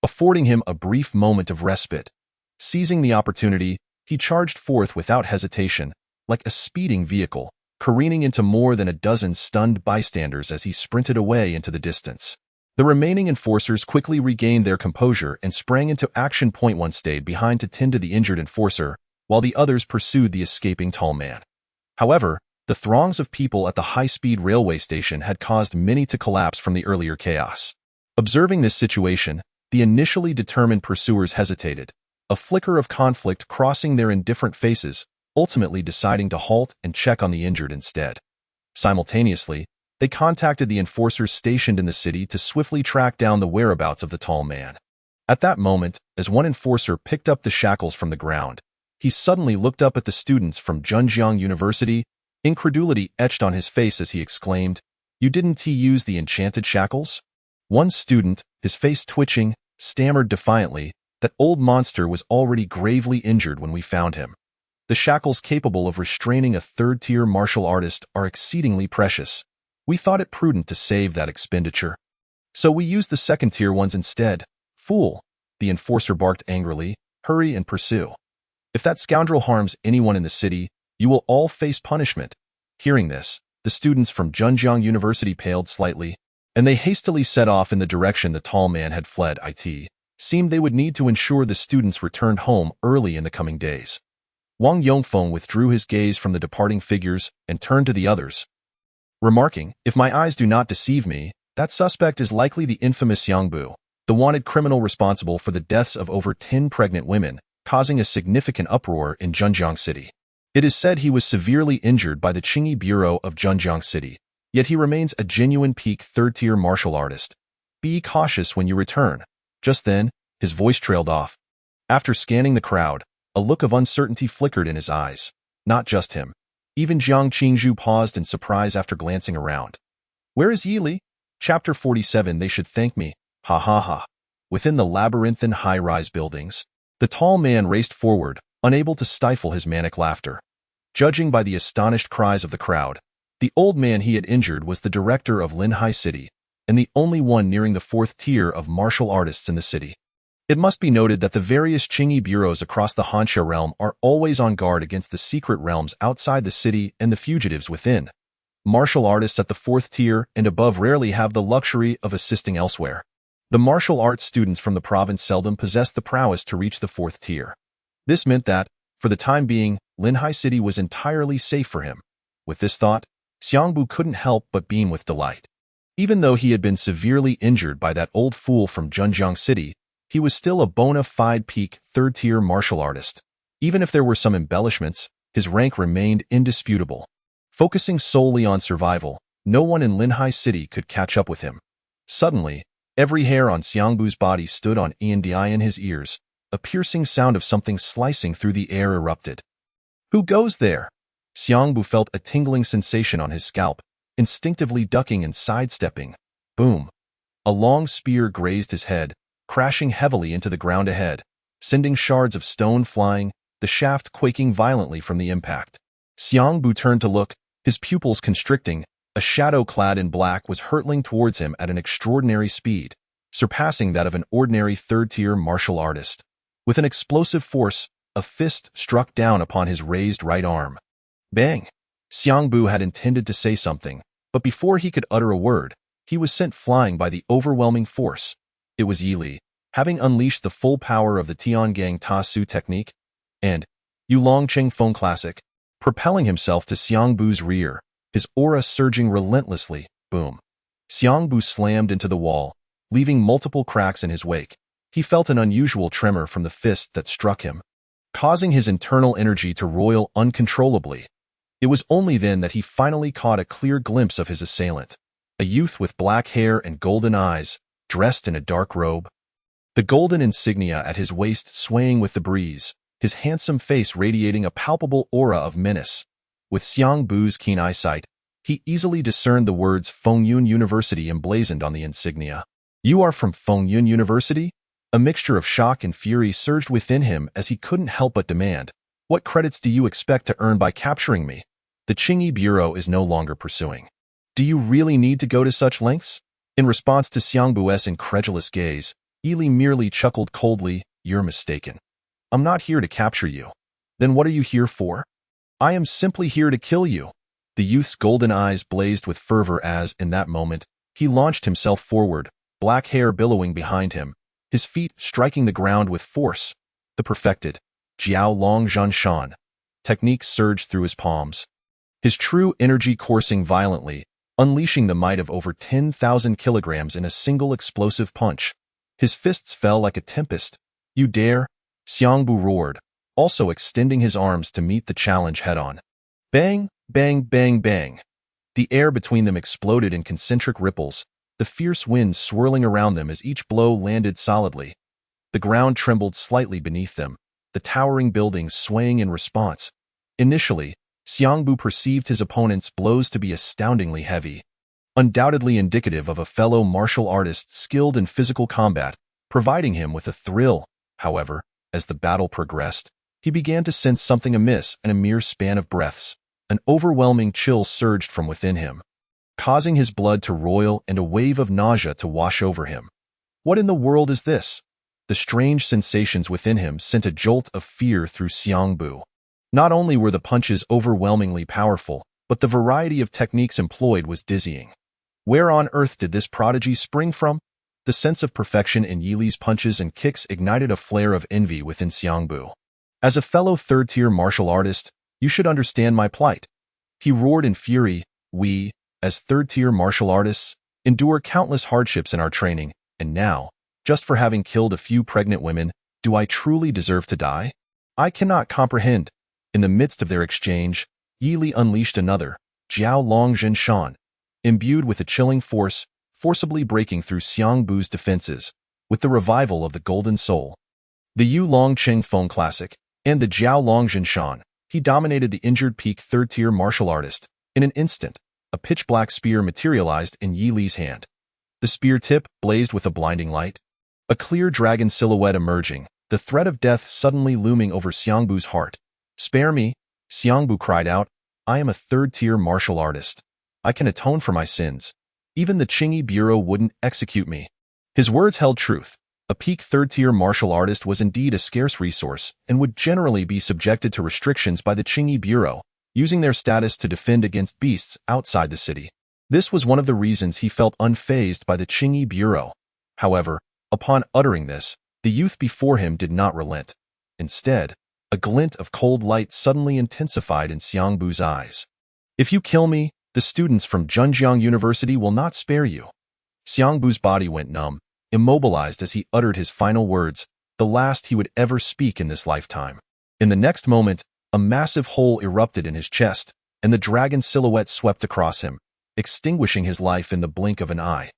affording him a brief moment of respite. Seizing the opportunity, he charged forth without hesitation, like a speeding vehicle, careening into more than a dozen stunned bystanders as he sprinted away into the distance. The remaining enforcers quickly regained their composure and sprang into action. One stayed behind to tend to the injured enforcer, while the others pursued the escaping tall man. However, the throngs of people at the high-speed railway station had caused many to collapse from the earlier chaos. Observing this situation, the initially determined pursuers hesitated, a flicker of conflict crossing their indifferent faces, ultimately deciding to halt and check on the injured instead. Simultaneously, they contacted the enforcers stationed in the city to swiftly track down the whereabouts of the tall man. At that moment, as one enforcer picked up the shackles from the ground, he suddenly looked up at the students from Zhenjiang University, incredulity etched on his face as he exclaimed, "You didn't use the enchanted shackles?" One student, his face twitching, stammered defiantly, "That old monster was already gravely injured when we found him. The shackles capable of restraining a third-tier martial artist are exceedingly precious. We thought it prudent to save that expenditure. So we used the second-tier ones instead." "Fool!" the enforcer barked angrily. "Hurry and pursue. If that scoundrel harms anyone in the city, you will all face punishment." Hearing this, the students from Zhenjiang University paled slightly, and they hastily set off in the direction the tall man had fled. It seemed they would need to ensure the students returned home early in the coming days. Wang Yongfeng withdrew his gaze from the departing figures and turned to the others, remarking, "If my eyes do not deceive me, that suspect is likely the infamous Yang Bu, the wanted criminal responsible for the deaths of over 10 pregnant women, causing a significant uproar in Zhenjiang City. It is said he was severely injured by the Qingyi Bureau of Zhenjiang City, yet he remains a genuine peak third-tier martial artist. Be cautious when you return." Just then, his voice trailed off. After scanning the crowd, a look of uncertainty flickered in his eyes. Not just him. Even Jiang Qingzhu paused in surprise after glancing around. Where is Yi Li? Chapter 47. They should thank me. Ha ha ha. Within the labyrinthine high-rise buildings, the tall man raced forward, unable to stifle his manic laughter. Judging by the astonished cries of the crowd, the old man he had injured was the director of Linhai City, and the only one nearing the 4th tier of martial artists in the city. It must be noted that the various Qingyi bureaus across the Hansha realm are always on guard against the secret realms outside the city and the fugitives within. Martial artists at the 4th tier and above rarely have the luxury of assisting elsewhere. The martial arts students from the province seldom possessed the prowess to reach the 4th tier. This meant that, for the time being, Linhai City was entirely safe for him. With this thought, Xiangbu couldn't help but beam with delight. Even though he had been severely injured by that old fool from Zhenjiang City, he was still a bona fide peak 3rd-tier martial artist. Even if there were some embellishments, his rank remained indisputable. Focusing solely on survival, no one in Linhai City could catch up with him. Suddenly, every hair on Xiangbu's body stood on end in his ears. A piercing sound of something slicing through the air erupted. Who goes there? Xiangbu felt a tingling sensation on his scalp, instinctively ducking and sidestepping. Boom! A long spear grazed his head, crashing heavily into the ground ahead, sending shards of stone flying, the shaft quaking violently from the impact. Xiangbu turned to look, his pupils constricting. A shadow clad in black was hurtling towards him at an extraordinary speed, surpassing that of an ordinary 3rd-tier martial artist. With an explosive force, a fist struck down upon his raised right arm. Bang! Xiangbu had intended to say something, but before he could utter a word, he was sent flying by the overwhelming force. It was Yi Li, having unleashed the full power of the Tiangang Ta Su technique, and Yulong Cheng Feng Classic, propelling himself to Xiangbu's rear, his aura surging relentlessly. Boom! Xiangbu slammed into the wall, leaving multiple cracks in his wake. He felt an unusual tremor from the fist that struck him, causing his internal energy to roil uncontrollably. It was only then that he finally caught a clear glimpse of his assailant, a youth with black hair and golden eyes, dressed in a dark robe. The golden insignia at his waist swaying with the breeze, his handsome face radiating a palpable aura of menace. With Xiangbu's keen eyesight, he easily discerned the words Fengyun University emblazoned on the insignia. You are from Fengyun University? A mixture of shock and fury surged within him as he couldn't help but demand, what credits do you expect to earn by capturing me? The Qingyi Bureau is no longer pursuing. Do you really need to go to such lengths? In response to Xiangbu's incredulous gaze, Yi Li merely chuckled coldly, you're mistaken. I'm not here to capture you. Then what are you here for? I am simply here to kill you. The youth's golden eyes blazed with fervor as, in that moment, he launched himself forward, black hair billowing behind him, his feet striking the ground with force. The perfected Jiao Long Zhan Shan technique surged through his palms, his true energy coursing violently, unleashing the might of over 10,000 kilograms in a single explosive punch. His fists fell like a tempest. You dare? Xiangbu roared, also extending his arms to meet the challenge head-on. Bang, bang, bang, bang. The air between them exploded in concentric ripples, the fierce winds swirling around them as each blow landed solidly. The ground trembled slightly beneath them, the towering buildings swaying in response. Initially, Xiangbu perceived his opponent's blows to be astoundingly heavy, undoubtedly indicative of a fellow martial artist skilled in physical combat, providing him with a thrill. However, as the battle progressed, he began to sense something amiss in a mere span of breaths. An overwhelming chill surged from within him, causing his blood to roil and a wave of nausea to wash over him. What in the world is this? The strange sensations within him sent a jolt of fear through Xiangbu. Not only were the punches overwhelmingly powerful, but the variety of techniques employed was dizzying. Where on earth did this prodigy spring from? The sense of perfection in Yi Li's punches and kicks ignited a flare of envy within Xiangbu. As a fellow 3rd-tier martial artist, you should understand my plight. He roared in fury. We, as 3rd-tier martial artists, endure countless hardships in our training, and now, just for having killed a few pregnant women, do I truly deserve to die? I cannot comprehend. In the midst of their exchange, Yi Li unleashed another, Jiao Long Zhen Shan, imbued with a chilling force, forcibly breaking through Xiangbu's defenses, with the revival of the Golden Soul. The Yulong Cheng Feng Classic, and the Jiao Long Zhen Shan, he dominated the injured peak 3rd-tier martial artist. In an instant, a pitch-black spear materialized in Yi Li's hand. The spear tip blazed with a blinding light. A clear dragon silhouette emerging, the threat of death suddenly looming over Xiangbu's heart. "Spare me," Xiangbu cried out. "I am a third-tier martial artist. I can atone for my sins. Even the Qingyi Bureau wouldn't execute me." His words held truth. A peak third-tier martial artist was indeed a scarce resource and would generally be subjected to restrictions by the Qingyi Bureau, using their status to defend against beasts outside the city. This was one of the reasons he felt unfazed by the Qingyi Bureau. However, upon uttering this, the youth before him did not relent. Instead, a glint of cold light suddenly intensified in Xiangbu's eyes. "If you kill me, the students from Zhenjiang University will not spare you." Xiangbu's body went numb, immobilized as he uttered his final words, the last he would ever speak in this lifetime. In the next moment, a massive hole erupted in his chest, and the dragon silhouette swept across him, extinguishing his life in the blink of an eye.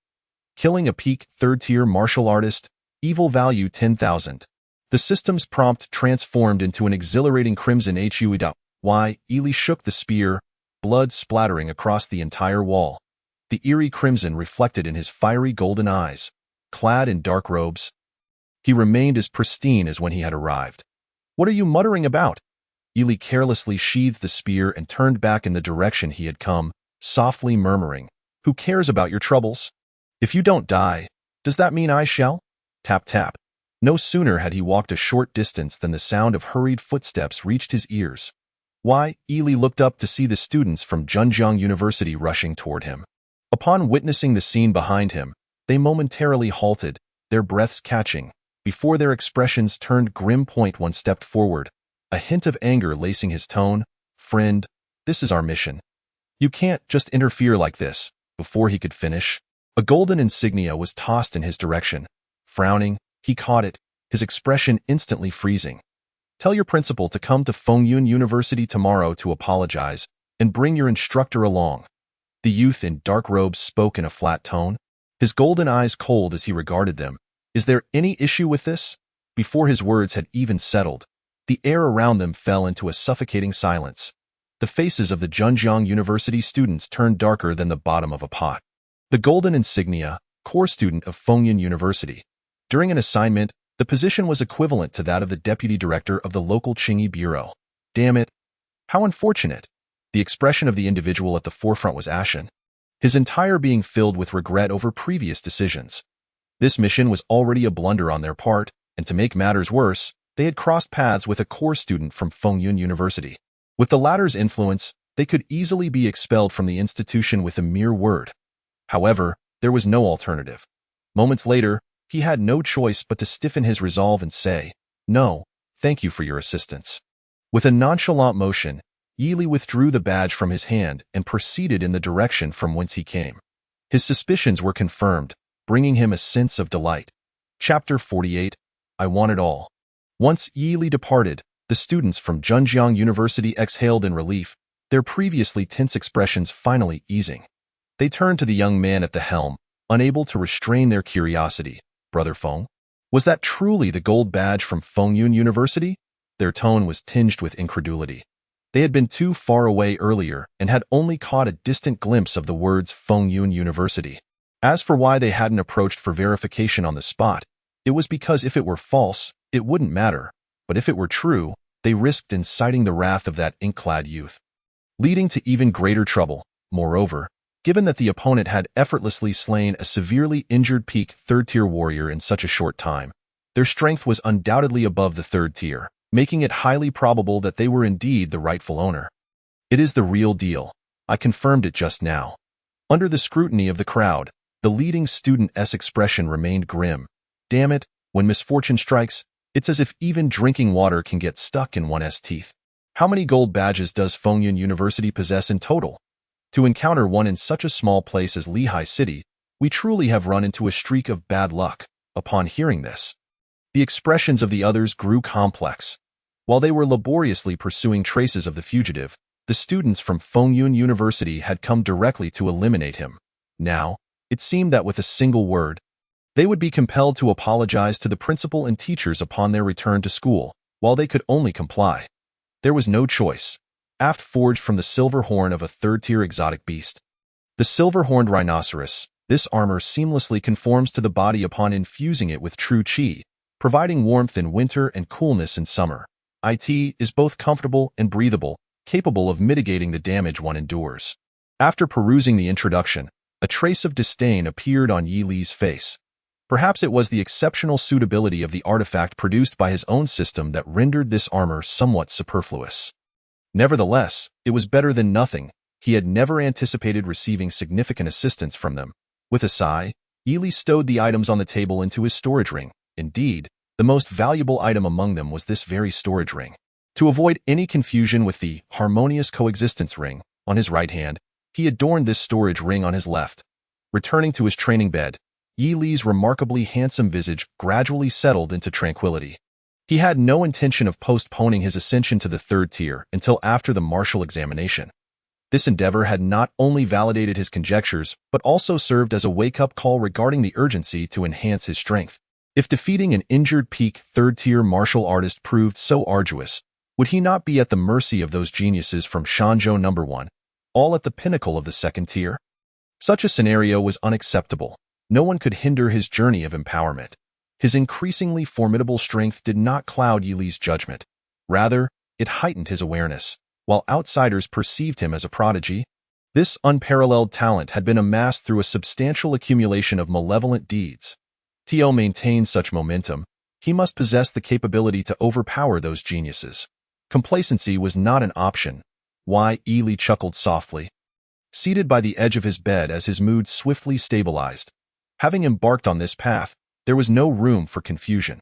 Killing a peak third-tier martial artist, evil value 10,000. The system's prompt transformed into an exhilarating crimson HUIDA. Yi Li shook the spear, blood splattering across the entire wall. The eerie crimson reflected in his fiery golden eyes. Clad in dark robes, he remained as pristine as when he had arrived. "What are you muttering about?" Yi Li carelessly sheathed the spear and turned back in the direction he had come, softly murmuring, "Who cares about your troubles? If you don't die, does that mean I shall?" Tap tap. No sooner had he walked a short distance than the sound of hurried footsteps reached his ears. Yi Li looked up to see the students from Zhenjiang University rushing toward him. Upon witnessing the scene behind him, they momentarily halted, their breaths catching, before their expressions turned grim. One stepped forward, a hint of anger lacing his tone. "Friend, this is our mission. You can't just interfere like this." Before he could finish, a golden insignia was tossed in his direction. Frowning, he caught it, his expression instantly freezing. "Tell your principal to come to Fengyun University tomorrow to apologize, and bring your instructor along." The youth in dark robes spoke in a flat tone, his golden eyes cold as he regarded them. "Is there any issue with this?" Before his words had even settled, the air around them fell into a suffocating silence. The faces of the Zhenjiang University students turned darker than the bottom of a pot. The golden insignia, core student of Fengyun University. During an assignment, the position was equivalent to that of the deputy director of the local Qingyi Bureau. Damn it. How unfortunate. The expression of the individual at the forefront was ashen, his entire being filled with regret over previous decisions. This mission was already a blunder on their part, and to make matters worse, they had crossed paths with a core student from Fengyun University. With the latter's influence, they could easily be expelled from the institution with a mere word. However, there was no alternative. Moments later, he had no choice but to stiffen his resolve and say, "No, thank you for your assistance." With a nonchalant motion, Yi Li withdrew the badge from his hand and proceeded in the direction from whence he came. His suspicions were confirmed, bringing him a sense of delight. Chapter 48. I Want It All. Once Yi Li departed, the students from Zhenjiang University exhaled in relief, their previously tense expressions finally easing. They turned to the young man at the helm, unable to restrain their curiosity. "Brother Feng? Was that truly the gold badge from Fengyun University?" Their tone was tinged with incredulity. They had been too far away earlier and had only caught a distant glimpse of the words Fengyun University. As for why they hadn't approached for verification on the spot, it was because if it were false, it wouldn't matter, but if it were true, they risked inciting the wrath of that ink-clad youth, leading to even greater trouble. Moreover, given that the opponent had effortlessly slain a severely injured peak third-tier warrior in such a short time, their strength was undoubtedly above the third tier, making it highly probable that they were indeed the rightful owner. "It is the real deal. I confirmed it just now." Under the scrutiny of the crowd, the leading student's expression remained grim. Damn it, when misfortune strikes, it's as if even drinking water can get stuck in one's teeth. How many gold badges does Fengyun University possess in total? To encounter one in such a small place as Lehigh City, we truly have run into a streak of bad luck. Upon hearing this, the expressions of the others grew complex. While they were laboriously pursuing traces of the fugitive, the students from Fengyun University had come directly to eliminate him. Now, it seemed that with a single word, they would be compelled to apologize to the principal and teachers upon their return to school, while they could only comply. There was no choice. Aft forged from the silver horn of a third-tier exotic beast. The silver-horned rhinoceros, this armor seamlessly conforms to the body upon infusing it with true qi, providing warmth in winter and coolness in summer. It is both comfortable and breathable, capable of mitigating the damage one endures. After perusing the introduction, a trace of disdain appeared on Yi Li's face. Perhaps it was the exceptional suitability of the artifact produced by his own system that rendered this armor somewhat superfluous. Nevertheless, it was better than nothing. He had never anticipated receiving significant assistance from them. With a sigh, Yi Li stowed the items on the table into his storage ring. Indeed, the most valuable item among them was this very storage ring. To avoid any confusion with the harmonious coexistence ring on his right hand, he adorned this storage ring on his left. Returning to his training bed, Yi Li's remarkably handsome visage gradually settled into tranquility. He had no intention of postponing his ascension to the third tier until after the martial examination. This endeavor had not only validated his conjectures, but also served as a wake-up call regarding the urgency to enhance his strength. If defeating an injured peak third-tier martial artist proved so arduous, would he not be at the mercy of those geniuses from Shanzhou No. 1, all at the pinnacle of the second tier? Such a scenario was unacceptable. No one could hinder his journey of empowerment. His increasingly formidable strength did not cloud Yi Li's judgment. Rather, it heightened his awareness. While outsiders perceived him as a prodigy, this unparalleled talent had been amassed through a substantial accumulation of malevolent deeds. To maintain such momentum, he must possess the capability to overpower those geniuses. Complacency was not an option. Yi Li chuckled softly, seated by the edge of his bed as his mood swiftly stabilized. Having embarked on this path, there was no room for confusion.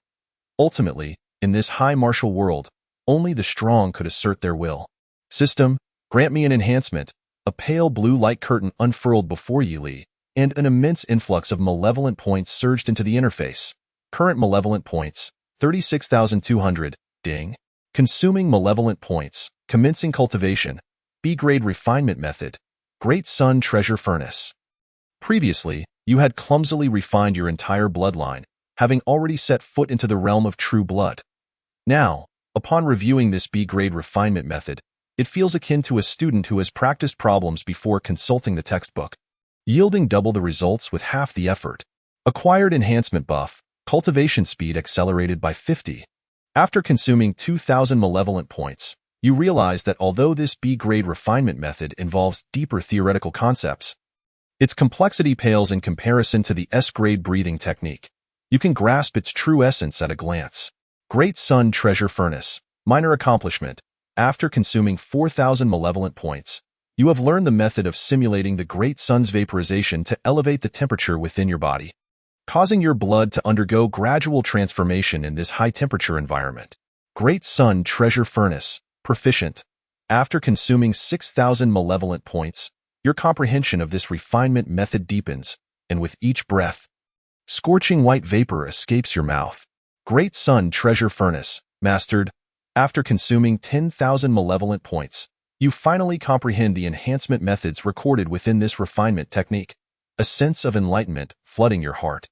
Ultimately, in this high martial world, only the strong could assert their will. System, grant me an enhancement. A pale blue light curtain unfurled before Yi Li, and an immense influx of malevolent points surged into the interface. Current malevolent points, 36,200, ding. Consuming malevolent points, commencing cultivation, B-grade refinement method, Great Sun Treasure Furnace. Previously, you had clumsily refined your entire bloodline, having already set foot into the realm of true blood. Now, upon reviewing this B-grade refinement method, it feels akin to a student who has practiced problems before consulting the textbook, yielding double the results with half the effort. Acquired enhancement buff, cultivation speed accelerated by 50. After consuming 2,000 malevolent points, you realize that although this B-grade refinement method involves deeper theoretical concepts, its complexity pales in comparison to the S-grade breathing technique. You can grasp its true essence at a glance. Great Sun Treasure Furnace, minor accomplishment. After consuming 4,000 malevolent points, you have learned the method of simulating the Great Sun's vaporization to elevate the temperature within your body, causing your blood to undergo gradual transformation in this high-temperature environment. Great Sun Treasure Furnace, proficient. After consuming 6,000 malevolent points, your comprehension of this refinement method deepens, and with each breath, scorching white vapor escapes your mouth. Great Sun Treasure Furnace, mastered. After consuming 10,000 malevolent points, you finally comprehend the enhancement methods recorded within this refinement technique. A sense of enlightenment flooding your heart.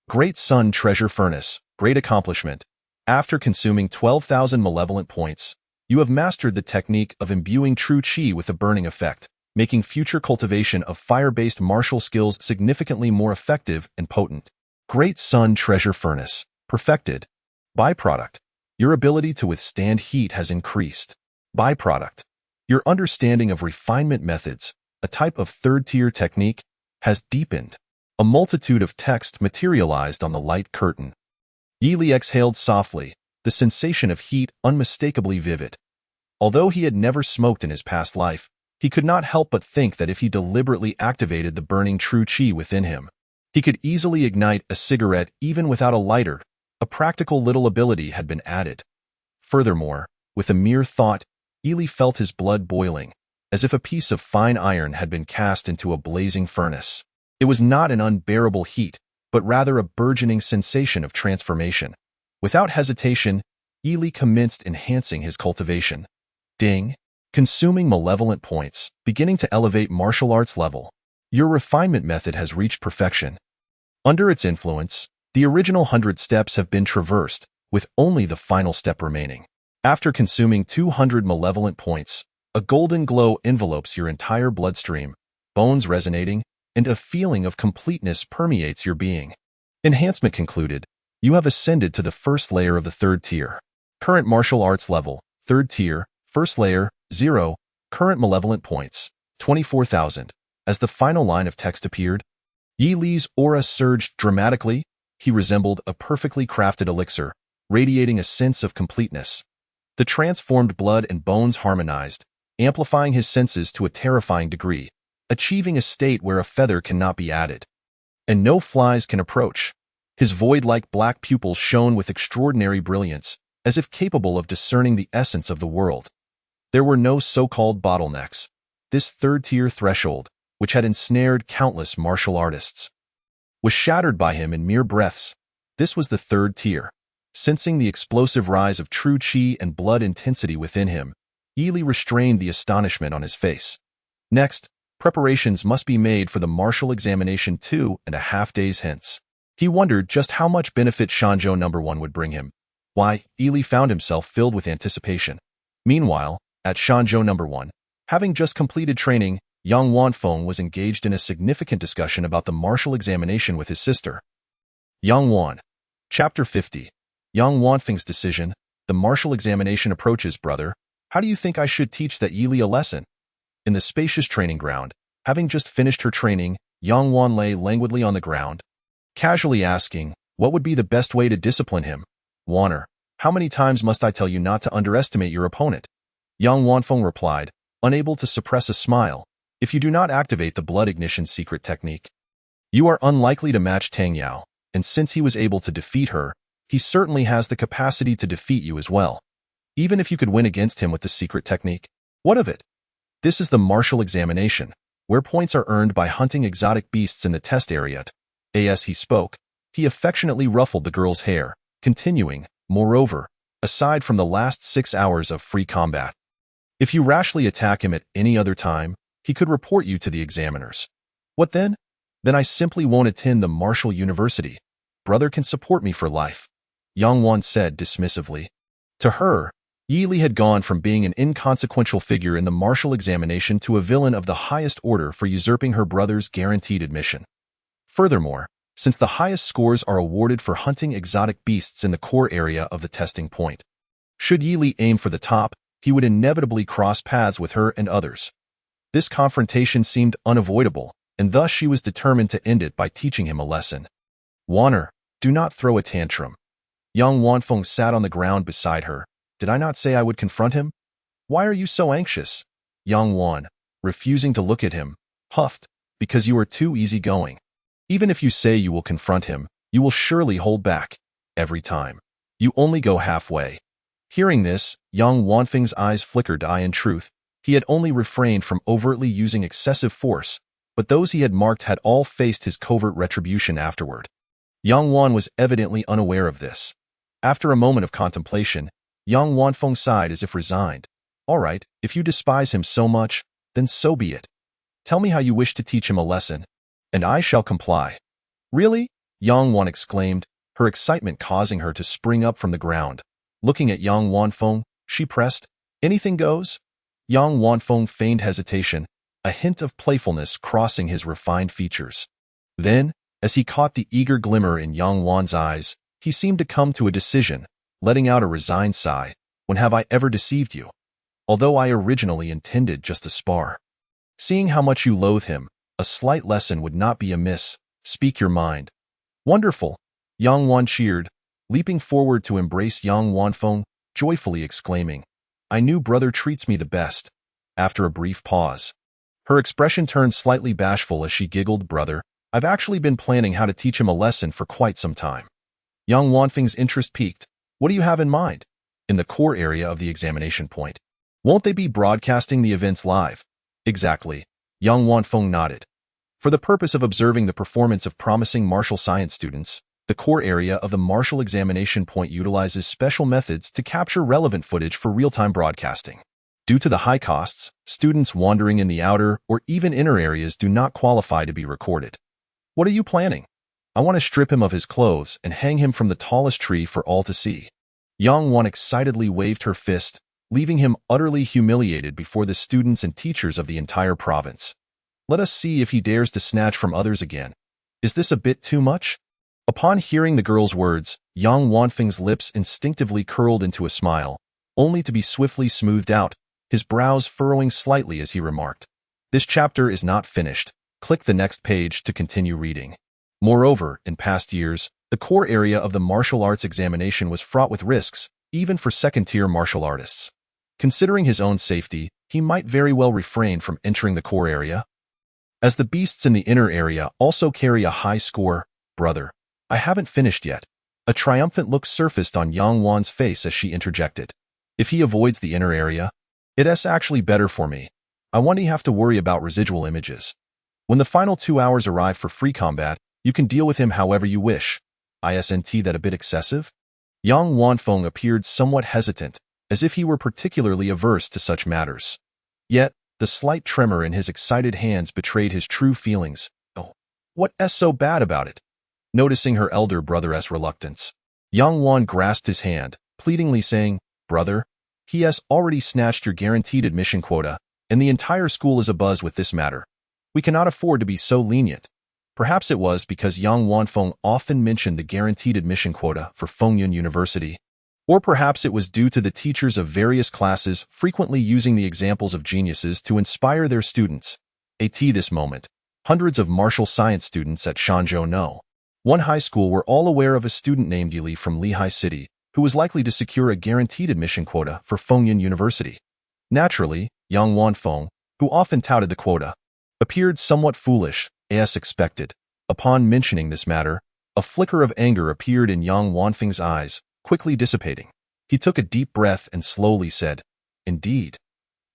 Great Sun Treasure Furnace, great accomplishment. After consuming 12,000 malevolent points, you have mastered the technique of imbuing true qi with a burning effect, making future cultivation of fire-based martial skills significantly more effective and potent. Great Sun Treasure Furnace, perfected. Byproduct. Your ability to withstand heat has increased. Byproduct. Your understanding of refinement methods, a type of third-tier technique, has deepened. A multitude of text materialized on the light curtain. Yi Li exhaled softly, the sensation of heat unmistakably vivid. Although he had never smoked in his past life, he could not help but think that if he deliberately activated the burning true qi within him, he could easily ignite a cigarette even without a lighter. A practical little ability had been added. Furthermore, with a mere thought, Yi Li felt his blood boiling, as if a piece of fine iron had been cast into a blazing furnace. It was not an unbearable heat, but rather a burgeoning sensation of transformation. Without hesitation, Yi Li commenced enhancing his cultivation. Ding! Consuming malevolent points, beginning to elevate martial arts level. Your refinement method has reached perfection. Under its influence, the original 100 steps have been traversed, with only the final step remaining. After consuming 200 malevolent points, a golden glow envelopes your entire bloodstream, bones resonating, and a feeling of completeness permeates your being. Enhancement concluded. You have ascended to the first layer of the third tier. Current martial arts level, third tier, first layer, 0, current malevolent points, 24,000. As the final line of text appeared, Yi Li's aura surged dramatically. He resembled a perfectly crafted elixir, radiating a sense of completeness. The transformed blood and bones harmonized, amplifying his senses to a terrifying degree, achieving a state where a feather cannot be added, and no flies can approach. His void-like black pupils shone with extraordinary brilliance, as if capable of discerning the essence of the world. There were no so-called bottlenecks. This third-tier threshold, which had ensnared countless martial artists, was shattered by him in mere breaths. This was the third tier. Sensing the explosive rise of true chi and blood intensity within him, Yi Li restrained the astonishment on his face. Next, preparations must be made for the martial examination 2.5 days hence. He wondered just how much benefit Shanzhou No. 1 would bring him. Why, Yi Li found himself filled with anticipation. Meanwhile, at Shanzhou No. 1, having just completed training, Yang Wanfeng was engaged in a significant discussion about the martial examination with his sister. Yang Wan. Chapter 50. Yang Wanfeng's decision. The martial examination approaches, brother. How do you think I should teach that Yi Li a lesson? In the spacious training ground, having just finished her training, Yang Wan lay languidly on the ground, casually asking, what would be the best way to discipline him? Wanner, how many times must I tell you not to underestimate your opponent? Yang Wanfeng replied, unable to suppress a smile. If you do not activate the blood ignition secret technique, you are unlikely to match Tang Yao, and since he was able to defeat her, he certainly has the capacity to defeat you as well. Even if you could win against him with the secret technique, what of it? This is the martial examination, where points are earned by hunting exotic beasts in the test area. As he spoke, he affectionately ruffled the girl's hair, continuing, moreover, aside from the last 6 hours of free combat, if you rashly attack him at any other time, he could report you to the examiners. What then? Then I simply won't attend the martial university. Brother can support me for life, Yang Wan said dismissively. To her, Yi Li had gone from being an inconsequential figure in the martial examination to a villain of the highest order for usurping her brother's guaranteed admission. Furthermore, since the highest scores are awarded for hunting exotic beasts in the core area of the testing point, should Yi Li aim for the top, he would inevitably cross paths with her and others. This confrontation seemed unavoidable, and thus she was determined to end it by teaching him a lesson. Wanner, do not throw a tantrum. Yang Wanfeng sat on the ground beside her. Did I not say I would confront him? Why are you so anxious? Yang Wan, refusing to look at him, huffed, because you are too easygoing. Even if you say you will confront him, you will surely hold back. Every time. You only go halfway. Hearing this, Yang Wanfeng's eyes flickered. In truth, he had only refrained from overtly using excessive force, but those he had marked had all faced his covert retribution afterward. Yang Wan was evidently unaware of this. After a moment of contemplation, Yang Wanfeng sighed as if resigned. All right, if you despise him so much, then so be it. Tell me how you wish to teach him a lesson, and I shall comply. Really? Yang Wan exclaimed, her excitement causing her to spring up from the ground. Looking at Yang Wanfeng, she pressed, anything goes? Yang Wanfeng feigned hesitation, a hint of playfulness crossing his refined features. Then, as he caught the eager glimmer in Yang Wan's eyes, he seemed to come to a decision, letting out a resigned sigh. When have I ever deceived you? Although I originally intended just to spar. Seeing how much you loathe him, a slight lesson would not be amiss. Speak your mind. Wonderful! Yang Wan cheered, leaping forward to embrace Yang Wanfeng, joyfully exclaiming, I knew brother treats me the best. After a brief pause, her expression turned slightly bashful as she giggled, brother, I've actually been planning how to teach him a lesson for quite some time. Yang Wanfeng's interest piqued. What do you have in mind? In the core area of the examination point. Won't they be broadcasting the events live? Exactly. Yang Wanfeng nodded. For the purpose of observing the performance of promising martial science students, the core area of the martial examination point utilizes special methods to capture relevant footage for real-time broadcasting. Due to the high costs, students wandering in the outer or even inner areas do not qualify to be recorded. What are you planning? I want to strip him of his clothes and hang him from the tallest tree for all to see. Yang Wan excitedly waved her fist, leaving him utterly humiliated before the students and teachers of the entire province. Let us see if he dares to snatch from others again. Is this a bit too much? Upon hearing the girl's words, Yang Wanfeng's lips instinctively curled into a smile, only to be swiftly smoothed out, his brows furrowing slightly as he remarked, "This chapter is not finished. Click the next page to continue reading." Moreover, in past years, the core area of the martial arts examination was fraught with risks, even for second-tier martial artists. Considering his own safety, he might very well refrain from entering the core area. As the beasts in the inner area also carry a high score, "Brother, I haven't finished yet." A triumphant look surfaced on Yang Wan's face as she interjected. "If he avoids the inner area, it's actually better for me. I won't have to worry about residual images. When the final 2 hours arrive for free combat, you can deal with him however you wish. Isn't that a bit excessive?" Yang Wanfeng appeared somewhat hesitant, as if he were particularly averse to such matters. Yet, the slight tremor in his excited hands betrayed his true feelings. "Oh, what's so bad about it?" Noticing her elder brother's reluctance, Yang Wan grasped his hand, pleadingly saying, "Brother, he has already snatched your guaranteed admission quota, and the entire school is abuzz with this matter. We cannot afford to be so lenient." Perhaps it was because Yang Wanfeng often mentioned the guaranteed admission quota for Fengyun University. Or perhaps it was due to the teachers of various classes frequently using the examples of geniuses to inspire their students. At this moment, hundreds of martial science students at Shanzhou No. 1 high school were all aware of a student named Yili from Lehigh City, who was likely to secure a guaranteed admission quota for Fengyun University. Naturally, Yang Wanfeng, who often touted the quota, appeared somewhat foolish, as expected. Upon mentioning this matter, a flicker of anger appeared in Yang Wanfeng's eyes, quickly dissipating. He took a deep breath and slowly said, "Indeed,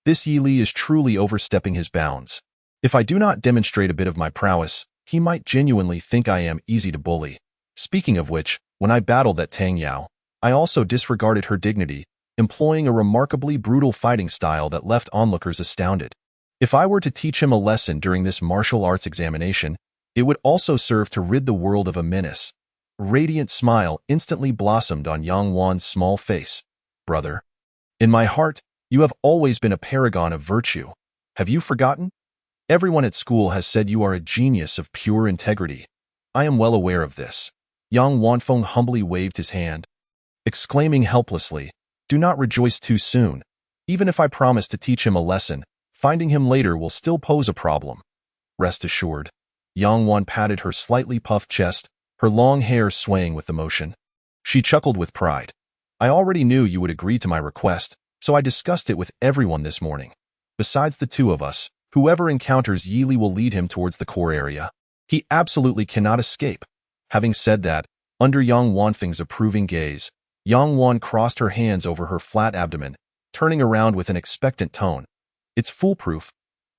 this Yili is truly overstepping his bounds. If I do not demonstrate a bit of my prowess, he might genuinely think I am easy to bully. Speaking of which, when I battled at Tang Yao, I also disregarded her dignity, employing a remarkably brutal fighting style that left onlookers astounded. If I were to teach him a lesson during this martial arts examination, it would also serve to rid the world of a menace." A radiant smile instantly blossomed on Yang Wan's small face. "Brother, in my heart, you have always been a paragon of virtue. Have you forgotten? Everyone at school has said you are a genius of pure integrity. I am well aware of this." Yang Wanfeng humbly waved his hand, exclaiming helplessly, "Do not rejoice too soon. Even if I promise to teach him a lesson, finding him later will still pose a problem. Rest assured." Yang Wan patted her slightly puffed chest, her long hair swaying with the motion. She chuckled with pride. "I already knew you would agree to my request, so I discussed it with everyone this morning. Besides the two of us, whoever encounters Yili will lead him towards the core area. He absolutely cannot escape." Having said that, under Yang Wanfeng's approving gaze, Yang Wan crossed her hands over her flat abdomen, turning around with an expectant tone. "It's foolproof.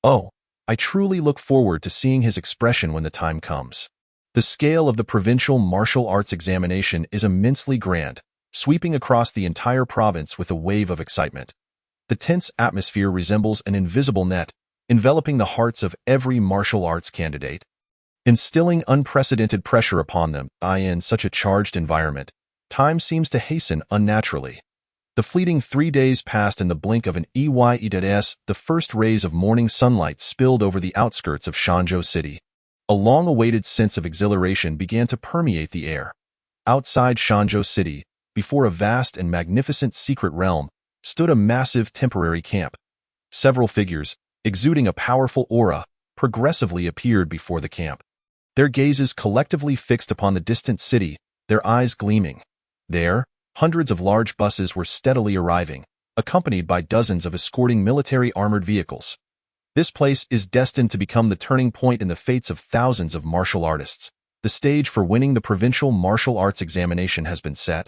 Oh, I truly look forward to seeing his expression when the time comes." The scale of the provincial martial arts examination is immensely grand, sweeping across the entire province with a wave of excitement. The tense atmosphere resembles an invisible net, enveloping the hearts of every martial arts candidate, instilling unprecedented pressure upon them. In such a charged environment, time seems to hasten unnaturally. The fleeting 3 days passed in the blink of an eye. The first rays of morning sunlight spilled over the outskirts of Shanzhou City. A long-awaited sense of exhilaration began to permeate the air. Outside Shanzhou City, before a vast and magnificent secret realm, stood a massive temporary camp. Several figures, exuding a powerful aura, progressively appeared before the camp. Their gazes collectively fixed upon the distant city, their eyes gleaming. There, hundreds of large buses were steadily arriving, accompanied by dozens of escorting military armored vehicles. This place is destined to become the turning point in the fates of thousands of martial artists. The stage for winning the provincial martial arts examination has been set.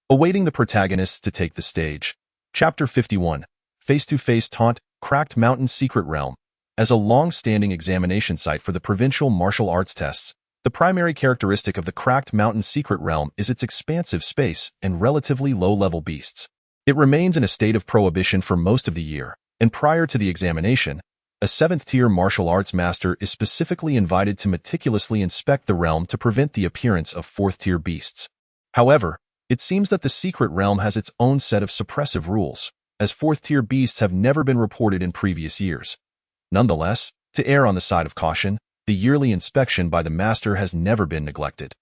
Awaiting the protagonists to take the stage. Chapter 51. Face-to-face taunt, Cracked Mountain Secret Realm. As a long-standing examination site for the provincial martial arts tests, the primary characteristic of the Cracked Mountain Secret Realm is its expansive space and relatively low-level beasts. It remains in a state of prohibition for most of the year, and prior to the examination, a 7th-tier martial arts master is specifically invited to meticulously inspect the realm to prevent the appearance of 4th-tier beasts. However, it seems that the secret realm has its own set of suppressive rules, as 4th-tier beasts have never been reported in previous years. Nonetheless, To err on the side of caution, the yearly inspection by the master has never been neglected.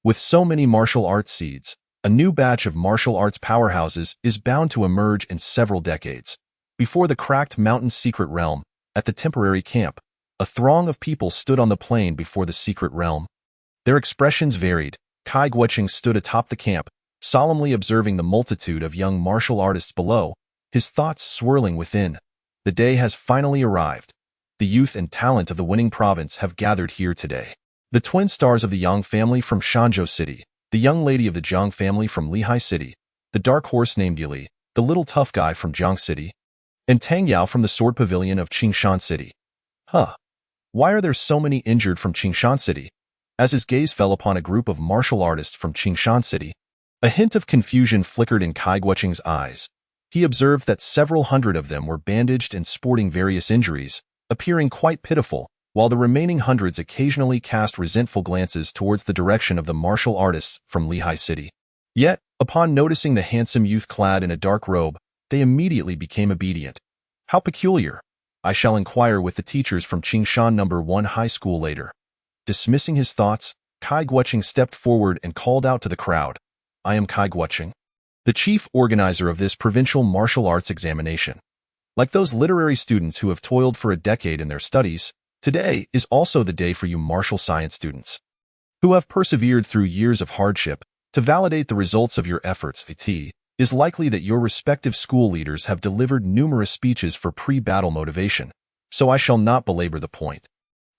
With so many martial arts seeds, a new batch of martial arts powerhouses is bound to emerge in several decades. Before the cracked mountain secret realm, at the temporary camp, a throng of people stood on the plain before the secret realm. Their expressions varied. Kai Guoqing stood atop the camp, solemnly observing the multitude of young martial artists below, his thoughts swirling within. The day has finally arrived. The youth and talent of the winning province have gathered here today. The twin stars of the Yang family from Shanzhou City, the young lady of the Jiang family from Lehigh City, the dark horse named Yili, the little tough guy from Jiang City, and Tang Yao from the Sword Pavilion of Qingshan City. Why are there so many injured from Qingshan City? As his gaze fell upon a group of martial artists from Qingshan City, a hint of confusion flickered in Kai Guoqing's eyes. He observed that several hundred of them were bandaged and sporting various injuries, appearing quite pitiful, while the remaining hundreds occasionally cast resentful glances towards the direction of the martial artists from Lehigh City. Yet, upon noticing the handsome youth clad in a dark robe, they immediately became obedient. How peculiar! I shall inquire with the teachers from Qingshan No. 1 High School later. Dismissing his thoughts, Kai Guoqing stepped forward and called out to the crowd. I am Kai Guoqing, the chief organizer of this provincial martial arts examination. Like those literary students who have toiled for a decade in their studies, today is also the day for you martial science students, who have persevered through years of hardship. To validate the results of your efforts, it is likely that your respective school leaders have delivered numerous speeches for pre-battle motivation, so I shall not belabor the point.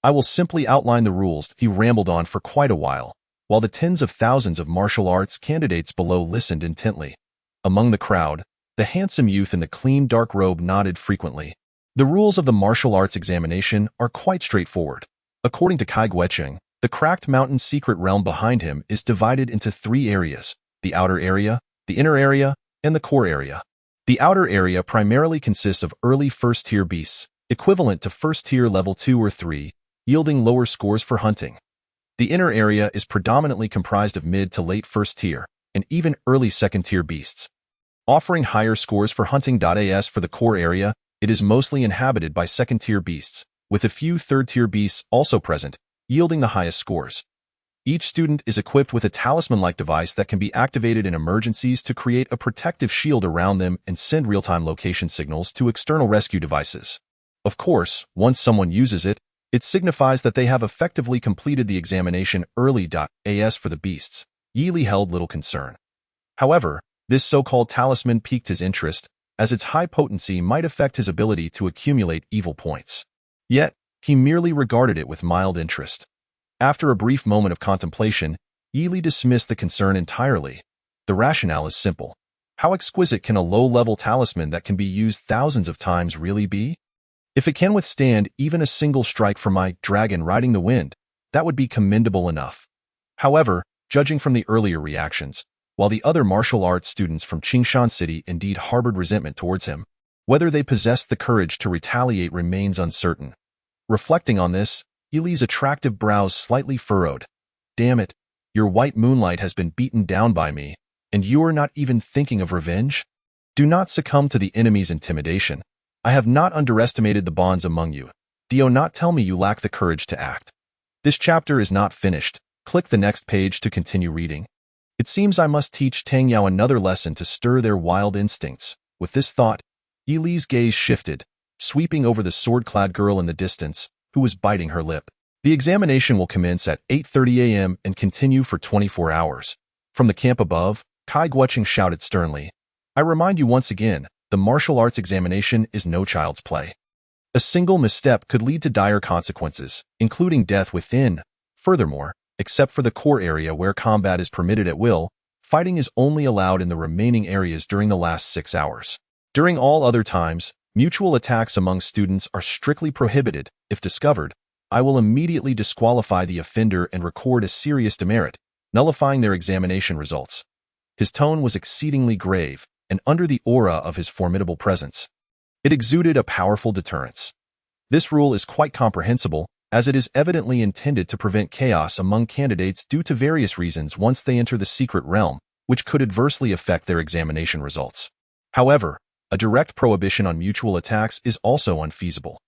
I will simply outline the rules. He rambled on for quite a while the tens of thousands of martial arts candidates below listened intently. Among the crowd, the handsome youth in the clean dark robe nodded frequently. The rules of the martial arts examination are quite straightforward. According to Kai Guoqing, the cracked mountain secret realm behind him is divided into 3 areas: the outer area, the inner area, and the core area. The outer area primarily consists of early first-tier beasts, equivalent to first-tier level 2 or 3, yielding lower scores for hunting. The inner area is predominantly comprised of mid to late first-tier, and even early second-tier beasts, offering higher scores for hunting. As for the core area, it is mostly inhabited by second-tier beasts, with a few third-tier beasts also present, yielding the highest scores. Each student is equipped with a talisman-like device that can be activated in emergencies to create a protective shield around them and send real-time location signals to external rescue devices. Of course, once someone uses it, it signifies that they have effectively completed the examination early. As for the beasts, Yili held little concern. However, this so-called talisman piqued his interest, as its high potency might affect his ability to accumulate evil points. Yet, he merely regarded it with mild interest. After a brief moment of contemplation, Yili dismissed the concern entirely. The rationale is simple. How exquisite can a low-level talisman that can be used thousands of times really be? If it can withstand even a single strike from my dragon riding the wind, that would be commendable enough. However, judging from the earlier reactions, while the other martial arts students from Qingshan City indeed harbored resentment towards him, whether they possessed the courage to retaliate remains uncertain. Reflecting on this, Yili's attractive brows slightly furrowed. Damn it, your white moonlight has been beaten down by me, and you are not even thinking of revenge? Do not succumb to the enemy's intimidation. I have not underestimated the bonds among you. Do not tell me you lack the courage to act. This chapter is not finished. Click the next page to continue reading. It seems I must teach Tang Yao another lesson to stir their wild instincts. With this thought, Yili's gaze shifted, sweeping over the sword-clad girl in the distance, who was biting her lip. The examination will commence at 8:30 a.m. and continue for 24 hours. From the camp above, Kai Guoqing shouted sternly, I remind you once again, the martial arts examination is no child's play. A single misstep could lead to dire consequences, including death within. Furthermore, except for the core area where combat is permitted at will, fighting is only allowed in the remaining areas during the last 6 hours. During all other times, mutual attacks among students are strictly prohibited. If discovered, I will immediately disqualify the offender and record a serious demerit, nullifying their examination results. His tone was exceedingly grave, and under the aura of his formidable presence, it exuded a powerful deterrence. This rule is quite comprehensible, as it is evidently intended to prevent chaos among candidates due to various reasons once they enter the secret realm, which could adversely affect their examination results. However, a direct prohibition on mutual attacks is also unfeasible.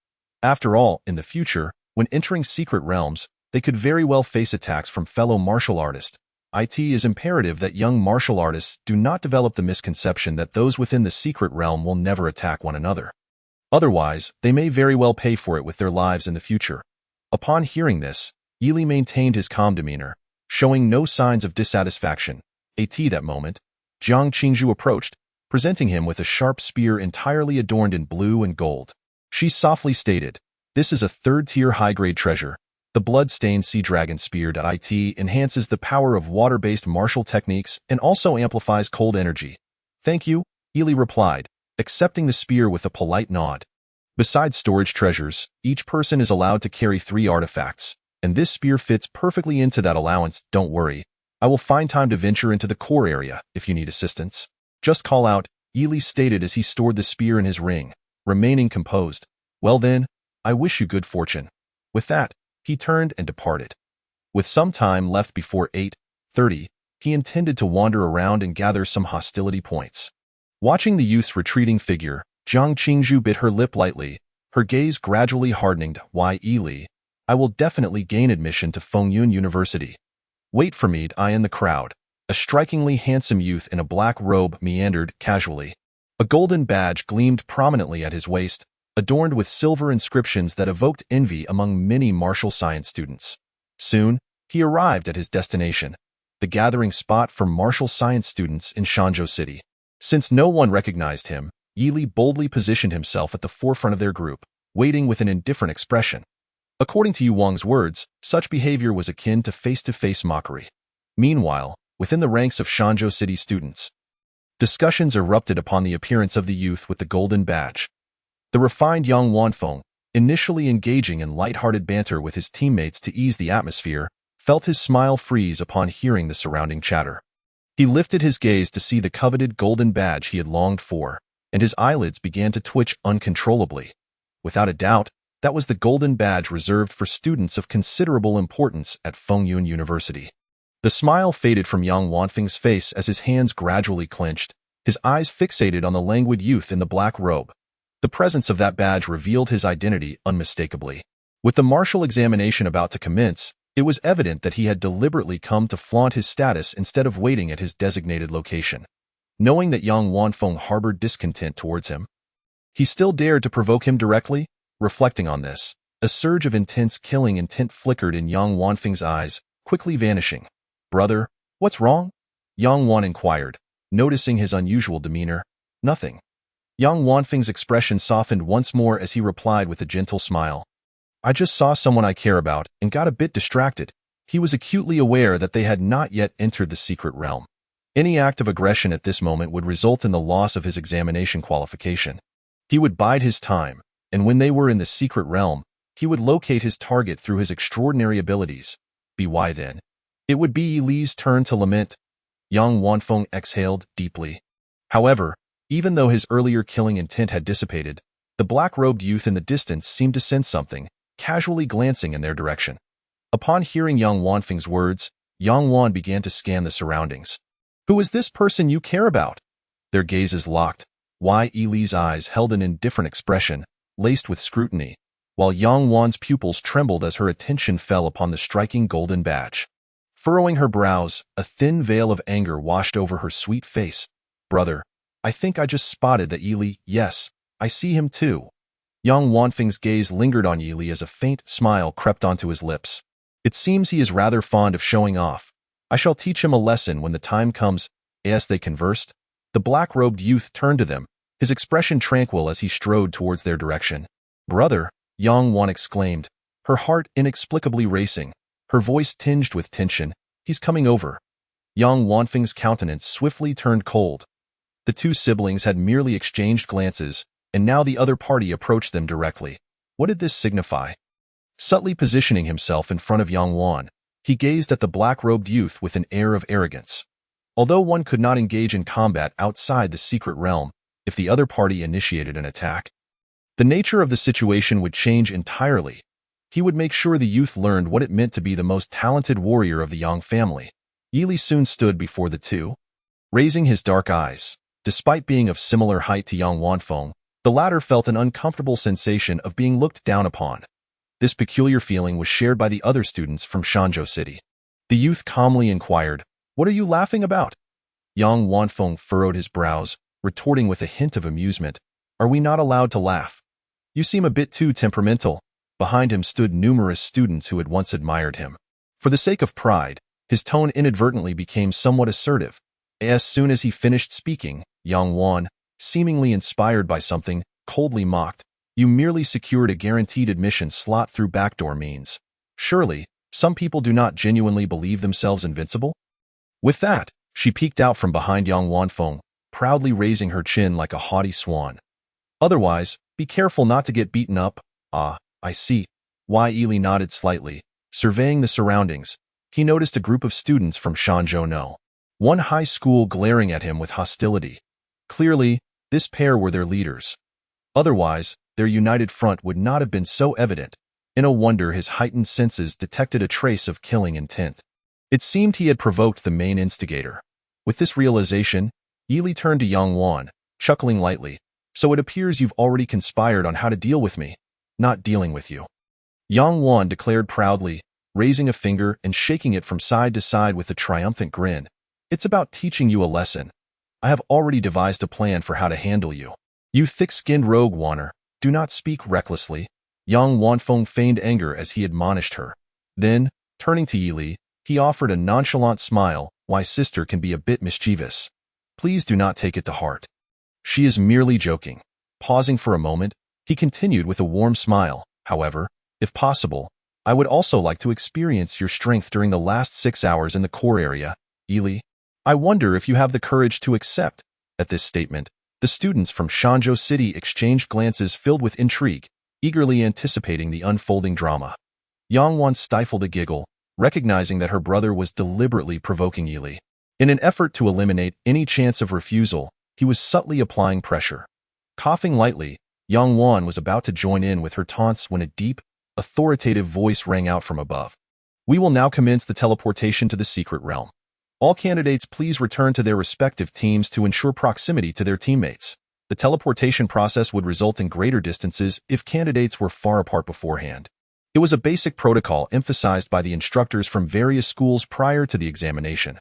After all, in the future, when entering secret realms, they could very well face attacks from fellow martial artists. It is imperative that young martial artists do not develop the misconception that those within the secret realm will never attack one another. Otherwise, they may very well pay for it with their lives in the future. Upon hearing this, Yili maintained his calm demeanor, showing no signs of dissatisfaction. At that moment, Jiang Qingzhu approached, presenting him with a sharp spear entirely adorned in blue and gold. She softly stated, "This is a third-tier high-grade treasure. The blood-stained sea dragon spear. It enhances the power of water-based martial techniques and also amplifies cold energy." "Thank you," Yili replied, accepting the spear with a polite nod. Besides storage treasures, each person is allowed to carry 3 artifacts, and this spear fits perfectly into that allowance. "Don't worry, I will find time to venture into the core area if you need assistance. Just call out," Yili stated as he stored the spear in his ring, remaining composed. "Well then, I wish you good fortune." With that, he turned and departed. With some time left before 8:30, he intended to wander around and gather some hostility points. Watching the youth's retreating figure, Jiang Qingzhu bit her lip lightly, her gaze gradually hardening. "Why, Yili, I will definitely gain admission to Fengyun University. Wait for me." I in the crowd. A strikingly handsome youth in a black robe meandered casually. A golden badge gleamed prominently at his waist, adorned with silver inscriptions that evoked envy among many martial science students. Soon, he arrived at his destination, the gathering spot for martial science students in Shanzhou City. Since no one recognized him, Yili boldly positioned himself at the forefront of their group, waiting with an indifferent expression. According to Yu Wang's words, such behavior was akin to face-to-face mockery. Meanwhile, within the ranks of Shanzhou City students, discussions erupted upon the appearance of the youth with the golden badge. The refined Yang Wanfeng, initially engaging in light-hearted banter with his teammates to ease the atmosphere, felt his smile freeze upon hearing the surrounding chatter. He lifted his gaze to see the coveted golden badge he had longed for, and his eyelids began to twitch uncontrollably. Without a doubt, that was the golden badge reserved for students of considerable importance at Fengyun University. The smile faded from Yang Wanfeng's face as his hands gradually clenched, his eyes fixated on the languid youth in the black robe. The presence of that badge revealed his identity unmistakably. With the martial examination about to commence, it was evident that he had deliberately come to flaunt his status instead of waiting at his designated location. Knowing that Yang Wanfeng harbored discontent towards him, he still dared to provoke him directly. Reflecting on this, a surge of intense killing intent flickered in Yang Wanfeng's eyes, quickly vanishing. "Brother, what's wrong?" Yang Wan inquired, noticing his unusual demeanor. "Nothing." Yang Wanfeng's expression softened once more as he replied with a gentle smile. "I just saw someone I care about and got a bit distracted." He was acutely aware that they had not yet entered the secret realm. Any act of aggression at this moment would result in the loss of his examination qualification. He would bide his time, and when they were in the secret realm, he would locate his target through his extraordinary abilities. Why then? It would be Yili's turn to lament. Yang Wanfeng exhaled deeply. However, even though his earlier killing intent had dissipated, the black-robed youth in the distance seemed to sense something, casually glancing in their direction. Upon hearing Yang Wanfeng's words, Yang Wan began to scan the surroundings. "Who is this person you care about?" Their gazes locked. Yili's eyes held an indifferent expression, laced with scrutiny, while Yang Wan's pupils trembled as her attention fell upon the striking golden badge. Furrowing her brows, a thin veil of anger washed over her sweet face. "Brother, I think I just spotted that Yili. Yes, I see him too." Yang Wanfeng's gaze lingered on Yili as a faint smile crept onto his lips. "It seems he is rather fond of showing off. I shall teach him a lesson when the time comes." As they conversed, the black-robed youth turned to them, his expression tranquil as he strode towards their direction. "Brother," Yang Wan exclaimed, her heart inexplicably racing, her voice tinged with tension, "he's coming over." Yang Wanfeng's countenance swiftly turned cold. The two siblings had merely exchanged glances, and now the other party approached them directly. What did this signify? Subtly positioning himself in front of Yang Wan, he gazed at the black-robed youth with an air of arrogance. Although one could not engage in combat outside the secret realm if the other party initiated an attack, the nature of the situation would change entirely. He would make sure the youth learned what it meant to be the most talented warrior of the Yang family. Yili soon stood before the two, raising his dark eyes. Despite being of similar height to Yang Wanfeng, The latter felt an uncomfortable sensation of being looked down upon. This peculiar feeling was shared by the other students from Shanzhou City. The youth calmly inquired, "What are you laughing about?" Yang Wanfeng furrowed his brows, retorting with a hint of amusement, "Are we not allowed to laugh? You seem a bit too temperamental." Behind him stood numerous students who had once admired him. For the sake of pride, his tone inadvertently became somewhat assertive. As soon as he finished speaking, Yang Wan, seemingly inspired by something, coldly mocked, "You merely secured a guaranteed admission slot through backdoor means. Surely, some people do not genuinely believe themselves invincible?" With that, she peeked out from behind Yang Wanfeng, proudly raising her chin like a haughty swan. "Otherwise, be careful not to get beaten up." "Ah, I see." Yili nodded slightly. Surveying the surroundings, he noticed a group of students from Shanzhou No. 1 high school glaring at him with hostility. Clearly, this pair were their leaders. Otherwise, their united front would not have been so evident. No wonder his heightened senses detected a trace of killing intent. It seemed he had provoked the main instigator. With this realization, Yili turned to Yang Wan, chuckling lightly. "So it appears you've already conspired on how to deal with me." "Not dealing with you," Yang Wan declared proudly, raising a finger and shaking it from side to side with a triumphant grin. "It's about teaching you a lesson. I have already devised a plan for how to handle you. You thick-skinned rogue Wanner, do not speak recklessly." Yang Wanfeng feigned anger as he admonished her. Then, turning to Yili, he offered a nonchalant smile. "My sister can be a bit mischievous. Please do not take it to heart. She is merely joking." Pausing for a moment, he continued with a warm smile. "However, if possible, I would also like to experience your strength during the last 6 hours in the core area. Yili, I wonder if you have the courage to accept." At this statement, the students from Shanzhou City exchanged glances filled with intrigue, eagerly anticipating the unfolding drama. Yang Wan stifled a giggle, recognizing that her brother was deliberately provoking Yili. In an effort to eliminate any chance of refusal, he was subtly applying pressure. Coughing lightly, Yang Wan was about to join in with her taunts when a deep, authoritative voice rang out from above. "We will now commence the teleportation to the secret realm. All candidates please return to their respective teams to ensure proximity to their teammates." The teleportation process would result in greater distances if candidates were far apart beforehand. It was a basic protocol emphasized by the instructors from various schools prior to the examination.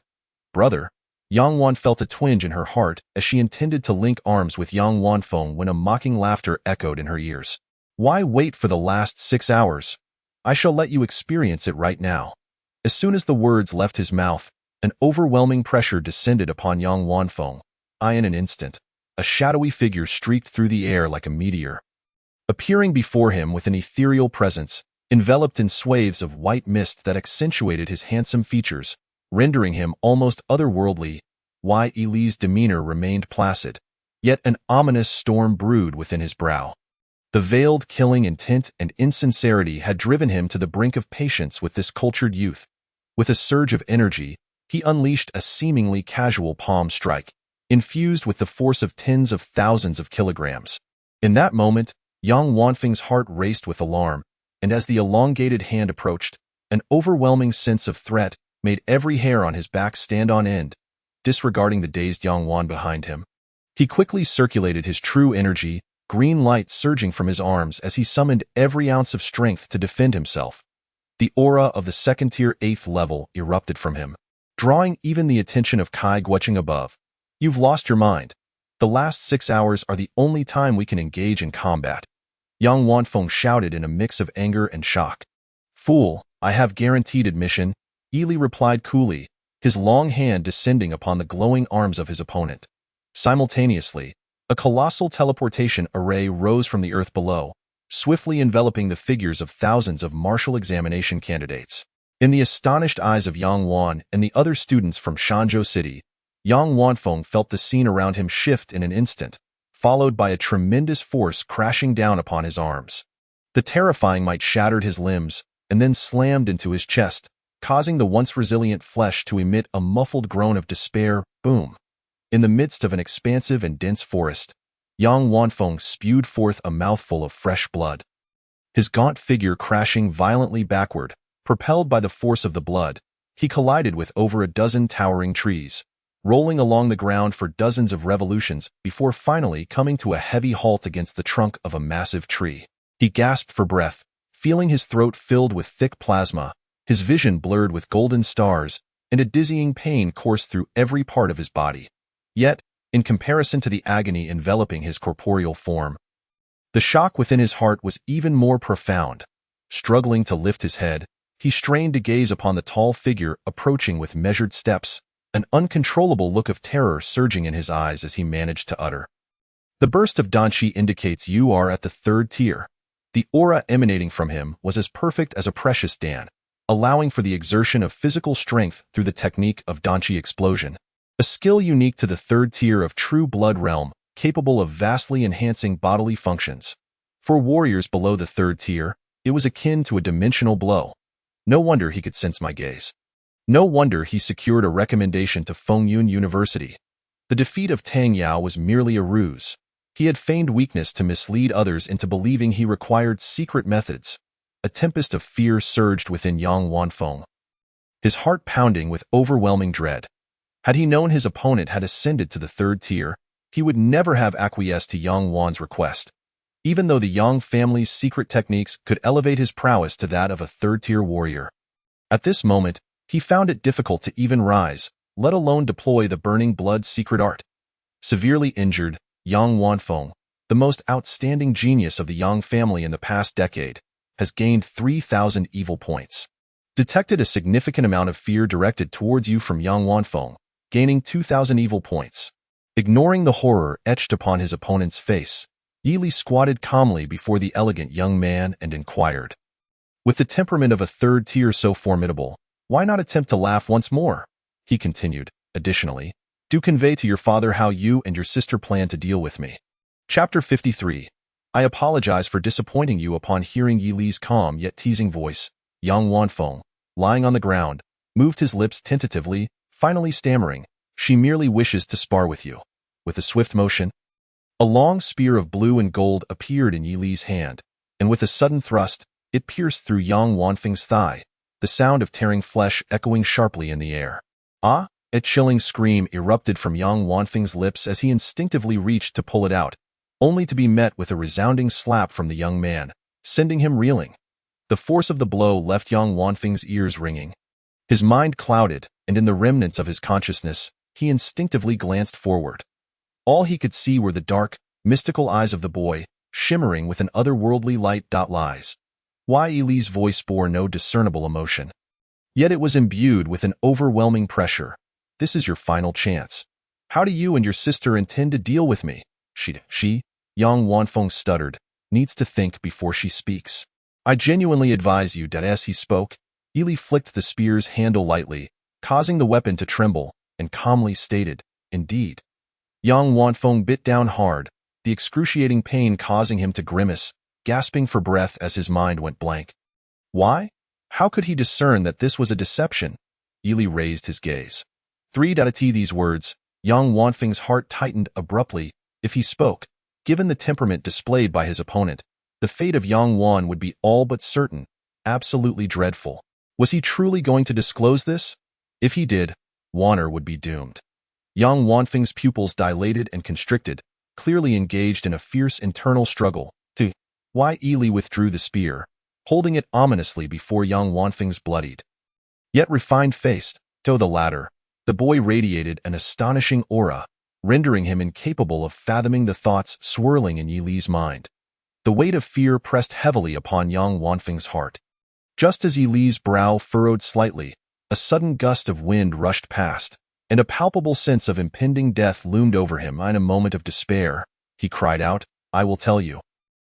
"Brother," Yang Wan felt a twinge in her heart as she intended to link arms with Yang Wanfeng when a mocking laughter echoed in her ears. "Why wait for the last 6 hours? I shall let you experience it right now." As soon as the words left his mouth, an overwhelming pressure descended upon Yang Wanfeng. In an instant, a shadowy figure streaked through the air like a meteor, appearing before him with an ethereal presence, enveloped in swathes of white mist that accentuated his handsome features, rendering him almost otherworldly. Yili's demeanor remained placid, yet an ominous storm brewed within his brow. The veiled killing intent and insincerity had driven him to the brink of patience with this cultured youth. With a surge of energy, he unleashed a seemingly casual palm strike, infused with the force of tens of thousands of kilograms. In that moment, Yang Wanfeng's heart raced with alarm, and as the elongated hand approached, an overwhelming sense of threat made every hair on his back stand on end. Disregarding the dazed Yang Wan behind him, he quickly circulated his true energy, green light surging from his arms as he summoned every ounce of strength to defend himself. The aura of the second-tier 8th level erupted from him, drawing even the attention of Kai Guoqing above. "You've lost your mind. The last 6 hours are the only time we can engage in combat," Yang Wanfeng shouted in a mix of anger and shock. "Fool, I have guaranteed admission," Yili replied coolly, his long hand descending upon the glowing arms of his opponent. Simultaneously, a colossal teleportation array rose from the earth below, swiftly enveloping the figures of thousands of martial examination candidates. In the astonished eyes of Yang Wan and the other students from Shanzhou City, Yang Wanfeng felt the scene around him shift in an instant, followed by a tremendous force crashing down upon his arms. The terrifying might shattered his limbs and then slammed into his chest, causing the once resilient flesh to emit a muffled groan of despair. Boom! In the midst of an expansive and dense forest, Yang Wanfeng spewed forth a mouthful of fresh blood. His gaunt figure crashing violently backward, propelled by the force of the blood, he collided with over a dozen towering trees, rolling along the ground for dozens of revolutions before finally coming to a heavy halt against the trunk of a massive tree. He gasped for breath, feeling his throat filled with thick plasma, his vision blurred with golden stars, and a dizzying pain coursed through every part of his body. Yet, in comparison to the agony enveloping his corporeal form, the shock within his heart was even more profound. Struggling to lift his head, he strained to gaze upon the tall figure approaching with measured steps, an uncontrollable look of terror surging in his eyes as he managed to utter. The burst of Danchi indicates you are at the 3rd tier. The aura emanating from him was as perfect as a precious Dan, allowing for the exertion of physical strength through the technique of Danchi explosion, a skill unique to the 3rd tier of True Blood realm, capable of vastly enhancing bodily functions. For warriors below the 3rd tier, it was akin to a dimensional blow. No wonder he could sense my gaze. No wonder he secured a recommendation to Fengyun University. The defeat of Tang Yao was merely a ruse. He had feigned weakness to mislead others into believing he required secret methods. A tempest of fear surged within Yang Wanfeng, his heart pounding with overwhelming dread. Had he known his opponent had ascended to the 3rd tier, he would never have acquiesced to Yang Wan's request. Even though the Yang family's secret techniques could elevate his prowess to that of a 3rd-tier warrior. At this moment, he found it difficult to even rise, let alone deploy the Burning Blood secret art. Severely injured, Yang Wanfeng, the most outstanding genius of the Yang family in the past decade, has gained 3,000 evil points. Detected a significant amount of fear directed towards you from Yang Wanfeng, gaining 2,000 evil points. Ignoring the horror etched upon his opponent's face, Yi Li squatted calmly before the elegant young man and inquired. With the temperament of a 3rd tier so formidable, why not attempt to laugh once more? He continued. Additionally, do convey to your father how you and your sister plan to deal with me. Chapter 53. I apologize for disappointing you. Upon hearing Yi Li's calm yet teasing voice, Yang Wanfeng, lying on the ground, moved his lips tentatively, finally stammering, she merely wishes to spar with you. With a swift motion, a long spear of blue and gold appeared in Yi Li's hand, and with a sudden thrust, it pierced through Yang Wanfeng's thigh, the sound of tearing flesh echoing sharply in the air. Ah! A chilling scream erupted from Yang Wanfeng's lips as he instinctively reached to pull it out, only to be met with a resounding slap from the young man, sending him reeling. The force of the blow left Yang Wanfeng's ears ringing. His mind clouded, and in the remnants of his consciousness, he instinctively glanced forward. All he could see were the dark, mystical eyes of the boy, shimmering with an otherworldly light. Lies. Yi Li's voice bore no discernible emotion. Yet it was imbued with an overwhelming pressure. This is your final chance. How do you and your sister intend to deal with me? She, Yang Wanfeng stuttered, needs to think before she speaks. I genuinely advise you that as he spoke, Yi Li flicked the spear's handle lightly, causing the weapon to tremble, and calmly stated, indeed. Yang Wanfeng bit down hard, the excruciating pain causing him to grimace, gasping for breath as his mind went blank. Why? How could he discern that this was a deception? Yi Li raised his gaze. 3. These words, Yang Wanfeng's heart tightened abruptly. If he spoke, given the temperament displayed by his opponent, the fate of Yang Wan would be all but certain, absolutely dreadful. Was he truly going to disclose this? If he did, Wanner would be doomed. Yang Wanfeng's pupils dilated and constricted, clearly engaged in a fierce internal struggle. Yi Li withdrew the spear, holding it ominously before Yang Wanfeng's bloodied, yet refined-faced, though the latter, the boy radiated an astonishing aura, rendering him incapable of fathoming the thoughts swirling in Yi Li's mind. The weight of fear pressed heavily upon Yang Wanfeng's heart. Just as Yi Li's brow furrowed slightly, a sudden gust of wind rushed past, and a palpable sense of impending death loomed over him. In a moment of despair, he cried out, I will tell you.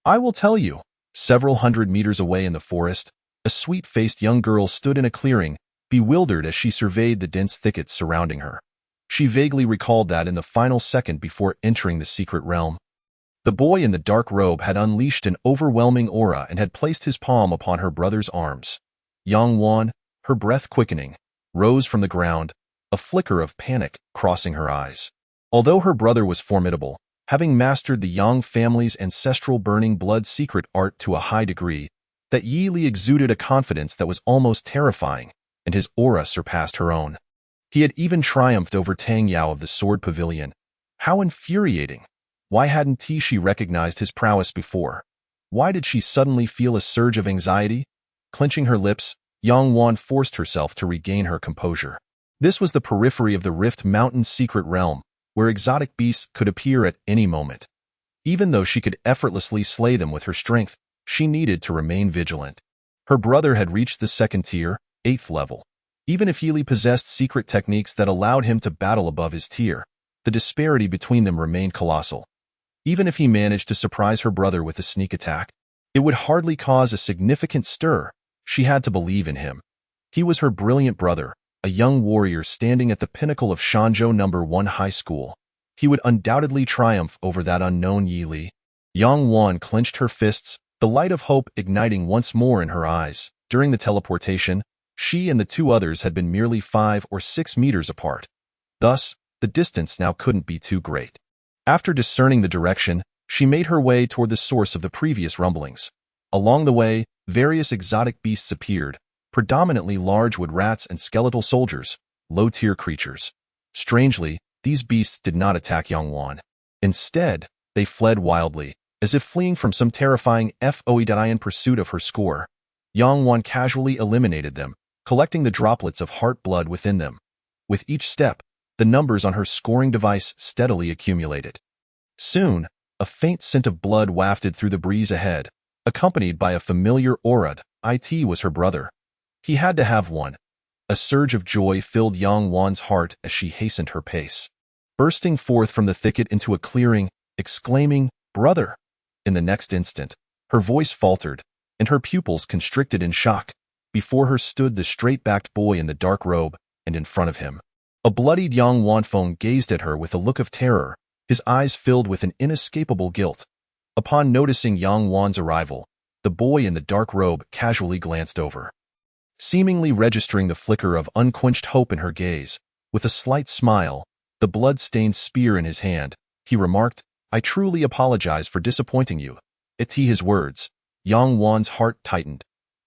I will tell you. Several hundred meters away in the forest, a sweet-faced young girl stood in a clearing, bewildered as she surveyed the dense thickets surrounding her. She vaguely recalled that in the final second before entering the secret realm, the boy in the dark robe had unleashed an overwhelming aura and had placed his palm upon her brother's arms. Yang Wan, her breath quickening, rose from the ground, a flicker of panic crossing her eyes. Although her brother was formidable, having mastered the Yang family's ancestral Burning Blood secret art to a high degree, that Yi Li exuded a confidence that was almost terrifying, and his aura surpassed her own. He had even triumphed over Tang Yao of the Sword Pavilion. How infuriating! Why hadn't Tishi recognized his prowess before? Why did she suddenly feel a surge of anxiety? Clenching her lips, Yang Wan forced herself to regain her composure. This was the periphery of the Rift Mountain's secret realm, where exotic beasts could appear at any moment. Even though she could effortlessly slay them with her strength, she needed to remain vigilant. Her brother had reached the second tier, 8th level. Even if Yili possessed secret techniques that allowed him to battle above his tier, the disparity between them remained colossal. Even if he managed to surprise her brother with a sneak attack, it would hardly cause a significant stir. She had to believe in him. He was her brilliant brother, a young warrior standing at the pinnacle of Shanzhou No. 1 High School. He would undoubtedly triumph over that unknown Yi Li. Yang Wan clenched her fists, the light of hope igniting once more in her eyes. During the teleportation, she and the two others had been merely 5 or 6 meters apart. Thus, the distance now couldn't be too great. After discerning the direction, she made her way toward the source of the previous rumblings. Along the way, various exotic beasts appeared, predominantly large wood rats and skeletal soldiers, low-tier creatures. Strangely, these beasts did not attack Yang Wan. Instead, they fled wildly, as if fleeing from some terrifying foe in pursuit of her score. Yang Wan casually eliminated them, collecting the droplets of heart blood within them. With each step, the numbers on her scoring device steadily accumulated. Soon, a faint scent of blood wafted through the breeze ahead, accompanied by a familiar aura. It was her brother. He had to have one. A surge of joy filled Yang Wan's heart as she hastened her pace, bursting forth from the thicket into a clearing, exclaiming, "Brother!" In the next instant, her voice faltered, and her pupils constricted in shock. Before her stood the straight-backed boy in the dark robe, and in front of him, a bloodied Yang Wanfeng gazed at her with a look of terror, his eyes filled with an inescapable guilt. Upon noticing Yang Wan's arrival, the boy in the dark robe casually glanced over. Seemingly registering the flicker of unquenched hope in her gaze, with a slight smile, the blood-stained spear in his hand, he remarked, "I truly apologize for disappointing you." At his words, Yang Wan's heart tightened.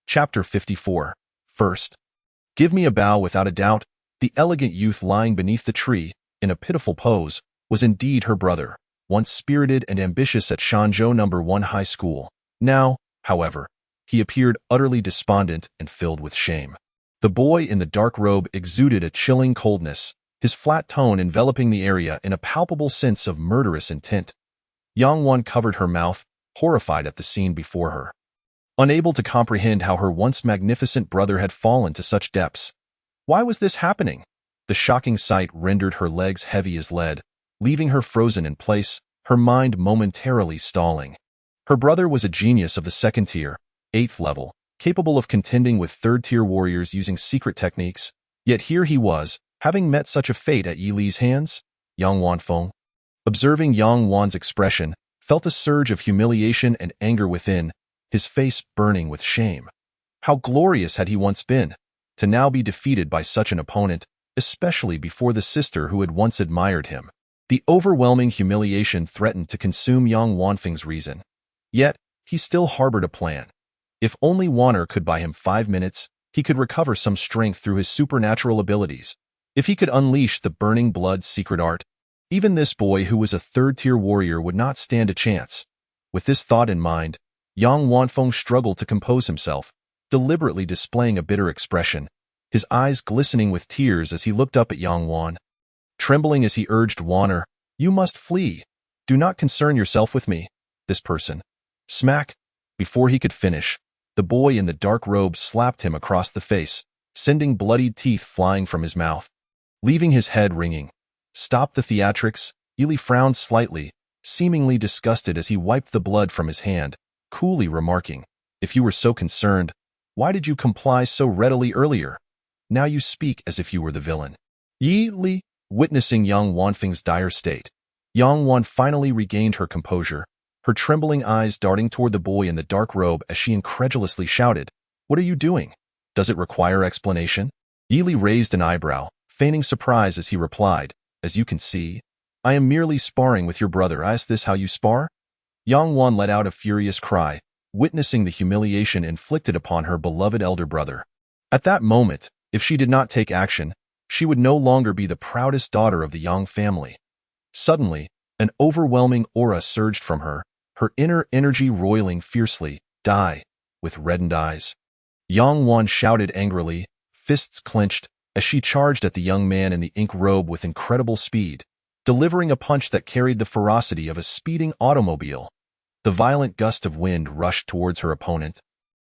Chapter 54. First. Give me a bow without a doubt. The elegant youth lying beneath the tree, in a pitiful pose, was indeed her brother, once spirited and ambitious at Shanzhou No. 1 High School. Now, however, he appeared utterly despondent and filled with shame. The boy in the dark robe exuded a chilling coldness, his flat tone enveloping the area in a palpable sense of murderous intent. Yang Wan covered her mouth, horrified at the scene before her. Unable to comprehend how her once magnificent brother had fallen to such depths. Why was this happening? The shocking sight rendered her legs heavy as lead, leaving her frozen in place, her mind momentarily stalling. Her brother was a genius of the second tier, 8th level, capable of contending with third-tier warriors using secret techniques, yet here he was, having met such a fate at Yi Li's hands. Yang Wanfeng, observing Yang Wan's expression, felt a surge of humiliation and anger within, his face burning with shame. How glorious had he once been, to now be defeated by such an opponent, especially before the sister who had once admired him. The overwhelming humiliation threatened to consume Yang Wanfeng's reason. Yet, he still harbored a plan. If only Wanner could buy him 5 minutes, he could recover some strength through his supernatural abilities. If he could unleash the Burning Blood's secret art, even this boy who was a third-tier warrior would not stand a chance. With this thought in mind, Yang Wanfeng struggled to compose himself, deliberately displaying a bitter expression, his eyes glistening with tears as he looked up at Yang Wan. Trembling as he urged Wanner, "You must flee. Do not concern yourself with me, this person." Smack! Before he could finish, the boy in the dark robe slapped him across the face, sending bloodied teeth flying from his mouth, leaving his head ringing. "Stop the theatrics." Yili frowned slightly, seemingly disgusted as he wiped the blood from his hand, coolly remarking, "If you were so concerned, why did you comply so readily earlier? Now you speak as if you were the villain." Yi Li, witnessing Yang Wanfeng's dire state, Yang Wan finally regained her composure, her trembling eyes darting toward the boy in the dark robe as she incredulously shouted, "What are you doing? Does it require explanation?" Yi Li raised an eyebrow, feigning surprise as he replied, "As you can see, I am merely sparring with your brother. Is this how you spar?" Yang Wan let out a furious cry, witnessing the humiliation inflicted upon her beloved elder brother. At that moment, if she did not take action, She would no longer be the proudest daughter of the Yang family. Suddenly, an overwhelming aura surged from her, her inner energy roiling fiercely. Die, with reddened eyes. Yang Wan shouted angrily, fists clenched, as she charged at the young man in the ink robe with incredible speed, delivering a punch that carried the ferocity of a speeding automobile. The violent gust of wind rushed towards her opponent.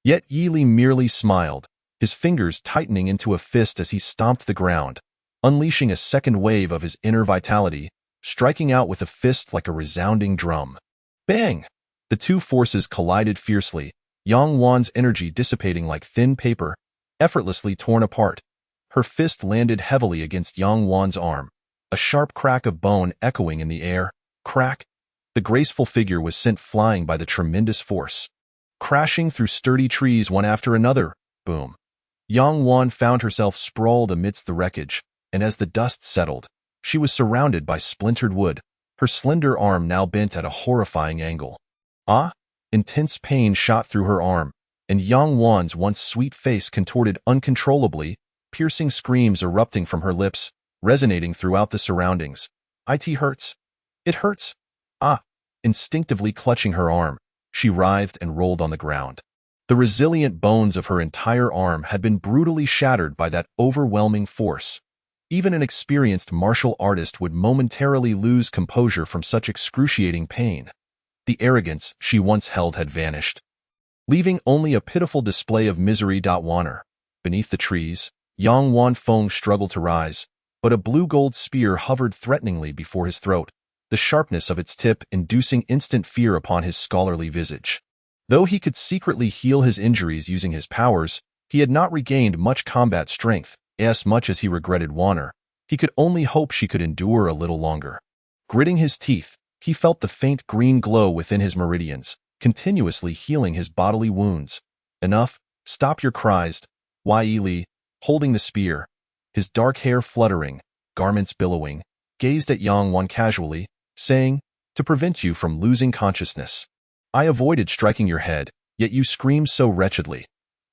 Yet Yi Li merely smiled, his fingers tightening into a fist as he stomped the ground, unleashing a second wave of his inner vitality, striking out with a fist like a resounding drum. Bang! The two forces collided fiercely, Yang Wan's energy dissipating like thin paper, effortlessly torn apart. Her fist landed heavily against Yang Wan's arm, a sharp crack of bone echoing in the air. Crack! The graceful figure was sent flying by the tremendous force, crashing through sturdy trees one after another. Boom! Yang Wan found herself sprawled amidst the wreckage, and as the dust settled, she was surrounded by splintered wood, her slender arm now bent at a horrifying angle. Ah! Intense pain shot through her arm, and Yang Wan's once sweet face contorted uncontrollably, piercing screams erupting from her lips, resonating throughout the surroundings. It hurts. It hurts. Ah! Instinctively clutching her arm, she writhed and rolled on the ground. The resilient bones of her entire arm had been brutally shattered by that overwhelming force. Even an experienced martial artist would momentarily lose composure from such excruciating pain. The arrogance she once held had vanished, leaving only a pitiful display of misery. Wanner. Beneath the trees, Yang Wan Feng struggled to rise, but a blue-gold spear hovered threateningly before his throat, the sharpness of its tip inducing instant fear upon his scholarly visage. Though he could secretly heal his injuries using his powers, he had not regained much combat strength. As much as he regretted Wanner, he could only hope she could endure a little longer. Gritting his teeth, he felt the faint green glow within his meridians, continuously healing his bodily wounds. Enough, stop your cries. Yi Li, holding the spear, his dark hair fluttering, garments billowing, gazed at Yang Wan casually, saying, to prevent you from losing consciousness. I avoided striking your head, yet you scream so wretchedly.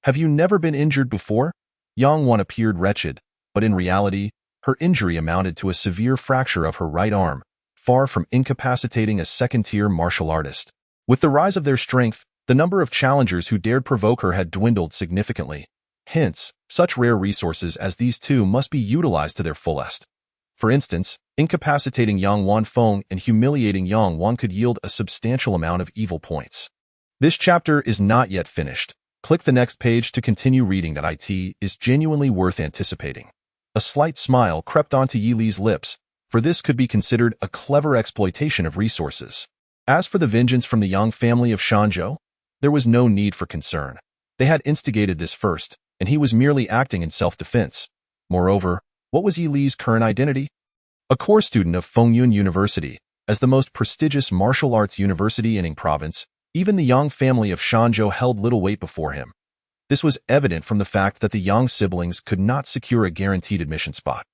Have you never been injured before? Yang Wan appeared wretched, but in reality, her injury amounted to a severe fracture of her right arm, far from incapacitating a second-tier martial artist. With the rise of their strength, the number of challengers who dared provoke her had dwindled significantly. Hence, such rare resources as these two must be utilized to their fullest. For instance, incapacitating Yang Wan Feng and humiliating Yang Wan could yield a substantial amount of evil points. This chapter is not yet finished. Click the next page to continue reading. It is genuinely worth anticipating. A slight smile crept onto Yi Li's lips, for this could be considered a clever exploitation of resources. As for the vengeance from the Yang family of Shanzhou, there was no need for concern. They had instigated this first, and he was merely acting in self-defense. Moreover, what was Yi Li's current identity? A core student of Fengyun University. As the most prestigious martial arts university in Ying Province, even the Yang family of Shanzhou held little weight before him. This was evident from the fact that the Yang siblings could not secure a guaranteed admission spot.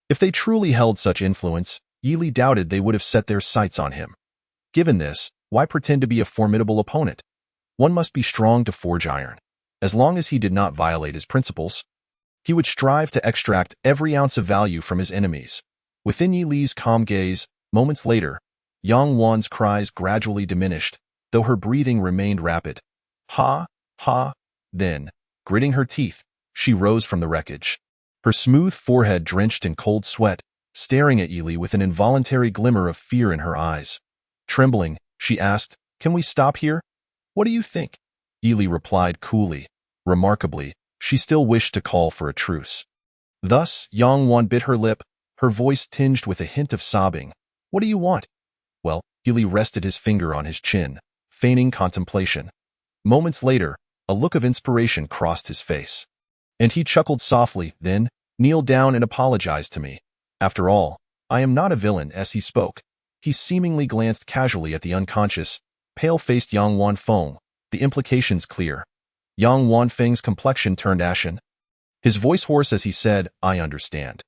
If they truly held such influence, Yi Li doubted they would have set their sights on him. Given this, why pretend to be a formidable opponent? One must be strong to forge iron. As long as he did not violate his principles, he would strive to extract every ounce of value from his enemies. Within Yi Li's calm gaze, moments later, Yang Wan's cries gradually diminished, though her breathing remained rapid. Ha, ha. Then, gritting her teeth, she rose from the wreckage, her smooth forehead drenched in cold sweat, staring at Yi Li with an involuntary glimmer of fear in her eyes. Trembling, she asked, "Can we stop here? What do you think?" Yi Li replied coolly. Remarkably, she still wished to call for a truce. Thus, Yang Wan bit her lip, her voice tinged with a hint of sobbing. "What do you want?" Well, Yi Li rested his finger on his chin, feigning contemplation. Moments later, a look of inspiration crossed his face, and he chuckled softly, then, "Kneel down and apologize to me. After all, I am not a villain." As he spoke, he seemingly glanced casually at the unconscious, pale-faced Yang Wan Feng, the implications clear. Yang Wan Feng's complexion turned ashen, his voice hoarse as he said, "I understand."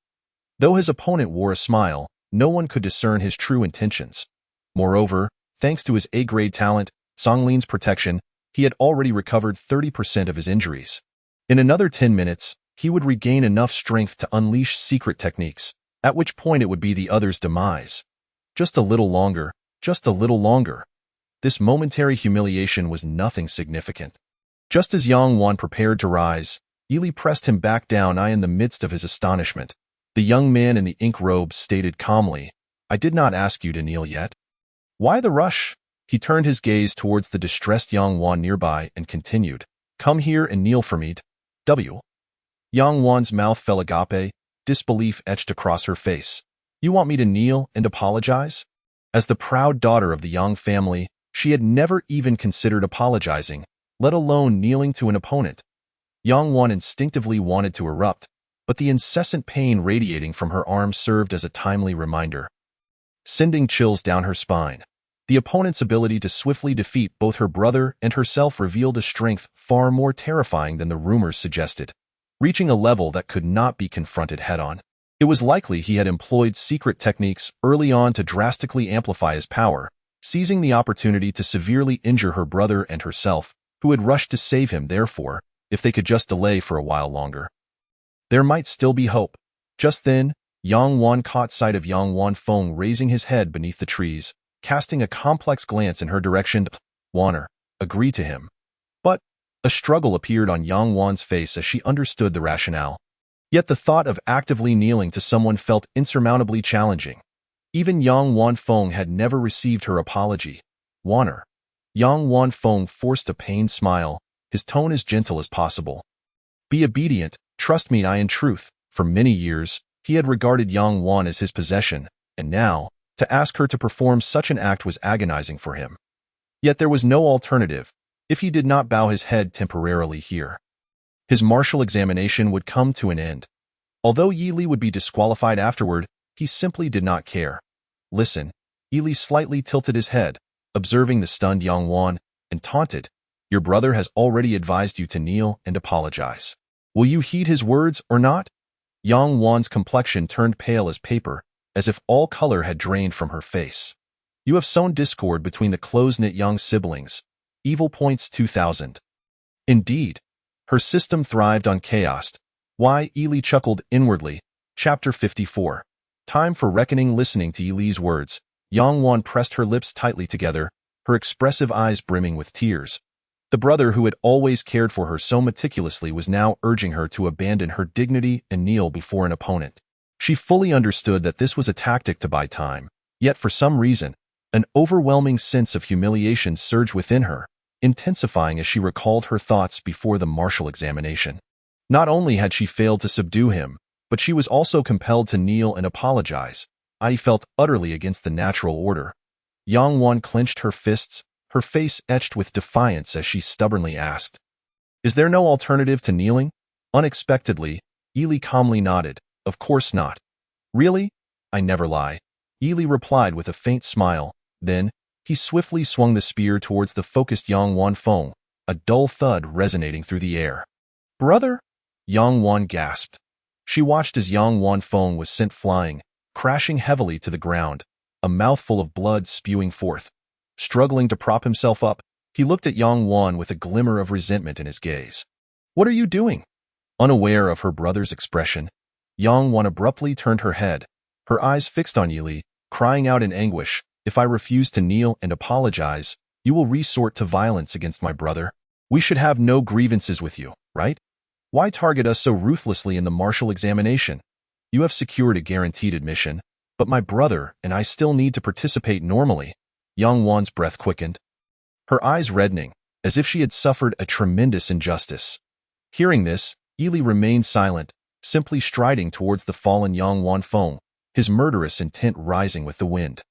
Though his opponent wore a smile, no one could discern his true intentions. Moreover, thanks to his A-grade talent, Song Lin's protection, he had already recovered 30% of his injuries. In another 10 minutes, he would regain enough strength to unleash secret techniques, at which point it would be the other's demise. Just a little longer, just a little longer. This momentary humiliation was nothing significant. Just as Yang Wan prepared to rise, Yili pressed him back down. In the midst of his astonishment, the young man in the ink robes stated calmly, "I did not ask you to kneel yet." "Why the rush?" He turned his gaze towards the distressed Yang Wan nearby and continued, "Come here and kneel for me." Yang Wan's mouth fell agape, disbelief etched across her face. "You want me to kneel and apologize?" As the proud daughter of the Yang family, she had never even considered apologizing, let alone kneeling to an opponent. Yang Wan instinctively wanted to erupt, but the incessant pain radiating from her arm served as a timely reminder, sending chills down her spine. The opponent's ability to swiftly defeat both her brother and herself revealed a strength far more terrifying than the rumors suggested, reaching a level that could not be confronted head-on. It was likely he had employed secret techniques early on to drastically amplify his power, seizing the opportunity to severely injure her brother and herself, who had rushed to save him. Therefore, if they could just delay for a while longer, there might still be hope. Just then, Yang Wan caught sight of Yang Wan Feng raising his head beneath the trees, casting a complex glance in her direction. "Wanner, agree to him." But a struggle appeared on Yang Wan's face as she understood the rationale. Yet the thought of actively kneeling to someone felt insurmountably challenging. Even Yang Wan Feng had never received her apology. "Wanner." Yang Wan Feng forced a pained smile, his tone as gentle as possible. "Be obedient, trust me. In truth, for many years, he had regarded Yang Wan as his possession, and now, to ask her to perform such an act was agonizing for him. Yet there was no alternative. If he did not bow his head temporarily here, his martial examination would come to an end. Although Yili would be disqualified afterward, he simply did not care. "Listen." Yili slightly tilted his head, observing the stunned Yang Wan, and taunted, "Your brother has already advised you to kneel and apologize. Will you heed his words or not?" Yang Wan's complexion turned pale as paper, as if all color had drained from her face. "You have sown discord between the close-knit young siblings." Evil Points 2000. Indeed, her system thrived on chaos. Why? Yili chuckled inwardly. Chapter 54. Time for reckoning. Listening to Yili's words, Yang Wan pressed her lips tightly together, her expressive eyes brimming with tears. The brother who had always cared for her so meticulously was now urging her to abandon her dignity and kneel before an opponent. She fully understood that this was a tactic to buy time, yet for some reason, an overwhelming sense of humiliation surged within her, intensifying as she recalled her thoughts before the martial examination. Not only had she failed to subdue him, but she was also compelled to kneel and apologize. I felt utterly against the natural order. Yang Wan clenched her fists, her face etched with defiance as she stubbornly asked, "Is there no alternative to kneeling?" Unexpectedly, Yili calmly nodded, "Of course not." "Really? I never lie," Yili replied with a faint smile. Then, he swiftly swung the spear towards the focused Yang Wan Feng, a dull thud resonating through the air. "Brother?" Yang Wan gasped. She watched as Yang Wan Feng was sent flying, crashing heavily to the ground, a mouthful of blood spewing forth. Struggling to prop himself up, he looked at Yang Wan with a glimmer of resentment in his gaze. "What are you doing?" Unaware of her brother's expression, Yang Wan abruptly turned her head, her eyes fixed on Yili, crying out in anguish, "If I refuse to kneel and apologize, you will resort to violence against my brother. We should have no grievances with you, right? Why target us so ruthlessly in the martial examination? You have secured a guaranteed admission, but my brother and I still need to participate normally." Yang Wan's breath quickened, her eyes reddening, as if she had suffered a tremendous injustice. Hearing this, Yili remained silent, simply striding towards the fallen Yang Wan Feng, his murderous intent rising with the wind.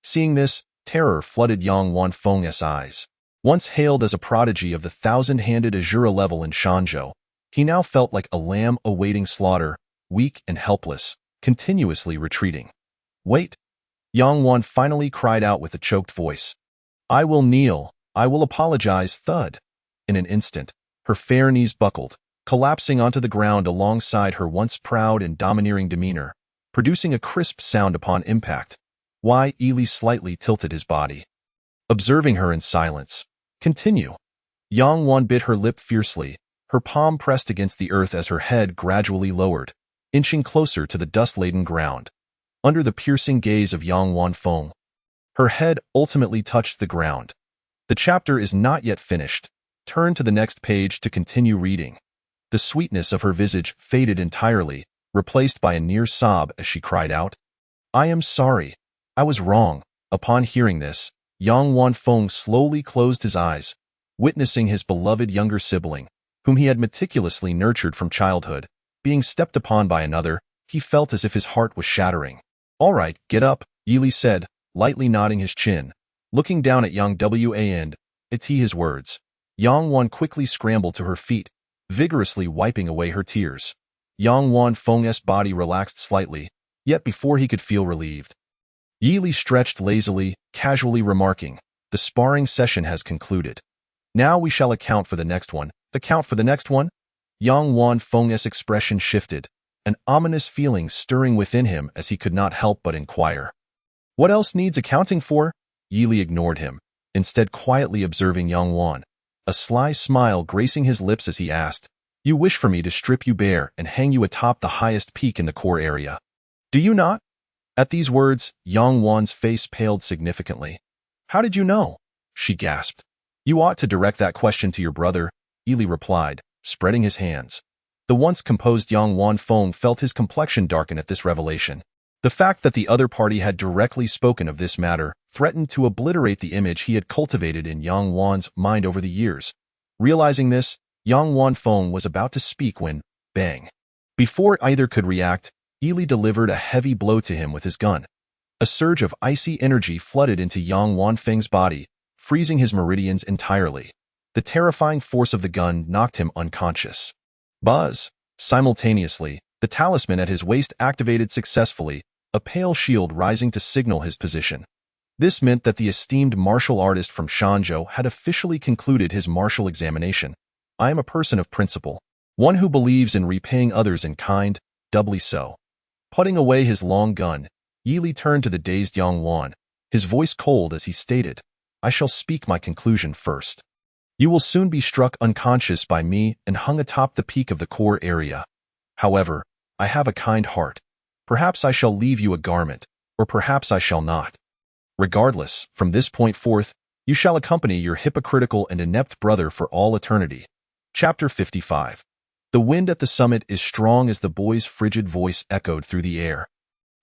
Seeing this, terror flooded Yang Wan Feng's eyes. Once hailed as a prodigy of the thousand-handed Azura level in Shanzhou, he now felt like a lamb awaiting slaughter, weak and helpless, continuously retreating. "Wait!" Yang Wan finally cried out with a choked voice. "I will kneel. I will apologize." Thud. In an instant, her fair knees buckled, collapsing onto the ground alongside her once proud and domineering demeanor, producing a crisp sound upon impact. Why? Yili slightly tilted his body, observing her in silence. "Continue." Yang Wan bit her lip fiercely, her palm pressed against the earth as her head gradually lowered, inching closer to the dust-laden ground. Under the piercing gaze of Yang Wanfeng, her head ultimately touched the ground. The chapter is not yet finished. Turn to the next page to continue reading. The sweetness of her visage faded entirely, replaced by a near sob as she cried out, "I am sorry. I was wrong." Upon hearing this, Yang Wanfeng slowly closed his eyes, witnessing his beloved younger sibling, whom he had meticulously nurtured from childhood, being stepped upon by another. He felt as if his heart was shattering. "All right, get up," Yili said, lightly nodding his chin. Looking down at Yang Wan, it's his words. Yang Wan quickly scrambled to her feet, vigorously wiping away her tears. Yang Wanfeng's body relaxed slightly, yet before he could feel relieved, Yili stretched lazily, casually remarking, "The sparring session has concluded. Now we shall account for the next one." The count for the next one? Yang Wanfeng's expression shifted, an ominous feeling stirring within him as he could not help but inquire. "What else needs accounting for?" Yili ignored him, instead quietly observing Yang Wan, a sly smile gracing his lips as he asked, "You wish for me to strip you bare and hang you atop the highest peak in the core area, do you not?" At these words, Yang Wan's face paled significantly. "How did you know?" she gasped. "You ought to direct that question to your brother," Yili replied, spreading his hands. The once composed Yang Wanfeng felt his complexion darken at this revelation. The fact that the other party had directly spoken of this matter threatened to obliterate the image he had cultivated in Yang Wan's mind over the years. Realizing this, Yang Wanfeng was about to speak when, bang! Before either could react, Yili delivered a heavy blow to him with his gun. A surge of icy energy flooded into Yang Wanfeng's body, freezing his meridians entirely. The terrifying force of the gun knocked him unconscious. Buzz! Simultaneously, the talisman at his waist activated successfully, a pale shield rising to signal his position. This meant that the esteemed martial artist from Shanzhou had officially concluded his martial examination. "I am a person of principle, one who believes in repaying others in kind, doubly so." Putting away his long gun, Yili turned to the dazed Yang Wan, his voice cold as he stated, "I shall speak my conclusion first. You will soon be struck unconscious by me and hung atop the peak of the core area. However, I have a kind heart. Perhaps I shall leave you a garment, or perhaps I shall not. Regardless, from this point forth, you shall accompany your hypocritical and inept brother for all eternity." Chapter 55. The wind at the summit is strong as the boy's frigid voice echoed through the air.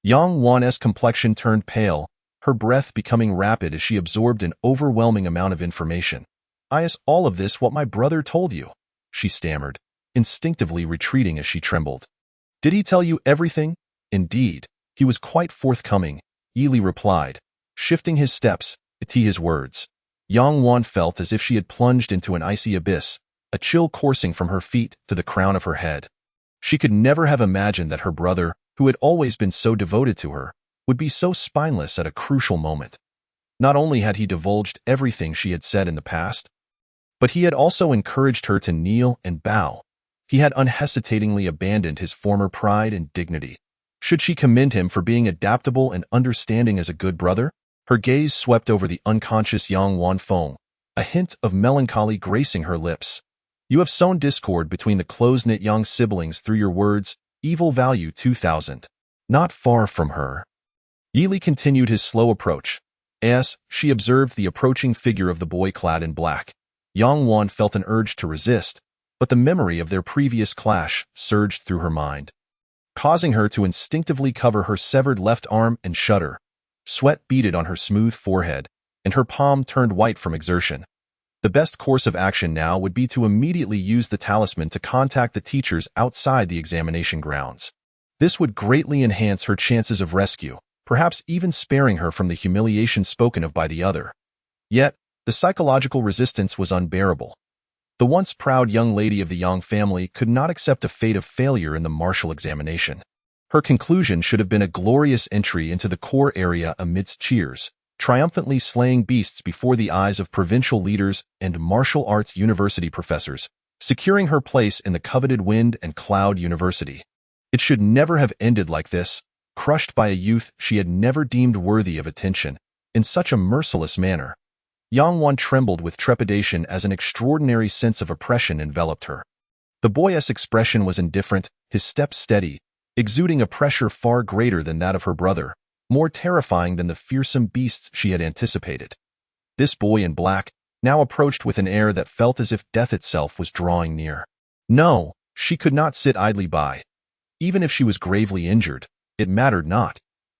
Yang Wan's complexion turned pale, her breath becoming rapid as she absorbed an overwhelming amount of information. "Is all of this what my brother told you?" she stammered, instinctively retreating as she trembled. "Did he tell you everything?" "Indeed, he was quite forthcoming," Yili replied, shifting his steps, to his words. Yang Wan felt as if she had plunged into an icy abyss, a chill coursing from her feet to the crown of her head. She could never have imagined that her brother, who had always been so devoted to her, would be so spineless at a crucial moment. Not only had he divulged everything she had said in the past, but he had also encouraged her to kneel and bow. He had unhesitatingly abandoned his former pride and dignity. Should she commend him for being adaptable and understanding as a good brother? Her gaze swept over the unconscious Yang Wanfeng, a hint of melancholy gracing her lips. "You have sown discord between the close-knit young siblings through your words, evil value 2000. Not far from her." Yili continued his slow approach. As she observed the approaching figure of the boy clad in black, Yang Wan felt an urge to resist, but the memory of their previous clash surged through her mind, causing her to instinctively cover her severed left arm and shudder. Sweat beaded on her smooth forehead, and her palm turned white from exertion. The best course of action now would be to immediately use the talisman to contact the teachers outside the examination grounds. This would greatly enhance her chances of rescue, perhaps even sparing her from the humiliation spoken of by the other. Yet, the psychological resistance was unbearable. The once proud young lady of the Yang family could not accept a fate of failure in the martial examination. Her conclusion should have been a glorious entry into the core area amidst cheers, triumphantly slaying beasts before the eyes of provincial leaders and martial arts university professors, securing her place in the coveted Wind and Cloud University. It should never have ended like this, crushed by a youth she had never deemed worthy of attention, in such a merciless manner. Yang Wan trembled with trepidation as an extraordinary sense of oppression enveloped her. The boy's expression was indifferent, his steps steady, exuding a pressure far greater than that of her brother, more terrifying than the fearsome beasts she had anticipated. This boy in black now approached with an air that felt as if death itself was drawing near. No, she could not sit idly by. Even if she was gravely injured, it mattered not.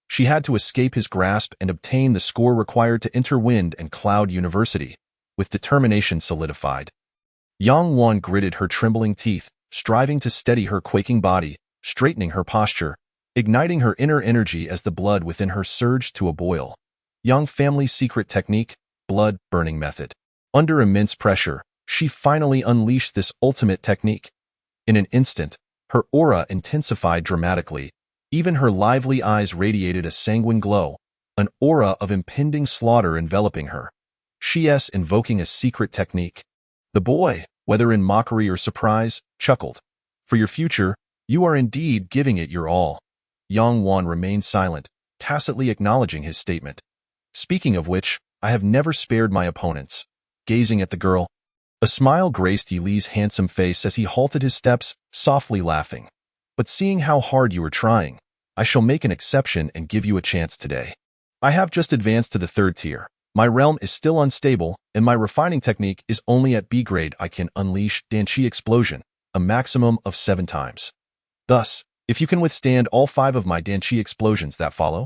She had to escape his grasp and obtain the score required to enter Wind and Cloud University, with determination solidified. Yang Wan gritted her trembling teeth, striving to steady her quaking body, straightening her posture, igniting her inner energy as the blood within her surged to a boil. Yang Family's secret technique, blood burning method. Under immense pressure, she finally unleashed this ultimate technique. In an instant, her aura intensified dramatically. Even her lively eyes radiated a sanguine glow, an aura of impending slaughter enveloping her. She's invoking a secret technique. The boy, whether in mockery or surprise, chuckled. For your future, you are indeed giving it your all. Yang Wan remained silent, tacitly acknowledging his statement. Speaking of which, I have never spared my opponents. Gazing at the girl, a smile graced Yi Li's handsome face as he halted his steps, softly laughing. But seeing how hard you are trying, I shall make an exception and give you a chance today. I have just advanced to the 3rd tier. My realm is still unstable, and my refining technique is only at B grade. I can unleash Danqi Explosion, a maximum of 7 times. Thus, if you can withstand all 5 of my Danqi explosions that follow,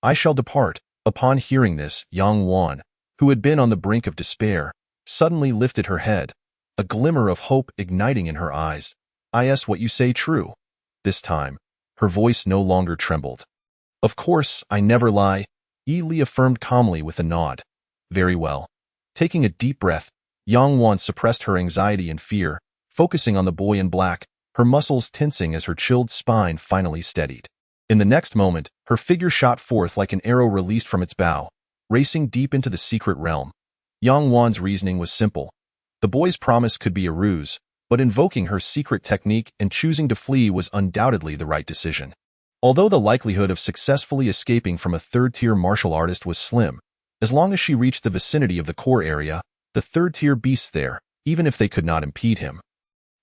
I shall depart. Upon hearing this, Yang Wan, who had been on the brink of despair, suddenly lifted her head, a glimmer of hope igniting in her eyes. Is what you say true? This time, her voice no longer trembled. Of course, I never lie, Yi Li affirmed calmly with a nod. Very well. Taking a deep breath, Yang Wan suppressed her anxiety and fear, focusing on the boy in black, her muscles tensing as her chilled spine finally steadied. In the next moment, her figure shot forth like an arrow released from its bow, racing deep into the secret realm. Yang Wan's reasoning was simple. The boy's promise could be a ruse, but invoking her secret technique and choosing to flee was undoubtedly the right decision. Although the likelihood of successfully escaping from a 3rd-tier martial artist was slim, as long as she reached the vicinity of the core area, the 3rd-tier beasts there, even if they could not impede him,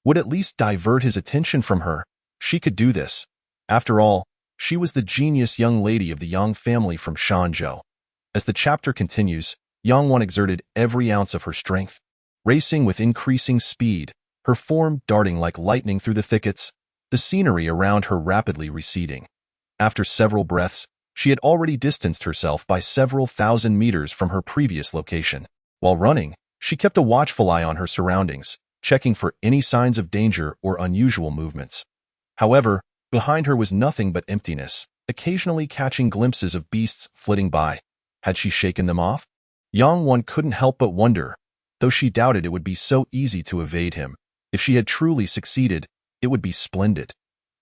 would at least divert his attention from her. She could do this. After all, she was the genius young lady of the Yang family from Shanzhou. As the chapter continues, Yang Wan exerted every ounce of her strength, racing with increasing speed, her form darting like lightning through the thickets, the scenery around her rapidly receding. After several breaths, she had already distanced herself by several thousand meters from her previous location. While running, she kept a watchful eye on her surroundings, checking for any signs of danger or unusual movements. However, behind her was nothing but emptiness, occasionally catching glimpses of beasts flitting by. Had she shaken them off? Yang Wan couldn't help but wonder, though she doubted it would be so easy to evade him. If she had truly succeeded, it would be splendid.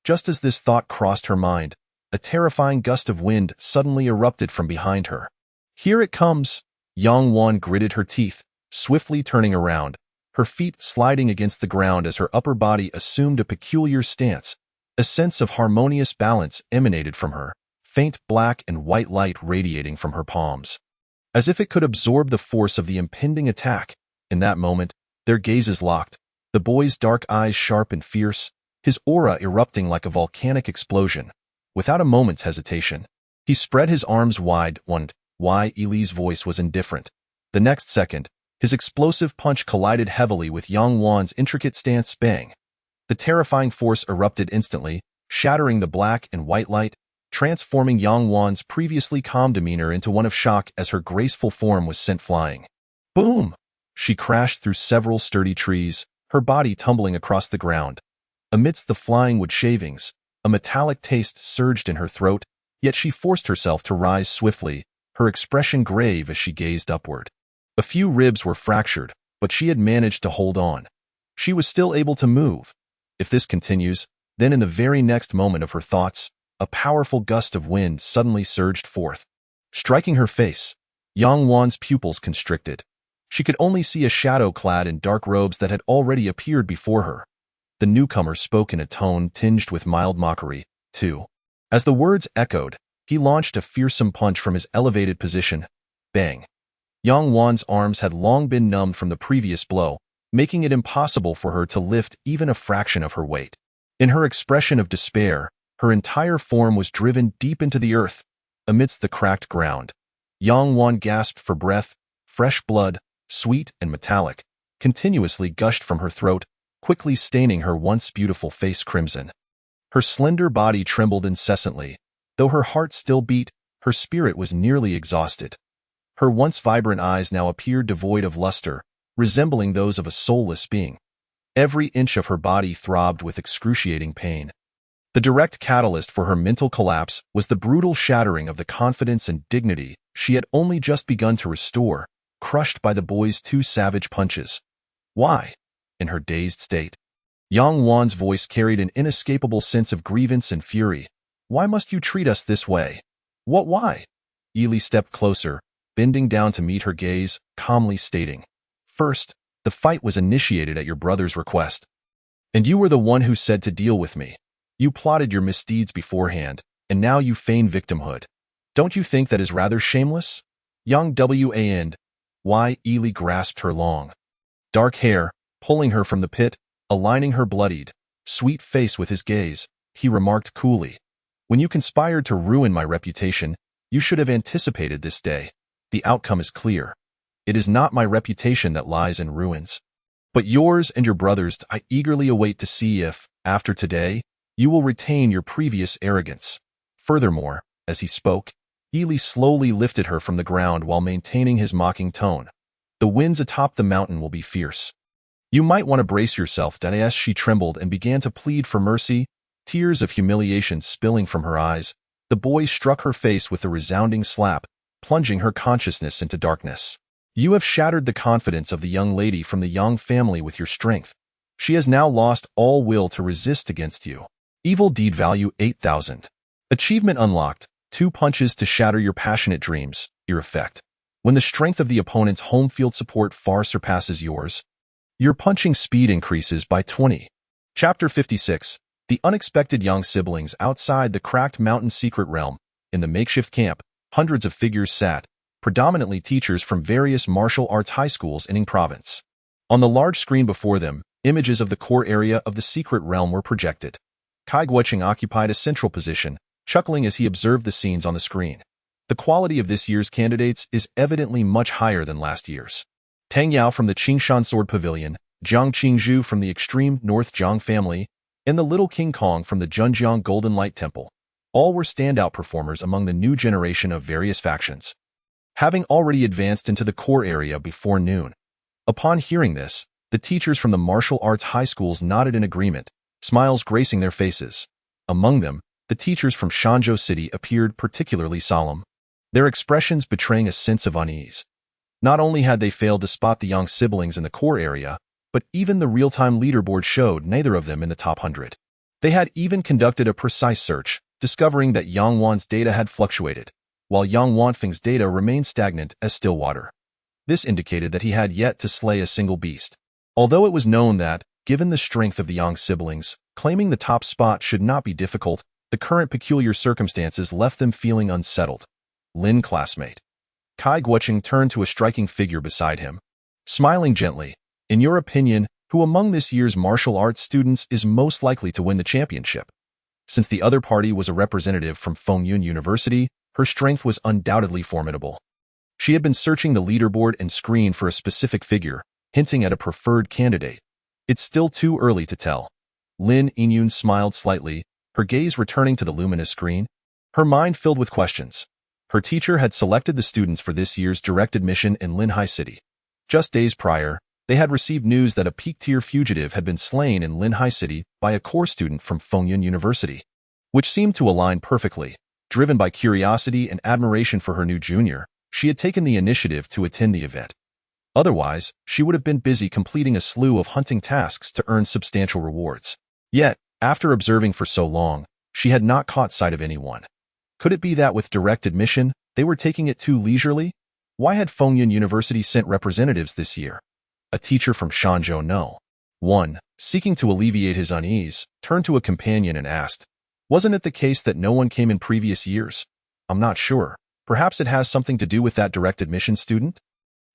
Just as this thought crossed her mind, a terrifying gust of wind suddenly erupted from behind her. Here it comes! Yang Wan gritted her teeth, swiftly turning around, her feet sliding against the ground as her upper body assumed a peculiar stance. A sense of harmonious balance emanated from her, faint black and white light radiating from her palms. As if it could absorb the force of the impending attack, in that moment, their gazes locked, the boy's dark eyes sharp and fierce, his aura erupting like a volcanic explosion. Without a moment's hesitation, he spread his arms wide. Yi Li's voice was indifferent. The next second, his explosive punch collided heavily with Yang Wan's intricate stance. Bang! The terrifying force erupted instantly, shattering the black and white light, transforming Yang Wan's previously calm demeanor into one of shock as her graceful form was sent flying. Boom! She crashed through several sturdy trees, her body tumbling across the ground. Amidst the flying wood shavings, a metallic taste surged in her throat, yet she forced herself to rise swiftly, her expression grave as she gazed upward. A few ribs were fractured, but she had managed to hold on. She was still able to move. If this continues, then in the very next moment of her thoughts, a powerful gust of wind suddenly surged forth. Striking her face, Yang Wan's pupils constricted. She could only see a shadow clad in dark robes that had already appeared before her. The newcomer spoke in a tone tinged with mild mockery, too. As the words echoed, he launched a fearsome punch from his elevated position. Bang! Yang Wan's arms had long been numbed from the previous blow, making it impossible for her to lift even a fraction of her weight. In her expression of despair, her entire form was driven deep into the earth, amidst the cracked ground. Yang Wan gasped for breath. Fresh blood, sweet and metallic, continuously gushed from her throat, quickly staining her once beautiful face crimson. Her slender body trembled incessantly. Though her heart still beat, her spirit was nearly exhausted. Her once vibrant eyes now appeared devoid of luster, resembling those of a soulless being. Every inch of her body throbbed with excruciating pain. The direct catalyst for her mental collapse was the brutal shattering of the confidence and dignity she had only just begun to restore, crushed by the boy's two savage punches. Why? In her dazed state, Yang Wan's voice carried an inescapable sense of grievance and fury. Why must you treat us this way? What why? Yili stepped closer, bending down to meet her gaze, calmly stating, First, the fight was initiated at your brother's request. And you were the one who said to deal with me. You plotted your misdeeds beforehand, and now you feign victimhood. Don't you think that is rather shameless? Yang Wan. Yili grasped her long, dark hair, pulling her from the pit, aligning her bloodied, sweet face with his gaze. He remarked coolly, When you conspired to ruin my reputation, you should have anticipated this day. The outcome is clear. It is not my reputation that lies in ruins, but yours and your brother's. I eagerly await to see if, after today, you will retain your previous arrogance. Furthermore, as he spoke, Yili slowly lifted her from the ground while maintaining his mocking tone. The winds atop the mountain will be fierce. You might want to brace yourself. As she trembled and began to plead for mercy, tears of humiliation spilling from her eyes, the boy struck her face with a resounding slap, plunging her consciousness into darkness. You have shattered the confidence of the young lady from the Yang family with your strength. She has now lost all will to resist against you. Evil deed value 8,000. Achievement unlocked. 2 punches to shatter your passionate dreams. Your effect. When the strength of the opponent's home field support far surpasses yours, your punching speed increases by 20. Chapter 56. The unexpected Yang siblings outside the cracked mountain secret realm. In the makeshift camp, hundreds of figures sat, predominantly teachers from various martial arts high schools in Ying Province. On the large screen before them, images of the core area of the secret realm were projected. Kai Guoqing occupied a central position, chuckling as he observed the scenes on the screen. The quality of this year's candidates is evidently much higher than last year's. Tang Yao from the Qingshan Sword Pavilion, Jiang Qingzhu from the extreme North Jiang family, and the Little King Kong from the Zhenjiang Golden Light Temple. All were standout performers among the new generation of various factions, having already advanced into the core area before noon. Upon hearing this, the teachers from the martial arts high schools nodded in agreement, smiles gracing their faces. Among them, the teachers from Shanzhou City appeared particularly solemn, their expressions betraying a sense of unease. Not only had they failed to spot the Yang siblings in the core area, but even the real-time leaderboard showed neither of them in the top 100. They had even conducted a precise search, discovering that Yang Wan's data had fluctuated, while Yang Wanfeng's data remained stagnant as still water. This indicated that he had yet to slay a single beast. Although it was known that, given the strength of the Yang siblings, claiming the top spot should not be difficult, the current peculiar circumstances left them feeling unsettled. Lin classmate. Kai Guoqing turned to a striking figure beside him, smiling gently. In your opinion, who among this year's martial arts students is most likely to win the championship? Since the other party was a representative from Fengyun University, her strength was undoubtedly formidable. She had been searching the leaderboard and screen for a specific figure, hinting at a preferred candidate. It's still too early to tell. Lin Yingyun smiled slightly, her gaze returning to the luminous screen, her mind filled with questions. Her teacher had selected the students for this year's direct admission in Linhai City. Just days prior, they had received news that a peak-tier fugitive had been slain in Linhai City by a core student from Fengyun University, which seemed to align perfectly. Driven by curiosity and admiration for her new junior, she had taken the initiative to attend the event. Otherwise, she would have been busy completing a slew of hunting tasks to earn substantial rewards. Yet, after observing for so long, she had not caught sight of anyone. Could it be that with direct admission, they were taking it too leisurely? Why had Fengyun University sent representatives this year? A teacher from Shanzhou No. 1, seeking to alleviate his unease, turned to a companion and asked, Wasn't it the case that no one came in previous years? I'm not sure. Perhaps it has something to do with that direct admission student?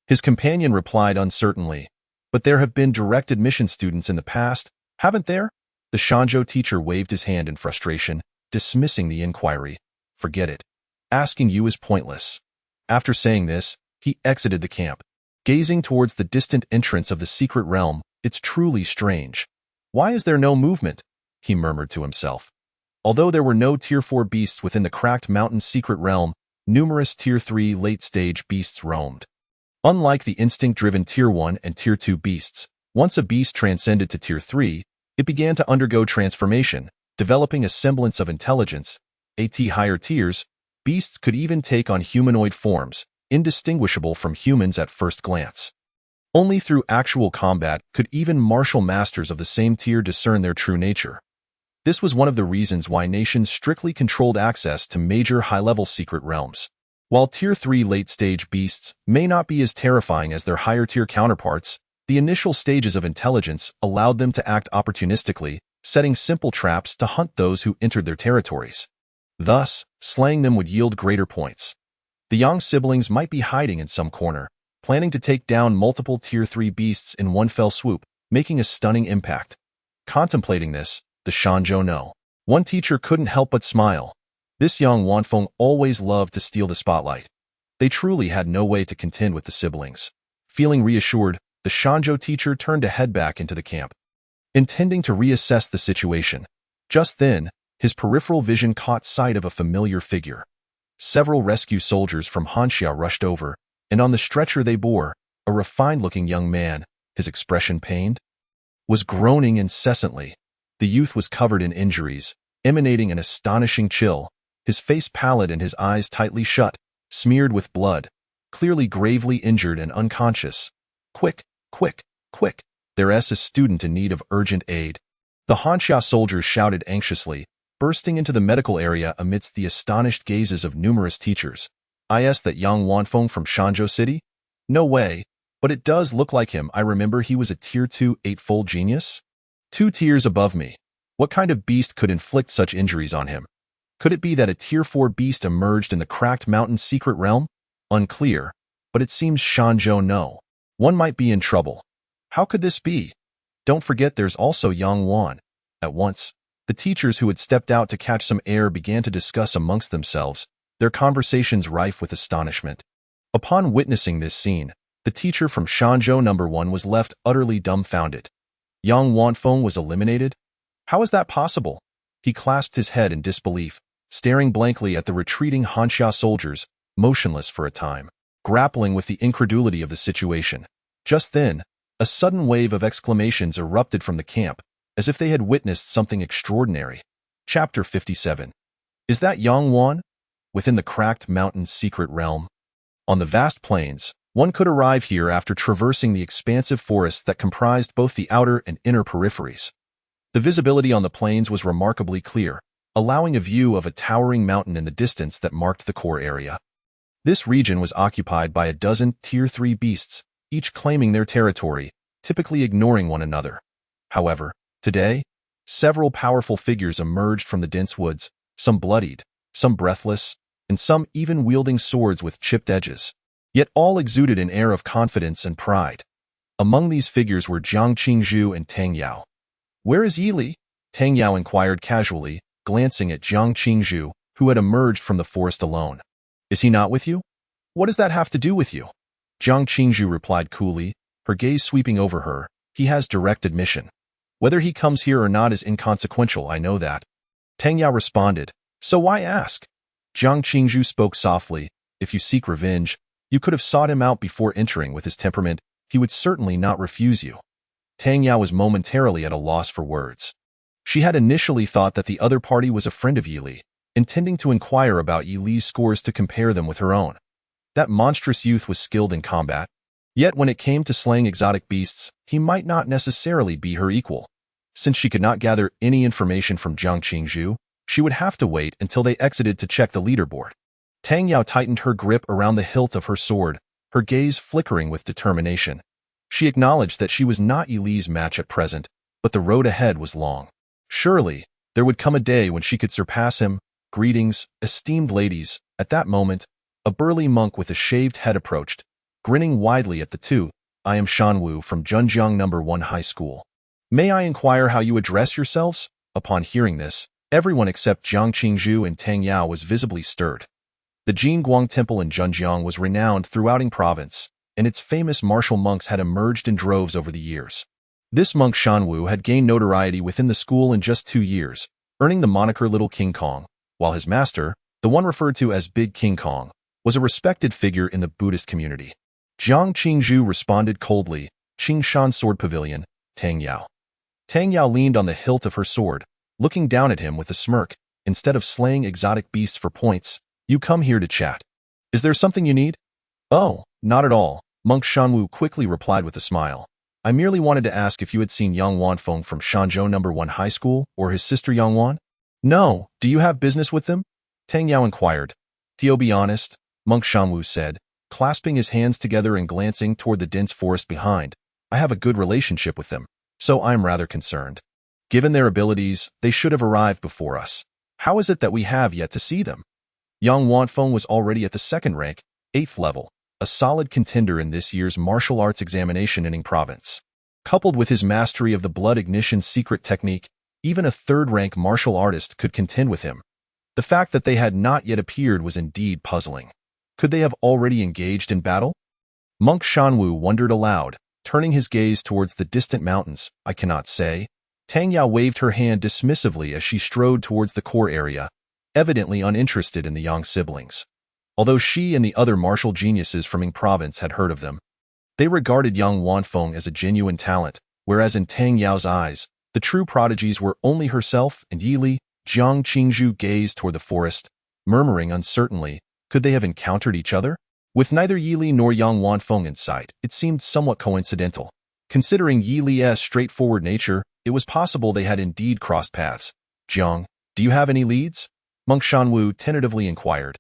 His companion replied uncertainly, But there have been direct admission students in the past, haven't there? The Shanzhou teacher waved his hand in frustration, dismissing the inquiry. Forget it. Asking you is pointless. After saying this, he exited the camp. Gazing towards the distant entrance of the secret realm, it's truly strange. Why is there no movement? He murmured to himself. Although there were no Tier 4 beasts within the cracked mountain secret realm, numerous Tier 3 late-stage beasts roamed. Unlike the instinct-driven Tier 1 and Tier 2 beasts, once a beast transcended to Tier 3, it began to undergo transformation, developing a semblance of intelligence. At higher tiers, beasts could even take on humanoid forms, indistinguishable from humans at first glance. Only through actual combat could even martial masters of the same tier discern their true nature. This was one of the reasons why nations strictly controlled access to major high-level secret realms. While Tier 3 late-stage beasts may not be as terrifying as their higher-tier counterparts, the initial stages of intelligence allowed them to act opportunistically, setting simple traps to hunt those who entered their territories. Thus, slaying them would yield greater points. The Yang siblings might be hiding in some corner, planning to take down multiple Tier 3 beasts in one fell swoop, making a stunning impact. Contemplating this, the Shanzhou know. One teacher couldn't help but smile. This young Wanfeng always loved to steal the spotlight. They truly had no way to contend with the siblings. Feeling reassured, the Shanzhou teacher turned to head back into the camp, intending to reassess the situation. Just then, his peripheral vision caught sight of a familiar figure. Several rescue soldiers from Hanxia rushed over, and on the stretcher they bore, a refined-looking young man, his expression pained, was groaning incessantly. The youth was covered in injuries, emanating an astonishing chill, his face pallid and his eyes tightly shut, smeared with blood, clearly gravely injured and unconscious. Quick, quick, quick, there's a student in need of urgent aid. The Hanxia soldiers shouted anxiously, bursting into the medical area amidst the astonished gazes of numerous teachers. Is that young Wanfeng from Shanzhou City? No way, but it does look like him. I remember he was a Tier 2 eightfold genius. 2 tiers above me. What kind of beast could inflict such injuries on him? Could it be that a Tier 4 beast emerged in the cracked mountain secret realm? Unclear, but it seems Shanzhou know. One might be in trouble. How could this be? Don't forget there's also Yang Wan. At once, the teachers who had stepped out to catch some air began to discuss amongst themselves, their conversations rife with astonishment. Upon witnessing this scene, the teacher from Shanzhou No. 1 was left utterly dumbfounded. Yang Wanfeng was eliminated? How is that possible? He clasped his head in disbelief, staring blankly at the retreating Hanxia soldiers, motionless for a time, grappling with the incredulity of the situation. Just then, a sudden wave of exclamations erupted from the camp, as if they had witnessed something extraordinary. Chapter 57. Is that Yang Wan? Within the cracked mountain's secret realm. On the vast plains, one could arrive here after traversing the expansive forests that comprised both the outer and inner peripheries. The visibility on the plains was remarkably clear, allowing a view of a towering mountain in the distance that marked the core area. This region was occupied by a dozen Tier 3 beasts, each claiming their territory, typically ignoring one another. However, today, several powerful figures emerged from the dense woods, some bloodied, some breathless, and some even wielding swords with chipped edges. Yet all exuded an air of confidence and pride. Among these figures were Jiang Qingzhu and Tang Yao. Where is Yili? Tang Yao inquired casually, glancing at Jiang Qingzhu, who had emerged from the forest alone. Is he not with you? What does that have to do with you? Jiang Qingzhu replied coolly, her gaze sweeping over her. He has direct admission. Whether he comes here or not is inconsequential, I know that. Tang Yao responded, so why ask? Jiang Qingzhu spoke softly, if you seek revenge, you could have sought him out before entering. With his temperament, he would certainly not refuse you. Tang Yao was momentarily at a loss for words. She had initially thought that the other party was a friend of Yili, intending to inquire about Yili's scores to compare them with her own. That monstrous youth was skilled in combat. Yet when it came to slaying exotic beasts, he might not necessarily be her equal. Since she could not gather any information from Jiang Qingzhu, she would have to wait until they exited to check the leaderboard. Tang Yao tightened her grip around the hilt of her sword, her gaze flickering with determination. She acknowledged that she was not Yili's match at present, but the road ahead was long. Surely, there would come a day when she could surpass him. Greetings, esteemed ladies. At that moment, a burly monk with a shaved head approached, grinning widely at the two, I am Shan Wu from Zhenjiang No. 1 High School. May I inquire how you address yourselves? Upon hearing this, everyone except Jiang Qingzhu and Tang Yao was visibly stirred. The Jingguang Temple in Zhenjiang was renowned throughout Ying Province, and its famous martial monks had emerged in droves over the years. This monk Shan Wu had gained notoriety within the school in just 2 years, earning the moniker Little King Kong, while his master, the one referred to as Big King Kong, was a respected figure in the Buddhist community. Jiang Qingzhu responded coldly, Qingshan Sword Pavilion, Tang Yao. Tang Yao leaned on the hilt of her sword, looking down at him with a smirk. Instead of slaying exotic beasts for points, you come here to chat. Is there something you need? Oh, not at all, monk Shan Wu quickly replied with a smile. I merely wanted to ask if you had seen Yang Wanfeng from Shanzhou No. 1 High School or his sister Yang Wan? No, do you have business with them? Tang Yao inquired. To be honest, monk Shan Wu said, clasping his hands together and glancing toward the dense forest behind. I have a good relationship with them, so I am rather concerned. Given their abilities, they should have arrived before us. How is it that we have yet to see them? Yang Wanfeng was already at the 2nd rank, 8th level, a solid contender in this year's martial arts examination in Ying Province. Coupled with his mastery of the blood ignition secret technique, even a 3rd-rank martial artist could contend with him. The fact that they had not yet appeared was indeed puzzling. Could they have already engaged in battle? Monk Shan Wu wondered aloud, turning his gaze towards the distant mountains. I cannot say. Tang Yao waved her hand dismissively as she strode towards the core area, evidently uninterested in the Yang siblings. Although she and the other martial geniuses from Ying Province had heard of them, they regarded Yang Wanfeng as a genuine talent, whereas in Tang Yao's eyes, the true prodigies were only herself and Yi Li. Jiang Qingzhu gazed toward the forest, murmuring uncertainly, could they have encountered each other? With neither Yi Li nor Yang Wanfeng in sight, it seemed somewhat coincidental. Considering Yi Li's straightforward nature, it was possible they had indeed crossed paths. Jiang, do you have any leads? Monk Shan Wu tentatively inquired.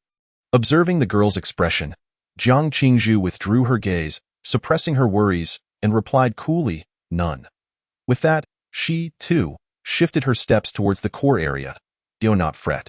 Observing the girl's expression, Jiang Qingzhu withdrew her gaze, suppressing her worries, and replied coolly, none. With that, she, too, shifted her steps towards the core area. Do not fret.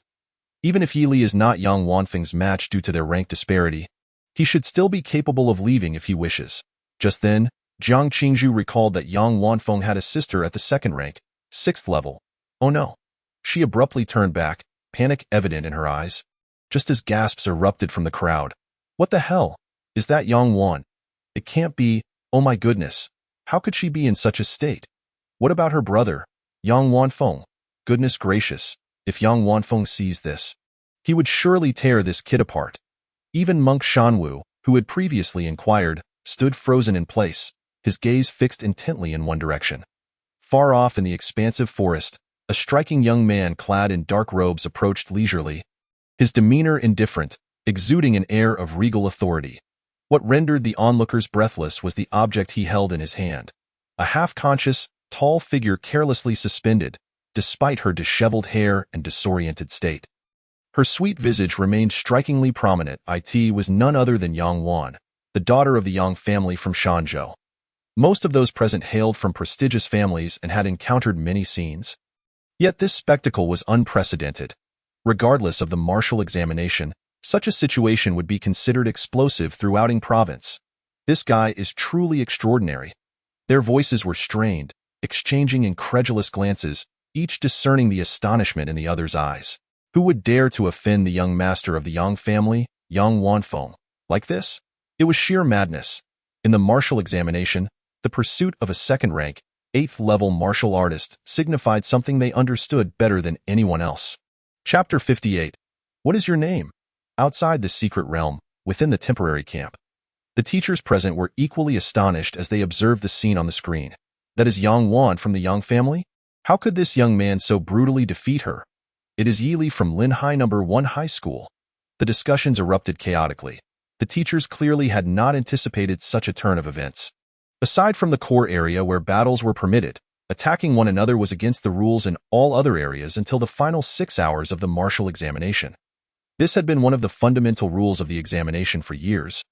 Even if Yi Li is not Yang Wanfeng's match due to their rank disparity, he should still be capable of leaving if he wishes. Just then, Jiang Qingzhu recalled that Yang Wanfeng had a sister at the 2nd rank, 6th level. Oh no. She abruptly turned back, panic evident in her eyes. Just as gasps erupted from the crowd. What the hell? Is that Yang Wan? It can't be. Oh my goodness. How could she be in such a state? What about her brother, Yang Wanfeng? Goodness gracious, if Yang Wanfeng sees this, he would surely tear this kid apart. Even monk Shan Wu, who had previously inquired, stood frozen in place, his gaze fixed intently in one direction. Far off in the expansive forest, a striking young man clad in dark robes approached leisurely, his demeanor indifferent, exuding an air of regal authority. What rendered the onlookers breathless was the object he held in his hand. A half-conscious, tall figure carelessly suspended, despite her disheveled hair and disoriented state. Her sweet visage remained strikingly prominent. It was none other than Yang Wan, the daughter of the Yang family from Shanzhou. Most of those present hailed from prestigious families and had encountered many scenes. Yet this spectacle was unprecedented. Regardless of the martial examination, such a situation would be considered explosive throughout Ying Province. This guy is truly extraordinary. Their voices were strained, exchanging incredulous glances, each discerning the astonishment in the other's eyes. Who would dare to offend the young master of the Yang family, Yang Wanfeng, like this? It was sheer madness. In the martial examination, the pursuit of a 2nd-rank, 8th-level martial artist signified something they understood better than anyone else. Chapter 58. What is your name? Outside the secret realm, within the temporary camp, the teachers present were equally astonished as they observed the scene on the screen. That is Yang Wan from the Yang family? How could this young man so brutally defeat her? It is Yi Li from Linhai No. 1 High School. The discussions erupted chaotically. The teachers clearly had not anticipated such a turn of events. Aside from the core area where battles were permitted, attacking one another was against the rules in all other areas until the final 6 hours of the martial examination. This had been one of the fundamental rules of the examination for years,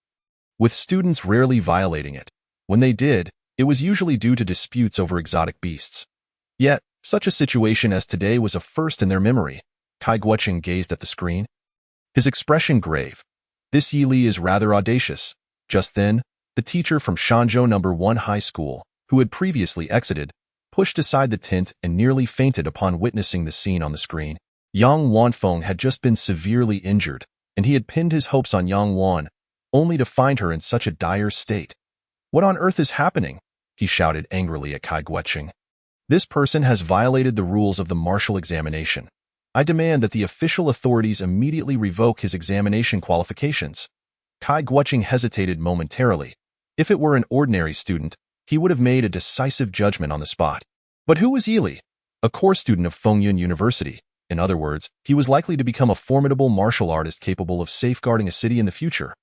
with students rarely violating it. When they did, it was usually due to disputes over exotic beasts. Yet, such a situation as today was a first in their memory. Kai Guoqing gazed at the screen, his expression grave. This Yi Li is rather audacious. Just then, The teacher from Shanzhou No. 1 High School, who had previously exited, pushed aside the tint and nearly fainted upon witnessing the scene on the screen. Yang Wanfeng had just been severely injured, and he had pinned his hopes on Yang Wan, only to find her in such a dire state. "What on earth is happening?" he shouted angrily at Kai Guoqing. "This person has violated the rules of the martial examination. I demand that the official authorities immediately revoke his examination qualifications." Kai Guoqing hesitated momentarily. If it were an ordinary student, he would have made a decisive judgment on the spot. But who was Yi Li? A core student of Fengyun University. In other words, he was likely to become a formidable martial artist capable of safeguarding a city in the future.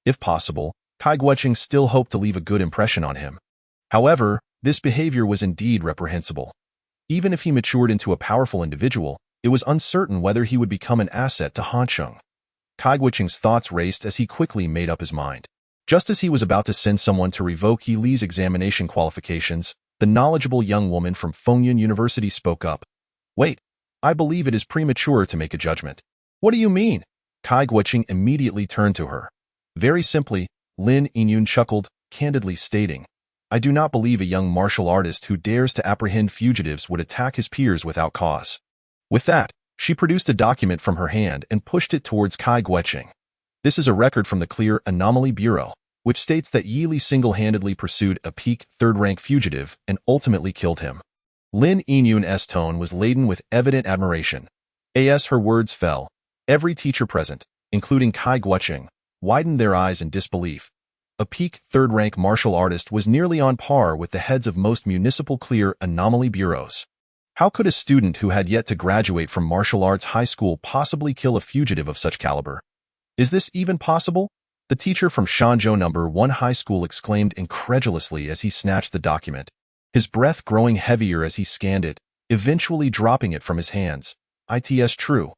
If possible, Kai Guoqing still hoped to leave a good impression on him. However, this behavior was indeed reprehensible. Even if he matured into a powerful individual, it was uncertain whether he would become an asset to Hansheng. Kai Guoqing's thoughts raced as he quickly made up his mind. Just as he was about to send someone to revoke Yi Li's examination qualifications, the knowledgeable young woman from Fengyun University spoke up. "Wait, I believe it is premature to make a judgment." "What do you mean?" Kai Guoqing immediately turned to her. "Very simply," Lin Yinyun chuckled, candidly stating, "I do not believe a young martial artist who dares to apprehend fugitives would attack his peers without cause." With that, she produced a document from her hand and pushed it towards Kai Guoqing. This is a record from the Clear Anomaly Bureau, which states that Yi Li single-handedly pursued a peak third-rank fugitive and ultimately killed him. Lin Yinyun's tone was laden with evident admiration. As her words fell, every teacher present, including Kai Guoqing, widened their eyes in disbelief. A peak third-rank martial artist was nearly on par with the heads of most municipal Clear Anomaly bureaus. How could a student who had yet to graduate from martial arts high school possibly kill a fugitive of such caliber? "Is this even possible?" The teacher from Shanzhou No. 1 High School exclaimed incredulously as he snatched the document, his breath growing heavier as he scanned it, eventually dropping it from his hands. "It's true."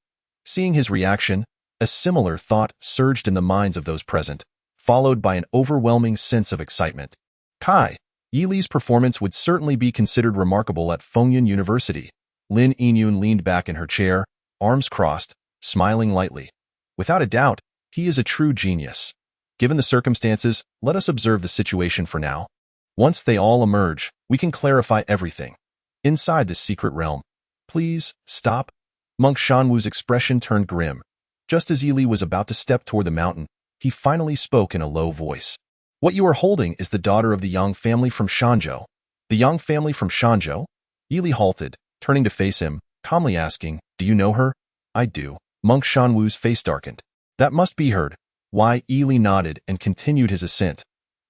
Seeing his reaction, a similar thought surged in the minds of those present, followed by an overwhelming sense of excitement. Kai, Yi Li's performance would certainly be considered remarkable at Fengyun University. Lin Yinyun leaned back in her chair, arms crossed, smiling lightly. "Without a doubt, he is a true genius. Given the circumstances, let us observe the situation for now. Once they all emerge, we can clarify everything. Inside this secret realm." "Please, stop." Monk Shanwu's expression turned grim. Just as Yi Li was about to step toward the mountain, he finally spoke in a low voice. "What you are holding is the daughter of the Yang family from Shanzhou." "The Yang family from Shanzhou?" Yi Li halted, turning to face him, calmly asking, "Do you know her?" "I do." Monk Shanwu's face darkened. "That must be heard." Yi Li nodded and continued his ascent.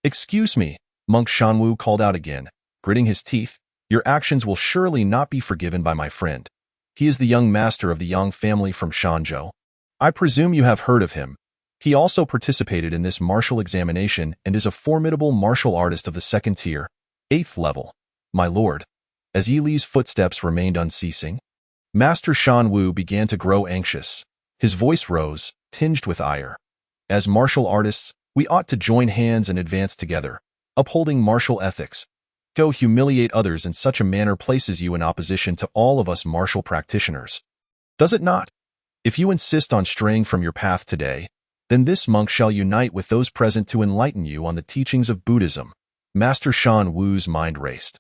"Excuse me," Monk Shanwu called out again, gritting his teeth. "Your actions will surely not be forgiven by my friend. He is the young master of the Yang family from Shanzhou. I presume you have heard of him. He also participated in this martial examination and is a formidable martial artist of the second tier, 8th level. My lord." As Yi Li's footsteps remained unceasing, Master Shanwu began to grow anxious. His voice rose, tinged with ire. "As martial artists, we ought to join hands and advance together, upholding martial ethics. Go humiliate others in such a manner places you in opposition to all of us martial practitioners. Does it not? If you insist on straying from your path today, then this monk shall unite with those present to enlighten you on the teachings of Buddhism." Master Shan Wu's mind raced.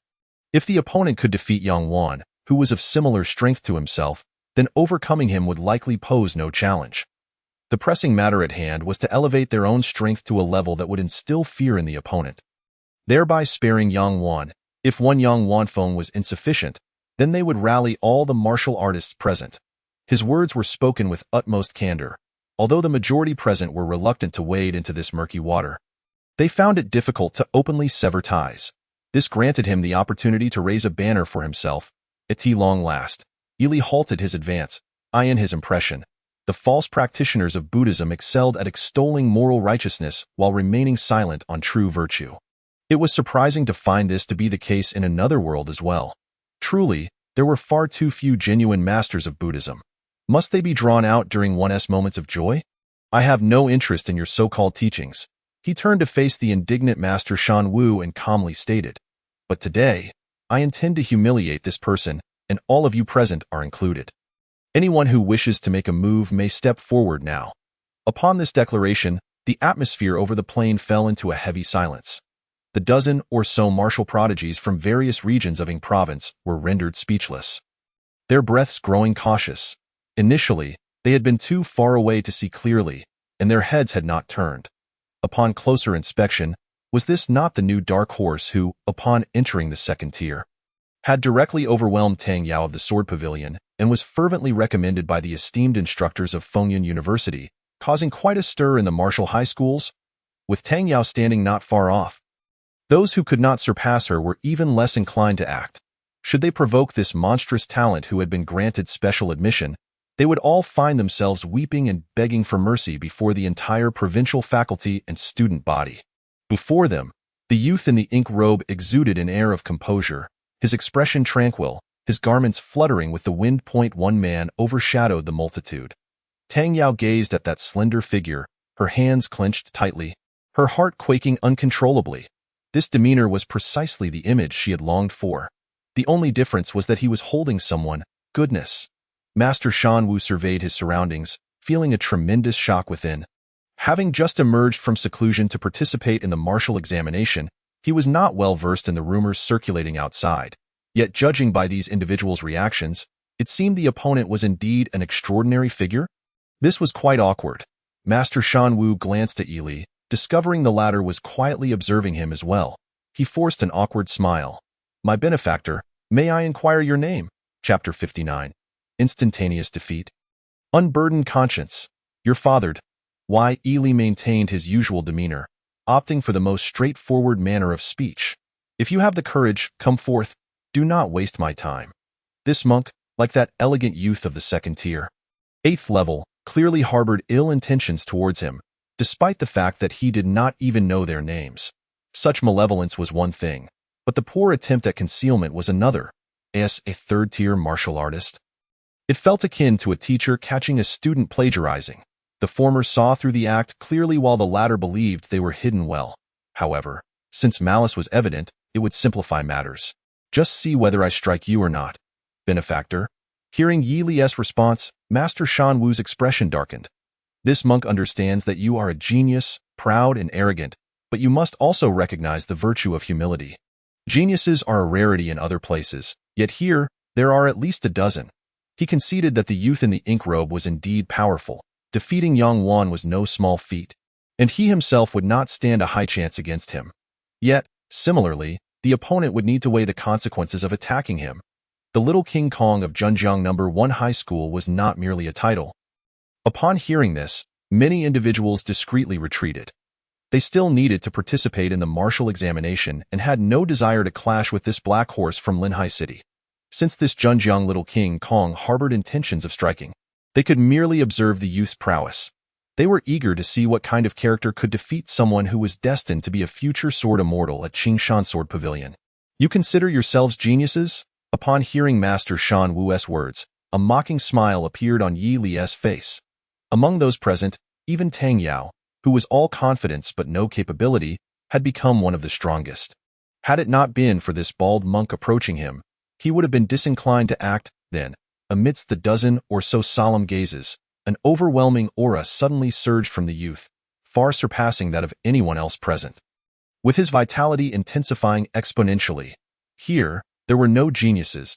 If the opponent could defeat Yang Wan, who was of similar strength to himself, then overcoming him would likely pose no challenge. The pressing matter at hand was to elevate their own strength to a level that would instill fear in the opponent, thereby sparing Yang Wan. If one Yang Wanfeng was insufficient, then they would rally all the martial artists present. His words were spoken with utmost candor, although the majority present were reluctant to wade into this murky water. They found it difficult to openly sever ties. This granted him the opportunity to raise a banner for himself. At long last, Yi Li halted his advance, in his impression. The false practitioners of Buddhism excelled at extolling moral righteousness while remaining silent on true virtue. It was surprising to find this to be the case in another world as well. Truly, there were far too few genuine masters of Buddhism. Must they be drawn out during one's moments of joy? "I have no interest in your so-called teachings." He turned to face the indignant Master Shan Wu and calmly stated, "But today, I intend to humiliate this person, and all of you present are included. Anyone who wishes to make a move may step forward now." Upon this declaration, The atmosphere over the plain fell into a heavy silence. The dozen or so martial prodigies from various regions of Ing province were rendered speechless, their breaths growing cautious. Initially, they had been too far away to see clearly, and their heads had not turned. Upon closer inspection, was this not the new dark horse who, upon entering the second tier, had directly overwhelmed Tang Yao of the Sword Pavilion and was fervently recommended by the esteemed instructors of Fengyun University, causing quite a stir in the martial high schools, with Tang Yao standing not far off? Those who could not surpass her were even less inclined to act. Should they provoke this monstrous talent who had been granted special admission, they would all find themselves weeping and begging for mercy before the entire provincial faculty and student body. Before them, the youth in the ink robe exuded an air of composure, his expression tranquil, his garments fluttering with the wind. One man overshadowed the multitude. Tang Yao gazed at that slender figure, her hands clenched tightly, her heart quaking uncontrollably. This demeanor was precisely the image she had longed for. The only difference was that he was holding someone. Goodness! Master Shan Wu surveyed his surroundings, feeling a tremendous shock within. Having just emerged from seclusion to participate in the martial examination, he was not well versed in the rumors circulating outside. Yet judging by these individuals' reactions, it seemed the opponent was indeed an extraordinary figure. This was quite awkward. Master Shan Wu glanced at Yi Li, discovering the latter was quietly observing him as well. He forced an awkward smile. My benefactor, may I inquire your name? Chapter 59. Instantaneous defeat. Unburdened conscience. You're fathered. Why? Yi Li maintained his usual demeanor, opting for the most straightforward manner of speech. If you have the courage, come forth. Do not waste my time. This monk, like that elegant youth of the second tier, 8th level, clearly harbored ill intentions towards him, despite the fact that he did not even know their names. Such malevolence was one thing, but the poor attempt at concealment was another. As a third-tier martial artist, it felt akin to a teacher catching a student plagiarizing. The former saw through the act clearly while the latter believed they were hidden well. However, since malice was evident, it would simplify matters. Just see whether I strike you or not. Benefactor. Hearing Yi Li's response, Master Shan Wu's expression darkened. This monk understands that you are a genius, proud and arrogant, but you must also recognize the virtue of humility. Geniuses are a rarity in other places, yet here, there are at least a dozen. He conceded that the youth in the ink robe was indeed powerful. Defeating Yang Wan was no small feat, and he himself would not stand a high chance against him. Yet, similarly, the opponent would need to weigh the consequences of attacking him. The Little King Kong of Zhenjiang No. 1 High School was not merely a title. Upon hearing this, many individuals discreetly retreated. They still needed to participate in the martial examination and had no desire to clash with this black horse from Linhai City. Since this Zhenjiang Little King Kong harbored intentions of striking, they could merely observe the youth's prowess. They were eager to see what kind of character could defeat someone who was destined to be a future sword immortal at Qingshan Sword Pavilion. You consider yourselves geniuses? Upon hearing Master Shan Wu's words, a mocking smile appeared on Yi Li's face. Among those present, even Tang Yao, who was all confidence but no capability, had become one of the strongest. Had it not been for this bald monk approaching him, he would have been disinclined to act. Then, amidst the dozen or so solemn gazes, an overwhelming aura suddenly surged from the youth, far surpassing that of anyone else present. With his vitality intensifying exponentially, here, there were no geniuses.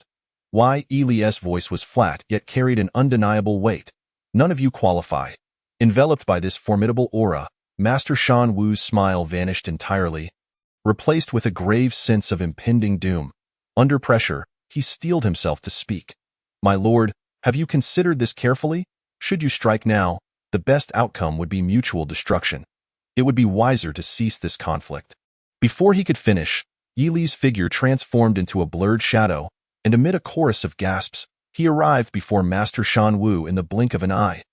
Yi Li's voice was flat yet carried an undeniable weight. None of you qualify. Enveloped by this formidable aura, Master Shan Wu's smile vanished entirely, replaced with a grave sense of impending doom. Under pressure, he steeled himself to speak. My lord, have you considered this carefully? Should you strike now, the best outcome would be mutual destruction. It would be wiser to cease this conflict. Before he could finish, Yi Li's figure transformed into a blurred shadow, and amid a chorus of gasps, he arrived before Master Shan Wu in the blink of an eye.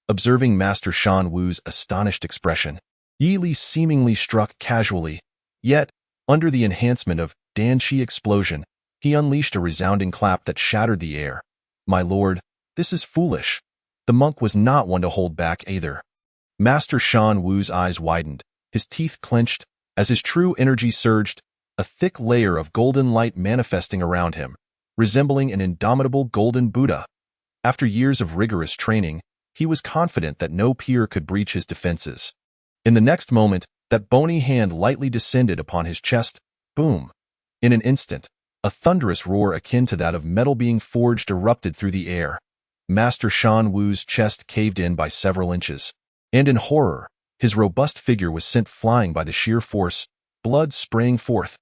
Observing Master Shan Wu's astonished expression, Yi Li seemingly struck casually. Yet, under the enhancement of Dan-Chi explosion, he unleashed a resounding clap that shattered the air. My lord, this is foolish. The monk was not one to hold back either. Master Shan Wu's eyes widened, his teeth clenched, as his true energy surged, a thick layer of golden light manifesting around him, resembling an indomitable golden Buddha. After years of rigorous training, he was confident that no peer could breach his defenses. In the next moment, that bony hand lightly descended upon his chest. Boom! In an instant, a thunderous roar akin to that of metal being forged erupted through the air. Master Shan Wu's chest caved in by several inches, and in horror, his robust figure was sent flying by the sheer force, blood spraying forth.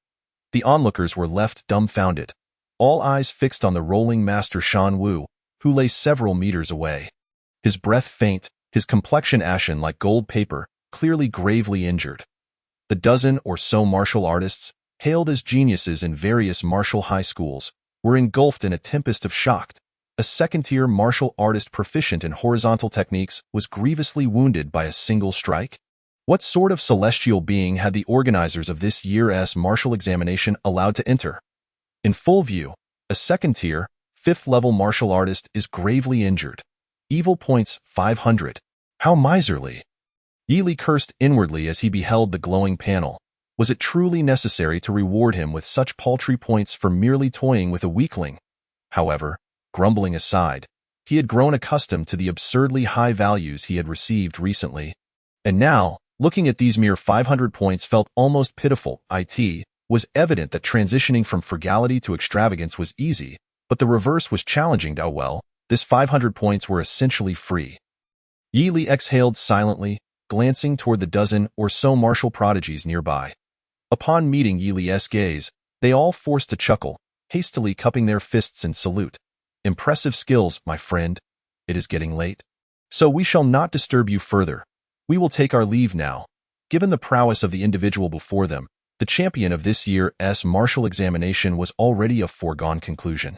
The onlookers were left dumbfounded, all eyes fixed on the rolling Master Shan Wu, who lay several meters away. His breath faint, his complexion ashen like gold paper, clearly gravely injured. The dozen or so martial artists, hailed as geniuses in various martial high schools, were engulfed in a tempest of shock. A second-tier martial artist proficient in horizontal techniques was grievously wounded by a single strike. What sort of celestial being had the organizers of this year's martial examination allowed to enter? In full view, a second-tier, fifth-level martial artist is gravely injured. Evil points 500. How miserly! Yi Li cursed inwardly as he beheld the glowing panel. Was it truly necessary to reward him with such paltry points for merely toying with a weakling? However, grumbling aside, he had grown accustomed to the absurdly high values he had received recently. And now, looking at these mere 500 points felt almost pitiful. It was evident that transitioning from frugality to extravagance was easy, but the reverse was challenging. Oh well, this 500 points were essentially free. Yi Li exhaled silently, glancing toward the dozen or so martial prodigies nearby. Upon meeting Yi Li's gaze, they all forced a chuckle, hastily cupping their fists in salute. Impressive skills, my friend. It is getting late, so we shall not disturb you further. We will take our leave now. Given the prowess of the individual before them, the champion of this year's martial examination was already a foregone conclusion.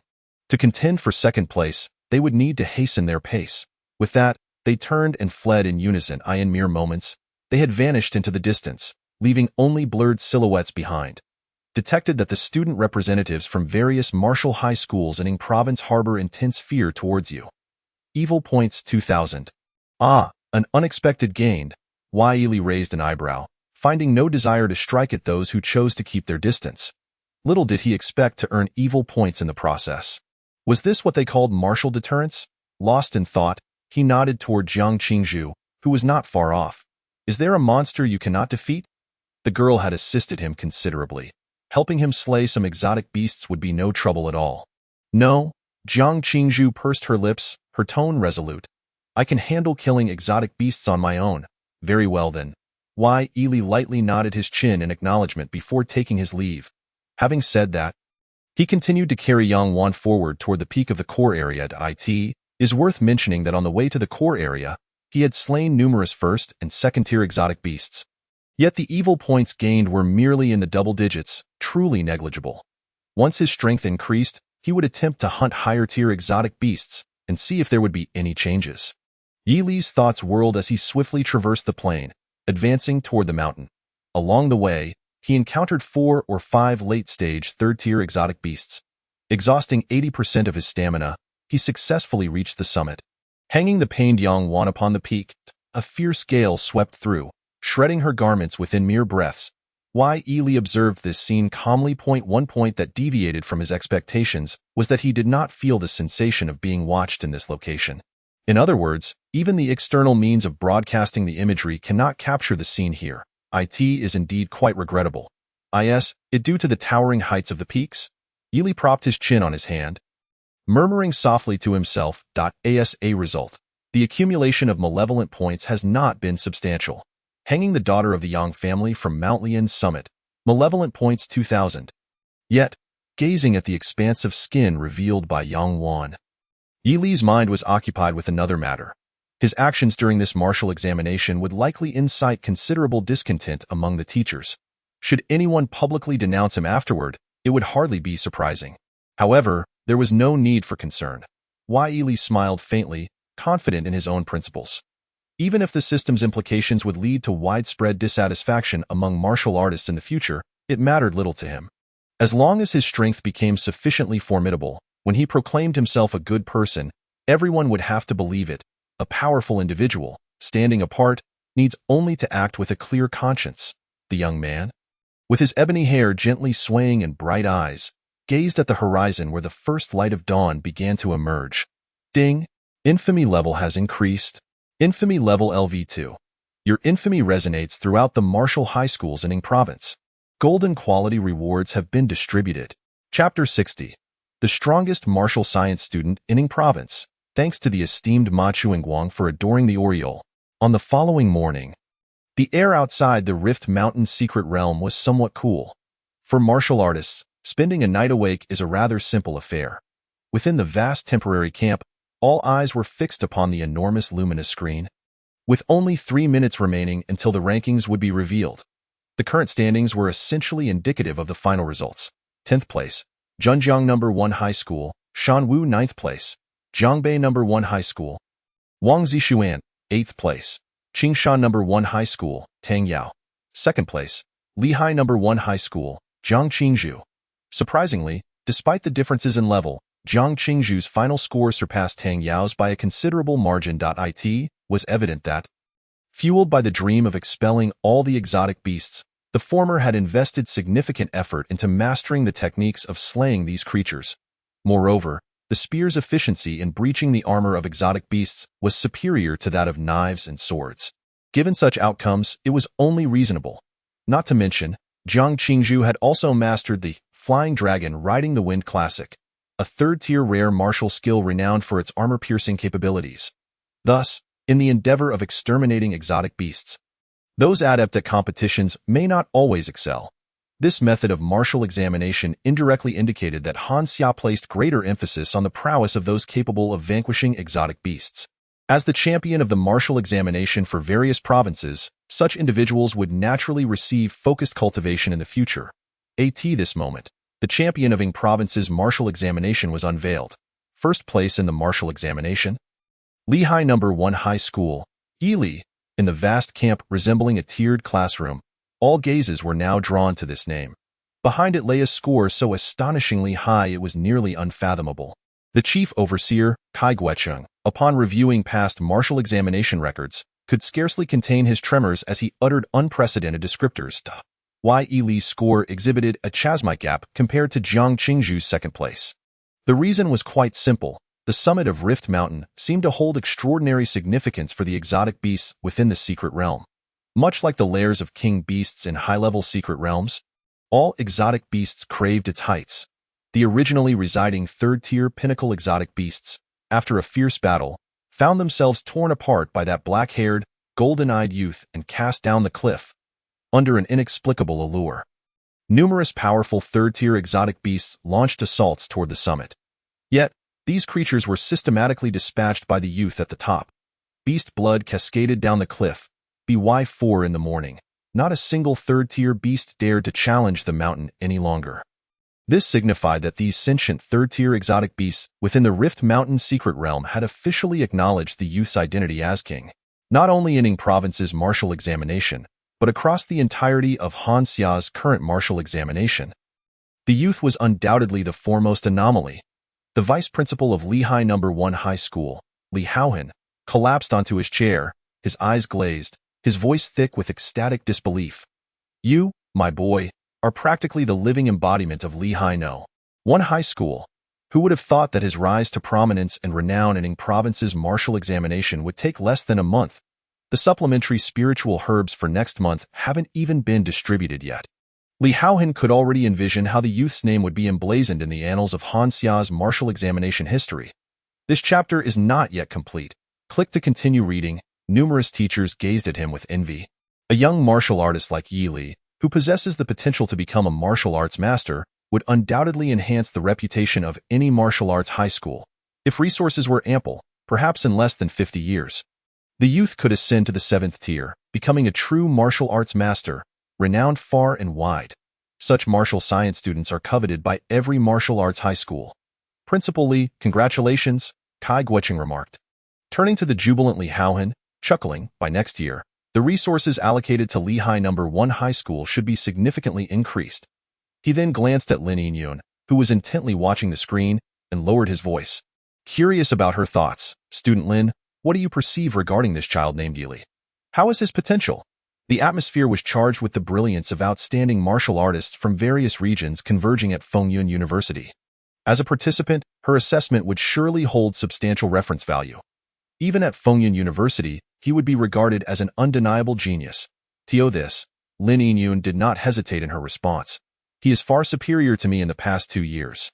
To contend for second place, they would need to hasten their pace. With that, they turned and fled in unison. In mere moments, they had vanished into the distance, leaving only blurred silhouettes behind. Detected that the student representatives from various martial high schools in Ing Province harbor intense fear towards you. Evil points 2000. Ah, an unexpected gain. Yi Li raised an eyebrow, finding no desire to strike at those who chose to keep their distance. Little did he expect to earn evil points in the process. Was this what they called martial deterrence? Lost in thought, he nodded toward Jiang Qingzhu, who was not far off. Is there a monster you cannot defeat? The girl had assisted him considerably. Helping him slay some exotic beasts would be no trouble at all. No, Jiang Qingzhu pursed her lips, her tone resolute. I can handle killing exotic beasts on my own. Very well then. Yi Li lightly nodded his chin in acknowledgement before taking his leave. Having said that, he continued to carry Yang Wan forward toward the peak of the core area. It is worth mentioning that on the way to the core area, he had slain numerous first and second-tier exotic beasts. Yet the evil points gained were merely in the double digits, truly negligible. Once his strength increased, he would attempt to hunt higher-tier exotic beasts and see if there would be any changes. Yi Li's thoughts whirled as he swiftly traversed the plain, advancing toward the mountain. Along the way, he encountered 4 or 5 late-stage third-tier exotic beasts. Exhausting 80% of his stamina, he successfully reached the summit. Hanging the pained Yang Wan upon the peak, a fierce gale swept through, shredding her garments within mere breaths. Yi Li observed this scene calmly. One point that deviated from his expectations was that he did not feel the sensation of being watched in this location. In other words, even the external means of broadcasting the imagery cannot capture the scene here. It is indeed quite regrettable. Is it due to the towering heights of the peaks? Yi Li propped his chin on his hand, murmuring softly to himself. As a result, the accumulation of malevolent points has not been substantial. Hanging the daughter of the Yang family from Mount Lian's summit, malevolent points 2000. Yet, gazing at the expansive skin revealed by Yang Wan, Yi Li's mind was occupied with another matter. His actions during this martial examination would likely incite considerable discontent among the teachers. Should anyone publicly denounce him afterward, it would hardly be surprising. However, there was no need for concern. Yi Li smiled faintly, confident in his own principles. Even if the system's implications would lead to widespread dissatisfaction among martial artists in the future, it mattered little to him. As long as his strength became sufficiently formidable, when he proclaimed himself a good person, everyone would have to believe it. A powerful individual, standing apart, needs only to act with a clear conscience. The young man, with his ebony hair gently swaying and bright eyes, gazed at the horizon where the first light of dawn began to emerge. Ding! Infamy level has increased. Infamy level LV2. Your infamy resonates throughout the martial high schools in Ning Province. Golden quality rewards have been distributed. Chapter 60. The strongest martial science student in Ning Province, thanks to the esteemed Ma Chuingguang for adoring the Oriole. On the following morning, the air outside the Rift Mountain secret realm was somewhat cool. For martial artists, spending a night awake is a rather simple affair. Within the vast temporary camp, all eyes were fixed upon the enormous luminous screen. With only 3 minutes remaining until the rankings would be revealed, the current standings were essentially indicative of the final results. 10th place, Zhenjiang No. 1 High School, Shanwu 9th place, Jiangbei No. 1 High School, Wang Zixuan 8th place, Qingshan No. 1 High School, Tang Yao 2nd place, Lehigh No. 1 High School, Jiang Qingzhu. Surprisingly, despite the differences in level, Jiang Qingzhu's final score surpassed Tang Yao's by a considerable margin. It was evident that, fueled by the dream of expelling all the exotic beasts, the former had invested significant effort into mastering the techniques of slaying these creatures. Moreover, the spear's efficiency in breaching the armor of exotic beasts was superior to that of knives and swords. Given such outcomes, it was only reasonable. Not to mention, Jiang Qingzhu had also mastered the Flying Dragon Riding the Wind Classic, a third-tier rare martial skill renowned for its armor-piercing capabilities. Thus, in the endeavor of exterminating exotic beasts, those adept at competitions may not always excel. This method of martial examination indirectly indicated that Han Xia placed greater emphasis on the prowess of those capable of vanquishing exotic beasts. As the champion of the martial examination for various provinces, such individuals would naturally receive focused cultivation in the future. At this moment, the champion of Ning Province's martial examination was unveiled. First place in the martial examination, Lehigh No. 1 High School, Yili. In the vast camp resembling a tiered classroom, all gazes were now drawn to this name. Behind it lay a score so astonishingly high it was nearly unfathomable. The chief overseer, Kai Guecheng, upon reviewing past martial examination records, could scarcely contain his tremors as he uttered unprecedented descriptors. Yili's score exhibited a chasmic gap compared to Jiang Qingzhu's second place. The reason was quite simple. The summit of Rift Mountain seemed to hold extraordinary significance for the exotic beasts within the secret realm. Much like the lairs of king beasts in high-level secret realms, all exotic beasts craved its heights. The originally residing third-tier pinnacle exotic beasts, after a fierce battle, found themselves torn apart by that black-haired, golden-eyed youth and cast down the cliff, under an inexplicable allure. Numerous powerful third-tier exotic beasts launched assaults toward the summit. Yet, these creatures were systematically dispatched by the youth at the top. Beast blood cascaded down the cliff. By 4 in the morning, not a single third-tier beast dared to challenge the mountain any longer. This signified that these sentient third-tier exotic beasts within the Rift Mountain secret realm had officially acknowledged the youth's identity as king, not only in Ning Province's martial examination, but across the entirety of Han Xia's current martial examination. The youth was undoubtedly the foremost anomaly. The vice principal of Lehigh No. 1 High School, Li Haohan, collapsed onto his chair, his eyes glazed, his voice thick with ecstatic disbelief. You, my boy, are practically the living embodiment of Lehigh No. 1 High School. Who would have thought that his rise to prominence and renown in Ning Province's martial examination would take less than a month? The supplementary spiritual herbs for next month haven't even been distributed yet. Li Haohan could already envision how the youth's name would be emblazoned in the annals of Han Xia's martial examination history. This chapter is not yet complete. Click to continue reading. Numerous teachers gazed at him with envy. A young martial artist like Yili, who possesses the potential to become a martial arts master, would undoubtedly enhance the reputation of any martial arts high school. If resources were ample, perhaps in less than 50 years, the youth could ascend to the 7th tier, becoming a true martial arts master, renowned far and wide. Such martial science students are coveted by every martial arts high school. Principal Li, congratulations, Kai Guecheng remarked. Turning to the jubilant Li Haohan, chuckling, by next year, the resources allocated to Lehigh No. 1 High School should be significantly increased. He then glanced at Lin Yinyun, who was intently watching the screen, and lowered his voice. Curious about her thoughts, Student Lin, what do you perceive regarding this child named Yili? How is his potential? The atmosphere was charged with the brilliance of outstanding martial artists from various regions converging at Fengyun University. As a participant, her assessment would surely hold substantial reference value. Even at Fengyun University, he would be regarded as an undeniable genius. This, Lin Yingyun did not hesitate in her response. He is far superior to me in the past 2 years.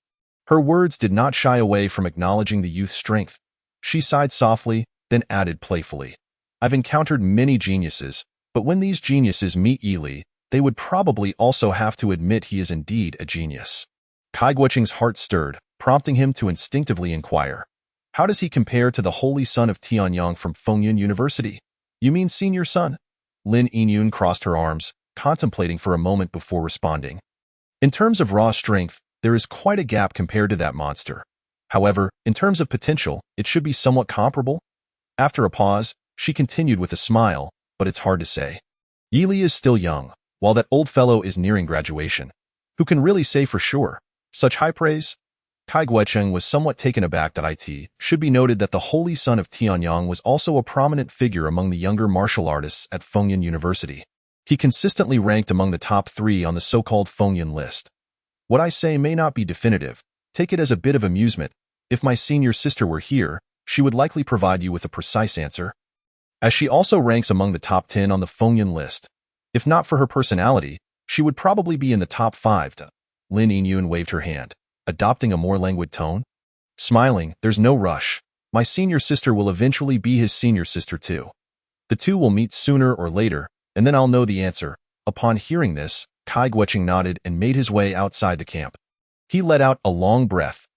Her words did not shy away from acknowledging the youth's strength. She sighed softly, then added playfully, I've encountered many geniuses, but when these geniuses meet Yi Li, they would probably also have to admit he is indeed a genius. Kai Guoqing's heart stirred, prompting him to instinctively inquire, how does he compare to the holy son of Tianyang from Fengyun University? You mean senior son? Lin Yingyun crossed her arms, contemplating for a moment before responding. In terms of raw strength, there is quite a gap compared to that monster. However, in terms of potential, it should be somewhat comparable. After a pause, she continued with a smile, but it's hard to say. Yi Li is still young, while that old fellow is nearing graduation. Who can really say for sure? Such high praise? Kai Guoqing was somewhat taken aback that it should be noted that the holy son of Tianyang was also a prominent figure among the younger martial artists at Fengyun University. He consistently ranked among the top 3 on the so-called Fengyun list. What I say may not be definitive. Take it as a bit of amusement. If my senior sister were here, she would likely provide you with a precise answer, as she also ranks among the top 10 on the Fengyun list. If not for her personality, she would probably be in the top 5. Lin Yingyun waved her hand, adopting a more languid tone. Smiling, there's no rush. My senior sister will eventually be his senior sister too. The two will meet sooner or later, and then I'll know the answer. Upon hearing this, Kai Guoqing nodded and made his way outside the camp. He let out a long breath.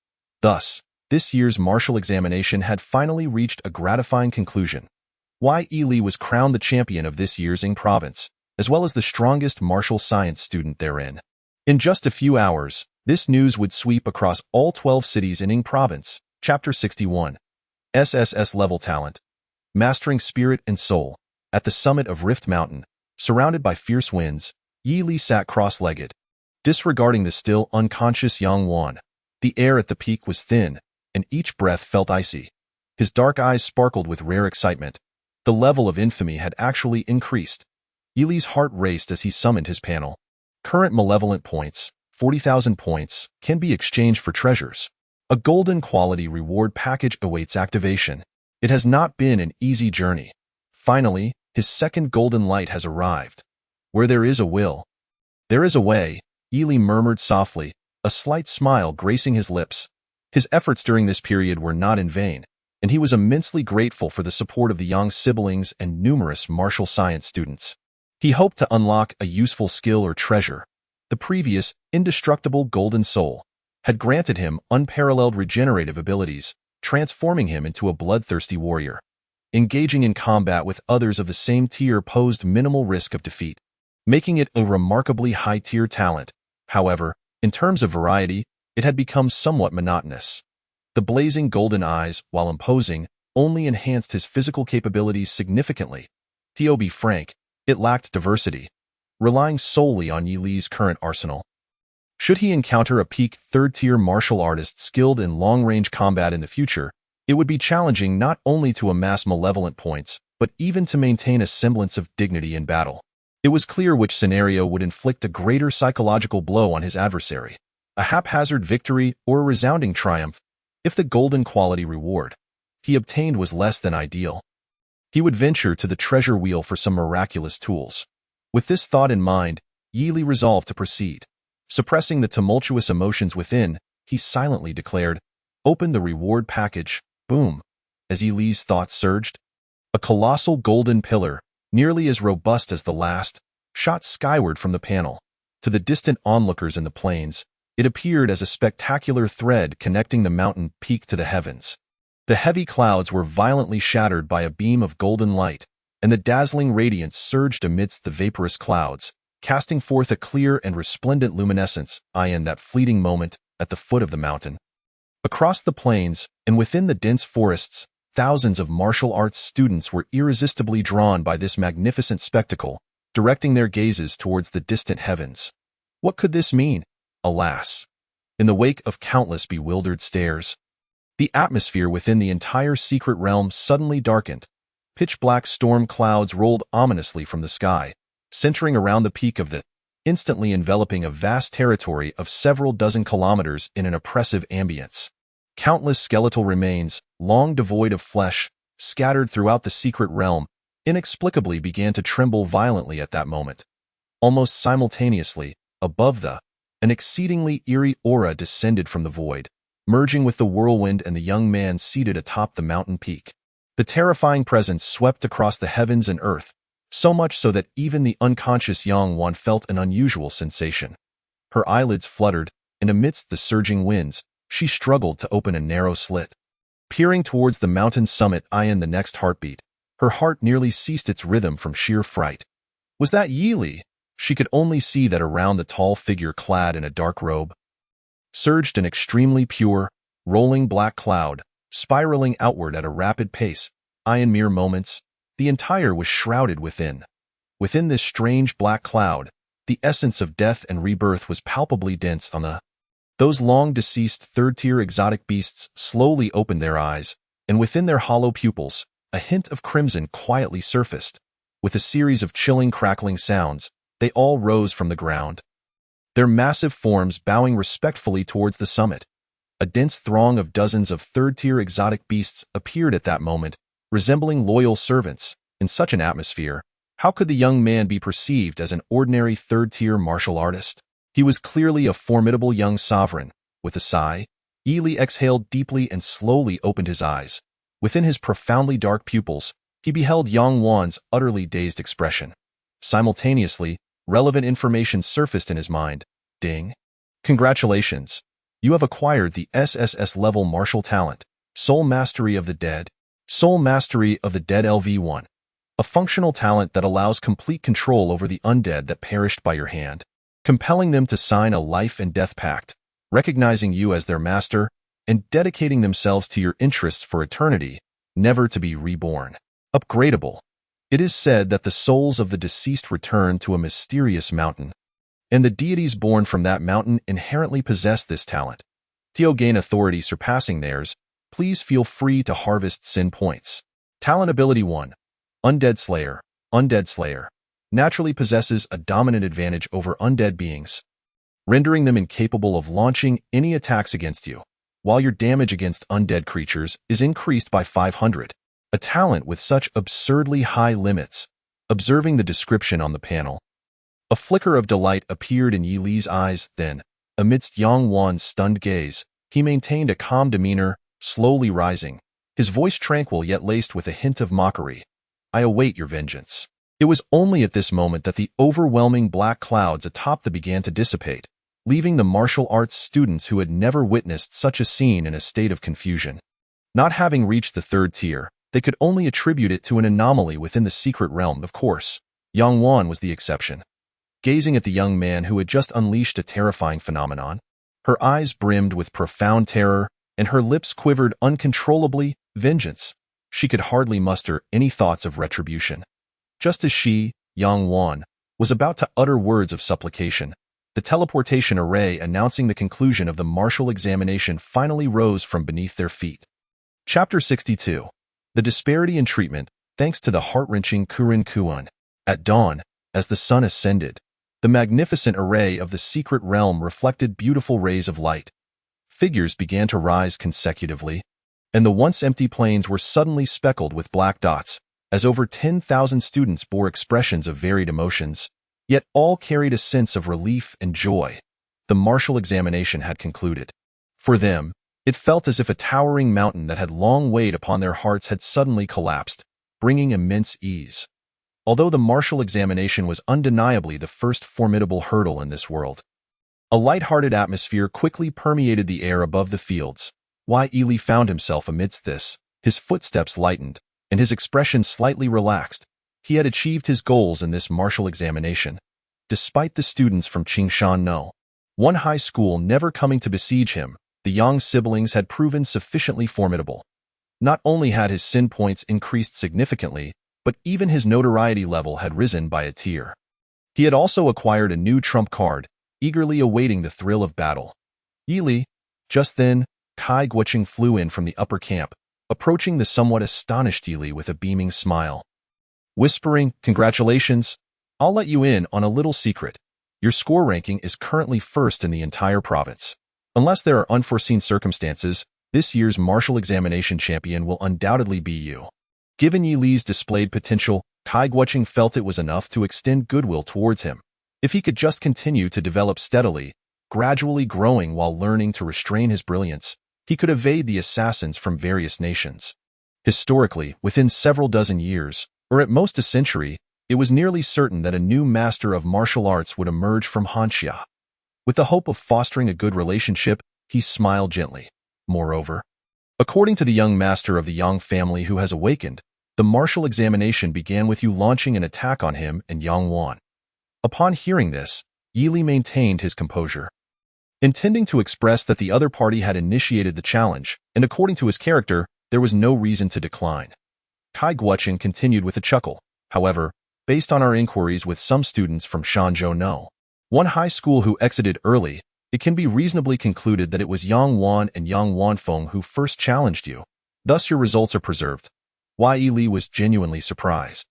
Thus, this year's martial examination had finally reached a gratifying conclusion. Yi Li was crowned the champion of this year's Ying province, as well as the strongest martial science student therein. In just a few hours, this news would sweep across all 12 cities in Ying province. Chapter 61. SSS Level Talent. Mastering Spirit and Soul. At the summit of Rift Mountain, surrounded by fierce winds, Yi Li sat cross-legged, disregarding the still unconscious Yang Wan. The air at the peak was thin, and each breath felt icy. His dark eyes sparkled with rare excitement. The level of infamy had actually increased. Yi Li's heart raced as he summoned his panel. Current malevolent points, 40,000 points, can be exchanged for treasures. A golden quality reward package awaits activation. It has not been an easy journey. Finally, his second golden light has arrived. Where there is a will, there is a way, Yi Li murmured softly, a slight smile gracing his lips. His efforts during this period were not in vain, and he was immensely grateful for the support of the Yang siblings and numerous martial science students. He hoped to unlock a useful skill or treasure. The previous, indestructible golden soul had granted him unparalleled regenerative abilities, transforming him into a bloodthirsty warrior. Engaging in combat with others of the same tier posed minimal risk of defeat, making it a remarkably high-tier talent. However, in terms of variety, it had become somewhat monotonous. The blazing golden eyes, while imposing, only enhanced his physical capabilities significantly. To be frank, it lacked diversity, relying solely on Yi Li's current arsenal. Should he encounter a peak third-tier martial artist skilled in long-range combat in the future, it would be challenging not only to amass malevolent points, but even to maintain a semblance of dignity in battle. It was clear which scenario would inflict a greater psychological blow on his adversary, a haphazard victory or a resounding triumph. If the golden quality reward he obtained was less than ideal, he would venture to the treasure wheel for some miraculous tools. With this thought in mind, Yi Li resolved to proceed. Suppressing the tumultuous emotions within, he silently declared, "Open the reward package." Boom. As Yi Li's thoughts surged, a colossal golden pillar, nearly as robust as the last, shot skyward from the panel. To the distant onlookers in the plains, it appeared as a spectacular thread connecting the mountain peak to the heavens. The heavy clouds were violently shattered by a beam of golden light, and the dazzling radiance surged amidst the vaporous clouds, casting forth a clear and resplendent luminescence in that fleeting moment at the foot of the mountain. Across the plains, and within the dense forests, thousands of martial arts students were irresistibly drawn by this magnificent spectacle, directing their gazes towards the distant heavens. What could this mean? Alas! In the wake of countless bewildered stares, the atmosphere within the entire secret realm suddenly darkened. Pitch-black storm clouds rolled ominously from the sky, centering around the peak of the, instantly enveloping a vast territory of several dozen kilometers in an oppressive ambience. Countless skeletal remains, long devoid of flesh, scattered throughout the secret realm, inexplicably began to tremble violently at that moment. Almost simultaneously, above an exceedingly eerie aura descended from the void, merging with the whirlwind and the young man seated atop the mountain peak. The terrifying presence swept across the heavens and earth, so much so that even the unconscious Yang Wan felt an unusual sensation. Her eyelids fluttered, and amidst the surging winds, she struggled to open a narrow slit. Peering towards the mountain's summit the next heartbeat, her heart nearly ceased its rhythm from sheer fright. Was that Yi Li? She could only see that around the tall figure clad in a dark robe surged an extremely pure, rolling black cloud, spiraling outward at a rapid pace. In mere moments, the entire was shrouded within. Within this strange black cloud, the essence of death and rebirth was palpably dense on those long-deceased third-tier exotic beasts slowly opened their eyes, and within their hollow pupils, a hint of crimson quietly surfaced. With a series of chilling crackling sounds, they all rose from the ground, their massive forms bowing respectfully towards the summit. A dense throng of dozens of third-tier exotic beasts appeared at that moment, resembling loyal servants. In such an atmosphere, how could the young man be perceived as an ordinary third-tier martial artist? He was clearly a formidable young sovereign. With a sigh, Yi Li exhaled deeply and slowly opened his eyes. Within his profoundly dark pupils, he beheld Yang Wan's utterly dazed expression. Simultaneously, relevant information surfaced in his mind. Ding. Congratulations. You have acquired the SSS-level martial talent, Soul Mastery of the Dead. Soul Mastery of the Dead LV1. A functional talent that allows complete control over the undead that perished by your hand, compelling them to sign a life and death pact, recognizing you as their master, and dedicating themselves to your interests for eternity, never to be reborn. Upgradable. It is said that the souls of the deceased return to a mysterious mountain, and the deities born from that mountain inherently possess this talent. To gain authority surpassing theirs, please feel free to harvest sin points. Talent Ability 1. Undead Slayer. Undead Slayer naturally possesses a dominant advantage over undead beings, rendering them incapable of launching any attacks against you, while your damage against undead creatures is increased by 500. A talent with such absurdly high limits. Observing the description on the panel, a flicker of delight appeared in Yi Li's eyes. Then, amidst Yang Wan's stunned gaze, he maintained a calm demeanor, slowly rising, his voice tranquil yet laced with a hint of mockery. I await your vengeance. It was only at this moment that the overwhelming black clouds atop began to dissipate, leaving the martial arts students who had never witnessed such a scene in a state of confusion. Not having reached the third tier, they could only attribute it to an anomaly within the secret realm. Of course, Yang Wan was the exception. Gazing at the young man who had just unleashed a terrifying phenomenon, her eyes brimmed with profound terror, and her lips quivered uncontrollably. Vengeance. She could hardly muster any thoughts of retribution. Just as she, Yang Wan, was about to utter words of supplication, the teleportation array announcing the conclusion of the martial examination finally rose from beneath their feet. Chapter 62. The Disparity in Treatment. Thanks to the heart-wrenching Kurin Kuan. At dawn, as the sun ascended, the magnificent array of the secret realm reflected beautiful rays of light. Figures began to rise consecutively, and the once empty plains were suddenly speckled with black dots, as over 10,000 students bore expressions of varied emotions, yet all carried a sense of relief and joy. The martial examination had concluded. For them, it felt as if a towering mountain that had long weighed upon their hearts had suddenly collapsed, bringing immense ease. Although the martial examination was undeniably the first formidable hurdle in this world, a light-hearted atmosphere quickly permeated the air above the fields. Yi Li found himself amidst this. His footsteps lightened, and his expression slightly relaxed. He had achieved his goals in this martial examination. Despite the students from Qingshan No. 1 high school never coming to besiege him, the Yang siblings had proven sufficiently formidable. Not only had his sin points increased significantly, but even his notoriety level had risen by a tier. He had also acquired a new trump card, eagerly awaiting the thrill of battle. Yi Li. Just then, Kai Guoqing flew in from the upper camp, approaching the somewhat astonished Yi Li with a beaming smile. Whispering, "Congratulations, I'll let you in on a little secret. Your score ranking is currently first in the entire province. Unless there are unforeseen circumstances, this year's martial examination champion will undoubtedly be you." Given Yi Li's displayed potential, Kai Guoqing felt it was enough to extend goodwill towards him. If he could just continue to develop steadily, gradually growing while learning to restrain his brilliance, he could evade the assassins from various nations. Historically, within several dozen years, or at most a century, it was nearly certain that a new master of martial arts would emerge from Hanxia. With the hope of fostering a good relationship, he smiled gently. Moreover, according to the young master of the Yang family who has awakened, the martial examination began with you launching an attack on him and Yang Wan. Upon hearing this, Yi Li maintained his composure, intending to express that the other party had initiated the challenge, and according to his character, there was no reason to decline. Kai Guoqing continued with a chuckle. However, based on our inquiries with some students from Shanzhou No. 1 high school who exited early, it can be reasonably concluded that it was Yang Wan and Yang Wanfeng who first challenged you. Thus your results are preserved. Yi Li was genuinely surprised.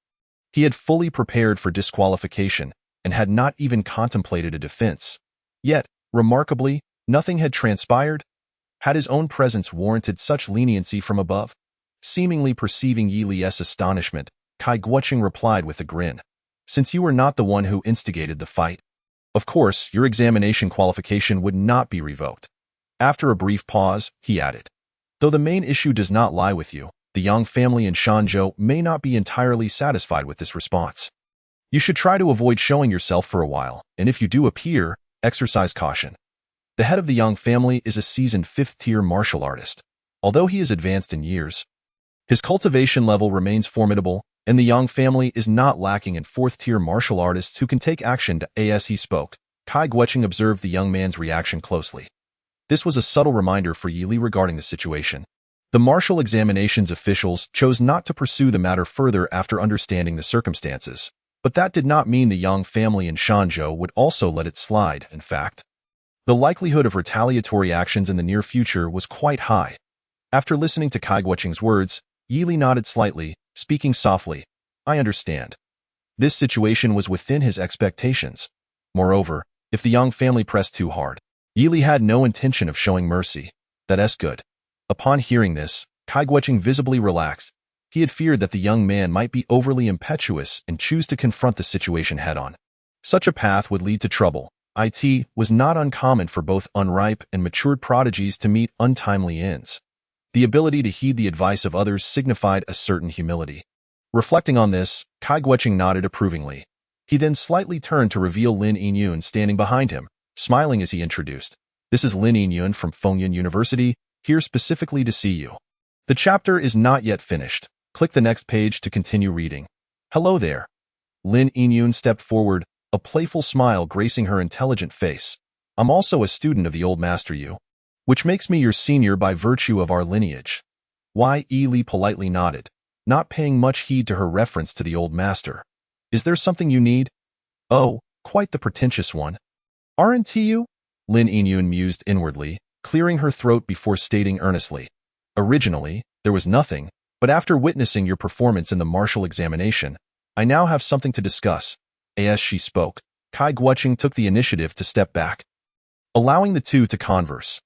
He had fully prepared for disqualification and had not even contemplated a defense. Yet, remarkably, nothing had transpired. Had his own presence warranted such leniency from above? Seemingly perceiving Yi Li's astonishment, Kai Guoqing replied with a grin. Since you were not the one who instigated the fight, of course, your examination qualification would not be revoked. After a brief pause, he added, though the main issue does not lie with you, the Yang family in Shanzhou may not be entirely satisfied with this response. You should try to avoid showing yourself for a while, and if you do appear, exercise caution. The head of the Yang family is a seasoned 5th-tier martial artist. Although he is advanced in years, his cultivation level remains formidable, and the Yang family is not lacking in 4th-tier martial artists who can take action. As he spoke, Kai Guoqing observed the young man's reaction closely. This was a subtle reminder for Yi Li regarding the situation. The martial examinations officials chose not to pursue the matter further after understanding the circumstances, but that did not mean the Yang family in Shanzhou would also let it slide. In fact, the likelihood of retaliatory actions in the near future was quite high. After listening to Kai Guoqing's words, Yi Li nodded slightly, speaking softly. I understand. This situation was within his expectations. Moreover, if the Yang family pressed too hard, Yi Li had no intention of showing mercy. That's good. Upon hearing this, Kai Guoqing visibly relaxed. He had feared that the young man might be overly impetuous and choose to confront the situation head-on. Such a path would lead to trouble. It was not uncommon for both unripe and matured prodigies to meet untimely ends. The ability to heed the advice of others signified a certain humility. Reflecting on this, Kai Guoqing nodded approvingly. He then slightly turned to reveal Lin Yinyun standing behind him, smiling as he introduced. This is Lin Yinyun from Fengyun University, here specifically to see you. The chapter is not yet finished. Click the next page to continue reading. Hello there. Lin Yinyun stepped forward, a playful smile gracing her intelligent face. I'm also a student of the old master Yu, which makes me your senior by virtue of our lineage. Yi Li politely nodded, not paying much heed to her reference to the old master. Is there something you need? Oh, quite the pretentious one. Aren't you? Lin Yinyun mused inwardly, clearing her throat before stating earnestly. Originally, there was nothing, but after witnessing your performance in the martial examination, I now have something to discuss. As she spoke, Kai Guoqing took the initiative to step back, allowing the two to converse.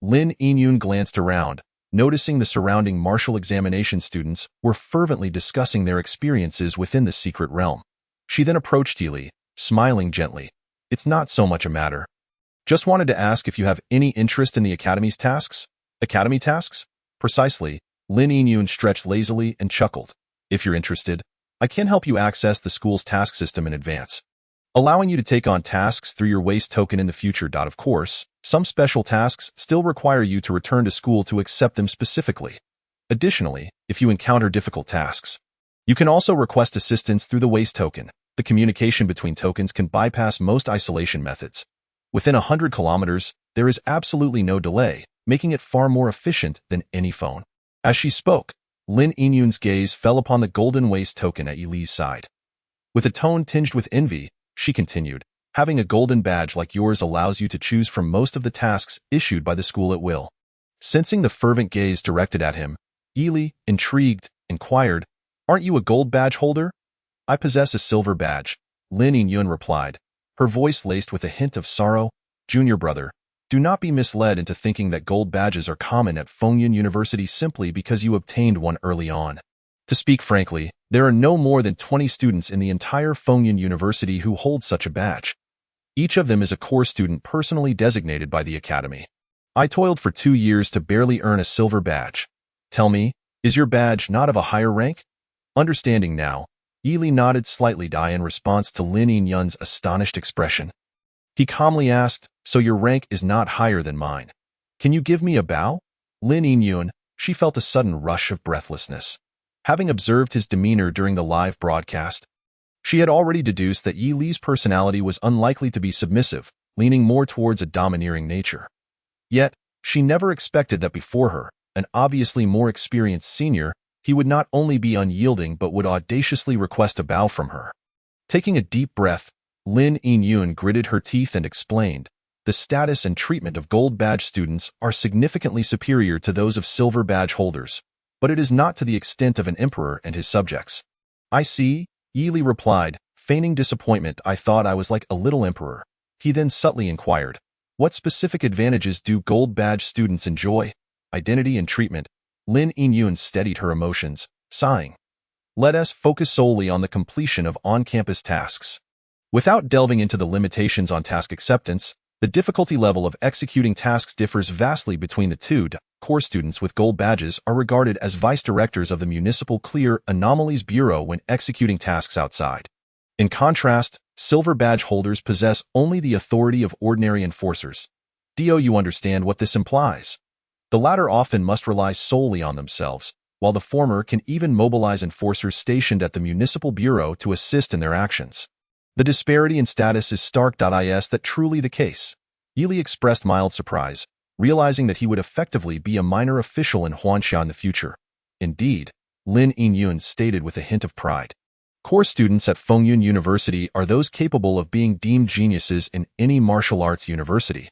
Lin Yinyun glanced around, noticing the surrounding martial examination students were fervently discussing their experiences within the secret realm. She then approached Yi Li, smiling gently. It's not so much a matter. Just wanted to ask if you have any interest in the Academy's tasks? Academy tasks? Precisely. Lin Yinyun stretched lazily and chuckled. If you're interested, I can help you access the school's task system in advance, allowing you to take on tasks through your waste token in the future. Of course, some special tasks still require you to return to school to accept them specifically. Additionally, if you encounter difficult tasks, you can also request assistance through the waste token. The communication between tokens can bypass most isolation methods. Within 100 kilometers, there is absolutely no delay, making it far more efficient than any phone. As she spoke, Lin Yinyun's gaze fell upon the golden waste token at Yi Li's side. With a tone tinged with envy, she continued, having a golden badge like yours allows you to choose from most of the tasks issued by the school at will. Sensing the fervent gaze directed at him, Yi Li, intrigued, inquired, Aren't you a gold badge holder? I possess a silver badge, Lin Yinyun replied, her voice laced with a hint of sorrow. Junior brother, do not be misled into thinking that gold badges are common at Fengyun University simply because you obtained one early on. To speak frankly, there are no more than 20 students in the entire Fengyun University who hold such a badge. Each of them is a core student personally designated by the academy. I toiled for 2 years to barely earn a silver badge. Tell me, is your badge not of a higher rank? Understanding now, Yili nodded slightly in response to Lin Yinyun's astonished expression. He calmly asked, so your rank is not higher than mine. Can you give me a bow? Lin Yinyun, she felt a sudden rush of breathlessness. Having observed his demeanor during the live broadcast, she had already deduced that Yi Li's personality was unlikely to be submissive, leaning more towards a domineering nature. Yet, she never expected that before her, an obviously more experienced senior, he would not only be unyielding but would audaciously request a bow from her. Taking a deep breath, Lin Yinyun gritted her teeth and explained, the status and treatment of gold badge students are significantly superior to those of silver badge holders, but it is not to the extent of an emperor and his subjects. I see, Yili replied, feigning disappointment. I thought I was like a little emperor. He then subtly inquired, what specific advantages do gold badge students enjoy? Identity and treatment. Lin Yinyun steadied her emotions, sighing. Let us focus solely on the completion of on-campus tasks. Without delving into the limitations on task acceptance, the difficulty level of executing tasks differs vastly between the two. Core students with gold badges are regarded as vice directors of the Municipal Clear Anomalies Bureau when executing tasks outside. In contrast, silver badge holders possess only the authority of ordinary enforcers. Do you understand what this implies? The latter often must rely solely on themselves, while the former can even mobilize enforcers stationed at the Municipal Bureau to assist in their actions. The disparity in status is stark. Is that truly the case? Yili expressed mild surprise, realizing that he would effectively be a minor official in Huanxia in the future. Indeed, Lin Yinyun stated with a hint of pride. Core students at Fengyun University are those capable of being deemed geniuses in any martial arts university.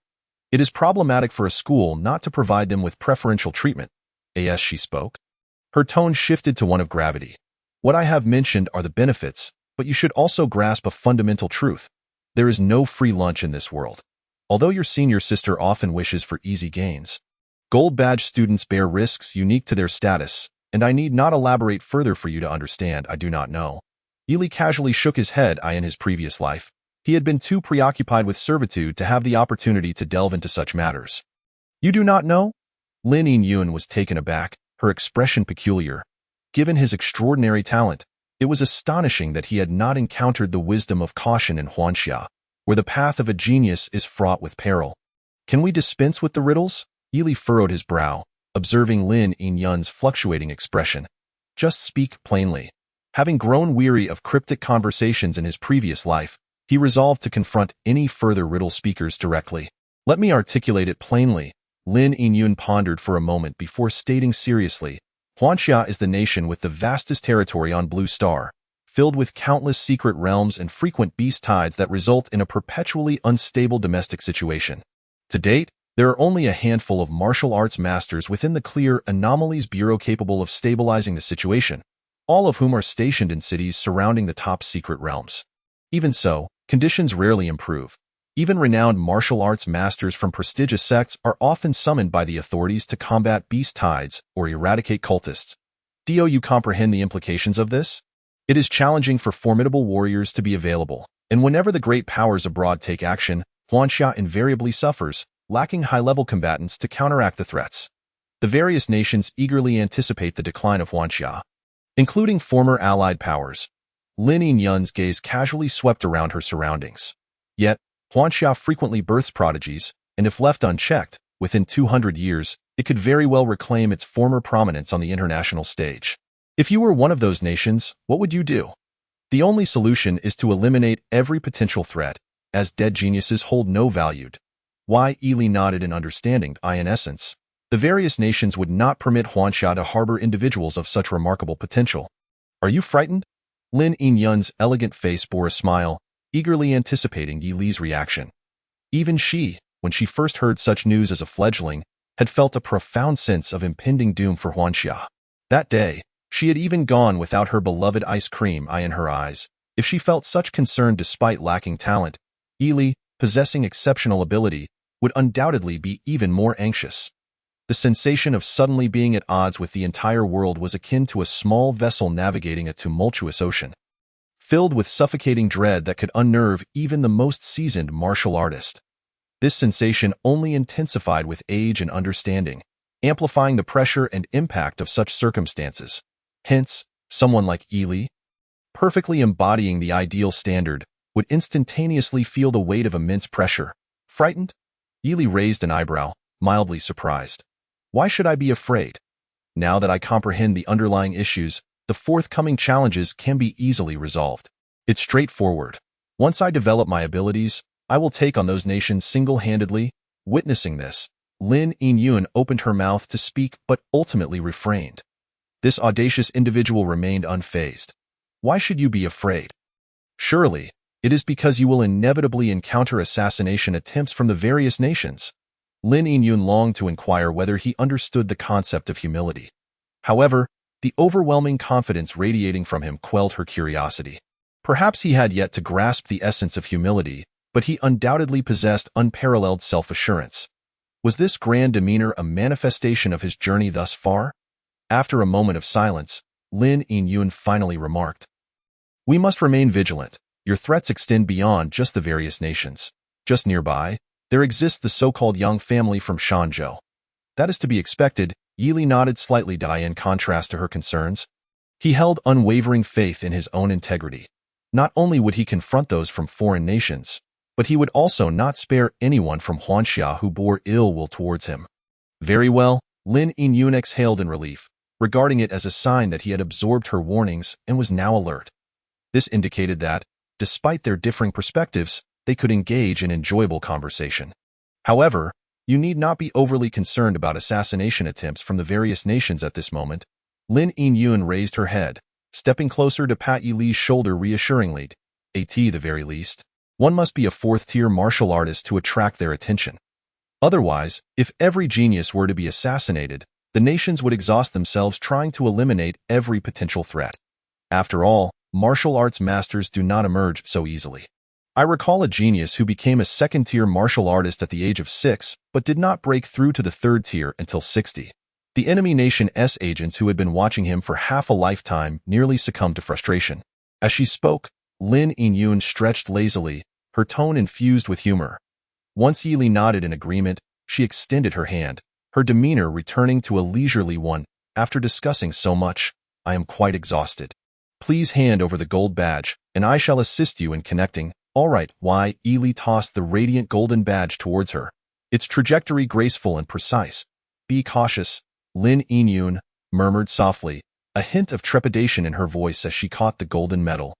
It is problematic for a school not to provide them with preferential treatment. As she spoke, her tone shifted to one of gravity. What I have mentioned are the benefits, but you should also grasp a fundamental truth. There is no free lunch in this world. Although your senior sister often wishes for easy gains, gold badge students bear risks unique to their status, and I need not elaborate further for you to understand. I do not know. Yili casually shook his head. In his previous life, he had been too preoccupied with servitude to have the opportunity to delve into such matters. You do not know? Lin Yinyun was taken aback, her expression peculiar. Given his extraordinary talent, it was astonishing that he had not encountered the wisdom of caution in Huanxia, where the path of a genius is fraught with peril. Can we dispense with the riddles? Yili furrowed his brow, observing Lin Yinyun's fluctuating expression. Just speak plainly. Having grown weary of cryptic conversations in his previous life, he resolved to confront any further riddle speakers directly. Let me articulate it plainly. Lin Yinyun pondered for a moment before stating seriously, Huanxia is the nation with the vastest territory on Blue Star, filled with countless secret realms and frequent beast tides that result in a perpetually unstable domestic situation. To date, there are only a handful of martial arts masters within the Clear Anomalies Bureau capable of stabilizing the situation, all of whom are stationed in cities surrounding the top secret realms. Even so, conditions rarely improve. Even renowned martial arts masters from prestigious sects are often summoned by the authorities to combat beast tides or eradicate cultists. Do you comprehend the implications of this? It is challenging for formidable warriors to be available, and whenever the great powers abroad take action, Huanxia invariably suffers, lacking high-level combatants to counteract the threats. The various nations eagerly anticipate the decline of Huanxia, including former allied powers. Lin Yinyun's gaze casually swept around her surroundings. Yet, Huanxia frequently births prodigies, and if left unchecked, within 200 years, it could very well reclaim its former prominence on the international stage. If you were one of those nations, what would you do? The only solution is to eliminate every potential threat, as dead geniuses hold no value. Why? Yili nodded in understanding. In essence, the various nations would not permit Huanxia to harbor individuals of such remarkable potential. Are you frightened? Lin Yinyun's elegant face bore a smile, eagerly anticipating Yi Li's reaction. Even she, when she first heard such news as a fledgling, had felt a profound sense of impending doom for Huanxia. That day, she had even gone without her beloved ice cream in her eyes. If she felt such concern despite lacking talent, Yi Li, possessing exceptional ability, would undoubtedly be even more anxious. The sensation of suddenly being at odds with the entire world was akin to a small vessel navigating a tumultuous ocean, filled with suffocating dread that could unnerve even the most seasoned martial artist. This sensation only intensified with age and understanding, amplifying the pressure and impact of such circumstances. Hence, someone like Yi Li, perfectly embodying the ideal standard, would instantaneously feel the weight of immense pressure. Frightened? Yi Li raised an eyebrow, mildly surprised. Why should I be afraid? Now that I comprehend the underlying issues, the forthcoming challenges can be easily resolved. It's straightforward. Once I develop my abilities, I will take on those nations single-handedly. Witnessing this, Lin Yun opened her mouth to speak but ultimately refrained. This audacious individual remained unfazed. Why should you be afraid? Surely, it is because you will inevitably encounter assassination attempts from the various nations. Lin Yun longed to inquire whether he understood the concept of humility. However, the overwhelming confidence radiating from him quelled her curiosity. Perhaps he had yet to grasp the essence of humility, but he undoubtedly possessed unparalleled self-assurance. Was this grand demeanor a manifestation of his journey thus far? After a moment of silence, Lin Yun finally remarked, "We must remain vigilant. Your threats extend beyond just the various nations. Just nearby, there exists the so-called Yang family from Shanzhou." "That is to be expected," Yi Li nodded slightly in contrast to her concerns. He held unwavering faith in his own integrity. Not only would he confront those from foreign nations, but he would also not spare anyone from Huanxia who bore ill will towards him. Very well, Lin Yun exhaled in relief, regarding it as a sign that he had absorbed her warnings and was now alert. This indicated that, despite their differing perspectives, they could engage in enjoyable conversation. However, you need not be overly concerned about assassination attempts from the various nations at this moment. Lin Yun raised her head, stepping closer to pat Yi Li's shoulder reassuringly. At the very least, one must be a fourth-tier martial artist to attract their attention. Otherwise, if every genius were to be assassinated, the nations would exhaust themselves trying to eliminate every potential threat. After all, martial arts masters do not emerge so easily. I recall a genius who became a second-tier martial artist at the age of 6, but did not break through to the third tier until 60. The enemy nation's agents who had been watching him for half a lifetime nearly succumbed to frustration. As she spoke, Lin Yun stretched lazily, her tone infused with humor. Once Yi Li nodded in agreement, she extended her hand, her demeanor returning to a leisurely one. "After discussing so much, I am quite exhausted. Please hand over the gold badge, and I shall assist you in connecting." "All right." Yi Li tossed the radiant golden badge towards her, its trajectory graceful and precise. "Be cautious," Lin Yun murmured softly, a hint of trepidation in her voice as she caught the golden medal.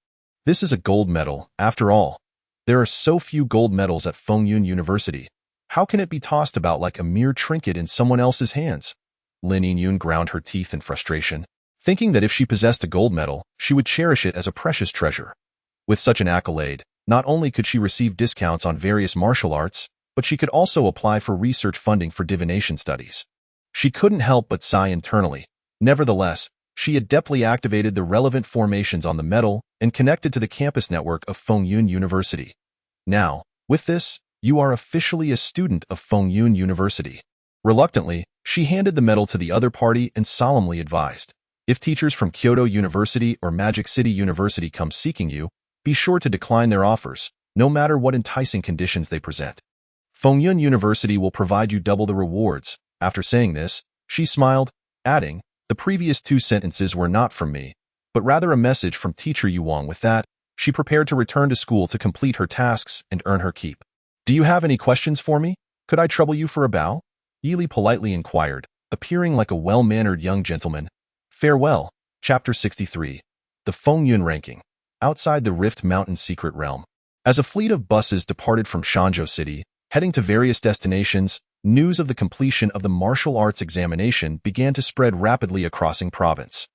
This is a gold medal, after all. There are so few gold medals at Fengyun University. How can it be tossed about like a mere trinket in someone else's hands? Lin Yun ground her teeth in frustration, thinking that if she possessed a gold medal, she would cherish it as a precious treasure. With such an accolade, not only could she receive discounts on various martial arts, but she could also apply for research funding for divination studies. She couldn't help but sigh internally. Nevertheless, she adeptly activated the relevant formations on the medal and connected to the campus network of Fengyun University. Now, with this, you are officially a student of Fengyun University. Reluctantly, she handed the medal to the other party and solemnly advised, "If teachers from Kyoto University or Magic City University come seeking you, be sure to decline their offers, no matter what enticing conditions they present. Fengyun University will provide you double the rewards." After saying this, she smiled, adding, "The previous 2 sentences were not from me, but rather a message from Teacher Yuang." With that, she prepared to return to school to complete her tasks and earn her keep. "Do you have any questions for me? Could I trouble you for a bow?" Yi Li politely inquired, appearing like a well-mannered young gentleman. Farewell. Chapter 63. The Fengyun Ranking. Outside the Rift Mountain Secret Realm. As a fleet of buses departed from Shanzhou City, heading to various destinations, news of the completion of the martial arts examination began to spread rapidly across Ying Province.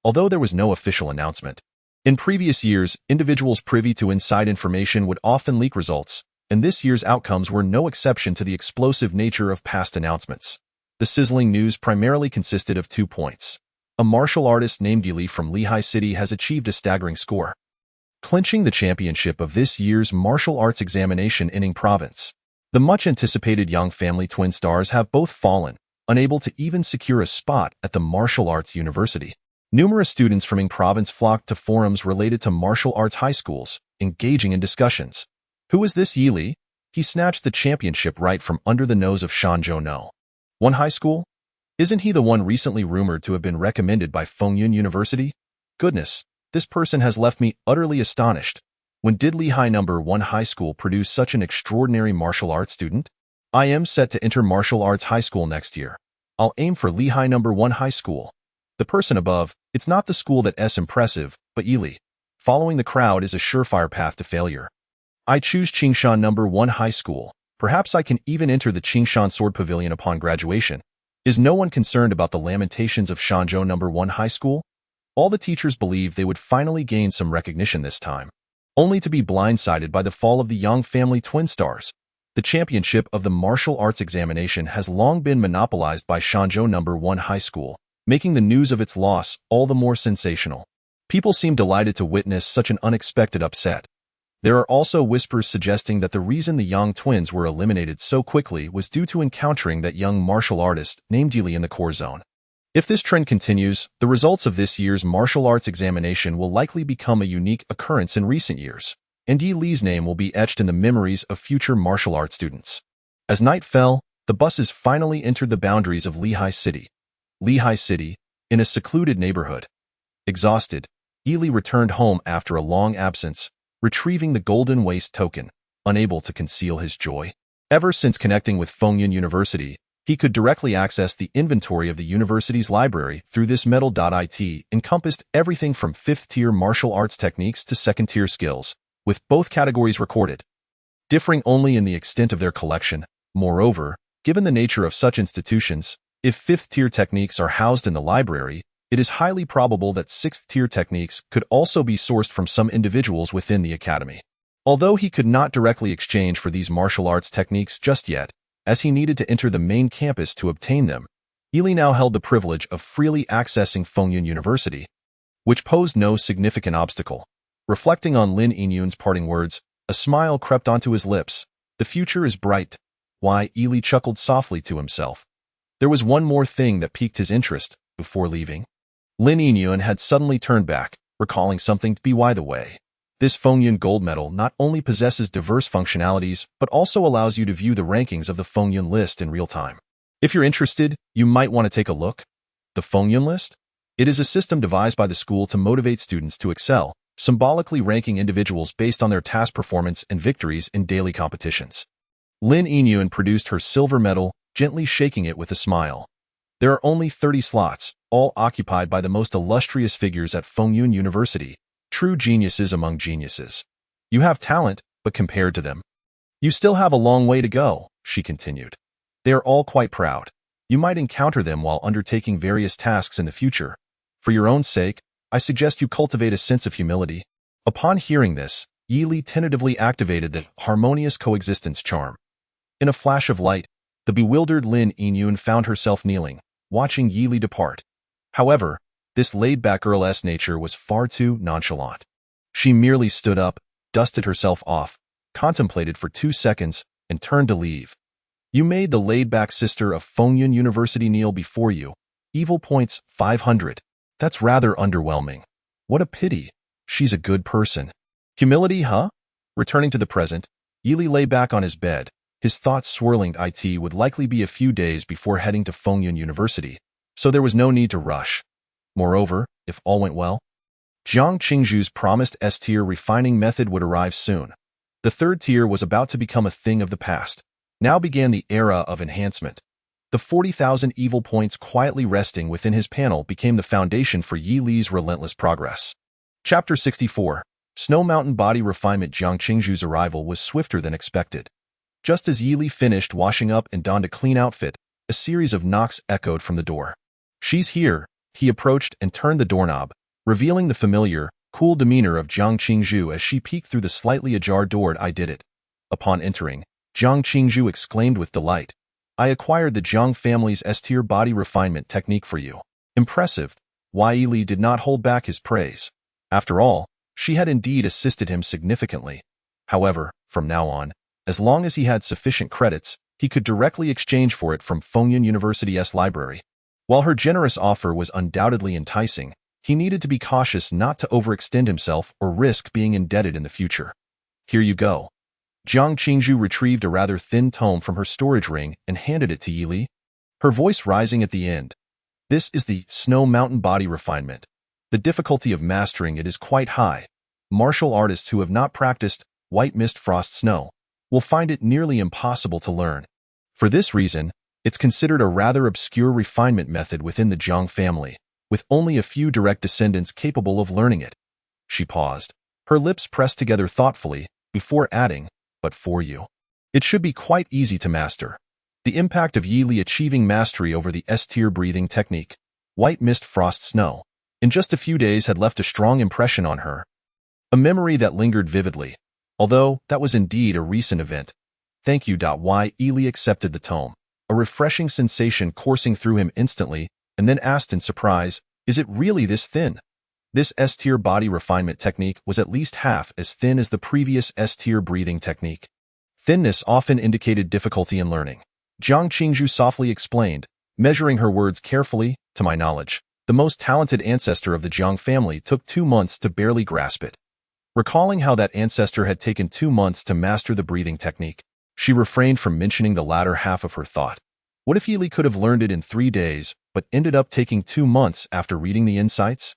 Although there was no official announcement, in previous years, individuals privy to inside information would often leak results, and this year's outcomes were no exception to the explosive nature of past announcements. The sizzling news primarily consisted of 2 points. A martial artist named Yi Li from Lehigh City has achieved a staggering score, clinching the championship of this year's martial arts examination in Ying Province. The much-anticipated Yang family twin stars have both fallen, unable to even secure a spot at the martial arts university. Numerous students from Ying province flocked to forums related to martial arts high schools, engaging in discussions. Who is this Yi Li? He snatched the championship right from under the nose of Shanzhou No. 1 high school? Isn't he the one recently rumored to have been recommended by Fengyun University? Goodness, this person has left me utterly astonished. When did Lehigh No. 1 high school produce such an extraordinary martial arts student? I am set to enter martial arts high school next year. I'll aim for Lehigh No. 1 high school. The person above, it's not the school that's impressive, but Yi Li. Following the crowd is a surefire path to failure. I choose Qingshan No. 1 high school. Perhaps I can even enter the Qingshan Sword Pavilion upon graduation. Is no one concerned about the lamentations of Shanzhou No. 1 high school? All the teachers believed they would finally gain some recognition this time, only to be blindsided by the fall of the Yang family twin stars. The championship of the martial arts examination has long been monopolized by Shanzhou No. 1 high school, making the news of its loss all the more sensational. People seem delighted to witness such an unexpected upset. There are also whispers suggesting that the reason the Yang twins were eliminated so quickly was due to encountering that young martial artist named Yi Li in the core zone. If this trend continues, the results of this year's martial arts examination will likely become a unique occurrence in recent years, and Yi Li's name will be etched in the memories of future martial arts students. As night fell, the buses finally entered the boundaries of Lehigh City. Lehigh City, in a secluded neighborhood. Exhausted, Yi Li returned home after a long absence, retrieving the golden waist token, unable to conceal his joy. Ever since connecting with Fengyun University, he could directly access the inventory of the university's library through this metal.it encompassed everything from 5th-tier martial arts techniques to 2nd-tier skills, with both categories recorded, differing only in the extent of their collection. Moreover, given the nature of such institutions, if 5th-tier techniques are housed in the library, it is highly probable that 6th-tier techniques could also be sourced from some individuals within the academy. Although he could not directly exchange for these martial arts techniques just yet, as he needed to enter the main campus to obtain them, Yi Li now held the privilege of freely accessing Fengyun University, which posed no significant obstacle. Reflecting on Lin Yinyun's parting words, a smile crept onto his lips. The future is bright. Why, Yi Li chuckled softly to himself. There was one more thing that piqued his interest before leaving. Lin Yinyun had suddenly turned back, recalling something to be by the way. This Fengyun gold medal not only possesses diverse functionalities, but also allows you to view the rankings of the Fengyun list in real time. If you're interested, you might want to take a look. The Fengyun list? It is a system devised by the school to motivate students to excel, symbolically ranking individuals based on their task performance and victories in daily competitions. Lin Yinyun produced her silver medal, gently shaking it with a smile. There are only 30 slots, all occupied by the most illustrious figures at Fengyun University, true geniuses among geniuses. You have talent, but compared to them, you still have a long way to go, she continued. They are all quite proud. You might encounter them while undertaking various tasks in the future. For your own sake, I suggest you cultivate a sense of humility. Upon hearing this, Yi Li tentatively activated the harmonious coexistence charm. In a flash of light, the bewildered Lin Yinyun found herself kneeling, watching Yi Li depart. However, this laid-back girl's nature was far too nonchalant. She merely stood up, dusted herself off, contemplated for 2 seconds, and turned to leave. You made the laid-back sister of Fengyun University kneel before you. Evil points 500. That's rather underwhelming. What a pity. She's a good person. Humility, huh? Returning to the present, Yi Li lay back on his bed, his thoughts swirling. It would likely be a few days before heading to Fengyun University, so there was no need to rush. Moreover, if all went well, Jiang Qingzhu's promised S-tier refining method would arrive soon. The 3rd tier was about to become a thing of the past. Now began the era of enhancement. The 40,000 evil points quietly resting within his panel became the foundation for Yi Li's relentless progress. Chapter 64. Snow Mountain Body Refinement. Jiang Qingzhu's arrival was swifter than expected. Just as Yi Li finished washing up and donned a clean outfit, a series of knocks echoed from the door. She's here. He approached and turned the doorknob, revealing the familiar, cool demeanor of Jiang Qingzhu as she peeked through the slightly ajar door. I did it. Upon entering, Jiang Qingzhu exclaimed with delight. I acquired the Jiang family's S-tier body refinement technique for you. Impressive. Yi Li did not hold back his praise. After all, she had indeed assisted him significantly. However, from now on, as long as he had sufficient credits, he could directly exchange for it from Fengyun University's library. While her generous offer was undoubtedly enticing, he needed to be cautious not to overextend himself or risk being indebted in the future. Here you go. Jiang Qingzhu retrieved a rather thin tome from her storage ring and handed it to Yi Li, her voice rising at the end. This is the Snow Mountain Body Refinement. The difficulty of mastering it is quite high. Martial artists who have not practiced White Mist Frost Snow will find it nearly impossible to learn. For this reason, it's considered a rather obscure refinement method within the Jiang family, with only a few direct descendants capable of learning it. She paused, her lips pressed together thoughtfully, before adding, but for you. It should be quite easy to master. The impact of Yi Li achieving mastery over the S-tier breathing technique, White Mist Frost Snow, in just a few days had left a strong impression on her. A memory that lingered vividly, although that was indeed a recent event. Thank you. Yi Li accepted the tome, a refreshing sensation coursing through him instantly, and then asked in surprise, is it really this thin? This S-tier body refinement technique was at least half as thin as the previous S-tier breathing technique. Thinness often indicated difficulty in learning. Jiang Qingzhu softly explained, measuring her words carefully. To my knowledge, the most talented ancestor of the Jiang family took 2 months to barely grasp it. Recalling how that ancestor had taken 2 months to master the breathing technique, she refrained from mentioning the latter half of her thought. What if Yi Li could have learned it in 3 days, but ended up taking 2 months after reading the insights?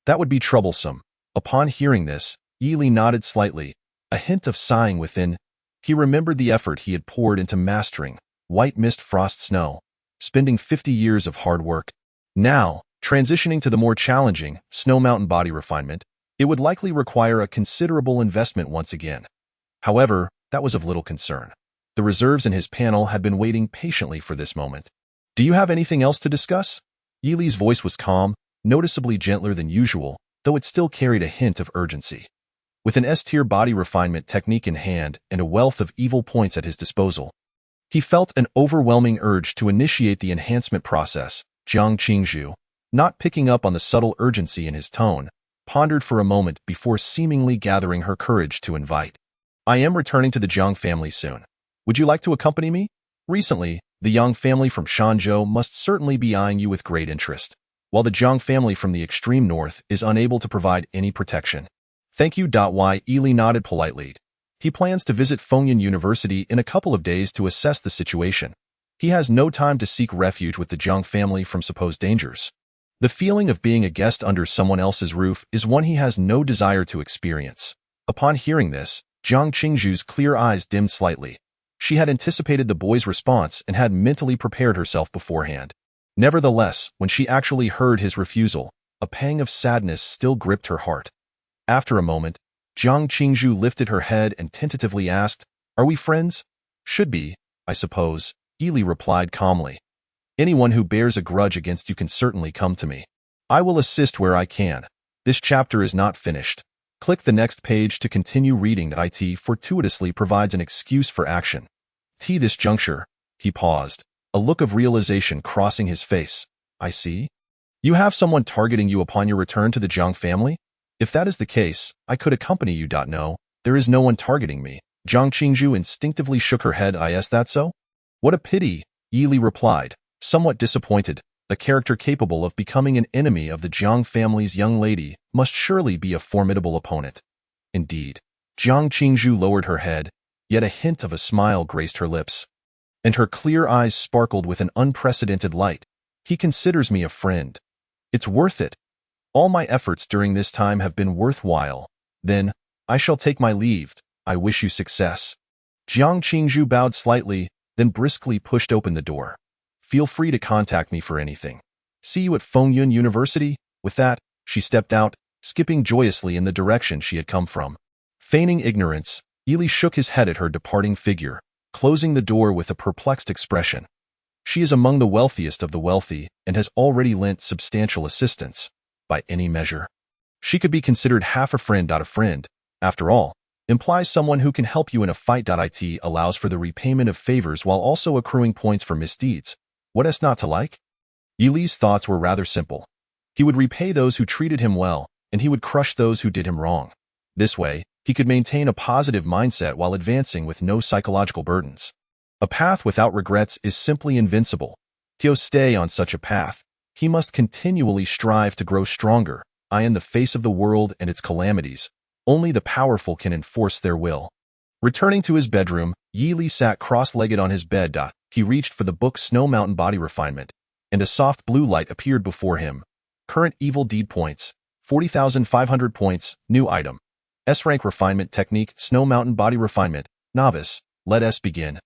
That would be troublesome. Upon hearing this, Yi Li nodded slightly, a hint of sighing within. He remembered the effort he had poured into mastering White Mist Frost Snow, spending 50 years of hard work. Now, transitioning to the more challenging Snow Mountain Body Refinement, it would likely require a considerable investment once again. However, that was of little concern. The reserves in his panel had been waiting patiently for this moment. Do you have anything else to discuss? Yi Li's voice was calm, noticeably gentler than usual, though it still carried a hint of urgency. With an S-tier body refinement technique in hand and a wealth of evil points at his disposal, he felt an overwhelming urge to initiate the enhancement process. Jiang Qingzhu, not picking up on the subtle urgency in his tone, pondered for a moment before seemingly gathering her courage to invite. I am returning to the Jiang family soon. Would you like to accompany me? Recently, the Yang family from Shanzhou must certainly be eyeing you with great interest, while the Jiang family from the extreme north is unable to provide any protection. Thank you. Yi Li nodded politely. He plans to visit Fengyun University in a couple of days to assess the situation. He has no time to seek refuge with the Jiang family from supposed dangers. The feeling of being a guest under someone else's roof is one he has no desire to experience. Upon hearing this, Jiang Qingzhu's clear eyes dimmed slightly. She had anticipated the boy's response and had mentally prepared herself beforehand. Nevertheless, when she actually heard his refusal, a pang of sadness still gripped her heart. After a moment, Jiang Qingzhu lifted her head and tentatively asked, Are we friends? Should be, I suppose, Yi Li replied calmly. Anyone who bears a grudge against you can certainly come to me. I will assist where I can. This chapter is not finished. Click the next page to continue reading. It fortuitously provides an excuse for action. This juncture, he paused, a look of realization crossing his face. I see. You have someone targeting you upon your return to the Jiang family? If that is the case, I could accompany you. No, there is no one targeting me. Jiang Qingzhu instinctively shook her head. Is that so? What a pity, Yi Li replied, somewhat disappointed. A character capable of becoming an enemy of the Jiang family's young lady must surely be a formidable opponent. Indeed. Jiang Qingzhu lowered her head, yet a hint of a smile graced her lips, and her clear eyes sparkled with an unprecedented light. He considers me a friend. It's worth it. All my efforts during this time have been worthwhile. Then, I shall take my leave. I wish you success. Jiang Qingzhu bowed slightly, then briskly pushed open the door. Feel free to contact me for anything. See you at Fengyun University. With that, she stepped out, skipping joyously in the direction she had come from. Feigning ignorance, Yi Li shook his head at her departing figure, closing the door with a perplexed expression. She is among the wealthiest of the wealthy and has already lent substantial assistance. By any measure, she could be considered half a friend. A friend, after all, implies someone who can help you in a fight. It allows for the repayment of favors while also accruing points for misdeeds. What is not to like? Yi Li's thoughts were rather simple. He would repay those who treated him well, and he would crush those who did him wrong. This way, he could maintain a positive mindset while advancing with no psychological burdens. A path without regrets is simply invincible. To stay on such a path, he must continually strive to grow stronger. In the face of the world and its calamities, only the powerful can enforce their will. Returning to his bedroom, Yi Li sat cross-legged on his bed. He reached for the book Snow Mountain Body Refinement, and a soft blue light appeared before him. Current evil deed points, 40,500 points, new item. S-rank refinement technique, Snow Mountain Body Refinement, novice, let us begin.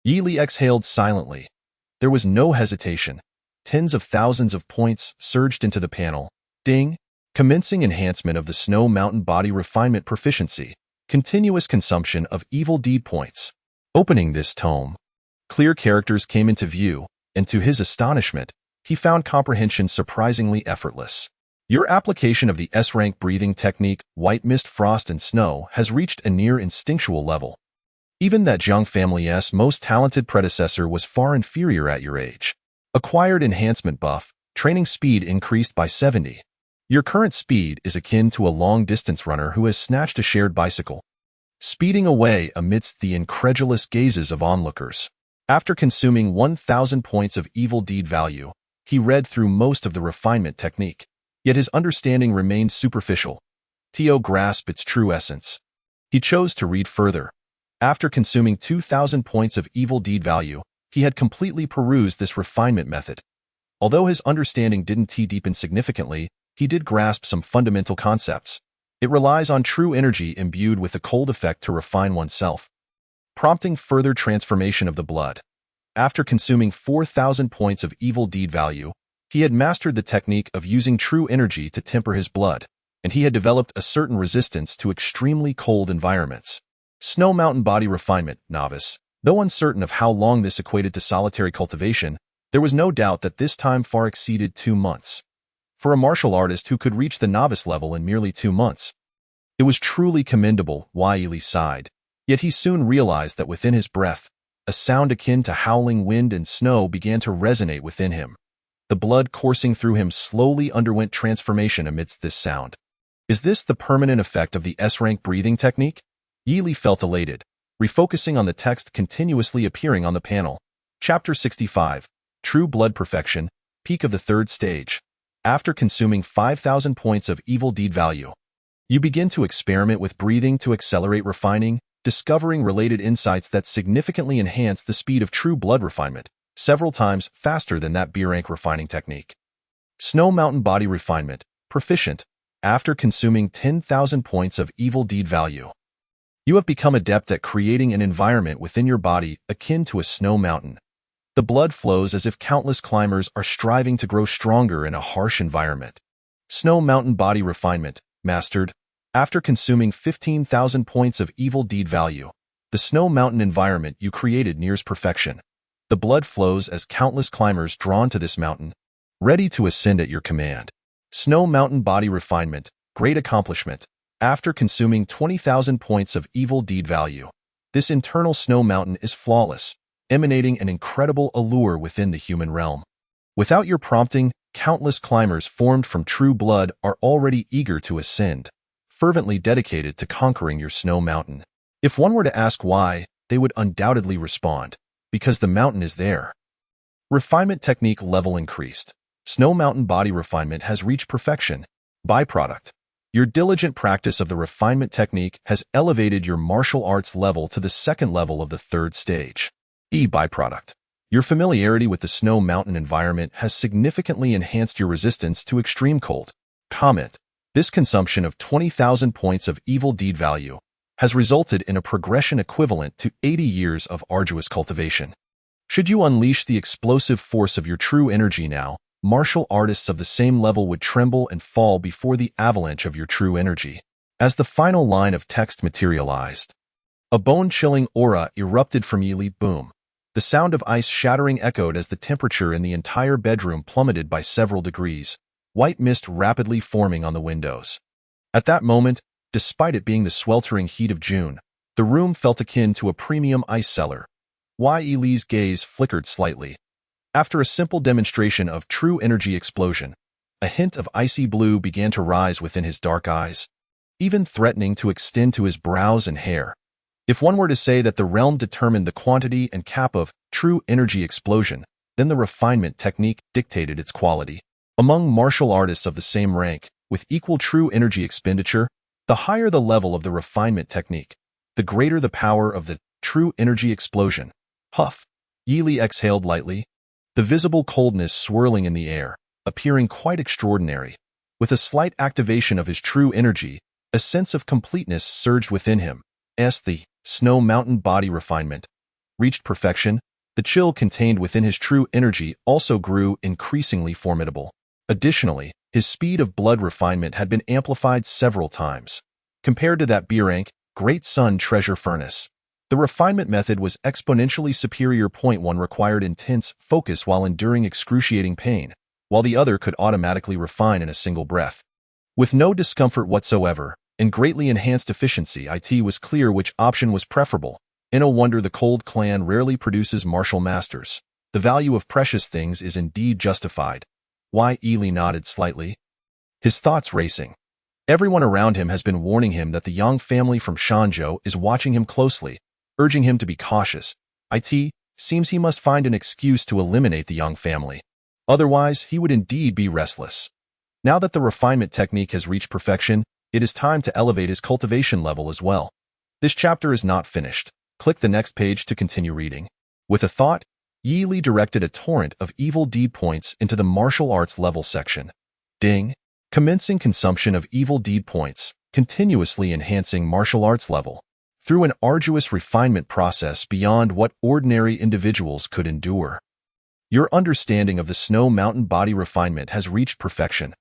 Yi Li exhaled silently. There was no hesitation. Tens of thousands of points surged into the panel. Ding! Commencing enhancement of the Snow Mountain Body Refinement proficiency. Continuous consumption of evil deed points. Opening this tome, clear characters came into view, and to his astonishment, he found comprehension surprisingly effortless. Your application of the S-rank breathing technique, White Mist, Frost, and Snow, has reached a near instinctual level. Even that Zhang family's most talented predecessor was far inferior at your age. Acquired enhancement buff, training speed increased by 70. Your current speed is akin to a long-distance runner who has snatched a shared bicycle, speeding away amidst the incredulous gazes of onlookers. After consuming 1,000 points of evil deed value, he read through most of the refinement technique, yet his understanding remained superficial. Tio grasped its true essence. He chose to read further. After consuming 2,000 points of evil deed value, he had completely perused this refinement method. Although his understanding didn't deepen significantly, he did grasp some fundamental concepts. It relies on true energy imbued with the cold effect to refine oneself, prompting further transformation of the blood. After consuming 4,000 points of evil deed value, he had mastered the technique of using true energy to temper his blood, and he had developed a certain resistance to extremely cold environments. Snow Mountain Body Refinement, novice. Though uncertain of how long this equated to solitary cultivation, there was no doubt that this time far exceeded 2 months. For a martial artist who could reach the novice level in merely 2 months, it was truly commendable. Yi Li sighed. Yet he soon realized that within his breath, a sound akin to howling wind and snow began to resonate within him. The blood coursing through him slowly underwent transformation amidst this sound. Is this the permanent effect of the S-rank breathing technique? Yi Li felt elated, refocusing on the text continuously appearing on the panel. Chapter 65, True Blood Perfection, Peak of the Third Stage. After consuming 5,000 points of evil deed value, you begin to experiment with breathing to accelerate refining, discovering related insights that significantly enhance the speed of true blood refinement, several times faster than that B-rank refining technique. Snow Mountain Body Refinement, Proficient. After consuming 10,000 points of evil deed value, you have become adept at creating an environment within your body akin to a snow mountain. The blood flows as if countless climbers are striving to grow stronger in a harsh environment. Snow Mountain Body Refinement, Mastered. After consuming 15,000 points of evil deed value, the snow mountain environment you created nears perfection. The blood flows as countless climbers drawn to this mountain, ready to ascend at your command. Snow Mountain Body Refinement, Great Accomplishment. After consuming 20,000 points of evil deed value, this internal snow mountain is flawless, emanating an incredible allure within the human realm. Without your prompting, countless climbers formed from true blood are already eager to ascend, fervently dedicated to conquering your snow mountain. If one were to ask why, they would undoubtedly respond, because the mountain is there. Refinement technique level increased. Snow Mountain Body Refinement has reached perfection. Byproduct. Your diligent practice of the refinement technique has elevated your martial arts level to the second level of the third stage. Byproduct. Your familiarity with the snow mountain environment has significantly enhanced your resistance to extreme cold. Comment. This consumption of 20,000 points of evil deed value has resulted in a progression equivalent to 80 years of arduous cultivation. Should you unleash the explosive force of your true energy now, martial artists of the same level would tremble and fall before the avalanche of your true energy. As the final line of text materialized, a bone-chilling aura erupted from Yi Li. Boom. The sound of ice shattering echoed as the temperature in the entire bedroom plummeted by several degrees, white mist rapidly forming on the windows. At that moment, despite it being the sweltering heat of June, the room felt akin to a premium ice cellar. Yi Li's gaze flickered slightly. After a simple demonstration of true energy explosion, a hint of icy blue began to rise within his dark eyes, even threatening to extend to his brows and hair. If one were to say that the realm determined the quantity and cap of true energy explosion, then the refinement technique dictated its quality. Among martial artists of the same rank, with equal true energy expenditure, the higher the level of the refinement technique, the greater the power of the true energy explosion. Huff. Yi Li exhaled lightly, the visible coldness swirling in the air, appearing quite extraordinary. With a slight activation of his true energy, a sense of completeness surged within him. As the Snow Mountain body refinement reached perfection, the chill contained within his true energy also grew increasingly formidable. Additionally, his speed of blood refinement had been amplified several times. Compared to that B-rank, Great Sun Treasure Furnace, the refinement method was exponentially superior. One required intense focus while enduring excruciating pain, while the other could automatically refine in a single breath. With no discomfort whatsoever, and greatly enhanced efficiency, it was clear which option was preferable. No wonder the Cold Clan rarely produces martial masters. The value of precious things is indeed justified. Why? Yi Li nodded slightly, his thoughts racing. Everyone around him has been warning him that the Yang family from Shanzhou is watching him closely, urging him to be cautious. It seems he must find an excuse to eliminate the Yang family. Otherwise, he would indeed be restless. Now that the refinement technique has reached perfection, it is time to elevate his cultivation level as well. This chapter is not finished. Click the next page to continue reading. With a thought, Yi Li directed a torrent of evil deed points into the martial arts level section. Ding! Commencing consumption of evil deed points, continuously enhancing martial arts level. Through an arduous refinement process beyond what ordinary individuals could endure. Your understanding of the Snow Mountain body refinement has reached perfection.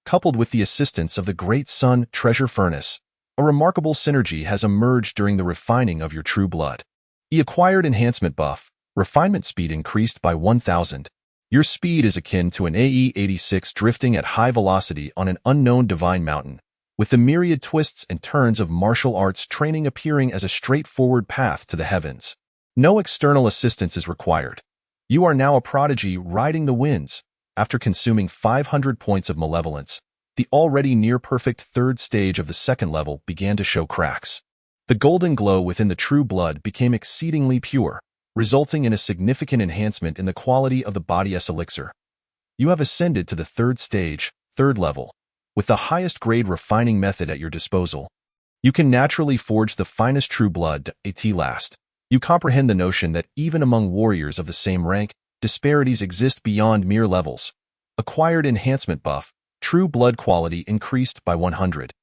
Coupled with the assistance of the Great Sun Treasure Furnace, a remarkable synergy has emerged during the refining of your true blood. The acquired enhancement buff, refinement speed increased by 1,000. Your speed is akin to an AE-86 drifting at high velocity on an unknown divine mountain, with the myriad twists and turns of martial arts training appearing as a straightforward path to the heavens. No external assistance is required. You are now a prodigy riding the winds. After consuming 500 points of malevolence, the already near-perfect third stage of the second level began to show cracks. The golden glow within the true blood became exceedingly pure, resulting in a significant enhancement in the quality of the body's elixir. You have ascended to the third stage, third level, with the highest grade refining method at your disposal. You can naturally forge the finest true blood at last. You comprehend the notion that even among warriors of the same rank, disparities exist beyond mere levels. Acquired enhancement buff, true blood quality increased by 100.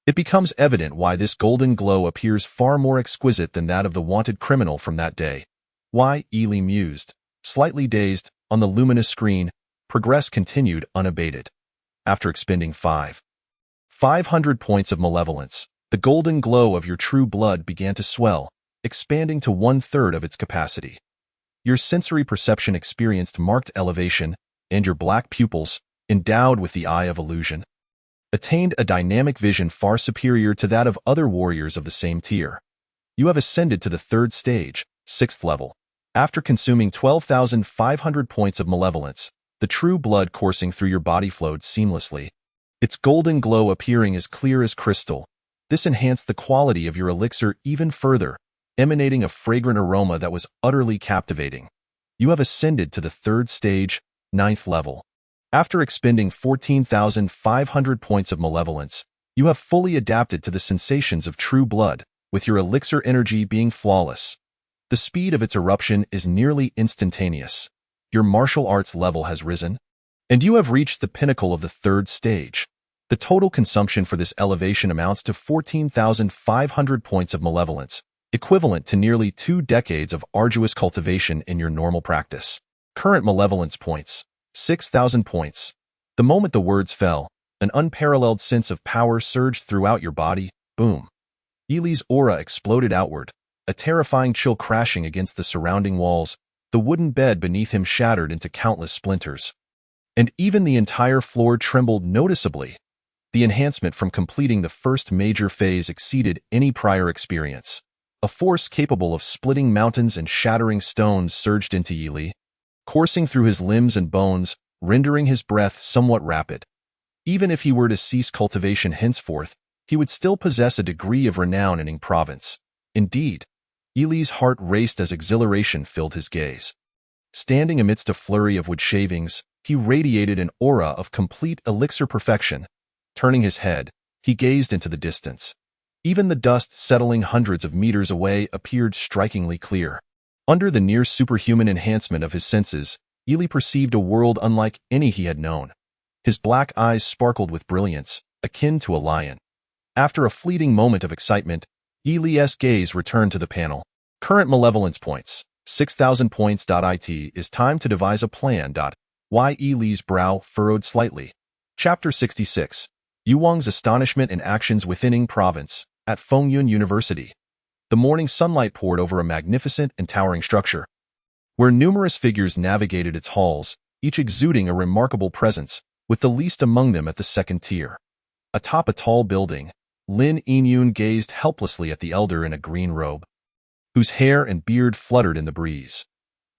It becomes evident why this golden glow appears far more exquisite than that of the wanted criminal from that day. Why? Yi Li mused, slightly dazed, on the luminous screen. Progress continued unabated. After expending 500 points of malevolence, the golden glow of your true blood began to swell, expanding to 1/3 of its capacity. Your sensory perception experienced marked elevation, and your black pupils, endowed with the eye of illusion, attained a dynamic vision far superior to that of other warriors of the same tier. You have ascended to the third stage, sixth level. After consuming 12,500 points of malevolence, the true blood coursing through your body flowed seamlessly, its golden glow appearing as clear as crystal. This enhanced the quality of your elixir even further, emanating a fragrant aroma that was utterly captivating. You have ascended to the third stage, ninth level. After expending 14,500 points of malevolence, you have fully adapted to the sensations of true blood, with your elixir energy being flawless. The speed of its eruption is nearly instantaneous. Your martial arts level has risen, and you have reached the pinnacle of the third stage. The total consumption for this elevation amounts to 14,500 points of malevolence, equivalent to nearly 2 decades of arduous cultivation in your normal practice. Current malevolence points, 6,000 points. The moment the words fell, an unparalleled sense of power surged throughout your body. Boom. Yi Li's aura exploded outward, a terrifying chill crashing against the surrounding walls. The wooden bed beneath him shattered into countless splinters, and even the entire floor trembled noticeably. The enhancement from completing the first major phase exceeded any prior experience. A force capable of splitting mountains and shattering stones surged into Yi Li, coursing through his limbs and bones, rendering his breath somewhat rapid. Even if he were to cease cultivation henceforth, he would still possess a degree of renown in Ying Province. Indeed, Yi's heart raced as exhilaration filled his gaze. Standing amidst a flurry of wood shavings, he radiated an aura of complete elixir perfection. Turning his head, he gazed into the distance. Even the dust settling hundreds of meters away appeared strikingly clear. Under the near-superhuman enhancement of his senses, Yi perceived a world unlike any he had known. His black eyes sparkled with brilliance, akin to a lion. After a fleeting moment of excitement, Yi's gaze returned to the panel. Current malevolence points, 6,000 points. It is time to devise a plan. Yi's brow furrowed slightly. Chapter 66. Yu Wang's Astonishment and Actions Within Ying Province, at Fengyun University. The morning sunlight poured over a magnificent and towering structure, where numerous figures navigated its halls, each exuding a remarkable presence, with the least among them at the second tier. Atop a tall building, Lin Yingyun gazed helplessly at the elder in a green robe, whose hair and beard fluttered in the breeze.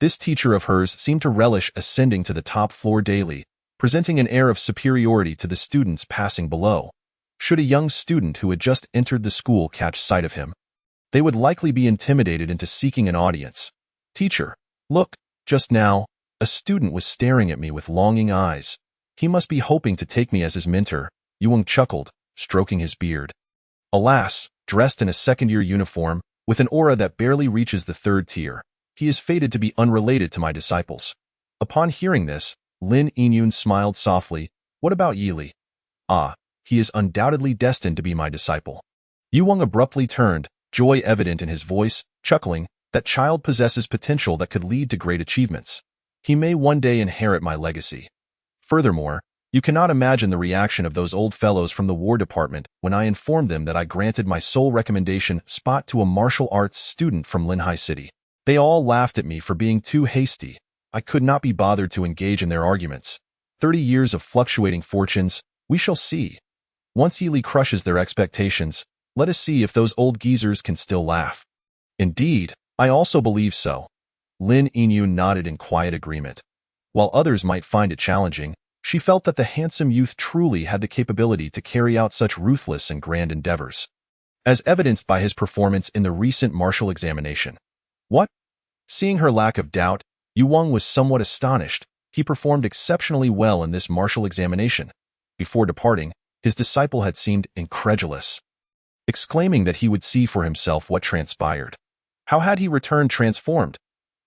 This teacher of hers seemed to relish ascending to the top floor daily, presenting an air of superiority to the students passing below. Should a young student who had just entered the school catch sight of him, they would likely be intimidated into seeking an audience. Teacher, look, just now, a student was staring at me with longing eyes. He must be hoping to take me as his mentor, Yu chuckled, stroking his beard. Alas, dressed in a second-year uniform, with an aura that barely reaches the third tier, he is fated to be unrelated to my disciples. Upon hearing this, Lin Yingyun smiled softly. What about Yi? Ah, he is undoubtedly destined to be my disciple. Yu abruptly turned, joy evident in his voice, chuckling. That child possesses potential that could lead to great achievements. He may one day inherit my legacy. Furthermore, you cannot imagine the reaction of those old fellows from the War Department when I informed them that I granted my sole recommendation spot to a martial arts student from Linhai City. They all laughed at me for being too hasty. I could not be bothered to engage in their arguments. 30 years of fluctuating fortunes, we shall see. Once Yi crushes their expectations, let us see if those old geezers can still laugh. Indeed, I also believe so. Lin Yingyun nodded in quiet agreement. While others might find it challenging, she felt that the handsome youth truly had the capability to carry out such ruthless and grand endeavors, as evidenced by his performance in the recent martial examination. What? Seeing her lack of doubt, Yu was somewhat astonished. He performed exceptionally well in this martial examination. Before departing, his disciple had seemed incredulous, exclaiming that he would see for himself what transpired. How had he returned transformed?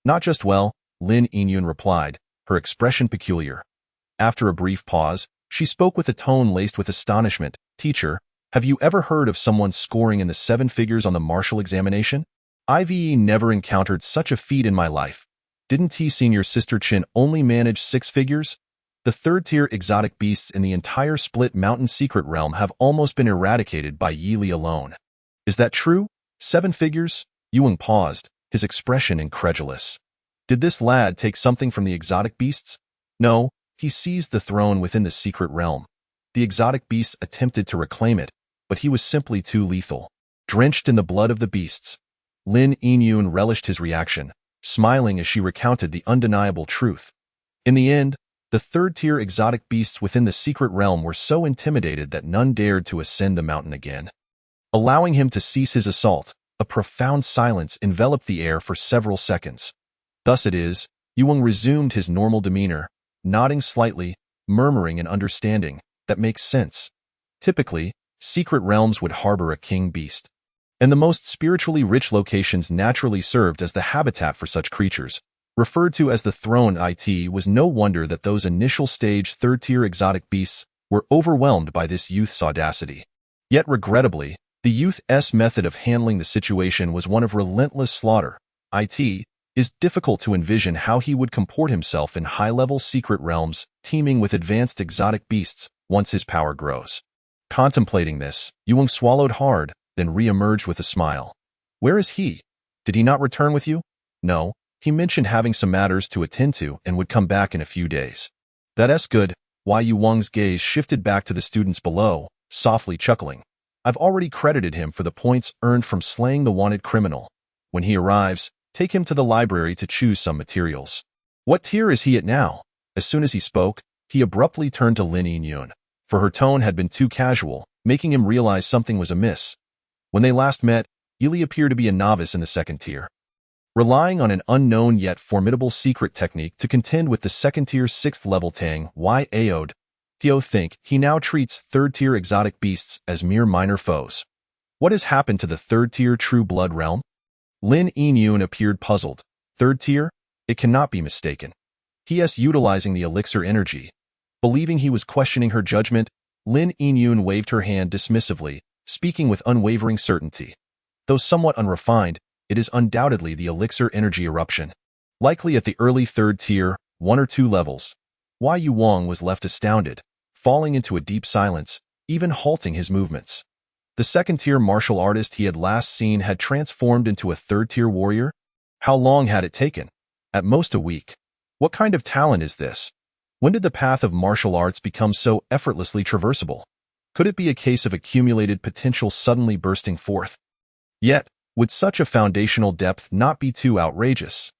Not just well, Lin Yingyun replied, her expression peculiar. After a brief pause, she spoke with a tone laced with astonishment. Teacher, have you ever heard of someone scoring in the 7 figures on the martial examination? I've never encountered such a feat in my life. Didn't he senior sister Chin only manage 6 figures? The third-tier exotic beasts in the entire Split Mountain secret realm have almost been eradicated by Yi alone. Is that true? 7 figures? Yu paused, his expression incredulous. Did this lad take something from the exotic beasts? No, he seized the throne within the secret realm. The exotic beasts attempted to reclaim it, but he was simply too lethal. Drenched in the blood of the beasts, Lin Yingyun relished his reaction, smiling as she recounted the undeniable truth. In the end, the third-tier exotic beasts within the secret realm were so intimidated that none dared to ascend the mountain again. Allowing him to cease his assault, a profound silence enveloped the air for several seconds. Thus it is, Yu resumed his normal demeanor, nodding slightly, murmuring in understanding, that makes sense. Typically, secret realms would harbor a king beast, and the most spiritually rich locations naturally served as the habitat for such creatures. Referred to as the throne, it was no wonder that those initial stage third-tier exotic beasts were overwhelmed by this youth's audacity. Yet regrettably, the youth's method of handling the situation was one of relentless slaughter. It is difficult to envision how he would comport himself in high-level secret realms teeming with advanced exotic beasts once his power grows. Contemplating this, Yu swallowed hard, then re-emerged with a smile. Where is he? Did he not return with you? No, he mentioned having some matters to attend to and would come back in a few days. That's good. Yu gaze shifted back to the students below, softly chuckling. I've already credited him for the points earned from slaying the wanted criminal. When he arrives, take him to the library to choose some materials. What tier is he at now? As soon as he spoke, he abruptly turned to Lin Yingyun, for her tone had been too casual, making him realize something was amiss. When they last met, Yili appeared to be a novice in the second tier. Relying on an unknown yet formidable secret technique to contend with the second-tier 6th-level Tang Aod, Theo think he now treats third-tier exotic beasts as mere minor foes. What has happened to the third-tier True Blood realm? Lin Yun appeared puzzled. Third tier? It cannot be mistaken. He.s. utilizing the elixir energy. Believing he was questioning her judgment, Lin Yun waved her hand dismissively, speaking with unwavering certainty. Though somewhat unrefined, it is undoubtedly the elixir energy eruption. Likely at the early third tier, 1 or 2 levels. Yu Wang was left astounded, falling into a deep silence, even halting his movements. The second-tier martial artist he had last seen had transformed into a third-tier warrior? How long had it taken? At most a week. What kind of talent is this? When did the path of martial arts become so effortlessly traversable? Could it be a case of accumulated potential suddenly bursting forth? Yet, would such a foundational depth not be too outrageous?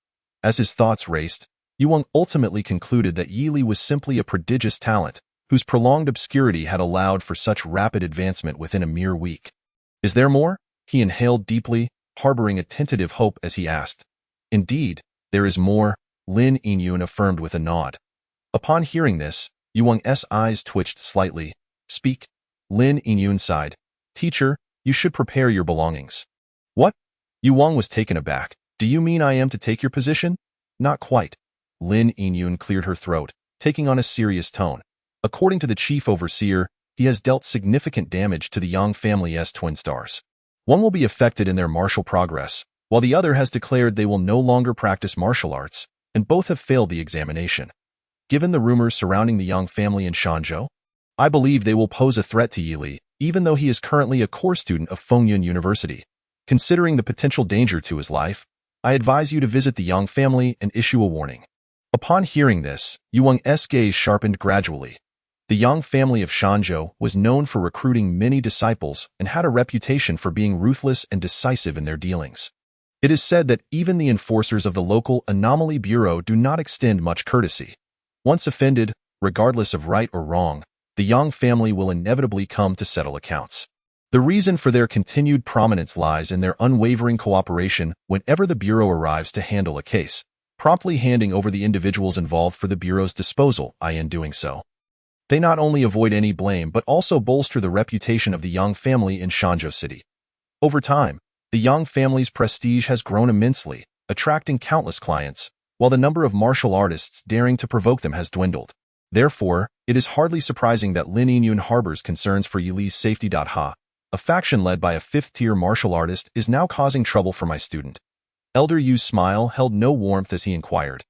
As his thoughts raced, Yu Wang ultimately concluded that Yili was simply a prodigious talent, whose prolonged obscurity had allowed for such rapid advancement within a mere week. Is there more? He inhaled deeply, harboring a tentative hope as he asked. Indeed, there is more, Lin Yun affirmed with a nod. Upon hearing this, Yu Wang's eyes twitched slightly. Speak. Lin Yun sighed. Teacher, you should prepare your belongings. What? Yu Wang was taken aback. Do you mean I am to take your position? Not quite. Lin Yun cleared her throat, taking on a serious tone. According to the chief overseer, he has dealt significant damage to the Yang family's twin stars. One will be affected in their martial progress, while the other has declared they will no longer practice martial arts, and both have failed the examination. Given the rumors surrounding the Yang family in Shanzhou, I believe they will pose a threat to Yili, even though he is currently a core student of Fengyun University. Considering the potential danger to his life, I advise you to visit the Yang family and issue a warning. Upon hearing this, Yu Wang's gaze sharpened gradually. The Yang family of Shanzhou was known for recruiting many disciples and had a reputation for being ruthless and decisive in their dealings. It is said that even the enforcers of the local Anomaly Bureau do not extend much courtesy. Once offended, regardless of right or wrong, the Yang family will inevitably come to settle accounts. The reason for their continued prominence lies in their unwavering cooperation whenever the Bureau arrives to handle a case, promptly handing over the individuals involved for the Bureau's disposal. In doing so, they not only avoid any blame but also bolster the reputation of the Yang family in Shanzhou City. Over time, the Yang family's prestige has grown immensely, attracting countless clients, while the number of martial artists daring to provoke them has dwindled. Therefore, it is hardly surprising that Lin Yun harbors concerns for Yili's safety. A faction led by a 5th-tier martial artist is now causing trouble for my student. Elder Yu's smile held no warmth as he inquired.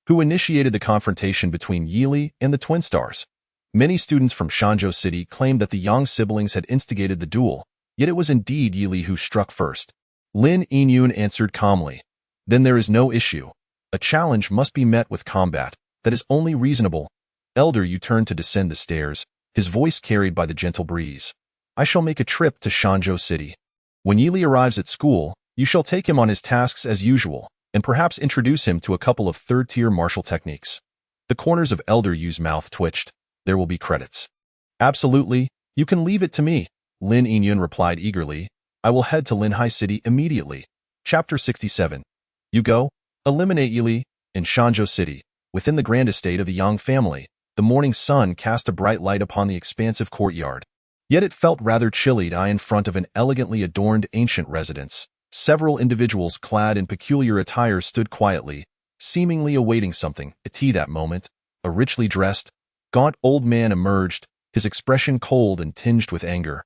Who initiated the confrontation between Yili and the twin stars? Many students from Shanzhou City claimed that the Yang siblings had instigated the duel, yet it was indeed Yili who struck first. Lin Yun answered calmly. Then there is no issue. A challenge must be met with combat. That is only reasonable. Elder Yu turned to descend the stairs, his voice carried by the gentle breeze. I shall make a trip to Shanzhou City. When Yili arrives at school, you shall take him on his tasks as usual, and perhaps introduce him to a couple of third-tier martial techniques. The corners of Elder Yu's mouth twitched. There will be credits. Absolutely, you can leave it to me, Lin Yun replied eagerly. I will head to Linhai City immediately. Chapter 67. You go. Eliminate Yili. In Shanzhou City, within the grand estate of the Yang family, the morning sun cast a bright light upon the expansive courtyard. Yet it felt rather chilly in front of an elegantly adorned ancient residence. Several individuals clad in peculiar attire stood quietly, seemingly awaiting something. At that moment, a richly dressed, gaunt old man emerged, his expression cold and tinged with anger,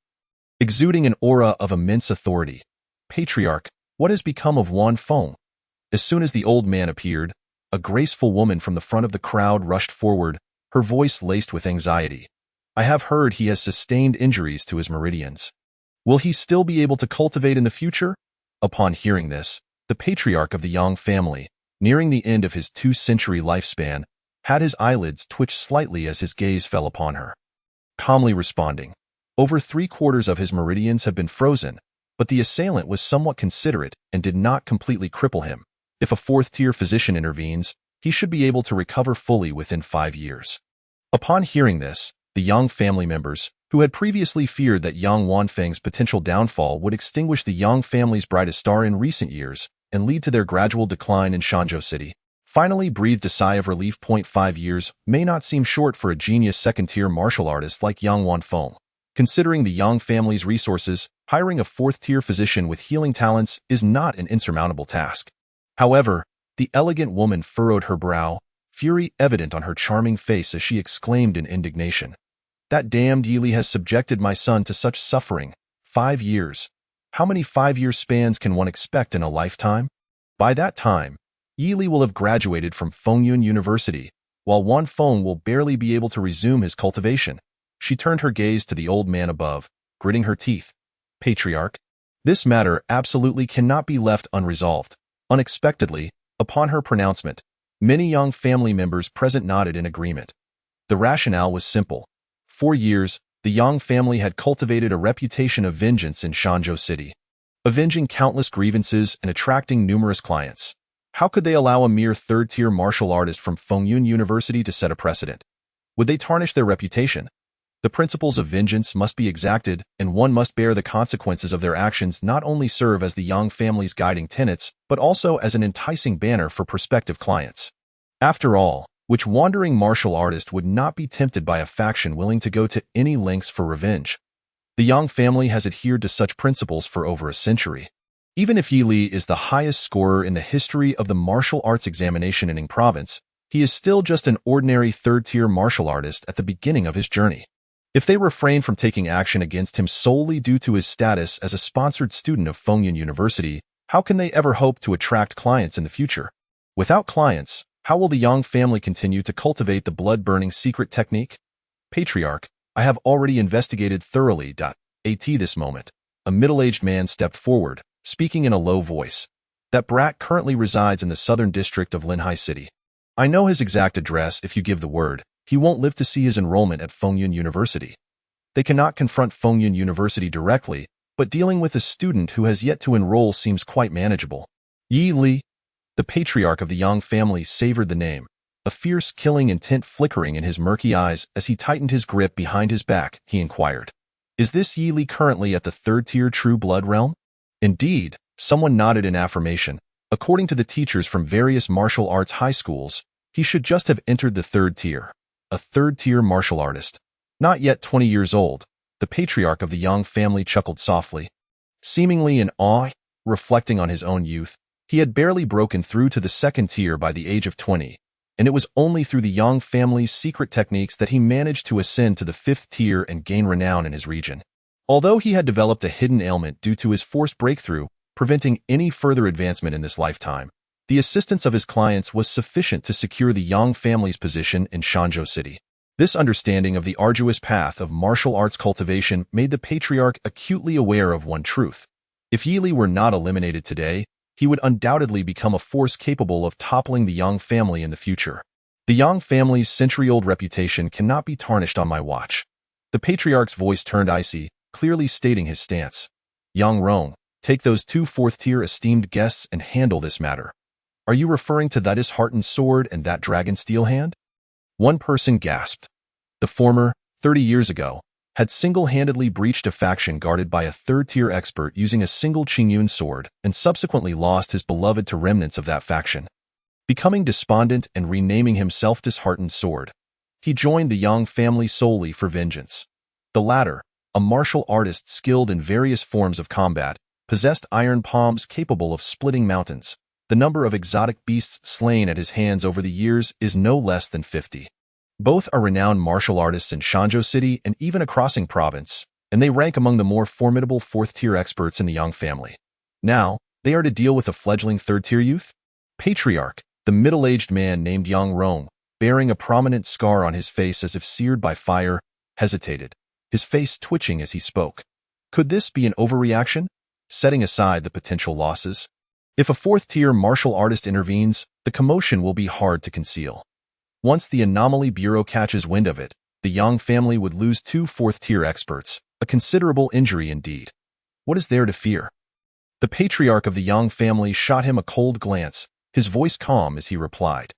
exuding an aura of immense authority. Patriarch, what has become of Wan Feng? As soon as the old man appeared, a graceful woman from the front of the crowd rushed forward, her voice laced with anxiety. I have heard he has sustained injuries to his meridians. Will he still be able to cultivate in the future? Upon hearing this, the patriarch of the Yang family, nearing the end of his 2-century lifespan, had his eyelids twitch slightly as his gaze fell upon her. Calmly responding, over 3/4 of his meridians have been frozen, but the assailant was somewhat considerate and did not completely cripple him. If a 4th-tier physician intervenes, he should be able to recover fully within 5 years. Upon hearing this, the Yang family members, who had previously feared that Yang Wanfeng's potential downfall would extinguish the Yang family's brightest star in recent years and lead to their gradual decline in Shanzhou City, finally breathed a sigh of relief. 5 years may not seem short for a genius second-tier martial artist like Yang Wanfeng. Considering the Yang family's resources, hiring a fourth-tier physician with healing talents is not an insurmountable task. However, the elegant woman furrowed her brow, fury evident on her charming face as she exclaimed in indignation. That damned Yili has subjected my son to such suffering. 5 years. How many 5-year spans can one expect in a lifetime? By that time, Yili will have graduated from Fengyun University, while Wanfeng will barely be able to resume his cultivation. She turned her gaze to the old man above, gritting her teeth. Patriarch, this matter absolutely cannot be left unresolved. Unexpectedly, upon her pronouncement, many Yang family members present nodded in agreement. The rationale was simple. For years, the Yang family had cultivated a reputation of vengeance in Shanzhou City, avenging countless grievances and attracting numerous clients. How could they allow a mere third-tier martial artist from Fengyun University to set a precedent? Would they tarnish their reputation? The principles of vengeance must be exacted, and one must bear the consequences of their actions. Not only serve as the Yang family's guiding tenets, but also as an enticing banner for prospective clients. After all, which wandering martial artist would not be tempted by a faction willing to go to any lengths for revenge? The Yang family has adhered to such principles for over a century. Even if Yi Li is the highest scorer in the history of the martial arts examination in Ning Province, he is still just an ordinary third-tier martial artist at the beginning of his journey. If they refrain from taking action against him solely due to his status as a sponsored student of Fengyun University, how can they ever hope to attract clients in the future? Without clients, how will the Yang family continue to cultivate the blood-burning secret technique? Patriarch, I have already investigated thoroughly. At this moment, a middle-aged man stepped forward, speaking in a low voice. That brat currently resides in the southern district of Linhai City. I know his exact address. If you give the word, he won't live to see his enrollment at Fengyun University. They cannot confront Fengyun University directly, but dealing with a student who has yet to enroll seems quite manageable. Yi Li, the patriarch of the Yang family, savored the name, a fierce killing intent flickering in his murky eyes as he tightened his grip behind his back. He inquired, "Is this Yi Li currently at the third-tier True Blood realm?" Indeed, someone nodded in affirmation. According to the teachers from various martial arts high schools, he should just have entered the third tier. A third-tier martial artist. Not yet 20 years old, the patriarch of the Yang family chuckled softly. Seemingly in awe, reflecting on his own youth, he had barely broken through to the second tier by the age of 20, and it was only through the Yang family's secret techniques that he managed to ascend to the fifth tier and gain renown in his region. Although he had developed a hidden ailment due to his forced breakthrough, preventing any further advancement in this lifetime, the assistance of his clients was sufficient to secure the Yang family's position in Shanzhou City. This understanding of the arduous path of martial arts cultivation made the patriarch acutely aware of one truth. If Yi Li were not eliminated today, he would undoubtedly become a force capable of toppling the Yang family in the future. The Yang family's century-old reputation cannot be tarnished on my watch. The patriarch's voice turned icy, clearly stating his stance. Yang Rong, take those 2 fourth-tier esteemed guests and handle this matter. Are you referring to that disheartened sword and that dragon steel hand? One person gasped. The former, 30 years ago, had single-handedly breached a faction guarded by a third-tier expert using a single Qingyun sword and subsequently lost his beloved to remnants of that faction. Becoming despondent and renaming himself Disheartened Sword, he joined the Yang family solely for vengeance. The latter, a martial artist skilled in various forms of combat, possessed iron palms capable of splitting mountains. The number of exotic beasts slain at his hands over the years is no less than 50. Both are renowned martial artists in Shanzhou City and even across Ning Province, and they rank among the more formidable fourth-tier experts in the Yang family. Now, they are to deal with a fledgling third-tier youth? Patriarch, the middle-aged man named Yang Rong, bearing a prominent scar on his face as if seared by fire, hesitated, his face twitching as he spoke. Could this be an overreaction? Setting aside the potential losses, if a fourth-tier martial artist intervenes, the commotion will be hard to conceal. Once the Anomaly Bureau catches wind of it, the Yang family would lose 2 fourth-tier experts, a considerable injury indeed. What is there to fear? The patriarch of the Yang family shot him a cold glance, his voice calm as he replied.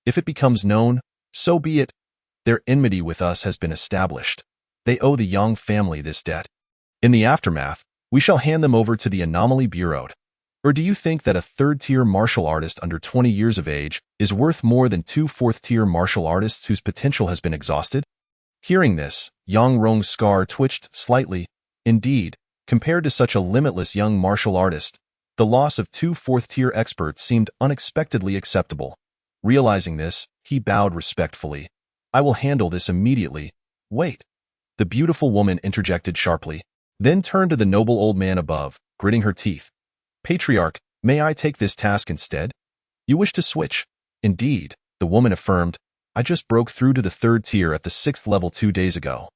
If it becomes known, so be it. Their enmity with us has been established. They owe the Yang family this debt. In the aftermath, we shall hand them over to the Anomaly Bureau. Or do you think that a third-tier martial artist under 20 years of age is worth more than two fourth-tier martial artists whose potential has been exhausted? Hearing this, Yang Rong's scar twitched slightly. Indeed, compared to such a limitless young martial artist, the loss of two fourth-tier experts seemed unexpectedly acceptable. Realizing this, he bowed respectfully. I will handle this immediately. Wait. The beautiful woman interjected sharply, then turned to the noble old man above, gritting her teeth. Patriarch, may I take this task instead? You wish to switch? Indeed, the woman affirmed. I just broke through to the third tier at the 6th level 2 days ago,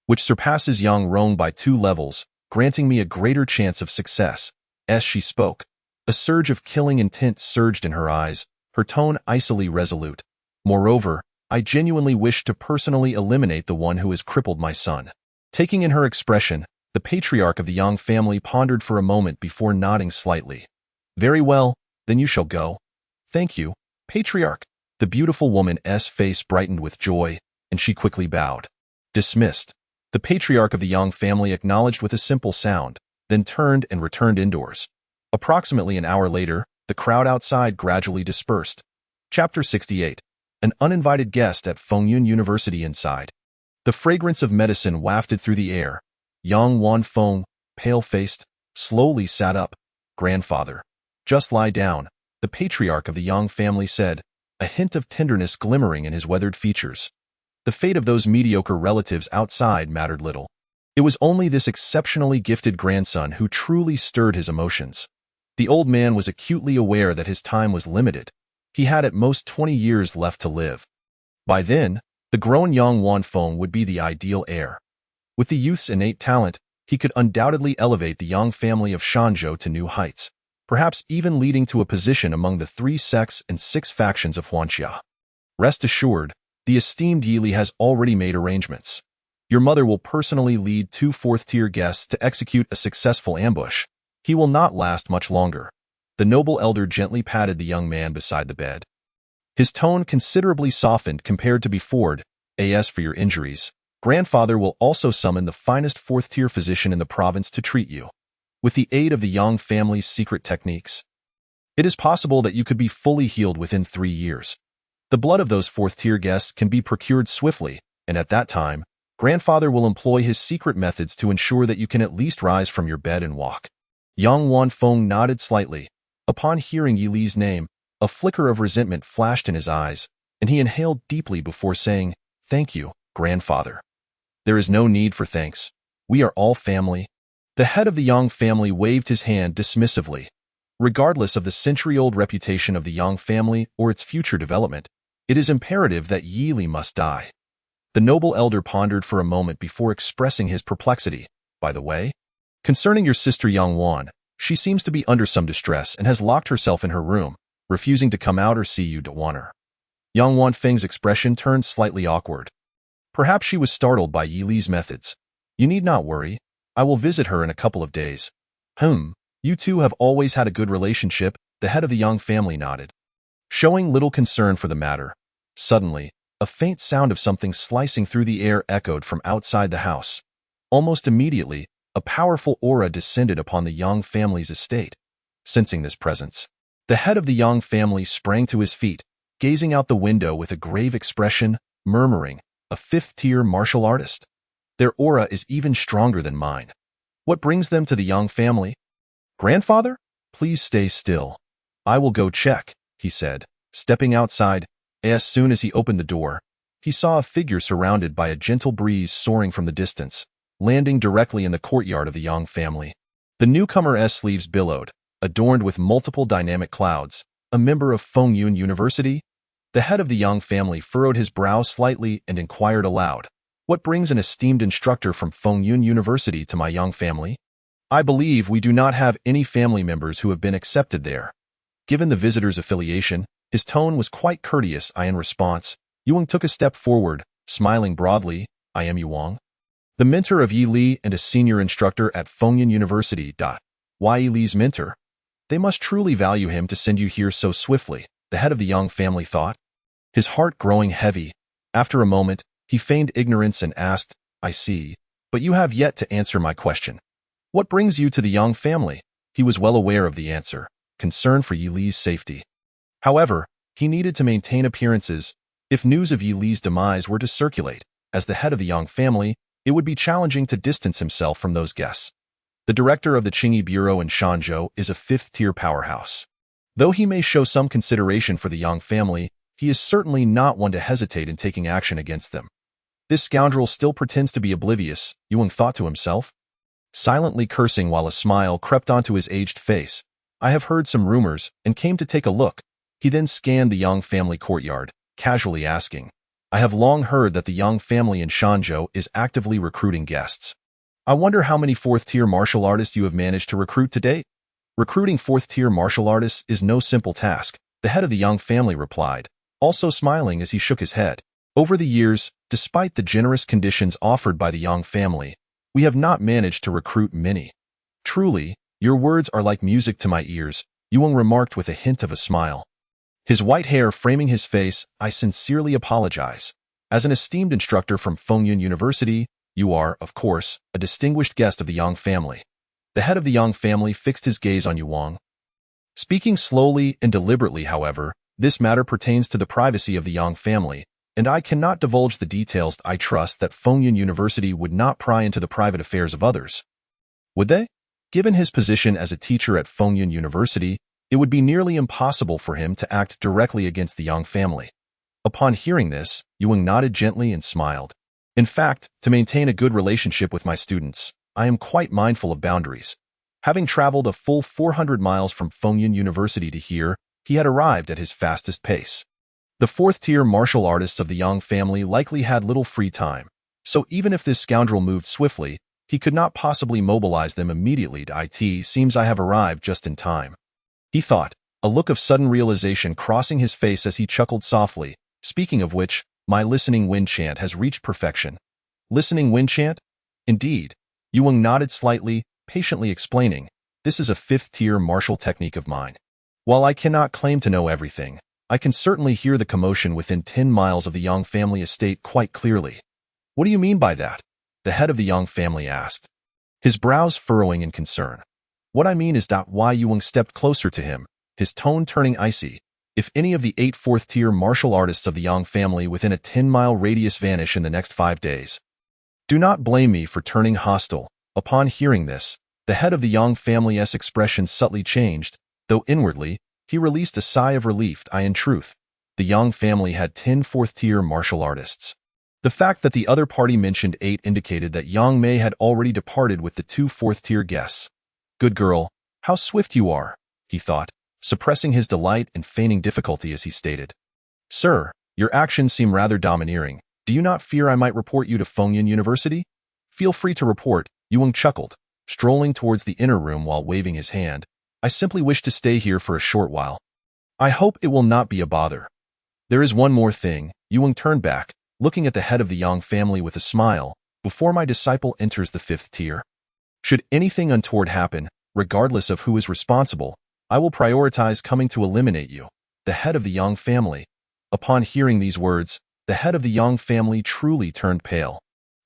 which surpasses Yang Rong by 2 levels, granting me a greater chance of success. As she spoke, a surge of killing intent surged in her eyes, her tone icily resolute. Moreover, I genuinely wish to personally eliminate the one who has crippled my son. Taking in her expression, the patriarch of the Yang family pondered for a moment before nodding slightly. Very well, then you shall go. Thank you, patriarch. The beautiful woman's face brightened with joy, and she quickly bowed. Dismissed. The patriarch of the Yang family acknowledged with a simple sound, then turned and returned indoors. Approximately an hour later, the crowd outside gradually dispersed. Chapter 68. An uninvited guest at Fengyun University inside. The fragrance of medicine wafted through the air. Yang Wanfeng, pale-faced, slowly sat up. Grandfather. Just lie down, the patriarch of the Yang family said, a hint of tenderness glimmering in his weathered features. The fate of those mediocre relatives outside mattered little. It was only this exceptionally gifted grandson who truly stirred his emotions. The old man was acutely aware that his time was limited. He had at most 20 years left to live. By then, the grown Yang Wanfeng would be the ideal heir. With the youth's innate talent, he could undoubtedly elevate the Yang family of Shanzhou to new heights, perhaps even leading to a position among the 3 sects and 6 factions of Huanxia. Rest assured, the esteemed Yili has already made arrangements. Your mother will personally lead 2 fourth-tier guests to execute a successful ambush. He will not last much longer. The noble elder gently patted the young man beside the bed. His tone considerably softened compared to before. As for your injuries, grandfather will also summon the finest fourth-tier physician in the province to treat you. With the aid of the Yang family's secret techniques, it is possible that you could be fully healed within 3 years. The blood of those fourth-tier guests can be procured swiftly, and at that time, grandfather will employ his secret methods to ensure that you can at least rise from your bed and walk. Yang Wanfeng nodded slightly. Upon hearing Yi Li's name, a flicker of resentment flashed in his eyes, and he inhaled deeply before saying, Thank you, grandfather. There is no need for thanks. We are all family. The head of the Yang family waved his hand dismissively. Regardless of the century-old reputation of the Yang family or its future development, it is imperative that Yi Li must die. The noble elder pondered for a moment before expressing his perplexity. By the way, concerning your sister Yang Wan, she seems to be under some distress and has locked herself in her room, refusing to come out or see you, Dawaner. Yang Wanfeng's expression turned slightly awkward. Perhaps she was startled by Yi Li's methods. You need not worry. I will visit her in a couple of days. You two have always had a good relationship, the head of the Yang family nodded. Showing little concern for the matter. Suddenly, a faint sound of something slicing through the air echoed from outside the house. Almost immediately, a powerful aura descended upon the Yang family's estate. Sensing this presence, the head of the Yang family sprang to his feet, gazing out the window with a grave expression, murmuring, a 5th-tier martial artist. Their aura is even stronger than mine. What brings them to the Yang family? Grandfather? Please stay still. I will go check, he said, stepping outside. As soon as he opened the door, he saw a figure surrounded by a gentle breeze soaring from the distance, landing directly in the courtyard of the Yang family. The newcomer's sleeves billowed, adorned with multiple dynamic clouds, a member of Fengyun University. The head of the Yang family furrowed his brow slightly and inquired aloud, What brings an esteemed instructor from Fengyun University to my Yang family? I believe we do not have any family members who have been accepted there. Given the visitor's affiliation, his tone was quite courteous. In response, Yuang took a step forward, smiling broadly. I am Yuang, the mentor of Yi Li and a senior instructor at Fengyun University. Why Yi Li's mentor? They must truly value him to send you here so swiftly, the head of the Yang family thought. His heart growing heavy. After a moment, he feigned ignorance and asked, I see. But you have yet to answer my question. What brings you to the Yang family? He was well aware of the answer, concern for Yi Li's safety. However, he needed to maintain appearances. If news of Yi Li's demise were to circulate, as the head of the Yang family, it would be challenging to distance himself from those guests. The director of the Qingyi Bureau in Shanzhou is a fifth-tier powerhouse. Though he may show some consideration for the Yang family, he is certainly not one to hesitate in taking action against them. This scoundrel still pretends to be oblivious, Yuang thought to himself. Silently cursing while a smile crept onto his aged face, I have heard some rumors and came to take a look. He then scanned the Yang family courtyard, casually asking, I have long heard that the Yang family in Shanzhou is actively recruiting guests. I wonder how many fourth-tier martial artists you have managed to recruit to date? Recruiting fourth-tier martial artists is no simple task, the head of the Yang family replied, also smiling as he shook his head. Over the years, despite the generous conditions offered by the Yang family, we have not managed to recruit many. Truly, your words are like music to my ears, Yuang remarked with a hint of a smile. His white hair framing his face, I sincerely apologize. As an esteemed instructor from Fengyun University, you are, of course, a distinguished guest of the Yang family. The head of the Yang family fixed his gaze on Yuang. Speaking slowly and deliberately, however, this matter pertains to the privacy of the Yang family, and I cannot divulge the details. I trust that Fengyun University would not pry into the private affairs of others. Would they? Given his position as a teacher at Fengyun University, it would be nearly impossible for him to act directly against the Yang family. Upon hearing this, Yuang nodded gently and smiled. In fact, to maintain a good relationship with my students, I am quite mindful of boundaries. Having traveled a full 400 miles from Fengyun University to here, he had arrived at his fastest pace. The fourth-tier martial artists of the Yang family likely had little free time, so even if this scoundrel moved swiftly, he could not possibly mobilize them immediately. It seems I have arrived just in time. He thought, a look of sudden realization crossing his face as he chuckled softly. Speaking of which, my listening wind chant has reached perfection. Listening wind chant? Indeed. Yuang nodded slightly, patiently explaining, this is a fifth-tier martial technique of mine. While I cannot claim to know everything, I can certainly hear the commotion within 10 miles of the Yang family estate quite clearly. What do you mean by that? The head of the Yang family asked, his brows furrowing in concern. What I mean is that why Yuang stepped closer to him, his tone turning icy. If any of the 8 fourth-tier martial artists of the Yang family within a 10-mile radius vanish in the next 5 days, do not blame me for turning hostile. Upon hearing this, the head of the Yang family's expression subtly changed, though inwardly, he released a sigh of relief. In truth, the Yang family had 10 fourth-tier martial artists. The fact that the other party mentioned 8 indicated that Yang Mei had already departed with the 2 fourth-tier guests. Good girl, how swift you are, he thought, suppressing his delight and feigning difficulty as he stated. Sir, your actions seem rather domineering. Do you not fear I might report you to Fengyun University? Feel free to report, Yuang chuckled, strolling towards the inner room while waving his hand. I simply wish to stay here for a short while. I hope it will not be a bother. There is one more thing. Yuang turned back, looking at the head of the Yang family with a smile. Before my disciple enters the 5th tier, should anything untoward happen, regardless of who is responsible, I will prioritize coming to eliminate you. The head of the Yang family. Upon hearing these words, the head of the Yang family truly turned pale.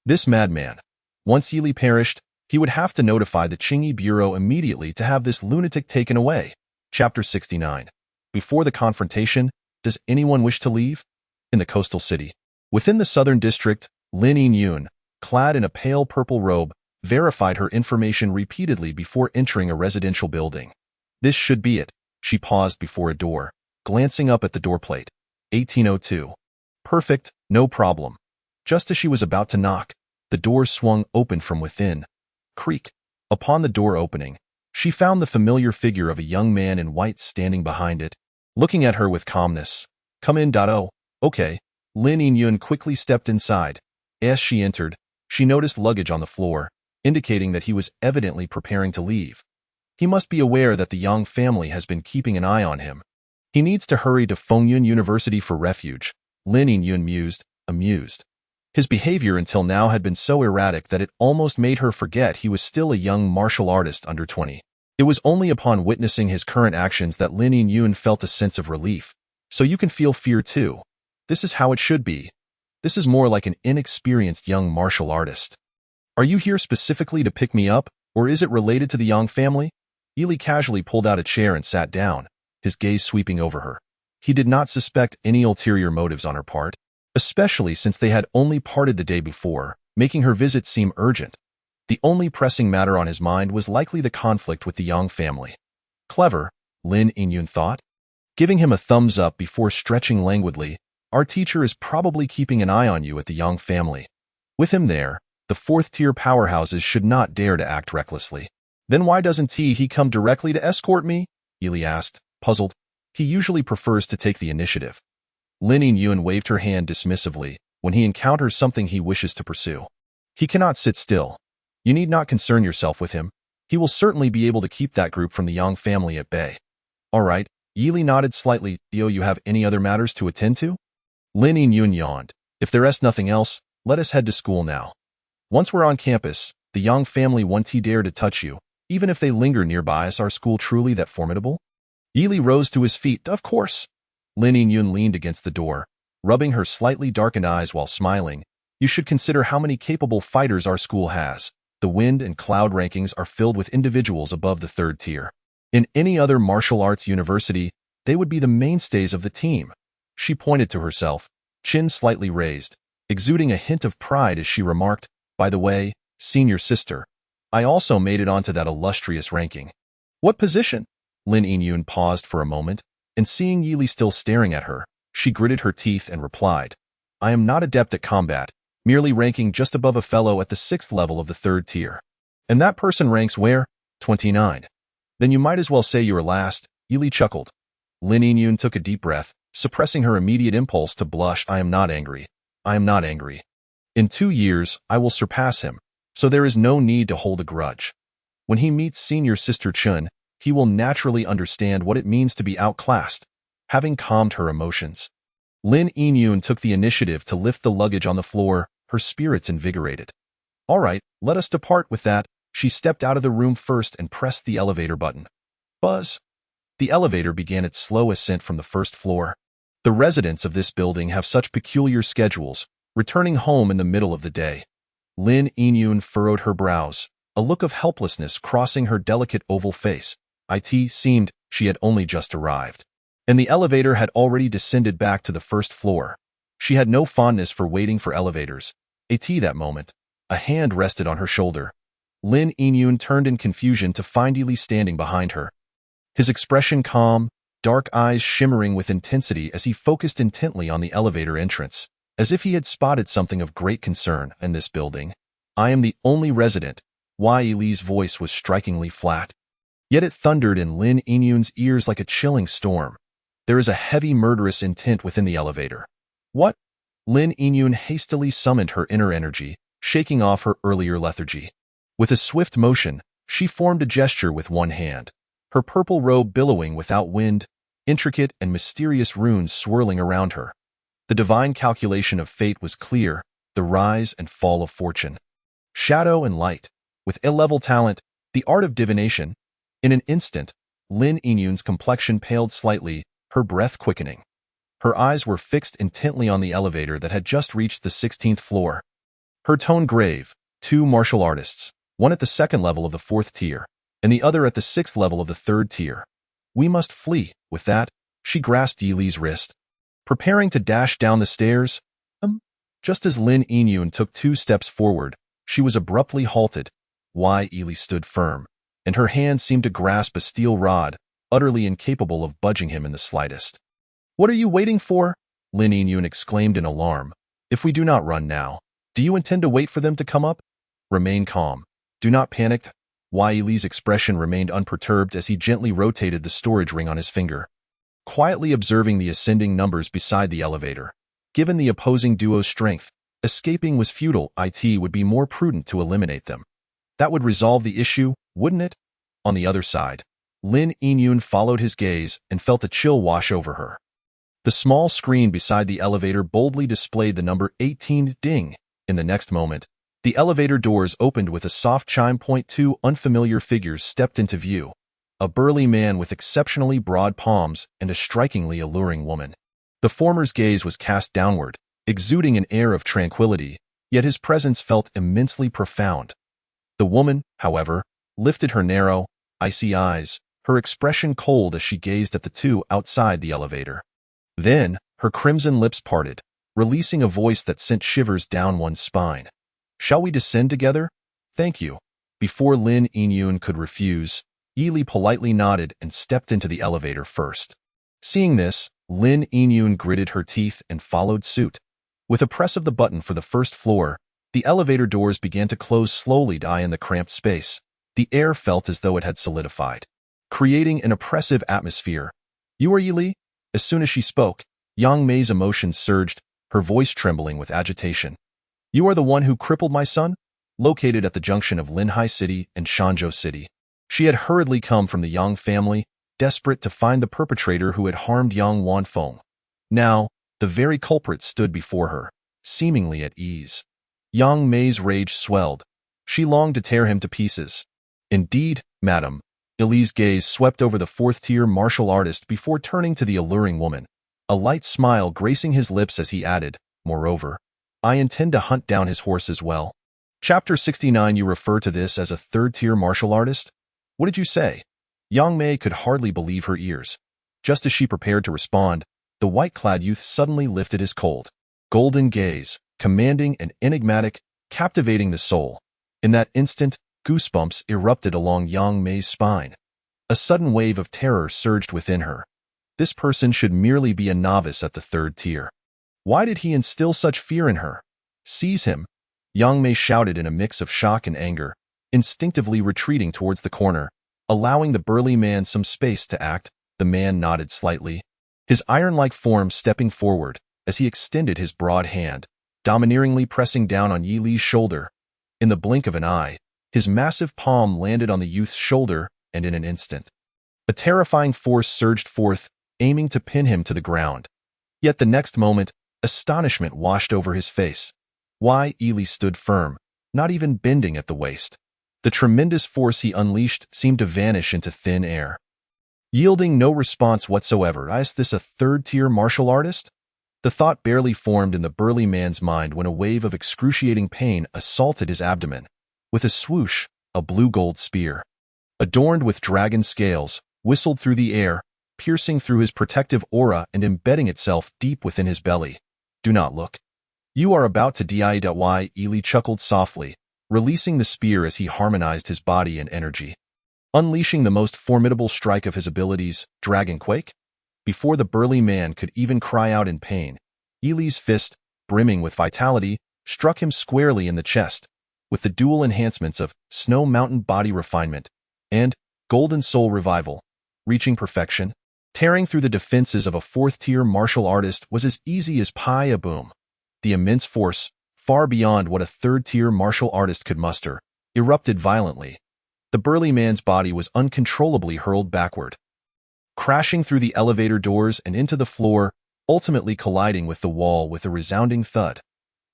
This madman. Once Yi Li perished, he would have to notify the Qingyi Bureau immediately to have this lunatic taken away. Chapter 69. Before the confrontation, does anyone wish to leave? In the coastal city. Within the southern district, Lin Yun, clad in a pale purple robe, verified her information repeatedly before entering a residential building. This should be it. She paused before a door, glancing up at the doorplate. 1802. Perfect, no problem. Just as she was about to knock, the door swung open from within. Creak. Upon the door opening, she found the familiar figure of a young man in white standing behind it, looking at her with calmness. Come in. Oh, okay. Lin Yun quickly stepped inside. As she entered, she noticed luggage on the floor, indicating that he was evidently preparing to leave. He must be aware that the Yang family has been keeping an eye on him. He needs to hurry to Fengyun University for refuge, Lin Yun mused, amused. His behavior until now had been so erratic that it almost made her forget he was still a young martial artist under 20. It was only upon witnessing his current actions that Lin Yun felt a sense of relief. So you can feel fear too. This is how it should be. This is more like an inexperienced young martial artist. Are you here specifically to pick me up, or is it related to the Yang family? Ely casually pulled out a chair and sat down, his gaze sweeping over her. He did not suspect any ulterior motives on her part, especially since they had only parted the day before, making her visit seem urgent. The only pressing matter on his mind was likely the conflict with the Yang family. Clever, Lin Yingyun thought. Giving him a thumbs up before stretching languidly, our teacher is probably keeping an eye on you at the Yang family. With him there, the fourth-tier powerhouses should not dare to act recklessly. Then why doesn't he come directly to escort me? Ely asked, puzzled. He usually prefers to take the initiative. Lin Yingyun waved her hand dismissively when he encounters something he wishes to pursue. He cannot sit still. You need not concern yourself with him. He will certainly be able to keep that group from the Yang family at bay. All right, Ely nodded slightly. Do you have any other matters to attend to? Lin Yingyun yawned. If there is nothing else, let us head to school now. Once we're on campus, the Yang family won't dare to touch you, even if they linger nearby. Is our school truly that formidable? Ely rose to his feet. Of course. Lin Yingyun leaned against the door, rubbing her slightly darkened eyes while smiling. You should consider how many capable fighters our school has. The wind and cloud rankings are filled with individuals above the third tier. In any other martial arts university, they would be the mainstays of the team. She pointed to herself, chin slightly raised, exuding a hint of pride as she remarked, by the way, senior sister, I also made it onto that illustrious ranking. What position? Lin Yingyun paused for a moment, and seeing Ely still staring at her, she gritted her teeth and replied, I am not adept at combat, merely ranking just above a fellow at the 6th level of the 3rd tier. And that person ranks where? 29. Then you might as well say you were last, Ely chuckled. Lin Yingyun took a deep breath, suppressing her immediate impulse to blush. I am not angry. I am not angry. In 2 years, I will surpass him, so there is no need to hold a grudge. When he meets senior sister Chun, he will naturally understand what it means to be outclassed. Having calmed her emotions, Lin Yingyun took the initiative to lift the luggage on the floor, her spirits invigorated. All right, let us depart. With that, she stepped out of the room first and pressed the elevator button. Buzz. The elevator began its slow ascent from the 1st floor. The residents of this building have such peculiar schedules, returning home in the middle of the day. Lin Yingyun furrowed her brows, a look of helplessness crossing her delicate oval face. It seemed she had only just arrived, and the elevator had already descended back to the 1st floor. She had no fondness for waiting for elevators. That moment, a hand rested on her shoulder. Lin Yingyun turned in confusion to find Ely standing behind her. His expression calm, dark eyes shimmering with intensity as he focused intently on the elevator entrance, as if he had spotted something of great concern in this building. I am the only resident. Why? Ely's voice was strikingly flat. Yet it thundered in Lin Yingyun's ears like a chilling storm. There is a heavy murderous intent within the elevator. What? Lin Yingyun hastily summoned her inner energy, shaking off her earlier lethargy. With a swift motion, she formed a gesture with one hand, her purple robe billowing without wind, intricate and mysterious runes swirling around her. The divine calculation of fate was clear, the rise and fall of fortune. Shadow and light, with A-level talent, the art of divination. In an instant, Lin Yingyun's complexion paled slightly, her breath quickening. Her eyes were fixed intently on the elevator that had just reached the 16th floor. Her tone grave, 2 martial artists, one at the 2nd level of the 4th tier, and the other at the 6th level of the 3rd tier. We must flee. With that, she grasped Ely's wrist, preparing to dash down the stairs. Just as Lin Yingyun took 2 steps forward, she was abruptly halted. Why? Ely stood firm, and her hand seemed to grasp a steel rod, utterly incapable of budging him in the slightest. What are you waiting for? Lin Yingyun exclaimed in alarm. If we do not run now, do you intend to wait for them to come up? Remain calm. Do not panic. Why? Ely's expression remained unperturbed as he gently rotated the storage ring on his finger, quietly observing the ascending numbers beside the elevator. Given the opposing duo's strength, escaping was futile. It would be more prudent to eliminate them. That would resolve the issue, wouldn't it? On the other side, Lin Yingyun followed his gaze and felt a chill wash over her. The small screen beside the elevator boldly displayed the number 18. Ding! In the next moment, the elevator doors opened with a soft chime. 2 unfamiliar figures stepped into view. A burly man with exceptionally broad palms and a strikingly alluring woman. The former's gaze was cast downward, exuding an air of tranquility, yet his presence felt immensely profound. The woman, however, lifted her narrow, icy eyes, her expression cold as she gazed at the two outside the elevator. Then, her crimson lips parted, releasing a voice that sent shivers down one's spine. "Shall we descend together? Thank you." Before Lin Yingyun could refuse, Yi politely nodded and stepped into the elevator first. Seeing this, Lin Yingyun gritted her teeth and followed suit. With a press of the button for the first floor, the elevator doors began to close slowly in the cramped space. The air felt as though it had solidified, creating an oppressive atmosphere. "You are Yi Li?" As soon as she spoke, Yang Mei's emotions surged, her voice trembling with agitation. "You are the one who crippled my son?" Located at the junction of Linhai City and Shanzhou City, she had hurriedly come from the Yang family, desperate to find the perpetrator who had harmed Yang Wanfeng. Now, the very culprit stood before her, seemingly at ease. Yang Mei's rage swelled. She longed to tear him to pieces. "Indeed, madam." Li's gaze swept over the fourth-tier martial artist before turning to the alluring woman, a light smile gracing his lips as he added, "Moreover, I intend to hunt down his horse as well." Chapter 69. You refer to this as a third-tier martial artist? What did you say? Yang Mei could hardly believe her ears. Just as she prepared to respond, the white-clad youth suddenly lifted his cold, golden gaze, commanding and enigmatic, captivating the soul. In that instant, goosebumps erupted along Yang Mei's spine. A sudden wave of terror surged within her. This person should merely be a novice at the third tier. Why did he instill such fear in her? "Seize him!" Yang Mei shouted in a mix of shock and anger, instinctively retreating towards the corner, allowing the burly man some space to act. The man nodded slightly, his iron-like form stepping forward as he extended his broad hand, domineeringly pressing down on Yi Li's shoulder. In the blink of an eye, his massive palm landed on the youth's shoulder, and in an instant, a terrifying force surged forth, aiming to pin him to the ground. Yet the next moment, astonishment washed over his face. Yi Li stood firm, not even bending at the waist. The tremendous force he unleashed seemed to vanish into thin air. Yielding no response whatsoever. Is this a third-tier martial artist? The thought barely formed in the burly man's mind when a wave of excruciating pain assaulted his abdomen. With a swoosh, a blue-gold spear, adorned with dragon scales, whistled through the air, piercing through his protective aura and embedding itself deep within his belly. "Do not look. You are about to die." Yi Li chuckled softly, releasing the spear as he harmonized his body and energy, unleashing the most formidable strike of his abilities, Dragon Quake. Before the burly man could even cry out in pain, Yi Li's fist, brimming with vitality, struck him squarely in the chest, with the dual enhancements of Snow Mountain Body Refinement and Golden Soul Revival, reaching perfection. Tearing through the defenses of a fourth-tier martial artist was as easy as pie a boom. The immense force, far beyond what a third-tier martial artist could muster, erupted violently. The burly man's body was uncontrollably hurled backward, crashing through the elevator doors and into the floor, ultimately colliding with the wall with a resounding thud.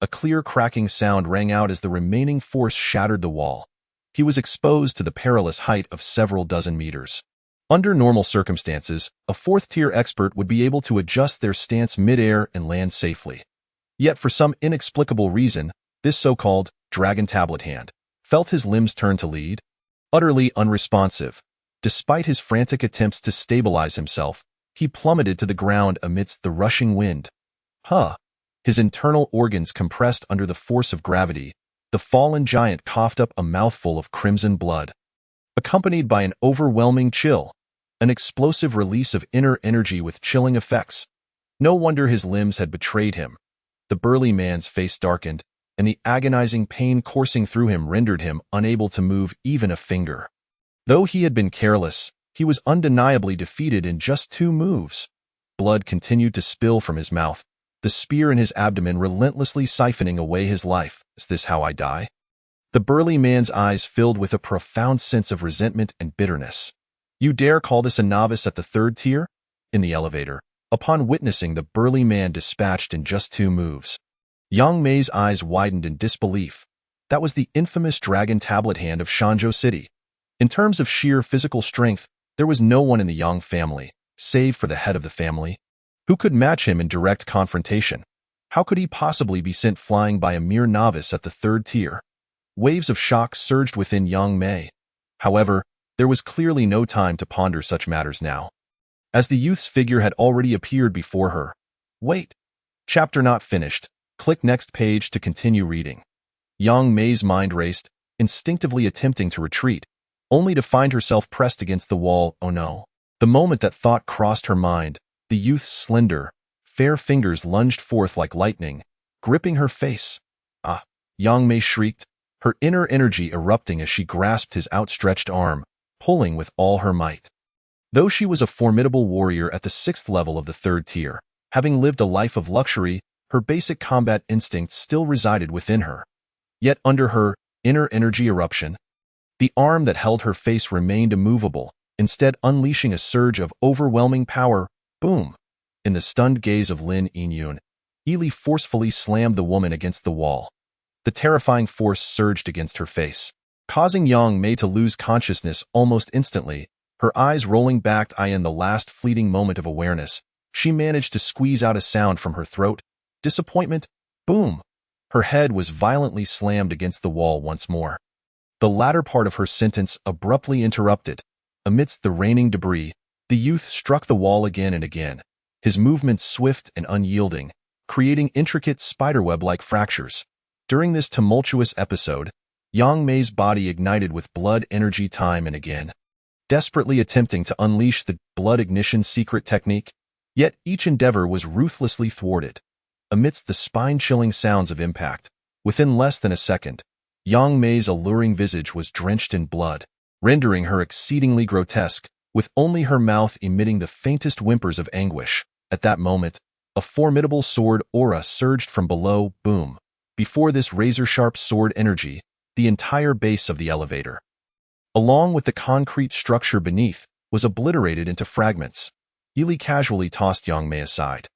A clear cracking sound rang out as the remaining force shattered the wall. He was exposed to the perilous height of several dozen meters. Under normal circumstances, a fourth-tier expert would be able to adjust their stance mid-air and land safely. Yet for some inexplicable reason, this so-called dragon tablet hand felt his limbs turn to lead. Utterly unresponsive, despite his frantic attempts to stabilize himself, he plummeted to the ground amidst the rushing wind. His internal organs compressed under the force of gravity. The fallen giant coughed up a mouthful of crimson blood, accompanied by an overwhelming chill, an explosive release of inner energy with chilling effects. No wonder his limbs had betrayed him. The burly man's face darkened, and the agonizing pain coursing through him rendered him unable to move even a finger. Though he had been careless, he was undeniably defeated in just 2 moves. Blood continued to spill from his mouth, the spear in his abdomen relentlessly siphoning away his life. "Is this how I die?" The burly man's eyes filled with a profound sense of resentment and bitterness. "You dare call this a novice at the third tier?" In the elevator, upon witnessing the burly man dispatched in just 2 moves, Yang Mei's eyes widened in disbelief. That was the infamous dragon tablet hand of Shanzhou City. In terms of sheer physical strength, there was no one in the Yang family, save for the head of the family, who could match him in direct confrontation. How could he possibly be sent flying by a mere novice at the third tier? Waves of shock surged within Yang Mei. However, there was clearly no time to ponder such matters now, as the youth's figure had already appeared before her. Wait. Chapter not finished. Click next page to continue reading. Yang Mei's mind raced, instinctively attempting to retreat, only to find herself pressed against the wall. Oh no. The moment that thought crossed her mind, the youth's slender, fair fingers lunged forth like lightning, gripping her face. Ah! Yang Mei shrieked, her inner energy erupting as she grasped his outstretched arm, pulling with all her might. Though she was a formidable warrior at the 6th level of the 3rd tier, having lived a life of luxury, her basic combat instincts still resided within her. Yet under her inner energy eruption, the arm that held her face remained immovable, instead unleashing a surge of overwhelming power. Boom! In the stunned gaze of Lin Yinyun, Yili forcefully slammed the woman against the wall. The terrifying force surged against her face, causing Yang Mei to lose consciousness almost instantly. Her eyes rolling back in the last fleeting moment of awareness, she managed to squeeze out a sound from her throat. Disappointment. Boom! Her head was violently slammed against the wall once more. The latter part of her sentence abruptly interrupted. Amidst the raining debris, the youth struck the wall again and again, his movements swift and unyielding, creating intricate spiderweb-like fractures. During this tumultuous episode, Yang Mei's body ignited with blood energy time and again, desperately attempting to unleash the blood ignition secret technique. Yet each endeavor was ruthlessly thwarted. Amidst the spine-chilling sounds of impact, within less than a second, Yang Mei's alluring visage was drenched in blood, rendering her exceedingly grotesque, with only her mouth emitting the faintest whimpers of anguish. At that moment, a formidable sword aura surged from below. Boom! Before this razor-sharp sword energy, the entire base of the elevator, along with the concrete structure beneath, was obliterated into fragments. Yili casually tossed Yang Mei aside.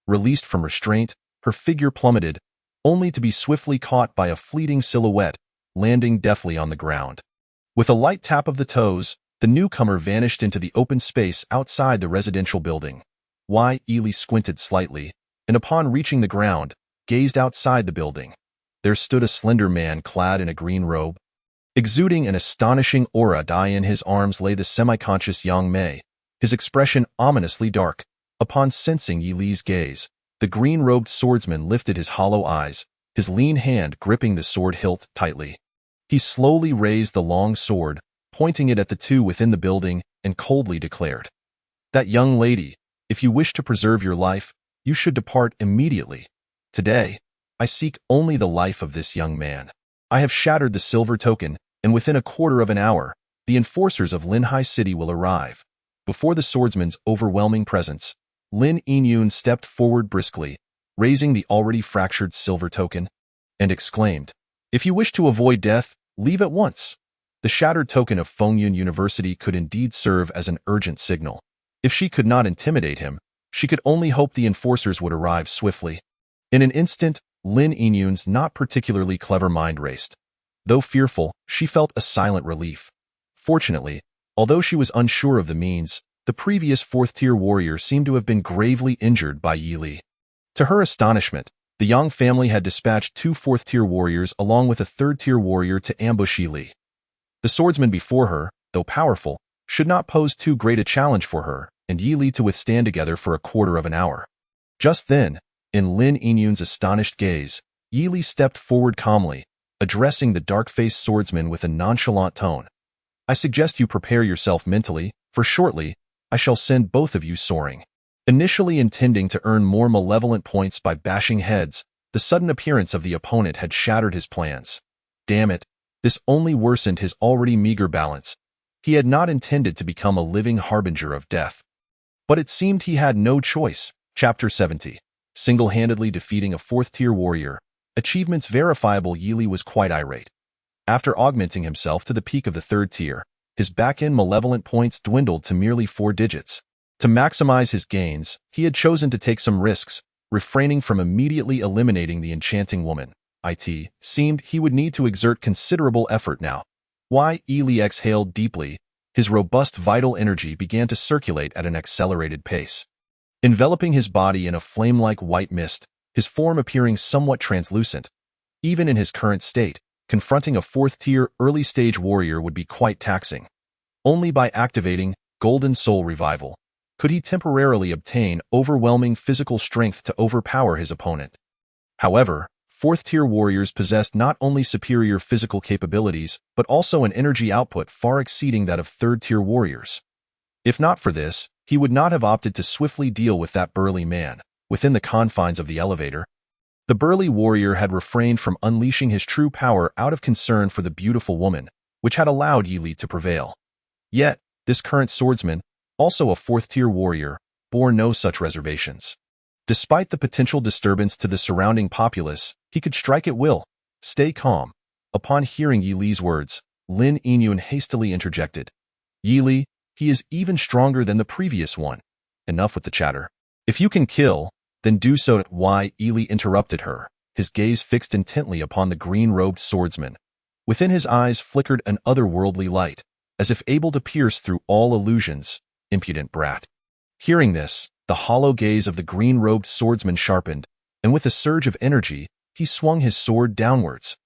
Released from restraint, her figure plummeted, only to be swiftly caught by a fleeting silhouette, landing deftly on the ground. With a light tap of the toes, the newcomer vanished into the open space outside the residential building. Yili squinted slightly, and upon reaching the ground, gazed outside the building. There stood a slender man clad in a green robe. Exuding an astonishing aura, in his arms lay the semi-conscious Yang Mei, his expression ominously dark. Upon sensing Yili's gaze, the green-robed swordsman lifted his hollow eyes, his lean hand gripping the sword hilt tightly. He slowly raised the long sword, pointing it at the two within the building, and coldly declared, "That young lady, if you wish to preserve your life, you should depart immediately. Today, I seek only the life of this young man. I have shattered the silver token, and within a quarter of an hour, the enforcers of Linhai City will arrive." Before the swordsman's overwhelming presence, Lin Yinyun stepped forward briskly, raising the already fractured silver token, and exclaimed, "If you wish to avoid death, leave at once." The shattered token of Fengyun University could indeed serve as an urgent signal. If she could not intimidate him, she could only hope the enforcers would arrive swiftly. In an instant, Lin Yinyun's not particularly clever mind raced. Though fearful, she felt a silent relief. Fortunately, although she was unsure of the means, the previous 4th-tier warrior seemed to have been gravely injured by Yili. To her astonishment, the Yang family had dispatched 2 4th-tier warriors along with a 3rd-tier warrior to ambush Yili. The swordsman before her, though powerful, should not pose too great a challenge for her and Yili to withstand together for a quarter of an hour. Just then, in Lin Yinyun's astonished gaze, Yili stepped forward calmly, addressing the dark-faced swordsman with a nonchalant tone. "I suggest you prepare yourself mentally, for shortly, I shall send both of you soaring." Initially intending to earn more malevolent points by bashing heads, the sudden appearance of the opponent had shattered his plans. Damn it, this only worsened his already meager balance. He had not intended to become a living harbinger of death. But it seemed he had no choice. Chapter 70. Single-handedly defeating a 4th-tier warrior. Achievements verifiable. Yili was quite irate. After augmenting himself to the peak of the 3rd tier, his back-end malevolent points dwindled to merely 4 digits. To maximize his gains, he had chosen to take some risks, refraining from immediately eliminating the enchanting woman. It seemed he would need to exert considerable effort now. Yili exhaled deeply. His robust vital energy began to circulate at an accelerated pace. Enveloping his body in a flame-like white mist, his form appearing somewhat translucent. Even in his current state, confronting a fourth-tier early-stage warrior would be quite taxing. Only by activating Golden Soul Revival could he temporarily obtain overwhelming physical strength to overpower his opponent. However, fourth-tier warriors possessed not only superior physical capabilities, but also an energy output far exceeding that of third-tier warriors. If not for this, he would not have opted to swiftly deal with that burly man within the confines of the elevator. The burly warrior had refrained from unleashing his true power out of concern for the beautiful woman, which had allowed Yi Li to prevail. Yet, this current swordsman, also a fourth-tier warrior, bore no such reservations. Despite the potential disturbance to the surrounding populace, he could strike at will. Stay calm. Upon hearing Yi Li's words, Lin Yingyun hastily interjected. Yi Li, he is even stronger than the previous one. Enough with the chatter. If you can kill, then do so. Why? Yi Li interrupted her, his gaze fixed intently upon the green-robed swordsman. Within his eyes flickered an otherworldly light, as if able to pierce through all illusions. Impudent brat. Hearing this, the hollow gaze of the green-robed swordsman sharpened, and with a surge of energy, he swung his sword downwards.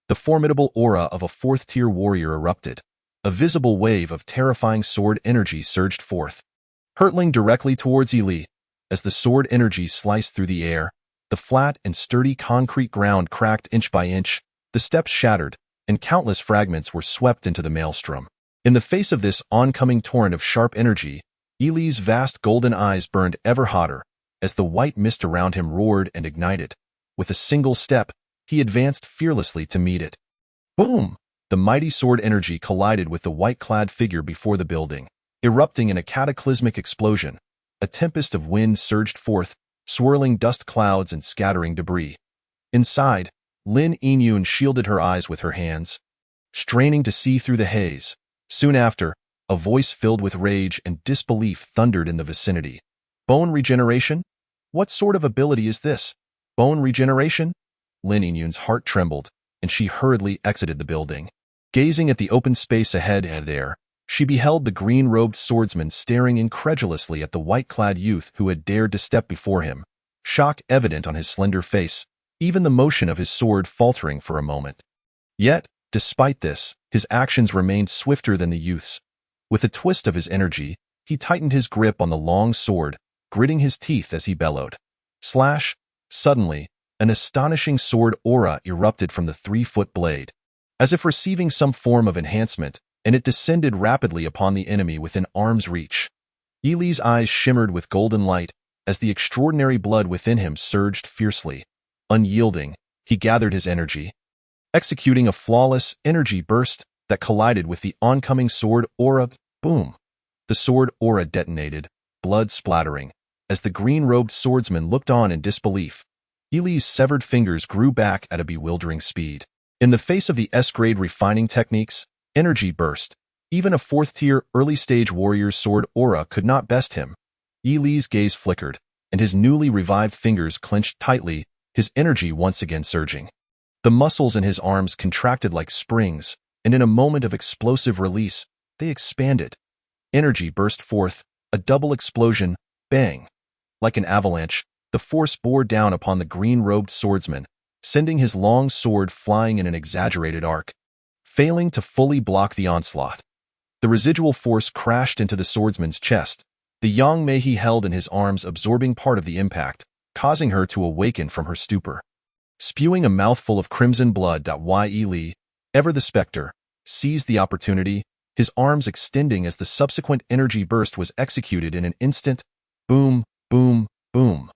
The formidable aura of a fourth-tier warrior erupted. A visible wave of terrifying sword energy surged forth, hurtling directly towards Yi Li. As the sword energy sliced through the air, the flat and sturdy concrete ground cracked inch by inch, the steps shattered, and countless fragments were swept into the maelstrom. In the face of this oncoming torrent of sharp energy, Yi Li's vast golden eyes burned ever hotter, as the white mist around him roared and ignited. With a single step, he advanced fearlessly to meet it. Boom! The mighty sword energy collided with the white-clad figure before the building, erupting in a cataclysmic explosion. A tempest of wind surged forth, swirling dust clouds and scattering debris. Inside, Lin Yingyun shielded her eyes with her hands, straining to see through the haze. Soon after, a voice filled with rage and disbelief thundered in the vicinity. Bone regeneration? What sort of ability is this? Bone regeneration? Lin Yingyun's heart trembled, and she hurriedly exited the building. Gazing at the open space ahead and there, she beheld the green-robed swordsman staring incredulously at the white-clad youth who had dared to step before him, shock evident on his slender face, even the motion of his sword faltering for a moment. Yet, despite this, his actions remained swifter than the youth's. With a twist of his energy, he tightened his grip on the long sword, gritting his teeth as he bellowed. Slash! Suddenly, an astonishing sword aura erupted from the 3-foot blade. As if receiving some form of enhancement, and it descended rapidly upon the enemy within arm's reach. Yi Li's eyes shimmered with golden light, as the extraordinary blood within him surged fiercely. Unyielding, he gathered his energy, executing a flawless energy burst that collided with the oncoming sword aura. Boom! The sword aura detonated, blood splattering. As the green-robed swordsman looked on in disbelief, Yi Li's severed fingers grew back at a bewildering speed. In the face of the S-grade refining techniques, energy burst, even a fourth-tier early-stage warrior's sword aura could not best him. Yi Li's gaze flickered, and his newly revived fingers clenched tightly, his energy once again surging. The muscles in his arms contracted like springs, and in a moment of explosive release, they expanded. Energy burst forth, a double explosion, bang. Like an avalanche, the force bore down upon the green-robed swordsman, sending his long sword flying in an exaggerated arc. Failing to fully block the onslaught, the residual force crashed into the swordsman's chest, the yang mei he held in his arms absorbing part of the impact, causing her to awaken from her stupor. Spewing a mouthful of crimson blood, Yi Li, ever the specter, seized the opportunity, his arms extending as the subsequent energy burst was executed in an instant. Boom, boom, boom.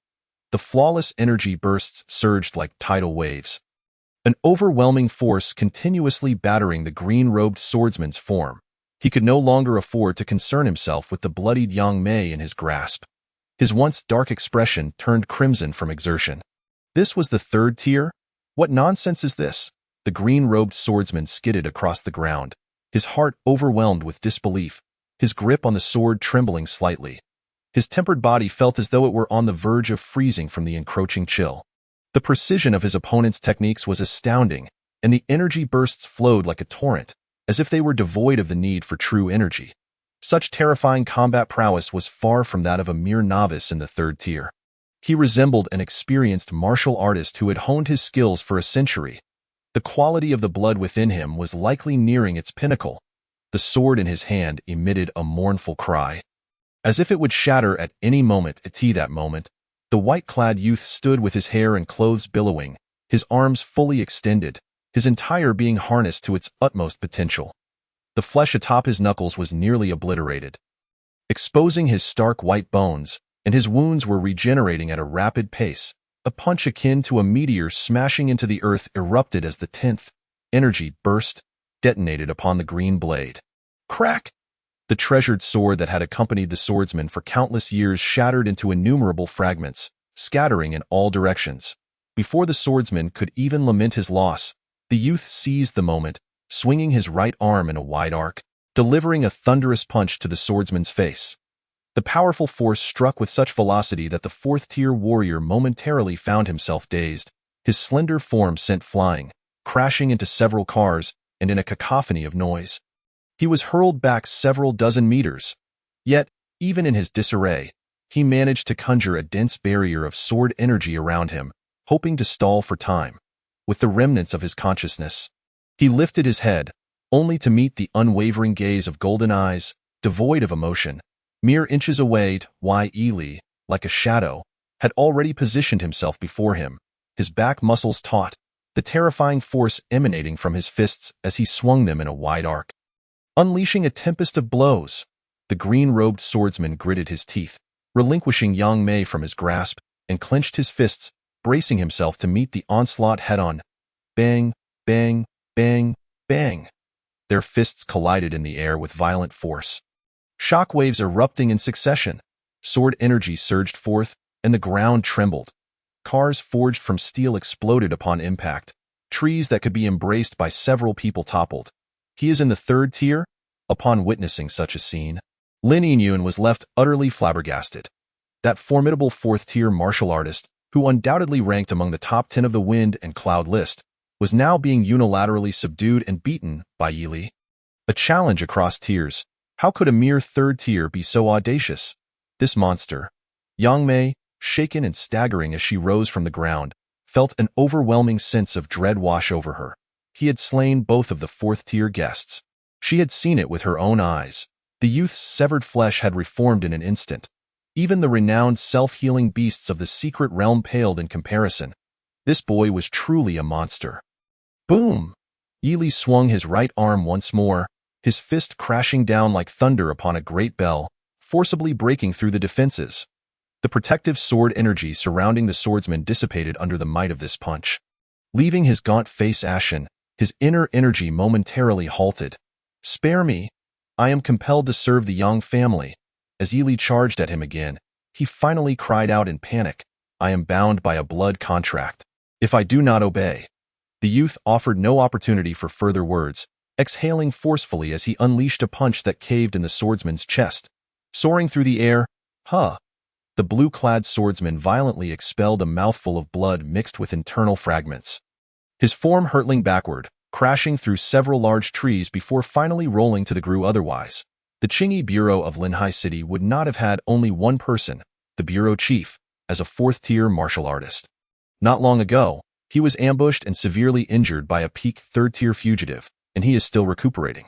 The flawless energy bursts surged like tidal waves, an overwhelming force continuously battering the green-robed swordsman's form. He could no longer afford to concern himself with the bloodied yang mei in his grasp. His once dark expression turned crimson from exertion. This was the third tier? What nonsense is this? The green-robed swordsman skidded across the ground, his heart overwhelmed with disbelief, his grip on the sword trembling slightly. His tempered body felt as though it were on the verge of freezing from the encroaching chill. The precision of his opponent's techniques was astounding, and the energy bursts flowed like a torrent, as if they were devoid of the need for true energy. Such terrifying combat prowess was far from that of a mere novice in the third tier. He resembled an experienced martial artist who had honed his skills for a century. The quality of the blood within him was likely nearing its pinnacle. The sword in his hand emitted a mournful cry. As if it would shatter at any moment. At that moment, the white-clad youth stood with his hair and clothes billowing, his arms fully extended, his entire being harnessed to its utmost potential. The flesh atop his knuckles was nearly obliterated, exposing his stark white bones, and his wounds were regenerating at a rapid pace. A punch akin to a meteor smashing into the earth erupted as the 10th energy burst, detonated upon the green blade. Crack! The treasured sword that had accompanied the swordsman for countless years shattered into innumerable fragments, scattering in all directions. Before the swordsman could even lament his loss, the youth seized the moment, swinging his right arm in a wide arc, delivering a thunderous punch to the swordsman's face. The powerful force struck with such velocity that the fourth-tier warrior momentarily found himself dazed, his slender form sent flying, crashing into several cars and in a cacophony of noise. He was hurled back several dozen meters. Yet, even in his disarray, he managed to conjure a dense barrier of sword energy around him, hoping to stall for time. With the remnants of his consciousness, he lifted his head, only to meet the unwavering gaze of golden eyes, devoid of emotion. Mere inches away, Yi Li, like a shadow, had already positioned himself before him, his back muscles taut, the terrifying force emanating from his fists as he swung them in a wide arc. Unleashing a tempest of blows, the green-robed swordsman gritted his teeth, relinquishing Yang Mei from his grasp, and clenched his fists, bracing himself to meet the onslaught head-on. Bang, bang, bang, bang. Their fists collided in the air with violent force. Shockwaves erupting in succession, sword energy surged forth, and the ground trembled. Cars forged from steel exploded upon impact. Trees that could be embraced by several people toppled. He is in the 3rd tier? Upon witnessing such a scene, Lin Yun was left utterly flabbergasted. That formidable 4th-tier martial artist, who undoubtedly ranked among the top 10 of the Wind and Cloud list, was now being unilaterally subdued and beaten by Yi Li. A challenge across tiers. How could a mere 3rd tier be so audacious? This monster. Yang Mei, shaken and staggering as she rose from the ground, felt an overwhelming sense of dread wash over her. He had slain both of the 4th-tier guests. She had seen it with her own eyes. The youth's severed flesh had reformed in an instant. Even the renowned self-healing beasts of the secret realm paled in comparison. This boy was truly a monster. Boom! Yi Li swung his right arm once more, his fist crashing down like thunder upon a great bell, forcibly breaking through the defenses. The protective sword energy surrounding the swordsman dissipated under the might of this punch. Leaving his gaunt face ashen, his inner energy momentarily halted. Spare me. I am compelled to serve the Yang family. As Yi Li charged at him again, he finally cried out in panic, I am bound by a blood contract. If I do not obey. The youth offered no opportunity for further words, exhaling forcefully as he unleashed a punch that caved in the swordsman's chest. Soaring through the air, the blue-clad swordsman violently expelled a mouthful of blood mixed with internal fragments. His form hurtling backward, crashing through several large trees before finally rolling to the ground. Otherwise, the Qingyi Bureau of Linhai City would not have had only one person, the bureau chief, as a 4th-tier martial artist. Not long ago, he was ambushed and severely injured by a peak 3rd-tier fugitive, and he is still recuperating.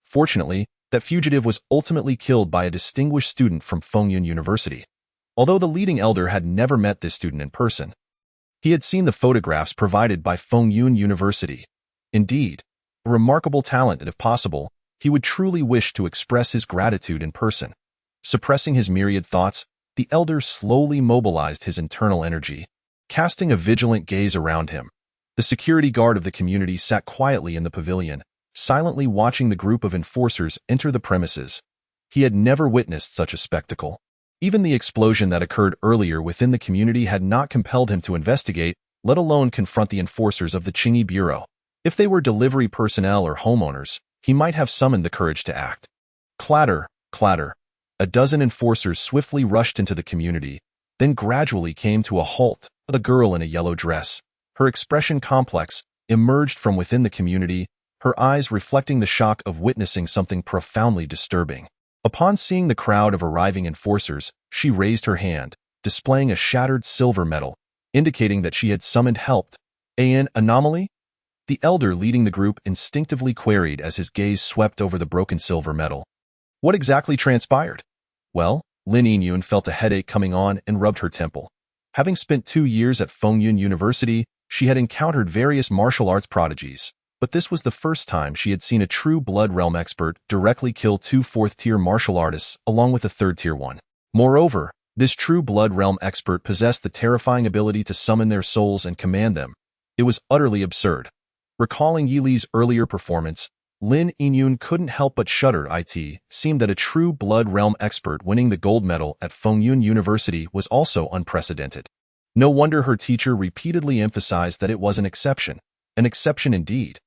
Fortunately, that fugitive was ultimately killed by a distinguished student from Fengyun University. Although the leading elder had never met this student in person, he had seen the photographs provided by Fengyun University. Indeed, a remarkable talent, and if possible, he would truly wish to express his gratitude in person. Suppressing his myriad thoughts, the elder slowly mobilized his internal energy, casting a vigilant gaze around him. The security guard of the community sat quietly in the pavilion, silently watching the group of enforcers enter the premises. He had never witnessed such a spectacle. Even the explosion that occurred earlier within the community had not compelled him to investigate, let alone confront the enforcers of the Qingyi Bureau. If they were delivery personnel or homeowners, he might have summoned the courage to act. Clatter, clatter. A dozen enforcers swiftly rushed into the community, then gradually came to a halt. A girl in a yellow dress, her expression complex, emerged from within the community, her eyes reflecting the shock of witnessing something profoundly disturbing. Upon seeing the crowd of arriving enforcers, she raised her hand, displaying a shattered silver medal, indicating that she had summoned help. An anomaly? The elder leading the group instinctively queried as his gaze swept over the broken silver medal. What exactly transpired? Well, Lin Yinyun felt a headache coming on and rubbed her temple. Having spent 2 years at Fengyun University, she had encountered various martial arts prodigies, but this was the first time she had seen a true Blood Realm expert directly kill 2 fourth-tier martial artists along with a third-tier one. Moreover, this true Blood Realm expert possessed the terrifying ability to summon their souls and command them. It was utterly absurd. Recalling Yi Li's earlier performance, Lin Yinyun couldn't help but shudder. It seemed that a true Blood Realm expert winning the gold medal at Fengyun University was also unprecedented. No wonder her teacher repeatedly emphasized that it was an exception indeed.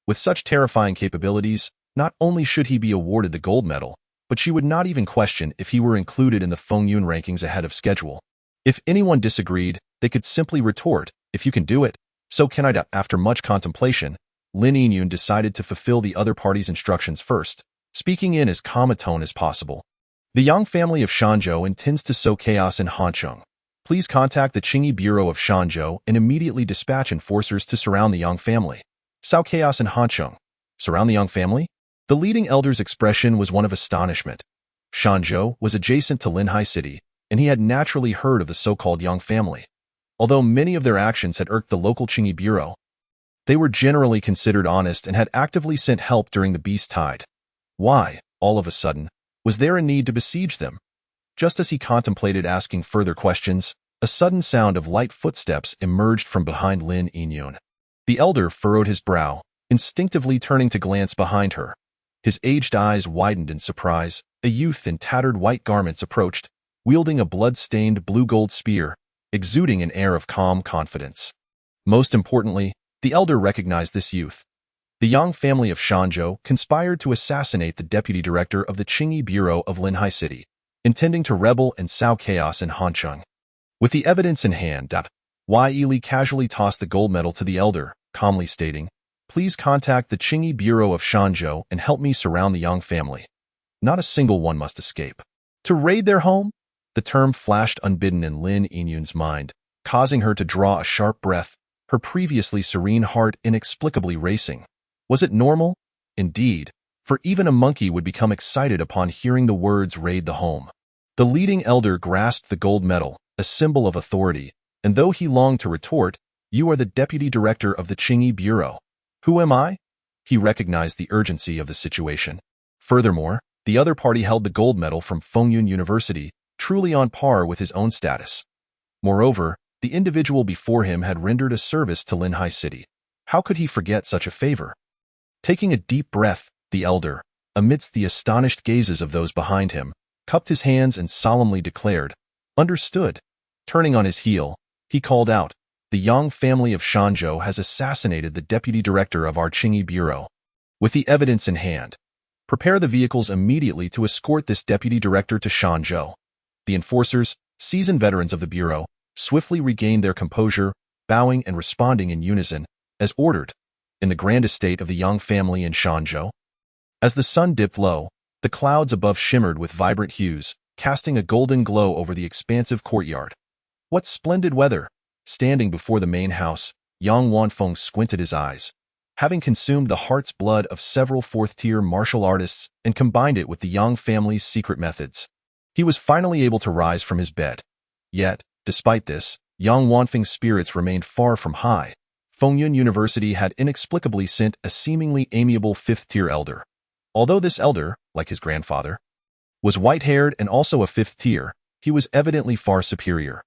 With such terrifying capabilities, not only should he be awarded the gold medal, but she would not even question if he were included in the Fengyun rankings ahead of schedule. If anyone disagreed, they could simply retort, "If you can do it, so can I." After much contemplation, Lin Yinyun decided to fulfill the other party's instructions first, speaking in as calm a tone as possible. The Yang family of Shanzhou intends to sow chaos in Hancheng. Please contact the Qingyi Bureau of Shanzhou and immediately dispatch enforcers to surround the Yang family. Sow chaos in Hancheng. Surround the Yang family? The leading elder's expression was one of astonishment. Shanzhou was adjacent to Linhai City, and he had naturally heard of the so-called Yang family. Although many of their actions had irked the local Qingyi Bureau, they were generally considered honest and had actively sent help during the Beast Tide. Why, all of a sudden, was there a need to besiege them? Just as he contemplated asking further questions, a sudden sound of light footsteps emerged from behind Lin Yinyun. The elder furrowed his brow, instinctively turning to glance behind her. His aged eyes widened in surprise. A youth in tattered white garments approached, wielding a blood-stained blue-gold spear, exuding an air of calm confidence. Most importantly, the elder recognized this youth. The Yang family of Shanzhou conspired to assassinate the deputy director of the Qingyi Bureau of Linhai City, intending to rebel and sow chaos in Hancheng. With the evidence in hand, Yi Li casually tossed the gold medal to the elder, calmly stating, "Please contact the Qingyi Bureau of Shanzhou and help me surround the Yang family. Not a single one must escape." To raid their home? The term flashed unbidden in Lin Yinyun's mind, causing her to draw a sharp breath, her previously serene heart inexplicably racing. Was it normal? Indeed, for even a monkey would become excited upon hearing the words "raid the home." The leading elder grasped the gold medal, a symbol of authority, and though he longed to retort, "You are the deputy director of the Qingyi Bureau. Who am I?" He recognized the urgency of the situation. Furthermore, the other party held the gold medal from Fengyun University, truly on par with his own status. Moreover, the individual before him had rendered a service to Linhai City. How could he forget such a favor? Taking a deep breath, the elder, amidst the astonished gazes of those behind him, cupped his hands and solemnly declared, "Understood." Turning on his heel, he called out, "The Yang family of Shanzhou has assassinated the deputy director of our Qingyi Bureau. With the evidence in hand, prepare the vehicles immediately to escort this deputy director to Shanzhou." The enforcers, seasoned veterans of the Bureau, swiftly regained their composure, bowing and responding in unison, as ordered, in the grand estate of the Yang family in Shanzhou. As the sun dipped low, the clouds above shimmered with vibrant hues, casting a golden glow over the expansive courtyard. What splendid weather! Standing before the main house, Yang Wanfeng squinted his eyes. Having consumed the heart's blood of several fourth-tier martial artists and combined it with the Yang family's secret methods, he was finally able to rise from his bed. Yet, despite this, Yang Wanfeng's spirits remained far from high. Fengyun University had inexplicably sent a seemingly amiable fifth-tier elder. Although this elder, like his grandfather, was white-haired and also a fifth tier, he was evidently far superior.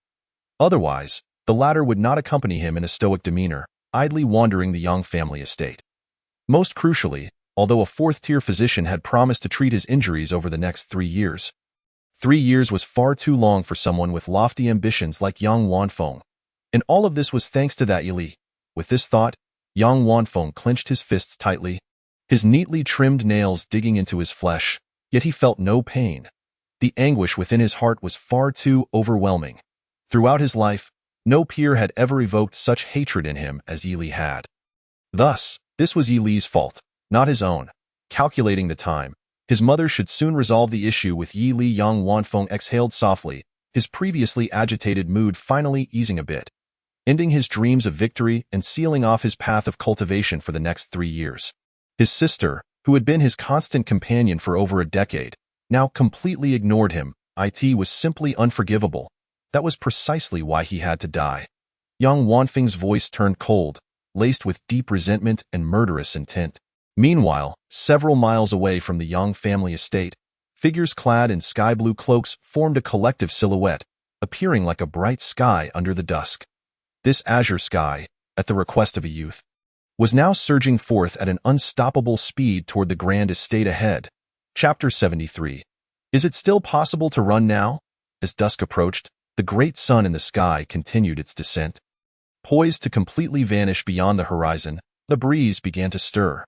Otherwise, the latter would not accompany him in a stoic demeanor, idly wandering the Yang family estate. Most crucially, although a fourth-tier physician had promised to treat his injuries over the next 3 years. 3 years was far too long for someone with lofty ambitions like Yang Wanfeng. And all of this was thanks to that Yi Li. With this thought, Yang Wanfeng clenched his fists tightly, his neatly trimmed nails digging into his flesh, yet he felt no pain. The anguish within his heart was far too overwhelming. Throughout his life, no peer had ever evoked such hatred in him as Yi Li had. Thus, this was Yi Li's fault, not his own. Calculating the time, his mother should soon resolve the issue with Yi Li. Yang Wanfeng exhaled softly, his previously agitated mood finally easing a bit, ending his dreams of victory and sealing off his path of cultivation for the next 3 years. His sister, who had been his constant companion for over a decade, now completely ignored him. It was simply unforgivable. That was precisely why he had to die. Young Wanfeng's voice turned cold, laced with deep resentment and murderous intent. Meanwhile, several miles away from the Yang family estate, figures clad in sky-blue cloaks formed a collective silhouette, appearing like a bright sky under the dusk. This azure sky, at the request of a youth, was now surging forth at an unstoppable speed toward the grand estate ahead. Chapter 73. Is it still possible to run now? As dusk approached, the great sun in the sky continued its descent. Poised to completely vanish beyond the horizon, the breeze began to stir.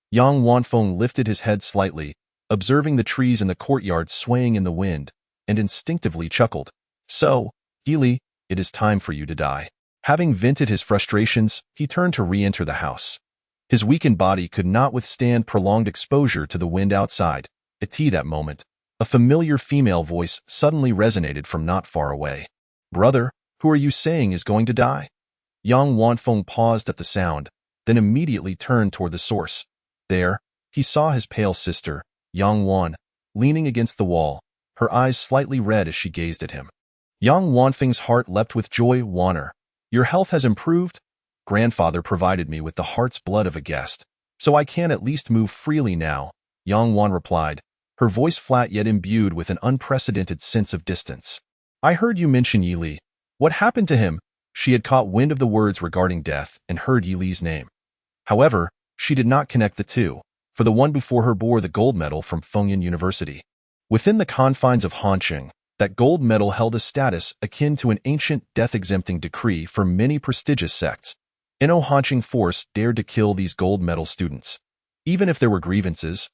Yang Wanfeng lifted his head slightly, observing the trees in the courtyard swaying in the wind, and instinctively chuckled. So, Yili, it is time for you to die. Having vented his frustrations, he turned to re-enter the house. His weakened body could not withstand prolonged exposure to the wind outside. At that moment, a familiar female voice suddenly resonated from not far away. Brother, who are you saying is going to die? Yang Wanfeng paused at the sound, then immediately turned toward the source. There, he saw his pale sister, Yang Wan, leaning against the wall, her eyes slightly red as she gazed at him. Yang Wanfeng's heart leapt with joy. Waner, your health has improved? Grandfather provided me with the heart's blood of a guest, so I can at least move freely now, Yang Wan replied, her voice flat yet imbued with an unprecedented sense of distance. I heard you mention Yili. What happened to him? She had caught wind of the words regarding death and heard Yili's name. However, she did not connect the two, for the one before her bore the gold medal from Fengyun University. Within the confines of Hanqing, that gold medal held a status akin to an ancient death-exempting decree for many prestigious sects. No Hanqing force dared to kill these gold medal students. Even if there were grievances,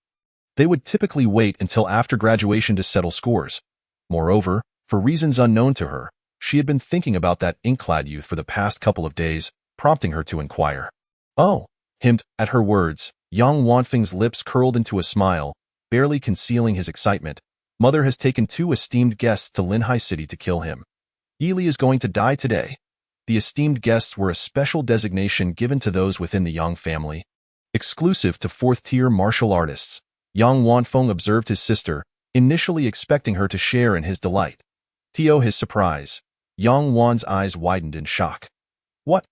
they would typically wait until after graduation to settle scores. Moreover, for reasons unknown to her, she had been thinking about that ink-clad youth for the past couple of days, prompting her to inquire. Oh, at her words, Yang Wanfeng's lips curled into a smile, barely concealing his excitement. Mother has taken 2 esteemed guests to Linhai City to kill him. Yili is going to die today. The esteemed guests were a special designation given to those within the Yang family, exclusive to 4th-tier martial artists. Yang Wanfeng observed his sister, initially expecting her to share in his delight. To his surprise, Yang Wan's eyes widened in shock. What?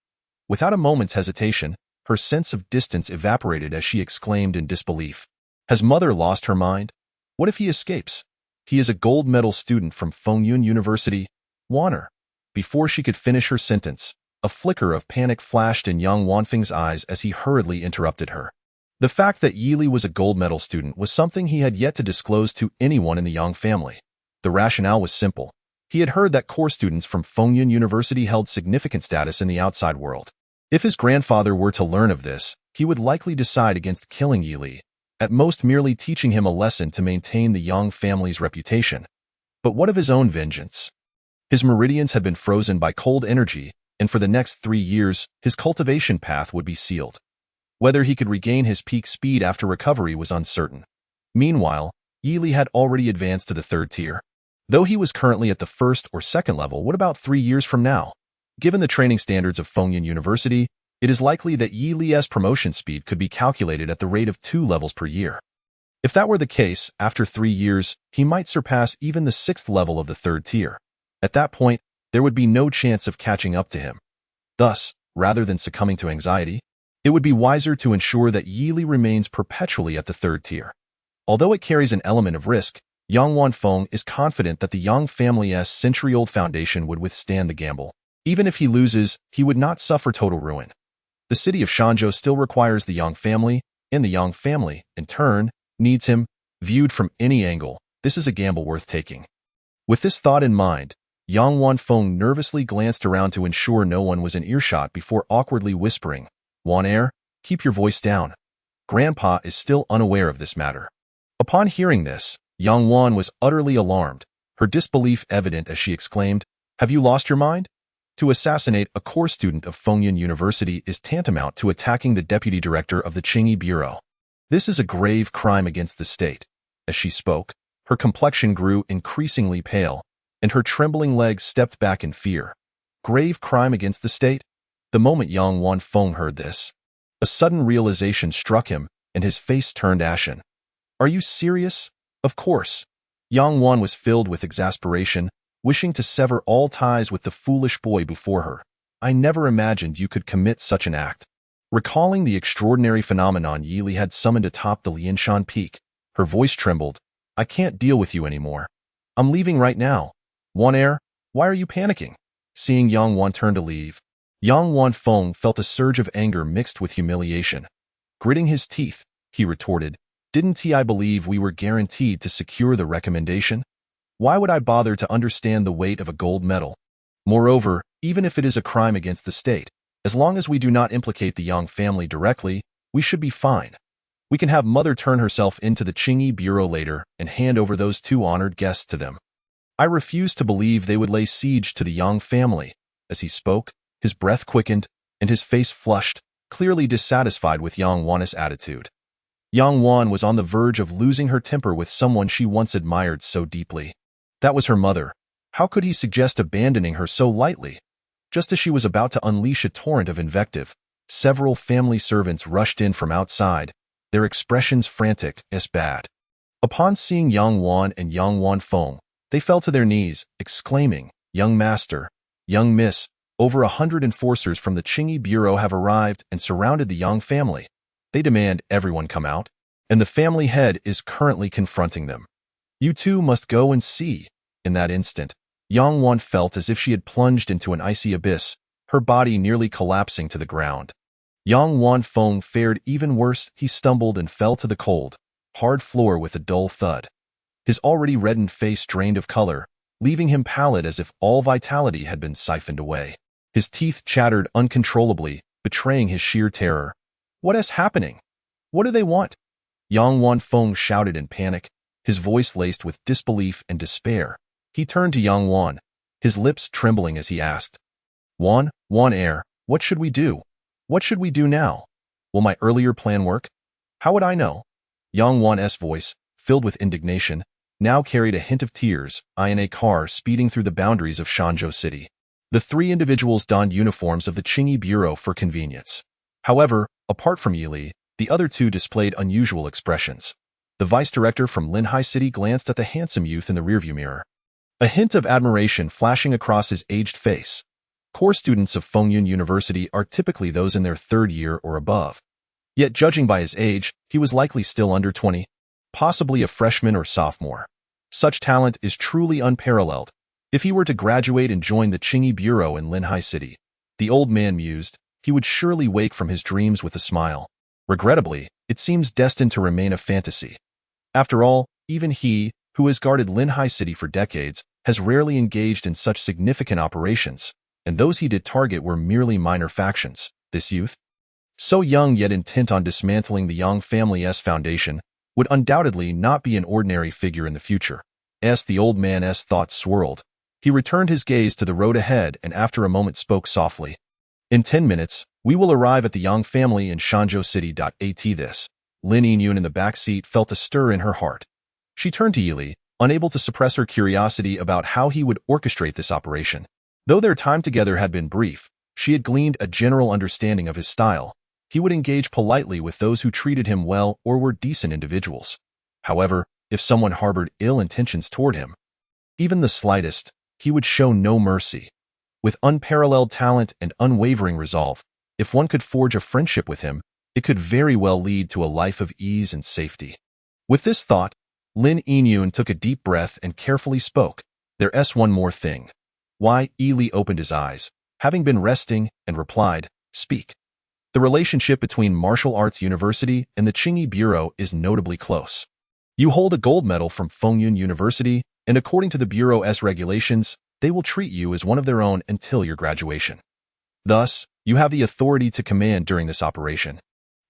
Without a moment's hesitation, her sense of distance evaporated as she exclaimed in disbelief. Has Mother lost her mind? What if he escapes? He is a gold medal student from Fengyun University. Waner. Before she could finish her sentence, a flicker of panic flashed in Yang Wanfeng's eyes as he hurriedly interrupted her. The fact that Yili was a gold medal student was something he had yet to disclose to anyone in the Yang family. The rationale was simple. He had heard that core students from Fengyun University held significant status in the outside world. If his grandfather were to learn of this, he would likely decide against killing Yili, at most merely teaching him a lesson to maintain the Yang family's reputation. But what of his own vengeance? His meridians had been frozen by cold energy, and for the next 3 years, his cultivation path would be sealed. Whether he could regain his peak speed after recovery was uncertain. Meanwhile, Yili had already advanced to the 3rd tier. Though he was currently at the 1st or 2nd level, what about 3 years from now? Given the training standards of Fengyun University, it is likely that Yili's promotion speed could be calculated at the rate of 2 levels per year. If that were the case, after 3 years, he might surpass even the 6th level of the 3rd tier. At that point, there would be no chance of catching up to him. Thus, rather than succumbing to anxiety, it would be wiser to ensure that Yili remains perpetually at the 3rd tier. Although it carries an element of risk, Yang Wanfeng is confident that the Yang family's century-old foundation would withstand the gamble. Even if he loses, he would not suffer total ruin. The city of Shanzhou still requires the Yang family, and the Yang family, in turn, needs him. Viewed from any angle, this is a gamble worth taking. With this thought in mind, Yang Wanfeng nervously glanced around to ensure no one was in earshot before awkwardly whispering, Waner, keep your voice down. Grandpa is still unaware of this matter. Upon hearing this, Yang Wan was utterly alarmed, her disbelief evident as she exclaimed, Have you lost your mind? To assassinate a core student of Fengyun University is tantamount to attacking the deputy director of the Qingyi Bureau. This is a grave crime against the state. As she spoke, her complexion grew increasingly pale, and her trembling legs stepped back in fear. Grave crime against the state? The moment Yang Wanfeng heard this, a sudden realization struck him, and his face turned ashen. Are you serious? Of course. Yang Wan was filled with exasperation, wishing to sever all ties with the foolish boy before her. I never imagined you could commit such an act. Recalling the extraordinary phenomenon Yi Li had summoned atop the Lianshan Peak, her voice trembled. I can't deal with you anymore. I'm leaving right now. Wan Er, why are you panicking? Seeing Yang Wan turn to leave, Yang Wanfeng felt a surge of anger mixed with humiliation. Gritting his teeth, he retorted, Didn't I believe we were guaranteed to secure the recommendation? Why would I bother to understand the weight of a gold medal? Moreover, even if it is a crime against the state, as long as we do not implicate the Yang family directly, we should be fine. We can have Mother turn herself into the Qingyi Bureau later and hand over those two honored guests to them. I refuse to believe they would lay siege to the Yang family. As he spoke, his breath quickened, and his face flushed, clearly dissatisfied with Yang Wan's attitude. Yang Wan was on the verge of losing her temper with someone she once admired so deeply. That was her mother. How could he suggest abandoning her so lightly? Just as she was about to unleash a torrent of invective, several family servants rushed in from outside, their expressions frantic as bad. Upon seeing Yang Wan and Yang Wanfeng, they fell to their knees, exclaiming, Young Master, Young Miss, over 100 enforcers from the Qingyi Bureau have arrived and surrounded the Yang family. They demand everyone come out, and the family head is currently confronting them. You two must go and see. In that instant, Yang Wan felt as if she had plunged into an icy abyss, her body nearly collapsing to the ground. Yang Wanfeng fared even worse. He stumbled and fell to the cold, hard floor with a dull thud. His already reddened face drained of color, leaving him pallid as if all vitality had been siphoned away. His teeth chattered uncontrollably, betraying his sheer terror. What is happening? What do they want? Yang Wanfeng shouted in panic, his voice laced with disbelief and despair. He turned to Yang Wan, his lips trembling as he asked, Wan Er, what should we do? What should we do now? Will my earlier plan work? How would I know? Yang Wan's voice, filled with indignation, now carried a hint of tears, in a car speeding through the boundaries of Shanzhou City. The three individuals donned uniforms of the Qingyi Bureau for convenience. However, apart from Yi Li, the other two displayed unusual expressions. The vice director from Linhai City glanced at the handsome youth in the rearview mirror, a hint of admiration flashing across his aged face. Core students of Fengyun University are typically those in their third year or above. Yet judging by his age, he was likely still under 20, possibly a freshman or sophomore. Such talent is truly unparalleled. If he were to graduate and join the Qingyi Bureau in Linhai City, the old man mused, he would surely wake from his dreams with a smile. Regrettably, it seems destined to remain a fantasy. After all, even he, who has guarded Linhai City for decades, has rarely engaged in such significant operations, and those he did target were merely minor factions. This youth, so young yet intent on dismantling the Yang family's foundation, would undoubtedly not be an ordinary figure in the future. As the old man's thoughts swirled, he returned his gaze to the road ahead and after a moment spoke softly. In 10 minutes, we will arrive at the Yang family in Shanzhou City. At this, Lin Yinyun in the back seat felt a stir in her heart. She turned to Yi Li, unable to suppress her curiosity about how he would orchestrate this operation. Though their time together had been brief, she had gleaned a general understanding of his style. He would engage politely with those who treated him well or were decent individuals. However, if someone harbored ill intentions toward him, even the slightest, he would show no mercy. With unparalleled talent and unwavering resolve, if one could forge a friendship with him, it could very well lead to a life of ease and safety. With this thought, Lin Yinyun took a deep breath and carefully spoke. There's one more thing. Why? Yi Li opened his eyes, having been resting, and replied, Speak. The relationship between Martial Arts University and the Qingyi Bureau is notably close. You hold a gold medal from Fengyun University, and according to the Bureau's regulations, they will treat you as one of their own until your graduation. Thus, you have the authority to command during this operation.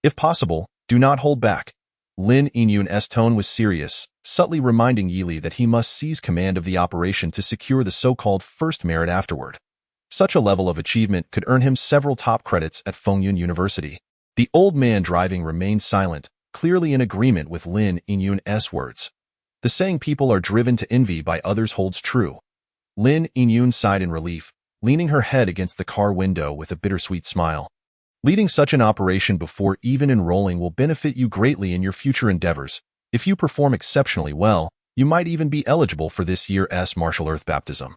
If possible, do not hold back. Lin Yinyun's tone was serious, subtly reminding Yi Li that he must seize command of the operation to secure the so-called first merit afterward. Such a level of achievement could earn him several top credits at Fengyun University. The old man driving remained silent, clearly in agreement with Lin Yinyun's words. The saying people are driven to envy by others holds true. Lin Yiyun sighed in relief, leaning her head against the car window with a bittersweet smile. Leading such an operation before even enrolling will benefit you greatly in your future endeavors. If you perform exceptionally well, you might even be eligible for this year's Martial Earth Baptism.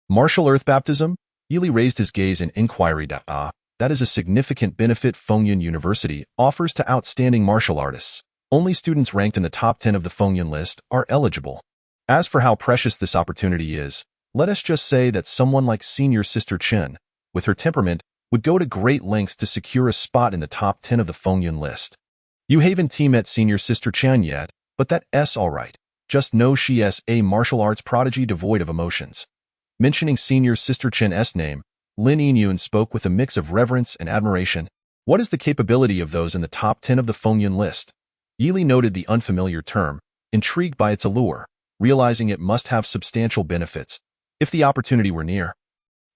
Martial Earth Baptism? Yili raised his gaze in inquiry. That is a significant benefit Fengyun University offers to outstanding martial artists. Only students ranked in the top 10 of the Fengyun list are eligible. As for how precious this opportunity is, let us just say that someone like Senior Sister Chen, with her temperament, would go to great lengths to secure a spot in the top 10 of the Fengyun list. You haven't met Senior Sister Chen yet, but that's alright. Just know she is a martial arts prodigy devoid of emotions. Mentioning Senior Sister Chen's name, Lin Yiyun spoke with a mix of reverence and admiration. What is the capability of those in the top 10 of the Fengyun list? Yili noted the unfamiliar term, intrigued by its allure, realizing it must have substantial benefits. If the opportunity were near,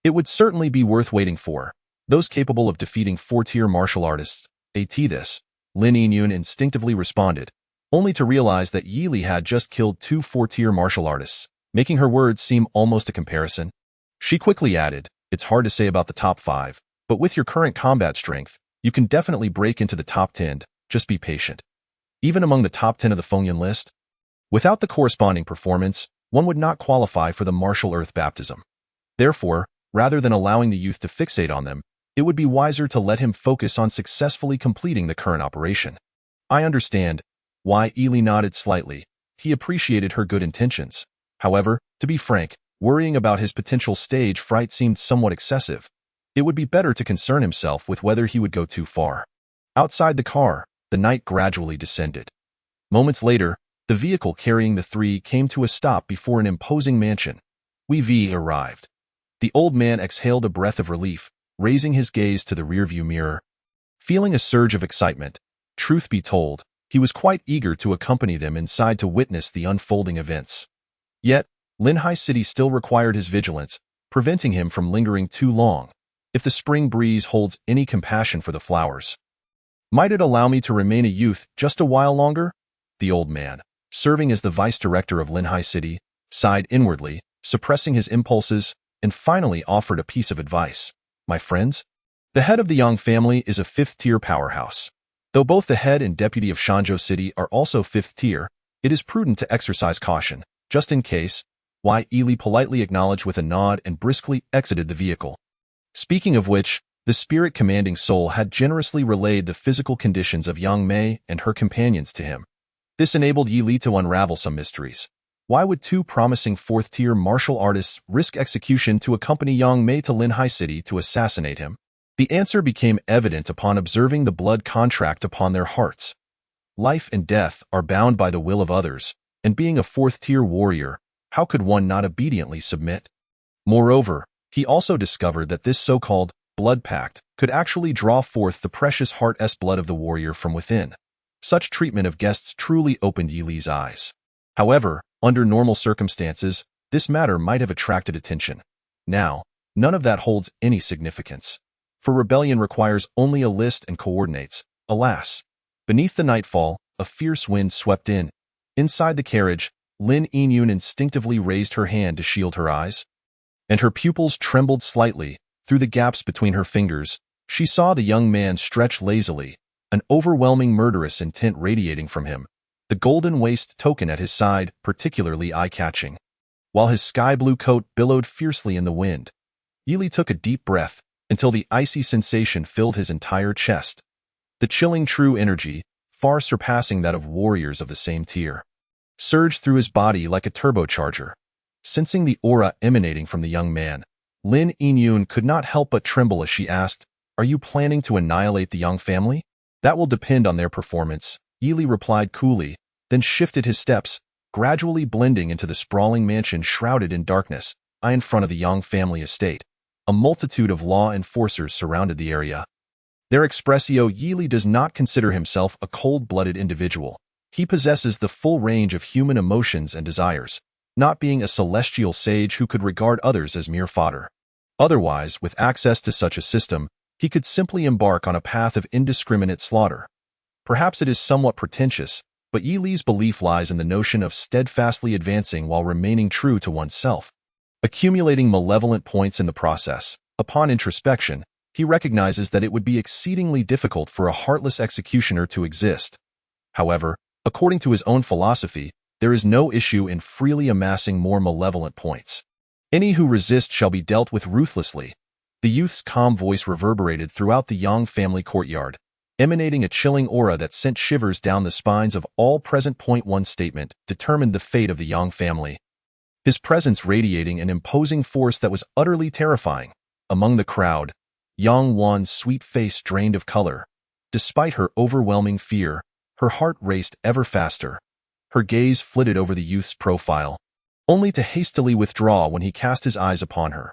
it would certainly be worth waiting for. Those capable of defeating 4-tier martial artists, this, Lin Yiyun instinctively responded, only to realize that Yili had just killed 2 4-tier martial artists, making her words seem almost a comparison. She quickly added, it's hard to say about the top 5, but with your current combat strength, you can definitely break into the top 10, just be patient. Even among the top 10 of the Fengyun list, without the corresponding performance, one would not qualify for the Martial Earth Baptism. Therefore, rather than allowing the youth to fixate on them, it would be wiser to let him focus on successfully completing the current operation. I understand. Why? Yili nodded slightly. He appreciated her good intentions. However, to be frank, worrying about his potential stage fright seemed somewhat excessive. It would be better to concern himself with whether he would go too far. Outside the car, the night gradually descended. Moments later, the vehicle carrying the three came to a stop before an imposing mansion. We arrived. The old man exhaled a breath of relief, raising his gaze to the rearview mirror. Feeling a surge of excitement, truth be told, he was quite eager to accompany them inside to witness the unfolding events. Yet, Linhai City still required his vigilance, preventing him from lingering too long. If the spring breeze holds any compassion for the flowers, might it allow me to remain a youth just a while longer? The old man, serving as the vice director of Linhai City, sighed inwardly, suppressing his impulses, and finally offered a piece of advice. My friends, the head of the Yang family is a 5th-tier powerhouse. Though both the head and deputy of Shanzhou City are also 5th tier, it is prudent to exercise caution, just in case. Yili politely acknowledged with a nod and briskly exited the vehicle. Speaking of which, the spirit commanding soul had generously relayed the physical conditions of Yang Mei and her companions to him. This enabled Yili to unravel some mysteries. Why would 2 promising 4th-tier martial artists risk execution to accompany Yang Mei to Linhai City to assassinate him? The answer became evident upon observing the blood contract upon their hearts. Life and death are bound by the will of others, and being a 4th-tier warrior, how could one not obediently submit? Moreover, he also discovered that this so-called blood pact could actually draw forth the precious heart's blood of the warrior from within. Such treatment of guests truly opened Yili's eyes. However, under normal circumstances, this matter might have attracted attention. Now, none of that holds any significance. For rebellion requires only a list and coordinates. Alas! Beneath the nightfall, a fierce wind swept in. Inside the carriage, Lin Yiyun instinctively raised her hand to shield her eyes, and her pupils trembled slightly. Through the gaps between her fingers, she saw the young man stretch lazily, an overwhelming murderous intent radiating from him, the golden waist token at his side particularly eye-catching. While his sky-blue coat billowed fiercely in the wind, Yili took a deep breath until the icy sensation filled his entire chest. The chilling true energy, far surpassing that of warriors of the same tier, surged through his body like a turbocharger. Sensing the aura emanating from the young man, Lin Yiyun could not help but tremble as she asked, "Are you planning to annihilate the Yang family?" "That will depend on their performance," Yili replied coolly, then shifted his steps, gradually blending into the sprawling mansion shrouded in darkness. In front of the Yang family estate, a multitude of law enforcers surrounded the area. Their expressio. Yili does not consider himself a cold-blooded individual. He possesses the full range of human emotions and desires, not being a celestial sage who could regard others as mere fodder. Otherwise, with access to such a system, he could simply embark on a path of indiscriminate slaughter. Perhaps it is somewhat pretentious, but Yili's belief lies in the notion of steadfastly advancing while remaining true to oneself. accumulating malevolent points in the process. Upon introspection, he recognizes that it would be exceedingly difficult for a heartless executioner to exist. However, according to his own philosophy, there is no issue in freely amassing more malevolent points. Any who resist shall be dealt with ruthlessly. The youth's calm voice reverberated throughout the Yang family courtyard, emanating a chilling aura that sent shivers down the spines of all present. One statement determined the fate of the Yang family, his presence radiating an imposing force that was utterly terrifying. Among the crowd, Yang Wan's sweet face drained of color. Despite her overwhelming fear, her heart raced ever faster. Her gaze flitted over the youth's profile, only to hastily withdraw when he cast his eyes upon her.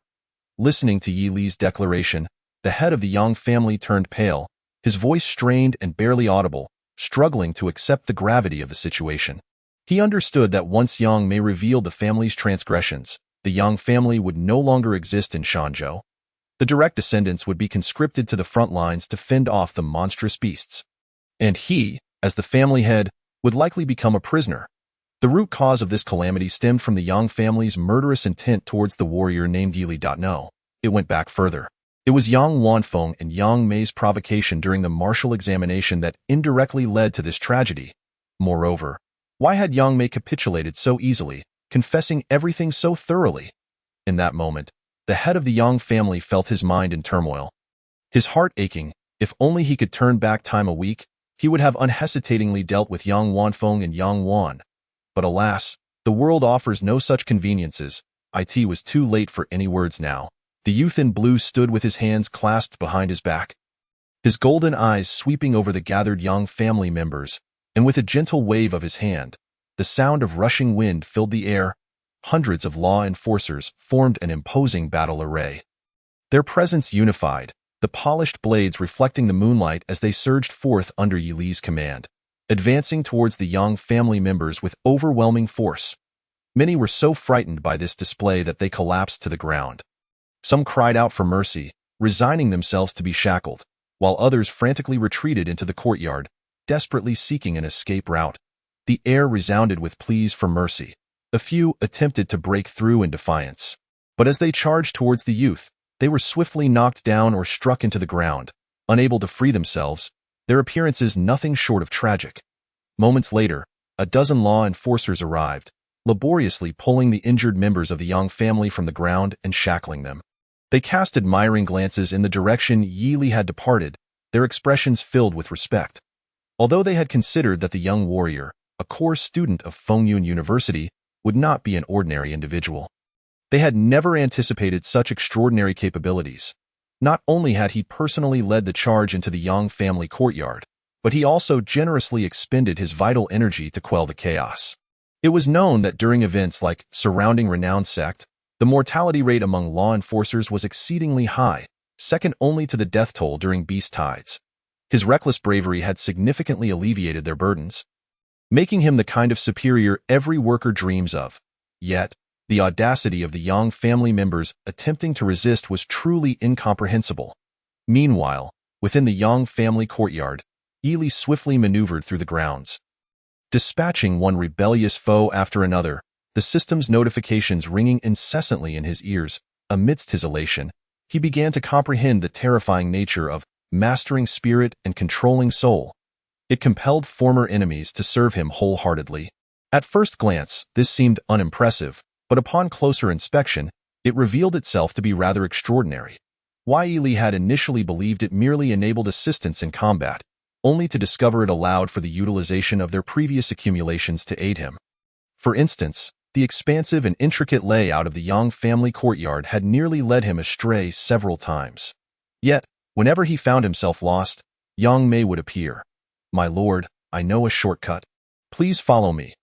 Listening to Yi Li's declaration, the head of the Yang family turned pale, his voice strained and barely audible, struggling to accept the gravity of the situation. He understood that once Yang Mei revealed the family's transgressions, the Yang family would no longer exist in Shanzhou. The direct descendants would be conscripted to the front lines to fend off the monstrous beasts. And he, as the family head, would likely become a prisoner. The root cause of this calamity stemmed from the Yang family's murderous intent towards the warrior named Yi Li. No, it went back further. It was Yang Wanfeng and Yang Mei's provocation during the martial examination that indirectly led to this tragedy. Moreover, why had Yang Mei capitulated so easily, confessing everything so thoroughly? In that moment, the head of the Yang family felt his mind in turmoil. His heart aching. If only he could turn back time a week, he would have unhesitatingly dealt with Yang Wanfeng and Yang Wan. But alas, the world offers no such conveniences. It was too late for any words now. The youth in blue stood with his hands clasped behind his back, his golden eyes sweeping over the gathered Yang family members, and with a gentle wave of his hand, the sound of rushing wind filled the air. Hundreds of law enforcers formed an imposing battle array. Their presence unified, the polished blades reflecting the moonlight as they surged forth under Yi Li's command, advancing towards the Yang family members with overwhelming force. Many were so frightened by this display that they collapsed to the ground. Some cried out for mercy, resigning themselves to be shackled, while others frantically retreated into the courtyard, desperately seeking an escape route. The air resounded with pleas for mercy. A few attempted to break through in defiance, but as they charged towards the youth, they were swiftly knocked down or struck into the ground, unable to free themselves, their appearances nothing short of tragic. Moments later, a dozen law enforcers arrived, laboriously pulling the injured members of the Yang family from the ground and shackling them. They cast admiring glances in the direction Yi Li had departed, their expressions filled with respect. Although they had considered that the young warrior, a core student of Fengyun University, would not be an ordinary individual, they had never anticipated such extraordinary capabilities. Not only had he personally led the charge into the Yang family courtyard, but he also generously expended his vital energy to quell the chaos. It was known that during events like surrounding renowned sect, the mortality rate among law enforcers was exceedingly high, second only to the death toll during beast tides. His reckless bravery had significantly alleviated their burdens, making him the kind of superior every worker dreams of. Yet, the audacity of the Yang family members attempting to resist was truly incomprehensible. Meanwhile, within the Yang family courtyard, Yi Li swiftly maneuvered through the grounds, dispatching one rebellious foe after another, the system's notifications ringing incessantly in his ears. Amidst his elation, he began to comprehend the terrifying nature of mastering spirit and controlling soul. It compelled former enemies to serve him wholeheartedly. At first glance, this seemed unimpressive, but upon closer inspection, it revealed itself to be rather extraordinary. Yi Li had initially believed it merely enabled assistance in combat, only to discover it allowed for the utilization of their previous accumulations to aid him. For instance, the expansive and intricate layout of the Yang family courtyard had nearly led him astray several times. Yet, whenever he found himself lost, Yang Mei would appear. "My lord, I know a shortcut. Please follow me."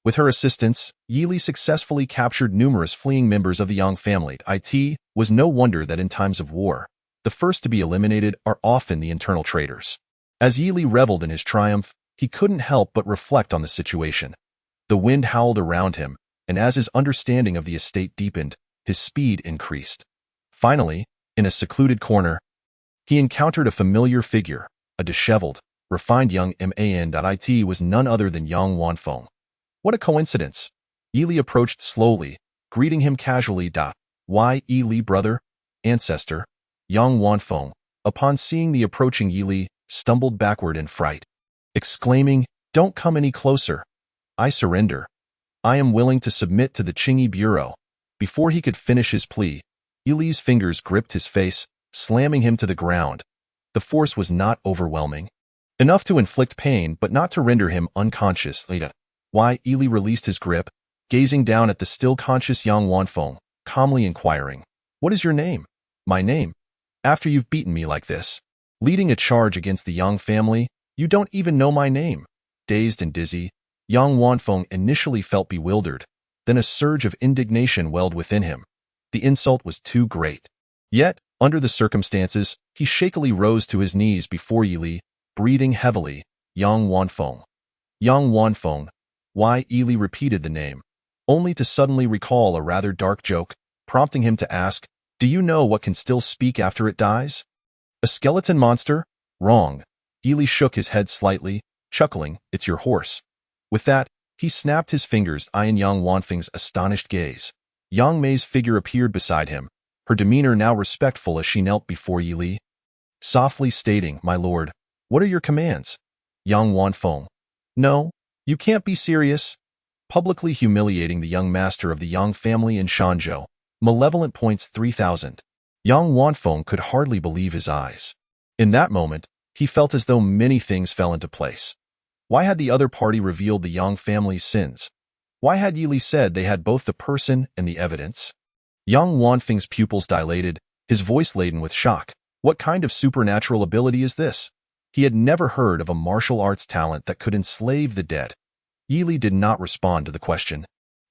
With her assistance, Yi Li successfully captured numerous fleeing members of the Yang family. It was no wonder that in times of war, the first to be eliminated are often the internal traitors. As Yi Li reveled in his triumph, he couldn't help but reflect on the situation. The wind howled around him, and as his understanding of the estate deepened, his speed increased. Finally, in a secluded corner, he encountered a familiar figure, a disheveled, refined young man. It was none other than Yang Wanfeng. What a coincidence! Yi Li approached slowly, greeting him casually. Why Yi Li, brother? Ancestor. Yang Wanfeng, upon seeing the approaching Yi Li, stumbled backward in fright, exclaiming, "Don't come any closer. I surrender. I am willing to submit to the Qingyi Bureau." Before he could finish his plea, Yi Li's fingers gripped his face, slamming him to the ground. The force was not overwhelming. Enough to inflict pain, but not to render him unconscious. Why Yi Li released his grip, gazing down at the still conscious Yang Wanfeng, calmly inquiring, "What is your name?" "My name? After you've beaten me like this, leading a charge against the Yang family, you don't even know my name." Dazed and dizzy, Yang Wanfeng initially felt bewildered, then a surge of indignation welled within him. The insult was too great. Yet, under the circumstances, he shakily rose to his knees before Yi Li, breathing heavily. "Yang Wanfeng. Yang Wanfeng." Why Yi Li repeated the name, only to suddenly recall a rather dark joke, prompting him to ask, "Do you know what can still speak after it dies? A skeleton monster?" "Wrong." Yi Li shook his head slightly, chuckling, "It's your horse." With that, he snapped his fingers, eyeing Yang Wanfeng's astonished gaze. Yang Mei's figure appeared beside him, her demeanor now respectful as she knelt before Yi Li, softly stating, "My lord, what are your commands?" Yang Wanfeng. "No, you can't be serious." Publicly humiliating the young master of the Yang family in Shanzhou. Malevolent points 3000. Yang Wanfeng could hardly believe his eyes. In that moment, he felt as though many things fell into place. Why had the other party revealed the Yang family's sins? Why had Yi Li said they had both the person and the evidence? Yang Wanfeng's pupils dilated, his voice laden with shock. What kind of supernatural ability is this? He had never heard of a martial arts talent that could enslave the dead. Yi Li did not respond to the question.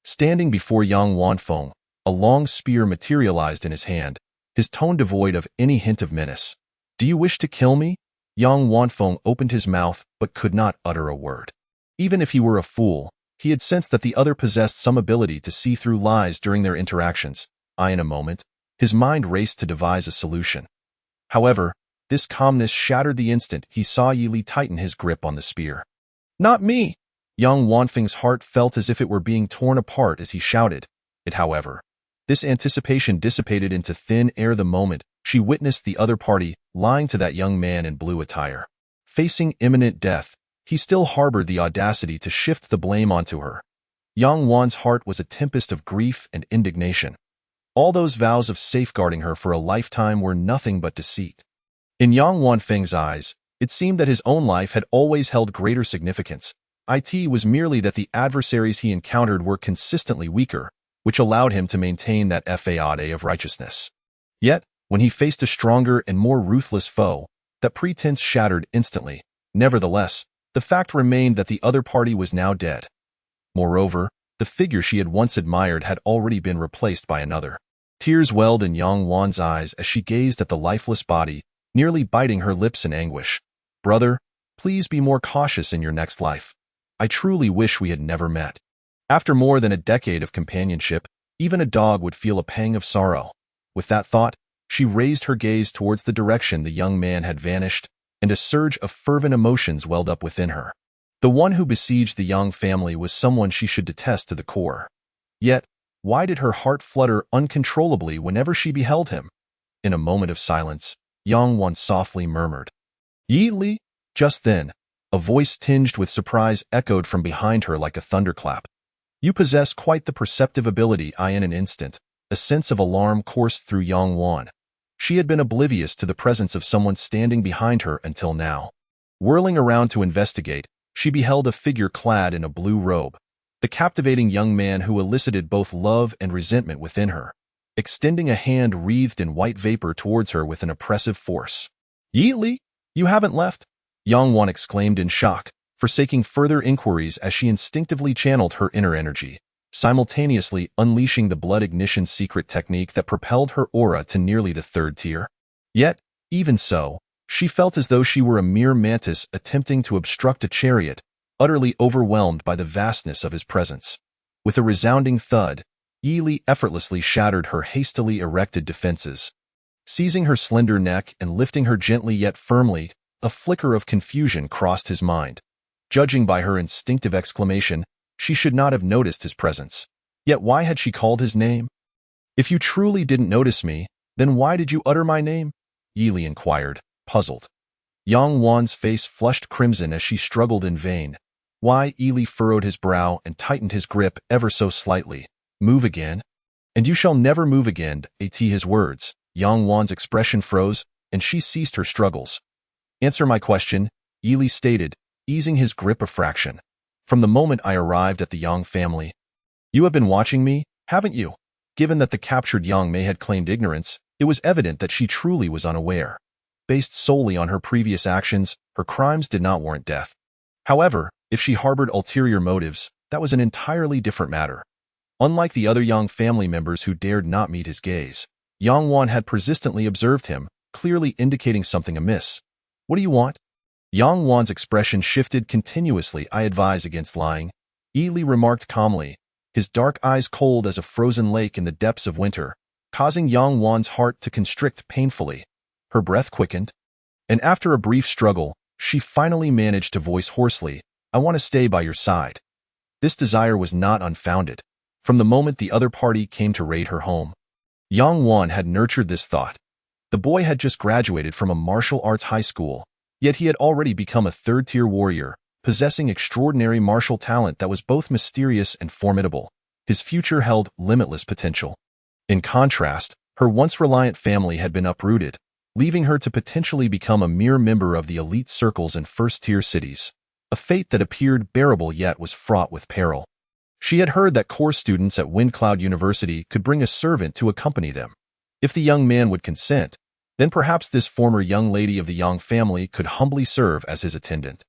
Standing before Yang Wanfeng, a long spear materialized in his hand, his tone devoid of any hint of menace. "Do you wish to kill me?" Yang Wanfeng opened his mouth but could not utter a word. Even if he were a fool, he had sensed that the other possessed some ability to see through lies during their interactions. In a moment, his mind raced to devise a solution. However, this calmness shattered the instant he saw Yi Li tighten his grip on the spear. "Not me!" Yang Wanfeng's heart felt as if it were being torn apart as he shouted it. However, this anticipation dissipated into thin air the moment she witnessed the other party lying to that young man in blue attire. Facing imminent death, he still harbored the audacity to shift the blame onto her. Yang Wan's heart was a tempest of grief and indignation. All those vows of safeguarding her for a lifetime were nothing but deceit. In Yang Wanfeng's eyes, it seemed that his own life had always held greater significance. It was merely that the adversaries he encountered were consistently weaker, which allowed him to maintain that faade of righteousness. Yet, when he faced a stronger and more ruthless foe, that pretense shattered instantly. Nevertheless, the fact remained that the other party was now dead. Moreover, the figure she had once admired had already been replaced by another. Tears welled in Yang Wan's eyes as she gazed at the lifeless body, nearly biting her lips in anguish. "Brother, please be more cautious in your next life. I truly wish we had never met." After more than a decade of companionship, even a dog would feel a pang of sorrow. With that thought, she raised her gaze towards the direction the young man had vanished, and a surge of fervent emotions welled up within her. The one who besieged the Yang family was someone she should detest to the core. Yet, why did her heart flutter uncontrollably whenever she beheld him? In a moment of silence, Yang Wan softly murmured, "Yi Li?" Just then, a voice tinged with surprise echoed from behind her like a thunderclap. "You possess quite the perceptive ability." In an instant, a sense of alarm coursed through Yang Wan. She had been oblivious to the presence of someone standing behind her until now. Whirling around to investigate, she beheld a figure clad in a blue robe, the captivating young man who elicited both love and resentment within her, extending a hand wreathed in white vapor towards her with an oppressive force. "Yi Li, you haven't left?" Yang Wan exclaimed in shock, forsaking further inquiries as she instinctively channeled her inner energy, simultaneously unleashing the blood ignition secret technique that propelled her aura to nearly the 3rd tier. Yet, even so, she felt as though she were a mere mantis attempting to obstruct a chariot, utterly overwhelmed by the vastness of his presence. With a resounding thud, Yi Li effortlessly shattered her hastily erected defenses. Seizing her slender neck and lifting her gently yet firmly, a flicker of confusion crossed his mind. Judging by her instinctive exclamation, she should not have noticed his presence. Yet why had she called his name? If you truly didn't notice me, then why did you utter my name? Yi Li inquired, puzzled. Yang Wan's face flushed crimson as she struggled in vain. Why? Yi Li furrowed his brow and tightened his grip ever so slightly. Move again? And you shall never move again, his words. Yang Wan's expression froze, and she ceased her struggles. Answer my question, Yi Li stated, easing his grip a fraction. From the moment I arrived at the Yang family. You have been watching me, haven't you? Given that the captured Yang Mei had claimed ignorance, it was evident that she truly was unaware. Based solely on her previous actions, her crimes did not warrant death. However, if she harbored ulterior motives, that was an entirely different matter. Unlike the other Yang family members who dared not meet his gaze, Yang Wan had persistently observed him, clearly indicating something amiss. What do you want? Yang Wan's expression shifted continuously. I advise against lying, Yi Li remarked calmly, his dark eyes cold as a frozen lake in the depths of winter, causing Yang Wan's heart to constrict painfully. Her breath quickened, and after a brief struggle, she finally managed to voice hoarsely, I want to stay by your side. This desire was not unfounded. From the moment the other party came to raid her home, Yang Wan had nurtured this thought. The boy had just graduated from a martial arts high school, yet he had already become a third-tier warrior, possessing extraordinary martial talent that was both mysterious and formidable. His future held limitless potential. In contrast, her once reliant family had been uprooted, leaving her to potentially become a mere member of the elite circles in first-tier cities, a fate that appeared bearable yet was fraught with peril. She had heard that core students at Windcloud University could bring a servant to accompany them. If the young man would consent, then perhaps this former young lady of the Yang family could humbly serve as his attendant.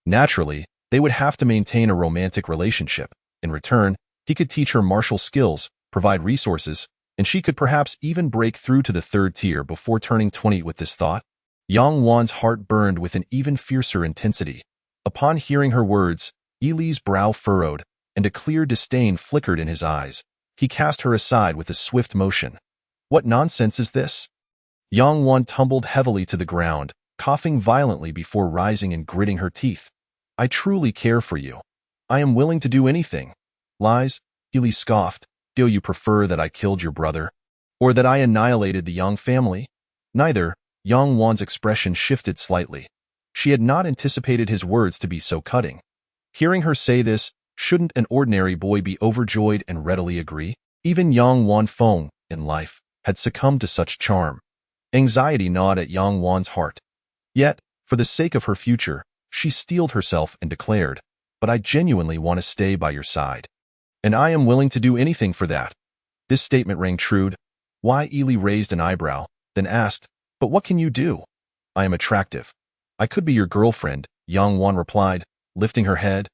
Naturally, they would have to maintain a romantic relationship. In return, he could teach her martial skills, provide resources, and she could perhaps even break through to the third tier before turning 20. With this thought, Yang Wan's heart burned with an even fiercer intensity. Upon hearing her words, Yi Li's brow furrowed, and a clear disdain flickered in his eyes. He cast her aside with a swift motion. What nonsense is this? Yang Wan tumbled heavily to the ground, coughing violently before rising and gritting her teeth. I truly care for you. I am willing to do anything. Lies? Yi Li scoffed. Do you prefer that I killed your brother? Or that I annihilated the Yang family? Neither. Yang Wan's expression shifted slightly. She had not anticipated his words to be so cutting. Hearing her say this, shouldn't an ordinary boy be overjoyed and readily agree? Even Yang Wan Feng, in life, had succumbed to such charm. Anxiety gnawed at Yang Wan's heart. Yet, for the sake of her future, she steeled herself and declared, but I genuinely want to stay by your side. And I am willing to do anything for that. This statement rang true. Why? Yi Li raised an eyebrow, then asked, but what can you do? I am attractive. I could be your girlfriend, Yang Wan replied, lifting her head,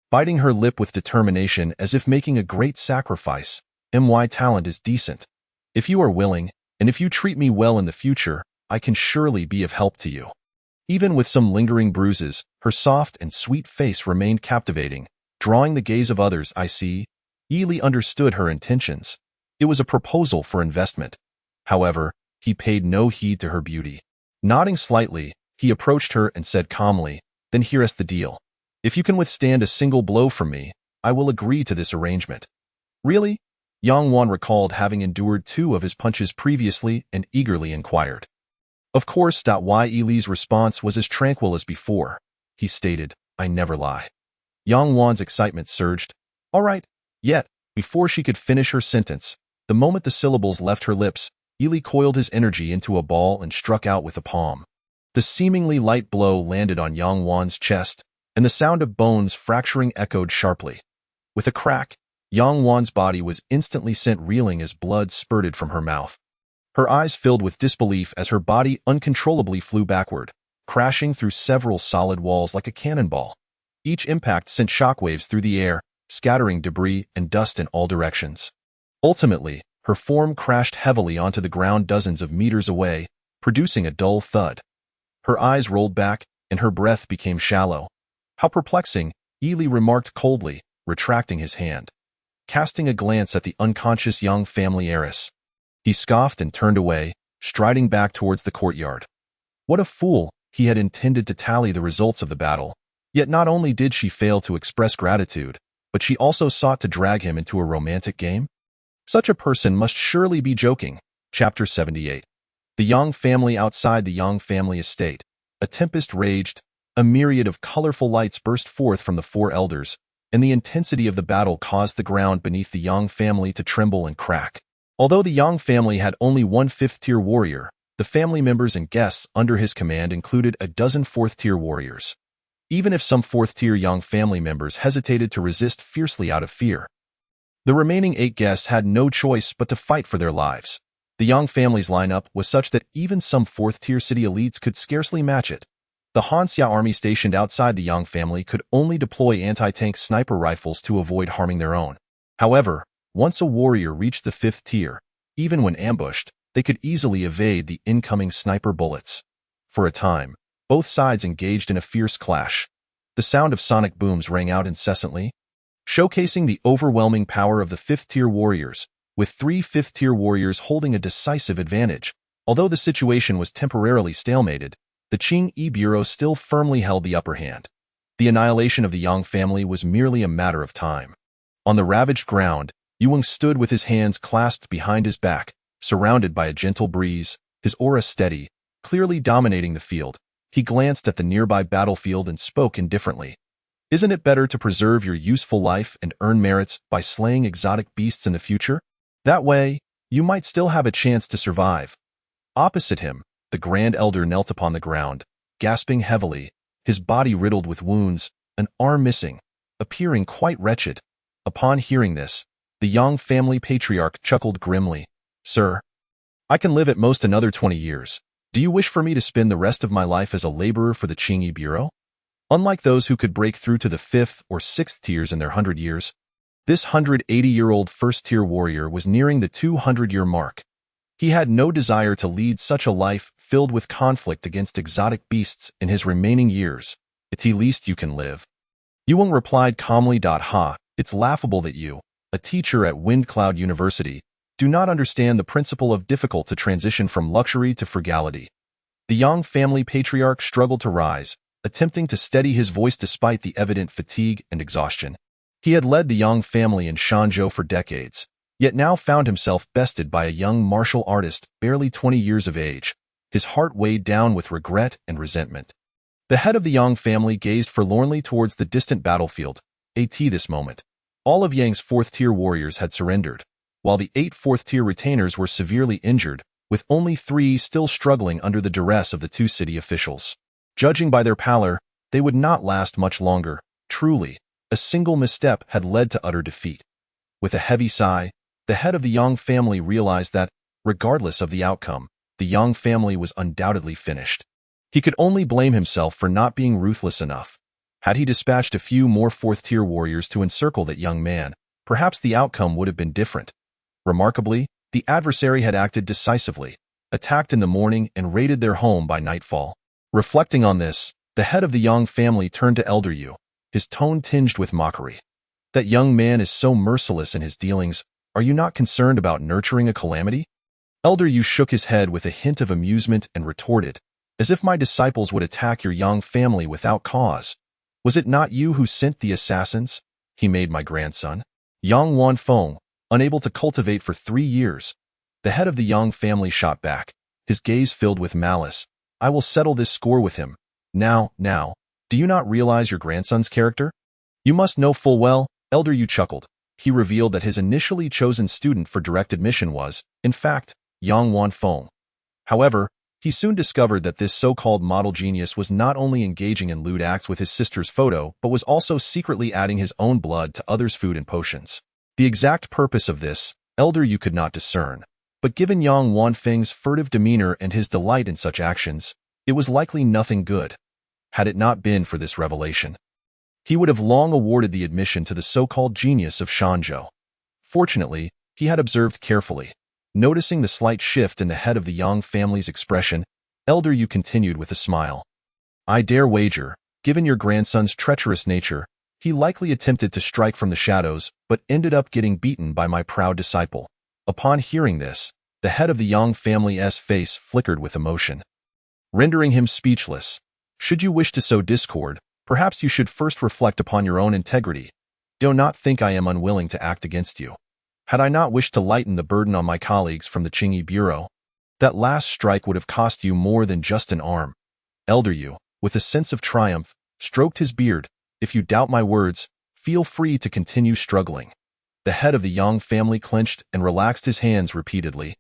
biting her lip with determination as if making a great sacrifice. My talent is decent. If you are willing, and if you treat me well in the future, I can surely be of help to you. Even with some lingering bruises, her soft and sweet face remained captivating, drawing the gaze of others. I see. Yi Li understood her intentions. It was a proposal for investment. However, he paid no heed to her beauty. Nodding slightly, he approached her and said calmly, then here's the deal. If you can withstand a single blow from me, I will agree to this arrangement. Really? Yang Wan recalled having endured 2 of his punches previously and eagerly inquired. Of course. Yi Li's response was as tranquil as before. He stated, I never lie. Yang Wan's excitement surged. All right. Yet, before she could finish her sentence, the moment the syllables left her lips, Yi Li coiled his energy into a ball and struck out with a palm. The seemingly light blow landed on Yang Wan's chest, and the sound of bones fracturing echoed sharply. With a crack, Yang Wan's body was instantly sent reeling as blood spurted from her mouth. Her eyes filled with disbelief as her body uncontrollably flew backward, crashing through several solid walls like a cannonball. Each impact sent shockwaves through the air, scattering debris and dust in all directions. Ultimately, her form crashed heavily onto the ground dozens of meters away, producing a dull thud. Her eyes rolled back, and her breath became shallow. How perplexing, Yi Li remarked coldly, retracting his hand. Casting a glance at the unconscious Yang family heiress, he scoffed and turned away, striding back towards the courtyard. What a fool! He had intended to tally the results of the battle. Yet not only did she fail to express gratitude, but she also sought to drag him into a romantic game? Such a person must surely be joking. Chapter 78. The Yang family outside the Yang family estate. A tempest raged, a myriad of colorful lights burst forth from the four elders, and the intensity of the battle caused the ground beneath the Yang family to tremble and crack. Although the Yang family had only one fifth-tier warrior, the family members and guests under his command included a dozen fourth-tier warriors. Even if some fourth-tier Yang family members hesitated to resist fiercely out of fear, the remaining 8 guests had no choice but to fight for their lives. The Yang family's lineup was such that even some fourth-tier city elites could scarcely match it. The Hanxia army stationed outside the Yang family could only deploy anti-tank sniper rifles to avoid harming their own. However, once a warrior reached the 5th tier, even when ambushed, they could easily evade the incoming sniper bullets. For a time, both sides engaged in a fierce clash. The sound of sonic booms rang out incessantly, showcasing the overwhelming power of the 5th-tier warriors, with 3 5th-tier warriors holding a decisive advantage. Although the situation was temporarily stalemated, the Qing Bureau still firmly held the upper hand. The annihilation of the Yang family was merely a matter of time. On the ravaged ground, Yuang stood with his hands clasped behind his back, surrounded by a gentle breeze, his aura steady, clearly dominating the field. He glanced at the nearby battlefield and spoke indifferently. Isn't it better to preserve your useful life and earn merits by slaying exotic beasts in the future? That way, you might still have a chance to survive. Opposite him, the Grand Elder knelt upon the ground, gasping heavily, his body riddled with wounds, an arm missing, appearing quite wretched. Upon hearing this, the Yang family patriarch chuckled grimly. Sir, I can live at most another 20 years. Do you wish for me to spend the rest of my life as a laborer for the Qing Bureau? Unlike those who could break through to the 5th or 6th tiers in their 100 years, this 180-year-old first-tier warrior was nearing the 200-year mark. He had no desire to lead such a life filled with conflict against exotic beasts in his remaining years. It's the least you can live. Yuang replied calmly. Ha, it's laughable that you, a teacher at Windcloud University, do not understand the principle of difficult to transition from luxury to frugality. The Yang family patriarch struggled to rise, attempting to steady his voice despite the evident fatigue and exhaustion. He had led the Yang family in Shanzhou for decades, yet now found himself bested by a young martial artist barely 20 years of age, his heart weighed down with regret and resentment. The head of the Yang family gazed forlornly towards the distant battlefield. This moment, all of Yang's 4th-tier warriors had surrendered, while the 8 4th-tier retainers were severely injured, with only 3 still struggling under the duress of the 2 city officials. Judging by their pallor, they would not last much longer. Truly, a single misstep had led to utter defeat. With a heavy sigh, the head of the Yang family realized that, regardless of the outcome, the Yang family was undoubtedly finished. He could only blame himself for not being ruthless enough. Had he dispatched a few more 4th-tier warriors to encircle that young man, perhaps the outcome would have been different. Remarkably, the adversary had acted decisively, attacked in the morning and raided their home by nightfall. Reflecting on this, the head of the Yang family turned to Elder Yu, his tone tinged with mockery. That young man is so merciless in his dealings. Are you not concerned about nurturing a calamity? Elder Yu shook his head with a hint of amusement and retorted, as if my disciples would attack your Yang family without cause. Was it not you who sent the assassins? He made my grandson. Yang Wanfeng, unable to cultivate for 3 years. The head of the Yang family shot back, his gaze filled with malice. I will settle this score with him. Now, do you not realize your grandson's character? You must know full well. Elder Yu chuckled. He revealed that his initially chosen student for direct admission was, in fact, Yang Wanfeng. However, he soon discovered that this so-called model genius was not only engaging in lewd acts with his sister's photo, but was also secretly adding his own blood to others' food and potions. The exact purpose of this, Elder Yu could not discern. But given Yang Wanfeng's furtive demeanor and his delight in such actions, it was likely nothing good. Had it not been for this revelation, he would have long awarded the admission to the so-called genius of Shanzhou. Fortunately, he had observed carefully. Noticing the slight shift in the head of the Yang family's expression, Elder Yu continued with a smile. I dare wager, given your grandson's treacherous nature, he likely attempted to strike from the shadows, but ended up getting beaten by my proud disciple. Upon hearing this, the head of the Yang family's face flickered with emotion, rendering him speechless. Should you wish to sow discord, perhaps you should first reflect upon your own integrity. Do not think I am unwilling to act against you. Had I not wished to lighten the burden on my colleagues from the Qingyi Bureau, that last strike would have cost you more than just an arm. Elder Yu, with a sense of triumph, stroked his beard. If you doubt my words, feel free to continue struggling. The head of the Yang family clenched and relaxed his hands repeatedly.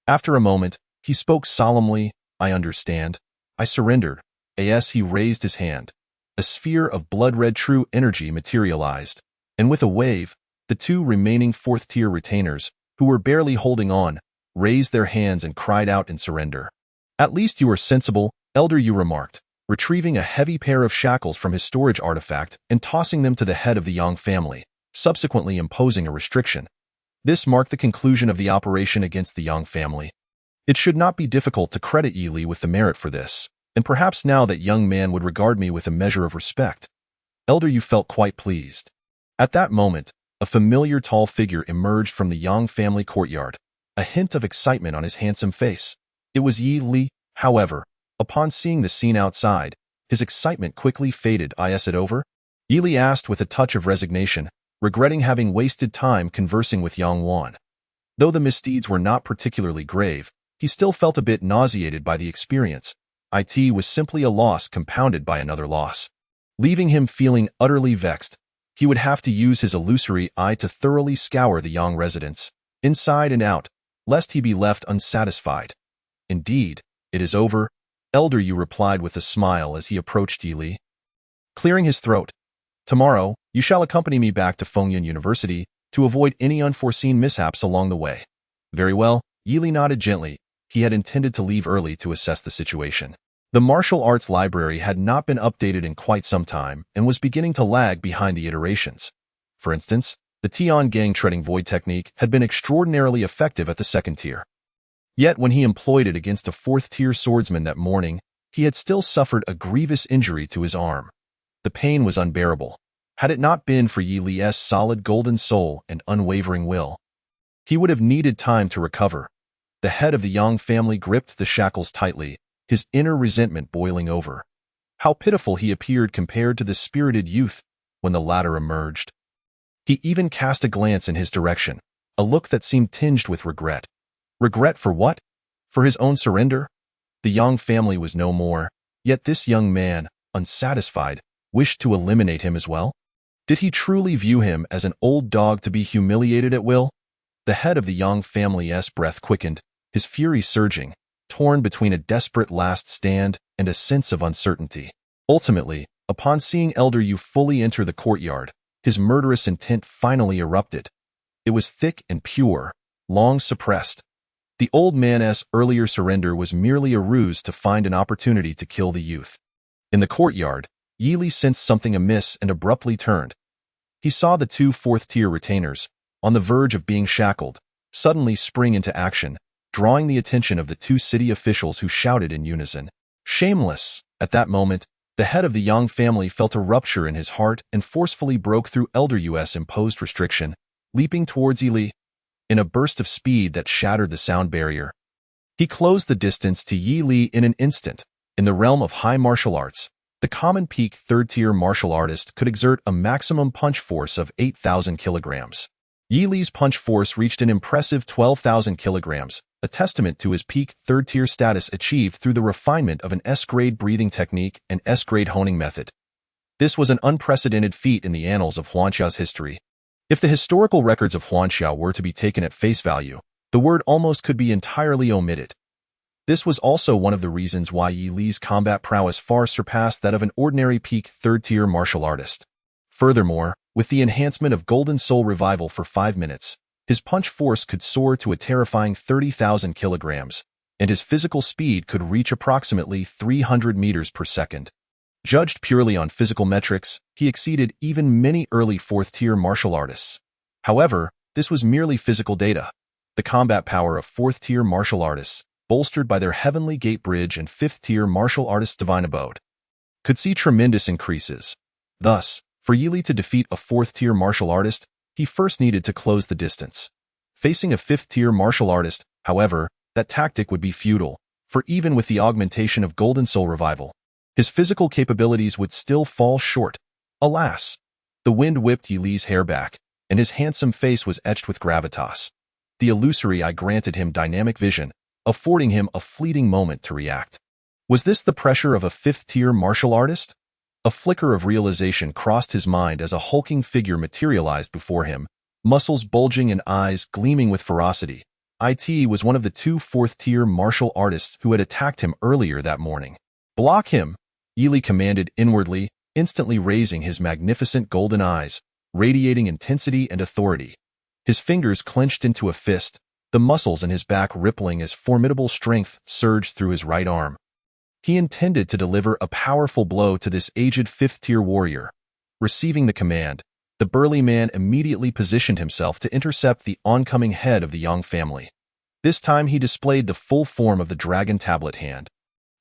After a moment, he spoke solemnly. I understand. I surrendered. As he raised his hand, a sphere of blood-red true energy materialized, and with a wave, the two remaining fourth-tier retainers, who were barely holding on, raised their hands and cried out in surrender. At least you are sensible, Elder Yu remarked, retrieving a heavy pair of shackles from his storage artifact and tossing them to the head of the Yang family, subsequently imposing a restriction. This marked the conclusion of the operation against the Yang family. It should not be difficult to credit Yi Li with the merit for this, and perhaps now that young man would regard me with a measure of respect. Elder Yu felt quite pleased. At that moment, a familiar tall figure emerged from the Yang family courtyard, a hint of excitement on his handsome face. It was Yi Li, however. Upon seeing the scene outside, his excitement quickly faded. Is it over? Yi Li asked with a touch of resignation, regretting having wasted time conversing with Yang Wan. Though the misdeeds were not particularly grave, he still felt a bit nauseated by the experience. It was simply a loss compounded by another loss. Leaving him feeling utterly vexed, he would have to use his illusory eye to thoroughly scour the Yang residence, inside and out, lest he be left unsatisfied. Indeed, it is over, Elder Yu replied with a smile as he approached Yi Li. Clearing his throat, tomorrow, you shall accompany me back to Fengyun University to avoid any unforeseen mishaps along the way. Very well, Yi Li nodded gently. He had intended to leave early to assess the situation. The martial arts library had not been updated in quite some time and was beginning to lag behind the iterations. For instance, the Tian Gang treading void technique had been extraordinarily effective at the second tier. Yet when he employed it against a fourth-tier swordsman that morning, he had still suffered a grievous injury to his arm. The pain was unbearable. Had it not been for Yi Li's solid golden soul and unwavering will, he would have needed time to recover. The head of the Yang family gripped the shackles tightly, his inner resentment boiling over. How pitiful he appeared compared to the spirited youth when the latter emerged. He even cast a glance in his direction, a look that seemed tinged with regret. Regret for what? For his own surrender? The Yang family was no more, yet this young man, unsatisfied, wished to eliminate him as well? Did he truly view him as an old dog to be humiliated at will? The head of the Yang family's breath quickened, his fury surging, torn between a desperate last stand and a sense of uncertainty. Ultimately, upon seeing Elder Yu fully enter the courtyard, his murderous intent finally erupted. It was thick and pure, long suppressed. The old man's earlier surrender was merely a ruse to find an opportunity to kill the youth. In the courtyard, Yi Li sensed something amiss and abruptly turned. He saw the two fourth-tier retainers, on the verge of being shackled, suddenly spring into action, drawing the attention of the two city officials who shouted in unison, "Shameless!" At that moment, the head of the Yang family felt a rupture in his heart and forcefully broke through Elder Yu's imposed restriction, leaping towards Yi Li. In a burst of speed that shattered the sound barrier, he closed the distance to Yi Li in an instant. In the realm of high martial arts, the common peak third-tier martial artist could exert a maximum punch force of 8,000 kilograms. Yi Li's punch force reached an impressive 12,000 kilograms, a testament to his peak third-tier status achieved through the refinement of an S-grade breathing technique and S-grade honing method. This was an unprecedented feat in the annals of Huanxia's history. If the historical records of Huanxia were to be taken at face value, the word almost could be entirely omitted. This was also one of the reasons why Yi Li's combat prowess far surpassed that of an ordinary peak third-tier martial artist. Furthermore, with the enhancement of Golden Soul Revival for 5 minutes, his punch force could soar to a terrifying 30,000 kilograms, and his physical speed could reach approximately 300 meters per second. Judged purely on physical metrics, he exceeded even many early fourth-tier martial artists. However, this was merely physical data. The combat power of fourth-tier martial artists, bolstered by their Heavenly Gate Bridge and fifth-tier martial artists' Divine Abode, could see tremendous increases. Thus, for Yi Li to defeat a fourth-tier martial artist, he first needed to close the distance. Facing a fifth-tier martial artist, however, that tactic would be futile, for even with the augmentation of Golden Soul Revival, his physical capabilities would still fall short. Alas! The wind whipped Yi Li's hair back. and his handsome face was etched with gravitas. The illusory eye granted him dynamic vision, affording him a fleeting moment to react. Was this the pressure of a fifth-tier martial artist? A flicker of realization crossed his mind as a hulking figure materialized before him, muscles bulging and eyes gleaming with ferocity. It was one of the two fourth-tier martial artists who had attacked him earlier that morning. "Block him," Yi Li commanded inwardly, instantly raising his magnificent golden eyes, radiating intensity and authority. His fingers clenched into a fist, the muscles in his back rippling as formidable strength surged through his right arm. He intended to deliver a powerful blow to this aged fifth-tier warrior. Receiving the command, the burly man immediately positioned himself to intercept the oncoming head of the Yang family. This time he displayed the full form of the dragon tablet hand,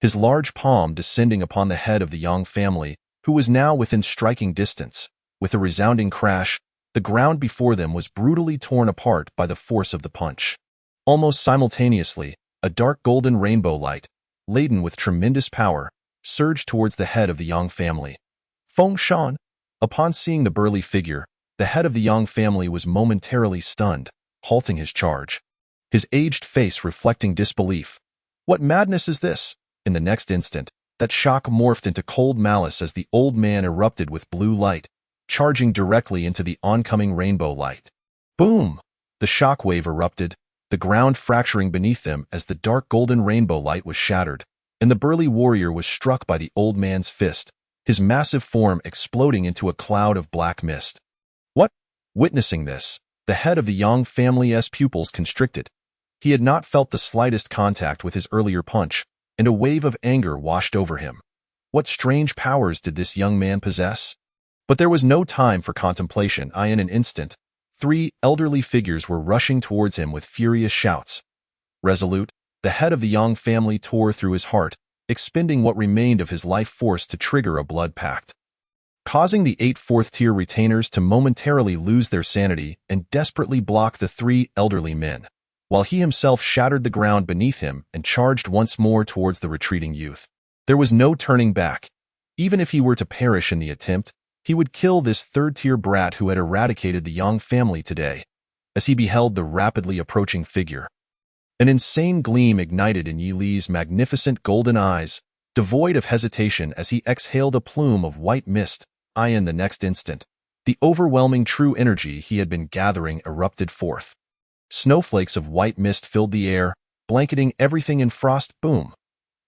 his large palm descending upon the head of the Yang family, who was now within striking distance. With a resounding crash, the ground before them was brutally torn apart by the force of the punch. Almost simultaneously, a dark golden rainbow light, laden with tremendous power, surged towards the head of the Yang family. Feng Shan. Upon seeing the burly figure, the head of the Yang family was momentarily stunned, halting his charge, his aged face reflecting disbelief. What madness is this? In the next instant, that shock morphed into cold malice as the old man erupted with blue light, charging directly into the oncoming rainbow light. Boom! The shock wave erupted, the ground fracturing beneath them as the dark golden rainbow light was shattered, and the burly warrior was struck by the old man's fist, his massive form exploding into a cloud of black mist. What? Witnessing this, the head of the Yang family's pupils constricted. He had not felt the slightest contact with his earlier punch, and a wave of anger washed over him. What strange powers did this young man possess? But there was no time for contemplation. In an instant, 3 elderly figures were rushing towards him with furious shouts. Resolute, the head of the Yang family tore through his heart, expending what remained of his life force to trigger a blood pact, causing the 8 fourth-tier retainers to momentarily lose their sanity and desperately block the 3 elderly men, while he himself shattered the ground beneath him and charged once more towards the retreating youth. There was no turning back. Even if he were to perish in the attempt, he would kill this third-tier brat who had eradicated the Yang family today. As he beheld the rapidly approaching figure, an insane gleam ignited in Yi Li's magnificent golden eyes, devoid of hesitation as he exhaled a plume of white mist. In the next instant, the overwhelming true energy he had been gathering erupted forth. Snowflakes of white mist filled the air, blanketing everything in frost. Boom!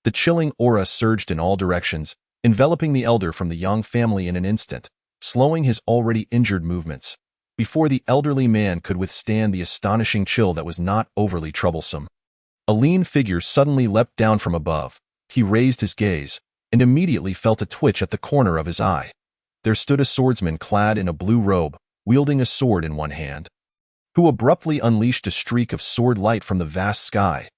The chilling aura surged in all directions, enveloping the elder from the Yang family in an instant, slowing his already injured movements. Before the elderly man could withstand the astonishing chill that was not overly troublesome, a lean figure suddenly leapt down from above. He raised his gaze, and immediately felt a twitch at the corner of his eye. There stood a swordsman clad in a blue robe, wielding a sword in one hand, who abruptly unleashed a streak of sword light from the vast sky.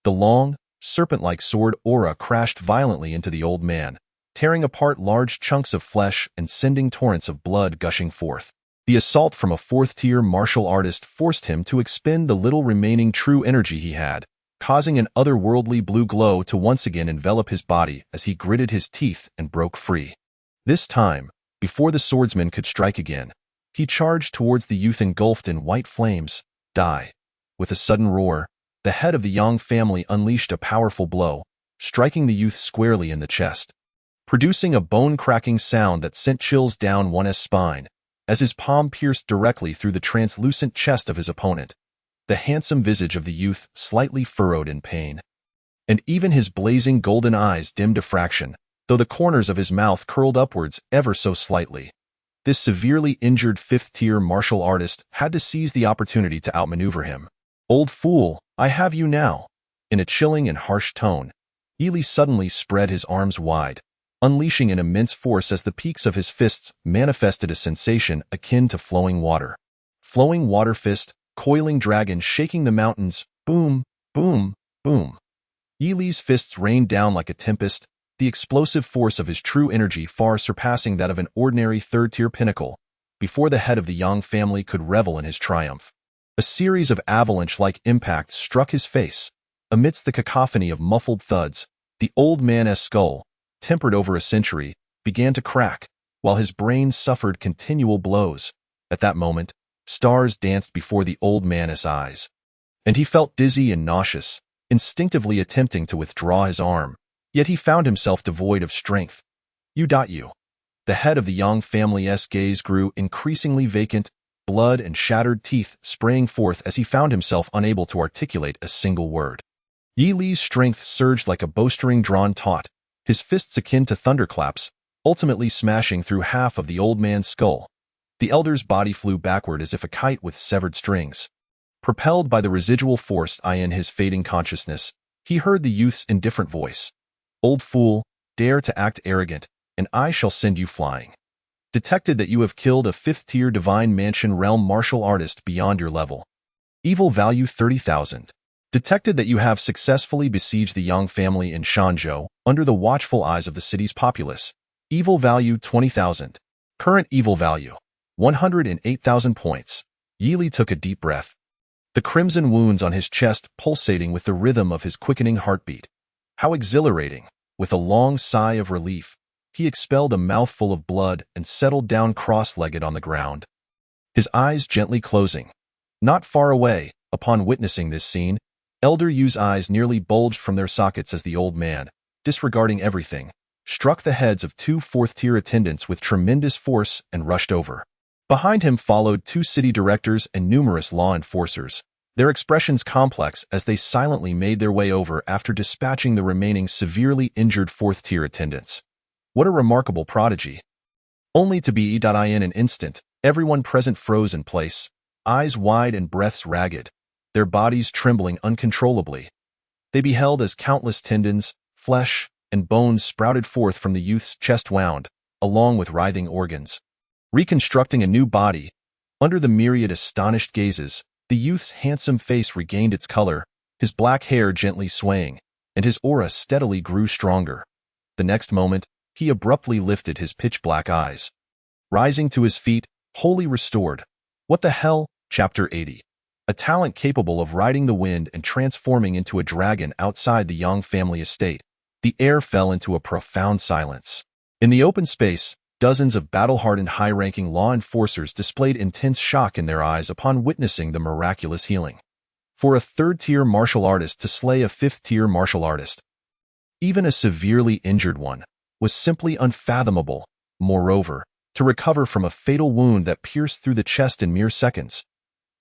The long, serpent-like sword aura crashed violently into the old man, tearing apart large chunks of flesh and sending torrents of blood gushing forth. The assault from a fourth-tier martial artist forced him to expend the little remaining true energy he had, causing an otherworldly blue glow to once again envelop his body as he gritted his teeth and broke free. This time, before the swordsman could strike again, he charged towards the youth engulfed in white flames. Die! With a sudden roar, the head of the Yang family unleashed a powerful blow, striking the youth squarely in the chest, producing a bone-cracking sound that sent chills down one's spine, as his palm pierced directly through the translucent chest of his opponent. The handsome visage of the youth slightly furrowed in pain, and even his blazing golden eyes dimmed a fraction, though the corners of his mouth curled upwards ever so slightly. This severely injured fifth-tier martial artist had to seize the opportunity to outmaneuver him. "Old fool, I have you now." In a chilling and harsh tone, Yi Li suddenly spread his arms wide, unleashing an immense force as the peaks of his fists manifested a sensation akin to flowing water. Flowing water fist, coiling dragon shaking the mountains. Boom, boom, boom. Yi Li's fists rained down like a tempest, the explosive force of his true energy far surpassing that of an ordinary third-tier pinnacle. Before the head of the Yang family could revel in his triumph, a series of avalanche-like impacts struck his face. Amidst the cacophony of muffled thuds, the old man's skull, tempered over a century, began to crack, while his brain suffered continual blows. At that moment, Stars danced before the old man's eyes, and he felt dizzy and nauseous, instinctively attempting to withdraw his arm, yet he found himself devoid of strength. You. The head of the Yang family's gaze grew increasingly vacant, blood and shattered teeth spraying forth as he found himself unable to articulate a single word. Yi Li's strength surged like a bowstring drawn taut, his fists akin to thunderclaps, ultimately smashing through half of the old man's skull. The elder's body flew backward as if a kite with severed strings. Propelled by the residual force in his fading consciousness, he heard the youth's indifferent voice. Old fool, dare to act arrogant, and I shall send you flying. Detected that you have killed a 5th-tier Divine Mansion realm martial artist beyond your level. Evil value 30,000. Detected that you have successfully besieged the Yang family in Shanzhou under the watchful eyes of the city's populace. Evil value 20,000. Current evil value 108,000 points. Yi Li took a deep breath, the crimson wounds on his chest pulsating with the rhythm of his quickening heartbeat. How exhilarating! With a long sigh of relief, he expelled a mouthful of blood and settled down cross-legged on the ground, his eyes gently closing. Not far away, upon witnessing this scene, Elder Yu's eyes nearly bulged from their sockets as the old man, disregarding everything, struck the heads of 2 4th-tier attendants with tremendous force and rushed over. Behind him followed 2 city directors and numerous law enforcers, their expressions complex as they silently made their way over after dispatching the remaining severely injured 4th-tier attendants. What a remarkable prodigy! Only to be in an instant, everyone present froze in place, eyes wide and breaths ragged, their bodies trembling uncontrollably. They beheld as countless tendons, flesh, and bones sprouted forth from the youth's chest wound, along with writhing organs. Reconstructing a new body, under the myriad astonished gazes, the youth's handsome face regained its color, his black hair gently swaying, and his aura steadily grew stronger. The next moment, he abruptly lifted his pitch-black eyes, rising to his feet, wholly restored. What the hell? Chapter 80. A talent capable of riding the wind and transforming into a dragon outside the Yang family estate. The air fell into a profound silence. In the open space, dozens of battle-hardened high-ranking law enforcers displayed intense shock in their eyes upon witnessing the miraculous healing. For a 3rd-tier martial artist to slay a 5th-tier martial artist, even a severely injured one, was simply unfathomable. Moreover, to recover from a fatal wound that pierced through the chest in mere seconds.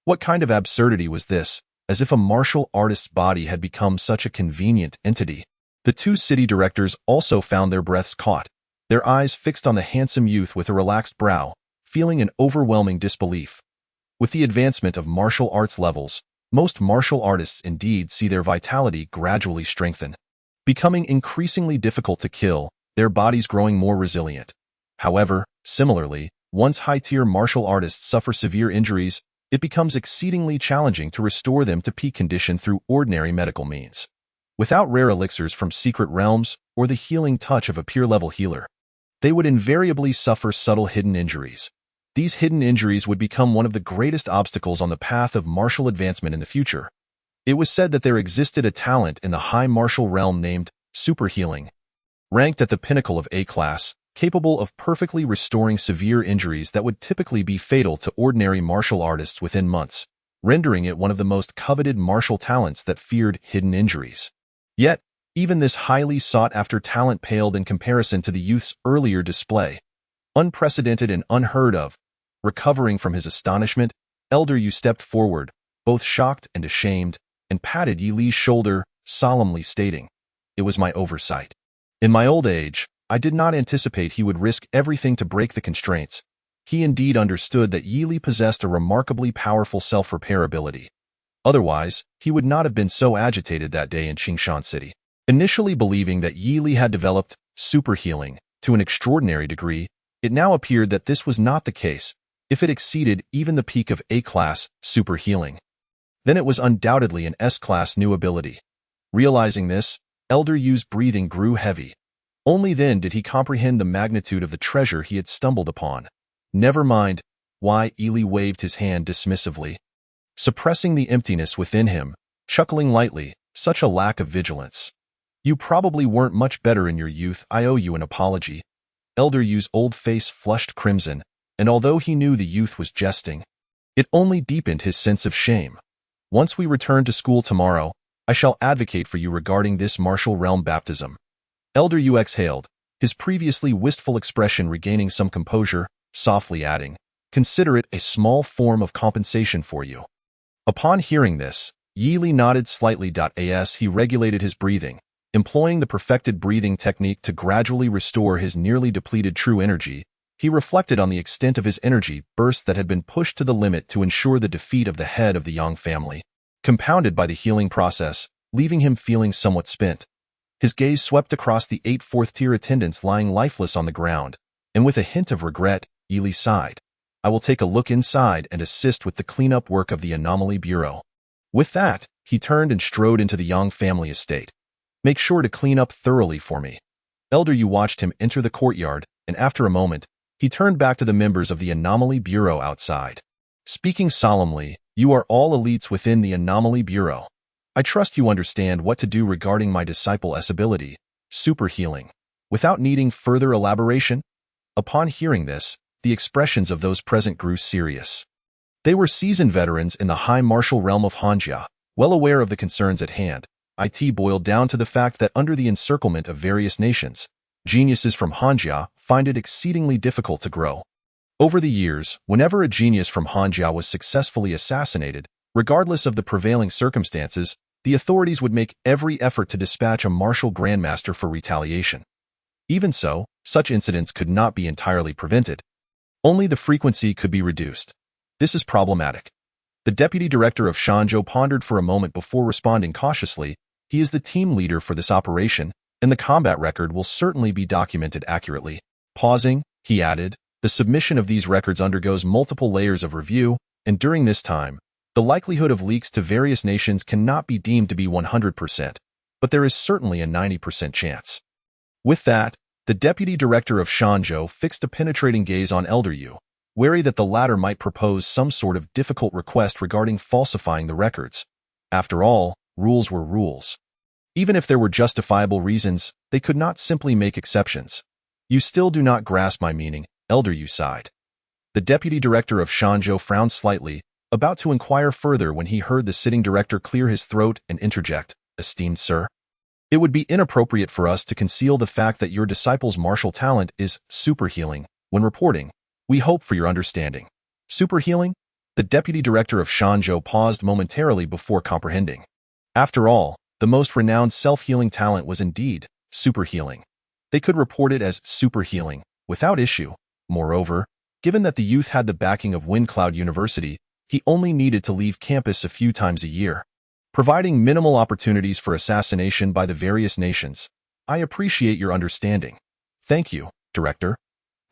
What kind of absurdity was this, as if a martial artist's body had become such a convenient entity? The 2 city directors also found their breaths caught, their eyes fixed on the handsome youth with a relaxed brow, feeling an overwhelming disbelief. With the advancement of martial arts levels, most martial artists indeed see their vitality gradually strengthen, becoming increasingly difficult to kill, their bodies growing more resilient. However, similarly, once high-tier martial artists suffer severe injuries, it becomes exceedingly challenging to restore them to peak condition through ordinary medical means. Without rare elixirs from secret realms or the healing touch of a peer-level healer, they would invariably suffer subtle hidden injuries. These hidden injuries would become one of the greatest obstacles on the path of martial advancement in the future. It was said that there existed a talent in the high martial realm named super healing, ranked at the pinnacle of A class, capable of perfectly restoring severe injuries that would typically be fatal to ordinary martial artists within months, rendering it one of the most coveted martial talents that feared hidden injuries. Yet, even this highly sought-after talent paled in comparison to the youth's earlier display. Unprecedented and unheard of. Recovering from his astonishment, Elder Yu stepped forward, both shocked and ashamed, and patted Yi Li's shoulder, solemnly stating, "It was my oversight. In my old age, I did not anticipate he would risk everything to break the constraints." He indeed understood that Yi Li possessed a remarkably powerful self-repair ability. Otherwise, he would not have been so agitated that day in Qingshan City. Initially believing that Yi Li had developed super healing to an extraordinary degree, it now appeared that this was not the case. If it exceeded even the peak of A-class super healing, then it was undoubtedly an S-class new ability. Realizing this, Elder Yu's breathing grew heavy. Only then did he comprehend the magnitude of the treasure he had stumbled upon. Never mind. Why? Yi Li waved his hand dismissively, suppressing the emptiness within him, chuckling lightly. Such a lack of vigilance. You probably weren't much better in your youth. I owe you an apology. Elder Yu's old face flushed crimson, and although he knew the youth was jesting, It only deepened his sense of shame. Once we return to school tomorrow, I shall advocate for you regarding this martial realm baptism. Elder Yu exhaled, his previously wistful expression regaining some composure, softly adding, "Consider it a small form of compensation for you." Upon hearing this, Yi Li nodded slightly. As he regulated his breathing, employing the perfected breathing technique to gradually restore his nearly depleted true energy, he reflected on the extent of his energy burst that had been pushed to the limit to ensure the defeat of the head of the Yang family, compounded by the healing process, leaving him feeling somewhat spent. His gaze swept across the 8 fourth-tier attendants lying lifeless on the ground, and with a hint of regret, Yi Li sighed. "I will take a look inside and assist with the cleanup work of the Anomaly Bureau." With that, he turned and strode into the Yang family estate. "Make sure to clean up thoroughly for me." Elder Yu watched him enter the courtyard, and after a moment, he turned back to the members of the Anomaly Bureau outside. Speaking solemnly, "You are all elites within the Anomaly Bureau. I trust you understand what to do regarding my disciple's ability, super healing, without needing further elaboration." Upon hearing this, the expressions of those present grew serious. They were seasoned veterans in the high martial realm of Hanjia, well aware of the concerns at hand. It boiled down to the fact that under the encirclement of various nations, geniuses from Hanjia find it exceedingly difficult to grow. Over the years, whenever a genius from Hanjia was successfully assassinated, regardless of the prevailing circumstances, the authorities would make every effort to dispatch a martial grandmaster for retaliation. Even so, such incidents could not be entirely prevented. Only the frequency could be reduced. This is problematic. The deputy director of Shanzhou pondered for a moment before responding cautiously. He is the team leader for this operation, and the combat record will certainly be documented accurately. Pausing, he added, "The submission of these records undergoes multiple layers of review, and during this time, the likelihood of leaks to various nations cannot be deemed to be 100%, but there is certainly a 90% chance." With that, the deputy director of Shanzhou fixed a penetrating gaze on Elder Yu, wary that the latter might propose some sort of difficult request regarding falsifying the records. After all, rules were rules. Even if there were justifiable reasons, they could not simply make exceptions. "You still do not grasp my meaning," Elder Yu sighed. The deputy director of Shanzhou frowned slightly, about to inquire further when he heard the sitting director clear his throat and interject, "Esteemed sir, it would be inappropriate for us to conceal the fact that your disciple's martial talent is super healing. When reporting, we hope for your understanding." Super healing? The deputy director of Shanzhou paused momentarily before comprehending. After all, the most renowned self-healing talent was indeed super healing. They could report it as super healing, without issue. Moreover, given that the youth had the backing of Windcloud University, he only needed to leave campus a few times a year, providing minimal opportunities for assassination by the various nations. "I appreciate your understanding." "Thank you, Director."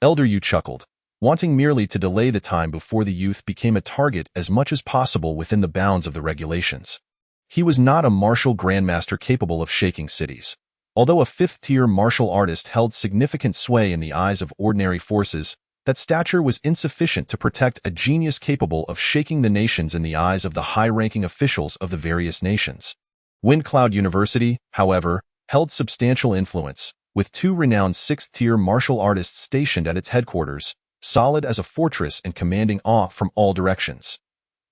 Elder Yu chuckled, wanting merely to delay the time before the youth became a target as much as possible within the bounds of the regulations. He was not a martial grandmaster capable of shaking cities. Although a fifth-tier martial artist held significant sway in the eyes of ordinary forces, that stature was insufficient to protect a genius capable of shaking the nations in the eyes of the high-ranking officials of the various nations. Windcloud University, however, held substantial influence, with 2 renowned 6th-tier martial artists stationed at its headquarters, solid as a fortress and commanding awe from all directions.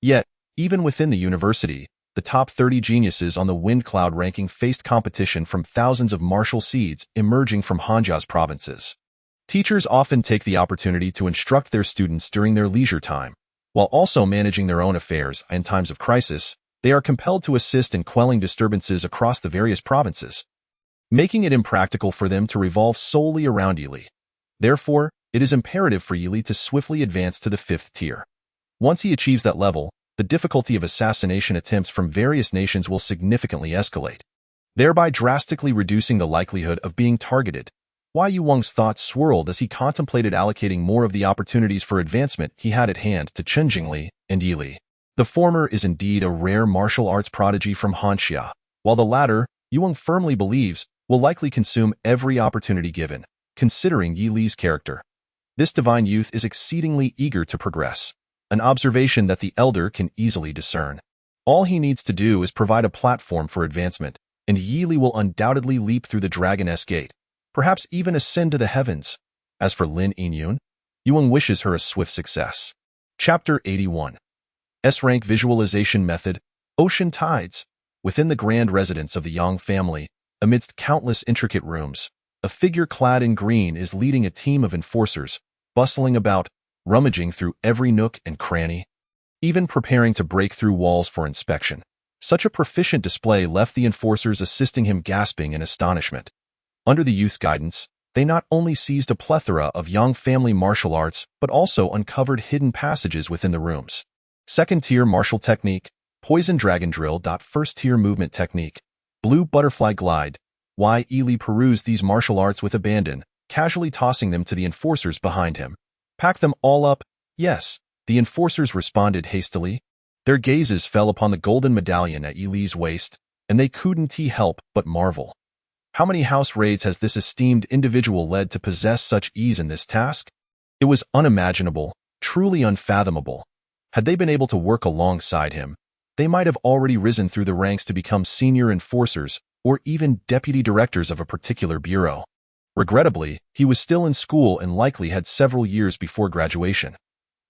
Yet, even within the university, the top 30 geniuses on the Windcloud ranking faced competition from thousands of martial seeds emerging from Hanjia's provinces. Teachers often take the opportunity to instruct their students during their leisure time. While also managing their own affairs in times of crisis, they are compelled to assist in quelling disturbances across the various provinces, making it impractical for them to revolve solely around Yi Li. Therefore, it is imperative for Yi Li to swiftly advance to the 5th tier. Once he achieves that level, the difficulty of assassination attempts from various nations will significantly escalate, thereby drastically reducing the likelihood of being targeted. Wei Yuwang's thoughts swirled as he contemplated allocating more of the opportunities for advancement he had at hand to Chen Jingli and Yi Li. The former is indeed a rare martial arts prodigy from Hanxia, while the latter, Yuwang firmly believes, will likely consume every opportunity given, considering Yi Li's character. This divine youth is exceedingly eager to progress, an observation that the elder can easily discern. All he needs to do is provide a platform for advancement, and Yi Li will undoubtedly leap through the Dragoness Gate, perhaps even ascend to the heavens. As for Lin Yinyun, Yuwang wishes her a swift success. Chapter 81. S-rank visualization method, Ocean Tides. Within the grand residence of the Yang family, amidst countless intricate rooms, a figure clad in green is leading a team of enforcers, bustling about, rummaging through every nook and cranny, even preparing to break through walls for inspection. Such a proficient display left the enforcers assisting him gasping in astonishment. Under the youth's guidance, they not only seized a plethora of Yang family martial arts, but also uncovered hidden passages within the rooms. Second-tier martial technique, Poison Dragon Drill. First-tier movement technique, Blue Butterfly Glide. Yi perused these martial arts with abandon, casually tossing them to the enforcers behind him. Pack them all up? Yes, the enforcers responded hastily. Their gazes fell upon the golden medallion at Li's waist, and they couldn't help but marvel. How many house raids has this esteemed individual led to possess such ease in this task? It was unimaginable, truly unfathomable. Had they been able to work alongside him, they might have already risen through the ranks to become senior enforcers or even deputy directors of a particular bureau. Regrettably, he was still in school and likely had several years before graduation.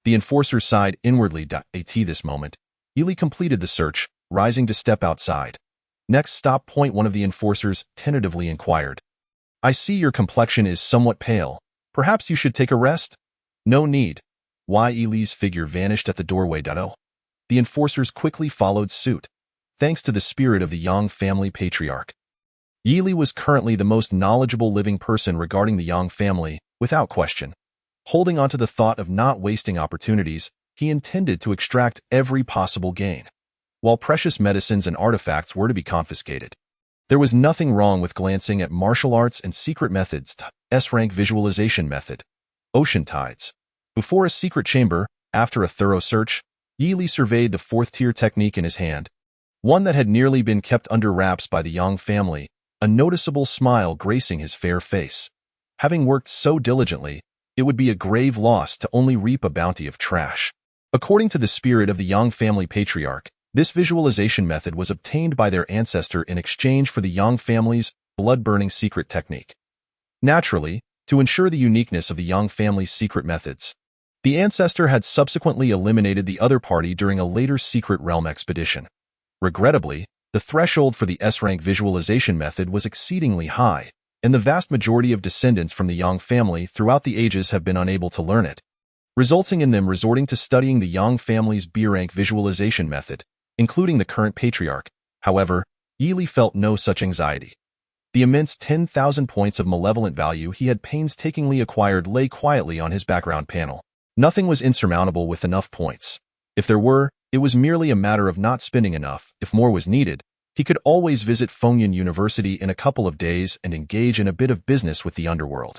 The enforcer sighed inwardly. At this moment, Li completed the search, rising to step outside. Next stop point, one of the enforcers tentatively inquired. I see your complexion is somewhat pale. Perhaps you should take a rest? No need. Li's figure vanished at the doorway. The enforcers quickly followed suit. Thanks to the spirit of the Yang family patriarch, Li was currently the most knowledgeable living person regarding the Yang family, without question. Holding on to the thought of not wasting opportunities, he intended to extract every possible gain. While precious medicines and artifacts were to be confiscated, there was nothing wrong with glancing at martial arts and secret methods. S-rank visualization method, Ocean Tides. Before a secret chamber, after a thorough search, Li surveyed the fourth-tier technique in his hand, one that had nearly been kept under wraps by the Yang family, a noticeable smile gracing his fair face. Having worked so diligently, it would be a grave loss to only reap a bounty of trash. According to the spirit of the Yang family patriarch, this visualization method was obtained by their ancestor in exchange for the Yang family's blood-burning secret technique. Naturally, to ensure the uniqueness of the Yang family's secret methods, the ancestor had subsequently eliminated the other party during a later secret realm expedition. Regrettably, the threshold for the S-rank visualization method was exceedingly high, and the vast majority of descendants from the Yang family throughout the ages have been unable to learn it, resulting in them resorting to studying the Yang family's B-rank visualization method, including the current patriarch. However, Li felt no such anxiety. The immense 10,000 points of malevolent value he had painstakingly acquired lay quietly on his background panel. Nothing was insurmountable with enough points. If there were, it was merely a matter of not spending enough. If more was needed, he could always visit Fengyun University in a couple of days and engage in a bit of business with the underworld.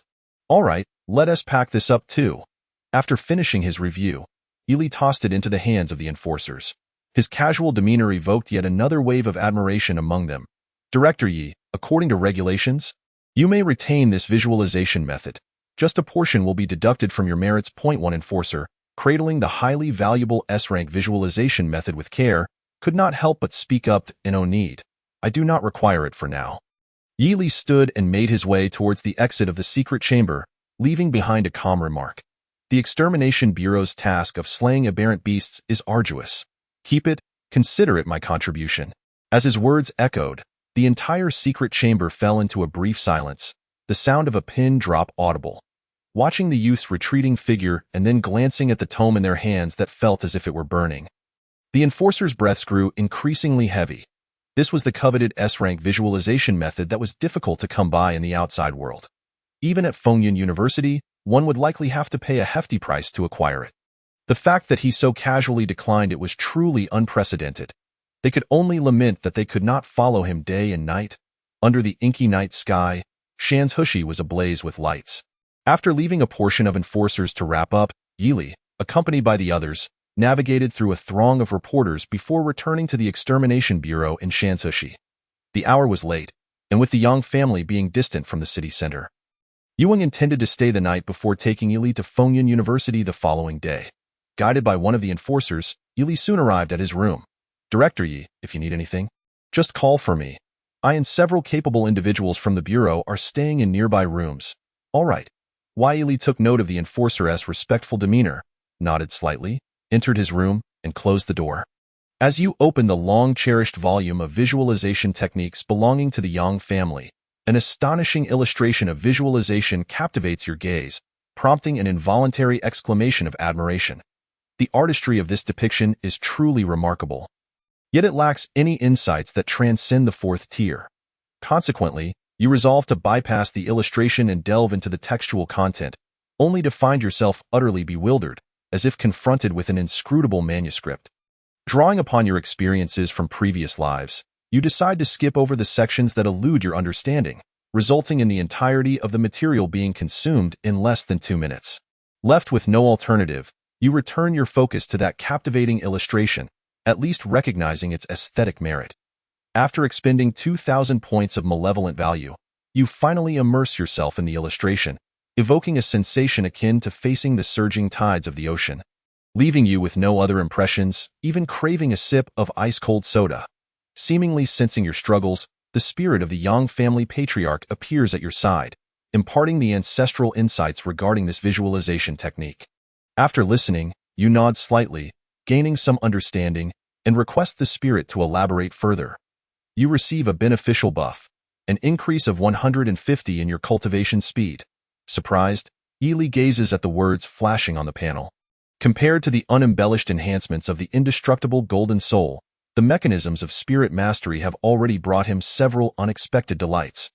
All right, let us pack this up too. After finishing his review, Li tossed it into the hands of the enforcers. His casual demeanor evoked yet another wave of admiration among them. Director Yi, according to regulations, you may retain this visualization method. Just a portion will be deducted from your merits. Point 1 Enforcer, cradling the highly valuable S-rank visualization method with care, could not help but speak up. No need. I do not require it for now. Li stood and made his way towards the exit of the secret chamber, leaving behind a calm remark. The Extermination Bureau's task of slaying aberrant beasts is arduous. Keep it, consider it my contribution. As his words echoed, the entire secret chamber fell into a brief silence, the sound of a pin drop audible. Watching the youth's retreating figure and then glancing at the tome in their hands that felt as if it were burning, the enforcers' breaths grew increasingly heavy. This was the coveted S-rank visualization method that was difficult to come by in the outside world. Even at Fengyun University, one would likely have to pay a hefty price to acquire it. The fact that he so casually declined it was truly unprecedented. They could only lament that they could not follow him day and night. Under the inky night sky, Shanzhushi was ablaze with lights. After leaving a portion of enforcers to wrap up, Li, accompanied by the others, navigated through a throng of reporters before returning to the Extermination Bureau in Shanzhushi. The hour was late, and with the Yang family being distant from the city center, Yuang intended to stay the night before taking Li to Fengyun University the following day. Guided by one of the enforcers, Li soon arrived at his room. Director Yi, if you need anything, just call for me. I and several capable individuals from the Bureau are staying in nearby rooms. All right. Li took note of the enforcer's respectful demeanor, nodded slightly, entered his room, and close the door. As you open the long-cherished volume of visualization techniques belonging to the Yang family, an astonishing illustration of visualization captivates your gaze, prompting an involuntary exclamation of admiration. The artistry of this depiction is truly remarkable. Yet it lacks any insights that transcend the fourth tier. Consequently, you resolve to bypass the illustration and delve into the textual content, only to find yourself utterly bewildered, as if confronted with an inscrutable manuscript. Drawing upon your experiences from previous lives, you decide to skip over the sections that elude your understanding, resulting in the entirety of the material being consumed in less than 2 minutes. Left with no alternative, you return your focus to that captivating illustration, at least recognizing its aesthetic merit. After expending 2,000 points of malevolent value, you finally immerse yourself in the illustration, evoking a sensation akin to facing the surging tides of the ocean, leaving you with no other impressions, even craving a sip of ice-cold soda. Seemingly sensing your struggles, the spirit of the Yang family patriarch appears at your side, imparting the ancestral insights regarding this visualization technique. After listening, you nod slightly, gaining some understanding, and request the spirit to elaborate further. You receive a beneficial buff, an increase of 150 in your cultivation speed. Surprised, Yili gazes at the words flashing on the panel. Compared to the unembellished enhancements of the indestructible golden soul, the mechanisms of spirit mastery have already brought him several unexpected delights.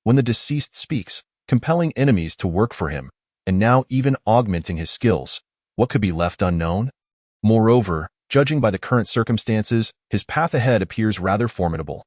When the deceased speaks, compelling enemies to work for him, and now even augmenting his skills, what could be left unknown? Moreover, judging by the current circumstances, his path ahead appears rather formidable.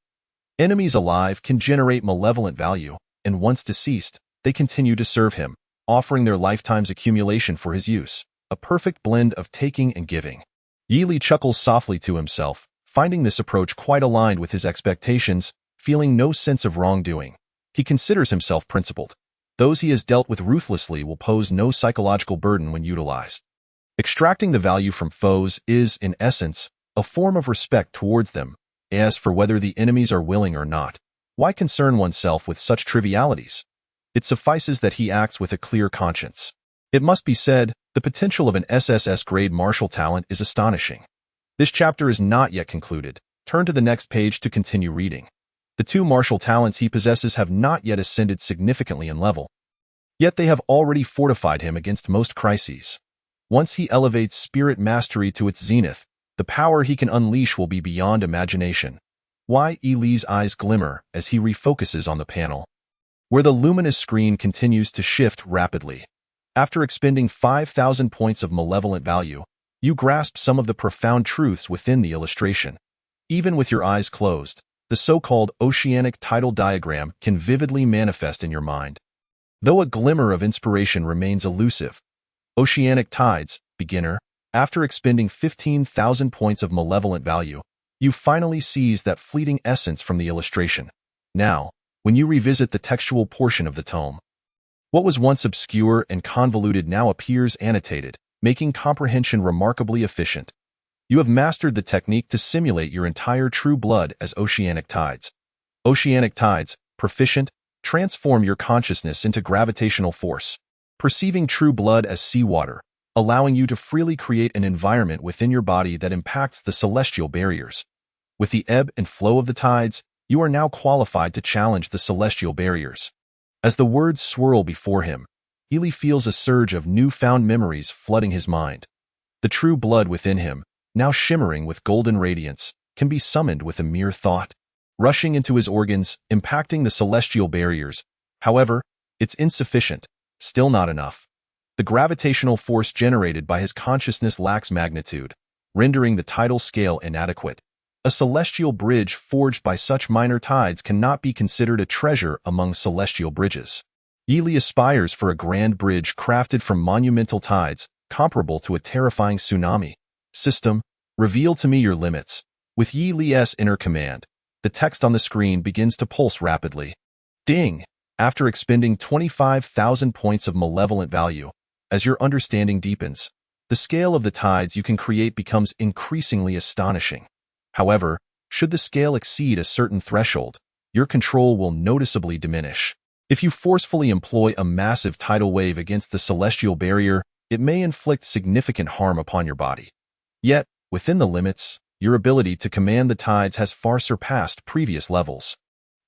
Enemies alive can generate malevolent value, and once deceased, they continue to serve him, offering their lifetime's accumulation for his use, a perfect blend of taking and giving. Yili chuckles softly to himself, finding this approach quite aligned with his expectations, feeling no sense of wrongdoing. He considers himself principled. Those he has dealt with ruthlessly will pose no psychological burden when utilized. Extracting the value from foes is, in essence, a form of respect towards them. As for whether the enemies are willing or not, why concern oneself with such trivialities? It suffices that he acts with a clear conscience. It must be said, the potential of an SSS-grade martial talent is astonishing. This chapter is not yet concluded. Turn to the next page to continue reading. The 2 martial talents he possesses have not yet ascended significantly in level, yet they have already fortified him against most crises. Once he elevates spirit mastery to its zenith, the power he can unleash will be beyond imagination. Yili's eyes glimmer as he refocuses on the panel, where the luminous screen continues to shift rapidly. After expending 5,000 points of malevolent value, you grasp some of the profound truths within the illustration. Even with your eyes closed, the so-called oceanic tidal diagram can vividly manifest in your mind. Though a glimmer of inspiration remains elusive, oceanic tides, beginner, after expending 15,000 points of malevolent value, you finally seize that fleeting essence from the illustration. Now, when you revisit the textual portion of the tome, what was once obscure and convoluted now appears annotated, making comprehension remarkably efficient. You have mastered the technique to simulate your entire true blood as oceanic tides. Oceanic tides, proficient, transform your consciousness into gravitational force, perceiving true blood as seawater, allowing you to freely create an environment within your body that impacts the celestial barriers. With the ebb and flow of the tides, you are now qualified to challenge the celestial barriers. As the words swirl before him, Yili feels a surge of newfound memories flooding his mind. The true blood within him, now shimmering with golden radiance, can be summoned with a mere thought, rushing into his organs, impacting the celestial barriers. However, it's insufficient, still not enough. The gravitational force generated by his consciousness lacks magnitude, rendering the tidal scale inadequate. A celestial bridge forged by such minor tides cannot be considered a treasure among celestial bridges. Yili aspires for a grand bridge crafted from monumental tides, comparable to a terrifying tsunami. System, reveal to me your limits. With Yili's inner command, the text on the screen begins to pulse rapidly. Ding! After expending 25,000 points of malevolent value, as your understanding deepens, the scale of the tides you can create becomes increasingly astonishing. However, should the scale exceed a certain threshold, your control will noticeably diminish. If you forcefully employ a massive tidal wave against the celestial barrier, it may inflict significant harm upon your body. Yet, within the limits, your ability to command the tides has far surpassed previous levels.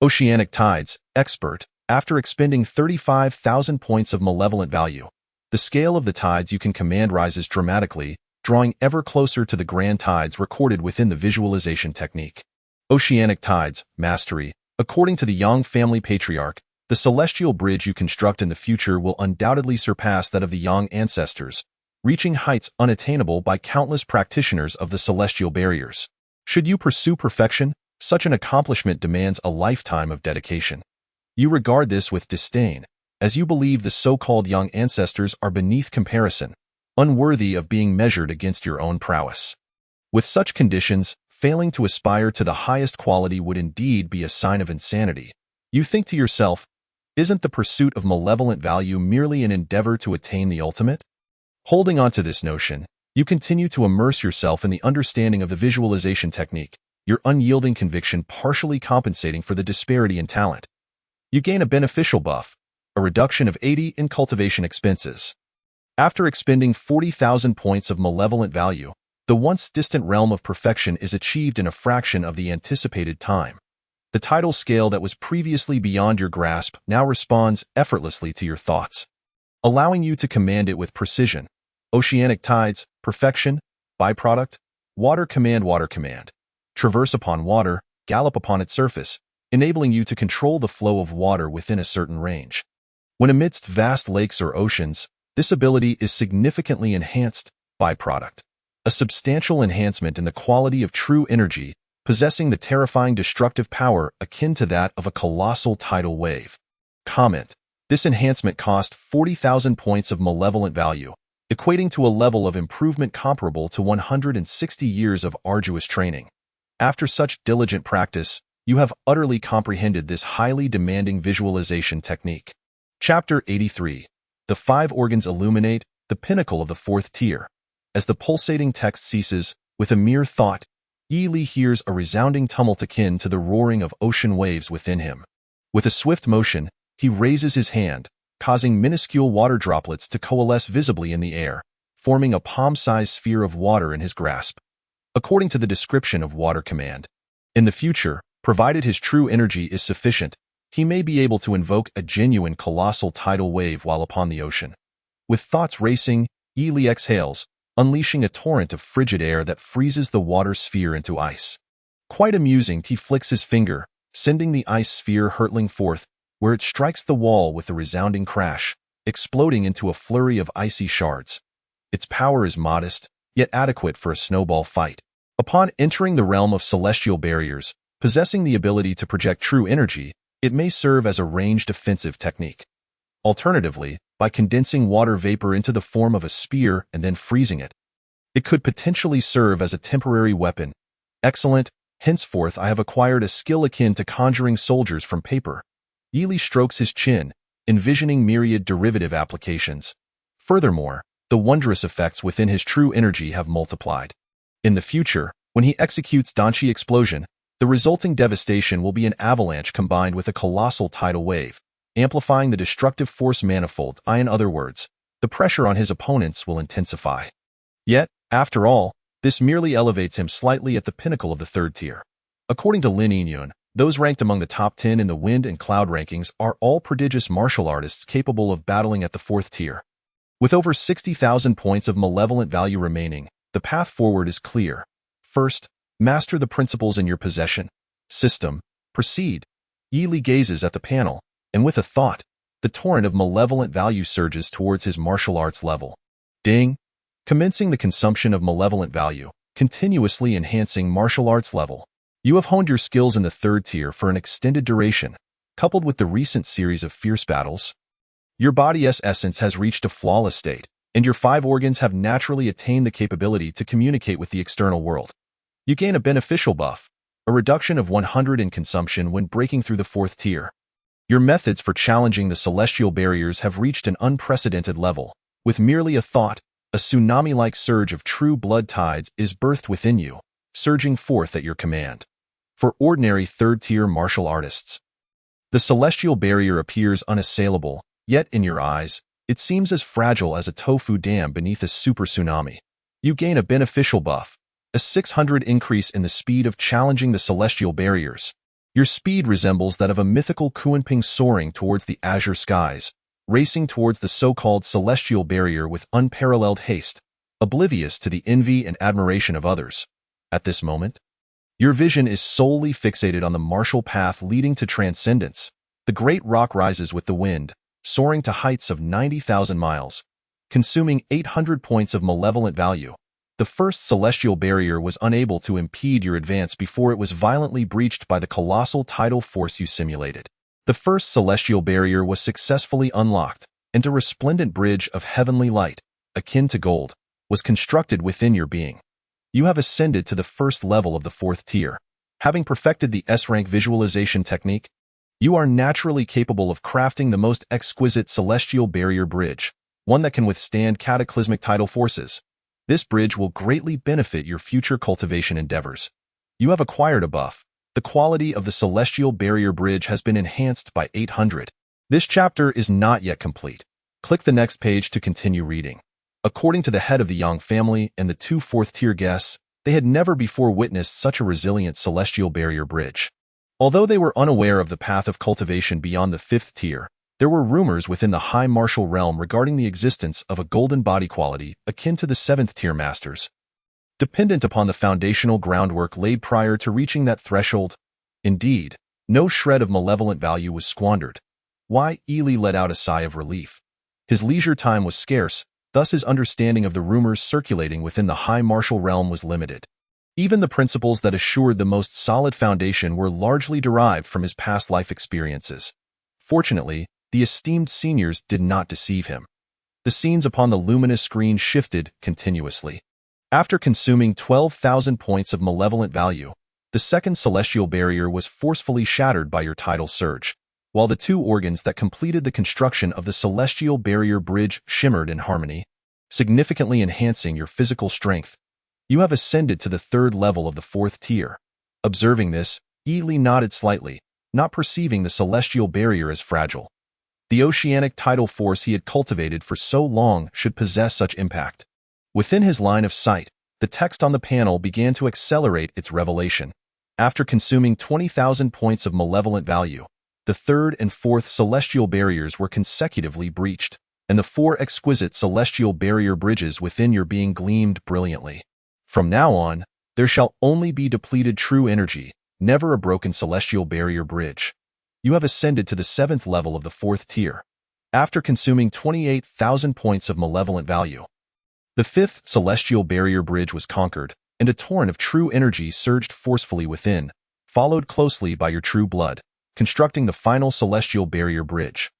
Oceanic Tides, Expert. After expending 35,000 points of malevolent value, the scale of the tides you can command rises dramatically, drawing ever closer to the grand tides recorded within the visualization technique. Oceanic Tides, Mastery. According to the Yang family patriarch, the celestial bridge you construct in the future will undoubtedly surpass that of the Yang ancestors, reaching heights unattainable by countless practitioners of the celestial barriers. Should you pursue perfection, such an accomplishment demands a lifetime of dedication. You regard this with disdain, as you believe the so-called Yang ancestors are beneath comparison, unworthy of being measured against your own prowess. With such conditions, failing to aspire to the highest quality would indeed be a sign of insanity. You think to yourself, isn't the pursuit of malevolent value merely an endeavor to attain the ultimate? Holding on to this notion, you continue to immerse yourself in the understanding of the visualization technique, your unyielding conviction partially compensating for the disparity in talent. You gain a beneficial buff, a reduction of 80 in cultivation expenses. After expending 40,000 points of malevolent value, the once distant realm of perfection is achieved in a fraction of the anticipated time. The tidal scale that was previously beyond your grasp now responds effortlessly to your thoughts, allowing you to command it with precision. Oceanic Tides, Perfection, Byproduct, Water Command, Traverse upon water, gallop upon its surface, enabling you to control the flow of water within a certain range. When amidst vast lakes or oceans, this ability is significantly enhanced. Byproduct, a substantial enhancement in the quality of true energy, possessing the terrifying destructive power akin to that of a colossal tidal wave. Comment, this enhancement cost 40,000 points of malevolent value, equating to a level of improvement comparable to 160 years of arduous training. After such diligent practice, you have utterly comprehended this highly demanding visualization technique. Chapter 83. The five organs illuminate the pinnacle of the fourth tier. As the pulsating text ceases, with a mere thought, Yi Li hears a resounding tumult akin to the roaring of ocean waves within him. With a swift motion, he raises his hand, causing minuscule water droplets to coalesce visibly in the air, forming a palm-sized sphere of water in his grasp. According to the description of Water Command, in the future, provided his true energy is sufficient, he may be able to invoke a genuine colossal tidal wave while upon the ocean. With thoughts racing, Yi Li exhales, unleashing a torrent of frigid air that freezes the water sphere into ice. Quite amusing, he flicks his finger, sending the ice sphere hurtling forth, where it strikes the wall with a resounding crash, exploding into a flurry of icy shards. Its power is modest, yet adequate for a snowball fight. Upon entering the realm of celestial barriers, possessing the ability to project true energy, it may serve as a ranged offensive technique. Alternatively, by condensing water vapor into the form of a spear and then freezing it, it could potentially serve as a temporary weapon. Excellent. Henceforth I have acquired a skill akin to conjuring soldiers from paper. Yi Li strokes his chin, envisioning myriad derivative applications. Furthermore, the wondrous effects within his true energy have multiplied. In the future, when he executes Danchi Explosion, the resulting devastation will be an avalanche combined with a colossal tidal wave, amplifying the destructive force manifold. In other words, the pressure on his opponents will intensify. Yet, after all, this merely elevates him slightly at the pinnacle of the third tier. According to Lin Yinyun, those ranked among the top 10 in the Wind and Cloud rankings are all prodigious martial artists capable of battling at the fourth tier. With over 60,000 points of malevolent value remaining, the path forward is clear. First, master the principles in your possession. System. Proceed. Yi Li gazes at the panel, and with a thought, the torrent of malevolent value surges towards his martial arts level. Ding. Commencing the consumption of malevolent value, continuously enhancing martial arts level. You have honed your skills in the third tier for an extended duration, coupled with the recent series of fierce battles. Your body's essence has reached a flawless state, and your five organs have naturally attained the capability to communicate with the external world. You gain a beneficial buff, a reduction of 100 in consumption when breaking through the fourth tier. Your methods for challenging the celestial barriers have reached an unprecedented level. With merely a thought, a tsunami-like surge of true blood tides is birthed within you, surging forth at your command. For ordinary third-tier martial artists, the celestial barrier appears unassailable, yet in your eyes, it seems as fragile as a tofu dam beneath a super tsunami. You gain a beneficial buff, a 600 increase in the speed of challenging the celestial barriers. Your speed resembles that of a mythical Kunping soaring towards the azure skies, racing towards the so-called celestial barrier with unparalleled haste, oblivious to the envy and admiration of others. At this moment, your vision is solely fixated on the martial path leading to transcendence. The great rock rises with the wind, soaring to heights of 90,000 miles, consuming 800 points of malevolent value. The first celestial barrier was unable to impede your advance before it was violently breached by the colossal tidal force you simulated. The first celestial barrier was successfully unlocked, and a resplendent bridge of heavenly light, akin to gold, was constructed within your being. You have ascended to the first level of the fourth tier. Having perfected the S-rank visualization technique, you are naturally capable of crafting the most exquisite celestial barrier bridge, one that can withstand cataclysmic tidal forces. This bridge will greatly benefit your future cultivation endeavors. You have acquired a buff. The quality of the celestial barrier bridge has been enhanced by 800. This chapter is not yet complete. Click the next page to continue reading. According to the head of the Yang family and the two fourth-tier guests, they had never before witnessed such a resilient celestial barrier bridge. Although they were unaware of the path of cultivation beyond the fifth tier, there were rumors within the high martial realm regarding the existence of a golden body quality akin to the seventh-tier masters. Dependent upon the foundational groundwork laid prior to reaching that threshold, indeed, no shred of malevolent value was squandered. Why? Ely let out a sigh of relief. His leisure time was scarce, thus his understanding of the rumors circulating within the high martial realm was limited. Even the principles that assured the most solid foundation were largely derived from his past life experiences. Fortunately, the esteemed seniors did not deceive him. The scenes upon the luminous screen shifted continuously. After consuming 12,000 points of malevolent value, the second celestial barrier was forcefully shattered by your tidal surge, while the two organs that completed the construction of the celestial barrier bridge shimmered in harmony, significantly enhancing your physical strength. You have ascended to the third level of the fourth tier. Observing this, Ely nodded slightly, not perceiving the celestial barrier as fragile. The oceanic tidal force he had cultivated for so long should possess such impact. Within his line of sight, the text on the panel began to accelerate its revelation. After consuming 20,000 points of malevolent value, the third and fourth celestial barriers were consecutively breached, and the four exquisite celestial barrier bridges within your being gleamed brilliantly. From now on, there shall only be depleted true energy, never a broken celestial barrier bridge. You have ascended to the seventh level of the fourth tier. After consuming 28,000 points of malevolent value, the fifth celestial barrier bridge was conquered, and a torrent of true energy surged forcefully within, followed closely by your true blood, constructing the final celestial barrier bridge.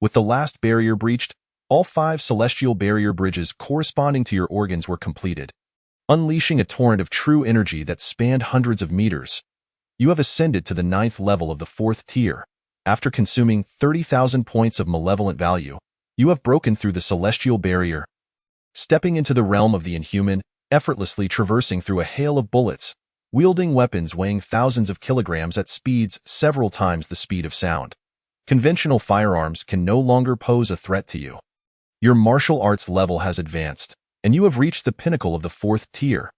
With the last barrier breached, all 5 celestial barrier bridges corresponding to your organs were completed, unleashing a torrent of true energy that spanned hundreds of meters. You have ascended to the 9th level of the 4th tier. After consuming 30,000 points of malevolent value, you have broken through the celestial barrier, stepping into the realm of the inhuman, effortlessly traversing through a hail of bullets, wielding weapons weighing thousands of kilograms at speeds several times the speed of sound. Conventional firearms can no longer pose a threat to you. Your martial arts level has advanced, and you have reached the pinnacle of the 4th tier.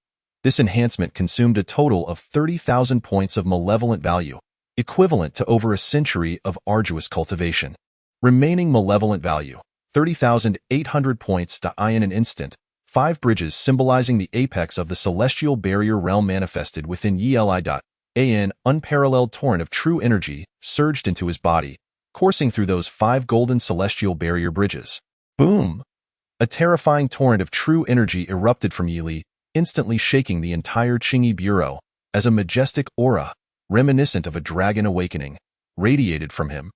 This enhancement consumed a total of 30,000 points of malevolent value, equivalent to over a century of arduous cultivation. Remaining malevolent value, 30,800 points in an instant. 5 bridges symbolizing the apex of the celestial barrier realm manifested within Yli.An unparalleled torrent of true energy surged into his body, coursing through those 5 golden celestial barrier bridges. Boom! A terrifying torrent of true energy erupted from Yili, instantly shaking the entire Qingyi Bureau, as a majestic aura, reminiscent of a dragon awakening, radiated from him.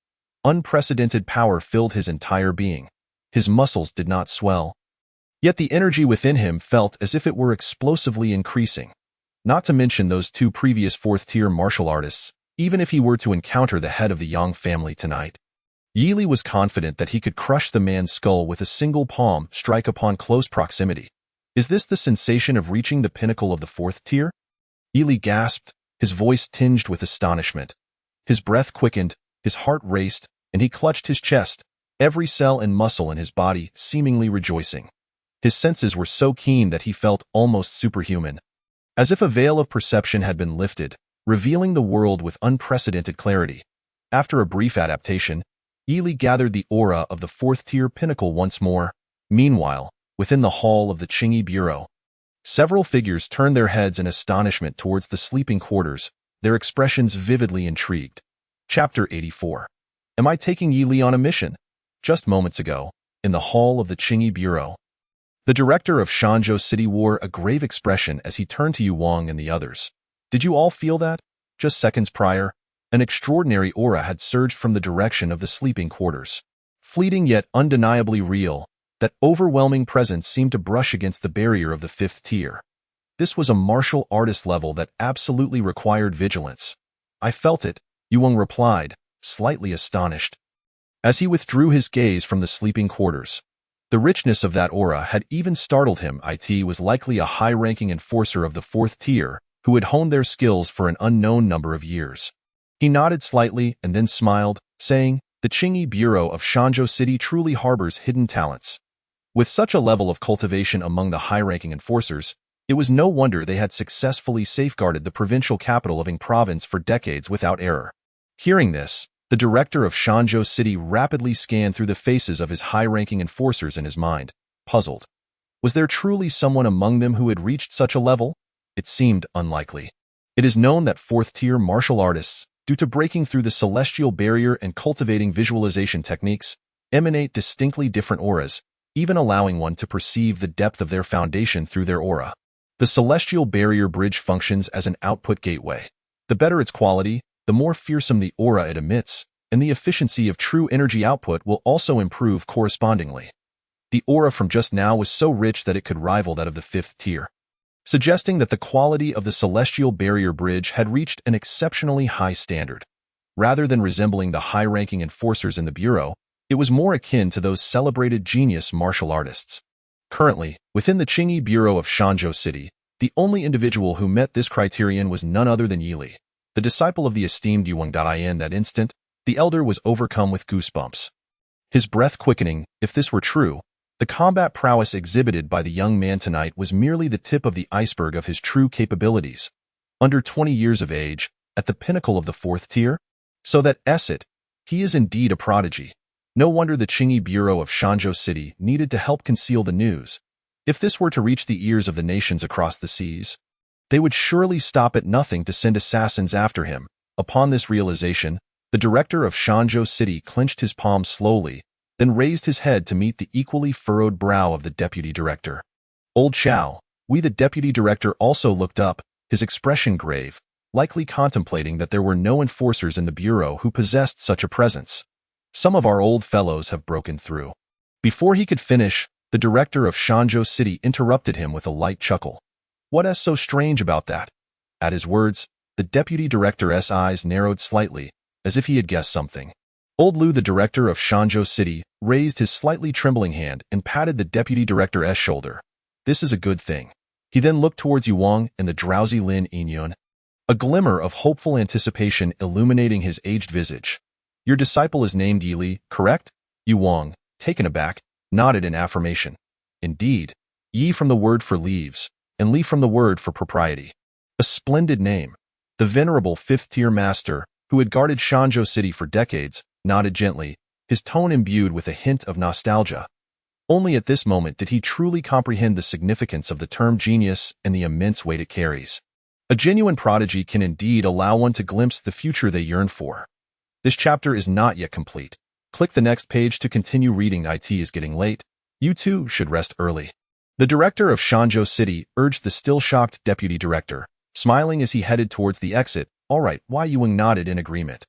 Unprecedented power filled his entire being. His muscles did not swell, yet the energy within him felt as if it were explosively increasing. Not to mention those 2 previous 4th-tier martial artists, even if he were to encounter the head of the Yang family tonight. Yili was confident that he could crush the man's skull with a single palm strike upon close proximity. Is this the sensation of reaching the pinnacle of the 4th tier? Yili gasped, his voice tinged with astonishment. His breath quickened, his heart raced, and he clutched his chest, every cell and muscle in his body seemingly rejoicing. His senses were so keen that he felt almost superhuman. As if a veil of perception had been lifted, revealing the world with unprecedented clarity. After a brief adaptation, Yi Li gathered the aura of the fourth-tier pinnacle once more. Meanwhile, within the hall of the Qingyi Bureau, several figures turned their heads in astonishment towards the sleeping quarters, their expressions vividly intrigued. Chapter 84. Am I taking Yi Li on a mission? Just moments ago, in the hall of the Qingyi Bureau, the director of Shanzhou City wore a grave expression as he turned to Yu Wang and the others. Did you all feel that? Just seconds prior, an extraordinary aura had surged from the direction of the sleeping quarters. Fleeting yet undeniably real, that overwhelming presence seemed to brush against the barrier of the fifth tier. This was a martial artist level that absolutely required vigilance. I felt it, Yu Wang replied, slightly astonished. As he withdrew his gaze from the sleeping quarters, the richness of that aura had even startled him. It was likely a high-ranking enforcer of the fourth tier who had honed their skills for an unknown number of years. He nodded slightly and then smiled, saying, the Qingyi Bureau of Shanzhou City truly harbors hidden talents. With such a level of cultivation among the high-ranking enforcers, it was no wonder they had successfully safeguarded the provincial capital of Ying Province for decades without error. Hearing this, the director of Shanzhou City rapidly scanned through the faces of his high-ranking enforcers in his mind, puzzled. Was there truly someone among them who had reached such a level? It seemed unlikely. It is known that fourth-tier martial artists, due to breaking through the celestial barrier and cultivating visualization techniques, emanate distinctly different auras, even allowing one to perceive the depth of their foundation through their aura. The celestial barrier bridge functions as an output gateway. The better its quality, the more fearsome the aura it emits, and the efficiency of true energy output will also improve correspondingly. The aura from just now was so rich that it could rival that of the fifth tier, suggesting that the quality of the celestial barrier bridge had reached an exceptionally high standard. Rather than resembling the high-ranking enforcers in the Bureau, it was more akin to those celebrated genius martial artists. Currently, within the Qingyi Bureau of Shanzhou City, the only individual who met this criterion was none other than Yi Li, the disciple of the esteemed Yu Wang. In that instant, the elder was overcome with goosebumps. His breath quickening. If this were true, the combat prowess exhibited by the young man tonight was merely the tip of the iceberg of his true capabilities. Under 20 years of age, at the pinnacle of the fourth tier? So that he is indeed a prodigy. No wonder the Qingyi Bureau of Shanzhou City needed to help conceal the news. If this were to reach the ears of the nations across the seas, they would surely stop at nothing to send assassins after him. Upon this realization, the director of Shanzhou City clenched his palms slowly, then raised his head to meet the equally furrowed brow of the deputy director. Old Xiao, the deputy director also looked up, his expression grave, likely contemplating that there were no enforcers in the bureau who possessed such a presence. Some of our old fellows have broken through. Before he could finish, the director of Shanzhou City interrupted him with a light chuckle. What's so strange about that? At his words, the deputy director's eyes narrowed slightly, as if he had guessed something. Old Lu, the director of Shanzhou City, raised his slightly trembling hand and patted the deputy director's shoulder. This is a good thing. He then looked towards Yu Wang and the drowsy Lin Yinyun, a glimmer of hopeful anticipation illuminating his aged visage. Your disciple is named Yi Li, correct? Yu Wang, taken aback, nodded in affirmation. Indeed, Yi from the word for leaves, and Li from the word for propriety. A splendid name. The venerable fifth-tier master, who had guarded Shanzhou City for decades, nodded gently, his tone imbued with a hint of nostalgia. Only at this moment did he truly comprehend the significance of the term genius and the immense weight it carries. A genuine prodigy can indeed allow one to glimpse the future they yearn for. This chapter is not yet complete. Click the next page to continue reading. It is getting late. You too should rest early. The director of Shanzhou City urged the still-shocked deputy director, smiling as he headed towards the exit. All right, Yu Wang nodded in agreement.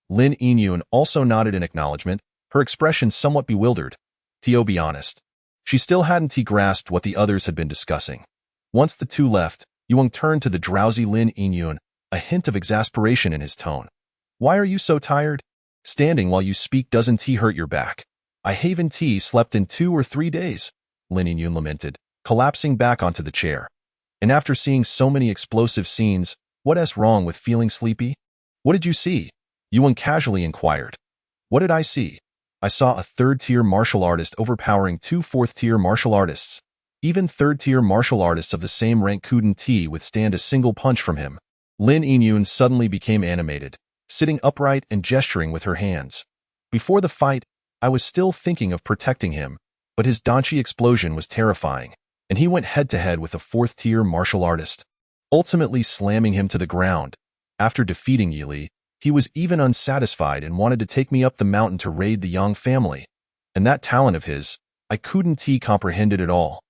Lin Yinyun also nodded in acknowledgement, her expression somewhat bewildered. To be honest, she still hadn't grasped what the others had been discussing. Once the two left, Yu Wang turned to the drowsy Lin Yinyun, a hint of exasperation in his tone. Why are you so tired? Standing while you speak doesn't hurt your back. I haven't slept in 2 or 3 days, Lin Yinyun lamented, collapsing back onto the chair. And after seeing so many explosive scenes, what's wrong with feeling sleepy? What did you see? Yu Wang casually inquired. What did I see? I saw a third-tier martial artist overpowering 2 fourth-tier martial artists. Even third-tier martial artists of the same rank couldn't withstand a single punch from him. Lin Yingyun suddenly became animated, sitting upright and gesturing with her hands. Before the fight, I was still thinking of protecting him, but his Danchi explosion was terrifying, and he went head-to-head with a fourth-tier martial artist, ultimately slamming him to the ground. After defeating Yi Li, he was even unsatisfied and wanted to take me up the mountain to raid the Yang family. And that talent of his, I couldn't comprehend it at all.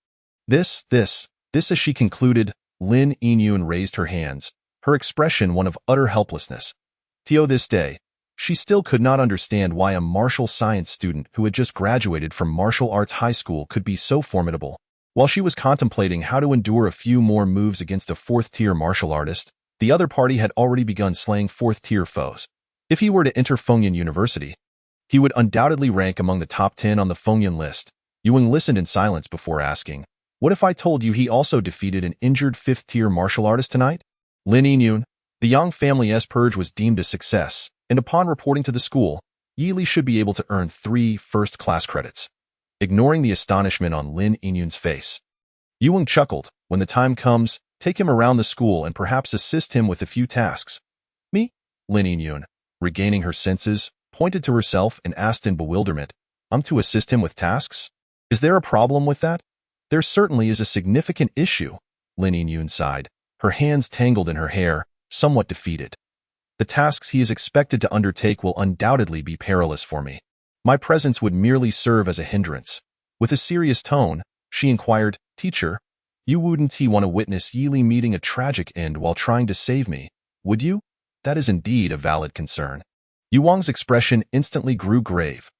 This, as she concluded, Lin Yingyun raised her hands, her expression one of utter helplessness. Till this day, she still could not understand why a martial science student who had just graduated from martial arts high school could be so formidable. While she was contemplating how to endure a few more moves against a fourth-tier martial artist, the other party had already begun slaying fourth-tier foes. If he were to enter Fengyun University, he would undoubtedly rank among the top 10 on the Fengyun list. Yuang listened in silence before asking, "What if I told you he also defeated an injured fifth-tier martial artist tonight?" Lin Yingyun, the Yang family's purge was deemed a success, and upon reporting to the school, Yi Li should be able to earn 3 first-class credits. Ignoring the astonishment on Lin Yingyun's face, Yuang chuckled, "When the time comes, take him around the school and perhaps assist him with a few tasks." "Me?" Lin Yingyun, regaining her senses, pointed to herself and asked in bewilderment, "I'm to assist him with tasks? Is there a problem with that?" "There certainly is a significant issue," Lin Yingyun sighed, her hands tangled in her hair, somewhat defeated. "The tasks he is expected to undertake will undoubtedly be perilous for me. My presence would merely serve as a hindrance." With a serious tone, she inquired, "Teacher, you wouldn't want to witness Yi Li meeting a tragic end while trying to save me, would you?" "That is indeed a valid concern." Yuang's expression instantly grew grave.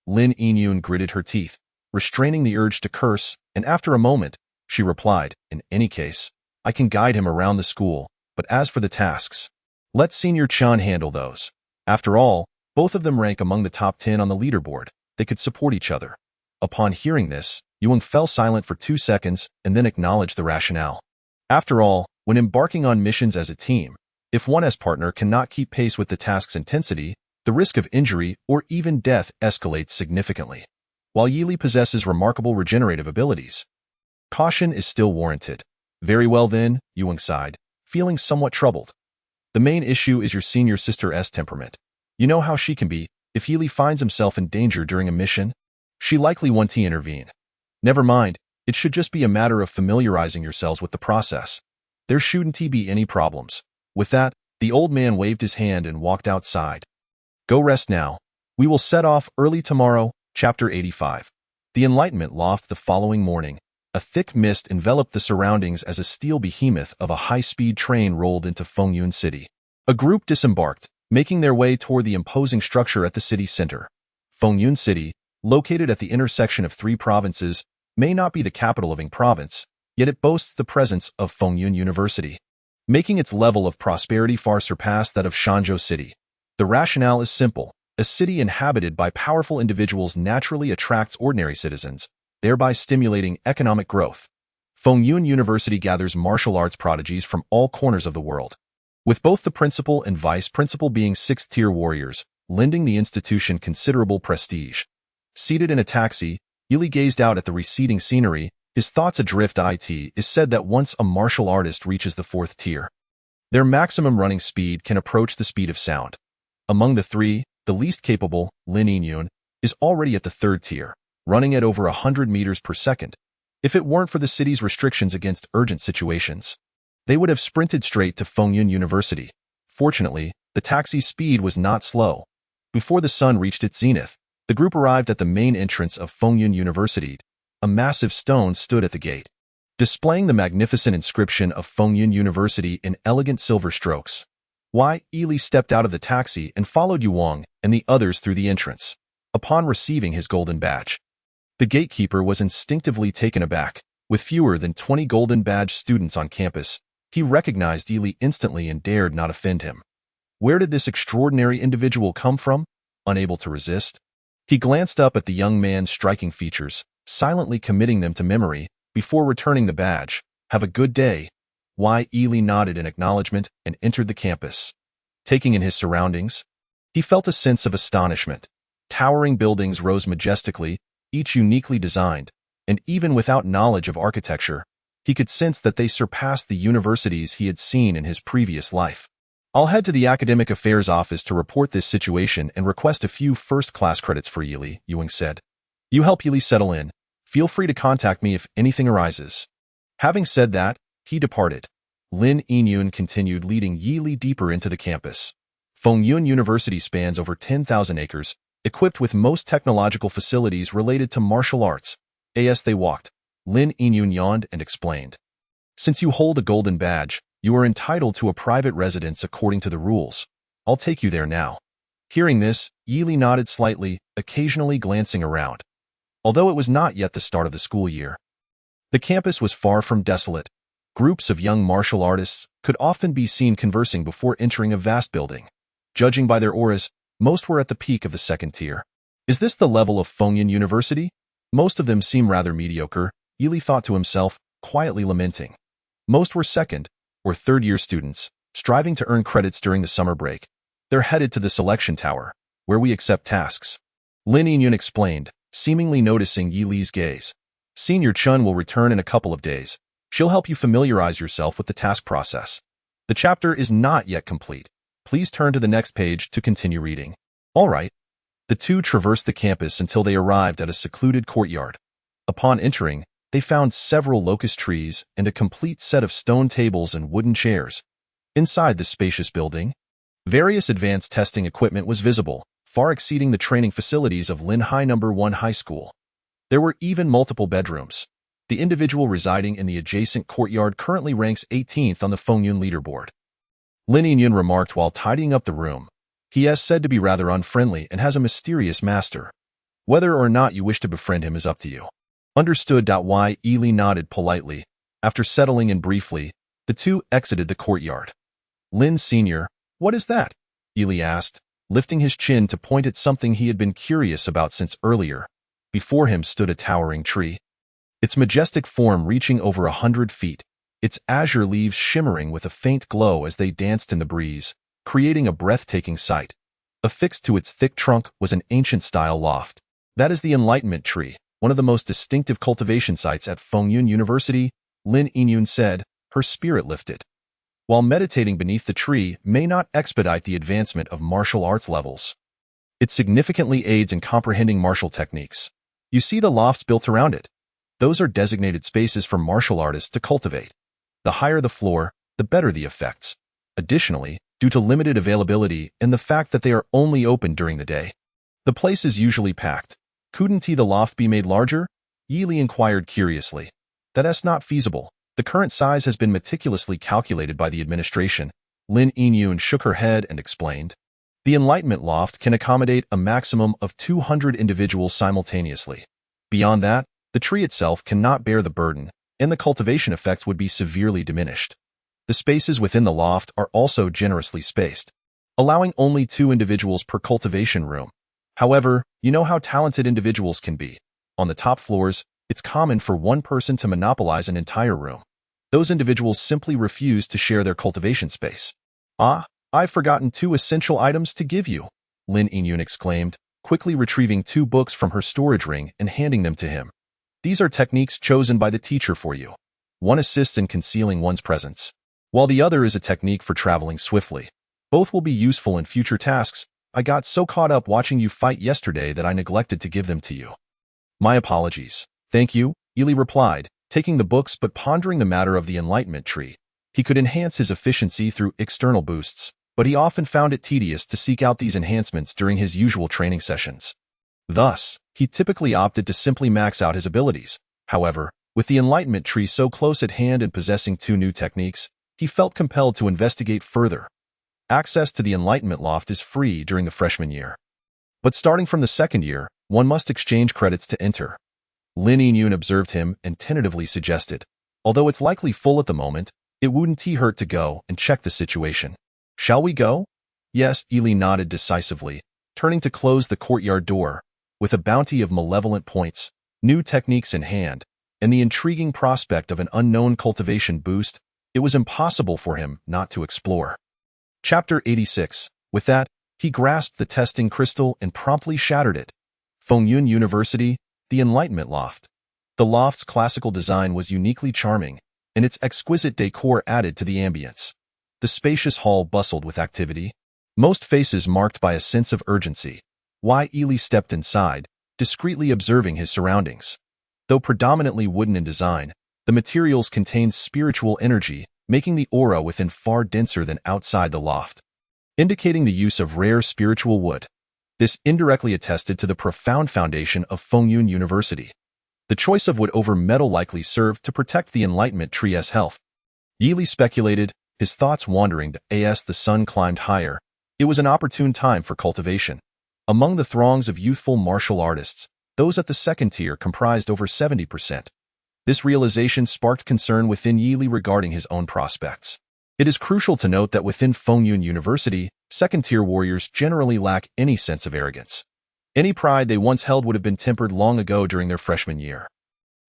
Lin Yingyun gritted her teeth, restraining the urge to curse, and after a moment, she replied, "In any case, I can guide him around the school, but as for the tasks, let Senior Chan handle those. After all, both of them rank among the top 10 on the leaderboard. They could support each other." Upon hearing this, Yuang fell silent for 2 seconds and then acknowledged the rationale. After all, when embarking on missions as a team, if one's partner cannot keep pace with the task's intensity, the risk of injury or even death escalates significantly. While Yi Li possesses remarkable regenerative abilities, caution is still warranted. "Very well then," Yuang sighed, feeling somewhat troubled. "The main issue is your senior sister's temperament. You know how she can be. If Yi Li finds himself in danger during a mission, she likely won't intervene. Never mind, it should just be a matter of familiarizing yourselves with the process. There shouldn't be any problems." With that, the old man waved his hand and walked outside. "Go rest now. We will set off early tomorrow." Chapter 85. The Enlightenment Loft. The following morning, a thick mist enveloped the surroundings as a steel behemoth of a high-speed train rolled into Fengyun City. A group disembarked, making their way toward the imposing structure at the city center. Fengyun City, located at the intersection of 3 provinces, may not be the capital of Ying Province, yet it boasts the presence of Fengyun University, making its level of prosperity far surpass that of Shanzhou City. The rationale is simple. A city inhabited by powerful individuals naturally attracts ordinary citizens, thereby stimulating economic growth. Fengyun University gathers martial arts prodigies from all corners of the world, with both the principal and vice principal being 6th-tier warriors, lending the institution considerable prestige. Seated in a taxi, Yi Li gazed out at the receding scenery, his thoughts adrift. It is said that once a martial artist reaches the 4th tier, their maximum running speed can approach the speed of sound. Among the 3, the least capable, Lin Yingyun, is already at the 3rd tier, running at over 100 meters per second. If it weren't for the city's restrictions against urgent situations, they would have sprinted straight to Fengyun University. Fortunately, the taxi's speed was not slow. Before the sun reached its zenith, the group arrived at the main entrance of Fengyun University. A massive stone stood at the gate, displaying the magnificent inscription of Fengyun University in elegant silver strokes. Yi Li stepped out of the taxi and followed Yuang and the others through the entrance. Upon receiving his golden badge, the gatekeeper was instinctively taken aback. With fewer than 20 golden badge students on campus, he recognized Yi Li instantly and dared not offend him. Where did this extraordinary individual come from? Unable to resist, he glanced up at the young man's striking features, silently committing them to memory before returning the badge. "Have a good day." Yi Li nodded in acknowledgement and entered the campus. Taking in his surroundings, he felt a sense of astonishment. Towering buildings rose majestically, each uniquely designed, and even without knowledge of architecture, he could sense that they surpassed the universities he had seen in his previous life. I'll head to the Academic Affairs Office to report this situation and request a few first-class credits for Yili, Ewing said. You help Yili settle in. Feel free to contact me if anything arises. Having said that, he departed. Lin Yinyun continued leading Yili deeper into the campus. Fengyun University spans over 10,000 acres, equipped with most technological facilities related to martial arts. As they walked, Lin Yinyun yawned and explained. Since you hold a golden badge, you are entitled to a private residence according to the rules. I'll take you there now. Hearing this, Yili nodded slightly, occasionally glancing around. Although it was not yet the start of the school year, the campus was far from desolate. Groups of young martial artists could often be seen conversing before entering a vast building. Judging by their auras, most were at the peak of the second tier. Is this the level of Fengyun University? Most of them seem rather mediocre, Yili thought to himself, quietly lamenting. Most were second or third-year students, striving to earn credits during the summer break. They're headed to the selection tower, where we accept tasks. Lin Yinyun explained, seemingly noticing Yili's gaze. Senior Chun will return in a couple of days. She'll help you familiarize yourself with the task process. The chapter is not yet complete. Please turn to the next page to continue reading. All right. The two traversed the campus until they arrived at a secluded courtyard. Upon entering, they found several locust trees and a complete set of stone tables and wooden chairs. Inside the spacious building, various advanced testing equipment was visible, far exceeding the training facilities of Linhai No. 1 High School. There were even multiple bedrooms. The individual residing in the adjacent courtyard currently ranks 18th on the Fengyun leaderboard. Lin Yinyun remarked while tidying up the room. He is said to be rather unfriendly and has a mysterious master. Whether or not you wish to befriend him is up to you. Understood. Why? Yili nodded politely. After settling in briefly, the two exited the courtyard. Lin Sr., what is that? Yili asked, lifting his chin to point at something he had been curious about since earlier. Before him stood a towering tree. Its majestic form reaching over 100 feet, its azure leaves shimmering with a faint glow as they danced in the breeze, creating a breathtaking sight. Affixed to its thick trunk was an ancient-style loft. That is the Enlightenment Tree, one of the most distinctive cultivation sites at Fengyun University, Lin Yinyun said, her spirit lifted. While meditating beneath the tree may not expedite the advancement of martial arts levels, it significantly aids in comprehending martial techniques. You see the lofts built around it. Those are designated spaces for martial artists to cultivate. The higher the floor, the better the effects. Additionally, due to limited availability and the fact that they are only open during the day, the place is usually packed. Couldn't the loft be made larger? Yili inquired curiously. That's not feasible. The current size has been meticulously calculated by the administration. Lin Yinyun shook her head and explained. The Enlightenment Loft can accommodate a maximum of 200 individuals simultaneously. Beyond that, the tree itself cannot bear the burden, and the cultivation effects would be severely diminished. The spaces within the loft are also generously spaced, allowing only 2 individuals per cultivation room. However, you know how talented individuals can be. On the top floors, it's common for one person to monopolize an entire room. Those individuals simply refuse to share their cultivation space. Ah, I've forgotten 2 essential items to give you, Lin Yinyun exclaimed, quickly retrieving 2 books from her storage ring and handing them to him. These are techniques chosen by the teacher for you. One assists in concealing one's presence, while the other is a technique for traveling swiftly. Both will be useful in future tasks. I got so caught up watching you fight yesterday that I neglected to give them to you. My apologies. Thank you, Yili replied, taking the books but pondering the matter of the Enlightenment Tree. He could enhance his efficiency through external boosts, but he often found it tedious to seek out these enhancements during his usual training sessions. Thus, he typically opted to simply max out his abilities. However, with the Enlightenment Tree so close at hand and possessing 2 new techniques, he felt compelled to investigate further. Access to the Enlightenment Loft is free during the freshman year. But starting from the second year, one must exchange credits to enter. Lin Yinyun observed him and tentatively suggested, although it's likely full at the moment, it wouldn't hurt to go and check the situation. Shall we go? Yes, Yili nodded decisively, turning to close the courtyard door. With a bounty of malevolent points, new techniques in hand, and the intriguing prospect of an unknown cultivation boost, it was impossible for him not to explore. Chapter 86. With that, he grasped the testing crystal and promptly shattered it. Fengyun University, the Enlightenment Loft. The loft's classical design was uniquely charming, and its exquisite decor added to the ambience. The spacious hall bustled with activity, most faces marked by a sense of urgency. Ely stepped inside, discreetly observing his surroundings. Though predominantly wooden in design, the materials contained spiritual energy, making the aura within far denser than outside the loft, indicating the use of rare spiritual wood. This indirectly attested to the profound foundation of Fengyun University. The choice of wood over metal likely served to protect the Enlightenment tree's health. Ely speculated, his thoughts wandering to as the sun climbed higher. It was an opportune time for cultivation. Among the throngs of youthful martial artists, those at the second tier comprised over 70%. This realization sparked concern within Ely regarding his own prospects. It is crucial to note that within Fengyun University, second-tier warriors generally lack any sense of arrogance. Any pride they once held would have been tempered long ago during their freshman year.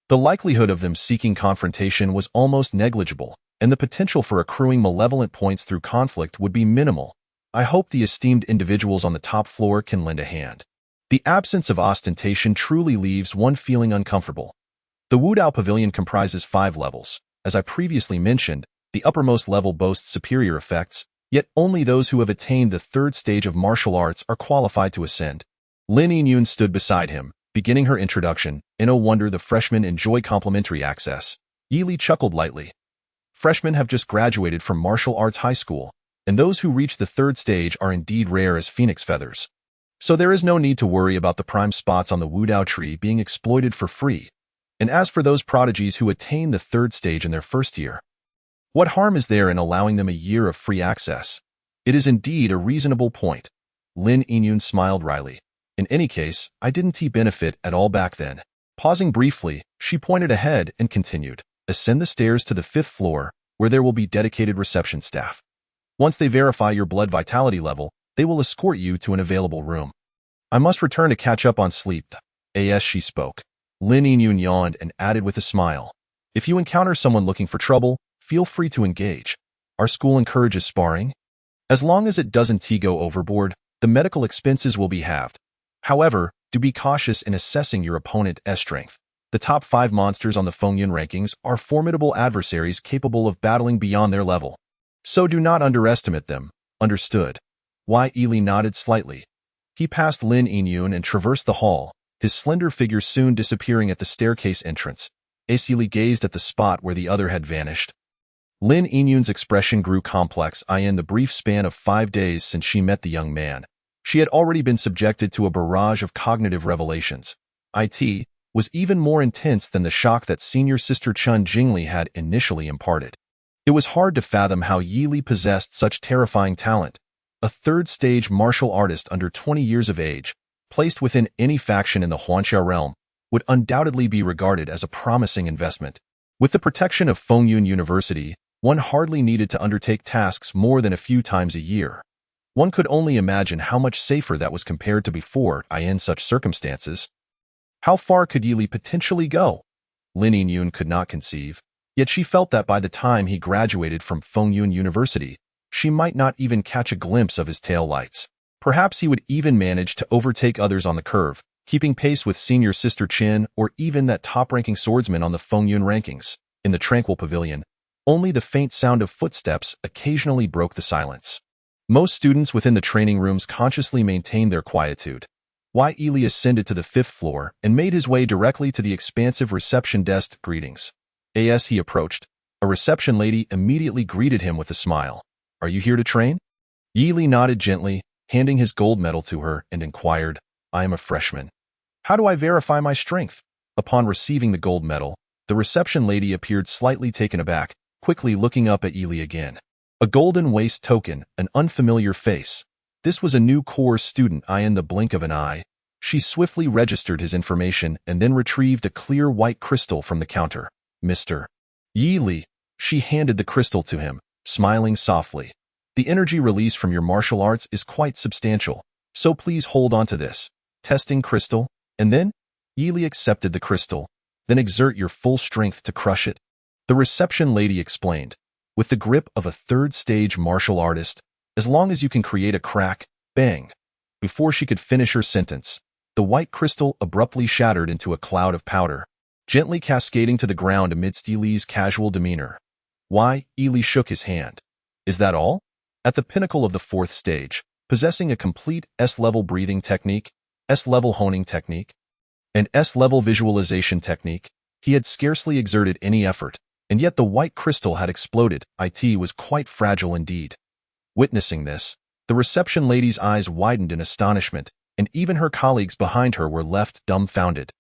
The likelihood of them seeking confrontation was almost negligible, and the potential for accruing malevolent points through conflict would be minimal. I hope the esteemed individuals on the top floor can lend a hand. The absence of ostentation truly leaves one feeling uncomfortable. The Wudao Pavilion comprises 5 levels. As I previously mentioned, the uppermost level boasts superior effects, yet only those who have attained the 3rd stage of martial arts are qualified to ascend. Lin Yinyun stood beside him, beginning her introduction. No wonder the freshmen enjoy complimentary access. Ely chuckled lightly. Freshmen have just graduated from martial arts high school, and those who reach the 3rd stage are indeed rare as phoenix feathers. So there is no need to worry about the prime spots on the Wudao tree being exploited for free. And as for those prodigies who attain the 3rd stage in their first year, what harm is there in allowing them a year of free access? It is indeed a reasonable point. Lin Yinyun smiled wryly. In any case, I didn't benefit at all back then. Pausing briefly, she pointed ahead and continued, ascend the stairs to the 5th floor, where there will be dedicated reception staff. Once they verify your blood vitality level, they will escort you to an available room. I must return to catch up on sleep. As she spoke, Lin Yinyun yawned and added with a smile, if you encounter someone looking for trouble, feel free to engage. Our school encourages sparring. As long as it doesn't go overboard, the medical expenses will be halved. However, do be cautious in assessing your opponent's strength. The top 5 monsters on the Fengyun rankings are formidable adversaries capable of battling beyond their level. So do not underestimate them. Understood? Ely nodded slightly. He passed Lin Yinyun and traversed the hall, his slender figure soon disappearing at the staircase entrance. Ely gazed at the spot where the other had vanished. Lin Yinyun's expression grew complex in the brief span of 5 days since she met the young man. She had already been subjected to a barrage of cognitive revelations. It was even more intense than the shock that senior sister Chun Jingli had initially imparted. It was hard to fathom how Ely possessed such terrifying talent. A 3rd stage martial artist under 20 years of age, placed within any faction in the Huanxia realm, would undoubtedly be regarded as a promising investment. With the protection of Fengyun University, one hardly needed to undertake tasks more than a few times a year. One could only imagine how much safer that was compared to before in such circumstances. How far could Ely potentially go? Lin Yinyun could not conceive, yet she felt that by the time he graduated from Fengyun University, she might not even catch a glimpse of his tail lights. Perhaps he would even manage to overtake others on the curve, keeping pace with senior sister Qin or even that top-ranking swordsman on the Fengyun rankings. In the tranquil pavilion, only the faint sound of footsteps occasionally broke the silence. Most students within the training rooms consciously maintained their quietude. Ely ascended to the 5th floor and made his way directly to the expansive reception desk. Greetings. As he approached, a reception lady immediately greeted him with a smile. Are you here to train? Ely nodded gently, handing his gold medal to her, and inquired, I am a freshman. How do I verify my strength? Upon receiving the gold medal, the reception lady appeared slightly taken aback, quickly looking up at Ely again. A golden waist token, an unfamiliar face. This was a new course student in the blink of an eye. She swiftly registered his information and then retrieved a clear white crystal from the counter. Mr. Ely, she handed the crystal to him, smiling softly. The energy release from your martial arts is quite substantial, so please hold on to this. Testing crystal, and then? Ely accepted the crystal, then exert your full strength to crush it. The reception lady explained. With the grip of a 3rd stage martial artist, as long as you can create a crack, bang. Before she could finish her sentence, the white crystal abruptly shattered into a cloud of powder. gently cascading to the ground amidst Yi's casual demeanor. Why? Yi shook his hand. Is that all? At the pinnacle of the fourth stage, possessing a complete S-level breathing technique, S-level honing technique, and S-level visualization technique, he had scarcely exerted any effort, and yet the white crystal had exploded. It was quite fragile indeed. Witnessing this, the reception lady's eyes widened in astonishment, and even her colleagues behind her were left dumbfounded.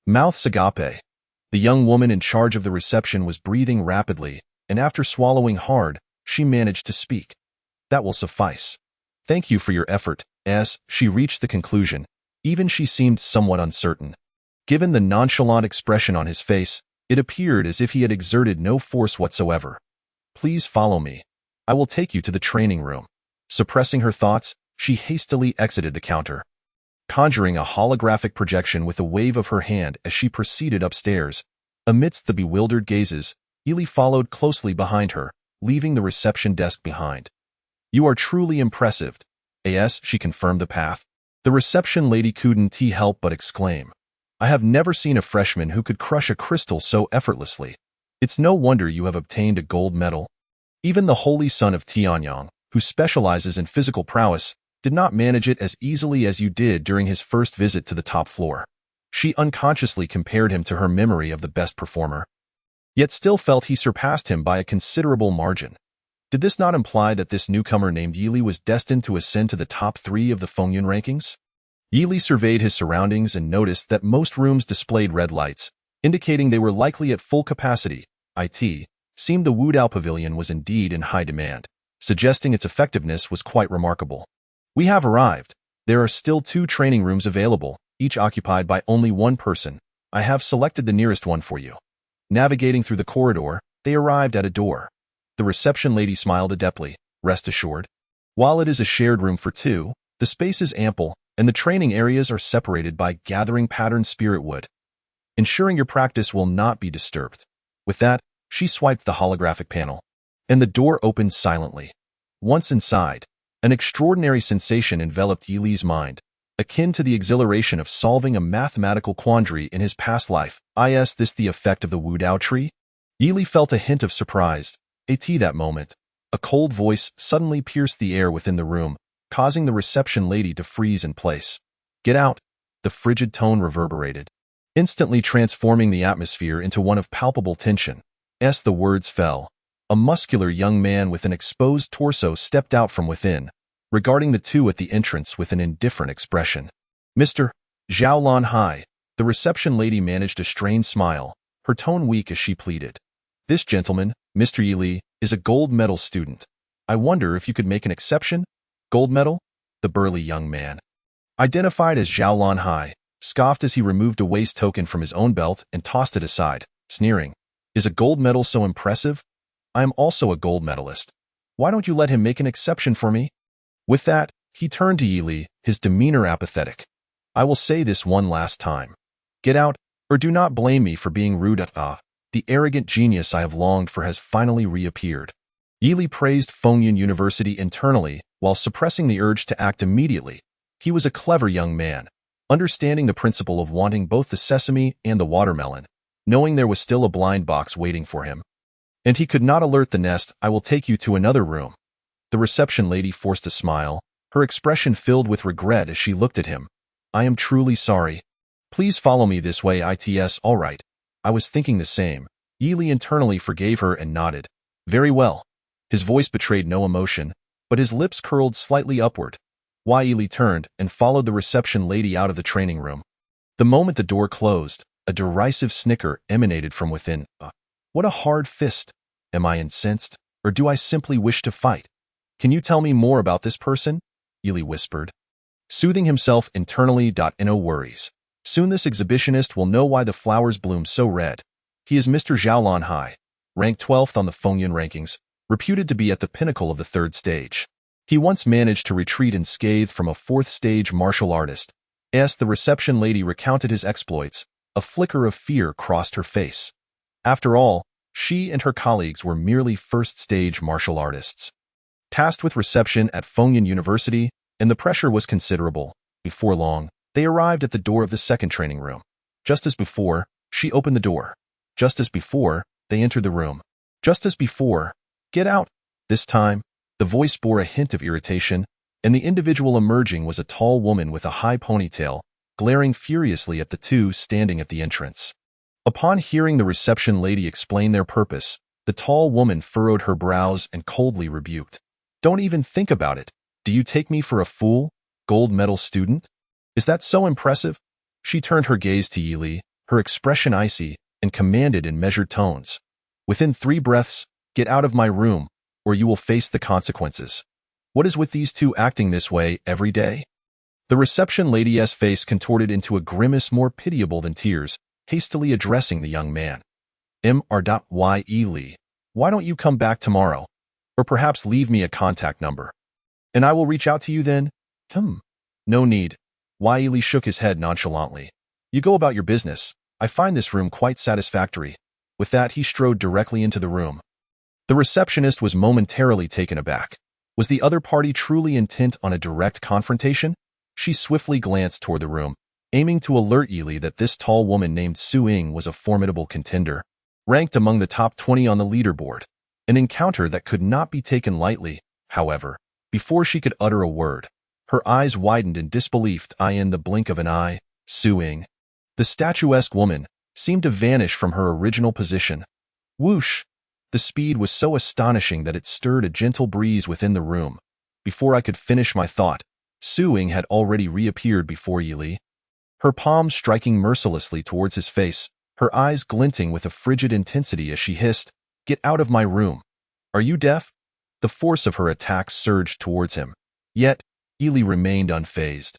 Mouths agape. The young woman in charge of the reception was breathing rapidly, and after swallowing hard, she managed to speak. That will suffice. Thank you for your effort. As she reached the conclusion, even she seemed somewhat uncertain. Given the nonchalant expression on his face, it appeared as if he had exerted no force whatsoever. Please follow me. I will take you to the training room. Suppressing her thoughts, she hastily exited the counter, conjuring a holographic projection with a wave of her hand as she proceeded upstairs. Amidst the bewildered gazes, Yi followed closely behind her, leaving the reception desk behind. You are truly impressive. As she confirmed the path, the reception lady couldn't help but exclaim. I have never seen a freshman who could crush a crystal so effortlessly. It's no wonder you have obtained a gold medal. Even the holy son of Tianyang, who specializes in physical prowess, did not manage it as easily as you did during his first visit to the top floor. She unconsciously compared him to her memory of the best performer, yet still felt he surpassed him by a considerable margin. Did this not imply that this newcomer named Yi was destined to ascend to the top 3 of the Fengyun rankings? Yi surveyed his surroundings and noticed that most rooms displayed red lights, indicating they were likely at full capacity. It seemed the Wudao Pavilion was indeed in high demand, suggesting its effectiveness was quite remarkable. We have arrived. There are still 2 training rooms available, each occupied by only one person. I have selected the nearest one for you. Navigating through the corridor, they arrived at a door. The reception lady smiled adeptly. Rest assured. While it is a shared room for 2, the space is ample, and the training areas are separated by gathering pattern spirit wood, ensuring your practice will not be disturbed. With that, she swiped the holographic panel, and the door opened silently. Once inside, an extraordinary sensation enveloped Yi's mind, akin to the exhilaration of solving a mathematical quandary in his past life. Is this the effect of the Wudao tree? Yi felt a hint of surprise. That moment, a cold voice suddenly pierced the air within the room, causing the reception lady to freeze in place. Get out! The frigid tone reverberated, instantly transforming the atmosphere into one of palpable tension. As the words fell, a muscular young man with an exposed torso stepped out from within, regarding the 2 at the entrance with an indifferent expression. Mr. Zhaolan Hai, the reception lady managed a strained smile, her tone weak as she pleaded. This gentleman, Mr. Yi, is a gold medal student. I wonder if you could make an exception? Gold medal? The burly young man, identified as Zhaolan Hai, scoffed as he removed a waist token from his own belt and tossed it aside, sneering. Is a gold medal so impressive? I am also a gold medalist. Why don't you let him make an exception for me? With that, he turned to Yi, his demeanor apathetic. I will say this one last time. Get out, or do not blame me for being rude. The arrogant genius I have longed for has finally reappeared. Yi praised Fengyun University internally while suppressing the urge to act immediately. He was a clever young man, understanding the principle of wanting both the sesame and the watermelon, knowing there was still a blind box waiting for him. And he could not alert the nest. I will take you to another room. The reception lady forced a smile, her expression filled with regret as she looked at him. I am truly sorry. Please follow me this way. It's all right. I was thinking the same. Yi internally forgave her and nodded. Very well. His voice betrayed no emotion, but his lips curled slightly upward. Yi turned and followed the reception lady out of the training room. The moment the door closed, a derisive snicker emanated from within. What a hard fist. Am I incensed, or do I simply wish to fight? Can you tell me more about this person? Yi whispered, soothing himself internally. No worries. Soon this exhibitionist will know why the flowers bloom so red. He is Mr. Zhaolan Hai, ranked 12th on the Fengyun rankings, reputed to be at the pinnacle of the 3rd stage. He once managed to retreat unscathed from a 4th stage martial artist. As the reception lady recounted his exploits, a flicker of fear crossed her face. After all, she and her colleagues were merely 1st stage martial artists, tasked with reception at Fengyun University, and the pressure was considerable. Before long, they arrived at the door of the 2nd training room. Just as before, She opened the door. Just as before, they entered the room. Just as before. Get out. This time, the voice bore a hint of irritation, and the individual emerging was a tall woman with a high ponytail, glaring furiously at the two standing at the entrance. Upon hearing the reception lady explain their purpose, the tall woman furrowed her brows and coldly rebuked. Don't even think about it. Do you take me for a fool, gold medal student? Is that so impressive? She turned her gaze to Yi Li, her expression icy, and commanded in measured tones. Within 3 breaths, get out of my room, or you will face the consequences. What is with these two acting this way every day? The reception lady's face contorted into a grimace more pitiable than tears, hastily addressing the young man. Mr. Yi Li, why don't you come back tomorrow? Or perhaps leave me a contact number. And I will reach out to you then? No need. Yi Li shook his head nonchalantly. You go about your business. I find this room quite satisfactory. With that, he strode directly into the room. The receptionist was momentarily taken aback. Was the other party truly intent on a direct confrontation? She swiftly glanced toward the room, aiming to alert Yi Li that this tall woman named Su Ying was a formidable contender, ranked among the top 20 on the leaderboard. An encounter that could not be taken lightly, however. Before she could utter a word, her eyes widened in disbelief. In the blink of an eye, Su Ying, the statuesque woman, seemed to vanish from her original position. Whoosh! The speed was so astonishing that it stirred a gentle breeze within the room. Before I could finish my thought, Su Ying had already reappeared before Yi Li, her palms striking mercilessly towards his face, her eyes glinting with a frigid intensity as she hissed, "Get out of my room. Are you deaf?" The force of her attack surged towards him. Yet, Yi Li remained unfazed.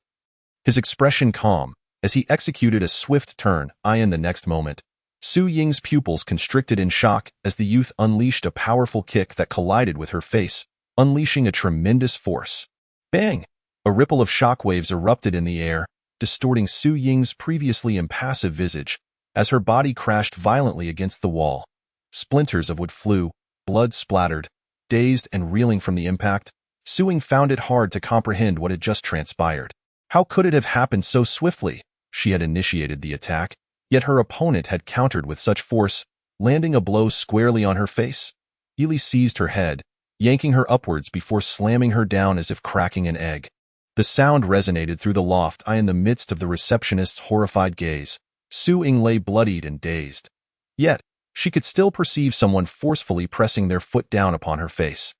His expression calm, as he executed a swift turn. In the next moment, Su Ying's pupils constricted in shock as the youth unleashed a powerful kick that collided with her face, unleashing a tremendous force. Bang! A ripple of shockwaves erupted in the air, distorting Su Ying's previously impassive visage, as her body crashed violently against the wall. Splinters of wood flew, blood splattered. Dazed and reeling from the impact, Su Ying found it hard to comprehend what had just transpired. How could it have happened so swiftly? She had initiated the attack, yet her opponent had countered with such force, landing a blow squarely on her face. Yi Li seized her head, yanking her upwards before slamming her down as if cracking an egg. The sound resonated through the loft. In the midst of the receptionist's horrified gaze, Su Ying lay bloodied and dazed. Yet, she could still perceive someone forcefully pressing their foot down upon her face,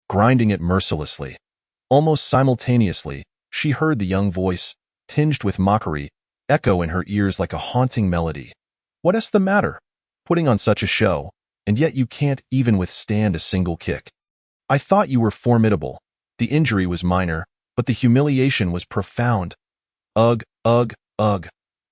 grinding it mercilessly. Almost simultaneously, she heard the young voice, tinged with mockery, echo in her ears like a haunting melody. "What's the matter? Putting on such a show, and yet you can't even withstand a single kick. I thought you were formidable. The injury was minor, but the humiliation was profound." Ugh, ugh, ugh.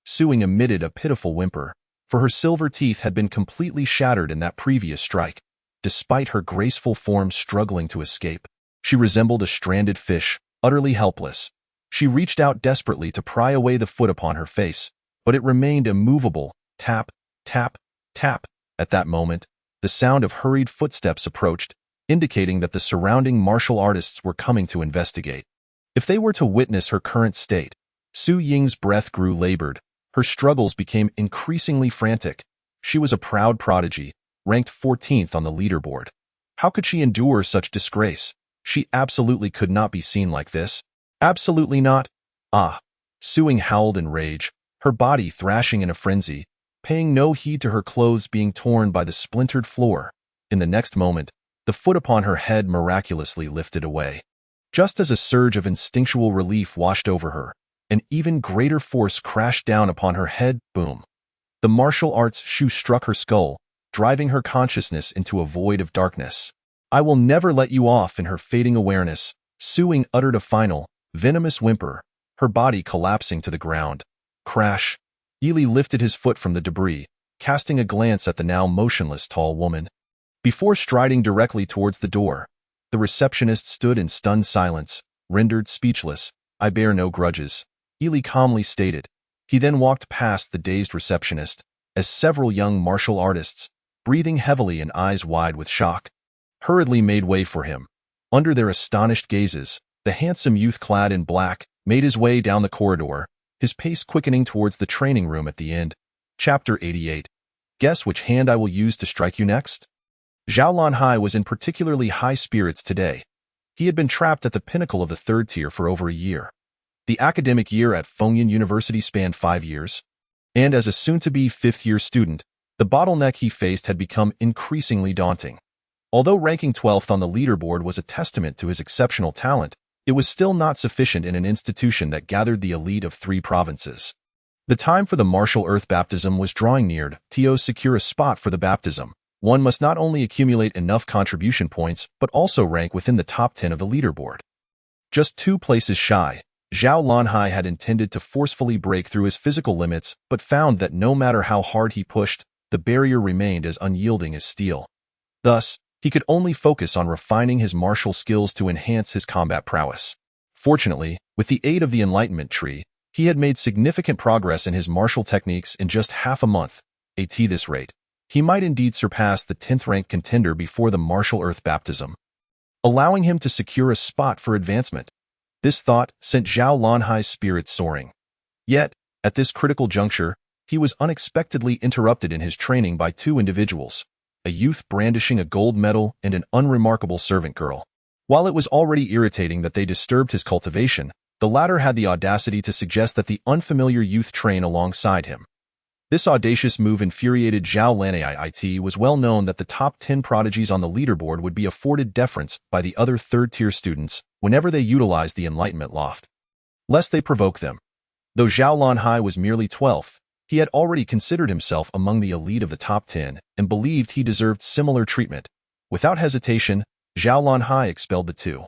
Su Ying emitted a pitiful whimper, for her silver teeth had been completely shattered in that previous strike. Despite her graceful form struggling to escape, she resembled a stranded fish, utterly helpless. She reached out desperately to pry away the foot upon her face, but it remained immovable. Tap, tap, tap. At that moment, the sound of hurried footsteps approached, indicating that the surrounding martial artists were coming to investigate. If they were to witness her current state, Su Ying's breath grew labored. Her struggles became increasingly frantic. She was a proud prodigy, ranked 14th on the leaderboard. How could she endure such disgrace? She absolutely could not be seen like this. Absolutely not. Su Ying howled in rage, her body thrashing in a frenzy, paying no heed to her clothes being torn by the splintered floor. In the next moment, the foot upon her head miraculously lifted away. Just as a surge of instinctual relief washed over her, an even greater force crashed down upon her head. Boom. The martial arts shoe struck her skull, driving her consciousness into a void of darkness. "I will never let you off." In her fading awareness, Su Ying uttered a final, venomous whimper, her body collapsing to the ground. Crash. Yi Li lifted his foot from the debris, casting a glance at the now motionless tall woman. Before striding directly towards the door, the receptionist stood in stunned silence, rendered speechless. "I bear no grudges," Yi Li calmly stated. He then walked past the dazed receptionist, as several young martial artists, breathing heavily and eyes wide with shock, hurriedly made way for him. Under their astonished gazes, the handsome youth clad in black made his way down the corridor, his pace quickening towards the training room at the end. Chapter 88. Guess which hand I will use to strike you next? Zhao Lanhai was in particularly high spirits today. He had been trapped at the pinnacle of the third tier for over a year. The academic year at Fengyun University spanned 5 years, and as a soon-to-be fifth-year student, the bottleneck he faced had become increasingly daunting. Although ranking 12th on the leaderboard was a testament to his exceptional talent, it was still not sufficient in an institution that gathered the elite of 3 provinces. The time for the martial earth baptism was drawing near. To secure a spot for the baptism, one must not only accumulate enough contribution points, but also rank within the top 10 of the leaderboard. Just 2 places shy, Zhao Lanhai had intended to forcefully break through his physical limits, but found that no matter how hard he pushed, the barrier remained as unyielding as steel. Thus, he could only focus on refining his martial skills to enhance his combat prowess. Fortunately, with the aid of the Enlightenment Tree, he had made significant progress in his martial techniques in just half a month. At this rate, he might indeed surpass the 10th-ranked contender before the martial earth baptism, allowing him to secure a spot for advancement. This thought sent Zhao Lanhai's spirits soaring. Yet, at this critical juncture, he was unexpectedly interrupted in his training by 2 individuals, a youth brandishing a gold medal and an unremarkable servant girl. While it was already irritating that they disturbed his cultivation, the latter had the audacity to suggest that the unfamiliar youth train alongside him. This audacious move infuriated Zhao Lanhai. It was well known that the top 10 prodigies on the leaderboard would be afforded deference by the other third-tier students whenever they utilized the Enlightenment Loft, lest they provoke them. Though Zhao Lanhai was merely 12th, he had already considered himself among the elite of the top 10 and believed he deserved similar treatment. Without hesitation, Zhao Lanhai expelled the 2.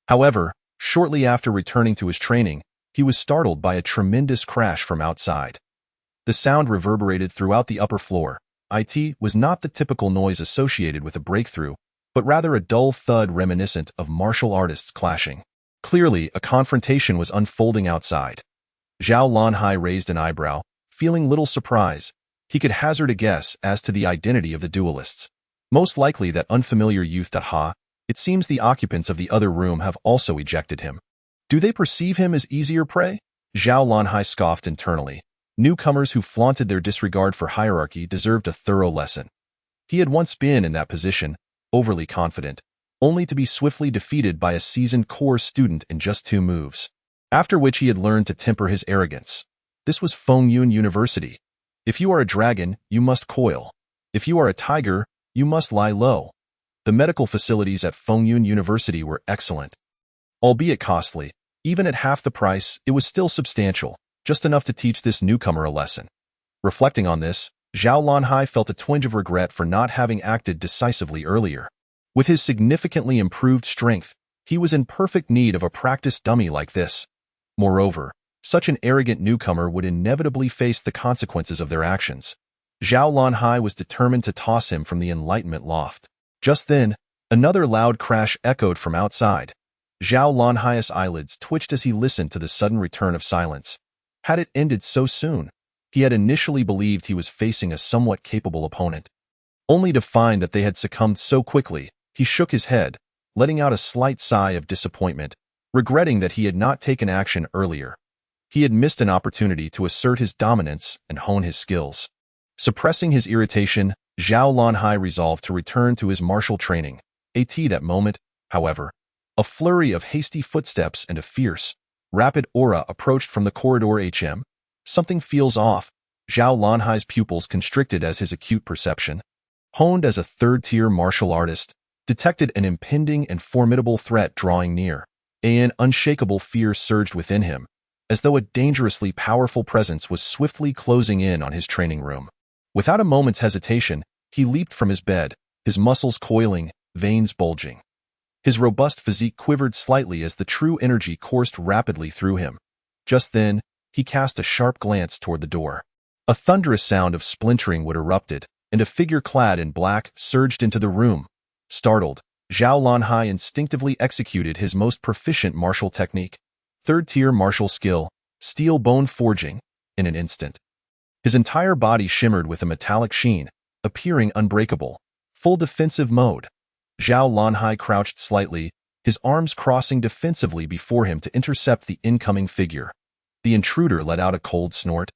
However, shortly after returning to his training, he was startled by a tremendous crash from outside. The sound reverberated throughout the upper floor. It was not the typical noise associated with a breakthrough, but rather a dull thud reminiscent of martial artists clashing. Clearly, a confrontation was unfolding outside. Zhao Lanhai raised an eyebrow, feeling little surprise. He could hazard a guess as to the identity of the duelists. Most likely that unfamiliar youth. It seems the occupants of the other room have also ejected him. Do they perceive him as easier prey? Zhao Lanhai scoffed internally. Newcomers who flaunted their disregard for hierarchy deserved a thorough lesson. He had once been in that position, overly confident, only to be swiftly defeated by a seasoned core student in just 2 moves, after which he had learned to temper his arrogance. This was Fengyun University. If you are a dragon, you must coil. If you are a tiger, you must lie low. The medical facilities at Fengyun University were excellent. Albeit costly, even at half the price, it was still substantial, just enough to teach this newcomer a lesson. Reflecting on this, Zhao Lanhai felt a twinge of regret for not having acted decisively earlier. With his significantly improved strength, he was in perfect need of a practice dummy like this. Moreover, such an arrogant newcomer would inevitably face the consequences of their actions. Zhao Lanhai was determined to toss him from the Enlightenment Loft. Just then, another loud crash echoed from outside. Zhao Lanhai's eyelids twitched as he listened to the sudden return of silence. Had it ended so soon? He had initially believed he was facing a somewhat capable opponent. Only to find that they had succumbed so quickly, he shook his head, letting out a slight sigh of disappointment, regretting that he had not taken action earlier. He had missed an opportunity to assert his dominance and hone his skills. Suppressing his irritation, Zhao Lanhai resolved to return to his martial training. At that moment, however, a flurry of hasty footsteps and a fierce, rapid aura approached from the corridor. Something feels off. Zhao Lanhai's pupils constricted as his acute perception, honed as a third-tier martial artist, detected an impending and formidable threat drawing near. An unshakable fear surged within him, as though a dangerously powerful presence was swiftly closing in on his training room. Without a moment's hesitation, he leaped from his bed, his muscles coiling, veins bulging. His robust physique quivered slightly as the true energy coursed rapidly through him. Just then, he cast a sharp glance toward the door. A thunderous sound of splintering wood erupted, and a figure clad in black surged into the room. Startled, Zhao Lanhai instinctively executed his most proficient martial technique, third-tier martial skill, steel bone forging, in an instant. His entire body shimmered with a metallic sheen, appearing unbreakable. Full defensive mode. Zhao Lanhai crouched slightly, his arms crossing defensively before him to intercept the incoming figure. The intruder let out a cold snort.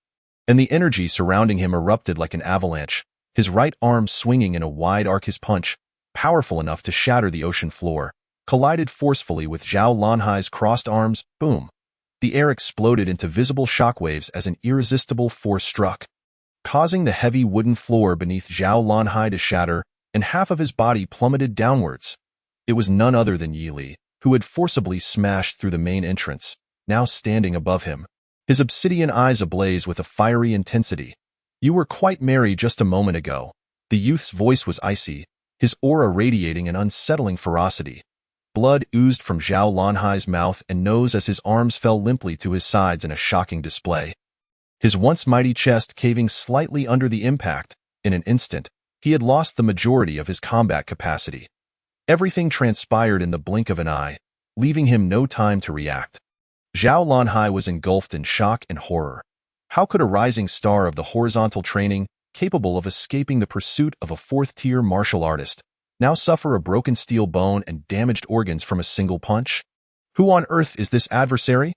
and the energy surrounding him erupted like an avalanche, his right arm swinging in a wide arc. His punch, powerful enough to shatter the ocean floor, collided forcefully with Zhao Lanhai's crossed arms. Boom! The air exploded into visible shockwaves as an irresistible force struck, causing the heavy wooden floor beneath Zhao Lanhai to shatter, and half of his body plummeted downwards. It was none other than Yi Li, who had forcibly smashed through the main entrance, now standing above him, his obsidian eyes ablaze with a fiery intensity. "You were quite merry just a moment ago." The youth's voice was icy, his aura radiating an unsettling ferocity. Blood oozed from Zhao Lanhai's mouth and nose as his arms fell limply to his sides in a shocking display. His once mighty chest caving slightly under the impact. In an instant, he had lost the majority of his combat capacity. Everything transpired in the blink of an eye, leaving him no time to react. Zhao Lanhai was engulfed in shock and horror. How could a rising star of the horizontal training, capable of escaping the pursuit of a fourth-tier martial artist, now suffer a broken steel bone and damaged organs from a single punch? Who on earth is this adversary?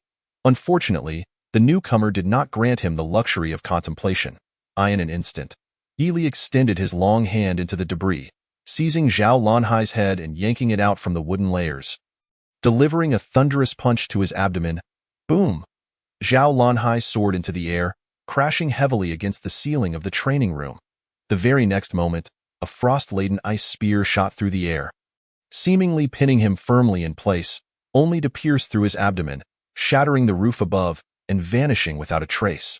Unfortunately, the newcomer did not grant him the luxury of contemplation. In an instant, Yi Li extended his long hand into the debris, seizing Zhao Lanhai's head and yanking it out from the wooden layers. Delivering a thunderous punch to his abdomen, boom! Zhao Lanhai soared into the air, crashing heavily against the ceiling of the training room. The very next moment, a frost-laden ice spear shot through the air, seemingly pinning him firmly in place, only to pierce through his abdomen, shattering the roof above, and vanishing without a trace.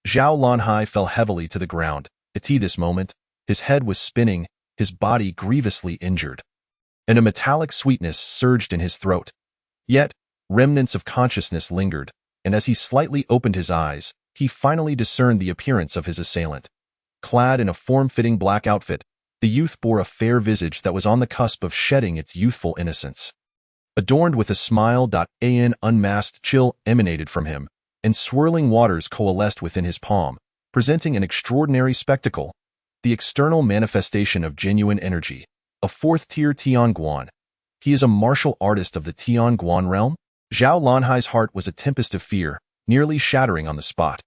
Zhao Lanhai fell heavily to the ground. At this moment, his head was spinning, his body grievously injured, and a metallic sweetness surged in his throat. Yet, remnants of consciousness lingered, and as he slightly opened his eyes, he finally discerned the appearance of his assailant. Clad in a form-fitting black outfit, the youth bore a fair visage that was on the cusp of shedding its youthful innocence. Adorned with a smile, an unmasked chill emanated from him, and swirling waters coalesced within his palm, presenting an extraordinary spectacle, the external manifestation of genuine energy, a fourth-tier Tianguan. He is a martial artist of the Tianguan realm? Zhao Lanhai's heart was a tempest of fear, nearly shattering on the spot.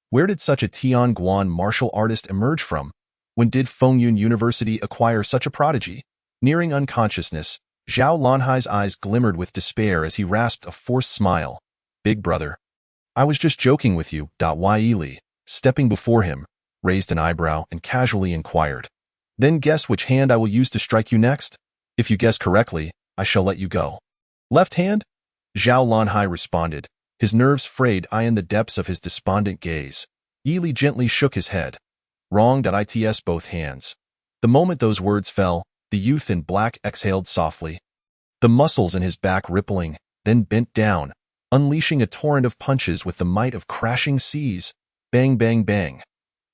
Where did such a Tianguan martial artist emerge from? When did Fengyun University acquire such a prodigy? Nearing unconsciousness, Zhao Lanhai's eyes glimmered with despair as he rasped a forced smile. "Big brother, I was just joking with you." Yi Li, stepping before him, raised an eyebrow and casually inquired, "Then guess which hand I will use to strike you next? If you guess correctly, I shall let you go." "Left hand?" Zhao Lanhai responded, his nerves frayed. In the depths of his despondent gaze, Yi Li gently shook his head. "Wrong. It's both hands." The moment those words fell, the youth in black exhaled softly, the muscles in his back rippling, then bent down, unleashing a torrent of punches with the might of crashing seas. Bang, bang, bang.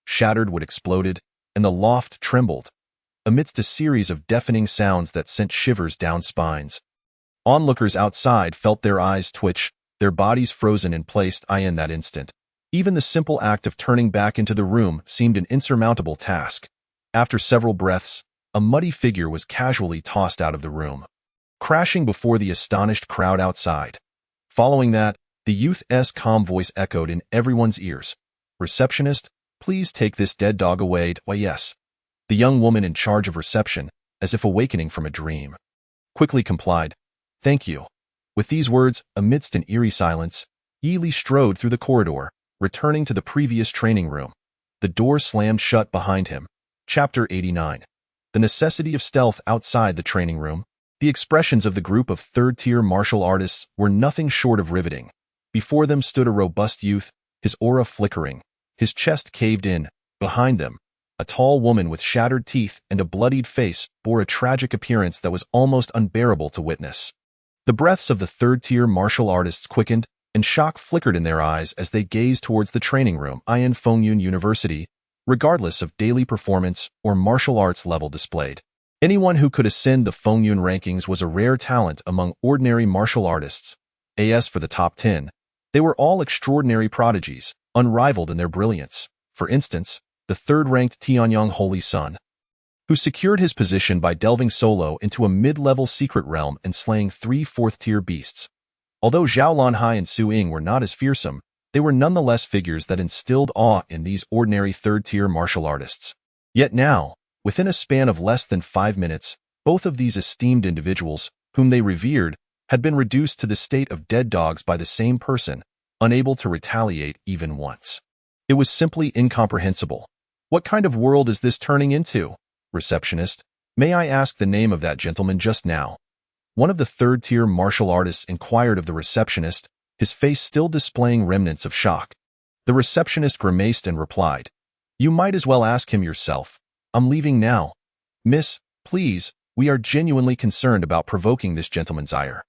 Shattered wood exploded, and the loft trembled, amidst a series of deafening sounds that sent shivers down spines. Onlookers outside felt their eyes twitch, their bodies frozen in place. In that instant, even the simple act of turning back into the room seemed an insurmountable task. After several breaths, a muddy figure was casually tossed out of the room, crashing before the astonished crowd outside. Following that, the youth's calm voice echoed in everyone's ears. "Receptionist, please take this dead dog away." "Why, yes." The young woman in charge of reception, as if awakening from a dream, quickly complied. "Thank you." With these words, amidst an eerie silence, Yi Li strode through the corridor, returning to the previous training room. The door slammed shut behind him. Chapter 89. The necessity of stealth outside the training room. The expressions of the group of third-tier martial artists were nothing short of riveting. Before them stood a robust youth, his aura flickering, his chest caved in. Behind them, a tall woman with shattered teeth and a bloodied face bore a tragic appearance that was almost unbearable to witness. The breaths of the third-tier martial artists quickened, and shock flickered in their eyes as they gazed towards the training room in Fengyun University, regardless of daily performance or martial arts level displayed. Anyone who could ascend the Fengyun rankings was a rare talent among ordinary martial artists. As for the top 10, they were all extraordinary prodigies, unrivaled in their brilliance. For instance, the third-ranked Tianyang Holy Sun, who secured his position by delving solo into a mid-level secret realm and slaying 3 fourth-tier beasts. Although Zhao Lanhai and Su Ying were not as fearsome, they were nonetheless figures that instilled awe in these ordinary third-tier martial artists. Yet now, within a span of less than 5 minutes, both of these esteemed individuals, whom they revered, had been reduced to the state of dead dogs by the same person, unable to retaliate even once. It was simply incomprehensible. What kind of world is this turning into? Receptionist, may I ask the name of that gentleman just now? One of the third-tier martial artists inquired of the receptionist, his face still displaying remnants of shock. The receptionist grimaced and replied, "You might as well ask him yourself. I'm leaving now. Miss, please, we are genuinely concerned about provoking this gentleman's ire."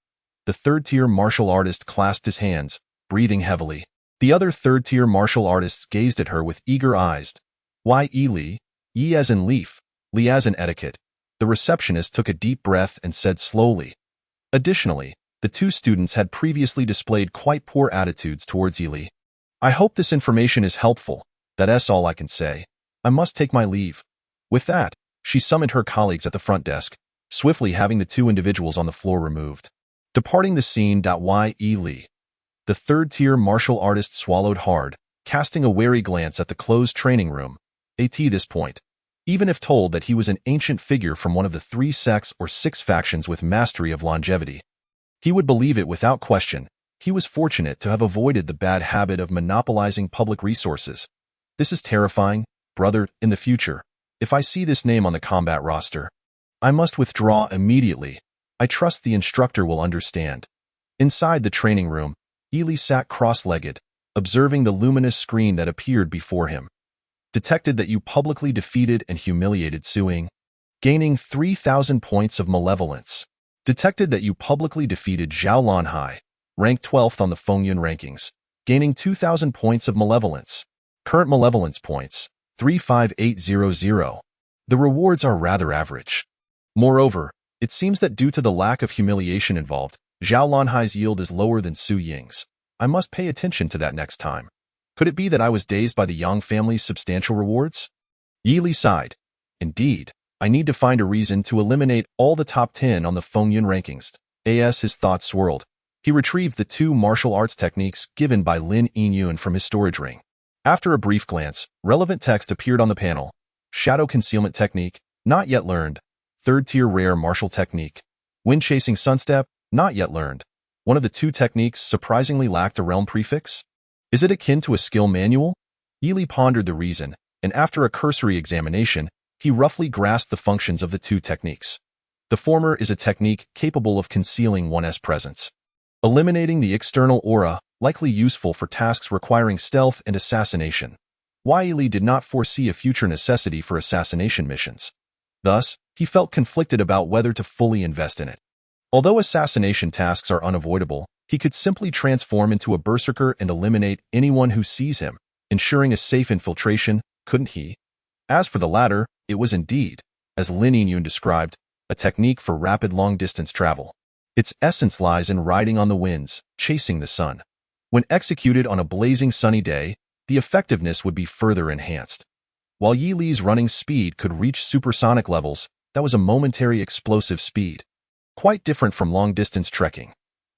The third-tier martial artist clasped his hands, breathing heavily. The other third-tier martial artists gazed at her with eager eyes. "Why, Li, Yi as in leaf, Li as in etiquette." The receptionist took a deep breath and said slowly. Additionally, the two students had previously displayed quite poor attitudes towards Li. "I hope this information is helpful. That's all I can say. I must take my leave." With that, she summoned her colleagues at the front desk, swiftly having the two individuals on the floor removed. Departing the scene. Li. The third-tier martial artist swallowed hard, casting a wary glance at the closed training room. At this point, even if told that he was an ancient figure from one of the 3 sects or 6 factions with mastery of longevity, he would believe it without question. He was fortunate to have avoided the bad habit of monopolizing public resources. This is terrifying, brother. In the future, if I see this name on the combat roster, I must withdraw immediately. I trust the instructor will understand. Inside the training room, Li sat cross-legged, observing the luminous screen that appeared before him. Detected that you publicly defeated and humiliated Suing, gaining 3,000 points of malevolence. Detected that you publicly defeated Zhao Lanhai, ranked 12th on the Fengyun rankings, gaining 2,000 points of malevolence. Current malevolence points, 35800. The rewards are rather average. Moreover, it seems that due to the lack of humiliation involved, Zhao Lanhai's yield is lower than Su Ying's. I must pay attention to that next time. Could it be that I was dazed by the Yang family's substantial rewards? Yi Li sighed. Indeed, I need to find a reason to eliminate all the top 10 on the Fengyun rankings. As his thoughts swirled, he retrieved the 2 martial arts techniques given by Lin Yingyun from his storage ring. After a brief glance, relevant text appeared on the panel. Shadow Concealment Technique, not yet learned. Third-tier rare martial technique. Wind Chasing Sunstep, not yet learned. One of the 2 techniques surprisingly lacked a realm prefix. Is it akin to a skill manual? Yi Li pondered the reason, and after a cursory examination, he roughly grasped the functions of the 2 techniques. The former is a technique capable of concealing one's presence, eliminating the external aura, likely useful for tasks requiring stealth and assassination. Yi Li did not foresee a future necessity for assassination missions. Thus, he felt conflicted about whether to fully invest in it. Although assassination tasks are unavoidable, he could simply transform into a berserker and eliminate anyone who sees him, ensuring a safe infiltration, couldn't he? As for the latter, it was indeed, as Lin Yingyun described, a technique for rapid long-distance travel. Its essence lies in riding on the winds, chasing the sun. When executed on a blazing sunny day, the effectiveness would be further enhanced. While Yi Li's running speed could reach supersonic levels, that was a momentary explosive speed. Quite different from long-distance trekking.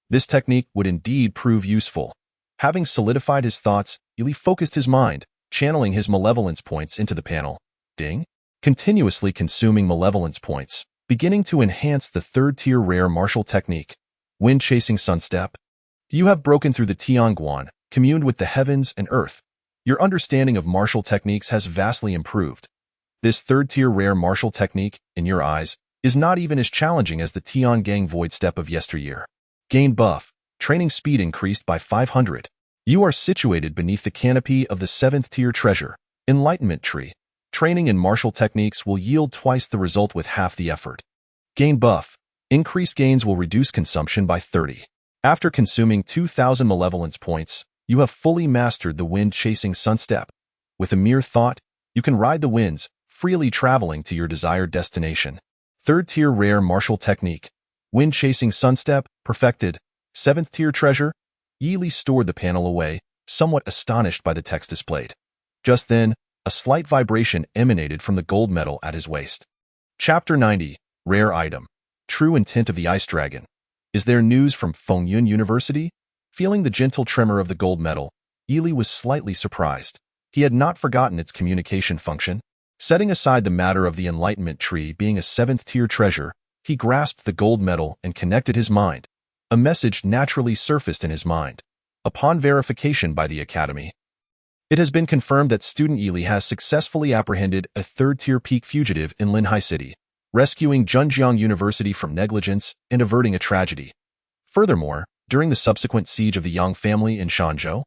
This technique would indeed prove useful. Having solidified his thoughts, Yi Li focused his mind, channeling his malevolence points into the panel. Ding! Continuously consuming malevolence points, beginning to enhance the third-tier rare martial technique. Wind Chasing Sunstep. You have broken through the Tianguan, communed with the heavens and earth. Your understanding of martial techniques has vastly improved. This third-tier rare martial technique, in your eyes, is not even as challenging as the Tiangang Void Step of yesteryear. Gain buff. Training speed increased by 500. You are situated beneath the canopy of the 7th-tier treasure, Enlightenment Tree. Training in martial techniques will yield twice the result with half the effort. Gain buff. Increased gains will reduce consumption by 30. After consuming 2,000 malevolence points, you have fully mastered the Wind Chasing Sunstep. With a mere thought, you can ride the winds, freely traveling to your desired destination. Third-tier rare martial technique. Wind Chasing Sunstep, perfected. 7th-tier treasure. Yi Li stored the panel away, somewhat astonished by the text displayed. Just then, a slight vibration emanated from the gold medal at his waist. Chapter 90. Rare Item. True Intent of the Ice Dragon. Is there news from Fengyun University? Feeling the gentle tremor of the gold medal, Ely was slightly surprised. He had not forgotten its communication function. Setting aside the matter of the Enlightenment Tree being a seventh-tier treasure, he grasped the gold medal and connected his mind. A message naturally surfaced in his mind. Upon verification by the Academy, it has been confirmed that student Ely has successfully apprehended a third-tier peak fugitive in Linhai City, rescuing Zhenjiang University from negligence and averting a tragedy. Furthermore, during the subsequent siege of the Yang family in Shanzhou,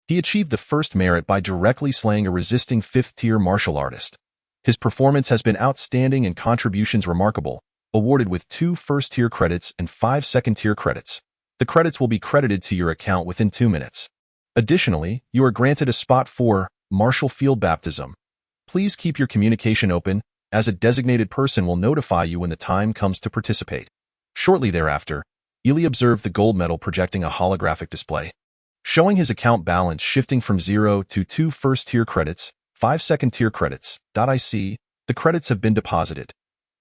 he achieved the first merit by directly slaying a resisting fifth-tier martial artist. His performance has been outstanding and contributions remarkable, awarded with 2 first-tier credits and 5 second-tier credits. The credits will be credited to your account within 2 minutes. Additionally, you are granted a spot for Martial Field Baptism. Please keep your communication open, as a designated person will notify you when the time comes to participate. Shortly thereafter, Ely observed the gold medal projecting a holographic display, showing his account balance shifting from 0 to 2 first-tier credits, 5 second-tier credits. The credits have been deposited.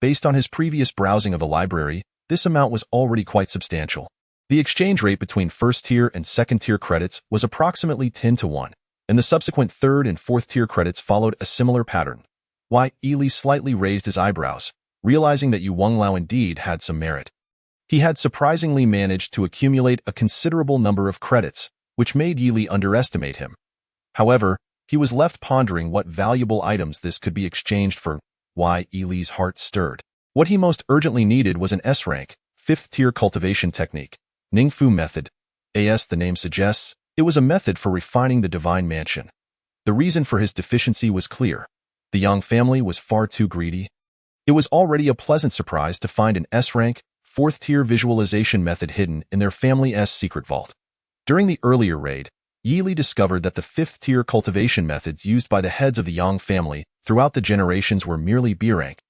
Based on his previous browsing of the library, this amount was already quite substantial. The exchange rate between first-tier and second-tier credits was approximately 10-1, and the subsequent third and fourth-tier credits followed a similar pattern. Why, Ely slightly raised his eyebrows, realizing that Yu Wenglao indeed had some merit. He had surprisingly managed to accumulate a considerable number of credits, which made Ely underestimate him. However, he was left pondering what valuable items this could be exchanged for. Why, Ely's heart stirred. What he most urgently needed was an S-rank, 5th-tier cultivation technique. Ningfu method. As the name suggests, it was a method for refining the divine mansion. The reason for his deficiency was clear. The Yang family was far too greedy. It was already a pleasant surprise to find an S-rank, 4th-tier visualization method hidden in their family's secret vault. During the earlier raid, Ely discovered that the 5th-tier cultivation methods used by the heads of the Yang family throughout the generations were merely B-rank,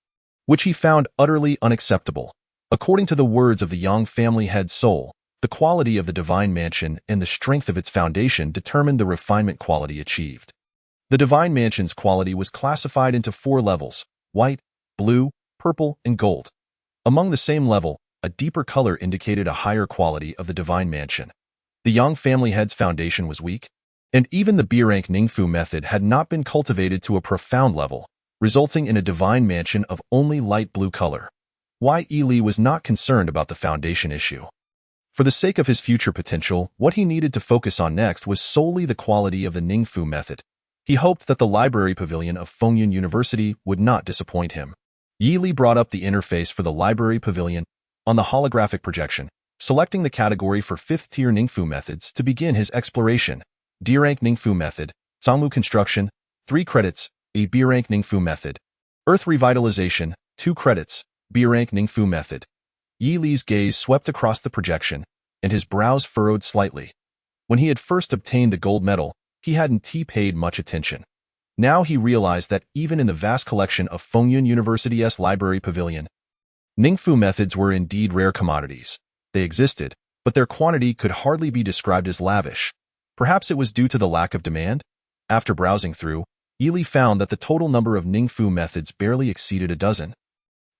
which he found utterly unacceptable. According to the words of the Yang family head soul, the quality of the divine mansion and the strength of its foundation determined the refinement quality achieved. The divine mansion's quality was classified into 4 levels: white, blue, purple, and gold. Among the same level, a deeper color indicated a higher quality of the divine mansion. The Yang family head's foundation was weak, and even the B-rank Ningfu method had not been cultivated to a profound level, resulting in a divine mansion of only light blue color. Why, Ely was not concerned about the foundation issue. For the sake of his future potential, what he needed to focus on next was solely the quality of the Ningfu method. He hoped that the library pavilion of Fengyun University would not disappoint him. Ely brought up the interface for the library pavilion on the holographic projection, selecting the category for 5th-tier Ningfu methods to begin his exploration. D-rank Ningfu method, Sangmu construction, 3 credits, a B-rank Ningfu method. Earth revitalization, 2 credits, B-rank Ningfu method. Ely's gaze swept across the projection, and his brows furrowed slightly. When he had first obtained the gold medal, he hadn't paid much attention. Now he realized that even in the vast collection of Fengyun University's library pavilion, Ningfu methods were indeed rare commodities. They existed, but their quantity could hardly be described as lavish. Perhaps it was due to the lack of demand? After browsing through, Ely found that the total number of Ningfu methods barely exceeded a dozen,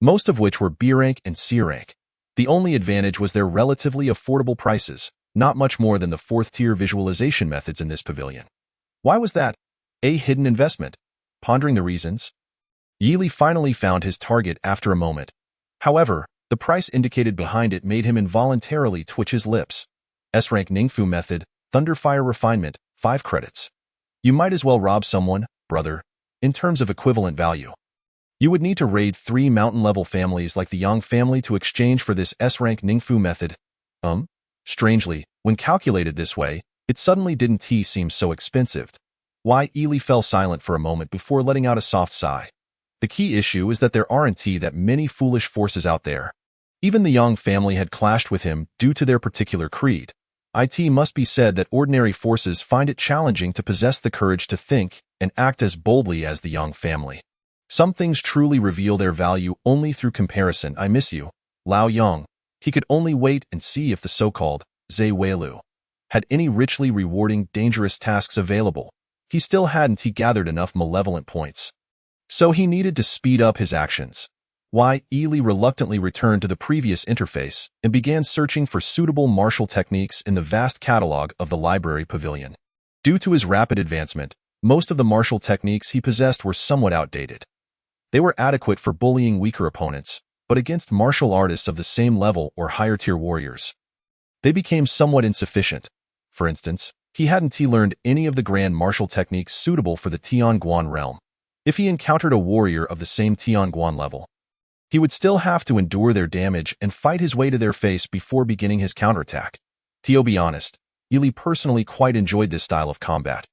most of which were B-rank and C-rank. The only advantage was their relatively affordable prices, not much more than the 4th-tier visualization methods in this pavilion. Why was that? A hidden investment. Pondering the reasons, Ely finally found his target after a moment. However, the price indicated behind it made him involuntarily twitch his lips. S-rank Ningfu method, Thunderfire refinement, 5 credits. You might as well rob someone, brother, in terms of equivalent value. You would need to raid 3 mountain-level families like the Yang family to exchange for this S-rank Ningfu method. Strangely, when calculated this way, it suddenly didn't seem so expensive. Why, Ely fell silent for a moment before letting out a soft sigh. The key issue is that there aren't that many foolish forces out there. Even the Yang family had clashed with him due to their particular creed. It must be said that ordinary forces find it challenging to possess the courage to think and act as boldly as the Yang family. Some things truly reveal their value only through comparison. I miss you, Lao Yang. He could only wait and see if the so-called Zhe Weilu had any richly rewarding dangerous tasks available. He still hadn't gathered enough malevolent points, so he needed to speed up his actions. Why, Ely reluctantly returned to the previous interface and began searching for suitable martial techniques in the vast catalog of the library pavilion. Due to his rapid advancement, most of the martial techniques he possessed were somewhat outdated. They were adequate for bullying weaker opponents, but against martial artists of the same level or higher-tier warriors, they became somewhat insufficient. For instance, he hadn't learned any of the grand martial techniques suitable for the Tianguan realm. If he encountered a warrior of the same Tianguan level, he would still have to endure their damage and fight his way to their face before beginning his counterattack. To be honest, Yi Li personally quite enjoyed this style of combat.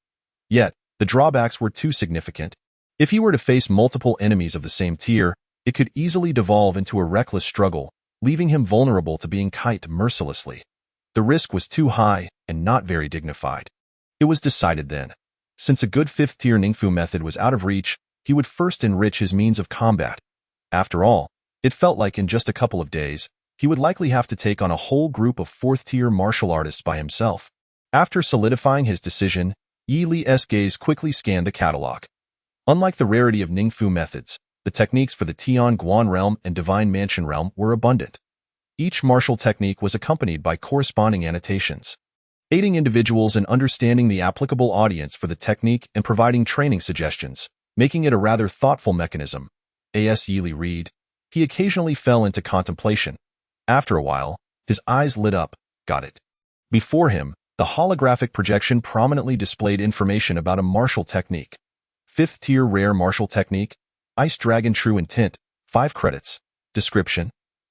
Yet, the drawbacks were too significant. If he were to face multiple enemies of the same tier, it could easily devolve into a reckless struggle, leaving him vulnerable to being kited mercilessly. The risk was too high and not very dignified. It was decided then, since a good 5th-tier Ningfu method was out of reach, he would first enrich his means of combat. After all, it felt like in just a couple of days, he would likely have to take on a whole group of 4th-tier martial artists by himself. After solidifying his decision, Yi Li's gaze quickly scanned the catalog. Unlike the rarity of Ningfu methods, the techniques for the Tianguan realm and Divine Mansion realm were abundant. Each martial technique was accompanied by corresponding annotations, aiding individuals in understanding the applicable audience for the technique and providing training suggestions, making it a rather thoughtful mechanism. As Yi Li read, he occasionally fell into contemplation. After a while, his eyes lit up. Got it. Before him, the holographic projection prominently displayed information about a martial technique. 5th-tier rare martial technique, Ice Dragon True Intent, 5 credits. Description: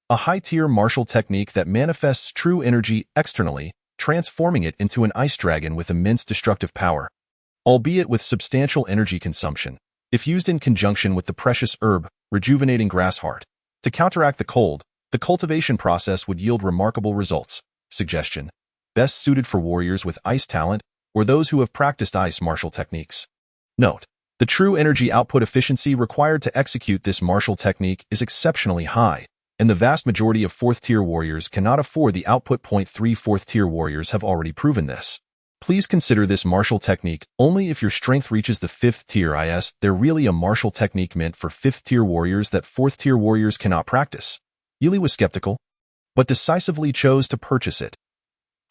a high-tier martial technique that manifests true energy externally, transforming it into an ice dragon with immense destructive power, albeit with substantial energy consumption. If used in conjunction with the precious herb, rejuvenating grass heart, to counteract the cold, the cultivation process would yield remarkable results. Suggestion: best suited for warriors with ice talent or those who have practiced ice martial techniques. Note: the true energy output efficiency required to execute this martial technique is exceptionally high, and the vast majority of 4th-tier warriors cannot afford the output. 3 4th-tier warriors have already proven this. Please consider this martial technique only if your strength reaches the 5th tier. Is there really a martial technique meant for 5th-tier warriors that 4th-tier warriors cannot practice? Yi Li was skeptical, but decisively chose to purchase it.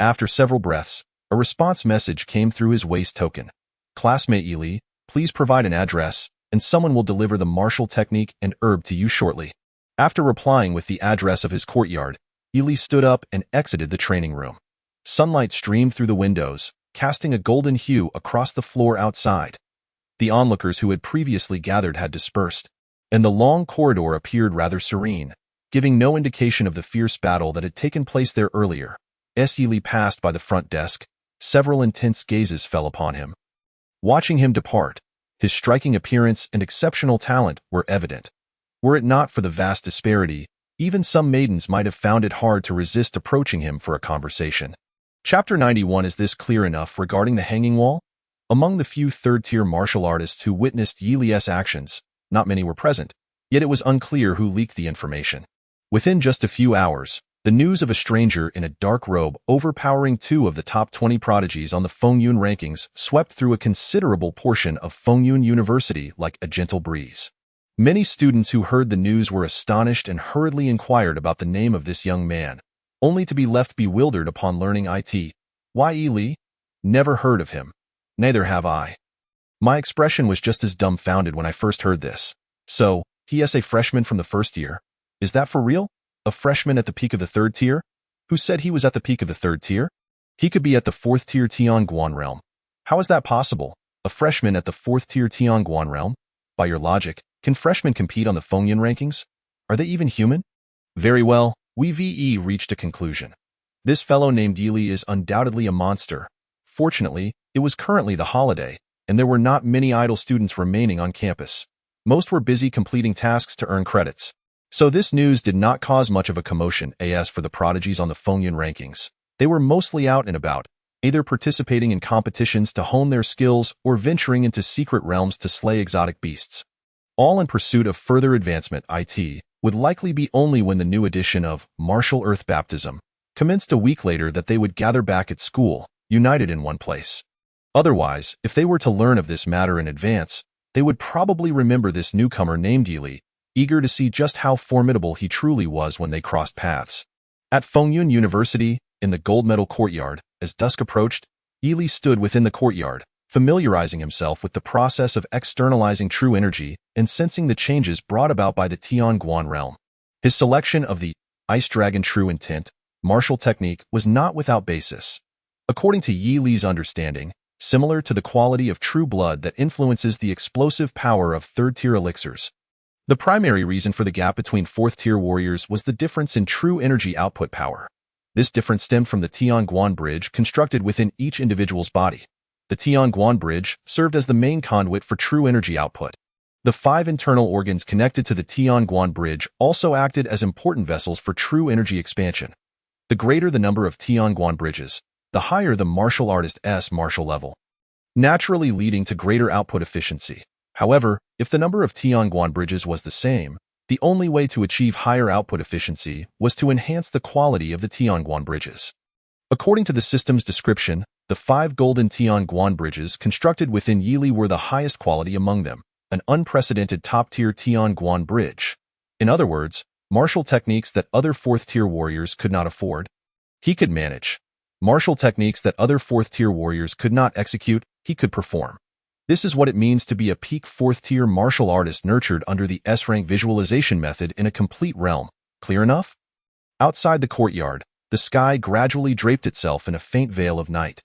After several breaths, a response message came through his waist token. Classmate Yi Li, please provide an address, and someone will deliver the martial technique and herb to you shortly. After replying with the address of his courtyard, Yi Li stood up and exited the training room. Sunlight streamed through the windows, casting a golden hue across the floor outside. The onlookers who had previously gathered had dispersed, and the long corridor appeared rather serene, giving no indication of the fierce battle that had taken place there earlier. As Yi Li passed by the front desk, several intense gazes fell upon him. Watching him depart, his striking appearance and exceptional talent were evident. Were it not for the vast disparity, even some maidens might have found it hard to resist approaching him for a conversation. Chapter 91. Is this clear enough regarding the hanging wall? Among the few 3rd-tier martial artists who witnessed Yi Li's actions, not many were present, yet it was unclear who leaked the information. Within just a few hours, the news of a stranger in a dark robe overpowering 2 of the top 20 prodigies on the Fengyun rankings swept through a considerable portion of Fengyun University like a gentle breeze. Many students who heard the news were astonished and hurriedly inquired about the name of this young man, only to be left bewildered upon learning it. Why Yi Li? Never heard of him. Neither have I. My expression was just as dumbfounded when I first heard this. So, he is a freshman from the 1st year. Is that for real? A freshman at the peak of the 3rd tier? Who said he was at the peak of the 3rd tier? He could be at the 4th tier Tianguan realm. How is that possible? A freshman at the 4th tier Tianguan realm? By your logic, can freshmen compete on the Fengyun rankings? Are they even human? Very well, we reached a conclusion. This fellow named Yi Li is undoubtedly a monster. Fortunately, it was currently the holiday, and there were not many idle students remaining on campus. Most were busy completing tasks to earn credits. So this news did not cause much of a commotion. As for the prodigies on the Fengyun rankings, they were mostly out and about, either participating in competitions to hone their skills or venturing into secret realms to slay exotic beasts. All in pursuit of further advancement. It would likely be only when the new edition of Martial Earth Baptism commenced a week later that they would gather back at school, united in one place. Otherwise, if they were to learn of this matter in advance, they would probably remember this newcomer named Yi Li, eager to see just how formidable he truly was when they crossed paths. At Fengyun University, in the Gold Medal Courtyard, as dusk approached, Yi stood within the courtyard, familiarizing himself with the process of externalizing true energy and sensing the changes brought about by the Tianguan realm. His selection of the Ice Dragon True Intent martial technique was not without basis. According to Yi Li's understanding, similar to the quality of true blood that influences the explosive power of third-tier elixirs, the primary reason for the gap between fourth-tier warriors was the difference in true energy output power. This difference stemmed from the Tianguan bridge constructed within each individual's body. The Tianguan bridge served as the main conduit for true energy output. The 5 internal organs connected to the Tianguan bridge also acted as important vessels for true energy expansion. The greater the number of Tianguan bridges, the higher the martial artist's martial level, naturally leading to greater output efficiency. However, if the number of Tianguan bridges was the same, the only way to achieve higher output efficiency was to enhance the quality of the Tianguan bridges. According to the system's description, the 5 golden Tianguan bridges constructed within Yi Li were the highest quality among them, an unprecedented top-tier Tianguan bridge. In other words, martial techniques that other fourth-tier warriors could not afford, he could manage. Martial techniques that other fourth-tier warriors could not execute, he could perform. This is what it means to be a peak fourth-tier martial artist nurtured under the S-rank visualization method in a complete realm. Clear enough? Outside the courtyard, the sky gradually draped itself in a faint veil of night.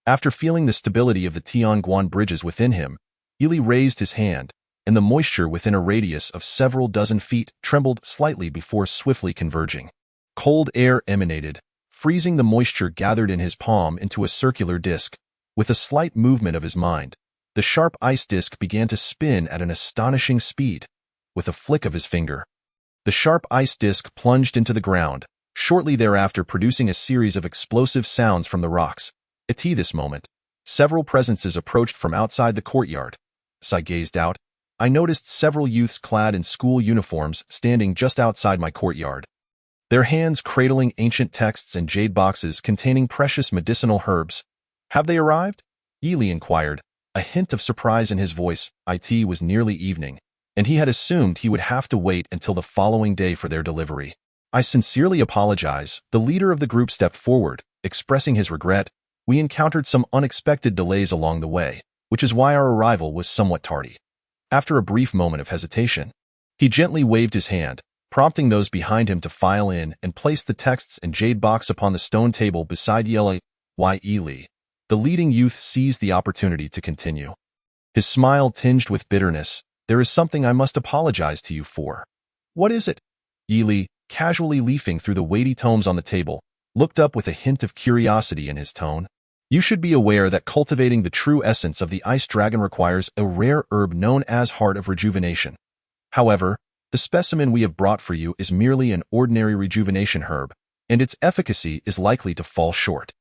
After feeling the stability of the Tianguan bridges within him, Yi Li raised his hand, and the moisture within a radius of several dozen feet trembled slightly before swiftly converging. Cold air emanated, freezing the moisture gathered in his palm into a circular disc. With a slight movement of his mind, the sharp ice disc began to spin at an astonishing speed. With a flick of his finger, the sharp ice disc plunged into the ground, shortly thereafter producing a series of explosive sounds from the rocks. At this moment, several presences approached from outside the courtyard. As I gazed out, I noticed several youths clad in school uniforms standing just outside my courtyard, their hands cradling ancient texts and jade boxes containing precious medicinal herbs. Have they arrived? Yi Li inquired, a hint of surprise in his voice. It was nearly evening, and he had assumed he would have to wait until the following day for their delivery. I sincerely apologize. The leader of the group stepped forward, expressing his regret. We encountered some unexpected delays along the way, which is why our arrival was somewhat tardy. After a brief moment of hesitation, he gently waved his hand, prompting those behind him to file in and place the texts and jade box upon the stone table beside Yi Li. The leading youth seized the opportunity to continue. His smile tinged with bitterness. There is something I must apologize to you for. What is it? Yi Li, casually leafing through the weighty tomes on the table, looked up with a hint of curiosity in his tone. You should be aware that cultivating the true essence of the Ice Dragon requires a rare herb known as Heart of Rejuvenation. However, the specimen we have brought for you is merely an ordinary rejuvenation herb, and its efficacy is likely to fall short.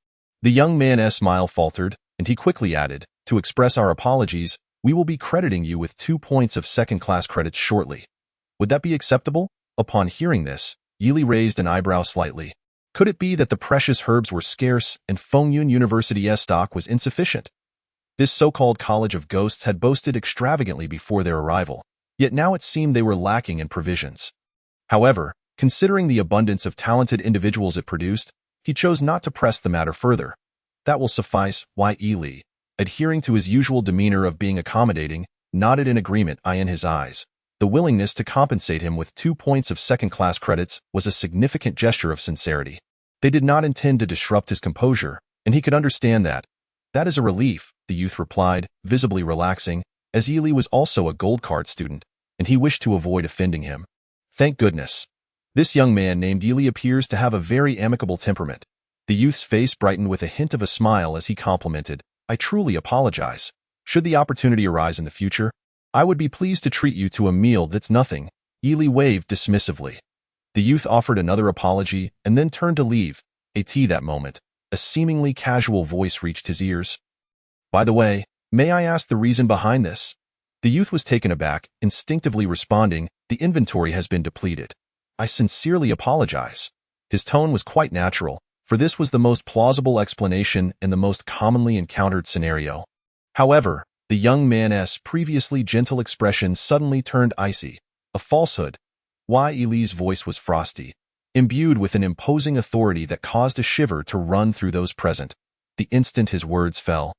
The young man's smile faltered, and he quickly added, to express our apologies, we will be crediting you with 2 points of second-class credits shortly. Would that be acceptable? Upon hearing this, Yi Li raised an eyebrow slightly. Could it be that the precious herbs were scarce and Fengyun University's stock was insufficient? This so-called College of Ghosts had boasted extravagantly before their arrival, yet now it seemed they were lacking in provisions. However, considering the abundance of talented individuals it produced, he chose not to press the matter further. That will suffice. Yi Li, adhering to his usual demeanor of being accommodating, nodded in agreement. In his eyes, the willingness to compensate him with 2 points of second-class credits was a significant gesture of sincerity. They did not intend to disrupt his composure, and he could understand that. That is a relief, the youth replied, visibly relaxing, as Yi Li was also a gold card student, and he wished to avoid offending him. Thank goodness. This young man named Yi Li appears to have a very amicable temperament. The youth's face brightened with a hint of a smile as he complimented, I truly apologize. Should the opportunity arise in the future, I would be pleased to treat you to a meal that's nothing. Yi Li waved dismissively. The youth offered another apology and then turned to leave. That moment, a seemingly casual voice reached his ears. By the way, may I ask the reason behind this? The youth was taken aback, instinctively responding, the inventory has been depleted. I sincerely apologize. His tone was quite natural, for this was the most plausible explanation in the most commonly encountered scenario. However, the young man's previously gentle expression suddenly turned icy. A falsehood. Yi Li's voice was frosty, imbued with an imposing authority that caused a shiver to run through those present. the instant his words fell.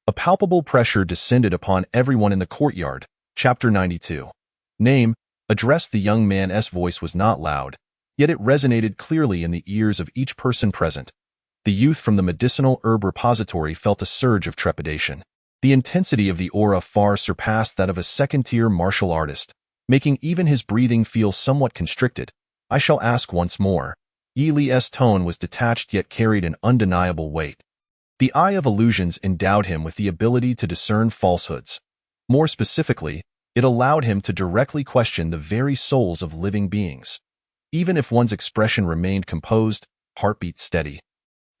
A palpable pressure descended upon everyone in the courtyard. Chapter 92. Name, address. The young man's voice was not loud, yet it resonated clearly in the ears of each person present. The youth from the medicinal herb repository felt a surge of trepidation. The intensity of the aura far surpassed that of a second-tier martial artist, making even his breathing feel somewhat constricted. I shall ask once more. Yi Li's tone was detached yet carried an undeniable weight. The Eye of Illusions endowed him with the ability to discern falsehoods. More specifically, it allowed him to directly question the very souls of living beings. Even if one's expression remained composed, heartbeat steady,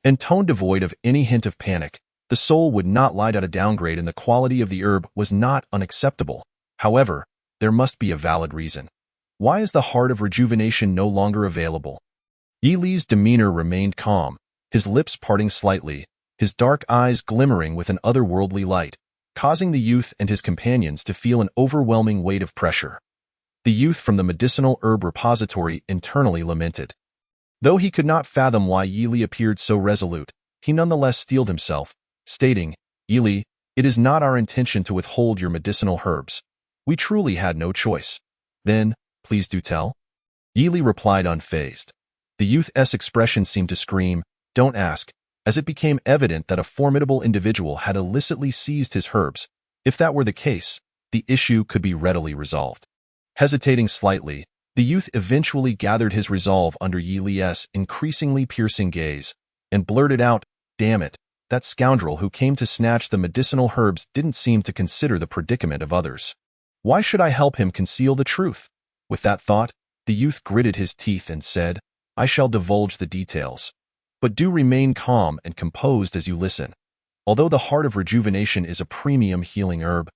and tone devoid of any hint of panic, the soul would not lie. A downgrade in the quality of the herb was not unacceptable. However, there must be a valid reason. Why is the Heart of Rejuvenation no longer available? Yi Li's demeanor remained calm, his lips parting slightly, his dark eyes glimmering with an otherworldly light, causing the youth and his companions to feel an overwhelming weight of pressure. The youth from the medicinal herb repository internally lamented. Though he could not fathom why Yi Li appeared so resolute, he nonetheless steeled himself, stating, Yi Li, it is not our intention to withhold your medicinal herbs. We truly had no choice. Then, please do tell. Yi Li replied unfazed. The youth's expression seemed to scream, don't ask, as it became evident that a formidable individual had illicitly seized his herbs. If that were the case, the issue could be readily resolved. Hesitating slightly, the youth eventually gathered his resolve under Yi Li's increasingly piercing gaze, and blurted out, damn it, that scoundrel who came to snatch the medicinal herbs didn't seem to consider the predicament of others. Why should I help him conceal the truth? With that thought, the youth gritted his teeth and said, I shall divulge the details. But do remain calm and composed as you listen. Although the Heart of Rejuvenation is a premium healing herb,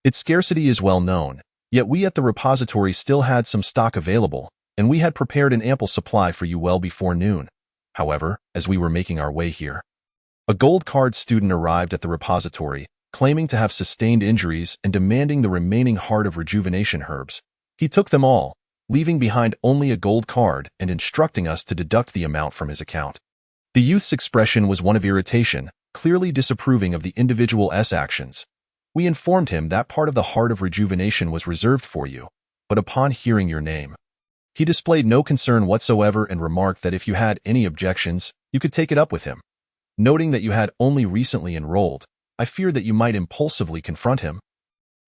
its scarcity is well known, yet we at the repository still had some stock available, and we had prepared an ample supply for you well before noon. However, as we were making our way here, a gold card student arrived at the repository, claiming to have sustained injuries and demanding the remaining Heart of Rejuvenation herbs. He took them all, leaving behind only a gold card and instructing us to deduct the amount from his account. The youth's expression was one of irritation, clearly disapproving of the individual's actions. We informed him that part of the Heart of Rejuvenation was reserved for you, but upon hearing your name, he displayed no concern whatsoever and remarked that if you had any objections, you could take it up with him. Noting that you had only recently enrolled, I feared that you might impulsively confront him.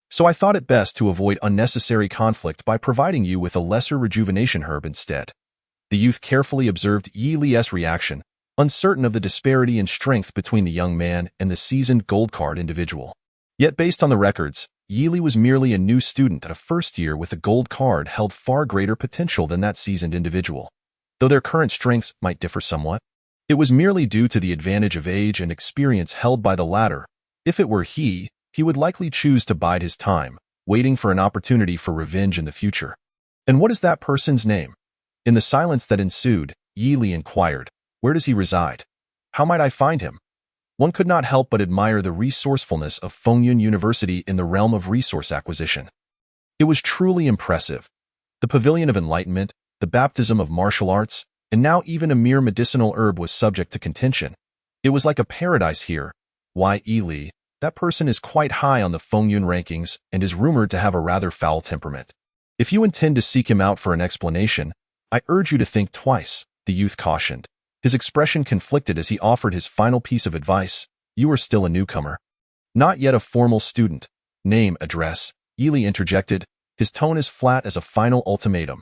So I thought it best to avoid unnecessary conflict by providing you with a lesser rejuvenation herb instead. The youth carefully observed Yi Li's reaction, uncertain of the disparity in strength between the young man and the seasoned gold card individual. Yet based on the records, Yi Li was merely a new student at a first year with a gold card held far greater potential than that seasoned individual. Though their current strengths might differ somewhat, it was merely due to the advantage of age and experience held by the latter. If it were he would likely choose to bide his time, waiting for an opportunity for revenge in the future. And what is that person's name? In the silence that ensued, Yi Li inquired, where does he reside? How might I find him? One could not help but admire the resourcefulness of Fengyun University in the realm of resource acquisition. It was truly impressive. The Pavilion of Enlightenment, the baptism of martial arts, and now even a mere medicinal herb was subject to contention. It was like a paradise here. Why, Yi Li, that person is quite high on the Fengyun rankings and is rumored to have a rather foul temperament. If you intend to seek him out for an explanation, I urge you to think twice, the youth cautioned. His expression conflicted as he offered his final piece of advice. You are still a newcomer. Not yet a formal student. Name, address, Yi Li interjected, his tone as flat as a final ultimatum.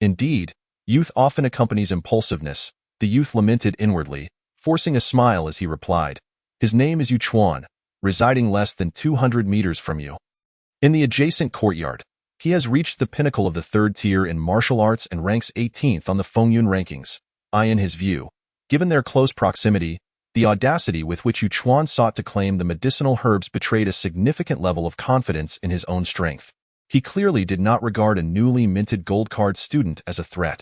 Indeed, youth often accompanies impulsiveness, the youth lamented inwardly, forcing a smile as he replied. His name is Yu Chuan, residing less than 200 meters from you. In the adjacent courtyard, he has reached the pinnacle of the third tier in martial arts and ranks 18th on the Fengyun rankings. In his view, given their close proximity, the audacity with which Yu Chuan sought to claim the medicinal herbs betrayed a significant level of confidence in his own strength. He clearly did not regard a newly minted gold card student as a threat.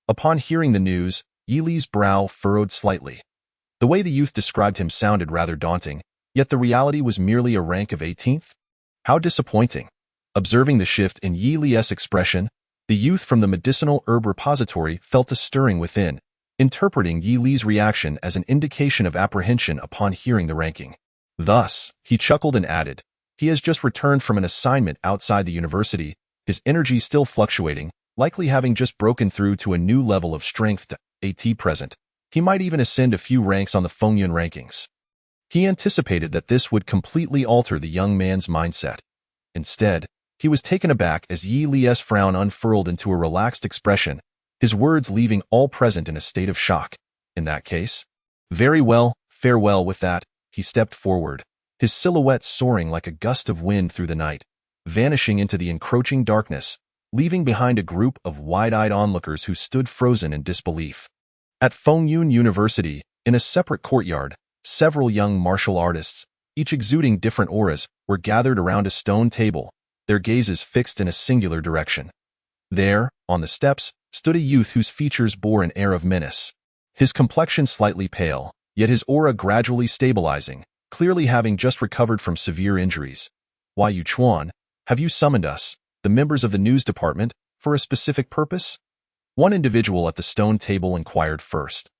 Upon hearing the news, Yi Li's brow furrowed slightly. The way the youth described him sounded rather daunting, yet the reality was merely a rank of 18th? How disappointing. Observing the shift in Yi Li's expression, the youth from the medicinal herb repository felt a stirring within. interpreting Yi Li's reaction as an indication of apprehension upon hearing the ranking. Thus, he chuckled and added, "He has just returned from an assignment outside the university, his energy still fluctuating, likely having just broken through to a new level of strength at present. He might even ascend a few ranks on the Fengyun rankings." He anticipated that this would completely alter the young man's mindset. Instead, he was taken aback as Yi Li's frown unfurled into a relaxed expression, his words leaving all present in a state of shock. "In that case, very well, farewell." With that, he stepped forward, his silhouette soaring like a gust of wind through the night, vanishing into the encroaching darkness, leaving behind a group of wide-eyed onlookers who stood frozen in disbelief. At Fengyun University, in a separate courtyard, several young martial artists, each exuding different auras, were gathered around a stone table, their gazes fixed in a singular direction. There, on the steps, stood a youth whose features bore an air of menace. His complexion slightly pale, yet his aura gradually stabilizing, clearly having just recovered from severe injuries. "Why, Yuchuan, have you summoned us, the members of the news department, for a specific purpose?" One individual at the stone table inquired first.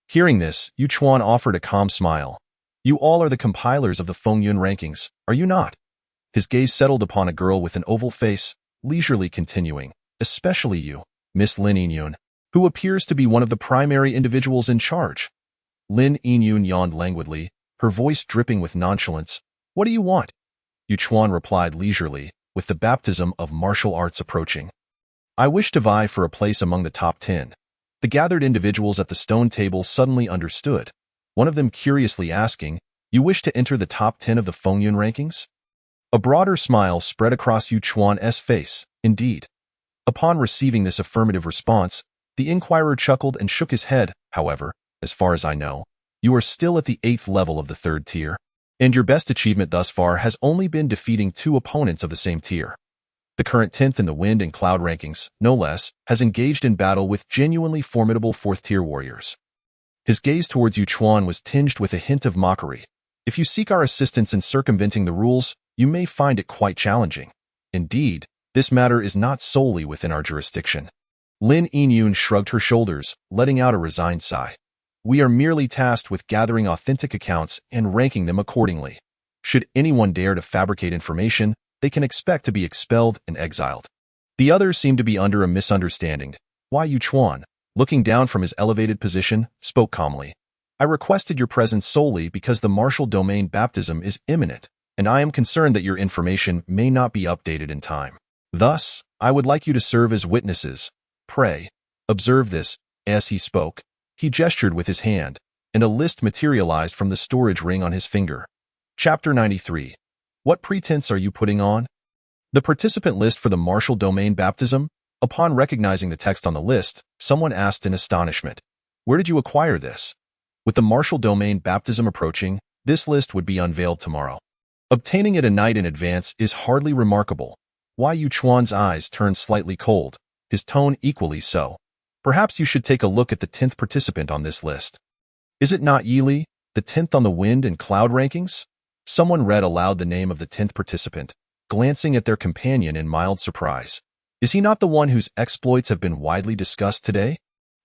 Hearing this, Yuchuan offered a calm smile. "You all are the compilers of the Fengyun rankings, are you not?" His gaze settled upon a girl with an oval face, leisurely continuing, "Especially you, Miss Lin Yinyun, who appears to be one of the primary individuals in charge." Lin Yinyun yawned languidly, her voice dripping with nonchalance. "What do you want?" Yuchuan replied leisurely, with the baptism of martial arts approaching. "I wish to vie for a place among the top 10. The gathered individuals at the stone table suddenly understood, one of them curiously asking, "You wish to enter the top 10 of the Fengyun rankings?" A broader smile spread across Yuchuan's face, indeed. Upon receiving this affirmative response, the inquirer chuckled and shook his head. "However, as far as I know, you are still at the 8th level of the 3rd tier, and your best achievement thus far has only been defeating 2 opponents of the same tier. The current 10th in the Wind and Cloud rankings, no less, has engaged in battle with genuinely formidable 4th-tier warriors." His gaze towards Yuchuan was tinged with a hint of mockery. "If you seek our assistance in circumventing the rules, you may find it quite challenging. Indeed, this matter is not solely within our jurisdiction." Lin Yinyun shrugged her shoulders, letting out a resigned sigh. "We are merely tasked with gathering authentic accounts and ranking them accordingly. Should anyone dare to fabricate information, they can expect to be expelled and exiled." The others seemed to be under a misunderstanding. Why Yuchuan, looking down from his elevated position, spoke calmly. "I requested your presence solely because the martial domain baptism is imminent, and I am concerned that your information may not be updated in time. Thus, I would like you to serve as witnesses. Pray, observe this." As he spoke, he gestured with his hand, and a list materialized from the storage ring on his finger. Chapter 93. What pretense are you putting on? The participant list for the martial domain baptism? Upon recognizing the text on the list, someone asked in astonishment, "Where did you acquire this?" With the martial domain baptism approaching, this list would be unveiled tomorrow. Obtaining it a night in advance is hardly remarkable. Why Yuchuan's eyes turned slightly cold, his tone equally so. "Perhaps you should take a look at the 10th participant on this list. Is it not Yi Li, the 10th on the Wind and Cloud rankings?" Someone read aloud the name of the 10th participant, glancing at their companion in mild surprise. "Is he not the one whose exploits have been widely discussed today?"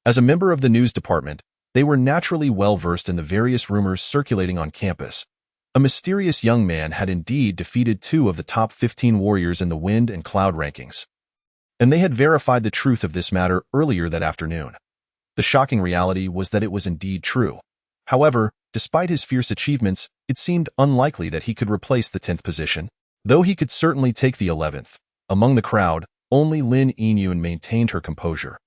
As a member of the news department, they were naturally well versed in the various rumors circulating on campus. A mysterious young man had indeed defeated 2 of the top 15 warriors in the Wind and Cloud rankings, and they had verified the truth of this matter earlier that afternoon. The shocking reality was that it was indeed true. However, despite his fierce achievements, it seemed unlikely that he could replace the 10th position, though he could certainly take the 11th. Among the crowd, only Lin Yinyun maintained her composure.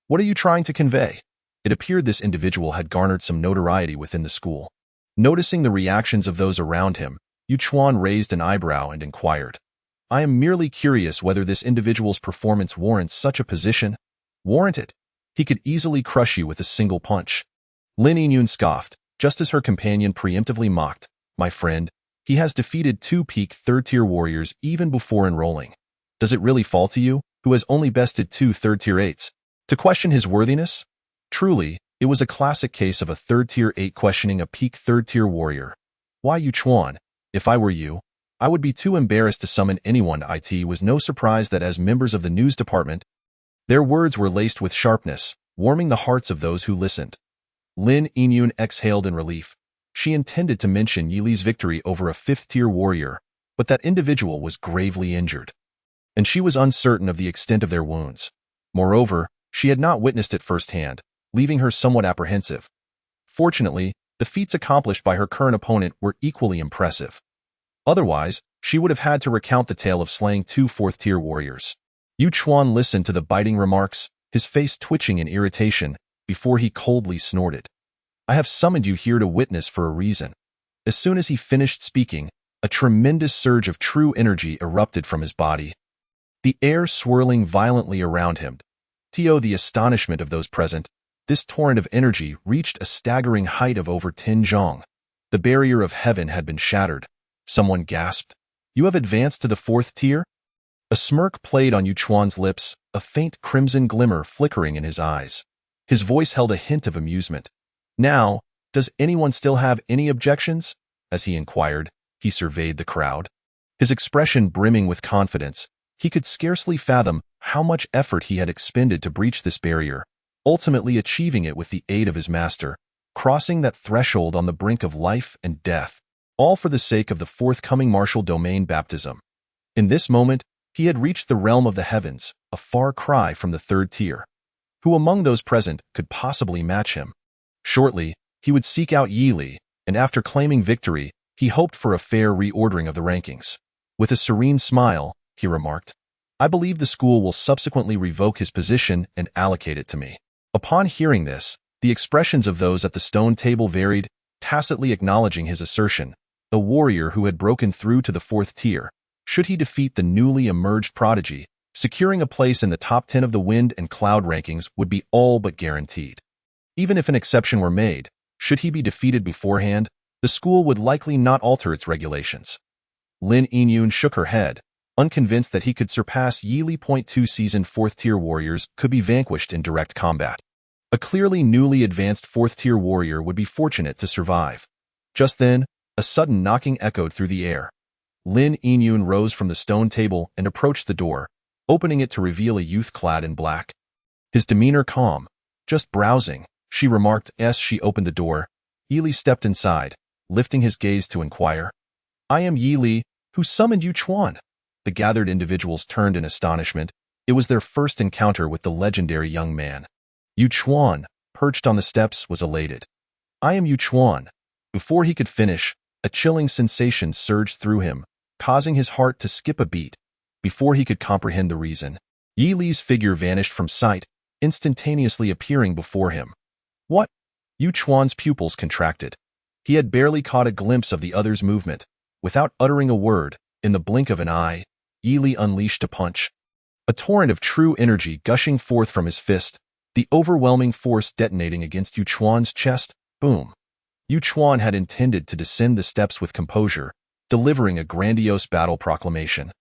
"What are you trying to convey?" It appeared this individual had garnered some notoriety within the school. Noticing the reactions of those around him, Yuchuan raised an eyebrow and inquired, "I am merely curious whether this individual's performance warrants such a position." "Warrant it? He could easily crush you with a single punch." Lin Yinyun scoffed, just as her companion preemptively mocked, "My friend, he has defeated 2 peak 3rd-tier warriors even before enrolling. Does it really fall to you, who has only bested 2 3rd-tier 8s, to question his worthiness?" Truly, it was a classic case of a 3rd-tier 8 questioning a peak 3rd-tier warrior. Why Yuchuan, if I were you, I would be too embarrassed to summon anyone to IT. Was no surprise that as members of the news department, their words were laced with sharpness, warming the hearts of those who listened. Lin Yingyun exhaled in relief. She intended to mention Yi Li's victory over a fifth-tier warrior, but that individual was gravely injured, and she was uncertain of the extent of their wounds. Moreover, she had not witnessed it firsthand, leaving her somewhat apprehensive. Fortunately, the feats accomplished by her current opponent were equally impressive. Otherwise, she would have had to recount the tale of slaying two fourth-tier warriors. Yu Chuan listened to the biting remarks, his face twitching in irritation, before he coldly snorted. I have summoned you here to witness for a reason. As soon as he finished speaking, a tremendous surge of true energy erupted from his body, the air swirling violently around him. To the astonishment of those present, this torrent of energy reached a staggering height of over 10 zhong. The barrier of heaven had been shattered. Someone gasped. You have advanced to the fourth tier? A smirk played on Yu Chuan's lips, a faint crimson glimmer flickering in his eyes. His voice held a hint of amusement. Now, does anyone still have any objections? As he inquired, he surveyed the crowd. His expression brimming with confidence, he could scarcely fathom how much effort he had expended to breach this barrier, ultimately achieving it with the aid of his master, crossing that threshold on the brink of life and death, all for the sake of the forthcoming martial domain baptism. In this moment, he had reached the realm of the heavens, a far cry from the third tier. Who among those present could possibly match him? Shortly, he would seek out Yi Li, and after claiming victory, he hoped for a fair reordering of the rankings. With a serene smile, he remarked, I believe the school will subsequently revoke his position and allocate it to me. Upon hearing this, the expressions of those at the stone table varied, tacitly acknowledging his assertion. A warrior who had broken through to the fourth tier, should he defeat the newly emerged prodigy, securing a place in the top 10 of the wind and cloud rankings would be all but guaranteed. Even if an exception were made, should he be defeated beforehand, the school would likely not alter its regulations. Lin Yingyun shook her head, unconvinced that he could surpass Yi Li. 2 seasoned fourth-tier warriors could be vanquished in direct combat. A clearly newly advanced fourth-tier warrior would be fortunate to survive. Just then, a sudden knocking echoed through the air. Lin Yingyun rose from the stone table and approached the door, opening it to reveal a youth clad in black. His demeanor calm. Just browsing, she remarked as she opened the door. Yi Li stepped inside, lifting his gaze to inquire. I am Yi Li, who summoned Yu Chuan. The gathered individuals turned in astonishment. It was their first encounter with the legendary young man. Yu Chuan, perched on the steps, was elated. I am Yu Chuan. Before he could finish, a chilling sensation surged through him, causing his heart to skip a beat. Before he could comprehend the reason, Yi Li's figure vanished from sight, instantaneously appearing before him. What? Yu Chuan's pupils contracted. He had barely caught a glimpse of the other's movement. Without uttering a word, in the blink of an eye, Yi Li unleashed a punch. A torrent of true energy gushing forth from his fist, the overwhelming force detonating against Yu Chuan's chest. Boom. Yu Chuan had intended to descend the steps with composure, delivering a grandiose battle proclamation.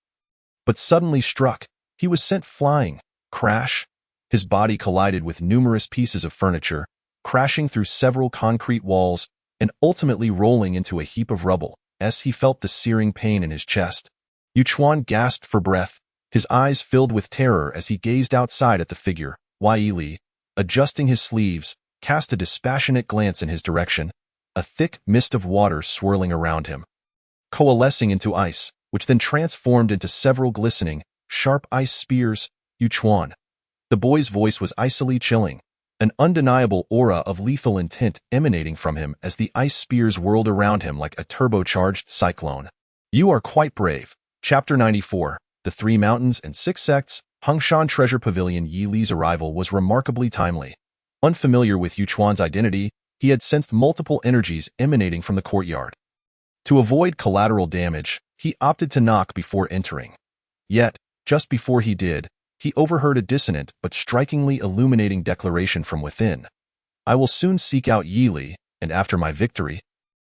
But suddenly struck, he was sent flying. Crash. His body collided with numerous pieces of furniture, crashing through several concrete walls and ultimately rolling into a heap of rubble, as he felt the searing pain in his chest. Yu Chuan gasped for breath, his eyes filled with terror as he gazed outside at the figure. Yi Li, adjusting his sleeves, cast a dispassionate glance in his direction, a thick mist of water swirling around him, coalescing into ice, which then transformed into several glistening, sharp ice spears. Yu Chuan. The boy's voice was icily chilling, an undeniable aura of lethal intent emanating from him as the ice spears whirled around him like a turbocharged cyclone. You are quite brave. Chapter 94. The Three Mountains and Six Sects. Hongshan Treasure Pavilion. Yi Li's arrival was remarkably timely. Unfamiliar with Yu Chuan's identity, he had sensed multiple energies emanating from the courtyard. To avoid collateral damage, he opted to knock before entering. Yet, just before he did, he overheard a dissonant but strikingly illuminating declaration from within. I will soon seek out Yi Li, and after my victory,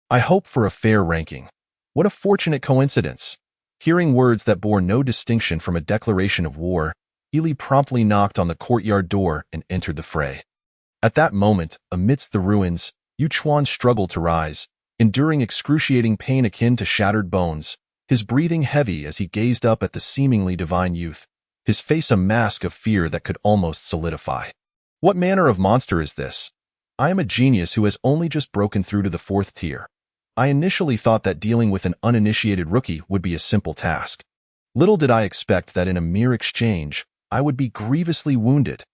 I hope for a fair ranking. What a fortunate coincidence! Hearing words that bore no distinction from a declaration of war, Yi Li promptly knocked on the courtyard door and entered the fray. At that moment, amidst the ruins, Yu Chuan struggled to rise, enduring excruciating pain akin to shattered bones, his breathing heavy as he gazed up at the seemingly divine youth, his face a mask of fear that could almost solidify. What manner of monster is this? I am a genius who has only just broken through to the 4th tier. I initially thought that dealing with an uninitiated rookie would be a simple task. Little did I expect that in a mere exchange, I would be grievously wounded.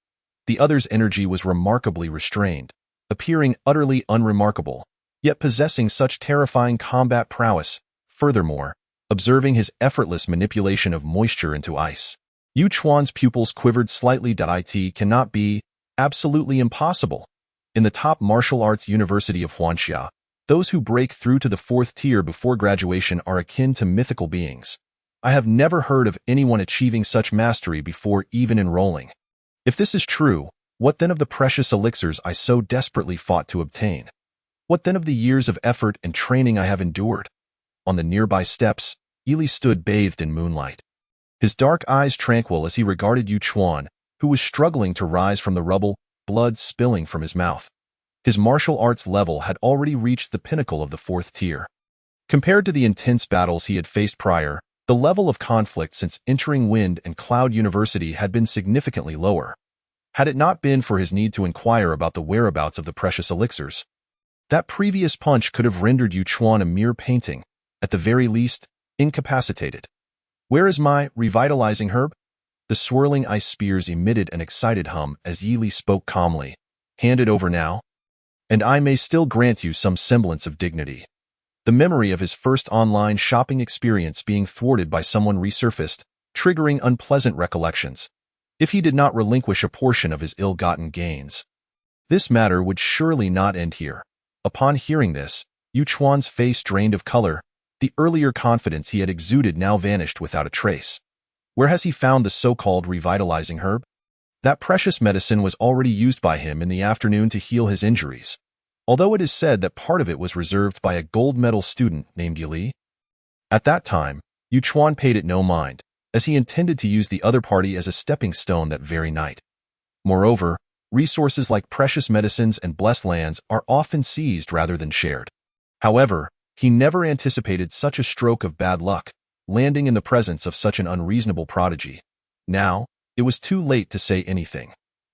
The other's energy was remarkably restrained, appearing utterly unremarkable, yet possessing such terrifying combat prowess. Furthermore, observing his effortless manipulation of moisture into ice, Yu Chuan's pupils quivered slightly. It cannot be, absolutely impossible. In the top martial arts university of Huanxia, those who break through to the 4th tier before graduation are akin to mythical beings. I have never heard of anyone achieving such mastery before even enrolling. If this is true, what then of the precious elixirs I so desperately fought to obtain? What then of the years of effort and training I have endured? On the nearby steps, Yili stood bathed in moonlight, his dark eyes tranquil as he regarded Yu Chuan, who was struggling to rise from the rubble, blood spilling from his mouth. His martial arts level had already reached the pinnacle of the 4th tier. Compared to the intense battles he had faced prior, the level of conflict since entering Wind and Cloud University had been significantly lower. Had it not been for his need to inquire about the whereabouts of the precious elixirs, that previous punch could have rendered Yu Chuan a mere painting, at the very least, incapacitated. Where is my revitalizing herb? The swirling ice spears emitted an excited hum as Yili spoke calmly. Hand it over now, and I may still grant you some semblance of dignity. The memory of his first online shopping experience being thwarted by someone resurfaced, triggering unpleasant recollections. If he did not relinquish a portion of his ill-gotten gains, this matter would surely not end here. Upon hearing this, Yu Chuan's face drained of color. The earlier confidence he had exuded now vanished without a trace. Where has he found the so-called revitalizing herb? That precious medicine was already used by him in the afternoon to heal his injuries, although it is said that part of it was reserved by a gold medal student named Yili. At that time, Yu Chuan paid it no mind, as he intended to use the other party as a stepping stone that very night. Moreover, resources like precious medicines and blessed lands are often seized rather than shared. However, he never anticipated such a stroke of bad luck, landing in the presence of such an unreasonable prodigy. Now, it was too late to say anything.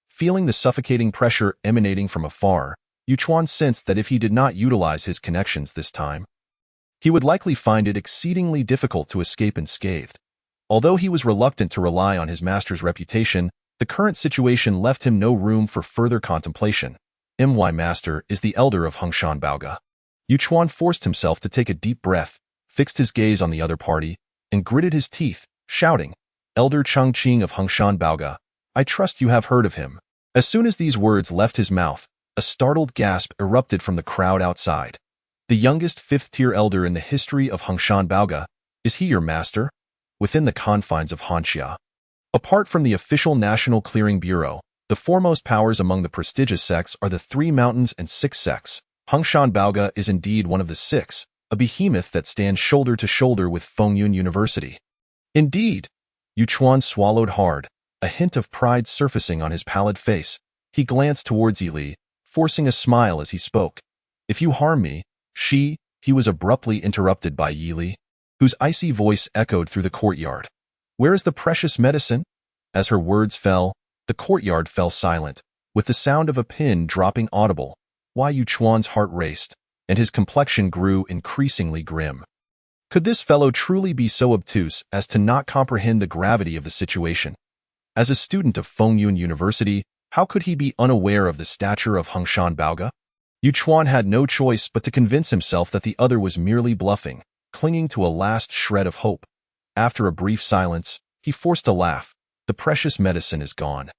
Feeling the suffocating pressure emanating from afar, Yu Chuan sensed that if he did not utilize his connections this time, he would likely find it exceedingly difficult to escape unscathed. Although he was reluctant to rely on his master's reputation, the current situation left him no room for further contemplation. My master is the elder of Hongshan Baoge. Yu Chuan forced himself to take a deep breath, fixed his gaze on the other party, and gritted his teeth, shouting, Elder Changqing of Hongshan Baoge, I trust you have heard of him. As soon as these words left his mouth, a startled gasp erupted from the crowd outside. The youngest 5th-tier elder in the history of Hongshan Baoge, is he your master? Within the confines of Hanxia, apart from the official National Clearing Bureau, the foremost powers among the prestigious sects are the 3 mountains and 6 sects. Hongshan Baoge is indeed one of the 6, a behemoth that stands shoulder to shoulder with Fengyun University. Indeed, Yu Chuan swallowed hard, a hint of pride surfacing on his pallid face. He glanced towards Yili, forcing a smile as he spoke. If you harm me, he was abruptly interrupted by Yili, whose icy voice echoed through the courtyard. Where is the precious medicine? As her words fell, the courtyard fell silent, with the sound of a pin dropping audible. Why Yu Chuan's heart raced, and his complexion grew increasingly grim. Could this fellow truly be so obtuse as to not comprehend the gravity of the situation? As a student of Fengyun University, how could he be unaware of the stature of Hongshan Baoge? Yu Chuan had no choice but to convince himself that the other was merely bluffing, clinging to a last shred of hope. After a brief silence, he forced a laugh. The precious medicine is gone.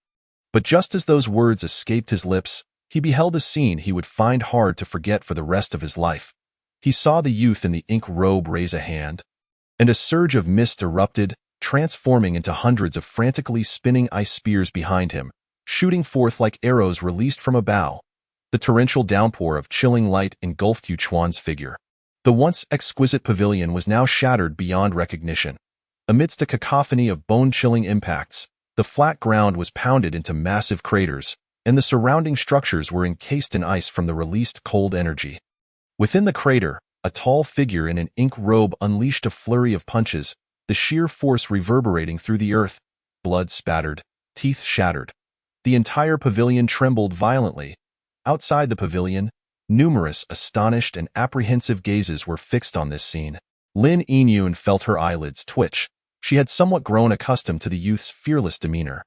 But just as those words escaped his lips, he beheld a scene he would find hard to forget for the rest of his life. He saw the youth in the ink robe raise a hand, and a surge of mist erupted, transforming into hundreds of frantically spinning ice spears behind him, shooting forth like arrows released from a bow. The torrential downpour of chilling light engulfed Yu Chuan's figure. The once exquisite pavilion was now shattered beyond recognition. Amidst a cacophony of bone-chilling impacts, the flat ground was pounded into massive craters, and the surrounding structures were encased in ice from the released cold energy. Within the crater, a tall figure in an ink robe unleashed a flurry of punches, the sheer force reverberating through the earth, blood spattered, teeth shattered. the entire pavilion trembled violently. Outside the pavilion, numerous astonished and apprehensive gazes were fixed on this scene. Lin Yiyun felt her eyelids twitch. She had somewhat grown accustomed to the youth's fearless demeanor.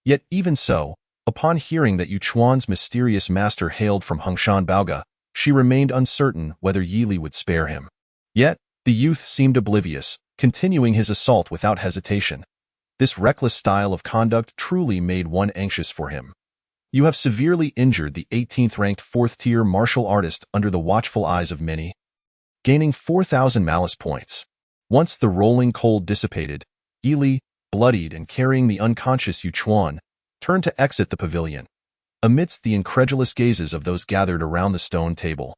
Yet even so, upon hearing that Yu Chuan's mysterious master hailed from Hongshan Baoge, she remained uncertain whether Yi Li would spare him. Yet, the youth seemed oblivious, continuing his assault without hesitation. This reckless style of conduct truly made one anxious for him. You have severely injured the 18th-ranked 4th-tier martial artist under the watchful eyes of many, gaining 4,000 malice points. Once the rolling cold dissipated, Yi Li, bloodied and carrying the unconscious Yu Chuan, turned to exit the pavilion. Amidst the incredulous gazes of those gathered around the stone table,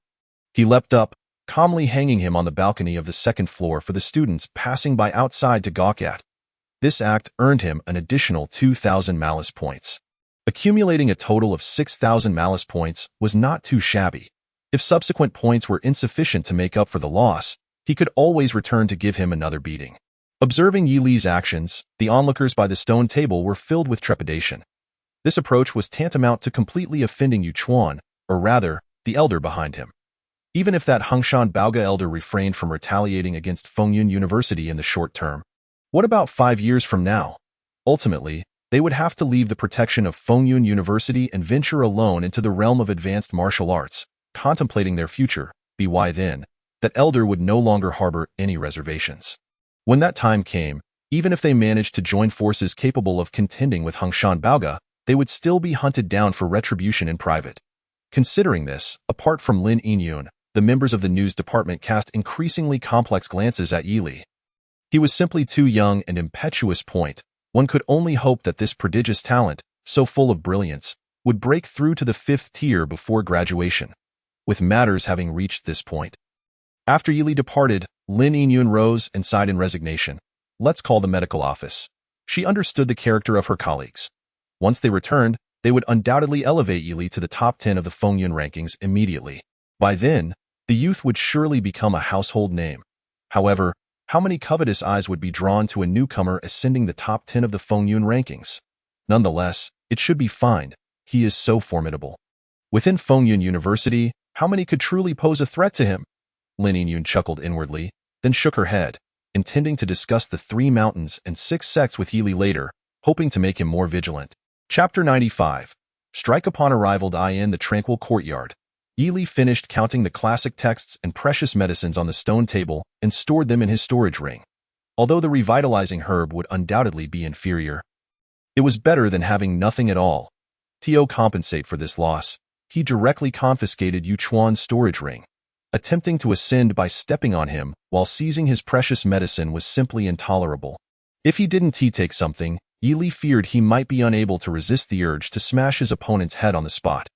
he leapt up, calmly hanging him on the balcony of the second floor for the students passing by outside to gawk at. This act earned him an additional 2,000 malice points. Accumulating a total of 6,000 malice points was not too shabby. If subsequent points were insufficient to make up for the loss, he could always return to give him another beating. Observing Yi Li's actions, the onlookers by the stone table were filled with trepidation. This approach was tantamount to completely offending Yu Chuan, or rather, the elder behind him. Even if that Hongshan Baoge elder refrained from retaliating against Fengyun University in the short term, what about 5 years from now? Ultimately, they would have to leave the protection of Fengyun University and venture alone into the realm of advanced martial arts, contemplating their future. By then, that elder would no longer harbor any reservations. When that time came, even if they managed to join forces capable of contending with Hongshan Baoge, they would still be hunted down for retribution in private. Considering this, apart from Lin Yiyun, the members of the news department cast increasingly complex glances at Yi Li. He was simply too young and impetuous. One could only hope that this prodigious talent, so full of brilliance, would break through to the 5th tier before graduation. With matters having reached this point, after Yi Li departed, Lin Yiyun rose and sighed in resignation. Let's call the medical office. She understood the character of her colleagues. Once they returned, they would undoubtedly elevate Yi Li to the top 10 of the Fengyun rankings immediately. By then, the youth would surely become a household name. However, how many covetous eyes would be drawn to a newcomer ascending the top 10 of the Fengyun rankings? Nonetheless, it should be fine. He is so formidable. Within Fengyun University, how many could truly pose a threat to him? Lin Yiyun chuckled inwardly, then shook her head, intending to discuss the 3 mountains and 6 sects with Yi Li later, hoping to make him more vigilant. Chapter 95. Strike upon arrival in the tranquil courtyard. Yi Li finished counting the classic texts and precious medicines on the stone table and stored them in his storage ring. Although the revitalizing herb would undoubtedly be inferior, it was better than having nothing at all. To compensate for this loss, he directly confiscated Yu Chuan's storage ring. Attempting to ascend by stepping on him while seizing his precious medicine was simply intolerable. If he didn't take something, Yi Li feared he might be unable to resist the urge to smash his opponent's head on the spot.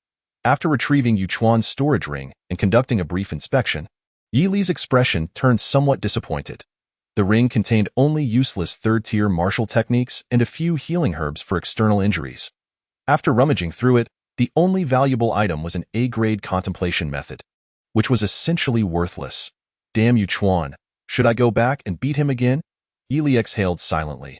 After retrieving Yu Chuan's storage ring and conducting a brief inspection, Yi Li's expression turned somewhat disappointed. The ring contained only useless 3rd-tier martial techniques and a few healing herbs for external injuries. After rummaging through it, the only valuable item was an A-grade contemplation method, which was essentially worthless. Damn Yu Chuan, should I go back and beat him again? Yi Li exhaled silently.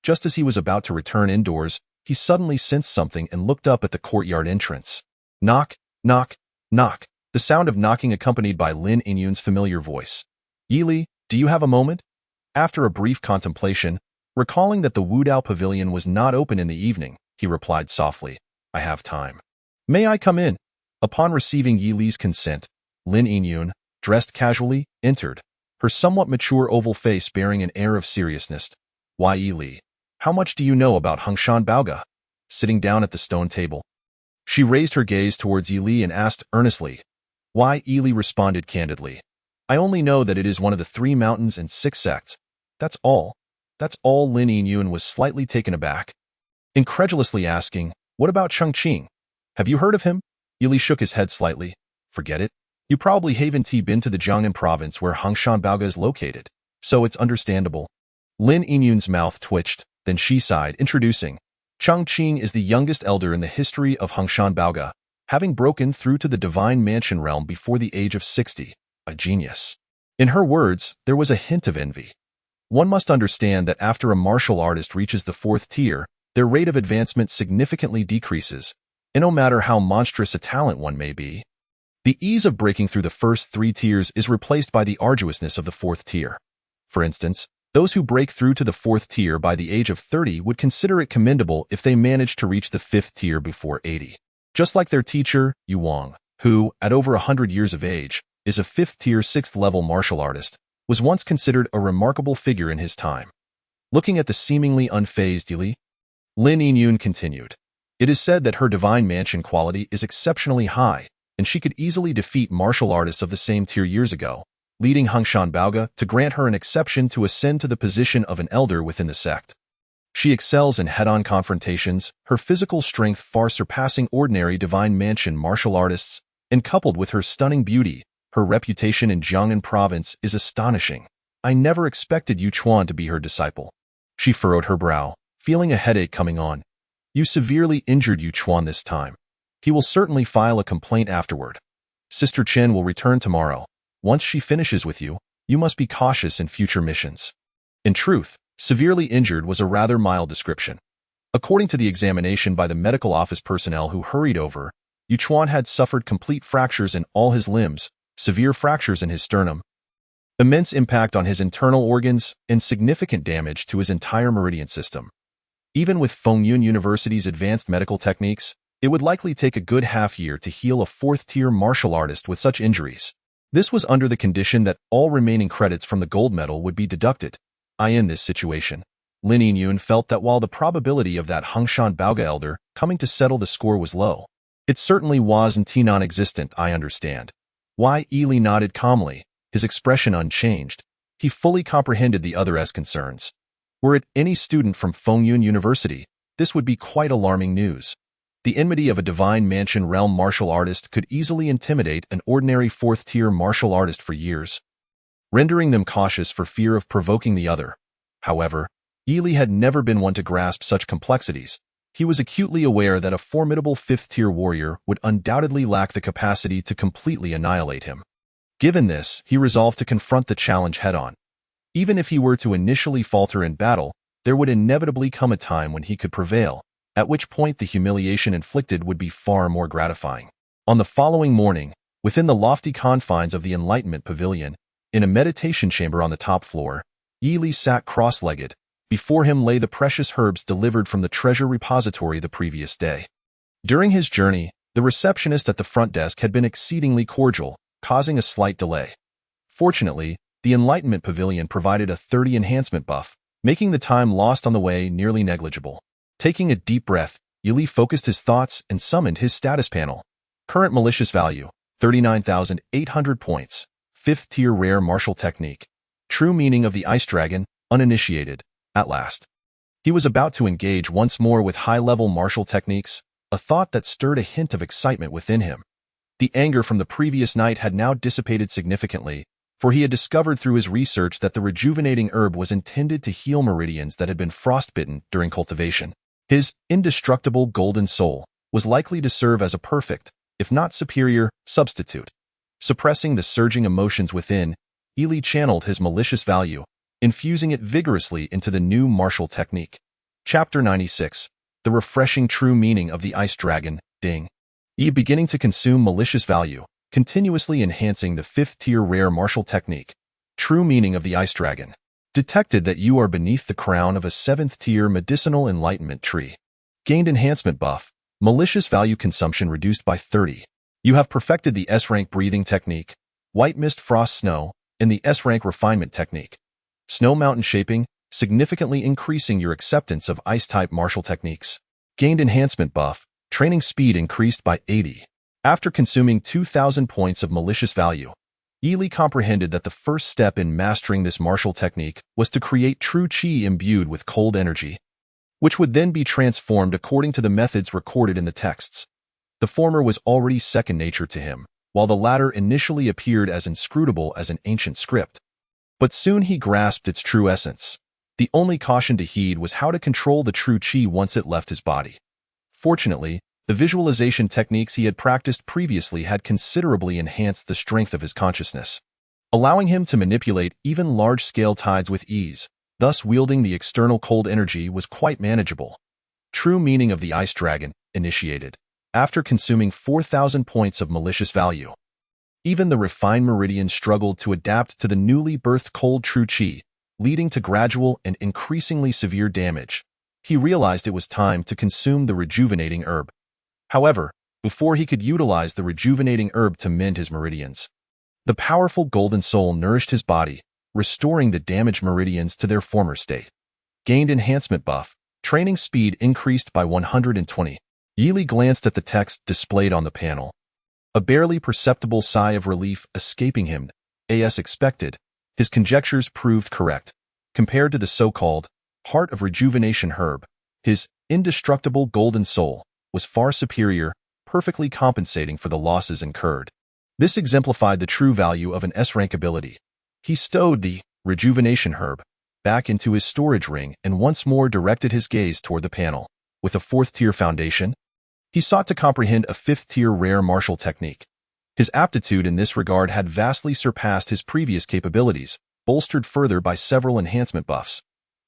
Just as he was about to return indoors, he suddenly sensed something and looked up at the courtyard entrance. Knock, knock, knock. The sound of knocking accompanied by Lin Yiyun's familiar voice. Yi Li, do you have a moment? After a brief contemplation, recalling that the Wudao Pavilion was not open in the evening, he replied softly, I have time. May I come in? Upon receiving Yi Li's consent, Lin Yiyun, dressed casually, entered, her somewhat mature oval face bearing an air of seriousness. Why, Yi Li, how much do you know about Hongshan Baoge? Sitting down at the stone table, she raised her gaze towards Yi Li and asked earnestly. Why? Yi Li responded candidly. I only know that it is one of the 3 mountains and 6 sects. That's all. That's all. Lin Yiyun was slightly taken aback, incredulously asking, what about Chongqing? Have you heard of him? Yi Li shook his head slightly. Forget it. You probably haven't been to the Jiangnan province where Hongshan Baoge is located, so it's understandable. Lin Yiyun's mouth twitched, then she sighed, introducing. Chongqing is the youngest elder in the history of Hongshan Baoge, having broken through to the divine mansion realm before the age of 60, a genius. In her words, there was a hint of envy. One must understand that after a martial artist reaches the 4th tier, their rate of advancement significantly decreases, and no matter how monstrous a talent one may be, the ease of breaking through the first 3 tiers is replaced by the arduousness of the 4th tier. For instance, those who break through to the 4th tier by the age of 30 would consider it commendable if they managed to reach the 5th tier before 80. Just like their teacher, Yu Wang, who, at over 100 years of age, is a 5th tier 6th level martial artist, was once considered a remarkable figure in his time. Looking at the seemingly unfazed Yi Li, Lin Yingyun continued. It is said that her divine mansion quality is exceptionally high, and she could easily defeat martial artists of the same tier years ago, leading Hongshan Baoge to grant her an exception to ascend to the position of an elder within the sect. She excels in head-on confrontations, her physical strength far surpassing ordinary divine mansion martial artists, and coupled with her stunning beauty, her reputation in Jiangnan province is astonishing. I never expected Yu Chuan to be her disciple. She furrowed her brow, feeling a headache coming on. You severely injured Yu Chuan this time. He will certainly file a complaint afterward. Sister Chen will return tomorrow. Once she finishes with you, you must be cautious in future missions. In truth, severely injured was a rather mild description. According to the examination by the medical office personnel who hurried over, Yu Chuan had suffered complete fractures in all his limbs, severe fractures in his sternum, immense impact on his internal organs, and significant damage to his entire meridian system. Even with Fengyun University's advanced medical techniques, it would likely take a good half-year to heal a 4th-tier martial artist with such injuries. This was under the condition that all remaining credits from the gold medal would be deducted. In this situation, Lin Yingyun felt that while the probability of that Hongshan Baoge elder coming to settle the score was low, it certainly wasn't non-existent. I understand. Yi Li nodded calmly, his expression unchanged. He fully comprehended the other's concerns. Were it any student from Fengyun University, this would be quite alarming news. The enmity of a divine mansion realm martial artist could easily intimidate an ordinary 4th-tier martial artist for years, rendering them cautious for fear of provoking the other. However, Yi Li had never been one to grasp such complexities. He was acutely aware that a formidable 5th-tier warrior would undoubtedly lack the capacity to completely annihilate him. Given this, he resolved to confront the challenge head-on. Even if he were to initially falter in battle, there would inevitably come a time when he could prevail, at which point the humiliation inflicted would be far more gratifying. On the following morning, within the lofty confines of the Enlightenment Pavilion, in a meditation chamber on the top floor, Yi Li sat cross-legged. Before him lay the precious herbs delivered from the treasure repository the previous day. During his journey, the receptionist at the front desk had been exceedingly cordial, causing a slight delay. Fortunately, the Enlightenment Pavilion provided a 30 enhancement buff, making the time lost on the way nearly negligible. Taking a deep breath, Yi Li focused his thoughts and summoned his status panel. Current malicious value, 39,800 points. 5th-tier rare martial technique. True meaning of the Ice Dragon, uninitiated. At last, he was about to engage once more with high-level martial techniques, a thought that stirred a hint of excitement within him. The anger from the previous night had now dissipated significantly, for he had discovered through his research that the rejuvenating herb was intended to heal meridians that had been frostbitten during cultivation. His indestructible golden soul was likely to serve as a perfect, if not superior, substitute. Suppressing the surging emotions within, Yi Li channeled his malicious value, infusing it vigorously into the new martial technique. Chapter 96. The refreshing true meaning of the Ice Dragon, Ding. Yi beginning to consume malicious value, continuously enhancing the 5th-tier rare martial technique. True meaning of the Ice Dragon. Detected that you are beneath the crown of a 7th-tier medicinal enlightenment tree. Gained enhancement buff, malicious value consumption reduced by 30. You have perfected the S-rank breathing technique, White Mist Frost Snow, and the S-rank refinement technique. Snow mountain shaping, significantly increasing your acceptance of ice-type martial techniques. Gained enhancement buff, training speed increased by 80. After consuming 2,000 points of malicious value, Yi Li comprehended that the first step in mastering this martial technique was to create true qi imbued with cold energy, which would then be transformed according to the methods recorded in the texts. The former was already second nature to him, while the latter initially appeared as inscrutable as an ancient script. But soon he grasped its true essence. The only caution to heed was how to control the true qi once it left his body. Fortunately, the visualization techniques he had practiced previously had considerably enhanced the strength of his consciousness, allowing him to manipulate even large-scale tides with ease. Thus wielding the external cold energy was quite manageable. True meaning of the Ice Dragon initiated. After consuming 4,000 points of malicious value. Even the refined Meridian struggled to adapt to the newly birthed cold true chi, leading to gradual and increasingly severe damage. He realized it was time to consume the rejuvenating herb. However, before he could utilize the rejuvenating herb to mend his meridians, the powerful golden soul nourished his body, restoring the damaged meridians to their former state. Gained enhancement buff. Training speed increased by 120. Yi Li glanced at the text displayed on the panel. A barely perceptible sigh of relief escaping him. As expected, his conjectures proved correct. Compared to the so-called Heart of Rejuvenation herb, his indestructible golden soul was far superior, perfectly compensating for the losses incurred. This exemplified the true value of an S-rank ability. He stowed the Rejuvenation herb back into his storage ring and once more directed his gaze toward the panel. With a 4th-tier foundation, he sought to comprehend a 5th-tier rare martial technique. His aptitude in this regard had vastly surpassed his previous capabilities, bolstered further by several enhancement buffs.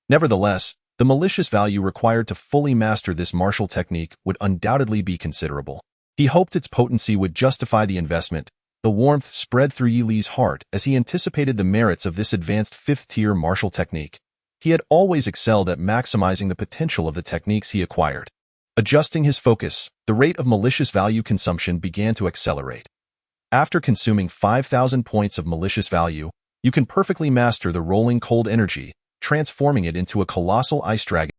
Nevertheless, the malicious value required to fully master this martial technique would undoubtedly be considerable. He hoped its potency would justify the investment. The warmth spread through Yi Li's heart as he anticipated the merits of this advanced 5th-tier martial technique. He had always excelled at maximizing the potential of the techniques he acquired. Adjusting his focus, the rate of malicious value consumption began to accelerate. After consuming 5,000 points of malicious value, you can perfectly master the rolling cold energy, transforming it into a colossal ice dragon.